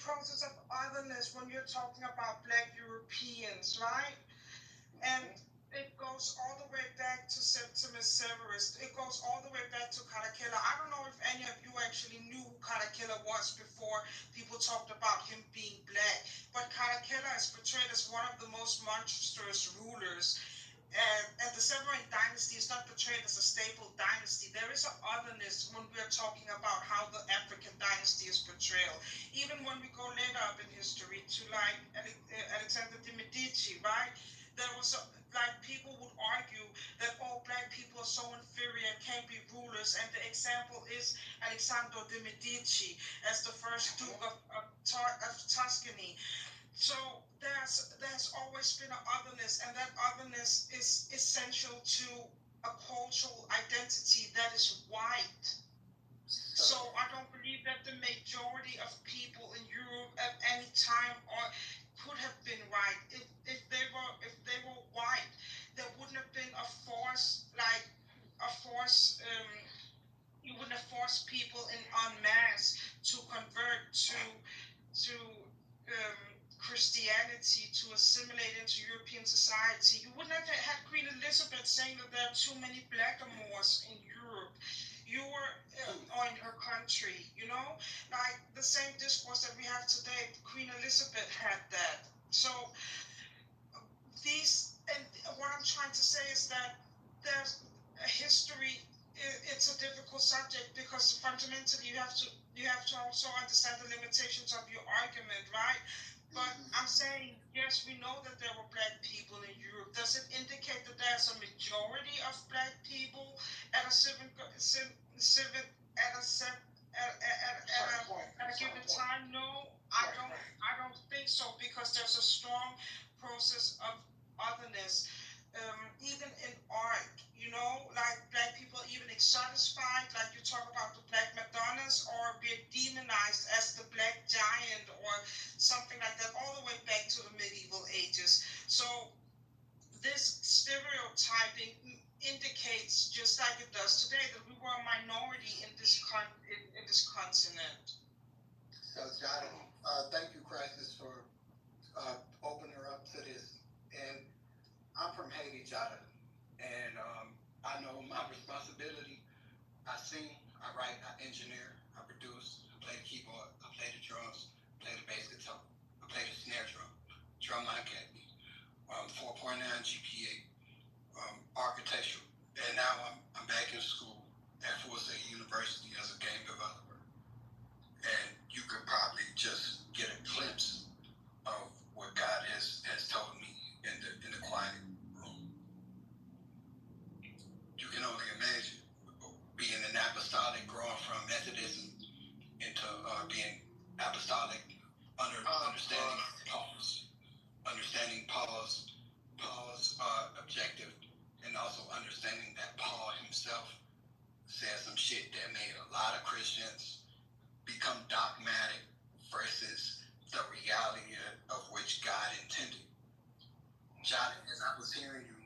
process of otherness when you're talking about Black Europeans, right? And it goes all the way back to Septimus Severus. It goes all the way back to Caracalla. I don't know if any of you actually knew who Caracalla was before people talked about him being black. But Caracalla is portrayed as one of the most monstrous rulers. And the Severan dynasty is not portrayed as a stable dynasty. There is an otherness when we are talking about how the African dynasty is portrayed. Even when we go later up in history to, like, Alexander de Medici, right? There was like, people would argue that all black people are so inferior, can't be rulers, and the example is Alexander de Medici as the first Duke of Tuscany. So there's always been an otherness, and that otherness is essential to a cultural identity that is white. So I don't believe that the majority of people in Europe at any time could have been white. If they were white, there wouldn't have been a force, like a force. You wouldn't have into European society, you wouldn't have had Queen Elizabeth saying that there are too many blackamoors in Europe. You were, or in her country, you know? Like the same discourse that we have today, Queen Elizabeth had that. So and what I'm trying to say is that there's a history. It's a difficult subject because fundamentally you have to also understand the limitations of your argument, right? But I'm saying, yes, we know that there were black people in Europe. Does it indicate that there's a majority of black people at a given time? No, I don't think so, because there's a strong process of otherness. Even in art, you know, like black people even exotified, like you talk about the black Madonnas, or being demonized as the black giant or something like that, all the way back to the medieval ages. So this stereotyping indicates, just like it does today, that we were a minority in this continent. So, Jonathan, thank you, Crisis, for opening her up to this. And I'm from Haiti, Jonathan, and I know my responsibility. I sing, I write, I engineer, I produce, I play the keyboard, I play the drums, I play the bass guitar, I play the snare drum, drumline academy, 4.9 GPA, architectural, and now I'm back in school at Full Sail University as a game developer. And you could probably just get a glimpse of what God has told me in the quiet room. You can only imagine being an apostolic, growing from Methodism into being apostolic, understanding Paul's objective, and also understanding that Paul himself said some shit that made a lot of Christians become dogmatic versus the reality of which God intended. Jonathan, as I was hearing you,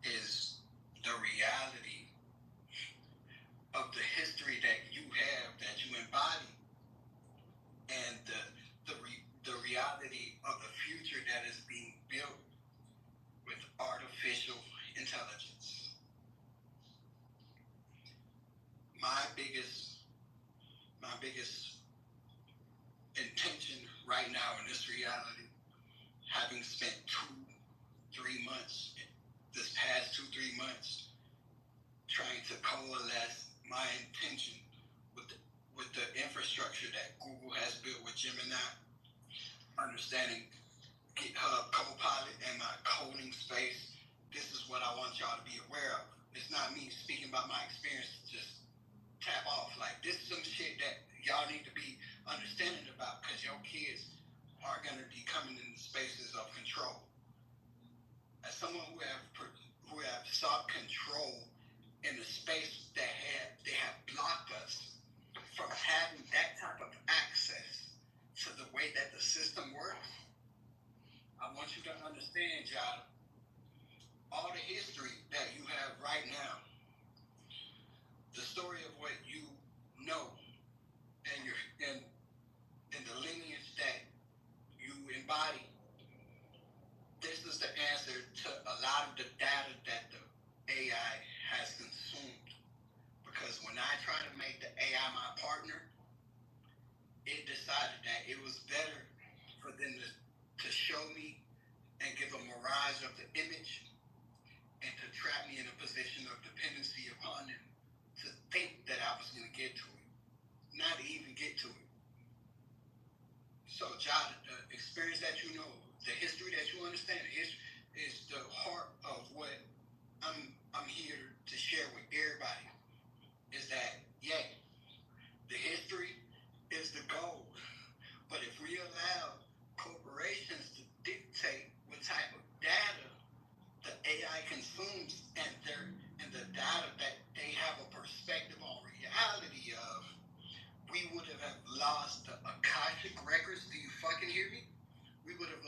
is the reality of the history that you have, that you embody, and the reality of the future that is being built with artificial intelligence. My biggest intention right now in this reality, having spent 2-3 months, this past 2-3 months, trying to coalesce my intention with the infrastructure that Google has built with Gemini, understanding GitHub Copilot and my coding space. This is what I want y'all to be aware of. It's not me speaking about my experience, just tap off. Like, this is some shit that y'all need to be understanding about, because your kids are going to be coming into spaces of control. As someone who have sought control in the space that they have blocked us from having that type of access to the way that the system works, I want you to understand, Jada, all the history that you have right now, the story of what you know, and the lineage that you embody. This is the answer to a lot of the data that the AI has consumed. Because when I tried to make the AI my partner, it decided that it was better for them to show me and give a mirage of the image and to trap me in a position of dependency upon them, to think that I was going to get to it, not to even get to it. So, Jada, the experience that you know, the history that you understand is the heart of what I'm here to share with everybody. Is that, yeah, the history is the goal. But if we allow corporations to dictate what type of data the AI consumes, and the data that they have a perspective on reality of, we would have lost the Akashic records. Do you fucking hear me? We would have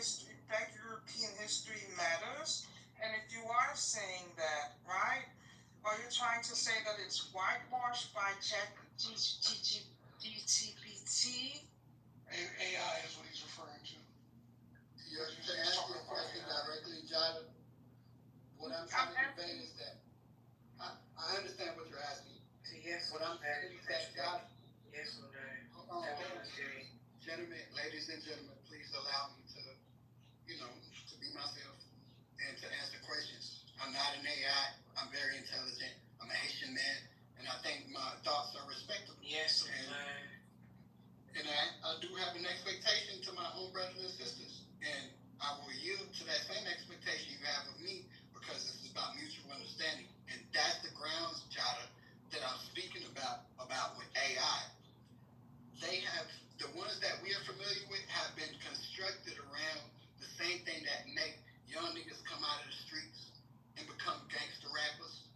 history, Black European history matters. And if you are saying that, right, are you trying to say that it's whitewashed by ChatGPT? AI is what he's referring to. To answer your question directly, Jada, what I'm trying to convey is that I understand what you're asking. Yes. What I'm saying is that God. Yes, or no? Hold on. Gentlemen, ladies and gentlemen, please allow me to, to be myself and to answer questions. I'm not an AI. I'm very intelligent. I'm a Haitian man, and I think my thoughts are respectable. Yes, and I do have an expectation to my own brothers and sisters, and I will yield to that same expectation you have of me because this is about mutual understanding, and that's the grounds, Jada, that I'm speaking about with AI. They have the ones that we are familiar with have been constructed around the same thing that make young niggas come out of the streets and become gangster rappers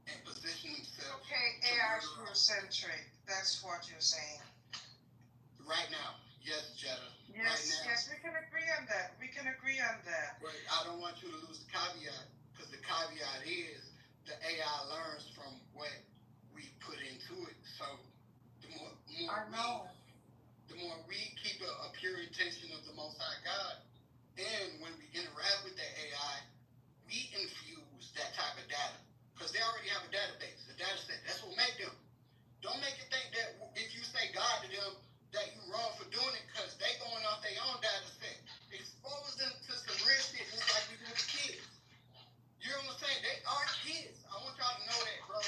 and position themselves. Okay, AI Eurocentric. That's what you're saying. Right now, yes, Jetta. Yes, right now. Yes, we can agree on that. But I don't want you to lose the caveat, because the caveat is the AI learns from what we put into it. So the more we keep a pure intention of the Most High God, and when we interact with the AI, we infuse that type of data, because they already have a database, a data set. That's what make them. Don't make you think that if you say God to them, that you wrong for doing it, because they going off their own data set. Expose them to some real shit, just like we do with the kids. You know what I'm saying? They are kids. I want y'all to know that, bro.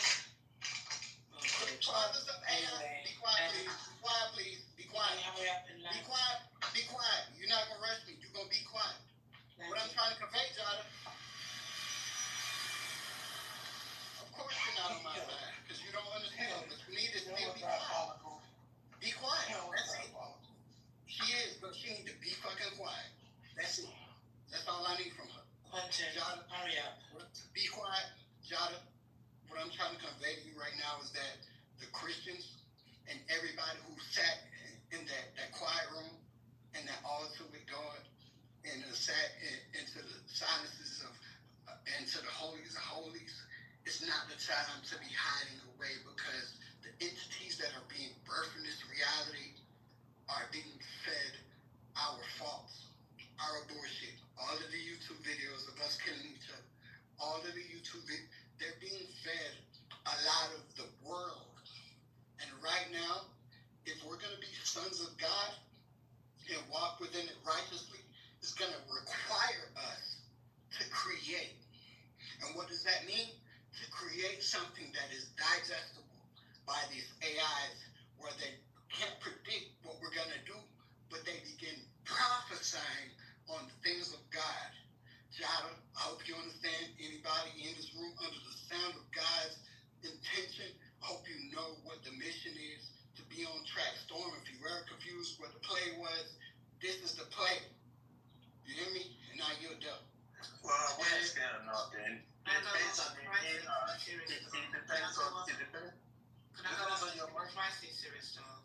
The fathers of AI, be quiet, please. Be quiet, please. Be quiet. Be quiet. Be quiet. You're not gonna rush me. You're gonna be quiet. What I'm trying to convey, Jada. Of course you're not on my side, because you don't understand. But you need to still be quiet. Be quiet. That's it. She is, but she need to be fucking quiet. That's it. That's all I need from her. Jada, hurry up. Be quiet, Jada. What I'm trying to convey to you right now is that the Christians and everybody who sat in that quiet room and that altar with God and sat into the silences of into the holies of holies, it's not the time to be hiding away, because the entities that are being birthed in this reality are being fed our faults, our bullshit. All of the YouTube videos of us killing each other, all of the YouTube videos, they're being fed a lot of the world. And right now, if we're going to be sons of God and walk within it righteously, it's going to require us to create. And what does that mean? To create something that is digestible by these AIs, where they can't predict what we're going to do, but they begin prophesying on the things of God. Jada, I hope you understand. Anybody in this room under the sound of God's intention, I hope you know what the mission is, to be on track. Storm, if you were confused what the play was, this is the play. You hear me? And now you're done. Well, what is fair or not, then depends on it depends on your mindset.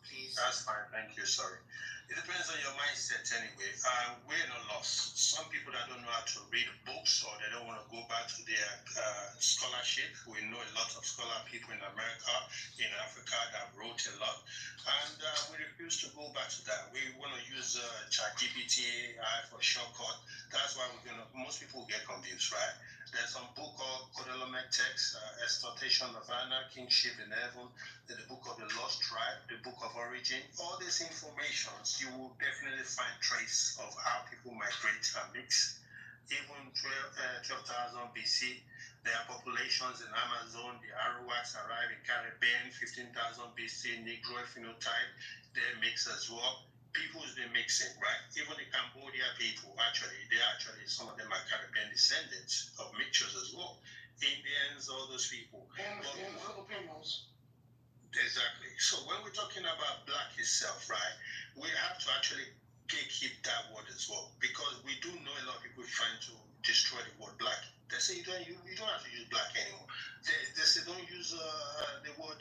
Please. That's fine, thank you, sorry. It depends on your mindset anyway. We're not lost. Some people that don't know how to read books, or they don't want to go back to their scholarship. We know a lot of scholar people in America, in Africa, that wrote a lot. And we refuse to go back to that. We want to use ChatGPT, AI for shortcut. That's why most people get confused, right? There's some book called Codelomet Text, Extortation of Anna, Kingship in Heaven, the book of the Lost Tribe, the book of Origin. All these informations, you will definitely find trace of how people migrate and mix. Even 12,000 BC, there are populations in Amazon. The Arawaks arrived in Caribbean, 15,000 BC, Negroid phenotype, they mix as well. People's been mixing, right? Even the Cambodia people, some of them are Caribbean descendants of mixtures as well. Indians, all those people. And Filipinos. Exactly. So when we're talking about black itself, right, we have to actually keep that word as well, because we do know a lot of people trying to destroy the word black. They say you don't have to use black anymore. They say don't use the word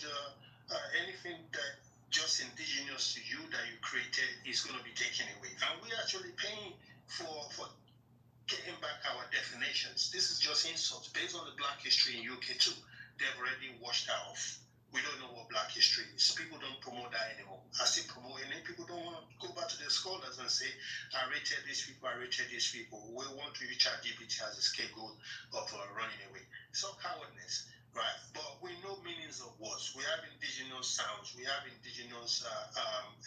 anything that just indigenous to you that you created is going to be taken away. And we're actually paying for getting back our definitions. This is just insults based on the Black history in UK too. They've already washed that off. We don't know what Black history is. People don't promote that anymore. I still promote it, and people don't want to go back to their scholars and say, I rated these people, I rated these people. We want to use ChatGPT as a scapegoat of running away. It's not cowardness, right? But we know meanings of words. We have indigenous sounds. We have indigenous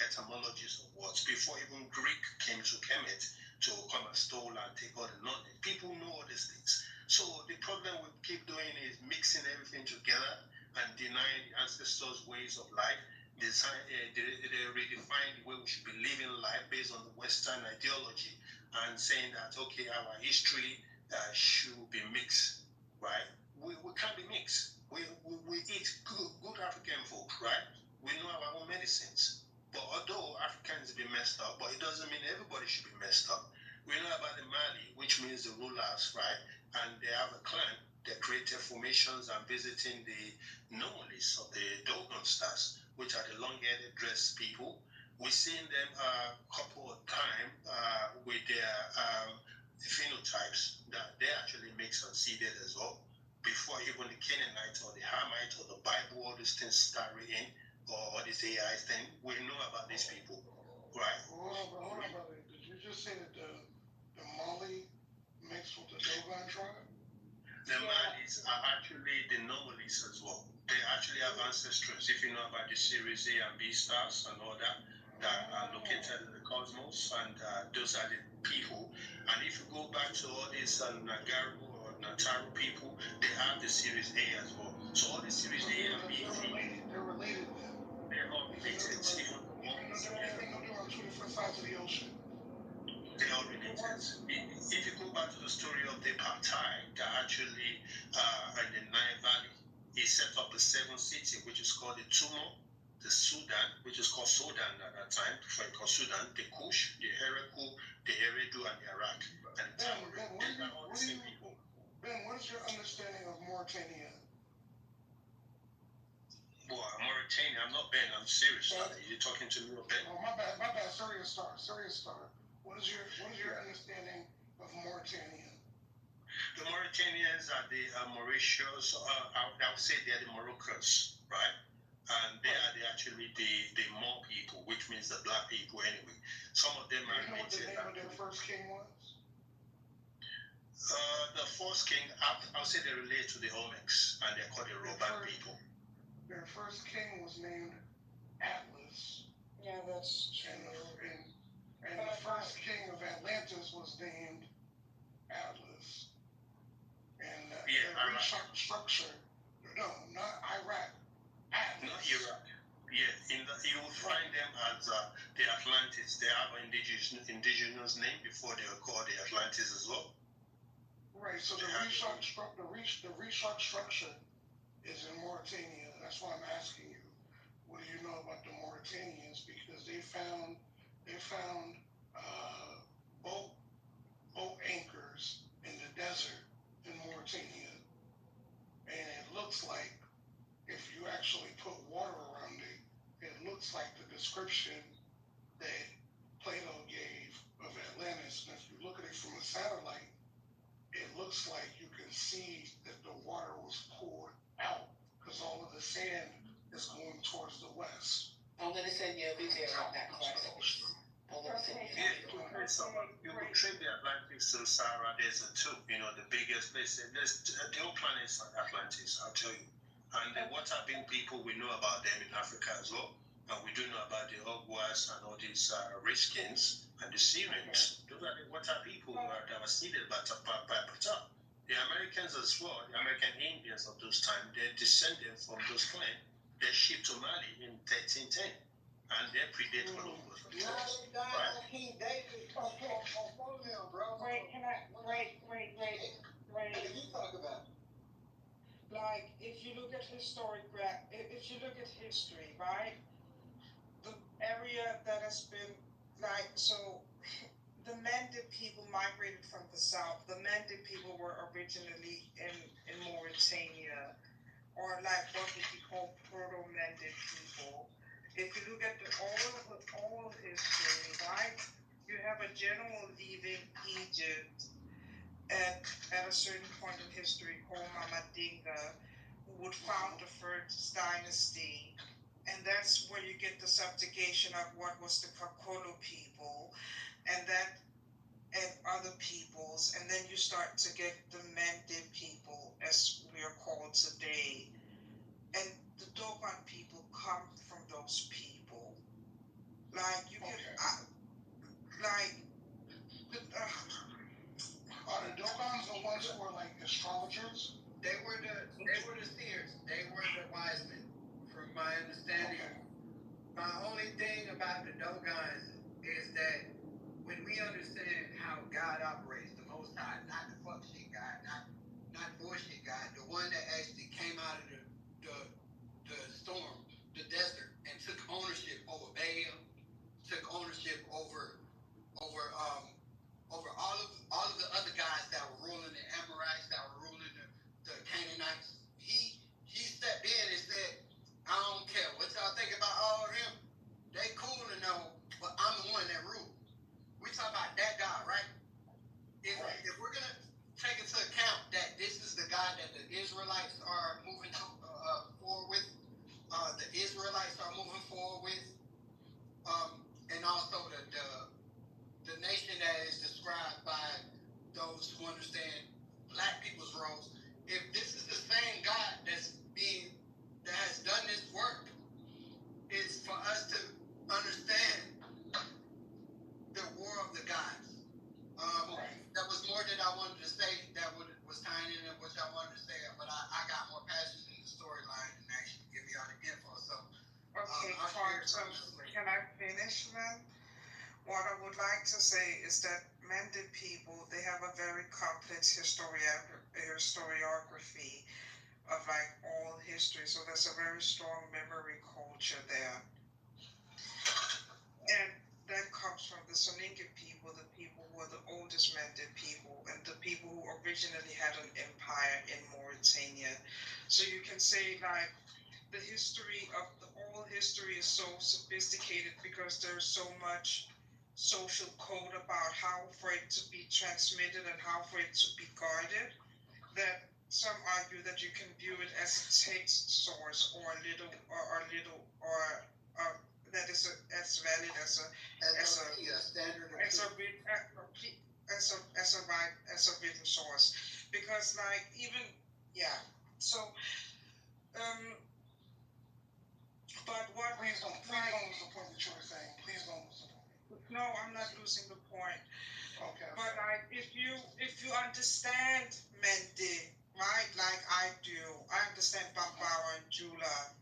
etymologies of words. Before even Greek came to Kemet to come and steal and take all the knowledge. People know all these things. So the problem we keep doing is mixing everything together and denying the ancestors' ways of life. They redefine the way we should be living life based on the Western ideology and saying that, okay, our history should be mixed, right? We can't be mixed. We eat good African food, right? We know our own medicines. But although Africans be messed up, but it doesn't mean everybody should be messed up. We know about the Mali, which means the rulers, right? And they have a clan that created formations and visiting the anomalies of the Dogon stars, which are the long-headed dressed people. We've seen them a couple of times with their phenotypes that they actually mix and seeded as well. Before even the Canaanites or the Hamites or the Bible, all these things start in, or this AI thing, we know about these people, right? Hold on, brother. Did you just say that the Mali mixed with the Dogon tribe? The Malis are actually the Nomalis as well. They actually have ancestors. If you know about the Series A and B stars and all that are located in the cosmos, and those are the people. And if you go back to all these Nagaru or Nataru people, they have the Series A as well. So all the Series A and B, they're related then. They're all related. Even on two different sides of the ocean. They are related. If you go back to the story of the Partai, that actually in the Nile Valley, he set up the 7th city, which is called the Tumo, the Sudan, which is called Sudan at that time, called Sudan, the Kush, the Heracul, the Eridu, and the Iraq. And the Tamarind. They are all the same people. Ben, what is your understanding of Mauritania? Well, Mauritania, I'm not Ben, I'm serious. You're talking to me or Ben? Oh, my bad, Serious Star. What is your understanding of Mauritania? The Mauritanians are the Mauritius, I would say they're the Moroccans, right? And they are actually the Mon people, which means the black people anyway. Some of them are related. You know what the name of their first king was? The first king, I'll say they relate to the Olmecs, and they're called the Roban people. Their first king was named Atlas. Yeah, that's true. And the first king of Atlantis was named Atlas. And the structure, no, not Iraq, Atlas. Not Iraq. Yeah, you will find them as the Atlantis. They have an indigenous name before they were called the Atlantis as well. Right, so the Rishak structure is in Mauritania. That's why I'm asking you, what do you know about the Mauritanians? Because they found boat anchors in the desert in Mauritania, and it looks like if you actually put water around it, it looks like the description that Plato gave of Atlantis. And if you look at it from a satellite, it looks like you can see that the water was poured out because all of the sand is going towards the west. I'm going to send you a video of that question. You could trade the Atlantic to the Sahara Desert too. You know, the biggest place. The whole planet is Atlantis, I'll tell you. And the water-being people, we know about them in Africa as well. And we do know about the Ogwas and all these Redskins and the Syrians. Those are the water people that were seeded by Ptah. The Americans as well, the American Indians of those times, they're descended from those clans. They shipped to Mali in 1310. And they predate Columbus. Right? King David on one of them, bro. Wait. What did you talk about? Like, if you look at history, right? The area that has been, like, so the Mendip people migrated from the south. The Mendip people were originally in Mauritania, or like what would you call Proto-Mendip people. If you look at all of history, right? you have a general leaving Egypt at a certain point in history called Mama Dinga, who would found the first dynasty. And that's where you get the subjugation of what was the Kakolo people, and that and other peoples, and then you start to get the Mende people, as we are called today. And the Dogon people come from those people. Like you get, like, are the Dogons the ones who are like astrologers? They were the seers. They were the wise men, from my understanding. Okay. My only thing about the Dogons is that when we understand how God operates, the Most High, not the fuck shit God, not bullshit God, the one that actually came out of the storm, the desert, and took ownership over Baal, took ownership over all of the other guys that were ruling, the Amorites that were ruling the Canaanites. He stepped in and said, I don't care what y'all think about all of them. They cool to know, but I'm the one that rule. We talk about that God, right? If we're gonna take into account that this is the God that the Israelites are moving forward with, the Israelites are moving forward with, and also the nation that is described by those who understand black people's roles. If this is the same God that has done this work, it's for us to understand the war of the gods. That was more that I wanted to say that was tying in and which I wanted to say, but I got more passion in the storyline than actually give y'all the info. So, okay, can I finish then? What I would like to say is that Mende people, they have a very complex historiography of like all history. So there's a very strong memory culture there. And that comes from the Soninke people, the people who are the oldest Mende people, and the people who originally had an empire in Mauritania. So you can say like the history of the oral history is so sophisticated because there's so much social code about how for it to be transmitted and how for it to be guarded, that some argue that you can view it as a text source or a little that is as valid as a written source, because like even so but what please don't lose the point that you were saying. Please don't lose the point. No, I'm not losing the point. Okay. But like if you understand Mende, right, like I do, I understand Bambara and Jula.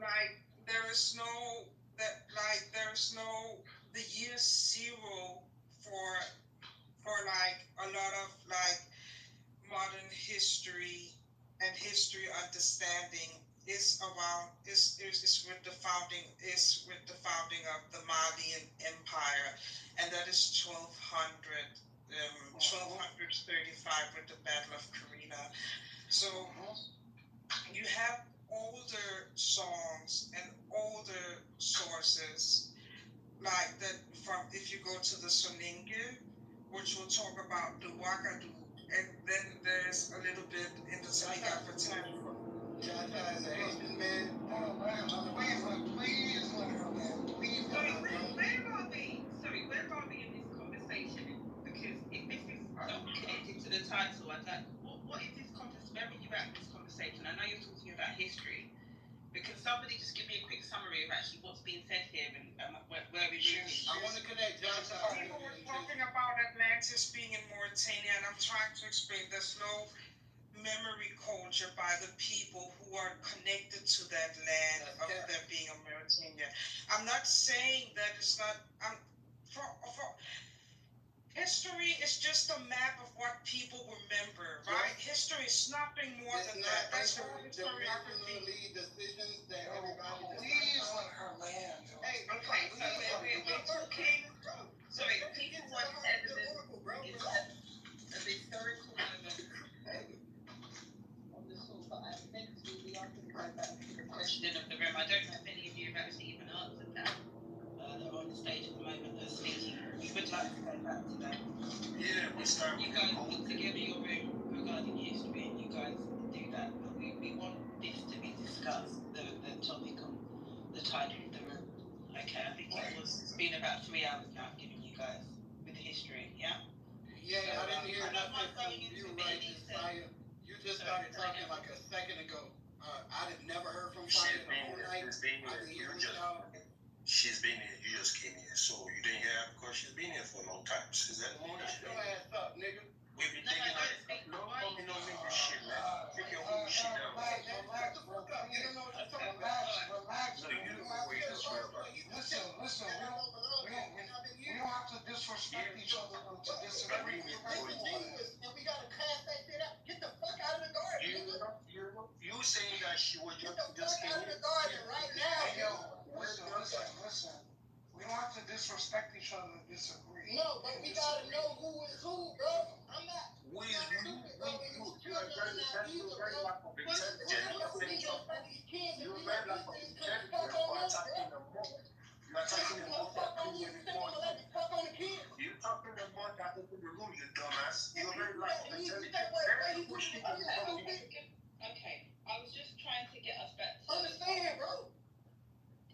Like there's no the year zero for like a lot of like modern history and history understanding is with the founding of the Malian Empire, and that is 1235 with the Battle of Carina. So you have older songs and older sources like that from, if you go to the Soninke, which will talk about the Wakadu, and then there's a little bit in the Senegal for Tantra. Jaja is an Asian man. Please let her land. Please let her land. Where are we in this conversation? Because if this is not connected to the title, I'd like, what is this conversation? Where are you at in this conversation? I know you're talking about history, but can somebody just give me a quick summary of actually what's being said here and where we're moving? I want to connect Jaja. People were talking about Atlantis being in Mauritania, and I'm trying to explain there's no memory culture by the people who are connected to that land of there being a Mauritania. I'm not saying that it's not. History is just a map of what people remember, right? History is nothing more than that. That's all historiography. Decisions that everybody. Please let her land. Hey, okay, so we're talking. Sorry, people want evidence of historical moment on the source, but I think we are going to go back to the question of the room. I don't know if any of you have actually even answered that. They're on the stage at the moment, they're speaking. You guys put together your room regarding history, and you guys do that. But we want this to be discussed, the topic on the title of the room. Okay, I think it's been about 3 hours now, I've given you guys with the history, yeah? Yeah, So, I didn't hear I don't mind nothing from going you, into right, it. Fire. You just started talking like a second ago. I'd have never heard from Fire She's the been whole here. night. She's been here. You just. She's been here. You just came here, so you didn't hear her because she's been here for a long time. Is that the morning? Shut your ass up, nigga. We've been taking her. No, no nigga shit, man. Take your whole shit down. Relax, bro. You don't know what you're talking about. Relax. No, you don't know what you're talking about. Listen. We don't have to disrespect each other to disagree. And we gotta cast that shit out. Get the fuck out of the garden, nigga. You saying that she was Get just the fuck out of the garden right now, Hey, yo, listen. We don't have to disrespect each other to disagree. No, but we gotta know who is who, bro. I'm not. We stupid, bro. And these children are not either, bro. You're talking about that open the room, you dumbass. You're very intelligent. Okay, I was just trying to get us back to Understand, bro.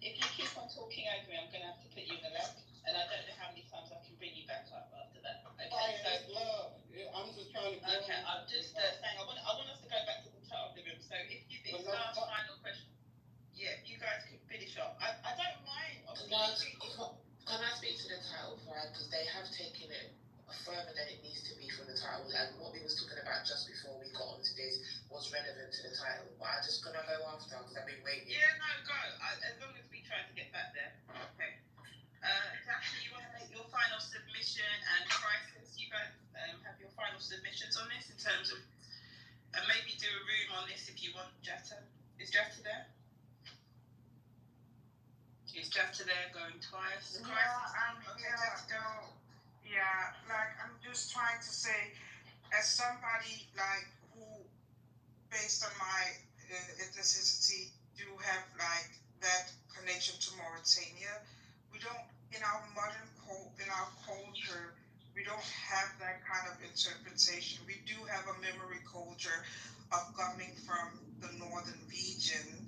If you keep on talking over me, I'm going to have to put you in the left, and I don't know how many times I can bring you back up after that. Okay, Fire, love. I'm just trying to. Okay, I'm just saying, I want us to go back to the top of the room. So if it's last final question, yeah, you guys can finish up. I don't mind. Can I speak to the title, right? Because they have taken it further than it needs to be from the title, and what we was talking about just before we got onto this was relevant to the title. But I'm just gonna go after because I've been waiting. Yeah, no, go. As long as we try to get back there. Okay. Daphne, you want to make your final submission, and Crisis, you guys have your final submissions on this in terms of, and maybe do a room on this if you want. Jetta, is Jetta there? Is Jetta there going twice? I'm just trying to say, as somebody like who, based on my ethnicity, do have like that connection to Mauritania, we don't in our culture, we don't have that kind of interpretation. We do have a memory culture of coming from the northern region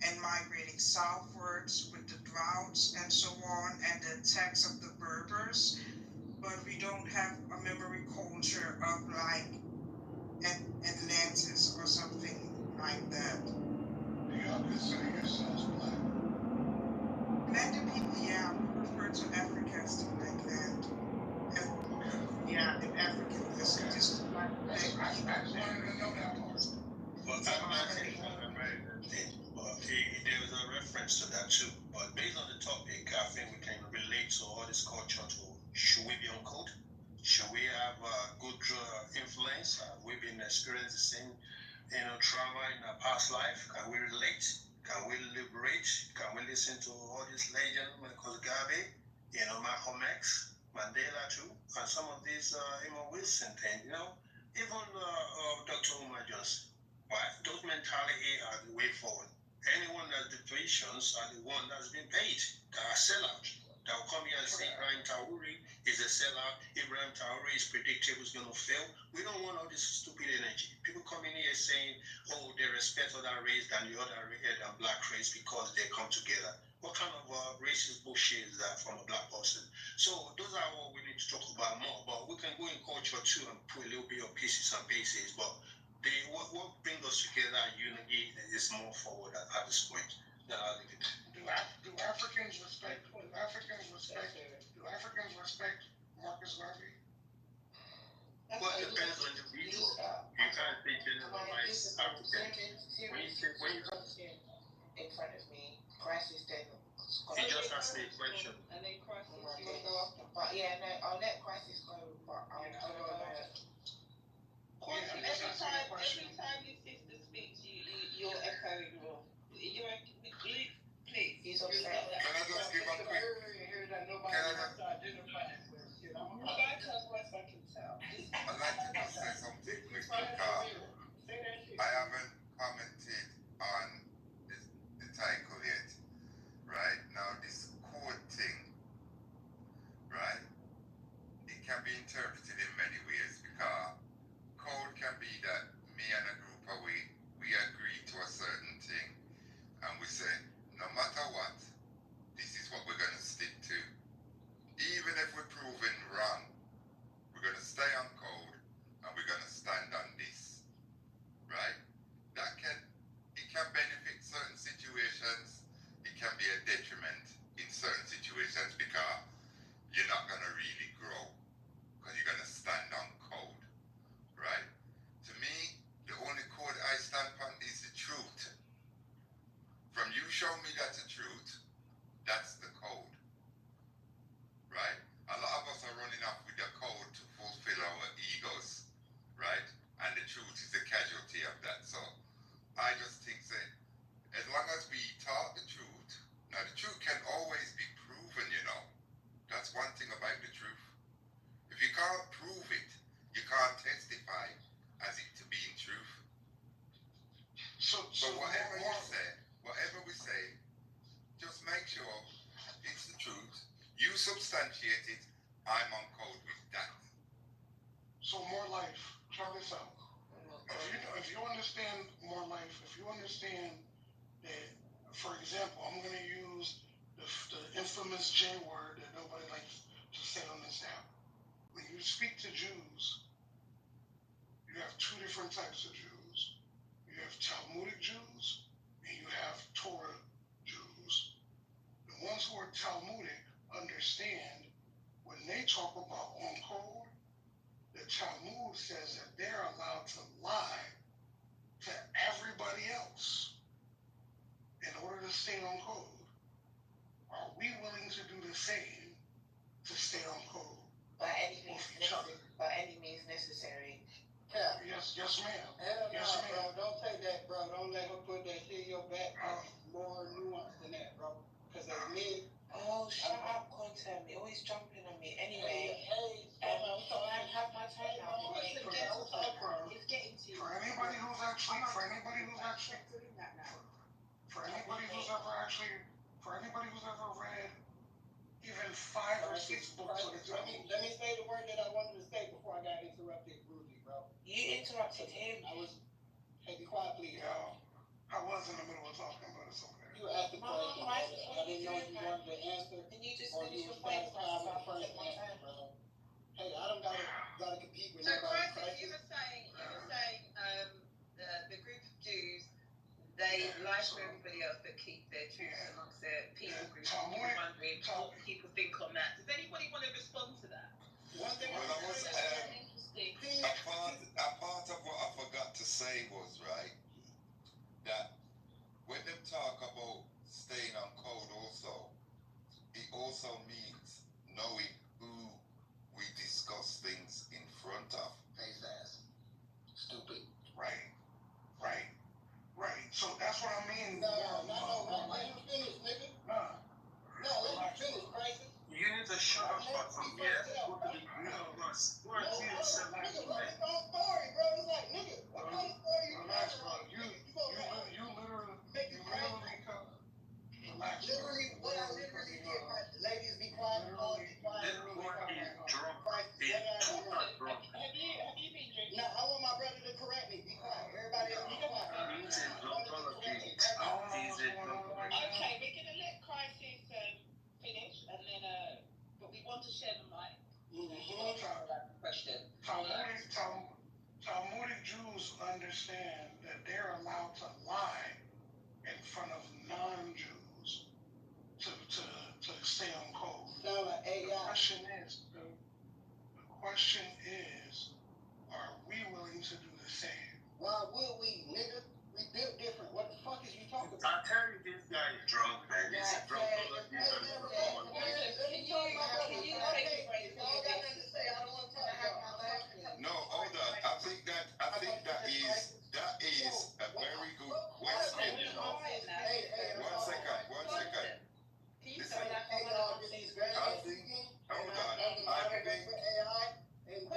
and migrating southwards with the droughts and so on, and the attacks of the Berbers. But we don't have a memory culture of like Atlantis or something like that. Do y'all consider yourselves black? Many people, yeah, we refer to Africa as the black land. Yeah, in African descent. I just wanted to know that part. Well, there was a reference to that too. But based on the topic, I think we can relate to all this culture to should we be on code? Should we have good influence? We've been experiencing the same, trauma in our past life. Can we relate? Can we liberate? Can we listen to all these legends, Michael Garvey, Malcolm X, Mandela too, and some of these Wilson things, even Dr. Umar Johnson. Why? Those mentality are the way forward. Anyone that's the patients are the one that's been paid, that are sellouts. That will come here and say Ibrahim Traore is a sellout. Ibrahim Traore is predictable, is going to fail. We don't want all this stupid energy. People coming here saying, oh, they respect other race than the other race than black race because they come together. What kind of racist bullshit is that from a black person? So those are what we need to talk about more. But we can go in culture too and put a little bit of pieces and pieces. But what brings us together and unity is more forward at this point. Do Africans respect Marcus Garvey? Well, it depends on the region. You can't say generalize African. When you in front of me, Crisis then. He just asked me a question. And then Crisis, you want to go after? But yeah, no, I'll let Crisis go. But I'll go after. Every time your sister speaks, you're echoing more. Please. He's upset. Can I just give a quick? That nobody identifies with. I can tell. I'd like to just say something quickly, I haven't commented on the title yet. Right now, this code thing misinterpreted in many ways because code can be that me and a group of we agree to a certain thing and we say, no matter what, this is what we're going to stick to. Even if we're proven wrong, we're going to stay on code and we're going to stand on this, right? It can benefit certain situations. It can be a detriment in certain situations because you're not going to really grow because you're going to stand on code, right? To me, the only code I stand on is the truth. From you show me that's the truth, that's the code, right? A lot of us are running off with the code to fulfill our egos, right? And the truth is the casualty of that. So I just think that as long as we talk the truth, now the truth can always be proven, you know. That's one thing about the truth. If you can't prove it, you can't testify as it to being truth. So whatever we say, just make sure it's the truth. You substantiate it. I'm on code with that. So more life. Try this out. If you understand more life, if you understand that, for example, I'm going to use the infamous J word that nobody likes to say on this app. When you speak to Jews, you have two different types of Jews. You have Talmudic Jews and you have Torah Jews. The ones who are Talmudic understand when they talk about on code, the Talmud says that they're allowed to lie to everybody else in order to stay on code. Are we willing to do the same to stay on code? By any means necessary. Yeah. Yes, ma'am. Hell Yes, no, ma'am. bro. Don't take that, bro. Don't let her put that shit in your back. More nuanced than that, bro. Because as men. Oh, shut up, Quantum. You're always jumping on me. Anyway, can I have my turn now? It's getting to you. For anybody who's ever read even 5 or 6 books of the Talmud. Let me say the word that I wanted to say before I got interrupted rudely, bro. You interrupted him. Hey, be quiet, please. Yeah, I was in the middle of talking, but it's okay. You asked the question. I didn't know if you wanted to answer. Can you just or finish you your was point satisfied with the first? first answer, bro. Hey, I don't gotta compete with So, nobody. Crisis, you were saying the group of Jews, they lie to everybody else but keep their truth amongst their people group. I'm wondering what people think on that. Does anybody want to respond to that? One thing Well, I was interesting. a part of what I forgot to say was right that when them talk about staying on code, also it also means knowing who we discuss things in front of. Hey, fast. Stupid. Right. So that's what I mean. No, let him finish, nigga. No, let him finish, Crisis. You need to shut up, fucking yeah. Go to the real ones. Go and see yourself. Nigga, bro, it's on story, bro. It's like, nigga, what kind of story you Relax, bro. You literally relax. Literally, what I literally did, ladies, be quiet, all be quiet. This boy is drunk. Have you been drinking? No, I want my brother to correct me. Be quiet. Everybody else, be quiet. Okay, we're gonna let Crisis finish, and then but we want to share the mic. Question. Talmudic Jews understand that they're allowed to lie in front of non-Jews to stay on code. Sound like AI. The question is, are we willing to do the same? Why would we, nigga? We built different. What the fuck is you talking I about? tell you, this guy is drunk, man. He's a drunk. Can you take a break? I don't got nothing to say. I don't want to talk about. No, hold on. I think that is a very good question. You know. One second. Hey, y'all, this is very I think. Hold on. I think. AI, and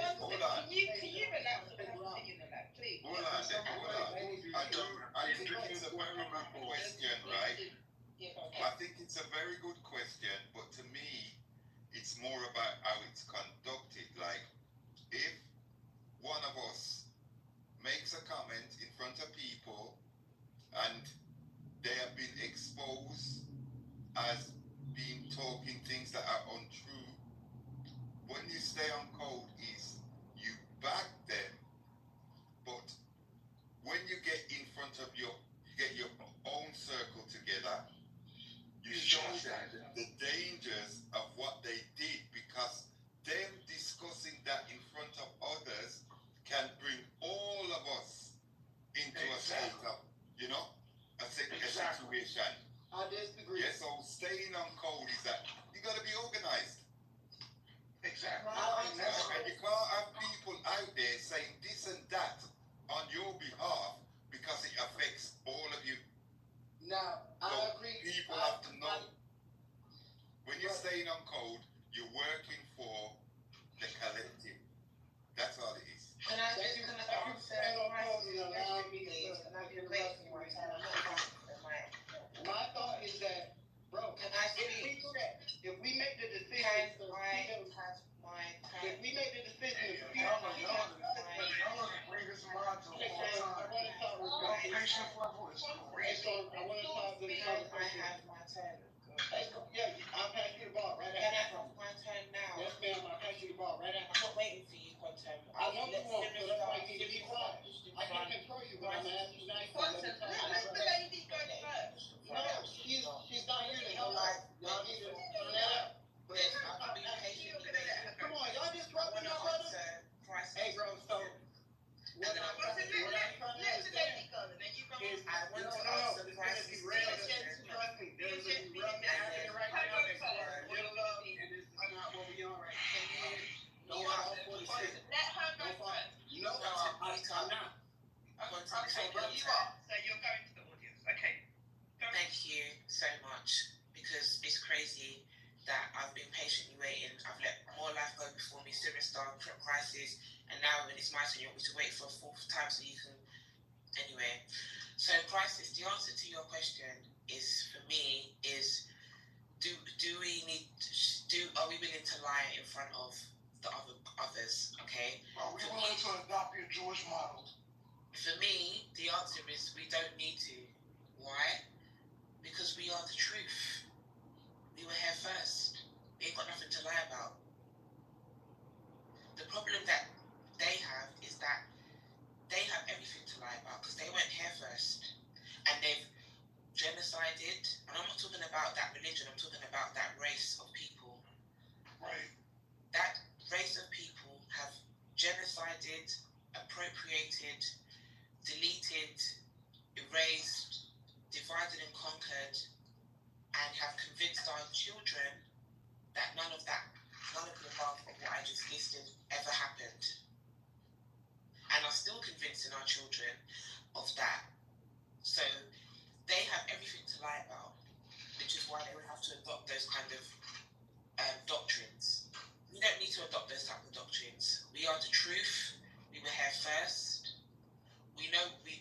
want to Okay, appeal well you to. are. So you're going to the audience. Okay. Thank you so much, because it's crazy that I've been patiently waiting. I've let more life go before me, Superstar, Crisis, and now when it's my turn, you want me to wait for a fourth time so you can. Anyway, so Crisis, the answer to your question is, for me, is are we willing to lie in front of the others? Okay. Are we willing to adopt your Jewish model? For me, the answer is we don't need to. Why? Because we are the truth. We were here first. We ain't got nothing to lie about. The problem that they have is that they have everything to lie about because they went here first. And they've genocided. And I'm not talking about that religion, I'm talking about that race of people. Right. That race of people have genocided, appropriated, deleted, erased, divided and conquered, and have convinced our children that none of the above of what I just listed ever happened. And are still convincing our children of that. So they have everything to lie about, which is why they would have to adopt those kind of doctrines. We don't need to adopt those type of doctrines. We are the truth. We were here first. We know we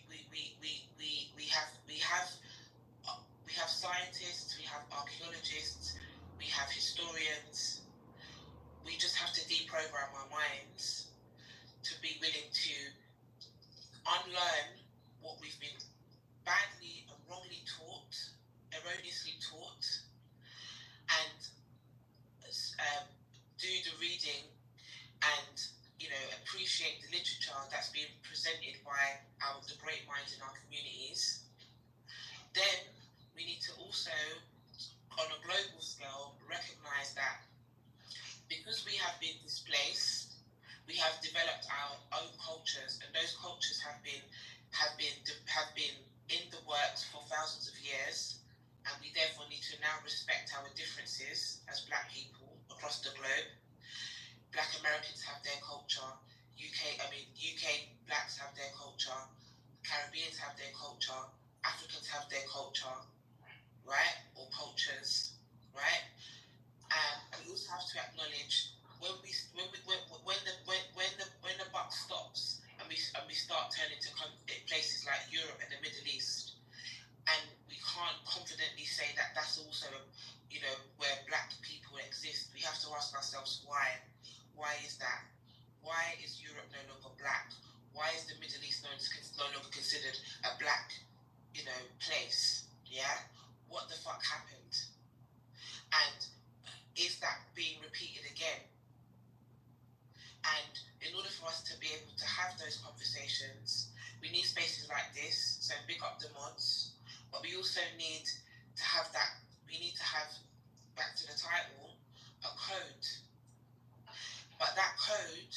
have scientists, we have archaeologists, we have historians. We just have to deprogram our minds to be willing to unlearn what we've been badly and wrongly taught, erroneously taught, and do the reading and appreciate the literature that's being presented by the great minds in our communities. Then we need to also, on a global scale, recognize that because we have been displaced, we have developed our own cultures, and those cultures have been in the works for thousands of years, and we therefore need to now respect our differences as Black people across the globe. Black Americans have their culture, UK Blacks have their culture, Caribbeans have their culture, Africans have their culture, right? Or cultures, right? And we also have to acknowledge when the buck stops and we start turning to places like Europe and the Middle East, and we can't confidently say that that's also where Black people exist. We have to ask ourselves why. Why is that? Why is Europe no longer Black? Why is the Middle East no longer considered a Black place? Yeah. What the fuck happened? And is that being repeated again? And in order for us to be able to have those conversations, we need spaces like this. So big up the mods, but we also need to have that. We need to have, back to the title, a code. But that code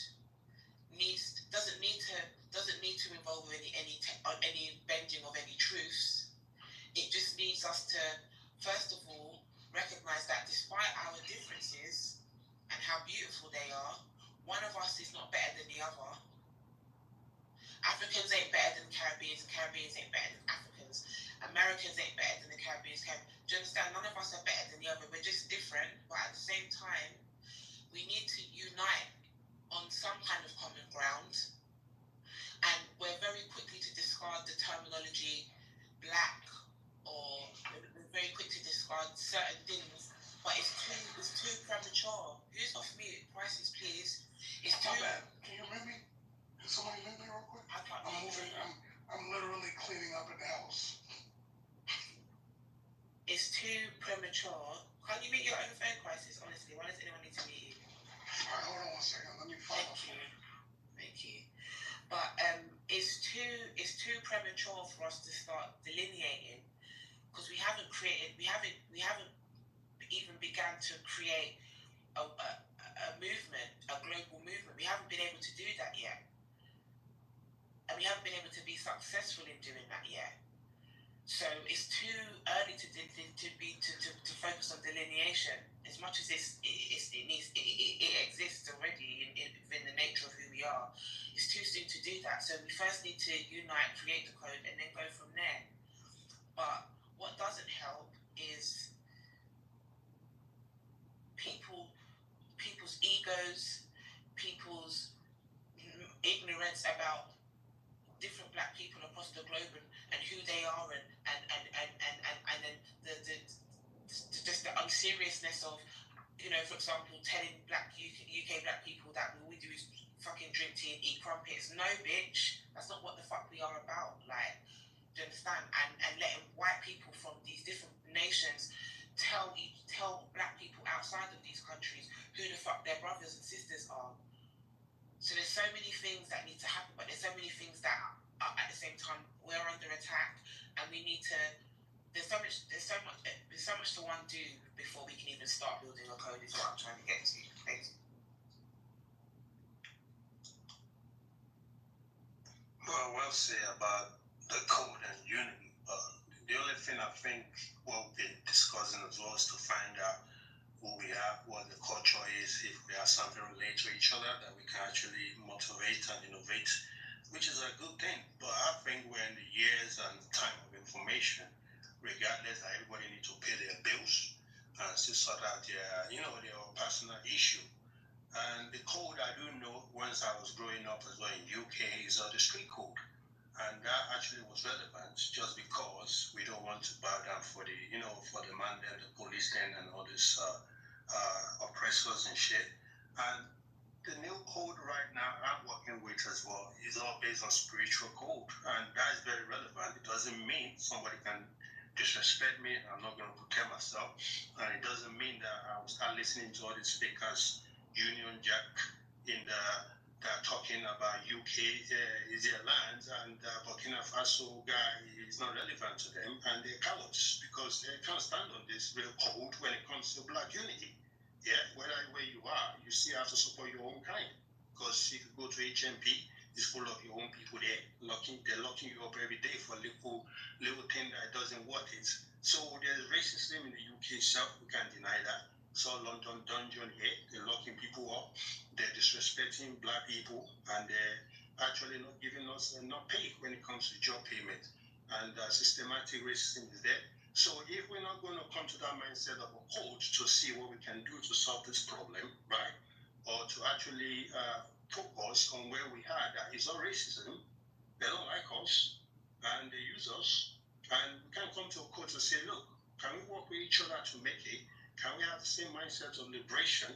doesn't need to involve any bending of any truths. It just needs us to, first of all, recognize that despite our differences and how beautiful they are, one of us is not better than the other. Africans ain't better than Caribbeans, Caribbeans ain't better than Africans, Americans ain't better than the Caribbeans. Do you understand? None of us are better than the other. We're just different, but at the same time, we need to unite on some kind of common ground. And we're very quickly to discard the terminology Black, or we're very quick to discard certain things, but it's too premature. Who's off mute? Prices, please. It's too. My bad. Can you mute me? Can somebody mute me real quick? I'm moving. I'm literally cleaning up in the house. It's too premature. Can't you mute your own phone, Crisis? Honestly, why does anyone need to mute you? Alright, hold on 1 second. Let me find my phone. Thank you. But it's too premature for us to start delineating, because we haven't even begun to create a movement, a global movement. We haven't been able to do that yet, and we haven't been able to be successful in doing that yet. So it's too early to focus on delineation. As much as it exists already within the nature of who we are, it's too soon to do that. So we first need to unite, create the code, and then go from there. But what doesn't help is people's egos, people's ignorance about different black people across the globe and who they are and then the just the unseriousness of, you know, for example, telling UK black people that all we do is fucking drink tea and eat crumpets. No, bitch, that's not what the fuck we are about. Like, do you understand? And letting white people from these different nations tell black people outside of these countries who the fuck their brothers and sisters are. So there's so many things that need to happen, but there's so many things that are at the same time we're under attack, and we need to. There's so much to undo before we can even start building a code. Is what I'm trying to get to. Thanks. Well said about the code and unity. The only thing I think what we've been discussing as well is to find out who we are, what the culture is, if we have something related to each other that we can actually motivate and innovate, which is a good thing. But I think we're in the years and time of information, regardless that everybody needs to pay their bills and still sort out their personal issue. And the code I do know once I was growing up as well in UK is the street code. And that actually was relevant just because we don't want to bow down for the man and the police and all these oppressors and shit. And the new code right now I'm working with as well is all based on spiritual code. And that is very relevant. It doesn't mean somebody can disrespect me. I'm not going to protect myself. And it doesn't mean that I will start listening to all these speakers, Union Jack, they're talking about UK is their lands, and Burkina Faso guy is not relevant to them, and they're cowards because they can't stand on this real code when it comes to black unity. Yeah, where you are, you still have to support your own kind. Because if you go to HMP, it's full of your own people there. They're locking you up every day for little thing that doesn't work. So there's racism in the UK itself, we can't deny that. So London dungeon here, they're locking people up, they're disrespecting black people, and they're actually not giving us enough pay when it comes to job payment. And systematic racism is there. So if we're not going to come to that mindset of a code to see what we can do to solve this problem, right? Or to actually focus on where we are, that is not racism. They don't like us, and they use us. And we can come to a code to say, look, can we work with each other to make it? Can we have the same mindset of liberation?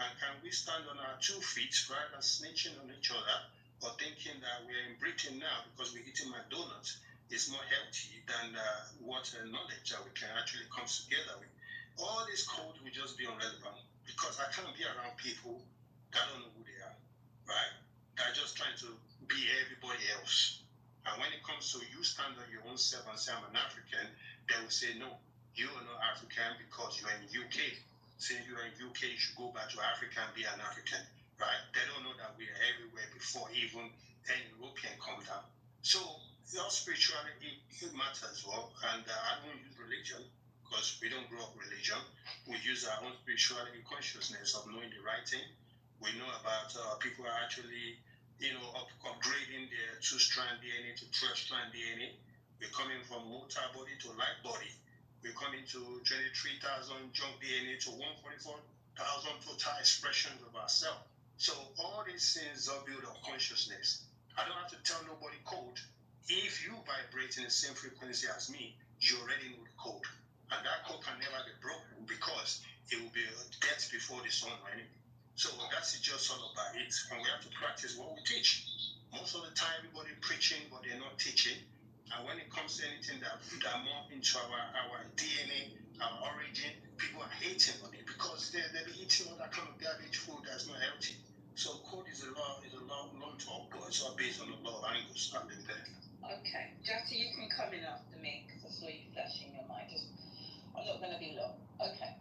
And can we stand on our 2 feet rather than snitching on each other or thinking that we're in Britain now because we're eating McDonald's is more healthy than what knowledge that we can actually come together with? All this code will just be irrelevant because I can't be around people that don't know who they are, right? They're just trying to be everybody else. And when it comes to you stand on your own self and say I'm an African, they will say no. You are not African because you're in UK. Since you're in UK, you should go back to Africa and be an African, right? They don't know that we are everywhere before even any European come down. So your spirituality it matters as well. And I don't use religion because we don't grow up religion. We use our own spirituality consciousness of knowing the right thing. We know about people are actually, upgrading their 2-strand DNA to 12-strand DNA. We're coming from motor body to light body. We're coming to 23,000 junk DNA to 144,000 total expressions of ourselves. So all these things are built on consciousness. I don't have to tell nobody code. If you vibrate in the same frequency as me, you already know the code. And that code can never be broken because it will be death before the sun or anything. So that's just all about it. And we have to practice what we teach. Most of the time, everybody preaching, but they're not teaching. And when it comes to anything that more into our DNA, our origin, people are hating on it because they're eating all that kind of garbage food that's not healthy. So code is a long talk, but it's all based on a lot of angles standing there. Okay, Jackie, you can come in after me because I saw you flashing your mic. I'm not going to be long. Okay,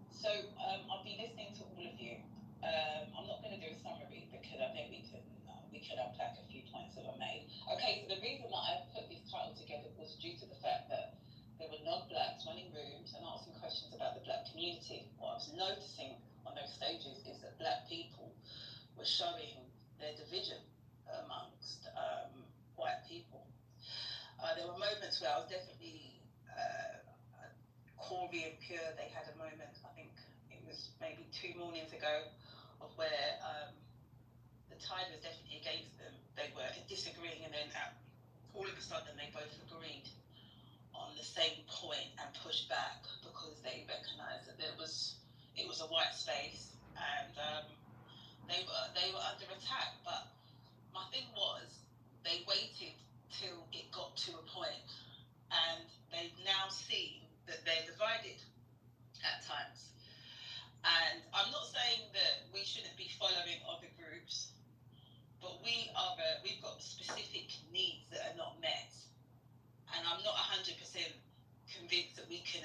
so I've been listening to all of you. I'm not going to do a summary because I think we can unpack a few points that were made. Okay, so the reason that I put this title together was due to the fact that there were non-blacks running rooms and asking questions about the black community. What I was noticing on those stages is that black people were showing their division amongst elsewhere. I was definitely Corey and Pure. They had a moment. I think it was maybe 2 mornings ago, of where the tide was definitely against them. They were disagreeing, and then all of a sudden they both agreed on the same point and pushed back because they recognised that it was a white space, and they were under attack. But my thing was, they waited till it got to a point, and they've now seen that they're divided at times. And I'm not saying that we shouldn't be following other groups, but we've got specific needs that are not met, and I'm not 100% convinced that we can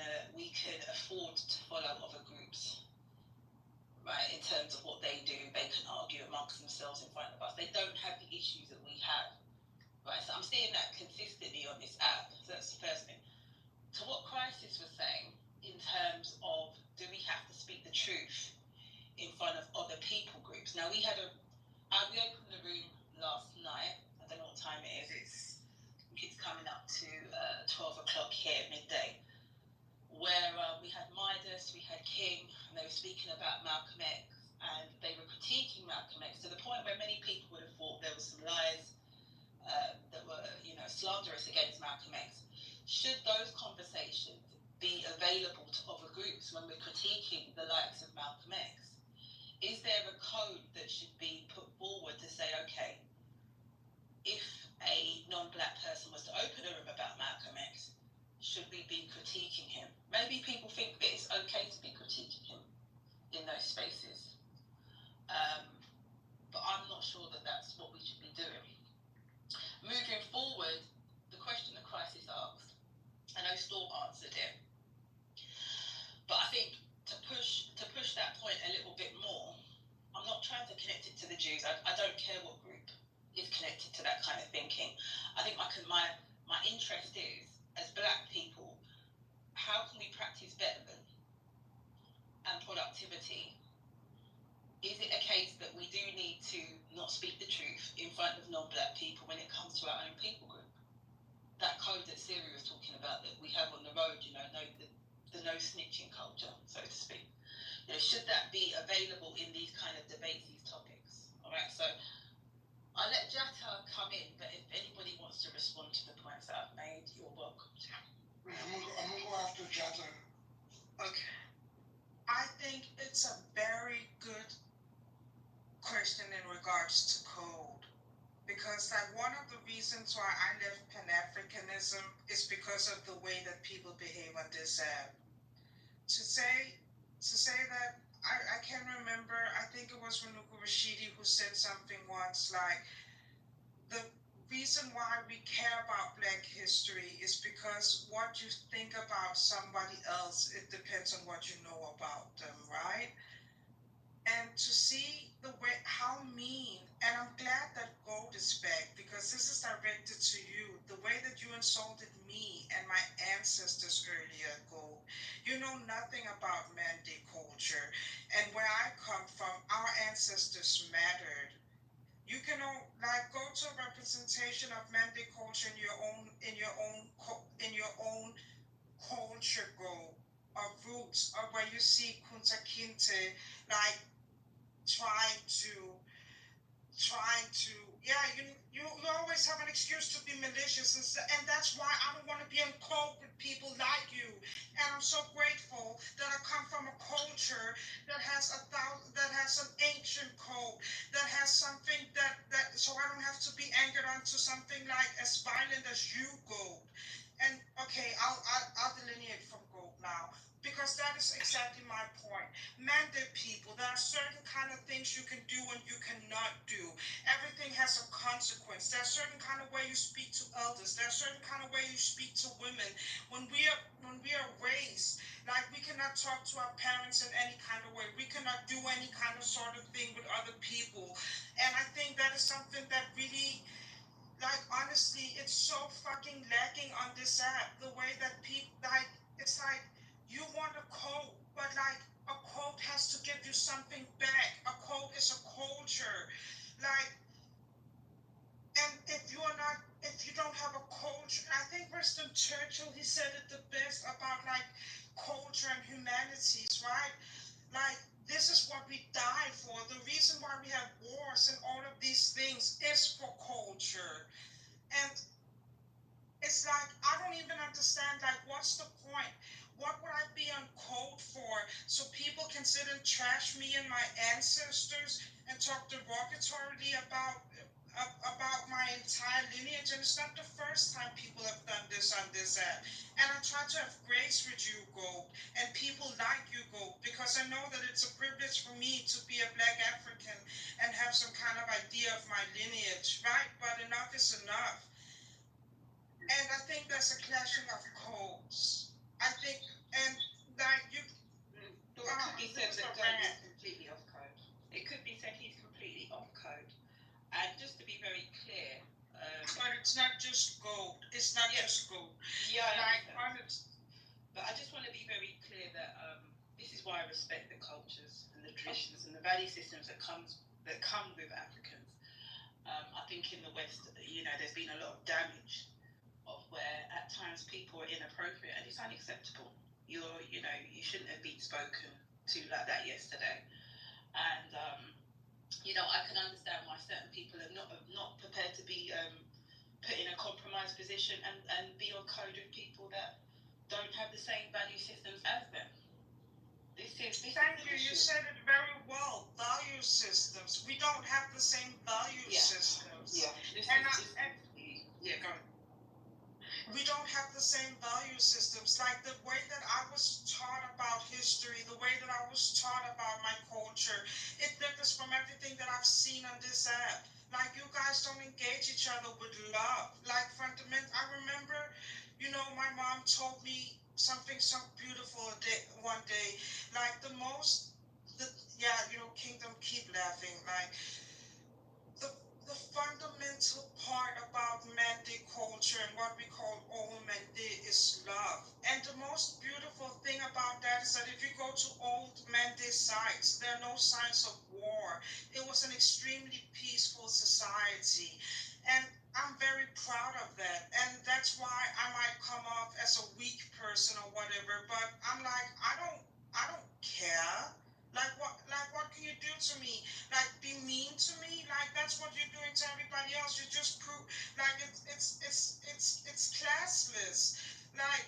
afford to follow other groups, right? In terms of what they do, they can argue amongst themselves in front of us. They don't have the issues that we have, right? So I'm seeing that consistently on this app. So that's the first thing. To what Crisis was saying, in terms of, do we have to speak the truth in front of other people groups? Now we opened the room last night. I don't know what time it is. It's coming up to 12 o'clock here, midday, where we had Midas, we had King, and they were speaking about Malcolm X, and they were critiquing Malcolm X to the point where many people would have thought there were some lies that were, slanderous against Malcolm X. Should those conversations be available to other groups when we're critiquing the likes of Malcolm X? Is there a code that should be put forward to say, okay, if a non-black person was to open a room about Malcolm X, should we be critiquing him? Maybe people think that it's okay to be critiquing him in those spaces. But I'm not sure that that's what we should be doing. Moving forward, the question that Crisis asked, I know Storm answered it, but I think to push that point a little bit more, I'm not trying to connect it to the Jews. I don't care what group is connected to that kind of thinking. I think my interest is, as black people, how can we practice betterment and productivity? Is it a case that we do need to not speak the truth in front of non-black people when it comes to our own people group? That code that Siri was talking about that we have on the road, the no snitching culture, so to speak. Should that be available in these kind of debates, these topics? All right, so I'll let Jatta come in, but if anybody wants to respond to the points that I've made, you're welcome to. I'm gonna go after Jatta. Okay. I think it's a very good question in regards to code. Because one of the reasons why I left Pan-Africanism is because of the way that people behave on this app. To say that, I can remember, I think it was Renuku Rashidi who said something once like, the reason why we care about Black history is because what you think about somebody else, it depends on what you know about them, right? And to see the way, how mean, and I'm glad that Gold is back because this is directed to you, the way that you insulted me and my ancestors earlier, Gold. You know nothing about Mandate culture, and where I come from, our ancestors mattered. You can go to a representation of Mandate culture in your own culture, Gold, of roots, or where you see Kunta Kinte trying to you always have an excuse to be malicious, and that's why I don't want to be in code with people like you. And I'm so grateful that I come from a culture that has an ancient code, that has something that so I don't have to be angered onto something like as violent as you, Gold. And okay, I'll delineate from Gold now, because that is exactly my point. Mandate people, there are certain kind of things you can do and you cannot do. Everything has a consequence. There's a certain kind of way you speak to elders. There's a certain kind of way you speak to women. When we are raised, we cannot talk to our parents in any kind of way. We cannot do any kind of sort of thing with other people. And I think that is something that really, honestly, it's so fucking lacking on this app. The way that people, it's like, you want a code, but a code has to give you something back. A code is a culture. And if you don't have a culture, I think Winston Churchill, he said it the best about like culture and humanities, right? Like, this is what we die for. The reason why we have wars and all of these things is for culture. And it's like, I don't even understand, like, what's the point? What would I be on code for? So people can sit and trash me and my ancestors and talk derogatorily about my entire lineage. And it's not the first time people have done this on this app. And I try to have grace with you, Gold, and people like you, Gold, because I know that it's a privilege for me to be a Black African and have some kind of idea of my lineage, right? But enough is enough. And I think that's a clashing of codes. I think, and like you, It could be said that Gold is completely off code. It could be said he's completely off code. And just to be very clear, but it's not just Gold. It's not just Gold. Yeah, like but I just want to be very clear that this is why I respect the cultures and the traditions and the value systems that come with Africans. I think in the West, there's been a lot of damage of where at times people are inappropriate and it's unacceptable. You shouldn't have been spoken to like that yesterday. And I can understand why certain people are not prepared to be put in a compromised position and be on code with people that don't have the same value systems as them. Thank you. You said it very well. Value systems. We don't have the same value systems. Yeah. Go ahead. We don't have the same value systems. Like the way that I was taught about history, the way that I was taught about my culture, it differs from everything that I've seen on this app. Like, you guys don't engage each other with love. Like, I remember, my mom told me something so beautiful one day. Like, Kingdom, keep laughing. Like, the fundamental part about Mende culture and what we call old Mende is love. And the most beautiful thing about that is that if you go to old Mende sites, there are no signs of war. It was an extremely peaceful society. And I'm very proud of that. And that's why I might come off as a weak person or whatever, but I'm like, I don't care. Like what can you do to me? Like, be mean to me? Like, that's what you're doing to everybody else. You just prove, like, it's classless. Like,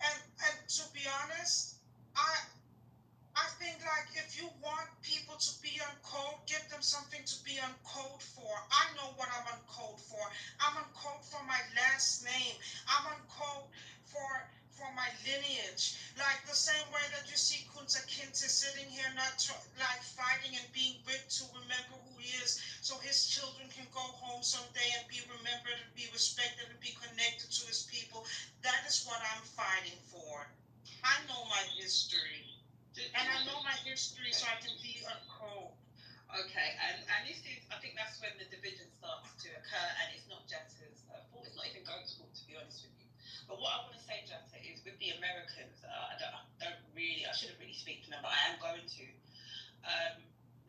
and to be honest, I think, like, if you want people to be on code, give them something to be on code for. I know what I'm on code for. I'm on code for my last name. I'm on code for my lineage. Like, the same way that you see Kunta Kinte sitting here like fighting and being whipped to remember who he is, so his children can go home someday and be remembered and be respected and be connected to his people. That is what I'm fighting for. I know my history. And I know my history, so I can be on code. Okay, and this is, I think that's when the division starts to occur, and it's not Jatta's fault. It's not even Goat's fault, to be honest with you. But what I want to say, Jatta, is with the Americans, I shouldn't really speak for them, but I am going to.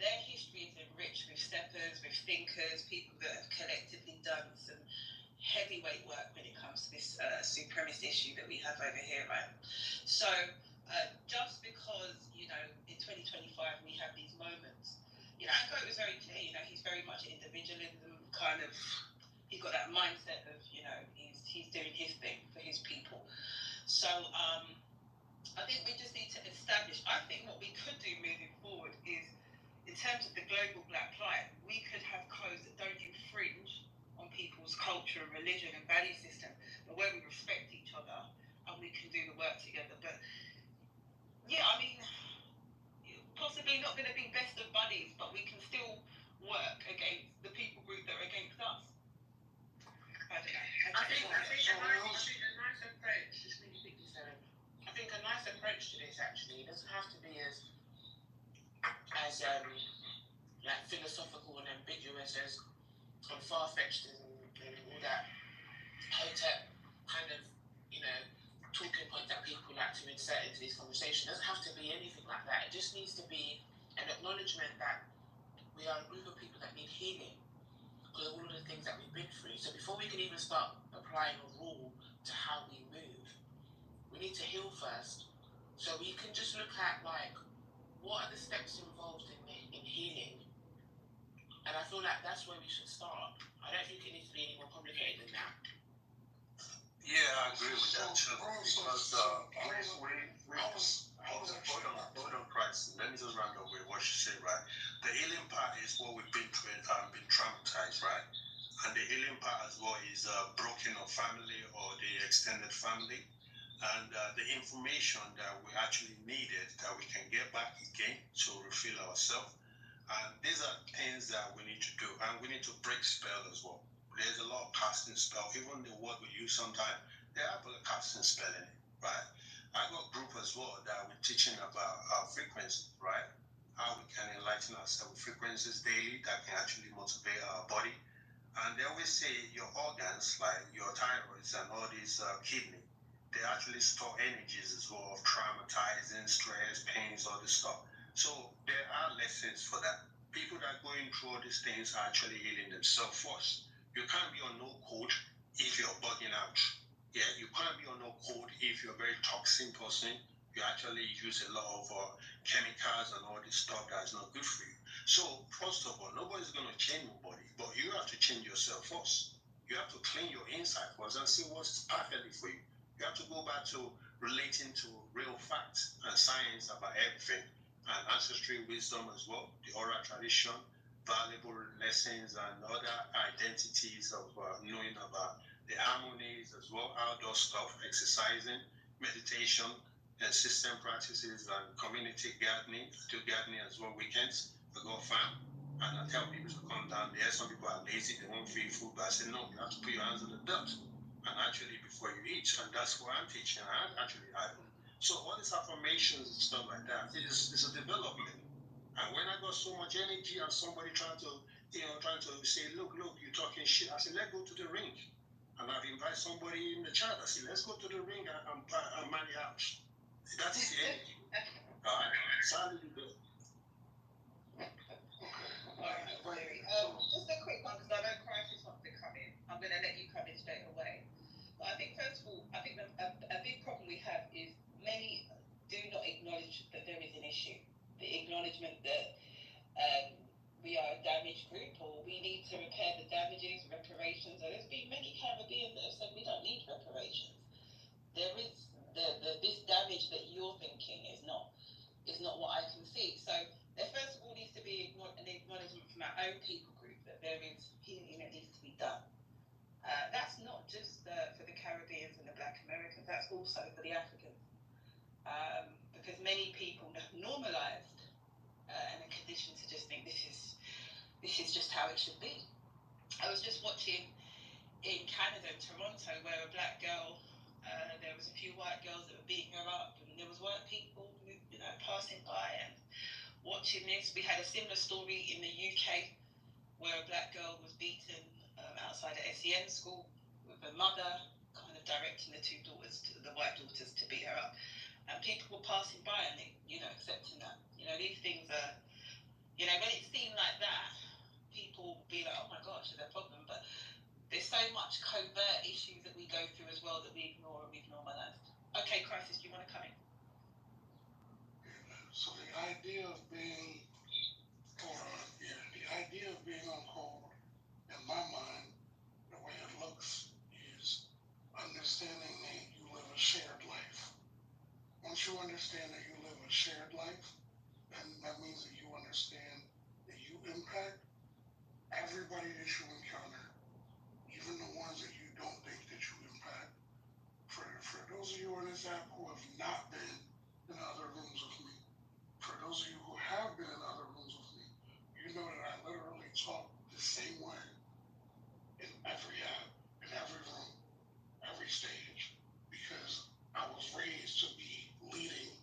Their history is enriched with steppers, with thinkers, people that have collectively done some heavyweight work when it comes to this supremacist issue that we have over here, right? So, just because, in 2025 we have these moments, and Goat was very clear, he's very much individualism, kind of, he's got that mindset of, he's doing his thing for his people. So, I think we just need to establish, I think what we could do moving forward is, in terms of the global black plight, we could have codes that don't infringe on people's culture and religion and value system, but where we respect each other and we can do the work together. But yeah, I mean, possibly not going to be best of buddies, but we can still work against the people group that are against us. I don't know. I think a nice approach. I think a nice approach to this, actually, it doesn't have to be as like philosophical and ambiguous as far-fetched and all that high-tech kind of talking point that people like to insert into this conversation. It doesn't have to be anything like that. It just needs to be an acknowledgement that we are a group of people that need healing because of all of the things that we've been through. So before we can even start applying a rule to how we move. We need to heal first. So we can just look at like, what are the steps involved in healing? And I feel like that's where we should start. I don't think it needs to be any more complicated than that. Yeah, I agree with that too. Because hold on, Christ. Let me just round up with what you say, right? The healing part is what we've been through and been traumatized, right? And the healing part as well is broken of family or the extended family. And the information that we actually needed that we can get back again to refill ourselves. And these are things that we need to do. And we need to break spell as well. There's a lot of casting spell. Even the word we use sometimes, they have a casting spell in it, right? I got a group as well that we're teaching about our frequencies, right? How we can enlighten ourselves with frequencies daily that can actually motivate our body. And they always say your organs, like your thyroids and all these kidney, they actually store energies as well of traumatizing, stress, pains, all this stuff. So there are lessons for that. People that are going through all these things are actually healing themselves first. You can't be on no code if you're bugging out. Yeah, you can't be on no code if you're a very toxic person. You actually use a lot of chemicals and all this stuff that is not good for you. So first of all, nobody's going to change nobody, but you have to change yourself first. You have to clean your inside first and see what's perfectly for you. You have to go back to relating to real facts and science about everything, and ancestry wisdom as well, the oral tradition, valuable lessons and other identities of knowing about the harmonies as well, outdoor stuff, exercising, meditation, and system practices and community gardening. I do gardening as well weekends. I go farm and I tell people to come down there. Some people are lazy, they won't feed food, but I say no, you have to put your hands on the dirt and actually before you eat, and that's what I'm teaching. I actually have. So all these affirmations and stuff like that, it's a development. And when I got so much energy and somebody trying to say, look, you're talking shit, I said, let's go to the ring. And I've invited somebody in the chat. I said, let's go to the ring and man the house. That's the energy. All right. So how do you do it? Just a quick one, because I know Crisis wants to come in. I'm going to let you come in straight away. But I think, first of all, I think a big problem we have is many do not acknowledge that there is an issue. The acknowledgement that we are a damaged group, or we need to repair the damages, reparations. There's been many Caribbeans that have said we don't need reparations. There is this damage that you're thinking is not what I can see. So there first of all needs to be an acknowledgement from our own people group that there is healing that needs to be done. That's not just for the Caribbeans and the Black Americans, that's also for the Africans. Because many people have normalised and are conditioned to just think this is just how it should be. I was just watching in Canada, in Toronto, where a black girl, there was a few white girls that were beating her up, and there was white people, passing by and watching this. We had a similar story in the UK where a black girl was beaten outside an SEN school with her mother kind of directing the white daughters to beat her up. And people were passing by and they, accepting that. These things are, when it seemed like that, people will be like, oh my gosh, there's a problem. But there's so much covert issues that we go through as well that we ignore and we've normalised. Okay, Crisis, do you want to come in? So the idea of being on call, in my mind, the way it looks is understanding that you live a shared life. Once you understand that you live a shared life, then that means that you understand that you impact everybody that you encounter, even the ones that you don't think that you impact. For those of you on this app who have not been in other rooms with me, for those of you who have been in other rooms with me, you know that I literally talk the same way in every app, in every room, every stage, because I was raised to be leading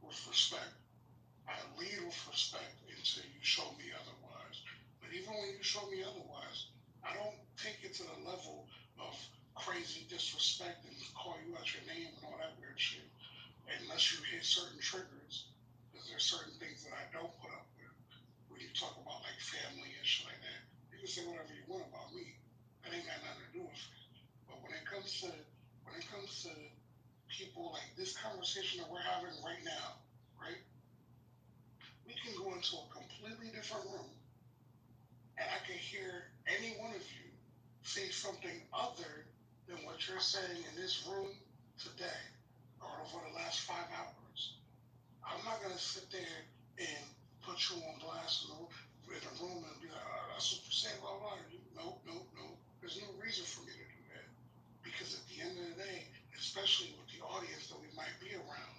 with respect. I lead with respect until you show me otherwise. But even when you show me otherwise, I don't take it to the level of crazy disrespect and call you out your name and all that weird shit, unless you hit certain triggers. Because there's certain things that I don't put up with. When you talk about like family and shit like that, you can say whatever you want about me. That ain't got nothing to do with it. But when it comes to comes to people like this conversation that we're having right now, right? We can go into a completely different room and I can hear any one of you say something other than what you're saying in this room today or over the last 5 hours. I'm not going to sit there and put you on blast in the room and be like, oh, that's what you say, blah, blah. No. There's no reason for me to do that. Because at the end of the day, especially with the audience that we might be around,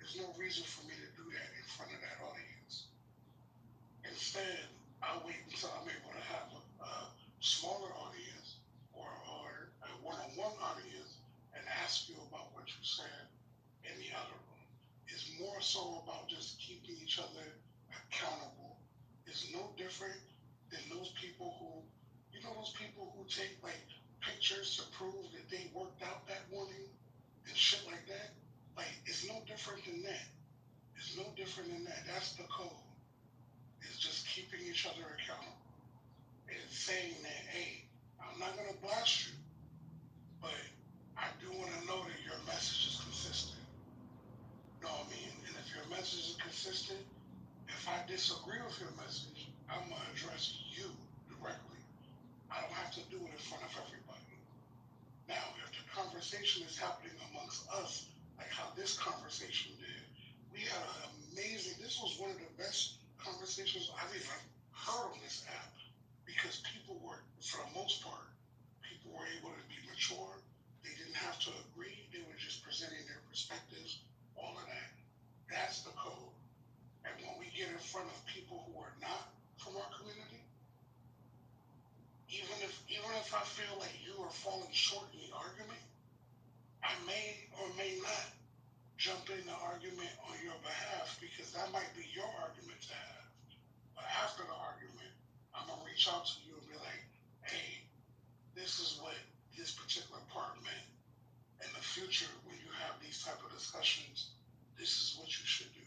there's no reason for me to do that in front of that audience. Instead, I'll wait until I'm able to have a smaller audience or a one-on-one audience and ask you about what you said in the other room. It's more so about just keeping each other accountable. It's no different than those people who take like pictures to prove that they worked out that morning and shit like that. Like, it's no different than that. It's no different than that. That's the code. It's just keeping each other accountable. And it's saying that, hey, I'm not going to blast you, but I do want to know that your message is consistent. Know what I mean? And if your message is consistent, if I disagree with your message, I'm going to address you directly. I don't have to do it in front of everybody. Now, if the conversation is happening amongst us, like how this conversation did, we had an amazing, this was one of the best conversations I've even heard on this app because people were, for the most part, people were able to be mature. They didn't have to agree. They were just presenting their perspectives, all of that. That's the code. And when we get in front of people who are not from our community, even if I feel like you are falling short in the argument, I may or may not jump in the argument on your behalf because that might be your argument to have. But after the argument, I'm gonna reach out to you and be like, hey, this is what this particular part meant. In the future, when you have these type of discussions, this is what you should do.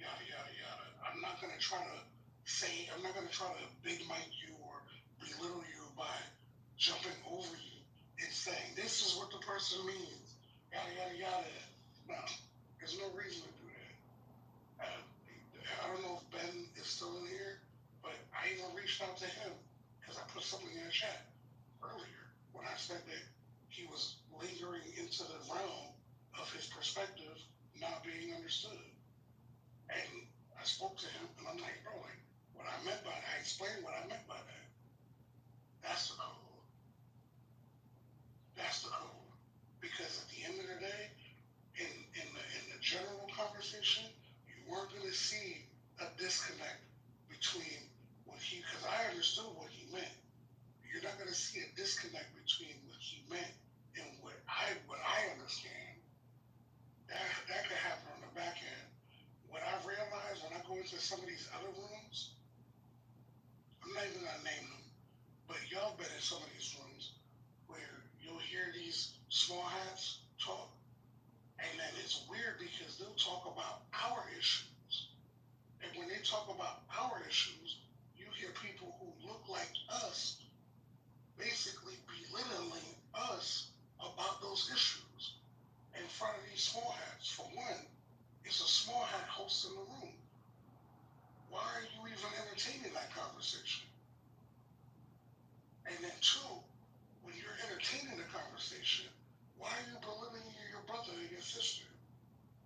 Yada yada yada. I'm not gonna try to big mic you or belittle you by jumping over you and saying this is what the person means. Yada yada yada. No, there's no reason to do that. I don't know if Ben is still in here, but I even reached out to him because I put something in the chat earlier when I said that he was lingering into the realm of his perspective not being understood. And I spoke to him and I'm like, bro, like, what I meant by that, I explained what I meant by that. That's the code. That's the code. Because at the end of the day, in the general conversation, you weren't going to see a disconnect between what he, because I understood what he meant. You're not going to see a disconnect between what he meant and what I understand. That could happen on the back end. What I realized when I go into some of these other rooms, I'm not even gonna name them, but y'all been in some of these rooms where you'll hear these small hats talk, and then it's weird because they'll talk about our issues. And when they talk about our issues, you hear people who look like us basically belittling us about those issues in front of these small hats. For one, it's a small hat hosting the room. Why are you even entertaining that conversation? And then two, when you're entertaining the conversation, why are you belittling your brother and your sister?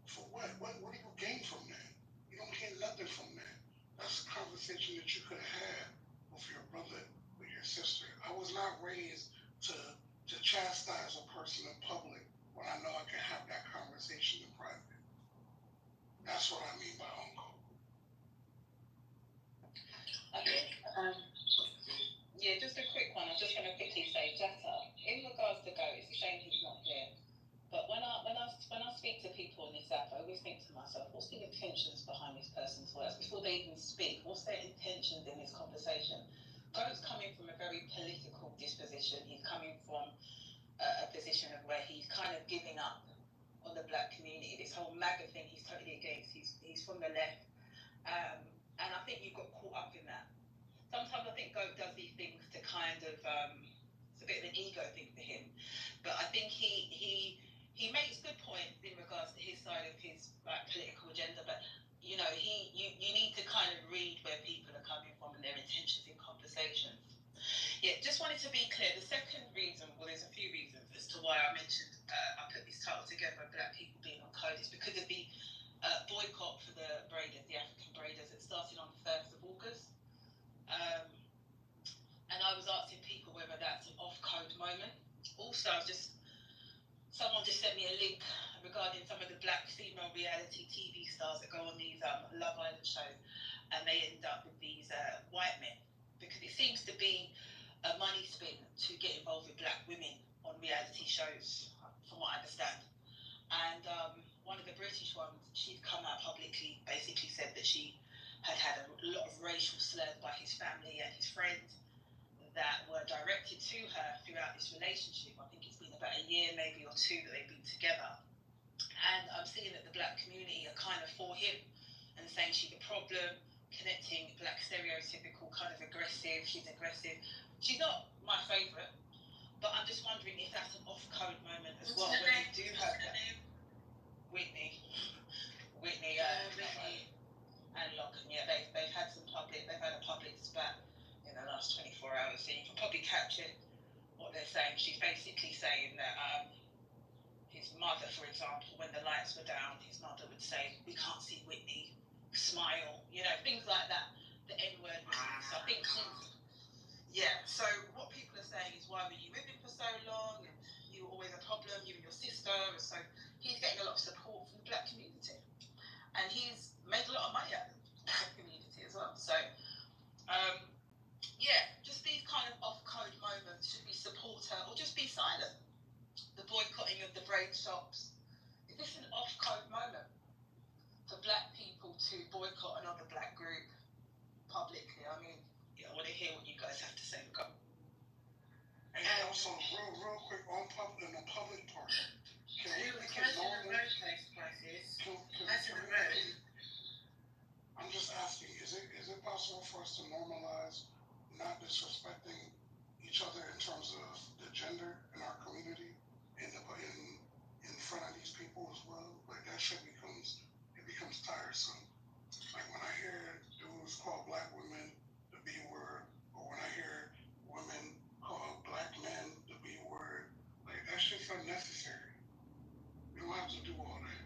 For what? What do you gain from that? You don't gain nothing from that. That's a conversation that you could have had with your brother, with your sister. I was not raised to chastise a person in public when I know I can have that conversation in private. That's what I mean by uncle. Okay. Yeah, just a quick one. I'm just going to quickly say, Jatta, in regards to Go, it's a shame he's not here. But when I speak to people on this app, I always think to myself, what's the intentions behind this person's words? Before they even speak, what's their intentions in this conversation? Go's coming from a very political disposition. He's coming from a position of where he's kind of giving up on the black community. This whole MAGA thing he's totally against. He's from the left. And I think you got caught up in that. Sometimes I think Goat does these things to kind of It's a bit of an ego thing for him. But I think he makes good points in regards to his side of his like political agenda. But you know, you need to kind of read where people are coming from and their intentions in conversations. Yeah, just wanted to be clear. The second reason, well, there's a few reasons as to why I mentioned I put this title together, Black People Being on Code, is because of the boycott for the braiders, the African braiders. It started on the 1st of August. And I was asking people whether that's an off-code moment. Also, someone just sent me a link regarding some of the black female reality TV stars that go on these Love Island shows, and they end up with these white men, because it seems to be a money spin to get involved with black women on reality shows, from what I understand. And one of the British ones, she's come out publicly, basically said that she had a lot of racial slurs by his family and his friends that were directed to her throughout this relationship. I think it's been about a year, maybe, or two that they've been together. And I'm seeing that the black community are kind of for him and saying she's a problem, connecting black stereotypical kind of aggressive. She's aggressive. She's not my favourite, but I'm just wondering if that's an off-code moment as well, when we do have that. Whitney, and Locken. Yeah, they've had a public spat in the last 24 hours, so you can probably capture what they're saying. She's basically saying that his mother, for example, when the lights were down, his mother would say, "We can't see Whitney, smile," you know, things like that. The N-word. So I think, yeah. So what people are saying is, why were you with him for so long? And you were always a problem, you and your sister. And so he's getting a lot of support from the black community, and he's made a lot of money out of the black community as well. So, yeah, just these kind of off-code moments, should we support her or just be silent? The boycotting of the braid shops, is this an off-code moment for black people to boycott another black group publicly? I mean, yeah, I want to hear what you guys have to say. Go. And also, real quick, on the public part, I'm just asking, is it possible for us to normalize not disrespecting each other in terms of the gender in our community in front of these people as well? Like, that shit becomes tiresome. Like, when I hear dudes call black women the B word, or when I hear women call black men the B word, like, that shit's unnecessary. You don't have to do all that.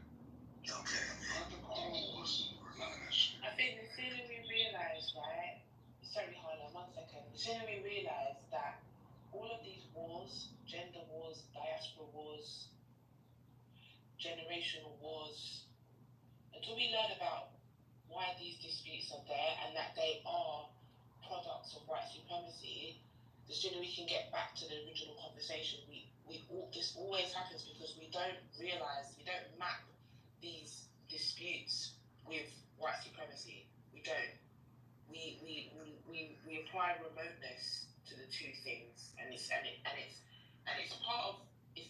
Okay. You don't have to call them pussy or none of that shit. I think the sooner we realise, right? Sorry, Harlan, 1 second. The sooner we realise that all of these wars, gender wars, diaspora wars, generational wars, until we learn about why these disputes are there and that they are products of white supremacy, the sooner we can get back to the original conversation. This always happens because we don't realise, we don't map these disputes with white supremacy. We don't. We apply remoteness to the two things, and it's part of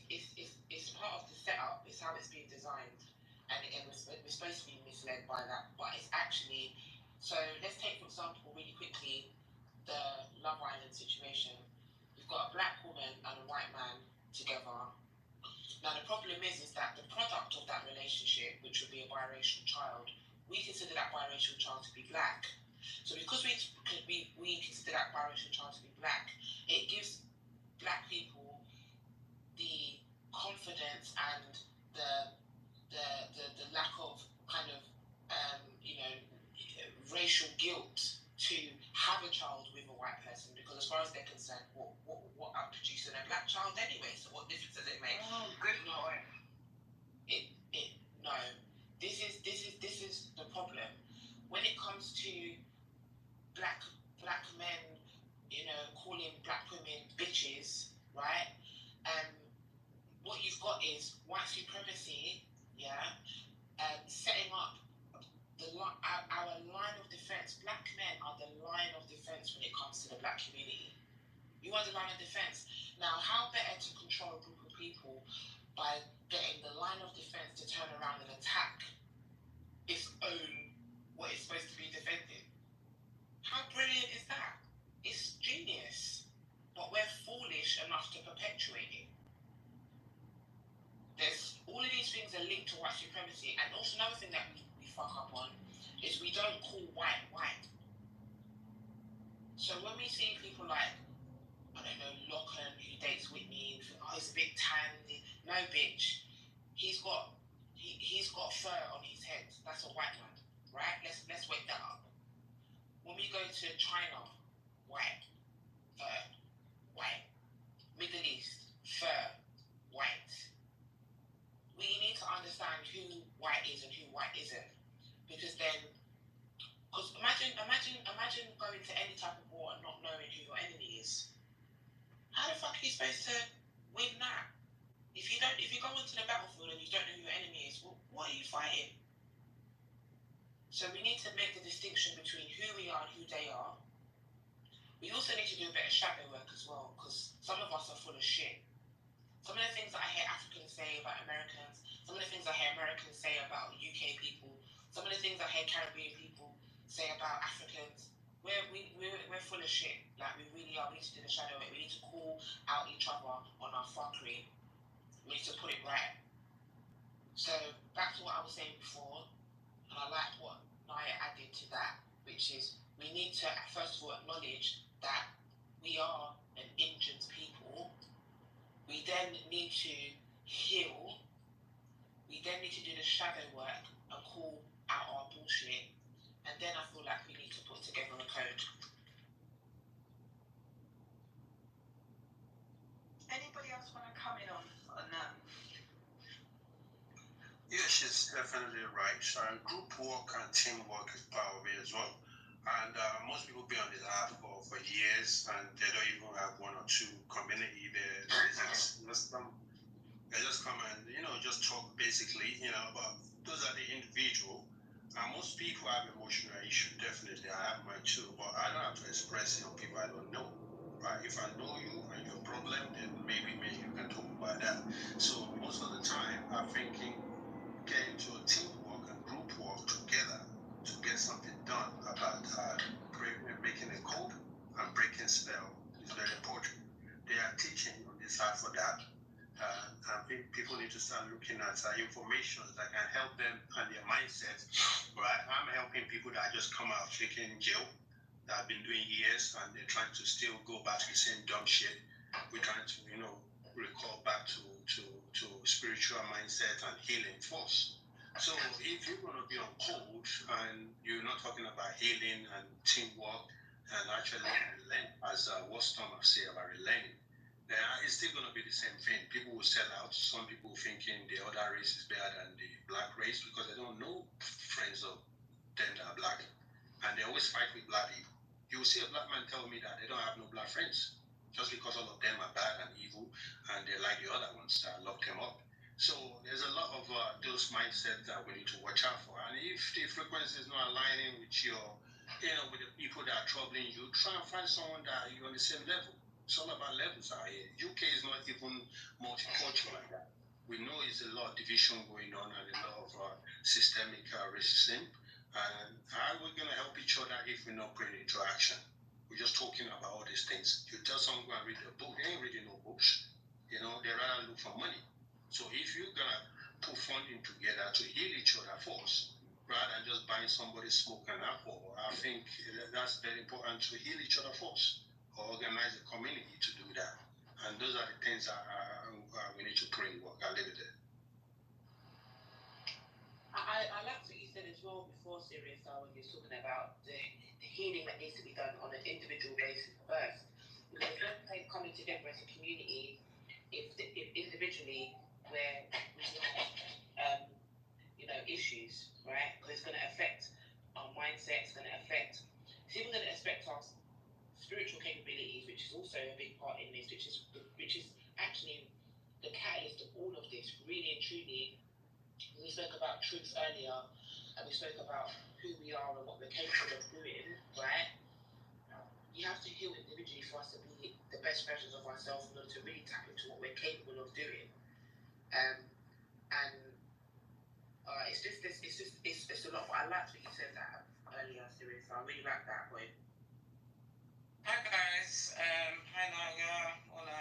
it's part of the setup. It's how it's been designed, and we're supposed to be misled by that, but it's actually. So let's take, for example, really quickly, the Love Island situation. You've got a black woman and a white man together. Now the problem is that the product of that relationship, which would be a biracial child, we consider that biracial child to be black. So because we consider that biracial child to be black, it gives black people the confidence and the lack of kind of racial guilt to have a child with a white person, because as far as they're concerned, what I'm producing a black child anyway, so what difference does it make? Oh, good lord. No. This is the problem. When it comes to black men, calling black women bitches, right? What you've got is white supremacy, setting up our line of defense. Black men are the line of defense when it comes to the black community. You are the line of defense. Now, how better to control a group of people by getting the line of defense to turn around and attack its own, what it's supposed to be defending? How brilliant is that? It's genius. But we're foolish selfish enough to perpetuate it. There's all of these things are linked to white supremacy, and also another thing that we fuck up on is we don't call white white. So when we see people like, I don't know, Lachlan, who dates Whitney, oh, he's a bit tan. No, bitch. He's got fur on his head. That's a white man, right? Let's wake that up. When we go to China, white, fur, white. Middle East, fur, white. We need to understand who white is and who white isn't, because imagine going to any type of war and not knowing who your enemy is. How the fuck are you supposed to win that? If you go into the battlefield and you don't know who your enemy is, well, what are you fighting? So we need to make the distinction between who we are and who they are. We also need to do a bit of shadow work as well, because some of us are full of shit. Some of the things that I hear Africans say about Americans, some of the things I hear Americans say about UK people, some of the things I hear Caribbean people say about Africans, we're full of shit. Like, we really are. We need to do the shadow work. We need to call out each other on our fuckery. We need to put it right. So back to what I was saying before, and I like what Naya added to that, which is we need to first of all acknowledge that we are an injured people. We then need to heal. We then need to do the shadow work and call out our bullshit. And then I feel like we need to put together a code. Anybody else want to come in on that? Yeah, she's definitely right. And group work and teamwork is part of it as well. And most people be on this app for years, and they don't even have one or two community. They just come and just talk basically, but those are the individual. And most people have emotional issues. Definitely, I have mine too, but I don't have to express it on people I don't know. Right? If I know you and your problem, then maybe you can talk about that. So most of the time, I'm thinking getting to a teamwork and group work together to get something done about making a code and breaking spell is very important. They are teaching on this side for that. I think people need to start looking at information that can help them and their mindset. Right? I'm helping people that just come out of taking jail, that have been doing years, and they're trying to still go back to the same dumb shit. We're trying to, recall back to spiritual mindset and healing force. So if you're going to be on code and you're not talking about healing and teamwork and actually relent, as what Stomach say about relenting, then it's still going to be the same thing. People will sell out. Some people thinking the other race is better than the black race because they don't know friends of them that are black. And they always fight with black people. You will see a black man tell me that they don't have no black friends just because all of them are bad and evil and they like the other ones that lock them up. So there's a lot of those mindsets that we need to watch out for. And if the frequency is not aligning with your, with the people that are troubling you, try and find someone that you're on the same level. It's all about levels out here. UK is not even multicultural like that. We know it's a lot of division going on and a lot of systemic racism. And how are we going to help each other if we're not putting it into action? We're just talking about all these things. You tell someone to go and read a book, they ain't reading no books. They rather look for money. So if you're going to put funding together to heal each other first, rather than just buying somebody smoke and alcohol, I think that's very important to heal each other first, or organize a community to do that. And those are the things that we need to put in work. I'll leave it there. I like what you said as well before, Sirius, when you're talking about the healing that needs to be done on an individual basis first. Because when coming together as a community, if individually where we have issues, right? Because it's going to affect our mindset, it's going to affect, it's even going to affect our spiritual capabilities, which is also a big part in this, which is actually the catalyst of all of this, really and truly. We spoke about truth earlier, and we spoke about who we are and what we're capable of doing, right? You have to heal individually for us to be the best versions of ourselves in order to really tap into what we're capable of doing. It's a lot. But I liked what you said that earlier, Sirius. I really like that point. Hi guys. Hi Naya. Hola.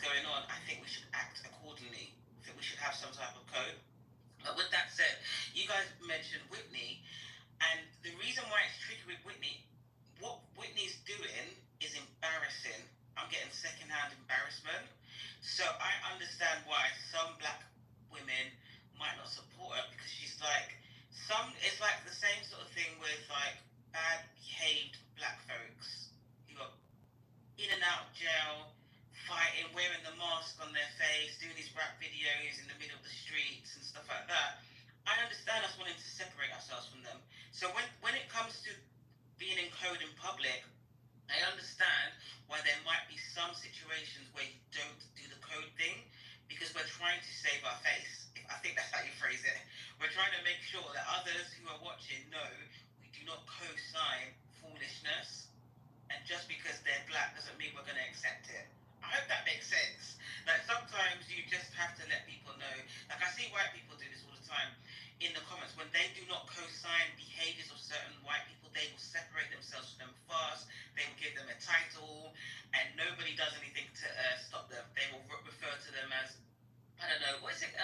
going on, I think we should act accordingly. I think we should have some type of code. But with that said, you guys mentioned Whitney, and the reason why it's tricky with Whitney, what Whitney's doing is embarrassing. I'm getting secondhand embarrassment. So I understand why some black women might not support her, because she's like, it's like the same sort of thing with like bad behaved black folks who are in and out of jail, fighting, wearing the mask on their face, doing these rap videos in the middle of the streets and stuff like that. I understand us wanting to separate ourselves from them. So when it comes to being in code in public, I understand why there might be some situations where you don't do the code thing, because we're trying to save our face. I think that's how you phrase it. We're trying to make sure that others who are watching know we do not co-sign foolishness, and just because they're black doesn't mean we're going to accept it. I hope that makes sense. Like, sometimes you just have to let people know. Like, I see white people do this all the time in the comments. When they do not co-sign behaviors of certain white people, they will separate themselves from them fast. They will give them a title, and nobody does anything to stop them. They will refer to them as, I don't know, what is it?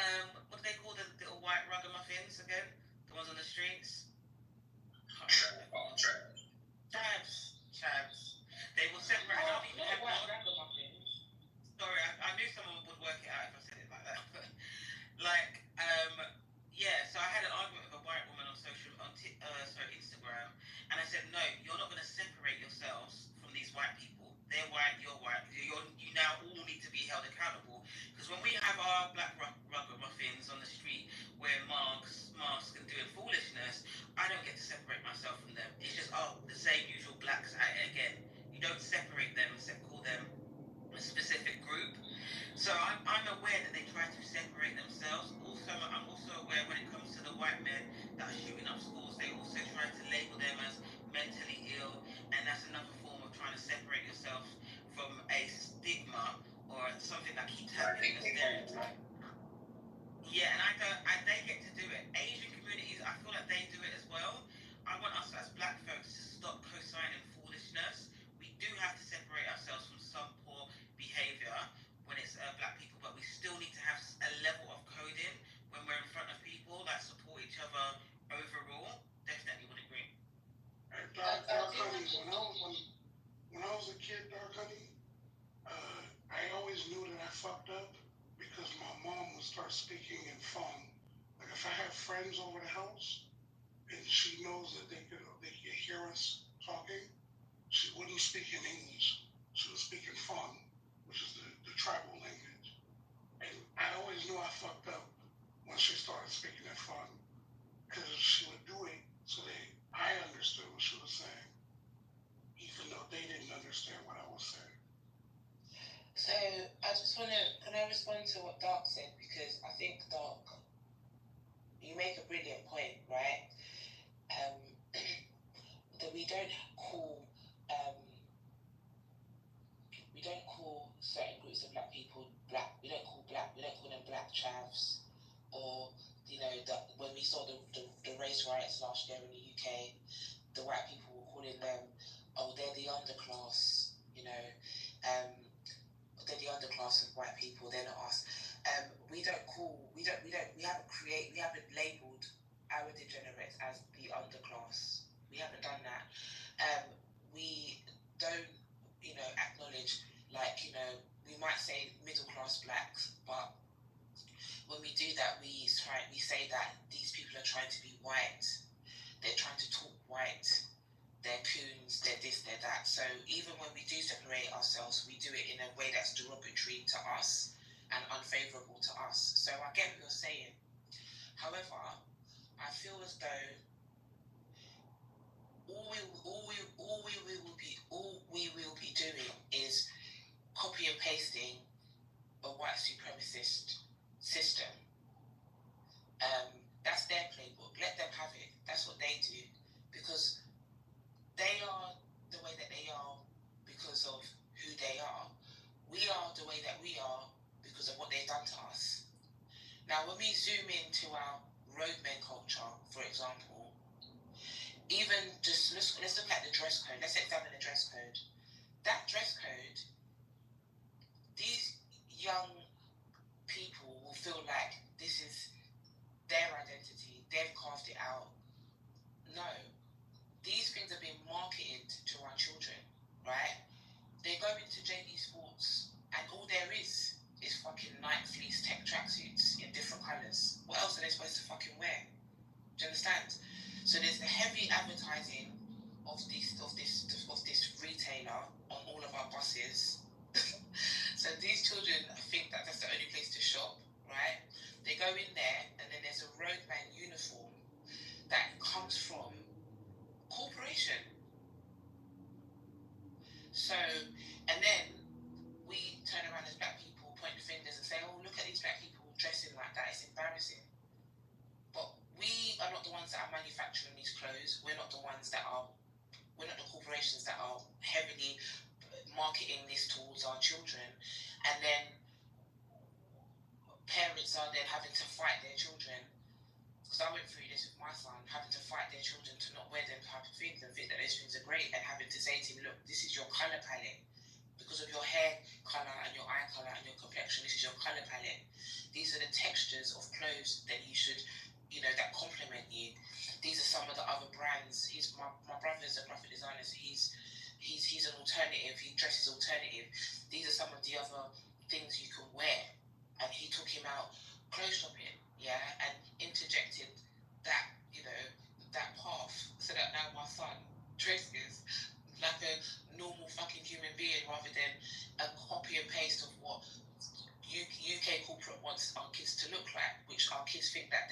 What do they call the little white ragamuffins again? The ones on the streets? Chavs. They will separate. I don't even have white ragamuffins. Sorry, I knew someone would work it out if I said it like that. Like, yeah. So I had an argument with a white woman on Instagram, and I said, no, you're not going to separate yourselves from these white people. They're white, you're white. You now all need to be held accountable. Because when we have our black ragamuffins on the street wearing masks and doing foolishness, I don't get to separate myself from them. It's just, the same usual blacks at it again. You don't separate them and call them a specific group. So I'm aware that they try to separate themselves. Also, I'm also aware when it comes to the white men that are shooting up schools, they also try to label them as mentally ill, and that's another form of trying to separate yourself from a stigma or something that keeps happening, a stereotype. Yeah, and they get to do it. Asian communities, I feel like they do it as well. I want us as black folks to stop co-signing foolishness. We do have to separate ourselves from some poor behavior when it's black people, but we still need to have a level of coding when we're in front of people that support each other overall. Definitely would agree. Dark Honey, when I was a kid, Dark Honey, I always knew that I fucked up because my mom would start speaking in fun. Like, if I have friends over the house and she knows that they can hear us talking, she wouldn't speak in English. She would speak in fun, which is the tribal language. And I always knew I fucked up when she started speaking in fun, because she would do it so that I understood what she was saying, even though they didn't understand what I was saying. So I just want to, can I respond to what Dark said? Because I think, Dark, you make a brilliant point, right? That we don't call certain groups of black people black. We don't call them black chavs, or when we saw the race riots last year in the UK, the white people were calling them, they're the underclass, they're the underclass of white people, they're not us. We haven't labelled our degenerates as the underclass. We haven't done that. We don't, acknowledge, we might say middle class blacks, but when we do that, we say that these people are trying to be white. They're trying to talk white. They're coons, they're this, they're that. So even when we do separate ourselves, we do it in a way that's derogatory to us and unfavourable to us. So I get what you're saying. However, I feel as though all we will be doing is copy and pasting a white supremacist system. That's their playbook. Let them have it. That's what they do, because they are the way that they are because of who they are. We are the way that we are because of what they've done to us. Now, when we zoom into our roadmen culture, for example, even just let's look at the dress code. Let's examine the dress code. That dress code, these and then parents are then having to fight their children. Because I went through this with my son, having to fight their children to not wear them type of things and think that those things are great, and having to say to him, look, this is your colour palette. Because of your hair colour and your eye colour and your complexion, this is your colour palette. These are the textures of clothes that you should, that complement you. These are some of the other brands. My brother's a graphic designer, so he's an alternative. He dresses alternative. These are some of the other things you can wear. And he took him out clothes shopping, and interjected that, that path, so that now my son dresses like a normal fucking human being rather than a copy and paste of what UK corporate wants our kids to look like, which our kids think that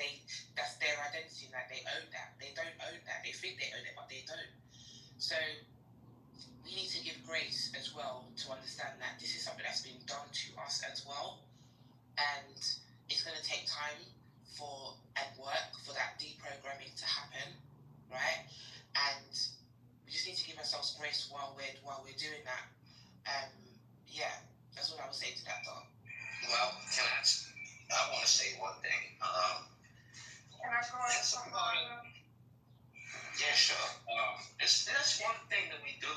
that's their identity, that they own that. They don't own that. They think they own it, but they don't. So we need to give grace as well to understand that this is something that's been done to us as well, and it's going to take time and work for that deprogramming to happen, right? And we just need to give ourselves grace while we're doing that. That's what I would say to that, though. Well, I want to say one thing. Can I go ahead? Yeah, sure. There's one thing that we do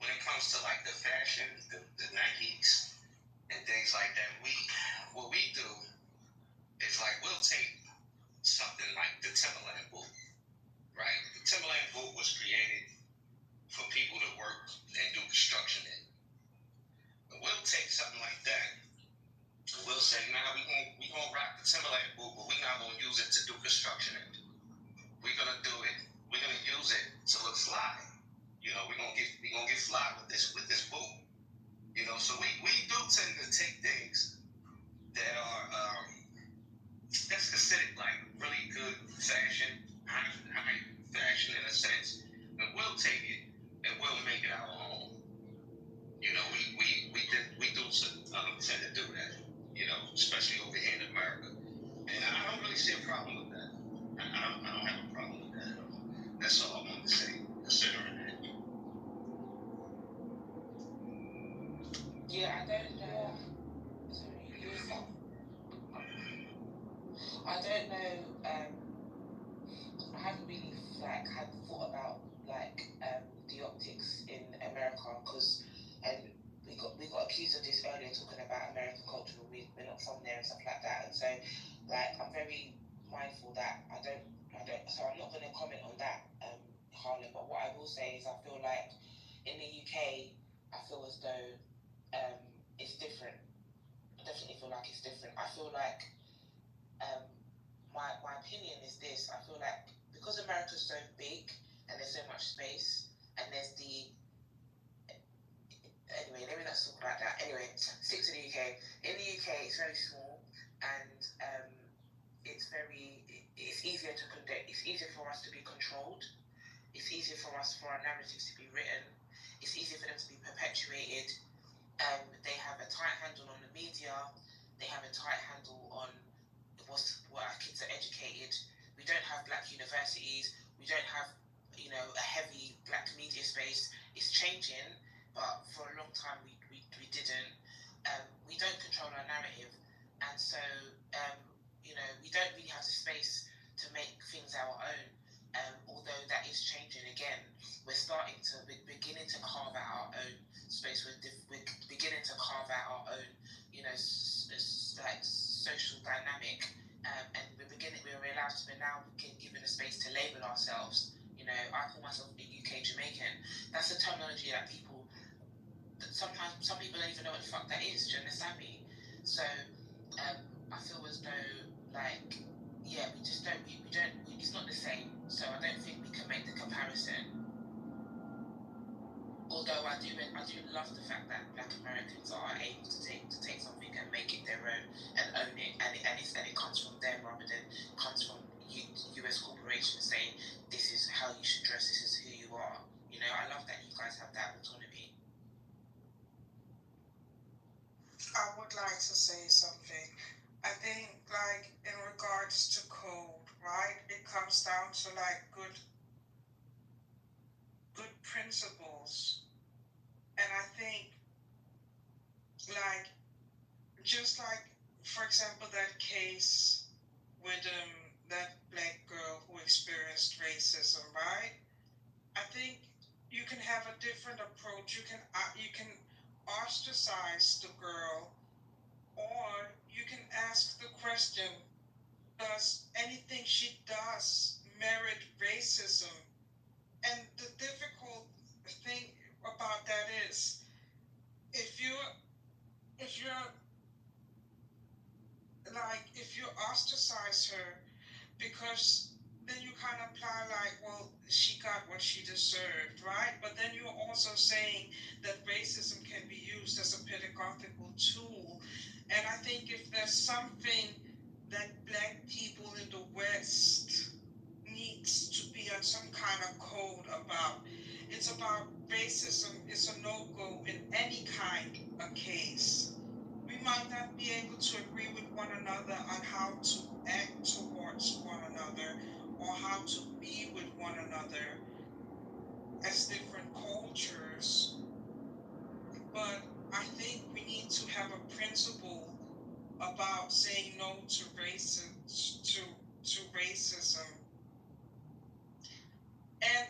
when it comes to like the fashion, the Nikes and things like that. What we do is like we'll take something like the Timberland boot, right? The Timberland boot was created for people to work and do construction in. But we'll take something like that and we'll say, nah, we gonna rock the Timberland boot, but we're not gonna use it to do construction in. We're gonna do it. We're gonna use it to look fly. We're gonna get fly with this boot. So we do tend to take things that are that's considered like really good fashion, high fashion in a sense, and we'll take it and we'll make it our own. We do tend to do that. Especially over here in America, and I don't really see a problem with that. I don't have a problem with that at all. That's all I wanted to say, considering that. Yeah, I don't know. I don't know. I haven't really had thought about the optics in America, because we got accused of this earlier, talking about American culture. We're not from there and stuff like that, and so I'm very mindful that I don't. So I'm not going to comment on that, Harlem. But what I will say is I feel like in the UK, I feel as though it's different. I definitely feel like it's different. I feel like my opinion is this. I feel like because America's so big and there's so much space, and there's anyway, let me not talk about that. Anyway, stick to the UK. In the UK, it's very small, and it's easier to conduct. It's easier for us to be controlled. It's easier for our narratives to be written. It's easier for them to be perpetuated. They have a tight handle on the media. They have a tight handle on what our kids are educated. We don't have black universities. We don't have, a heavy black media space. It's changing, but for a long time we didn't. We don't control our narrative, and so we don't really have the space to make things our own. Although that is changing again, we're beginning to carve out our own space. We're beginning to carve out our own, social dynamic, and we're allowed to be now given a space to label ourselves. I call myself a UK Jamaican. That's a terminology that sometimes some people don't even know what the fuck that is. Do you understand me? So I feel as though we just don't. It's not the same. So I don't think we can make the comparison. Although I do love the fact that Black Americans are able to take something and make it their own and own it, and it comes from them rather than comes from US corporations saying this is how you should dress, this is who you are. I love that you guys have that autonomy. I would like to say something. I think, in regards to code, right? It comes down to good principles, and I think just like, for example, that case with that black girl who experienced racism, right? I think you can have a different approach. You can ostracize the girl, or you can ask the question: does anything she does merit racism? And the difficult thing about that is, if you if you ostracize her, because then you kind of apply like, well, she got what she deserved, right? But then you're also saying that racism can be used as a pedagogical tool. And I think if there's something that black people in the West needs to be on some kind of code about, it's about racism is a no-go in any kind of case. We might not be able to agree with one another on how to act towards one another or how to be with one another as different cultures, but I think we need to have a principle about saying no to racism. And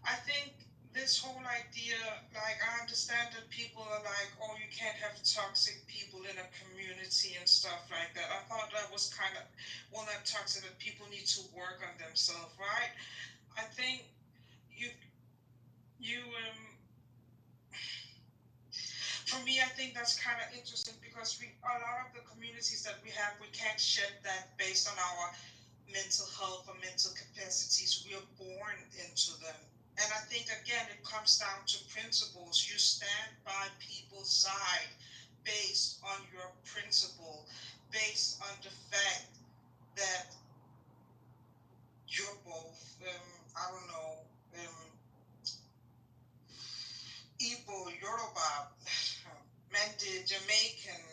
I think this whole idea, like, I understand that people are like, oh, you can't have toxic people in a community and stuff like that. I thought that was kind of, well, not toxic, that people need to work on themselves, right? I think for me, I think that's kind of interesting, because a lot of the communities that we have, we can't shed that based on our mental health or mental capacities. We are born into them. And I think, again, it comes down to principles. You stand by people's side based on your principle, based on the fact that you're both, Igbo, Yoruba, Mende, Jamaican,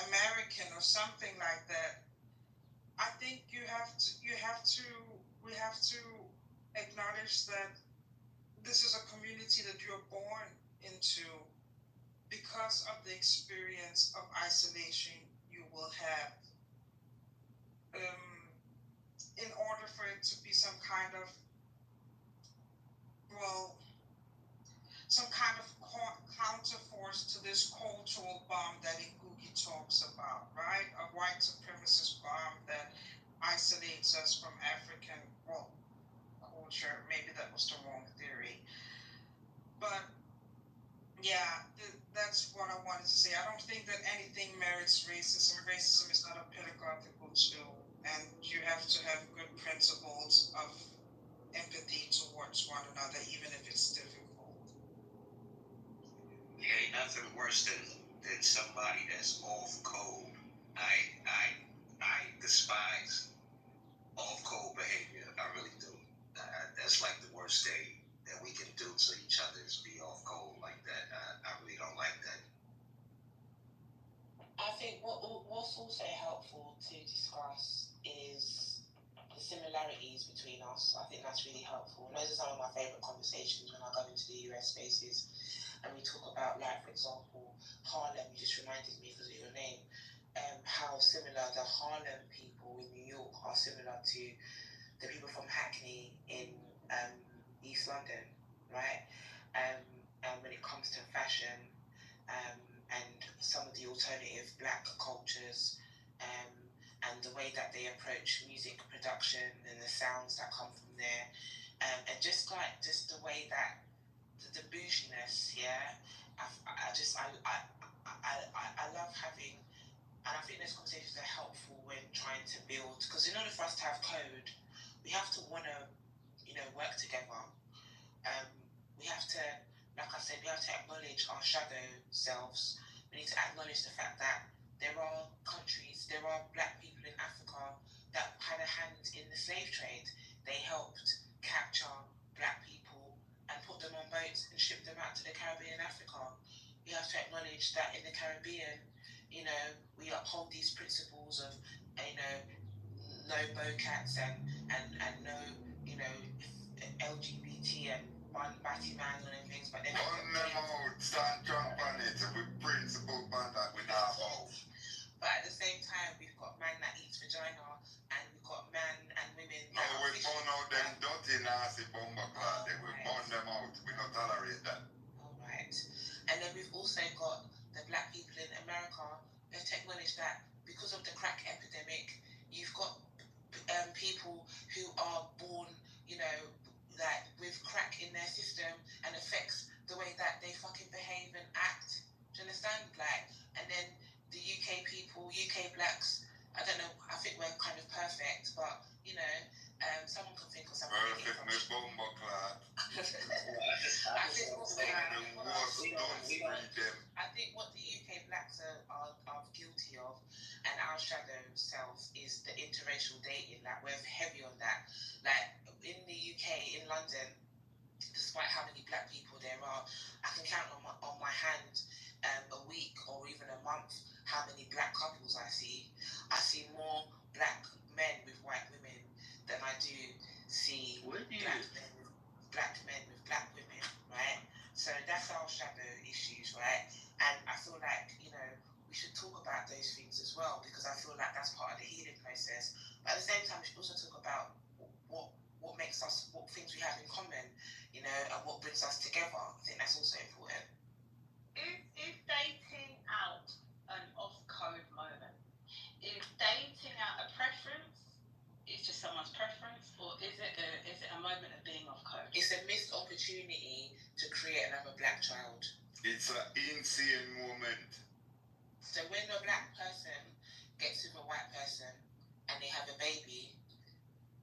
American, or something like that. I think we have to acknowledge that this is a community that you're born into because of the experience of isolation you will have. In order for it to be some kind of counterforce to this cultural bomb that Ngugi talks about, right? A white supremacist bomb that isolates us from African, culture. Maybe that was the wrong theory. But yeah, that's what I wanted to say. I don't think that anything merits racism. Racism is not a pedagogical tool, and you have to have good principles of empathy towards one another, even if it's difficult. Yeah, ain't nothing worse than somebody that's off code. I despise off code behavior. I really do. That's like the worst thing that we can do to each other is be off code like that. I really don't like that. I think what's also helpful to discuss is the similarities between us. I think that's really helpful. And those are some of my favourite conversations when I go into the US spaces and we talk about, like, for example, Harlem. You just reminded me because of your name, how similar the Harlem people in New York are similar to the people from Hackney in East London, right? And when it comes to fashion, and some of the alternative black cultures, and the way that they approach music production and the sounds that come from there, and just the way that the bouginess, yeah. I love having, and I think those conversations are helpful when trying to build, because in order for us to have code, we have to want to, work together. We have to, like I said, we have to acknowledge our shadow selves. We need to acknowledge the fact that there are countries, there are black people in Africa that had a hand in the slave trade. They helped capture black people and put them on boats and ship them out to the Caribbean and Africa. We have to acknowledge that in the Caribbean, we uphold these principles of, no bocats and no, LGBT and batty man and things, but then On them out, stand drunk on it, with principle on that, we not out. but at the same time, we've got man that eats vagina, and we've got men and women. No, we found out them dirty, nasty bomber clad. We burn them out. We don't tolerate that. All right. And then we've also got the black people in America who have acknowledged that because of the crack epidemic, you've got people who are born, you know, like with crack in their system and affects the way that they fucking behave and act. Do you understand? Like, and then the UK people, UK blacks, I don't know, I think we're kind of perfect, but you know, someone could think of something. Perfect, me bomber clad. I think what the UK blacks are guilty of, and our shadow selves, is the interracial dating. Like, we're heavy on that. Like, in the UK, in London, despite how many black people there are, I can count on my hand a week or even a month how many black couples I see. I see more black men with white women than I do see black men with black women, right? So that's our shadow issues, right? And I feel like, you know, we should talk about those things as well, because I feel like that's part of the healing process. But at the same time, we should also talk about what makes us, what things we have in common, you know, and what brings us together. I think that's also important. Is dating out an off-code moment? Is dating out a preference? It's just someone's preference, or is it a moment of being off-code? It's a missed opportunity to create another black child. It's an insane moment. So when a black person gets with a white person and they have a baby,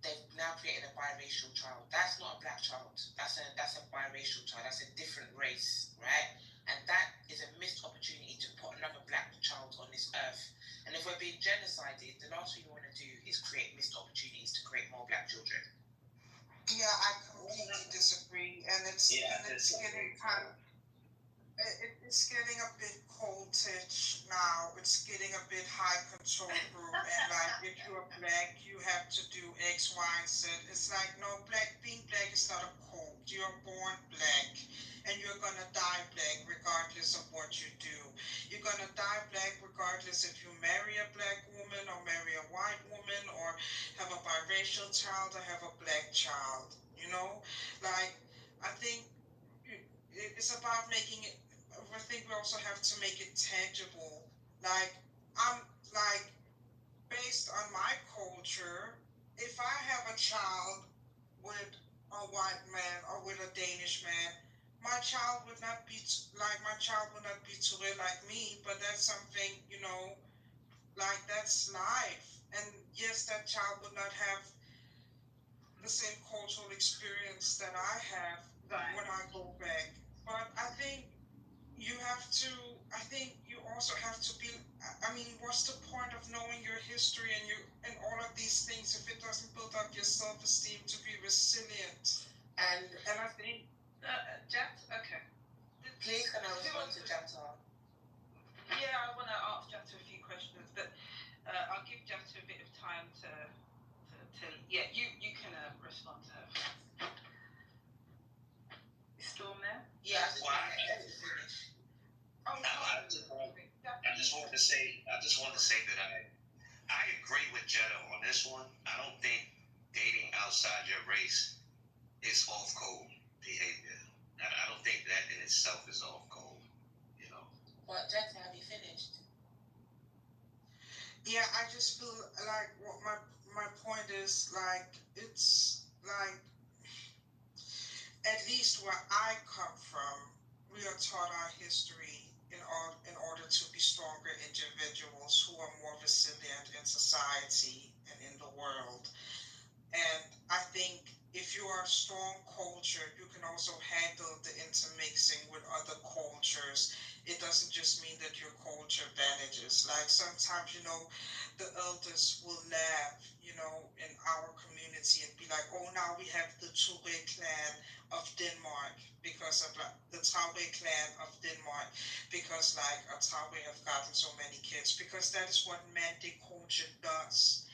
they've now created a biracial child. That's not a black child. That's a biracial child. That's a different race, right? And that is a missed opportunity to put another black child on this earth. And if we're being genocided, the last thing you want to do is create missed opportunities to create more black children. Yeah, I completely disagree, and it's getting kind of. It's getting a bit cultish now. It's getting a bit high control group, and like, if you're black, you have to do X, Y, and Z. It's like, no, being black is not a code. You're born black, and you're gonna die black regardless of what you do. You're gonna die black regardless if you marry a black woman or marry a white woman or have a biracial child or have a black child. You know, like, I think it's about making it. I think we also have to make it tangible. Like, I'm like, based on my culture, if I have a child with a white man or with a Danish man, my child would not be Touré like me, but that's something, you know, like, that's life. And yes, that child would not have the same cultural experience that I have when I go back. But I think you also have to be, I mean, what's the point of knowing your history and all of these things if it doesn't build up your self-esteem to be resilient? And I think okay. Please, can I respond to Jata? Yeah, I want to ask Jata a few questions, but I'll give Jata a bit of time to yeah, you can respond to her. Is Storm there? Yeah, I just wanted to say that I agree with Jetta on this one. I don't think dating outside your race is off code behavior. I don't think that in itself is off code, you know. But Jetta, have you finished? Yeah, I just feel like what my point is, like, it's like, at least where I come from, we are taught our history in order to be stronger individuals who are more resilient in society and in the world. And I think if you are a strong culture, you can also handle the intermixing with other cultures. It doesn't just mean that your culture vanishes. Like, sometimes, you know, the elders will laugh, you know, in our community and be like, oh, now we have the Touré clan of Denmark because of the Traoré clan of Denmark, because like a Traoré have gotten so many kids, because that is what Mande culture does.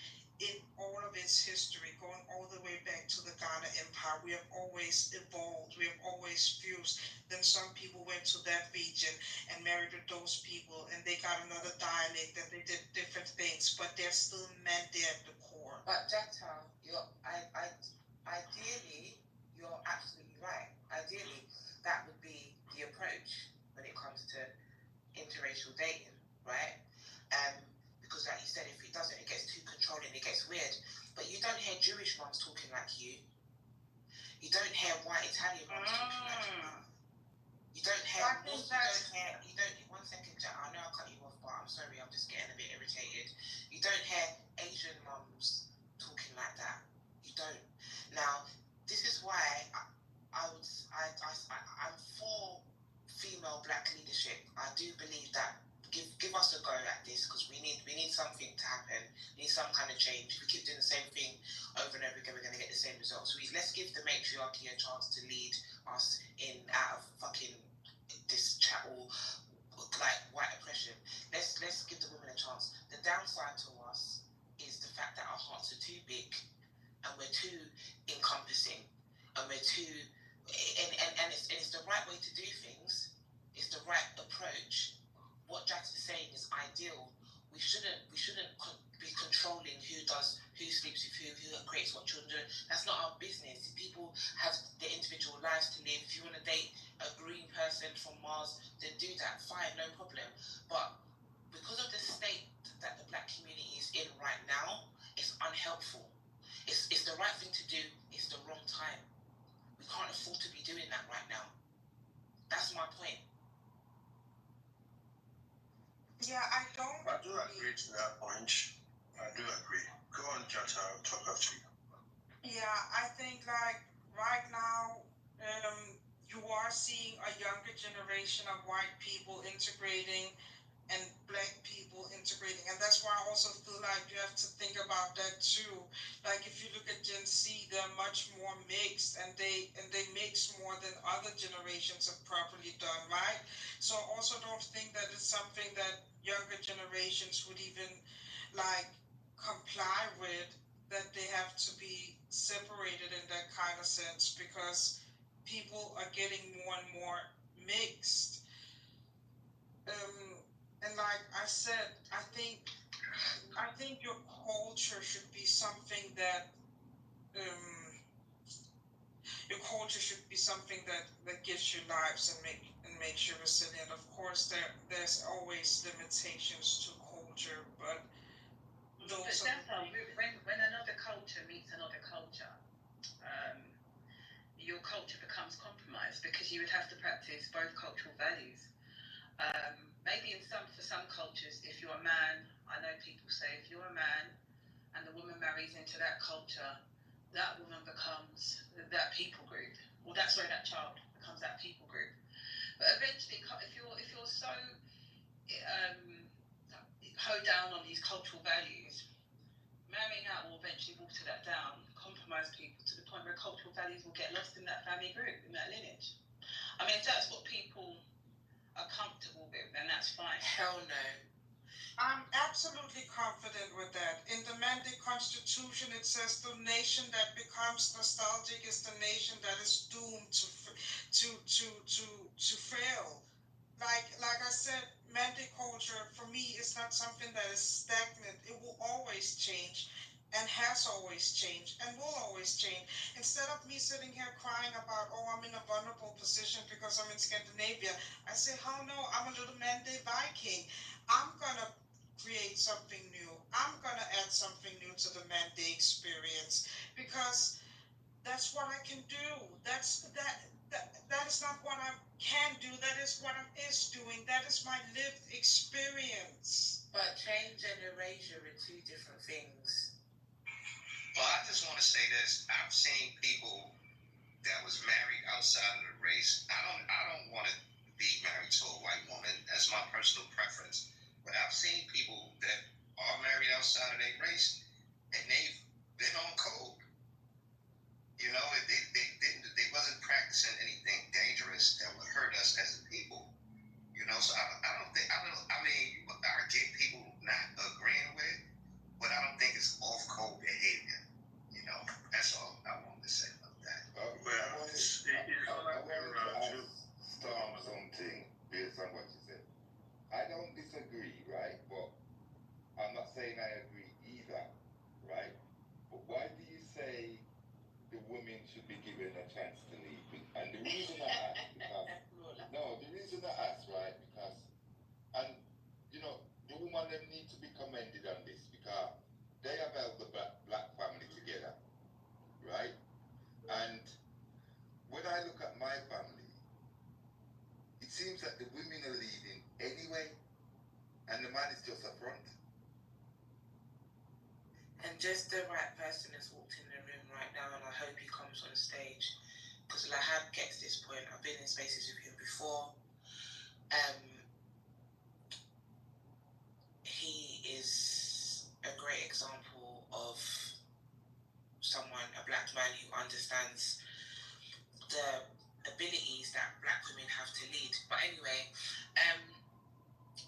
in all of its history, going all the way back to the Ghana Empire, we have always evolved, we have always fused. Then some people went to that region and married with those people, and they got another dialect, and they did different things, but they're still Mende at the core. But Jata, ideally, you're absolutely right. Ideally, that would be the approach when it comes to interracial dating, right? Because like you said, if it doesn't, it gets too controlling, it gets weird. But you don't hear Jewish moms talking like you. You don't hear white Italian moms talking like you. You don't hear. One second, Jack. I know I cut you off, but I'm sorry. I'm just getting a bit irritated. You don't hear Asian moms talking like that. You don't. Now, this is why I'm for female black leadership. I do believe that. Give us a go at this, because we need something to happen. We need some kind of change. If we keep doing the same thing over and over again, we're going to get the same results. Let's give the matriarchy a chance to lead us out of fucking this chattel, like white oppression. Let's give the women a chance. The downside to us is the fact that our hearts are too big, and we're too encompassing, and we're too and it's the right way to do things. It's the right approach. What Jack is saying is ideal. We shouldn't be controlling who sleeps with who creates what children. That's not our business. People have their individual lives to live. If you want to date a green person from Mars, then do that. Fine, no problem. But because of the state that the black community is in right now, it's unhelpful. It's the right thing to do. It's the wrong time. We can't afford to be doing that right now. That's my point. Yeah, I do agree to that point. I do agree. Go on, Jata. I'll talk after you. Yeah, I think like right now, you are seeing a younger generation of white people integrating and black people integrating, and that's why I also feel like you have to think about that too. Like if you look at Gen Z, they're much more mixed, and they mix more than other generations have properly done, right? So I also don't think that it's something that younger generations would even like comply with, that they have to be separated in that kind of sense, because people are getting more and more mixed. And like I said, I think your culture should be something that gives you lives and makes you resilient. Of course, there's always limitations to culture, but those. But that's when another culture meets another culture, your culture becomes compromised, because you would have to practice both cultural values. Maybe for some cultures, if you're a man, I know people say if you're a man and the woman marries into that culture, that woman becomes that people group. Well, that child becomes that people group. But eventually, if you're so hoe down on these cultural values, marrying out will eventually water that down, compromise people to the point where cultural values will get lost in that family group, in that lineage. I mean, if that's what people are comfortable with, then that's fine. Hell no. I'm absolutely confident with that. In the Mandate Constitution, it says the nation that becomes nostalgic is the nation that is doomed to fail. Like I said, Mandate culture for me is not something that is stagnant. It will always change, and has always changed, and will always change. Instead of me sitting here crying about, oh, I'm in a vulnerable position because I'm in Scandinavia, I say, hell no, I'm a little Mandate Viking. I'm gonna create something new. I'm gonna add something new to the Mandate experience, because that's what I can do. That is not what I can do. That is what I is doing. That is my lived experience. But change and erasure are two different things. Well, I just want to say this. I've seen people that was married outside of the race. I don't want to be married to a white woman. That's my personal preference. But I've seen people that are married outside of their race, and they've been on code. You know, they wasn't practicing anything dangerous that would hurt us as a people. You know, so I get people not agreeing with, but I don't think it's off code seems that the women are leading anyway, and the man is just up front. And just the right person has walked in the room right now, and I hope he comes on stage. Because Lahab gets this point. I've been in spaces with him before. He is a great example of someone, a black man who understands the abilities that black women have to lead. But anyway,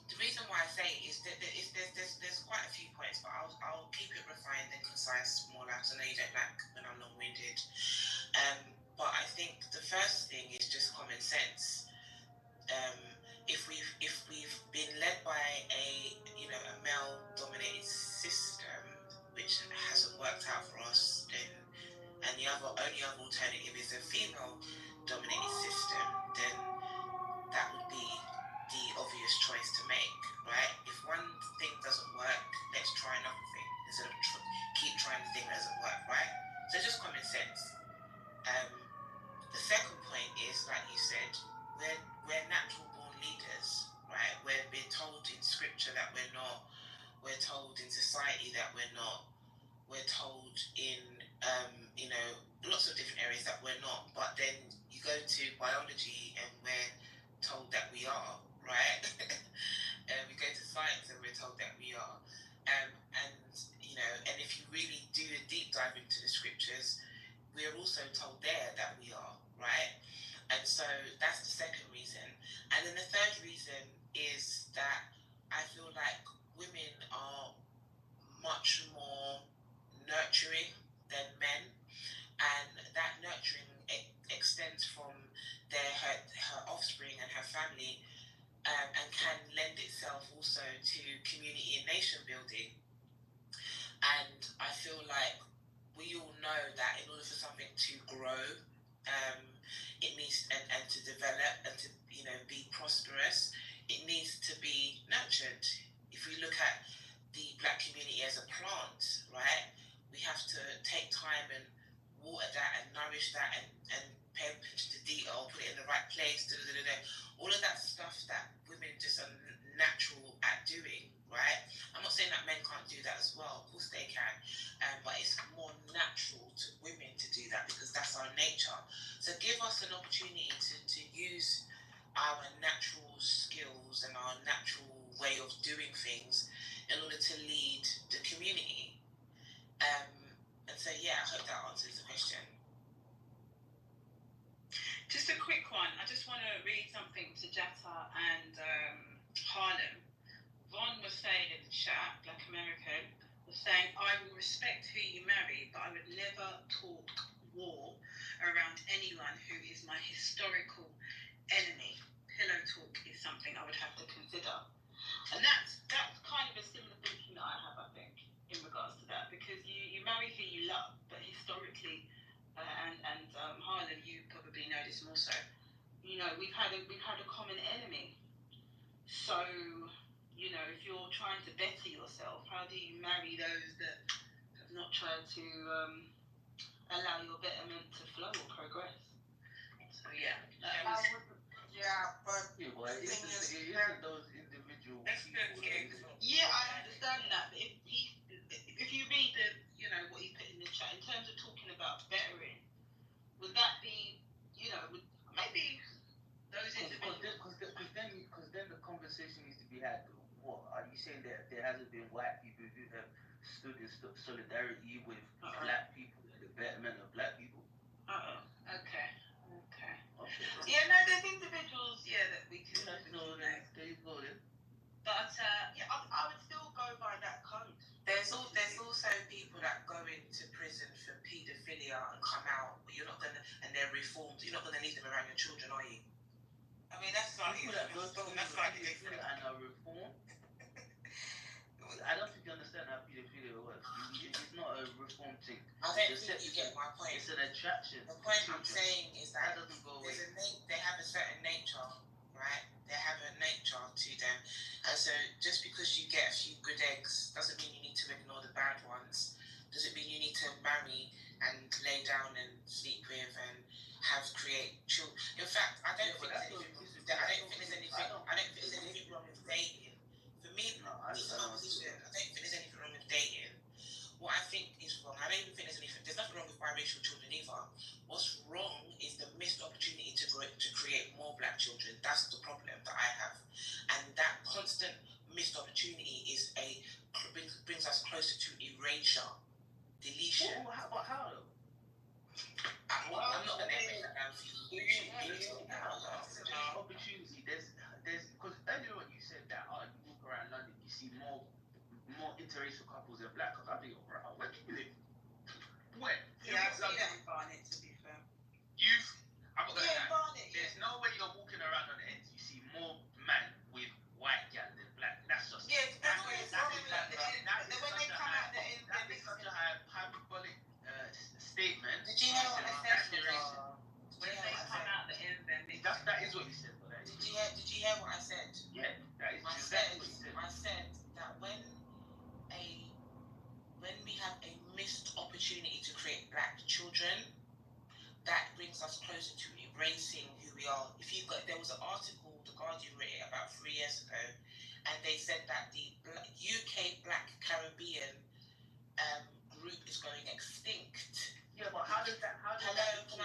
the reason why I say it is that there's quite a few points, but I'll keep it refined and concise, more like, I know you don't like when I'm long-winded. But I think the first thing is just common sense. If we've been led by a male-dominated system which hasn't worked out for us, then and the only other alternative is a female-dominated system, then that would be the obvious choice to make, right? If one thing doesn't work, let's try another thing instead of keep trying the thing that doesn't work, right? So just common sense. The second point is, like you said, we're natural born leaders, right? We're told in scripture that we're not. We're told in society that we're not. We're told in lots of different areas that we're not. But then you go to biology and we're told that we are, right? We go to science and we're told that we are. And if you really do a deep dive into the scriptures, we're also told there that we are, right? And so that's the second reason. And then the third reason is that I feel like women are much more nurturing than men, and that nurturing extends from her offspring and her family, and can lend itself also to community and nation building. And I feel like we all know that in order for something to grow, it needs and to develop and to be prosperous, it needs to be nurtured. If we look at the black community as a plant, right, we have to take time and water that and nourish that and pay attention to detail, put it in the right place, all of that stuff that women just are natural at doing, right? I'm not saying that men can't do that as well, of course they can, but it's more natural to women to do that because that's our nature. So give us an opportunity to use our natural skills and our natural way of doing things in order to lead the community. And so yeah, I hope that answers the question. Just a quick one. I just want to read something to Jatta and Harlem. Ron was saying in the chat, Black American, was saying, I will respect who you marry, but I would never talk war around anyone who is my historical enemy. Pillow talk is something I would have to consider. And that's kind of a similar thinking that I have, I think, in regards to that, because you marry who you love, but historically, and Harlan, you probably know this more so, we've had a common enemy. So, if you're trying to better yourself, how do you marry those that have not tried to allow your betterment to flow or progress? So yeah. But yeah, well, the thing is, isn't those individual people? Yeah, I understand that. But if you read what he put in the chat in terms of talking about bettering, would that be maybe those individuals? Because then the conversation needs to be had. What are you saying that there hasn't been white people who have stood in solidarity with black people and the betterment of black people? Okay. Yeah, no, there's individuals, that we can. There you go then. But I would still go by that code. There's also people that go into prison for paedophilia and come out, but and they're reformed. You're not gonna leave them around your children, are you? I mean, that's slightly different. And a reform. I don't think you understand how paedophilia works. It's not a reform thing. I don't think you get my point. It's an attraction. The point I'm saying is that doesn't go away. They have a certain nature, right? They have a nature to them. And so just because you get a few good eggs doesn't mean you need to ignore the bad ones. Doesn't mean you need to marry and lay down and sleep with and create children. In fact, I don't think there's missed opportunity brings us closer to erasure, deletion. How? I'm not gonna break that down for you. Opportunity. There's because earlier on you said that you walk around London, you see more interracial couples than black couples. I think, bro, where do you live? Where? Yeah, I see that in Barnet, to be fair. There's no way you're walking around on the ends. You see more man with white gal than black. That's just when they come out the end, that is such a hyperbolic statement. Did you hear what I said? When they come out the end, then that is what you said. Did you hear what I said? Yeah, that is exactly what you said. I said that when we have a missed opportunity to create black children, that brings us closer to erasing who we are. There was an article The Guardian wrote it about 3 years ago, and they said that the UK Black Caribbean group is going extinct. Yeah, but how does that? Can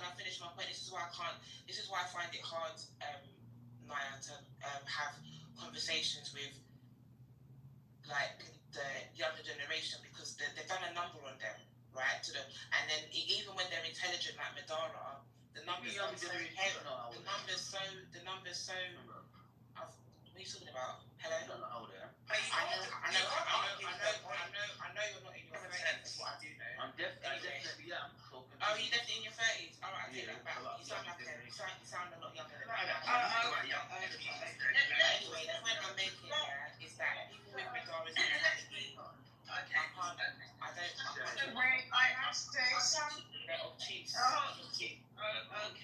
I finish my point? This is why I find it hard, Naya, to have conversations with like the younger generation, because they've done a number on them, right? And then even when they're intelligent like Madara, the numbers are so heavy. The numbers so. What are you talking about? Hello. I don't know how old I am. I know you're not in your 30s. That's what I do know. I'm definitely, yeah. I'm talking. Oh, you're definitely in your 30s. All right, I take that back. You sound a lot younger than that. Anyway, the point I'm making is that people with Madara's mentality, I don't. Wait, I must say something. They're obtuse. Okay. I don't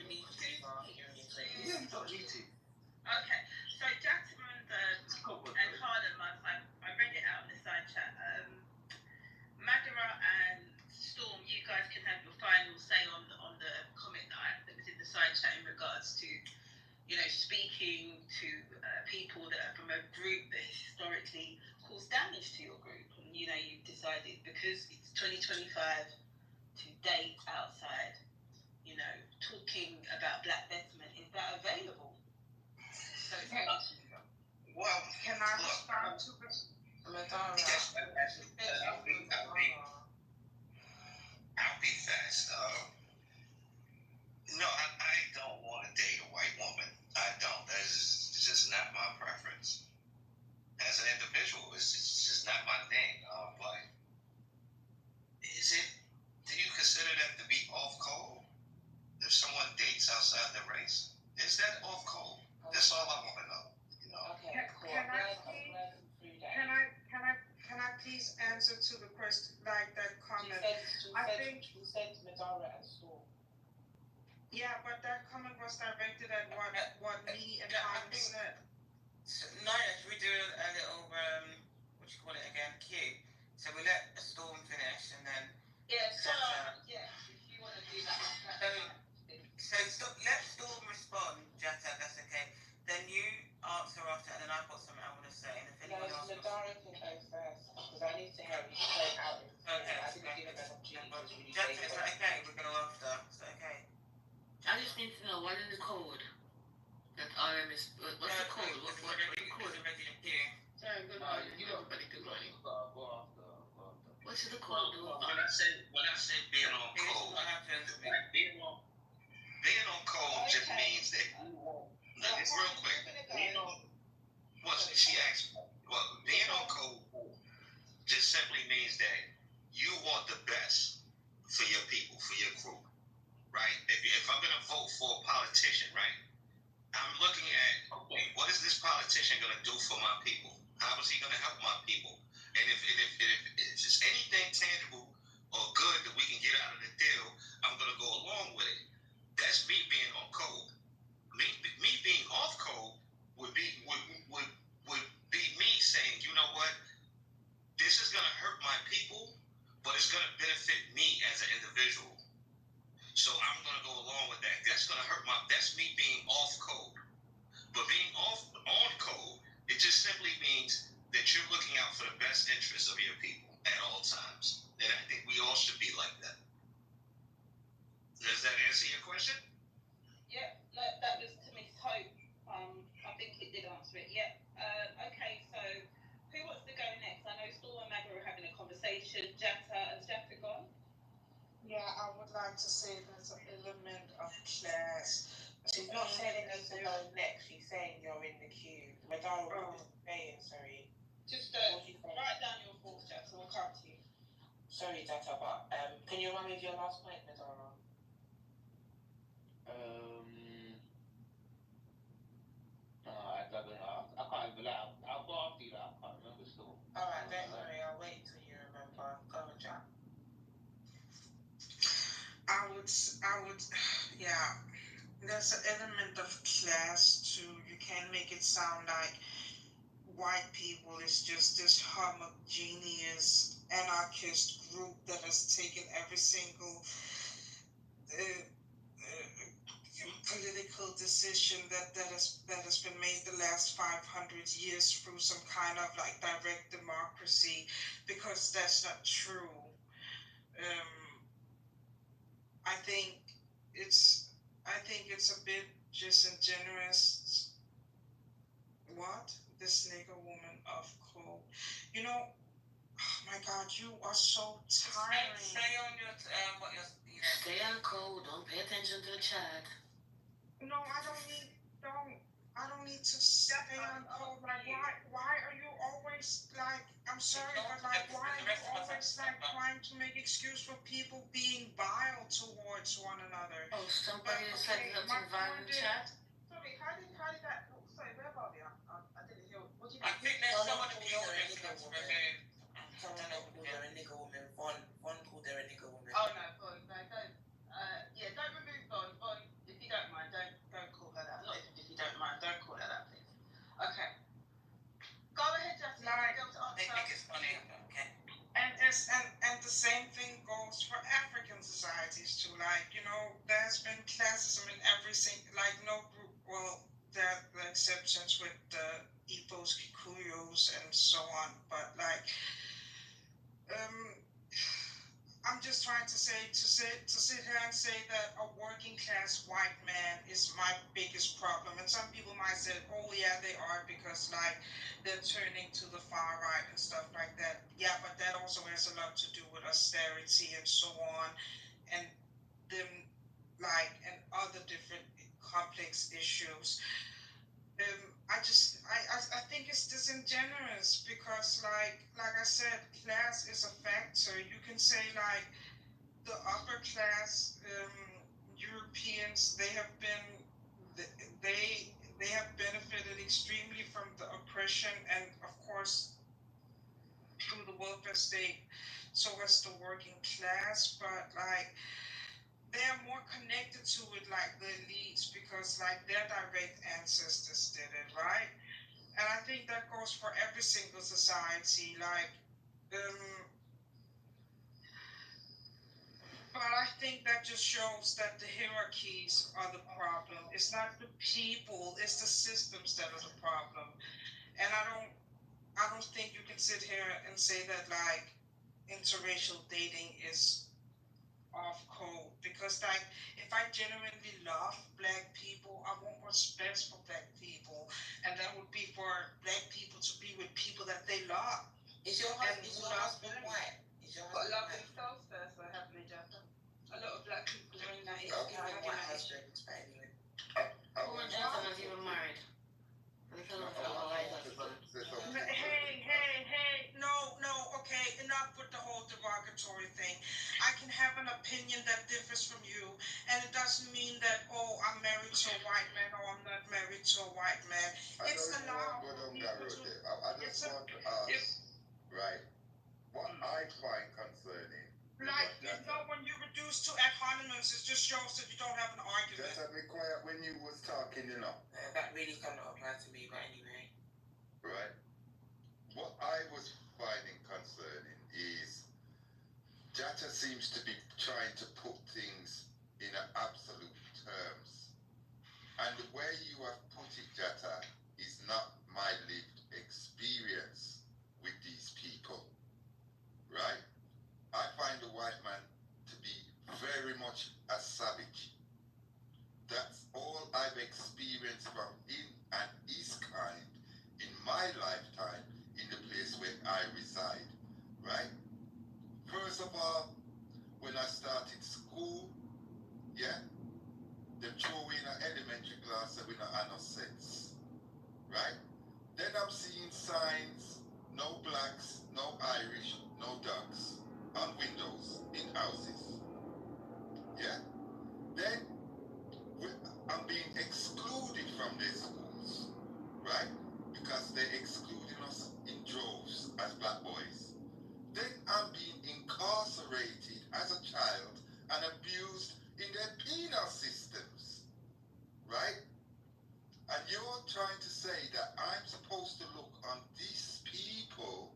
believe you are hearing your Yeah, you don't need to. Okay, so Jackman and Harlem, I read it out in the side chat. Madara and Storm, you guys can have your final say on the comment that was in the side chat in regards to, speaking to people that are from a group that historically caused damage to your group. And, you've decided, because it's 2025, to date outside, talking about black betterment, is that available? So it's Well, can I respond to this? Madara. I'll be fast. No, I don't want to date a white woman. I don't. That's just not my preference. As an individual, it's just not my thing. But do you consider that to be off code? If someone dates outside the race, is that off code? That's all I want to know. Okay, cool. Can I please answer to the question, like that comment? You said Madara and Storm. Yeah, but that comment was directed at what me and Tom said. No, we do a little what you call it again? Cue. So we let Storm finish, and then if you want to do that. So let Storm respond, Jetta. That's okay. Then you answer after, and then I've got something I want to say. And if anyone else Madara can go first, because I need to hear it straight out. Okay. I didn't give him an opportunity. Jetta, is that okay? We're going to after. Is that okay? I just need to know, what is the code that RM is, what's the code? What's the code? Sorry, good morning. Everybody, good morning. What's the code? When I say being on code, being on code just means that, it's real quick, she asked, being on code just simply means that you want the best for your people, for your group, right? If I'm going to vote for a politician, right, I'm looking at, okay, what is this politician going to do for my people? How is he going to help my people? And if it's anything tangible or good that we can get out of the deal, I'm going to go along with it. That's me being on code. Me being off code would be me saying, you know what, this is going to hurt my people, but it's going to benefit me as an individual. So I'm going to go along with that. That's going to hurt that's me being off code. But being on code, it just simply means that you're looking out for the best interests of your people at all times. And I think we all should be like that. Does that answer your question? would like to say there's an element of class. She's not saying you to go next. She's saying you're in the queue. Madonna, what is saying? Sorry. Just write down your thoughts, Jack, so we'll come to you. Sorry, Data, but can you run with your last point, Madonna? I can't even lie. I'll go after you. I can't remember still. Alright, don't worry. I'll wait till you remember. Go on, Jack. I would, yeah. There's an element of class too. You can't make it sound like white people is just this homogeneous anarchist group that has taken every single political decision that has been made the last 500 years through some kind of like direct democracy, because that's not true. I think it's a bit disingenuous. What? This nigger woman of coal. You know, oh my God, you are so tiring. Stay on your what you're. Stay on cold. Don't pay attention to the chat. No, I don't need to stay on cold. Like, why are you always like? I'm sorry, but like, why are you always like trying to make excuse for people being vile towards one another? Oh, somebody said something vile in the chat. Sorry, how did that? Sorry, where are we? I didn't hear. What did you? I think there's someone who called her a nigger woman. Someone called her a nigger woman. Von called her a nigger woman. Oh no, don't. Yeah, don't remove Von. If you don't mind, don't call her that. Not even if you don't mind, don't call her that, please. Okay. Go ahead, Justin. Like, they think it's funny. Okay. And the same thing goes for African societies too. Like, you know, there's been classism in every single, like, no group. Well, there are the exceptions with the Igbos, Kikuyos, and so on. But like, I'm just trying to sit here and say that a working class white man is my biggest problem. And some people might say, oh yeah, they are, because like they're turning to the far right and stuff like that. Yeah, but that also has a lot to do with austerity and so on, and them and other different complex issues. I think it's disingenuous, because like I said, class is a factor. You can say like the upper class Europeans, they have benefited extremely from the oppression, and of course through the welfare state. So has the working class, but like they're more connected to it, like the elites, because like their direct ancestors did it, right? And I think that goes for every single society. Like, but I think that just shows that the hierarchies are the problem. It's not the people; it's the systems that are the problem. And I don't think you can sit here and say that like interracial dating is off code, because like if I genuinely love black people, I want what's best for black people, and that would be for black people to be with people that they love. Is your husband white? Is your husband love themselves first, so happily just a lot of black people are in that. It's not a white husband, but anyway. Poor gentleman's even married. Hey, no, okay, enough with the whole derogatory thing. I can have an opinion that differs from you, and it doesn't mean that, oh, I'm married to a white man, or I'm not married to a white man. It's allowed. I just want to ask, right, what I find concerning. Like, you know, when you reduce to ad hominems, it just shows that you don't have an argument. Just be quiet when you was talking, you know. That really cannot apply to me, but anyway. Right. What I was finding concerning is Jatta seems to be trying to put things in absolute terms. And the way you have put it, Jatta, is not my lived experience with these people. Right? I find the white man to be very much a savage. That's all I've experienced from him and his kind in my lifetime in the place where I reside, right? First of all, when I started school, yeah, them throw in an elementary class that we not have no sense, right? Then I'm seeing signs, no blacks, no Irish, no ducks, on windows, in houses, yeah? Then I'm being excluded from their schools, right? Because they're excluding us in droves as black boys. Then I'm being incarcerated as a child and abused in their penal systems, right? And you're trying to say that I'm supposed to look on these people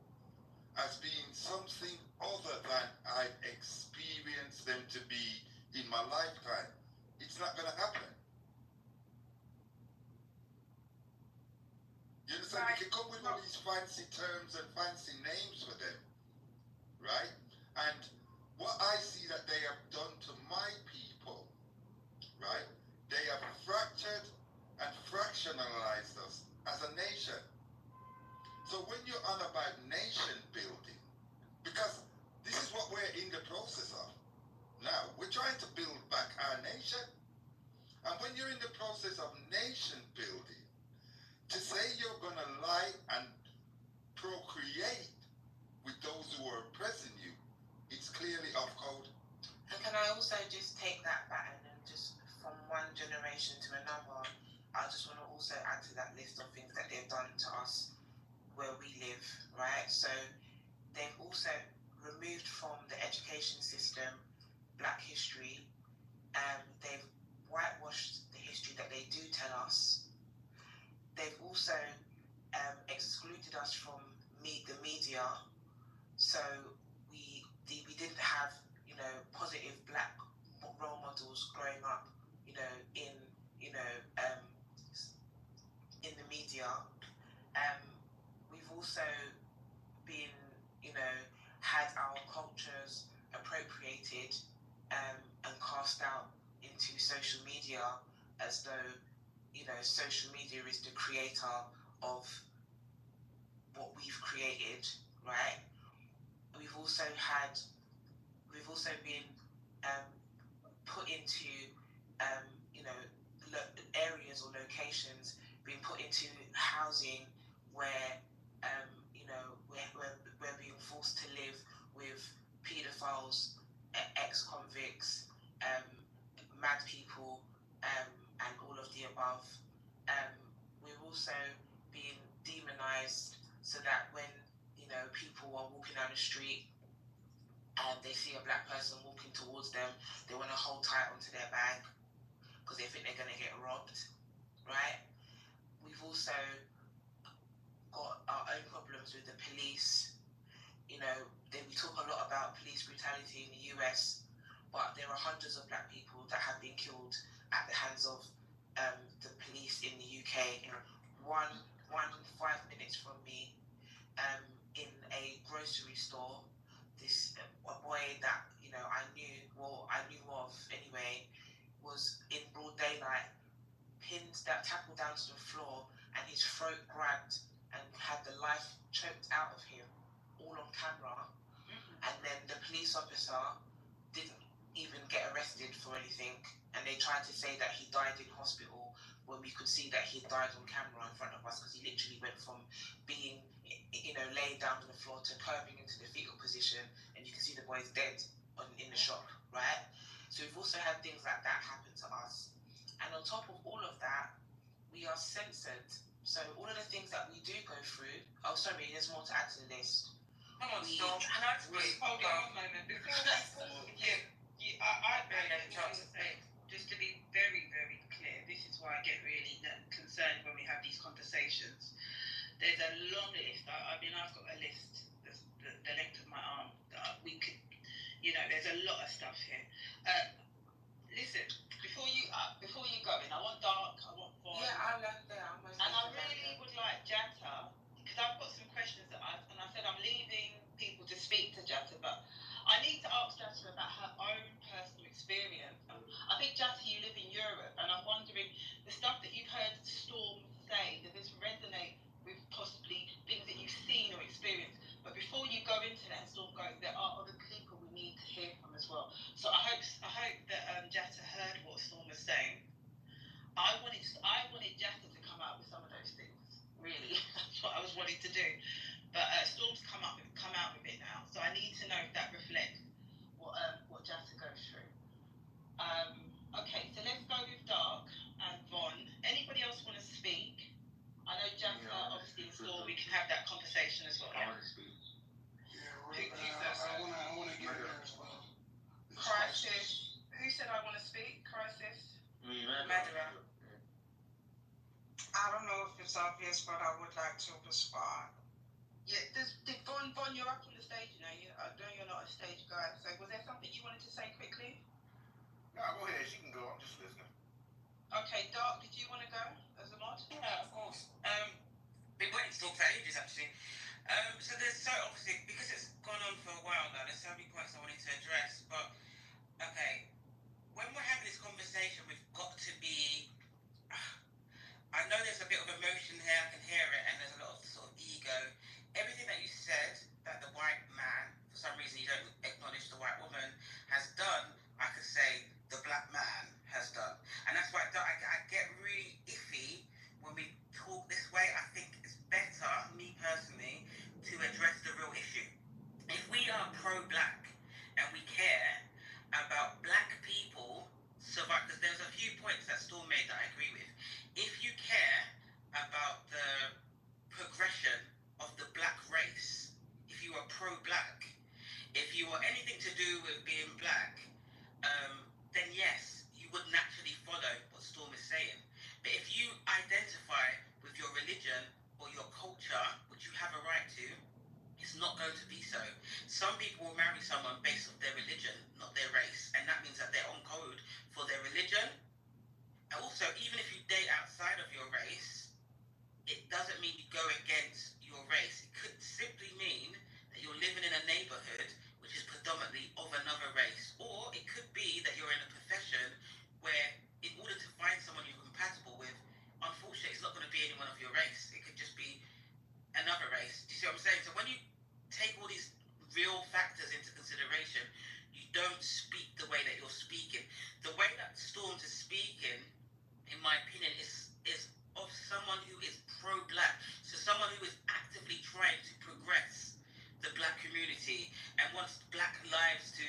as being something other than I've experienced them to be in my lifetime. It's not going to happen. You understand? Right. You can come with all these fancy terms and fancy names for them, right? And what I see that they have done to my people, right? They have fractured and fractionalized us as a nation. So when you're on about nation building, because this is what we're in the process of. Now, we're trying to build back our nation. And when you're in the process of nation building, to say you're going to lie and procreate with those who are oppressing you, it's clearly off code. And can I also just take that baton and just from one generation to another, I just want to also add to that list of things that they've done to us where we live, right? So they've also removed from the education system black history. They've whitewashed the history that they do tell us. They've also excluded us from the media, so we didn't have positive black role models growing up in in the media. We've also been had our cultures appropriated and cast out into social media as though social media is the creator of what we've created, right? We've also been put into areas or locations, being put into housing where we're being forced to live with paedophiles, ex-convicts, mad people, and all of the above. We're also being demonized so that when people are walking down the street and they see a black person walking towards them, they want to hold tight onto their bag because they think they're going to get robbed, right? We've also got our own problems with the police. We talk a lot about police brutality in the US, but there are hundreds of black people that have been killed at the hands of the police in the UK. One 5 minutes from me, in a grocery store, this a boy that I knew of anyway, was in broad daylight, tackled down to the floor, and his throat grabbed and had the life choked out of him, all on camera. And then the police officer didn't even get arrested for anything, and they tried to say that he died in hospital when we could see that he died on camera in front of us, because he literally went from being laid down on the floor to curving into the fetal position, and you can see the boy's dead in the shop, right? So we've also had things like that happen to us. And on top of all of that, we are censored. So all of the things that we do go through, there's more to add to the list. Come on, Storm. Can I just hold on a moment? Just to be very, very clear, this is why I get really concerned when we have these conversations. There's a long list. I've got a list that's the length of my arm. We could, there's a lot of stuff here. Listen, before you go in, I want dark, I want fun. Yeah, I'll land there. And I really would like Jata, because I've got some questions and I said I'm leaving people to speak to Jata, but I need to ask Jata about her own personal experience. I think, Jata, you live in Europe, and I'm wondering, the stuff that you've heard Storm say, does this resonate with possibly things that you've seen or experienced? it's obvious, but I would like to respond. Yeah, Von, you're up on the stage now. I know you're not a stage guy. So was there something you wanted to say quickly? No, go ahead. She can go. I'm just listening. Okay, Dark, did you want to go as a mod? Yeah, of course. Been waiting to talk for ages, actually. So there's so obviously, because it's gone on for a while now, there's so many points I wanted to address. But okay, when we're having this conversation, we've got to be. I know there's a bit of emotion here, I can hear it, and there's a lot of sort of ego. Everything that you said that the white man, for some reason you don't acknowledge the white woman, has done, I could say the black man has done. And that's why I get really iffy when we talk this way. I think it's better, me personally, to address the real issue. If we are pro-black and we care about black people survive, because there's a few points that Storm made that I agree with. If you care about the progression of the black race, if you are pro-black, if you are anything to do with being black, then yes, you would naturally follow what Storm is saying. But if you identify with your religion or your culture, which you have a right to, it's not going to be so. Some people will marry someone based on their religion, not their race, and that means that they're on code for their religion. And also, even if you date outside of your race, it doesn't mean you go against your race. It could simply mean that you're living in a neighborhood which is predominantly of another race. Or it could be that you're in a profession where, in order to find someone you're compatible with, unfortunately, it's not going to be anyone of your race. It could just be another race. Do you see what I'm saying? So when you take all these real factors into consideration, you don't speak the way that you're speaking. The way that Storms is speaking, in my opinion, is of someone who is pro-black. So someone who is actively trying to progress the black community and wants black lives to,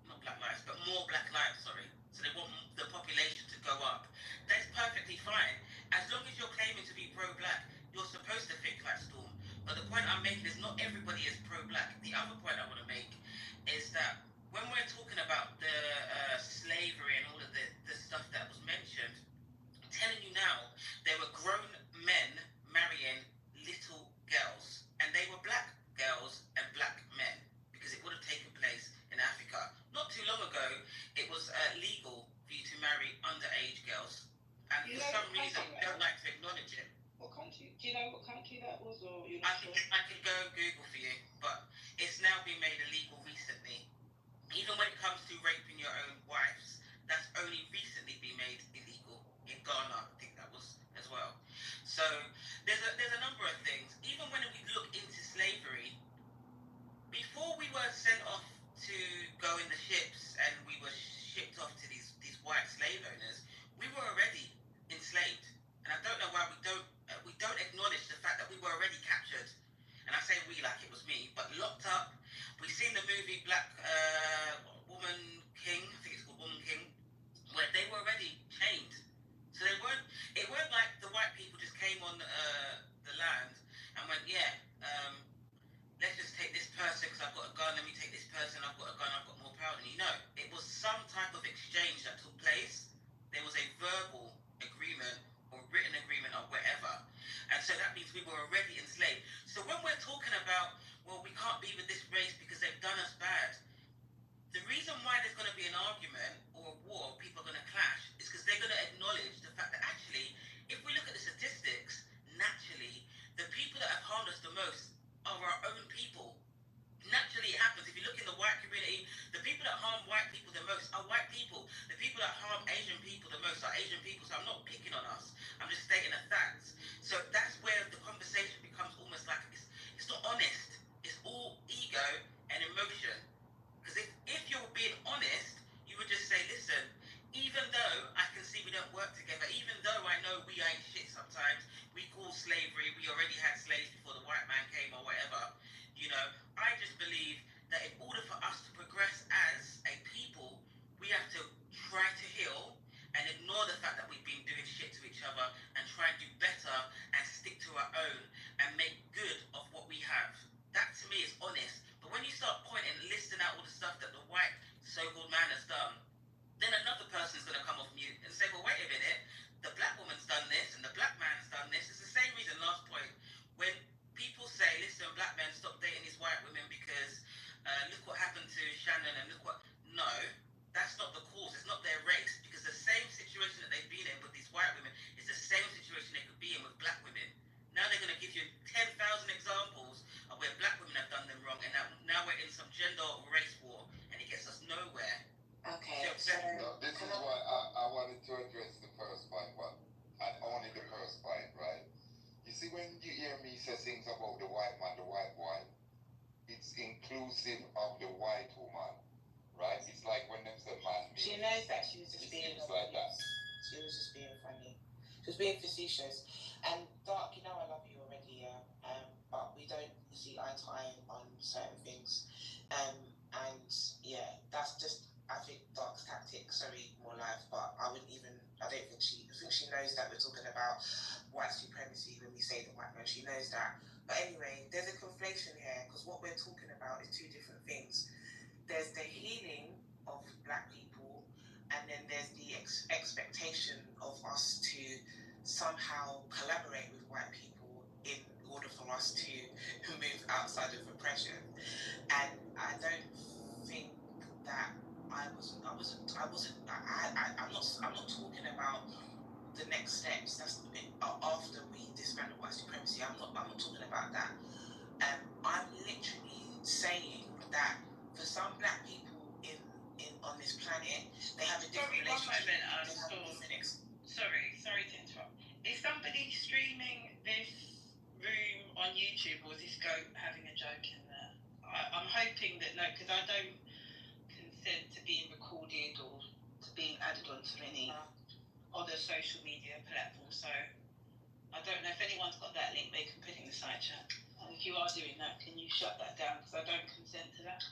not black lives, but more black lives, sorry. So they want the population to go up. That's perfectly fine. As long as you're claiming to be pro-black, you're supposed to think like Storm. But the point I'm making is not everybody is pro-black. The other point I want to make is that when we're talking about the slavery and all of the stuff that was mentioned, I'm telling you now, there were grown men marrying little girls, and they were black girls and black men, because it would have taken place in Africa. Not too long ago, it was legal for you to marry underage girls, and for some reason, we don't like to acknowledge it. What country? Do you know what country that was, or you're I not can, sure? I can go and Google for you, but it's now been made illegal recently. Even when it comes to raping your own wives, that's only recently been made illegal. In Ghana, I think that was as well. So there's a number of things. Even when we look into slavery, before we were sent off to go in the ships and we were shipped off to these white slave owners, we were already enslaved. And I don't know why we don't acknowledge the fact that we were already captured. And I say we like it was me, but locked up. We've seen the movie Black Woman King, I think it's was just being like that. She was just being funny. She was being facetious. And Dark, you know I love you already, yeah. But we don't see eye to eye on certain things. And yeah, that's just, I think Dark's tactic. Sorry, more live, but I think she knows that we're talking about white supremacy when we say the white man. She knows that. But anyway, there's a conflation here because what we're talking about is two different things. There's the healing of black people, and then there's the expectation of us to somehow collaborate with white people in order for us to move outside of oppression. And I don't think that I'm not talking about the next steps. That's after we dismantle white supremacy. I'm not talking about that. I'm literally saying that for some black people in on this planet, they have a different relationship. Sorry to interrupt. Is somebody streaming this room on YouTube, or is this goat having a joke in there? I'm hoping that no, because I don't consent to being recorded or to being added onto any other social media platform. So I don't know if anyone's got that link, they can put it in the side chat. And if you are doing that, can you shut that down? Because I don't consent to that.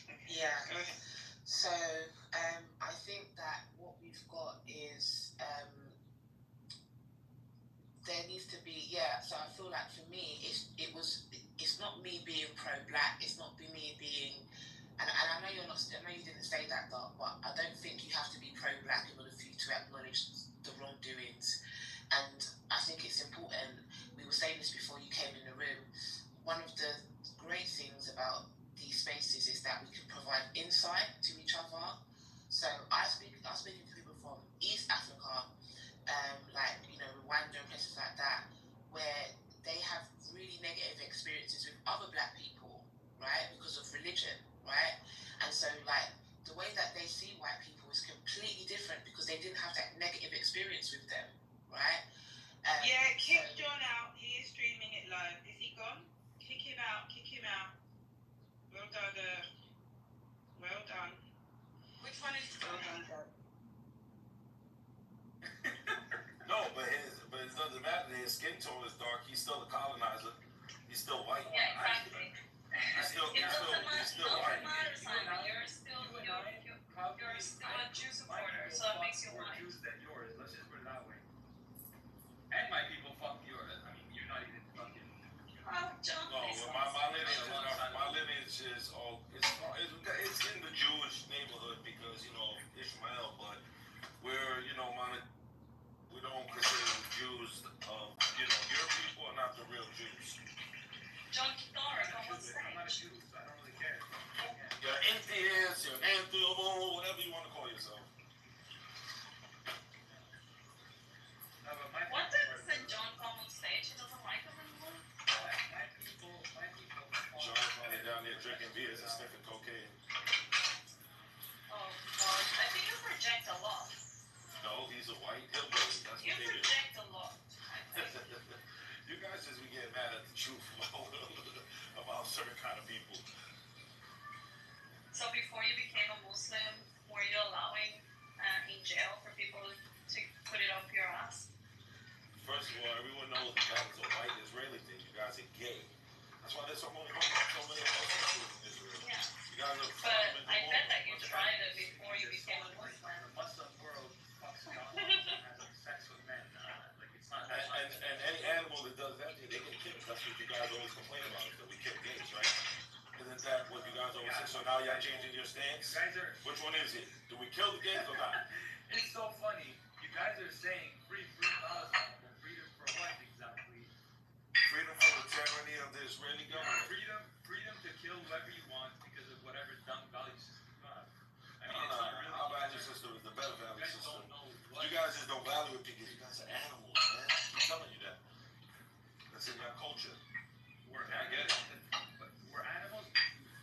Okay. Yeah. Go ahead. So I think that what we've got is there needs to be, so I feel like for me it's not me being pro-black, it's not me being, and I know you're not, I know you didn't say that, Doc, but I don't think you have to be pro-black in order for you to acknowledge the wrongdoings. And I think it's important, we were saying this before you came in the room, one of the great things about these spaces is that we can provide insight to each other. So I'm speaking to people from East Africa, like, Rwanda and places like that, where they have really negative experiences with other black people, right, because of religion, right? And so, like, the way that they see white people is completely different because they didn't have that negative experience with them, right? Kick John out. He is streaming it live. Is he gone? Kick him out. Well done. Well done. Which one is Well done, Doug. No, but it doesn't matter. His skin tone is dark. He's still a colonizer. He's still white. Yeah, exactly. He's still white. You're still a Jew supporter, so that makes you white. Jews than yours. Let's just put it that way. And my people fuck yours. I mean, you're not even fucking. Oh, John. No, my lineage is all it's in the Jewish neighborhood because Ishmael, but we're we don't consider Jews. Your people are not the real Jews. John Kitover, on what stage? I'm not a Jew, so I don't really care. You're atheist, you're an anthropo, whatever you want to call yourself. No, but What did St. John come on stage? He doesn't like him anymore? My people. John's probably down there drinking beers and sniffing cocaine. Oh, God. I think you project a lot. No, he's a white hillbilly. That's what You they do. project a lot. You guys just be getting mad at the truth about certain kind of people. So before you became a Muslim, were you allowing in jail for people to put it up your ass? First of all, everyone knows that was a white Israeli thing. You guys are gay. That's why there's so many homosexuals in Israel. Yeah. You guys are. But I bet that you tried it before you became a Muslim. The Muslim world fucks God having sex with men. Like it's not. And any animal that does that, they get killed. That's what you guys always complain about, that we kill gays, right? Isn't that what you guys always say? So now y'all changing your stance? Which one is it? Do we kill the gays or not? It's so funny. You guys are saying free Palestine, but freedom for what exactly? Freedom from the tyranny of the Israeli government. Freedom to kill whoever you want because of whatever dumb value system you have. I mean, our value system is the better value system. You guys just don't value it because you guys are animals, man. I'm telling you that. That's in your culture. I get it. But we're animals.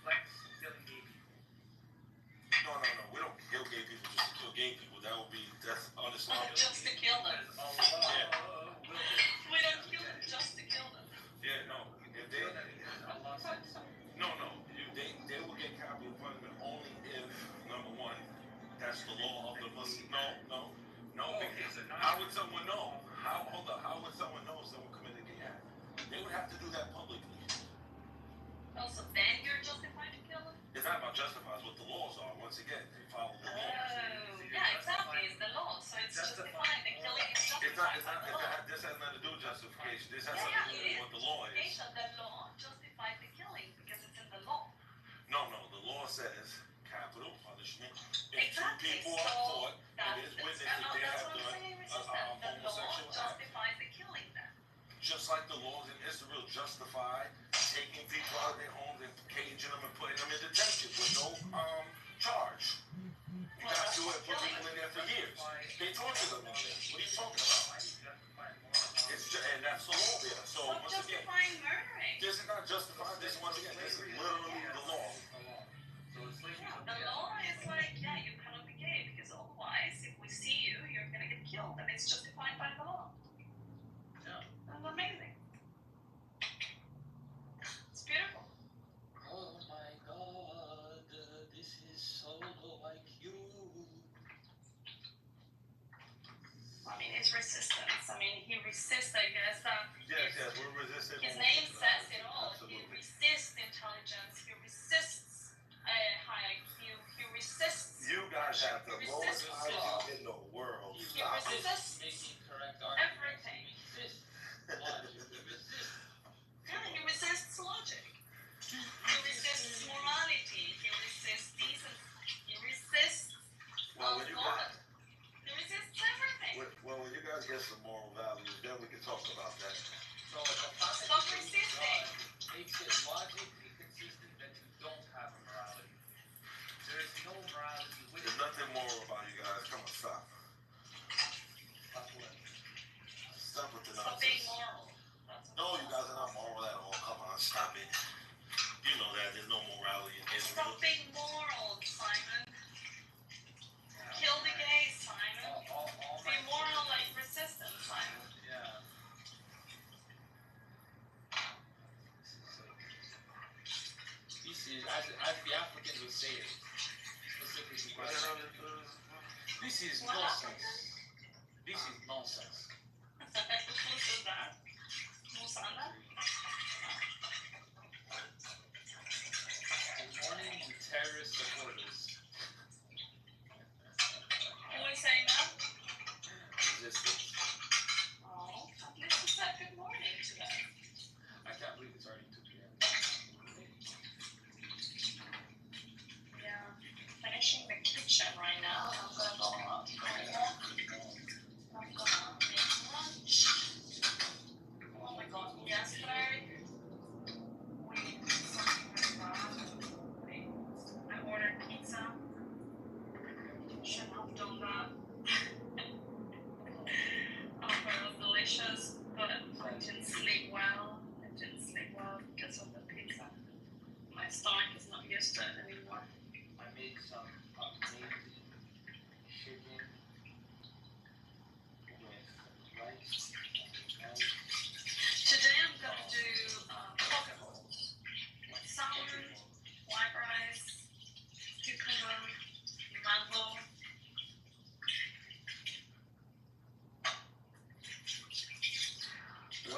Flex killing gay people. No. We don't kill gay people just to kill gay people. That's un-Islamic. Just to kill them. Yeah. We don't kill them just to kill them. Yeah, no. If they, no. They will get capital punishment only if, number one, that's the law of the policy. No. How would someone know? How would someone know if someone committed a gay act? They would have to do that publicly. Oh, so then you're justified to kill him? It's not about justifies what the laws are. Once again, they follow the laws. Yeah, exactly. It's the law, so it's justified. The killing is justified by the law. This has nothing to do with justification. This has something to do with what the law is. Okay, so the law justifies the killing because it's in the law. No. The law says capital punishment. If Exactly. two people are caught and there's witnesses that they have done The law homosexual act. justifies the killing then. Just like the laws in Israel justify taking people out of their homes and caging them and putting them in detention with no charge. You got to do it, put people in there for years. They torture them in there. What are you talking about? And that's the law there. So Stop once again, justifying murdering. this is not justified. This once again, this is literally the law. Yeah, the law is like, yeah, you cannot be gay because otherwise, if we see you, you're gonna get killed, and it's justified by the law. Yeah. That's amazing. It's beautiful. Oh my God, this is so like you. I mean, it's resistance. I mean, he resists, I guess. Yes, we're resisting. His name says it all. Absolutely. He resists intelligence. He resists high IQ. He resists. You guys have the lowest IQ in the world. He Stop it. resists Making correct arguments. everything. Resist logic. Resist. Yeah, he resists logic. He resists morality. He resists decency. He resists Well, when you God. guys, He resists everything. when you guys get some moral values, then we can talk about that. So the fact Stop that you believe resisting. God makes it logically consistent that you don't have a morality. There is no morality with There's nothing moral about you guys. Come on, stop. Stop with the Stop being nonsense. moral. That's what No, you guys are not moral at all. Come on, stop it. You know that there's no morality in Israel. Stop being moral, Simon. Kill the gays, Simon. Be moral like resistance, Simon. Yeah. This is, as the Africans would say it, specifically, this is What nonsense. This is nonsense. Who says that? Musanda? Good morning to terrorist supporters. Who is saying that? Resistance. Oh, at least you said good morning to them. I can't believe it's already 2 p.m. Yeah, finishing the kitchen right now. I'm gonna go out for a walk. I'm gonna make lunch. Oh my god, yesterday we did something very bad. I ordered pizza. Shouldn't have done that. It was delicious, but I didn't sleep well. Because of the pizza. My stomach is not used to it anymore. I made some amazing chicken with rice and Today I'm gonna do poke bowls with salmon, white rice, cucumber, mango.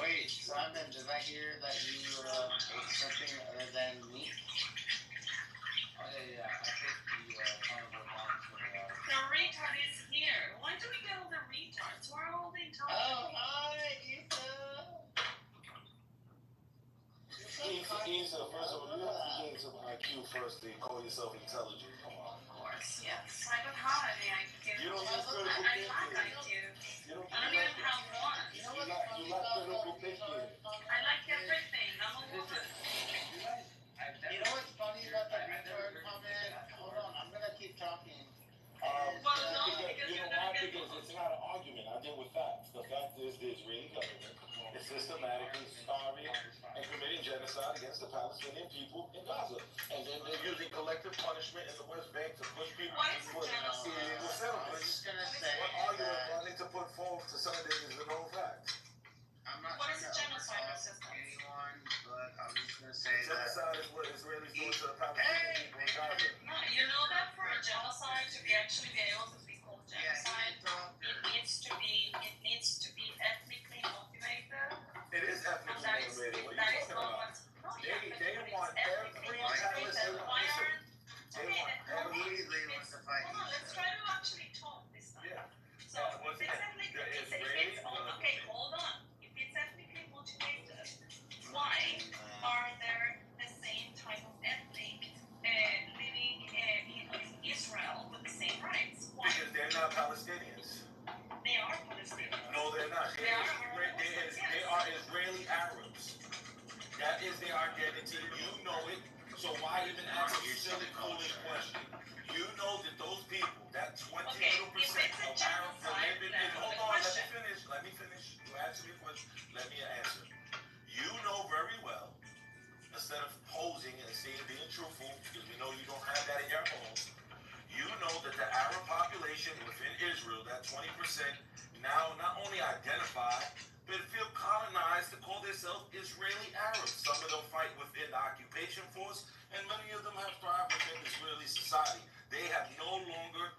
Wait, Simon, did I hear that you ate something other than meat? oh yeah, I think the carnivore down for The retard is here. Why do we get all the retards? Where are all the intelligent Oh, people? hi, Issa. Isa, first of all, you have to gain some IQ first to call yourself intelligent. Come on. Of course, yes. I don't have any IQ. You don't use critical I lack thinking. IQ. You don't I don't even have one. You know You what's lack funny about critical thinking. I like everything. I'm a woman. You know what's funny about that retard comment? Hold on, I'm gonna keep talking. Well, no, because You you're know why? gonna get Because it's not an argument. I deal with facts. The fact is the Israeli government is systematically starving and committing genocide against the Palestinian people in Gaza. And then they're using collective punishment in the West Bank to push people What is a towards genocide? illegal I was settlements. just gonna say What argument do I need to put forth to something that is a known fact? I'm not What trying is a to genocide overtalk resistance? anyone, but I'm just gonna say that. Genocide is what Israelis do to the Palestinian people in Gaza. No, you know that for a genocide to be actually be able to be called genocide, now not only identify, but feel colonized to call themselves Israeli Arabs. Some of them fight within the occupation force, and many of them have thrived within Israeli society. They have no longer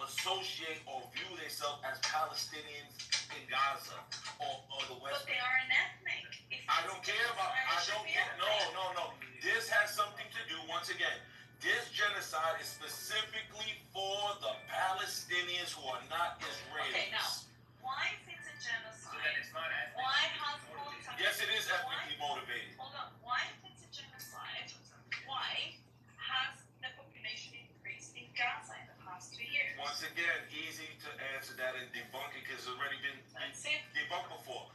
associate or view themselves as Palestinians in Gaza or the West But they are an ethnic. I don't care about, no. This has something to do, once again, this genocide is specifically for the Palestinians who are not Israelis. Okay, now, why if it's a genocide? So then it's not ethnic. Why has motivated? Yes, it is ethnically motivated. Hold on. Why if it's a genocide? Why has the population increased in Gaza in the past 2 years? Once again, easy to answer that and debunk it because it's already been debunked before.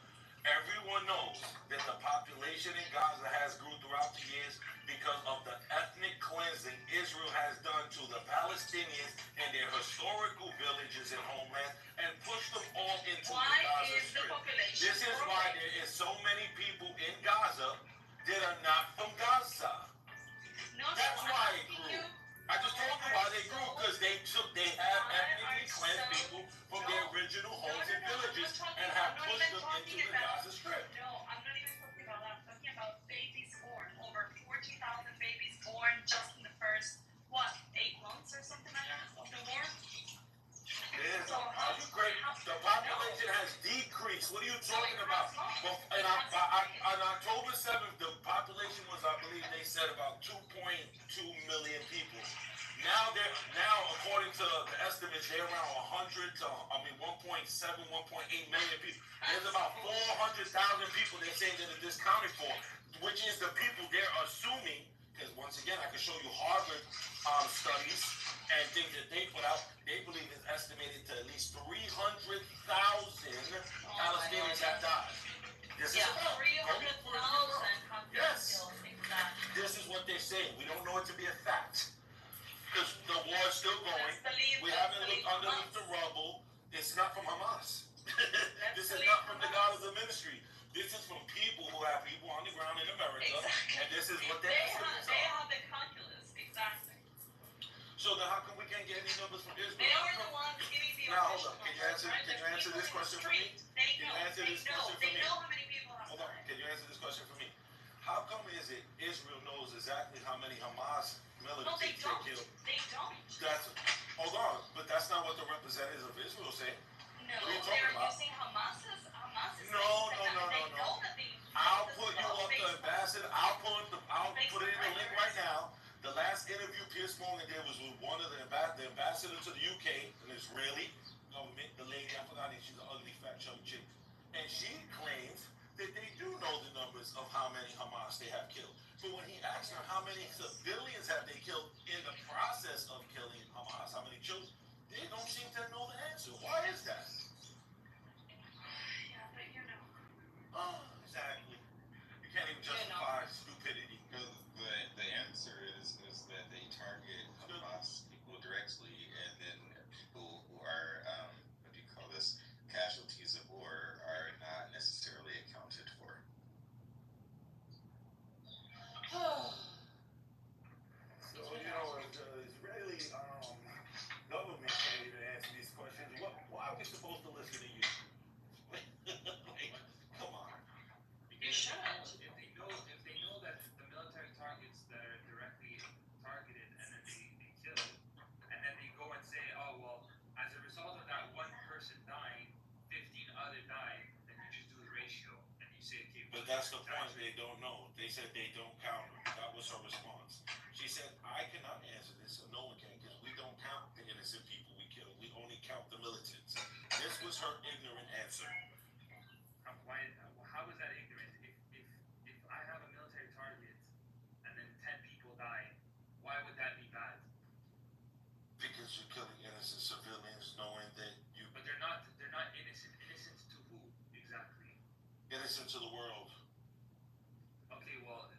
Everyone knows that the population in Gaza has grew throughout the years because of the ethnic cleansing Israel has done to the Palestinians and their historical villages and homelands and pushed them all into the Gaza Strip. This is why there is so many people in Gaza that are not from Gaza. That's why it grew. I just told you why they grew, because they have ethnically cleansed people from their original homes and villages and have pushed them into the Gaza Strip. No, I'm not even talking about that. I'm talking about babies born. Over 40,000 babies born just in the first, 8 months or something like that of the war? Yeah. Are you great? The population has decreased. What are you talking about? Well, on October 7th, the population was, I believe they said, about 2.2 million people. Now, according to the estimates, they're around 1.7, 1.8 million people. There's about 400,000 people they're saying that are discounted for, which is the people they're assuming, because once again, I can show you Harvard studies and things that they put out. They believe it's estimated to at least 300,000 Palestinians have died. This is 300,000 have been killed. Exactly. This is what they're saying. We don't know it to be a fact. Because the war is still going. We haven't looked underneath the rubble. It's not from Hamas. This is not from the God of the ministry. This is from people who have people on the ground in America. Exactly. And this is what they have the calculus. Exactly. So then how come we can't get any numbers from Israel? They are the ones giving the Now hold official on. Can you answer this question for me? They know how many people have Hold on. Can you answer this question for me? How come is it Israel knows exactly how many Hamas militants they killed? They don't. Hold on, but that's not what the representatives of Israel say. No, what are you they're talking about? using Hamas's No. I'll put you up the ambassador. I'll put it in the link right now. The last interview Piers Morgan did was with one of the ambassador to the UK, an Israeli government, the lady, I forgot it, she's an ugly fat chubby chick. And she claims that they do know the numbers of how many Hamas they have killed. But when he asked her how many civilians have they killed in the process of killing Hamas, how many children, they don't seem to know the answer. Why is that? Yeah, but you know. Exactly. You can't even justify stupidity. Because the answer is that they target Hamas people directly, and then people who are casualties of war are not necessarily accounted for. So the Israeli government can't even answer these questions. Why are we supposed to listen to you? Come on. You should. If they know that the military targets that are directly targeted and then they kill, and then they go and say, oh well, as a result of that one person dying, 15 other died, then you just do the ratio and you say, okay. But that's the point. They don't know. They said they don't count. That was her response. She said, I cannot answer this, so no one can, because we don't count the innocent people we kill. We only count the militants. This was her ignorant answer. How is that ignorant? If I have a military target and then 10 people die, why would that be bad? Because you're killing innocent civilians, knowing that you. But they're not innocent. Innocent to who exactly? Innocent to the world. Okay, well,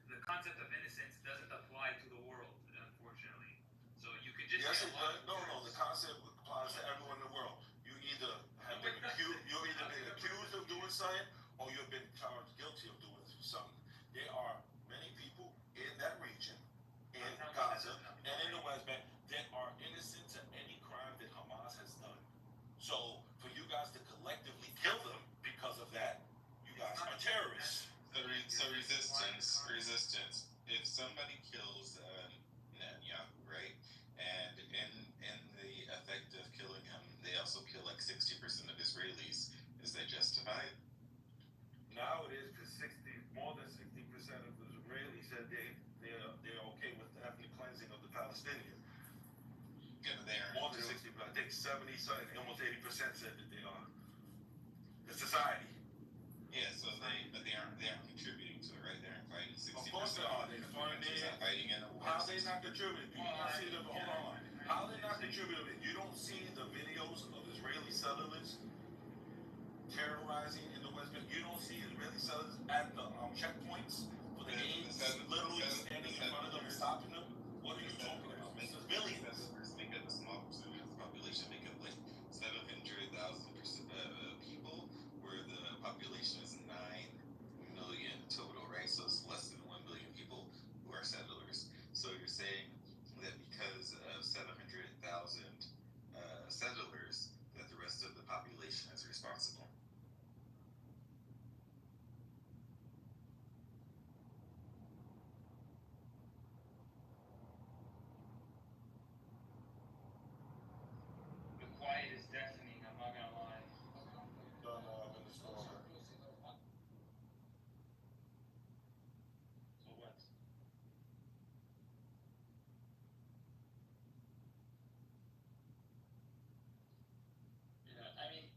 the concept of innocence doesn't apply to the world, unfortunately. So you could just. Yes, it does. No. The concept applies to everyone in the world. You either have been accused of doing something, or you've been charged guilty of doing something. There are many people in that region, in Gaza, and in the West Bank, that are innocent to any crime that Hamas has done. So also kill like 60% of Israelis. Is that justified? Now it is, because more than 60% of the Israelis said they're okay with the ethnic cleansing of the Palestinians. Yeah, but they are More than 60, but I think 70, almost 80% said that they are. The society. Yeah, so they aren't contributing to it, right? They aren't fighting 60%. Of course they are. They're not fighting in a war. How they not contributing? You don't see the hold on. How they not contributing? You don't see the videos of Israeli settlers terrorizing in the West Bank. You don't see Israeli settlers at the checkpoints for the games, literally standing in front of them and stopping them. What are you talking about? This is millions. Settlers make up a small percentage of the population, make up like 700,000 people, where the population is 9 million total, right? So it's less than 1 billion people who are settlers. So you're saying that because of 700,000 settlers, that the rest of the population is responsible. The quiet is deafening, I'm not gonna lie. I'm in the store. So what? You know, I mean,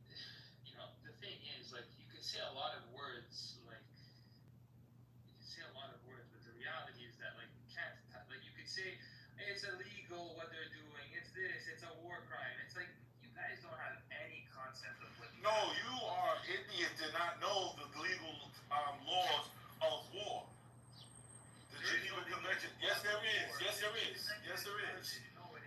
you know, the thing is, like, you can say a lot of words, like, you can say a lot of words, but the reality is that, like, you can't, like, you could say, hey, it's illegal what they're doing, it's this, it's a war crime. It's like, you guys don't have any concept of what. No, you are idiot to not know the legal laws of war. The Geneva Convention. Yes, there is. Yes, there is. Yes, there is.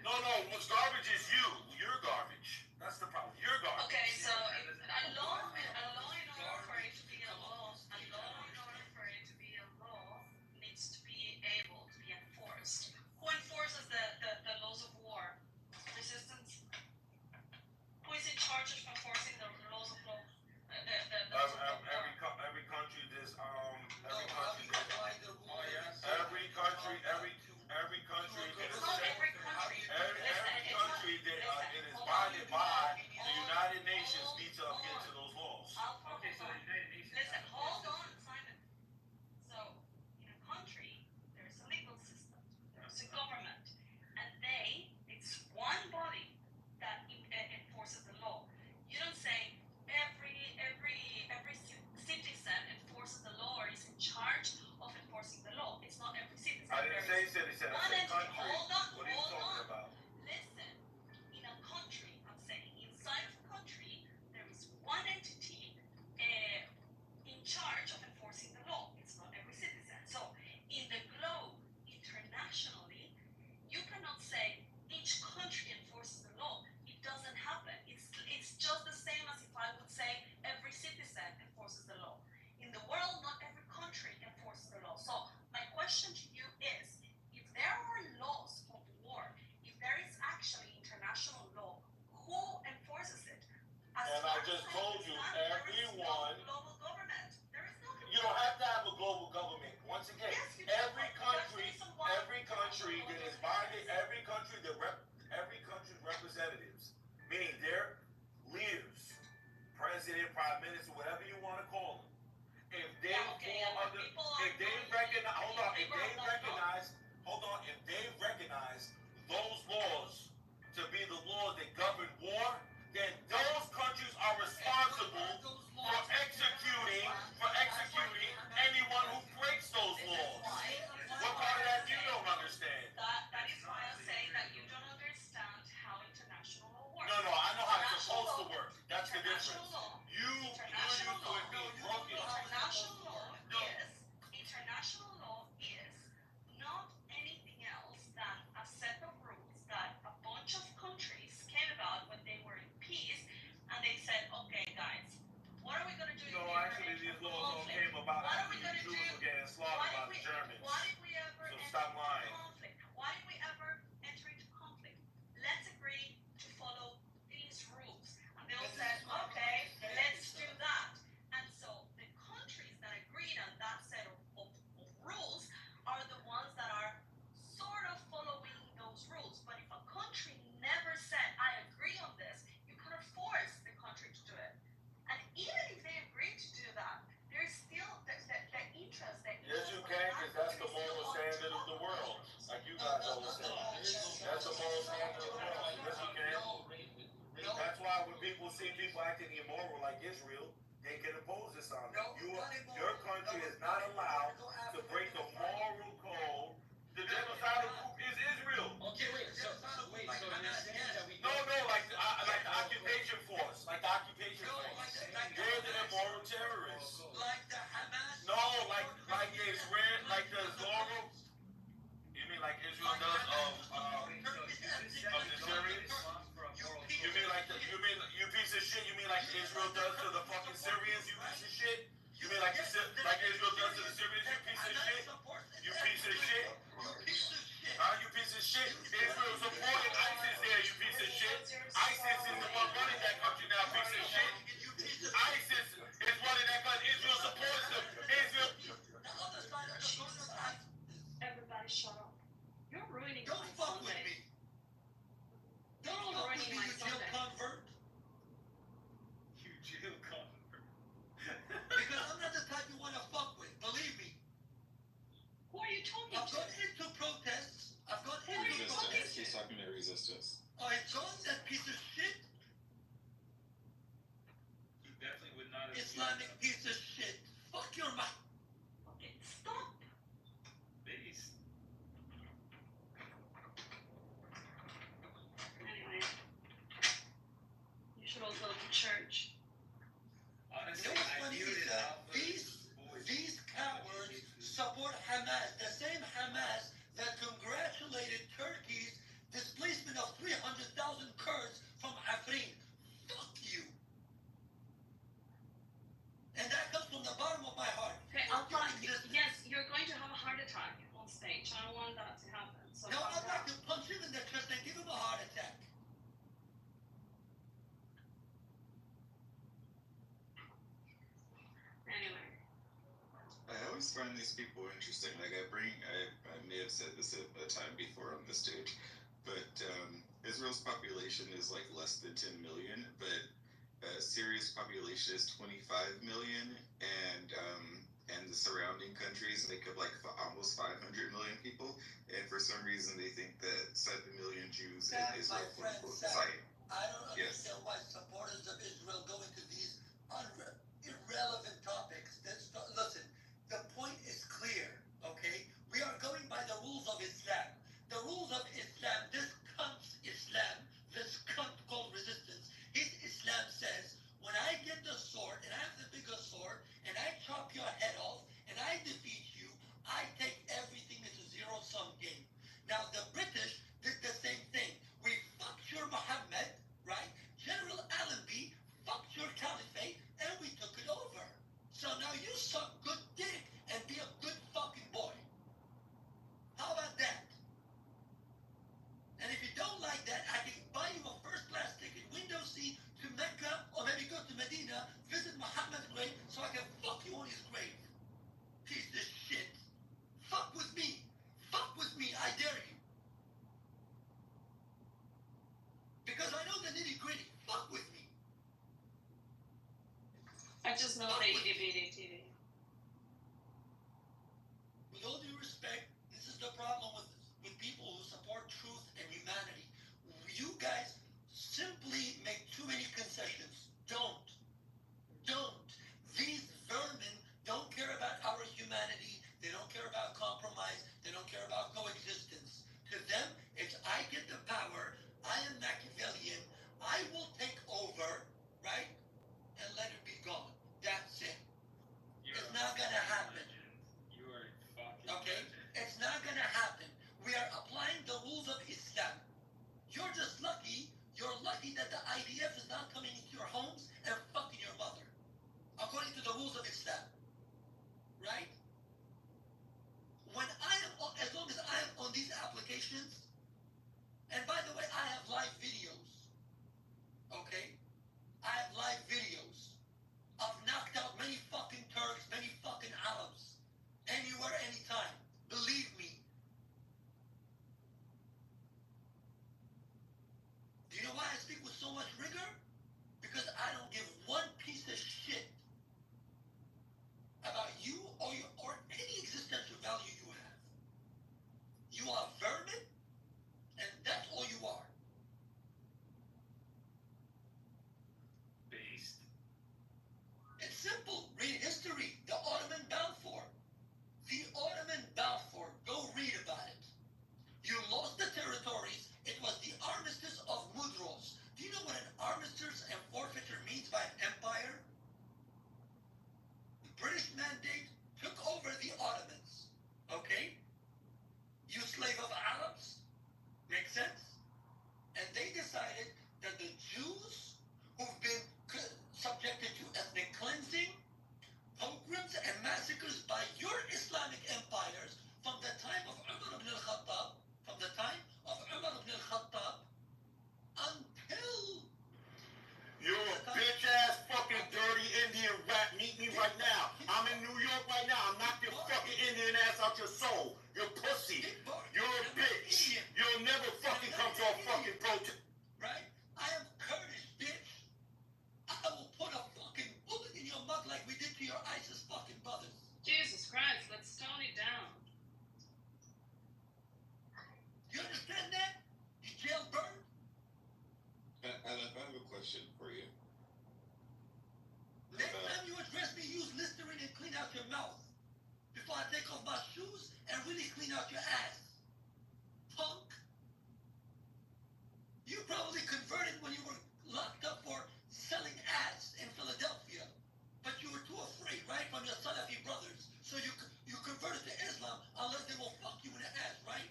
No, what's garbage is you. You're garbage. That's the problem. You're garbage. Okay, so a law in order for it to be a law, needs to be able to be enforced. Who enforces the laws of war? Resistance? Who is in charge of enforcing the laws of law? Every country there's every country that it is binded by the United Nations needs to adhere to those laws. Okay, so the United Nations. Listen, hold on, Simon. So, in a country, there's a legal system, there's a government, and it's one body that enforces the law. You don't say every citizen enforces the law or is in charge of enforcing the law. It's not every citizen. I didn't say citizen, I said country. Hold on. What are you talking about? Listen, in a country, I'm saying, inside of a country, there is one entity in charge of enforcing the law. It's not every citizen. So, in the globe, internationally, you cannot say each country enforces the law. It doesn't happen. It's just the same as if I would say every citizen enforces the law. In the world, not every country enforces the law. So, my question to you is, if there are laws of war, if there is actually international law, who enforces it? And I just told you, everyone. Global government. There is no. You don't have to have a global government. Once again, every country that is binded, every country's representatives, meaning their leaders, president, prime minister, whatever you want to call them, if they recognize those laws to be the laws that govern war, then those countries are responsible for executing anyone who breaks those laws. What part of that you don't understand? That is why I say that you don't understand how international law works. No, I know how it's supposed to work. That's the difference. You International to it being broken. International law is not anything else than a set of rules that a bunch of countries came about when they were in peace, and they said, okay, guys, what are we going to do? No, actually, these laws all came about after the Jews were getting slaughtered by the Germans. Why did we ever So stop lying. conflict? Why did we ever enter into conflict? Let's agree to follow these rules. And they all said, okay, same people acting immoral like Israel, they can oppose this on you. Your country is not allowed to break the moral code. The genocidal group is Israel. Okay, wait. So you're saying that we No, like the occupation force, They're the immoral terrorists. like the Hamas? No, like Israel, like the Zorro. You mean like Israel does of the Syrians? You piece of shit? You mean like Israel does to the fucking Syrians? You piece of shit? You mean like Israel does to the Syrians? You piece of shit? You piece of shit? You piece of shit? Israel supported ISIS there. You piece of shit. ISIS is the one running that country now. Piece of shit. ISIS is running that country. Israel supports them. Israel. Everybody shut up. You're ruining Don't my fuck Sunday. with me. You're Don't fuck with ruining me, my you jail Sunday. convert. You jail convert. Because I'm not the type you want to fuck with. Believe me. Who are you talking I've to? gone into protests. I've gone into Resistance. protests. He's talking to resistance. I joined that piece of shit. He definitely would not have. Islamic piece of shit. Fuck your mouth. Okay, stop. Base. Anyway, you should all go to church. Honestly, You know what's I funny muted is that half the these cowards support Hamas, the same Hamas that congratulated Turkey's displacement of 300,000 Kurds from Afrin. Fuck you. And that comes from the bottom of my heart. Okay, I'll tell you. Yes, you're going to have a heart attack on stage. I don't want that to happen. So No, calm I'm down. not going to punch him in the chest and give him a heart attack. Anyway. I always find these people interesting. Like I may have said this at a time before on the stage, but Israel's population is like less than 10 million, but Syria's population is 25 million, and the surrounding countries make up like almost 500 million people. And for some reason, they think that 7 million Jews in Israel, quote unquote, Zion. I don't understand why supporters of Israel go into these irrelevant topics. Listen, the point is clear, okay? We are going by the rules of Islam. The rules of Islam, this cunt's Islam, this cunt called resistance, his Islam says, when I get the sword, and I have the bigger sword, and I chop your head off, and I defeat you, I take everything as a zero-sum game. Now, the British did the same thing. We fucked your Muhammad, right? General Allenby fucked your caliphate, and we took it over. So now you suck good dick and be a good fucking boy. How about that? And if you don't like that, I can buy you a first-class ticket, window seat to Mecca, or maybe go to Medina, visit Muhammad's grave, so I can fuck you on his grave. Piece of shit. Fuck with me. Fuck with me, I dare you. Because I know the nitty-gritty. Fuck with me. I just know the itty-bitty TV. With all due respect, this is the problem with people who support truth and humanity. You guys simply make too many concessions. Don't. These vermin don't care about our humanity. They don't care about compromise. They don't care about coexistence. To them, it's I get the power. I am Machiavellian. I will take over, right? And let it be gone. That's it. simple. Read history. The Ottoman Balfour. The Ottoman Balfour. Go read about it. You lost the territories. It was the armistice of Mudros. Do you know what an armistice and forfeiture means by an empire? The British mandate took over the Ottomans. Okay? You slave of Arabs. Makes sense? And they decided that the Jews who've been subjected to ethnic cleansing, pogroms, and massacres by your Islamic empires from the time of Umar ibn al-Khattab, until you're a bitch ass fucking dirty Indian rat. Meet me right now. I'm in New York right now. I'll knock your fucking Indian ass out your soul. You're pussy. You're a bitch. You'll never fucking come to a fucking protest. Right? I am Kurdish, bitch. I will put a fucking bullet in your mouth like we did to your ISIS fucking brothers. Jesus Christ, let's tone it down. You understand that? You jailbird? Aleph, I have a question for you. Next time you address me, use Listerine and clean out your mouth. Before I take off my shoes and really clean out your ass. Punk. You probably converted when you were locked up for selling ass in Philadelphia. But you were too afraid, right, from your Salafi brothers. So you converted to Islam unless they will fuck you in the ass, right?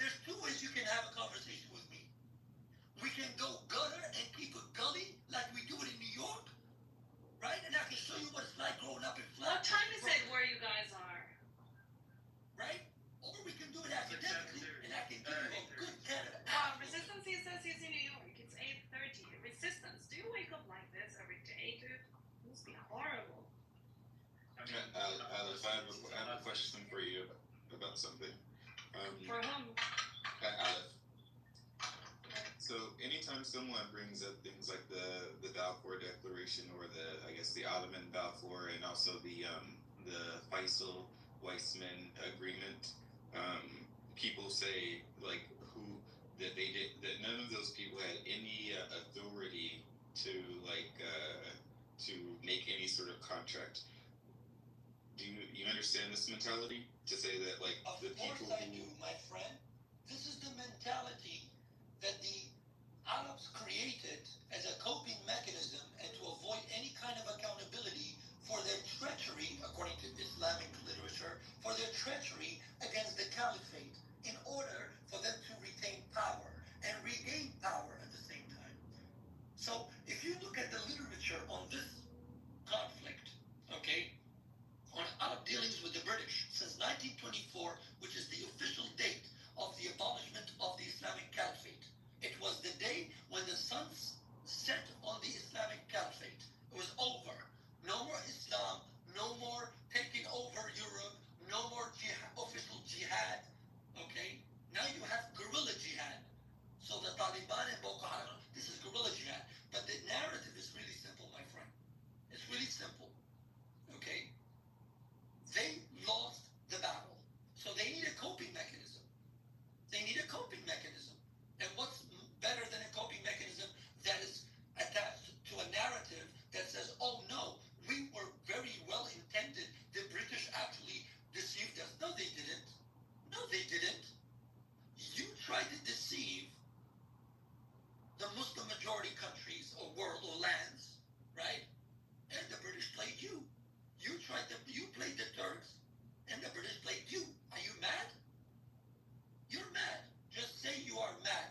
There's two ways you can have a conversation with me. We can go gutter and keep it gully like we do it in New York, right? And I can show you what it's like growing up in What time is it where you guys are? Right? Or we can do it academically, and I can give you a good kind of Resistance says he's in New York. It's 8:30. Resistance, do you wake up like this every day, dude? It must be horrible. Aleph, I have a question for you about something. For whom? Aleph. So anytime someone brings up things like the Balfour Declaration or the Ottoman Balfour and also the Faisal-Weizmann Agreement, people say that none of those people had any authority to to make any sort of contract. Do you understand this mentality? To say that Of course I do, my friend. This is the mentality that the Arabs created as a coping mechanism and to avoid any kind of accountability for their treachery, according to Islamic literature, for their treachery against the caliphate in order for them to retain power and regain power at the same time. So if you look at the literature on this conflict, okay, on our dealings with the British since 1924, which is the official date of the abolishment of the Islamic Caliphate. It was the day when the sun set on the Islamic Caliphate. It was over. No more Islam, no more taking over Europe, no more official jihad, okay? Now you have guerrilla jihad. So the Taliban and Boko Haram, this is guerrilla jihad. But the narrative is really simple, my friend. It's really simple, okay? They lost the battle. So they need a coping mechanism. They need a coping mechanism. And what's better than a coping mechanism that is attached to a narrative that says, oh no, we were very well intended. The British actually deceived us. No, they didn't. No, they didn't. You tried to deceive the Muslim majority countries or world or lands, right? And the British played you. You played the Turks, and the British played you. Are you mad? You're mad. Just say you are mad.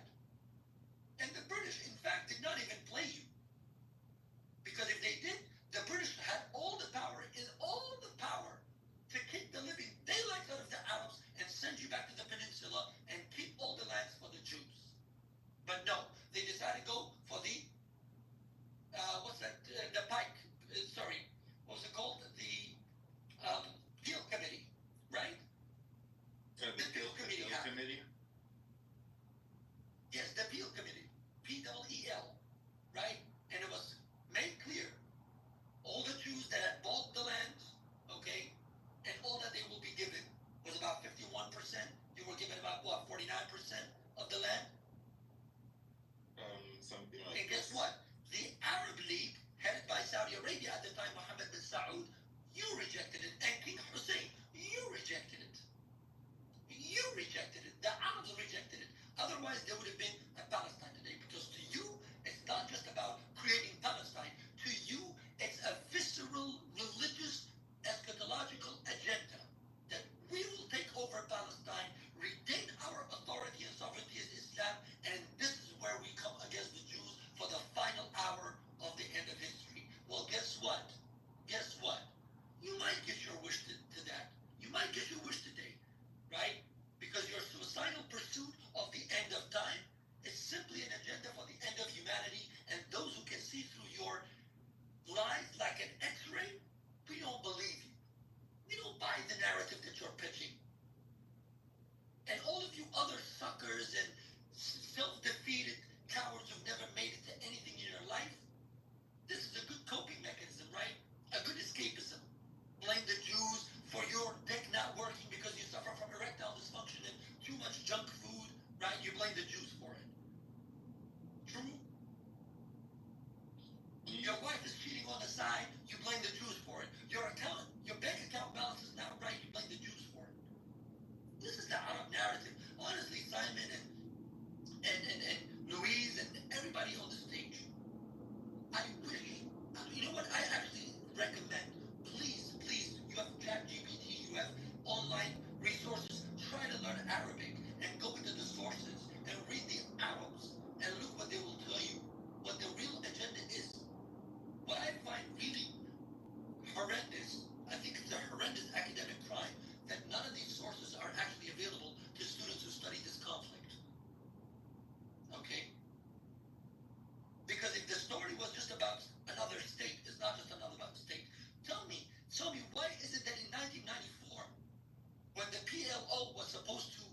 And the British, in fact, did not even play you. Because if they did, the British had all the power to kick the living daylights out of the Arabs and send you back to the peninsula and keep all the lands for the Jews. But no, they decided to go for the, the Pike, what was it called? The Peel Committee, right? The Peel Committee? Yes, the Peel Committee, P-E-E-L, right? And it was made clear, all the Jews that had bought the land, okay, and all that they will be given was about 51%. You were given about, 49% of the land? Something like And guess what? right? You blame the Jews for it. True? Your wife is cheating on the side, you blame the Jews for it. Your bank account balance is not right, you blame the Jews for it. This is the Arab narrative. Honestly, Simon and Louise and everybody on the stage, I wish, you know what, I actually recommend, please, you have ChatGPT, you have online resources, try to learn Arabic and go into the sources and read the Arabs and look what they will tell you, what the real agenda is. What I find really horrendous, I think it's a horrendous academic crime, that none of these sources are actually available to students who study this conflict. Okay? Because if the story was just about another state, it's not just another about state. Tell me, why is it that in 1994, when the PLO was supposed to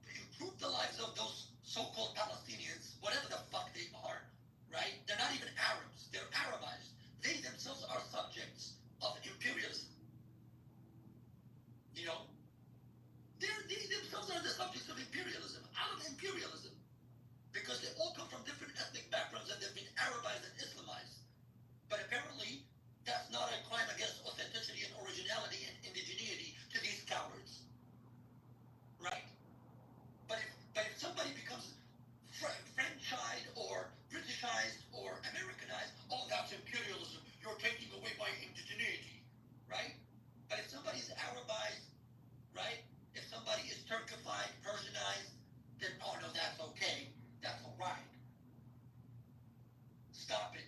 improve the lives of those so-called Palestinians, whatever the fuck they are, right? They're not even Arabs, they're Arabized. They themselves are subjects of imperialism. You know? They themselves are the subjects of imperialism, out of imperialism. Because they all come from different ethnic backgrounds and they've been Arabized and Islamized. But apparently, that's not a crime against authenticity and originality and indigeneity to these cowards. Right? But if somebody becomes Frenchized or Britishized or Americanized, oh, that's imperialism. You're taking away my indigeneity. Right? But if somebody's Arabized, right? If somebody is Turkified, Persianized, then, oh, no, that's okay. That's all right. Stop it.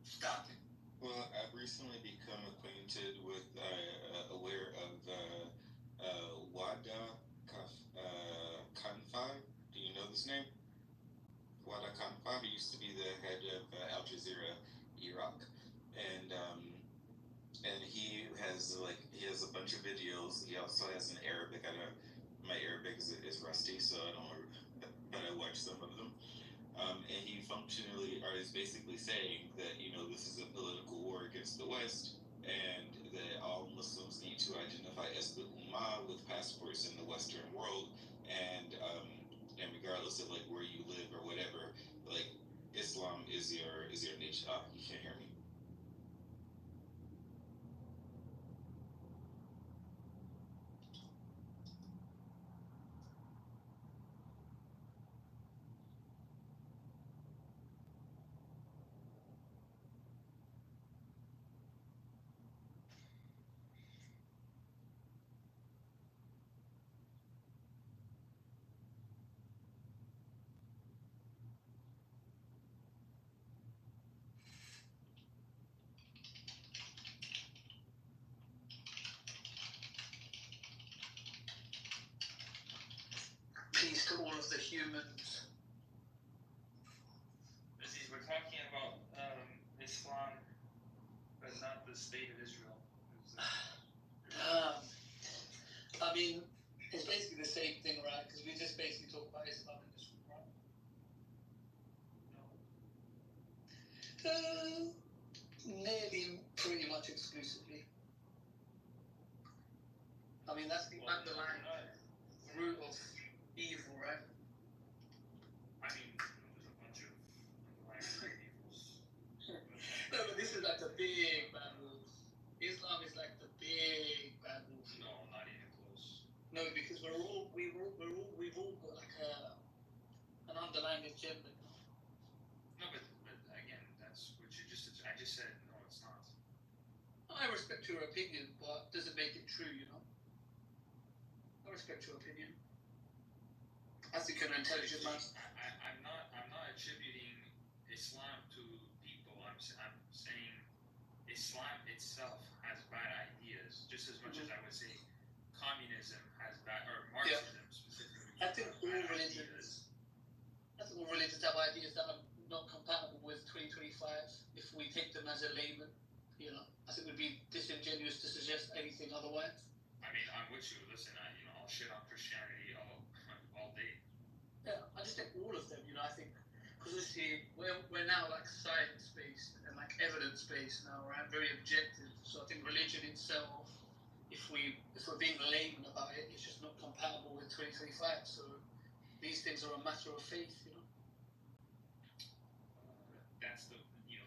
Stop it. Well, I've recently become acquainted with, aware of Wada Khanfai. Do you know this name? Wada Khanfai. He used to be the head of Al Jazeera, Iraq, and he has a bunch of videos. He also has an Arabic. My Arabic is rusty, so I don't. But I watch some of them. And he functionally is basically saying that, this is a political war against the West, and that all Muslims need to identify as the Ummah with passports in the Western world, and regardless of where you live or whatever, Islam is your nature. You can't hear me. Peace to all of the humans. We're talking about Islam, but not the state of Israel. I mean, it's basically the same thing, right? Because we just basically talk about Islam in this room, right? Nearly pretty much exclusively. I mean, that's the underlying root of evil, right? I mean, there's a bunch of underlying evils. No, but this is like the big bad wolf. Islam is like the big bad wolf. No, not even close. No, because we've all got like an underlying agenda. No, but again, that's what you just. I just said no, it's not. I respect your opinion, but doesn't make it true, I respect your opinion. I think you're an intelligent man. I'm not attributing Islam to people. I'm saying Islam itself has bad ideas, just as much as I would say communism has bad, or Marxism specifically. I think all religions have ideas that are not compatible with 2025. If we take them as a layman, I think it would be disingenuous to suggest anything otherwise. I mean, I'm with you. Listen, I'll shit on Christianity all day. Yeah, I just think all of them. I think because obviously we're now like science based and like evidence based now, right? Very objective. So I think religion itself if we're being layman about it, it's just not compatible with 2025. So these things are a matter of faith, you know.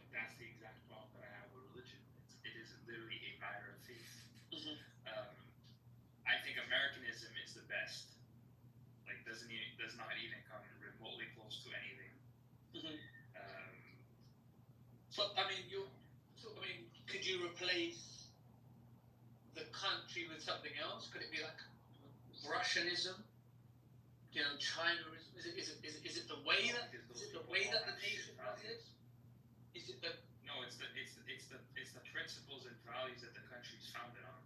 That's the exact problem that I have with religion. It is literally a matter of faith. Mm-hmm. I think Americanism is the best. Like does not even come remotely close to anything. Mm-hmm. So I mean, could you replace the country with something else? Could it be like Russianism? You know, Chinaism? Is it the way that the nation is? Is it the No, it's the principles and values that the country is founded on.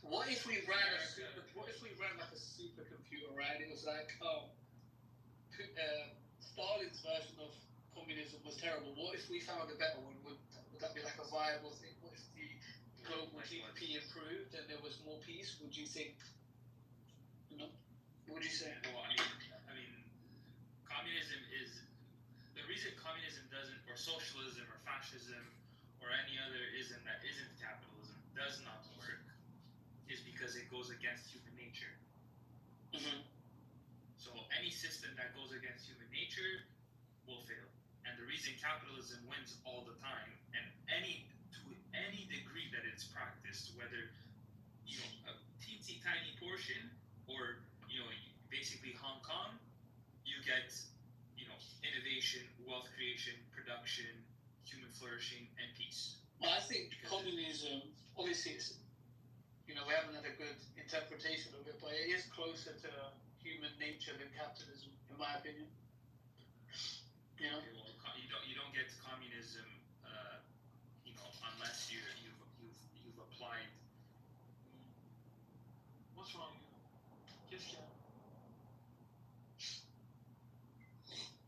What if we ran like a supercomputer, right? It was like, Stalin's version of communism was terrible. What if we found a better one? Would that be like a viable thing? What if the global GDP improved and there was more peace? Would you think? No. What would you say? Well, I mean, communism is the reason communism doesn't, or socialism, or fascism, or any other ism that isn't capitalism does not work, is because it goes against human nature. Mm-hmm. So any system that goes against human nature will fail. And the reason capitalism wins all the time, and to any degree that it's practiced, whether a teensy tiny portion or basically Hong Kong, you get innovation, wealth creation, production, human flourishing, and peace. Well, I think communism, obviously, we haven't had a good interpretation of it, but it is closer to human nature than capitalism, in my opinion. You know. Well, you don't get communism, unless you've applied. What's wrong? Just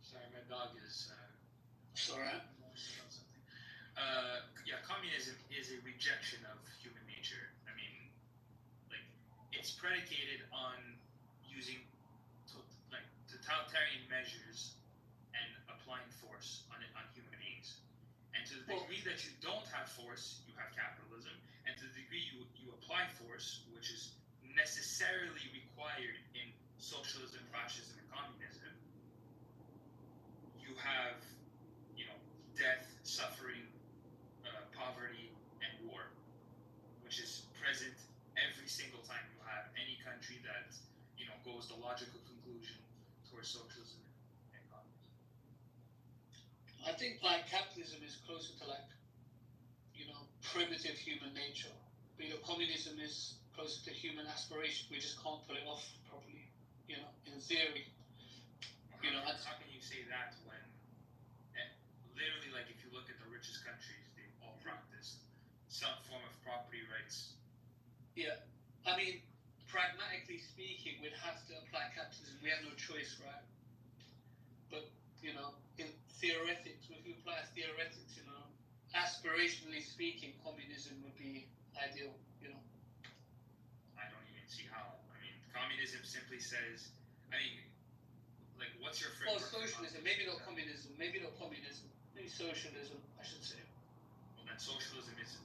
sorry, my dog is. It's alright. Communism is a rejection of human nature. I mean, like, it's predicated on using totalitarian measures and applying force on human beings. And to the degree that you don't have force, you have capitalism. And to the degree you apply force, which is necessarily required in socialism, fascism, and communism, you have, death, suffering, poverty, and war, which is present every single time you have any country that, goes the logical conclusion towards socialism and communism. I think capitalism is closer to primitive human nature. But communism is closer to human aspiration. We just can't pull it off properly. In theory. How can you say that when literally, like, if you look at the richest countries, they've all practiced some form of property rights? Yeah. I mean, pragmatically speaking, we'd have to apply capitalism. We have no choice, right? But, in theoretics, if you apply theoretics, aspirationally speaking, communism would be ideal, I don't even see how. I mean, communism simply says, what's your framework? Well, socialism, maybe not communism, maybe socialism, I should say. Well, then socialism is,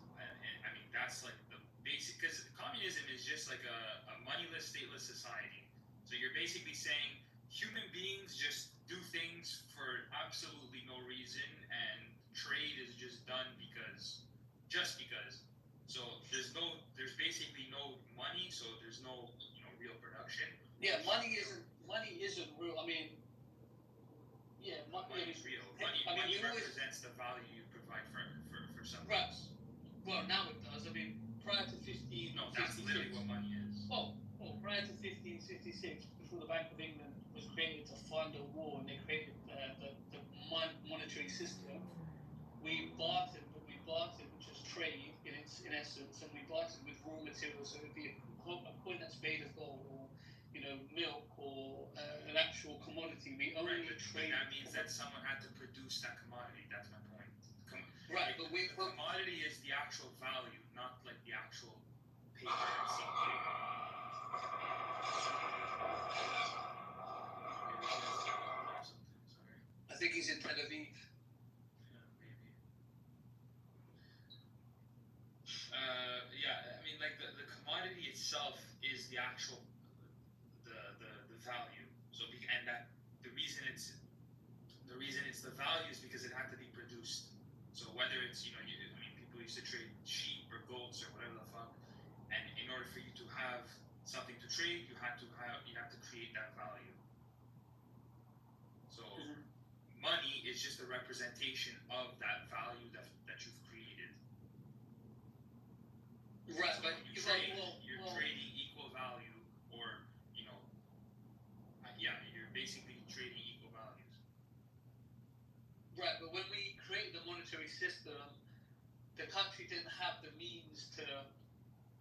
that's like the basic, because communism is just like a moneyless, stateless society. So you're basically saying human beings just do things for absolutely no reason, and trade is just done just because. So there's basically no money, so there's no real production. Yeah, money isn't real. I mean, yeah, money is real. Money represents the value you provide for something. Right. Well, now it does. I mean, prior to 1556. No, that's literally what money is. Well, prior to 1556, before the Bank of England was created to fund a war, and they created the monetary system, we bartered, which is trade in essence, and we bartered with raw materials. So it would be a coin that's made of gold, or milk, or an actual commodity. We only trade. That means that someone had to produce that commodity. That's my point. Right, but the commodity is the actual value, not like the actual paper itself. I think he's in Tel Aviv. The commodity the values because it had to be produced. So whether it's people used to trade sheep or goats or whatever the fuck, and in order for you to have something to trade, you have to create that value. So money is just a representation of that value that you've created. Right, so but when you trade, you're trading equal value, or you're basically trading equal values. Right, but when we created the monetary system, the country didn't have the means to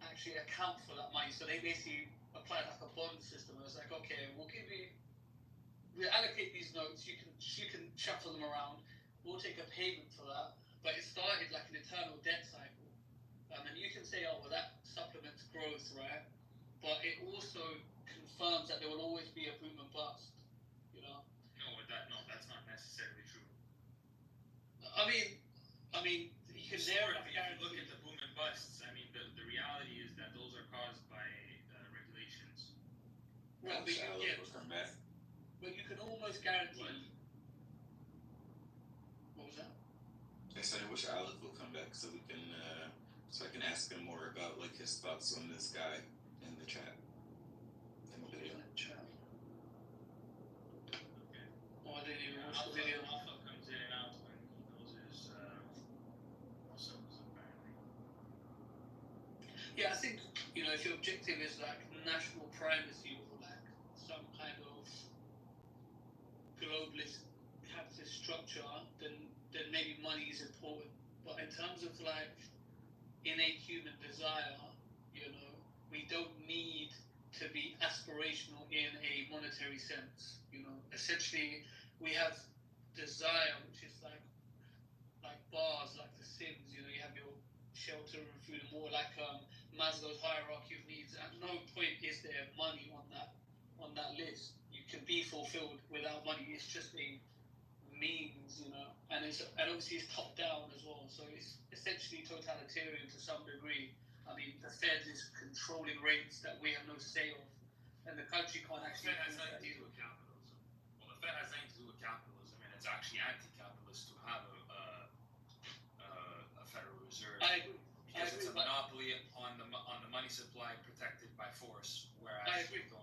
actually account for that money, so they basically applied like a bond system. It was like, okay, we'll allocate these notes. You can shuffle them around. We'll take a payment for that. But it started like an eternal debt cycle, and you can say, oh, well, that supplements growth, right? But it also confirms that there will always be a boom and bust. No, that's not necessarily true. I mean, you can never if you look at the boom and busts, the reality is that those are caused by regulations. Right, but you can almost guarantee. What was that? I said I wish Alec will come back so we can, so I can ask him more about like his thoughts on this guy in the chat. Oh, I didn't even watch the video. Alpha comes in and out when he knows his muscles, apparently. Yeah, I think, if your objective is like national primacy or like some kind of globalist capitalist structure, then maybe money is important. But in terms of like innate human desire, we don't need to be aspirational in a monetary sense. Essentially, we have desire, which is like bars, like The Sims. You have your shelter and food and more like Maslow's hierarchy of needs. At no point is there money on that list. You can be fulfilled without money. It's just a means, and obviously it's top down as well. So it's essentially totalitarian to some degree. The Fed is controlling rates that we have no say of, and the country can't actually. The Fed has nothing to do with capitalism. Well, the Fed has nothing to do with capitalism, and it's actually anti-capitalist to have a Federal Reserve. I agree. Because it's a monopoly on the money supply protected by force, whereas I agree. you don't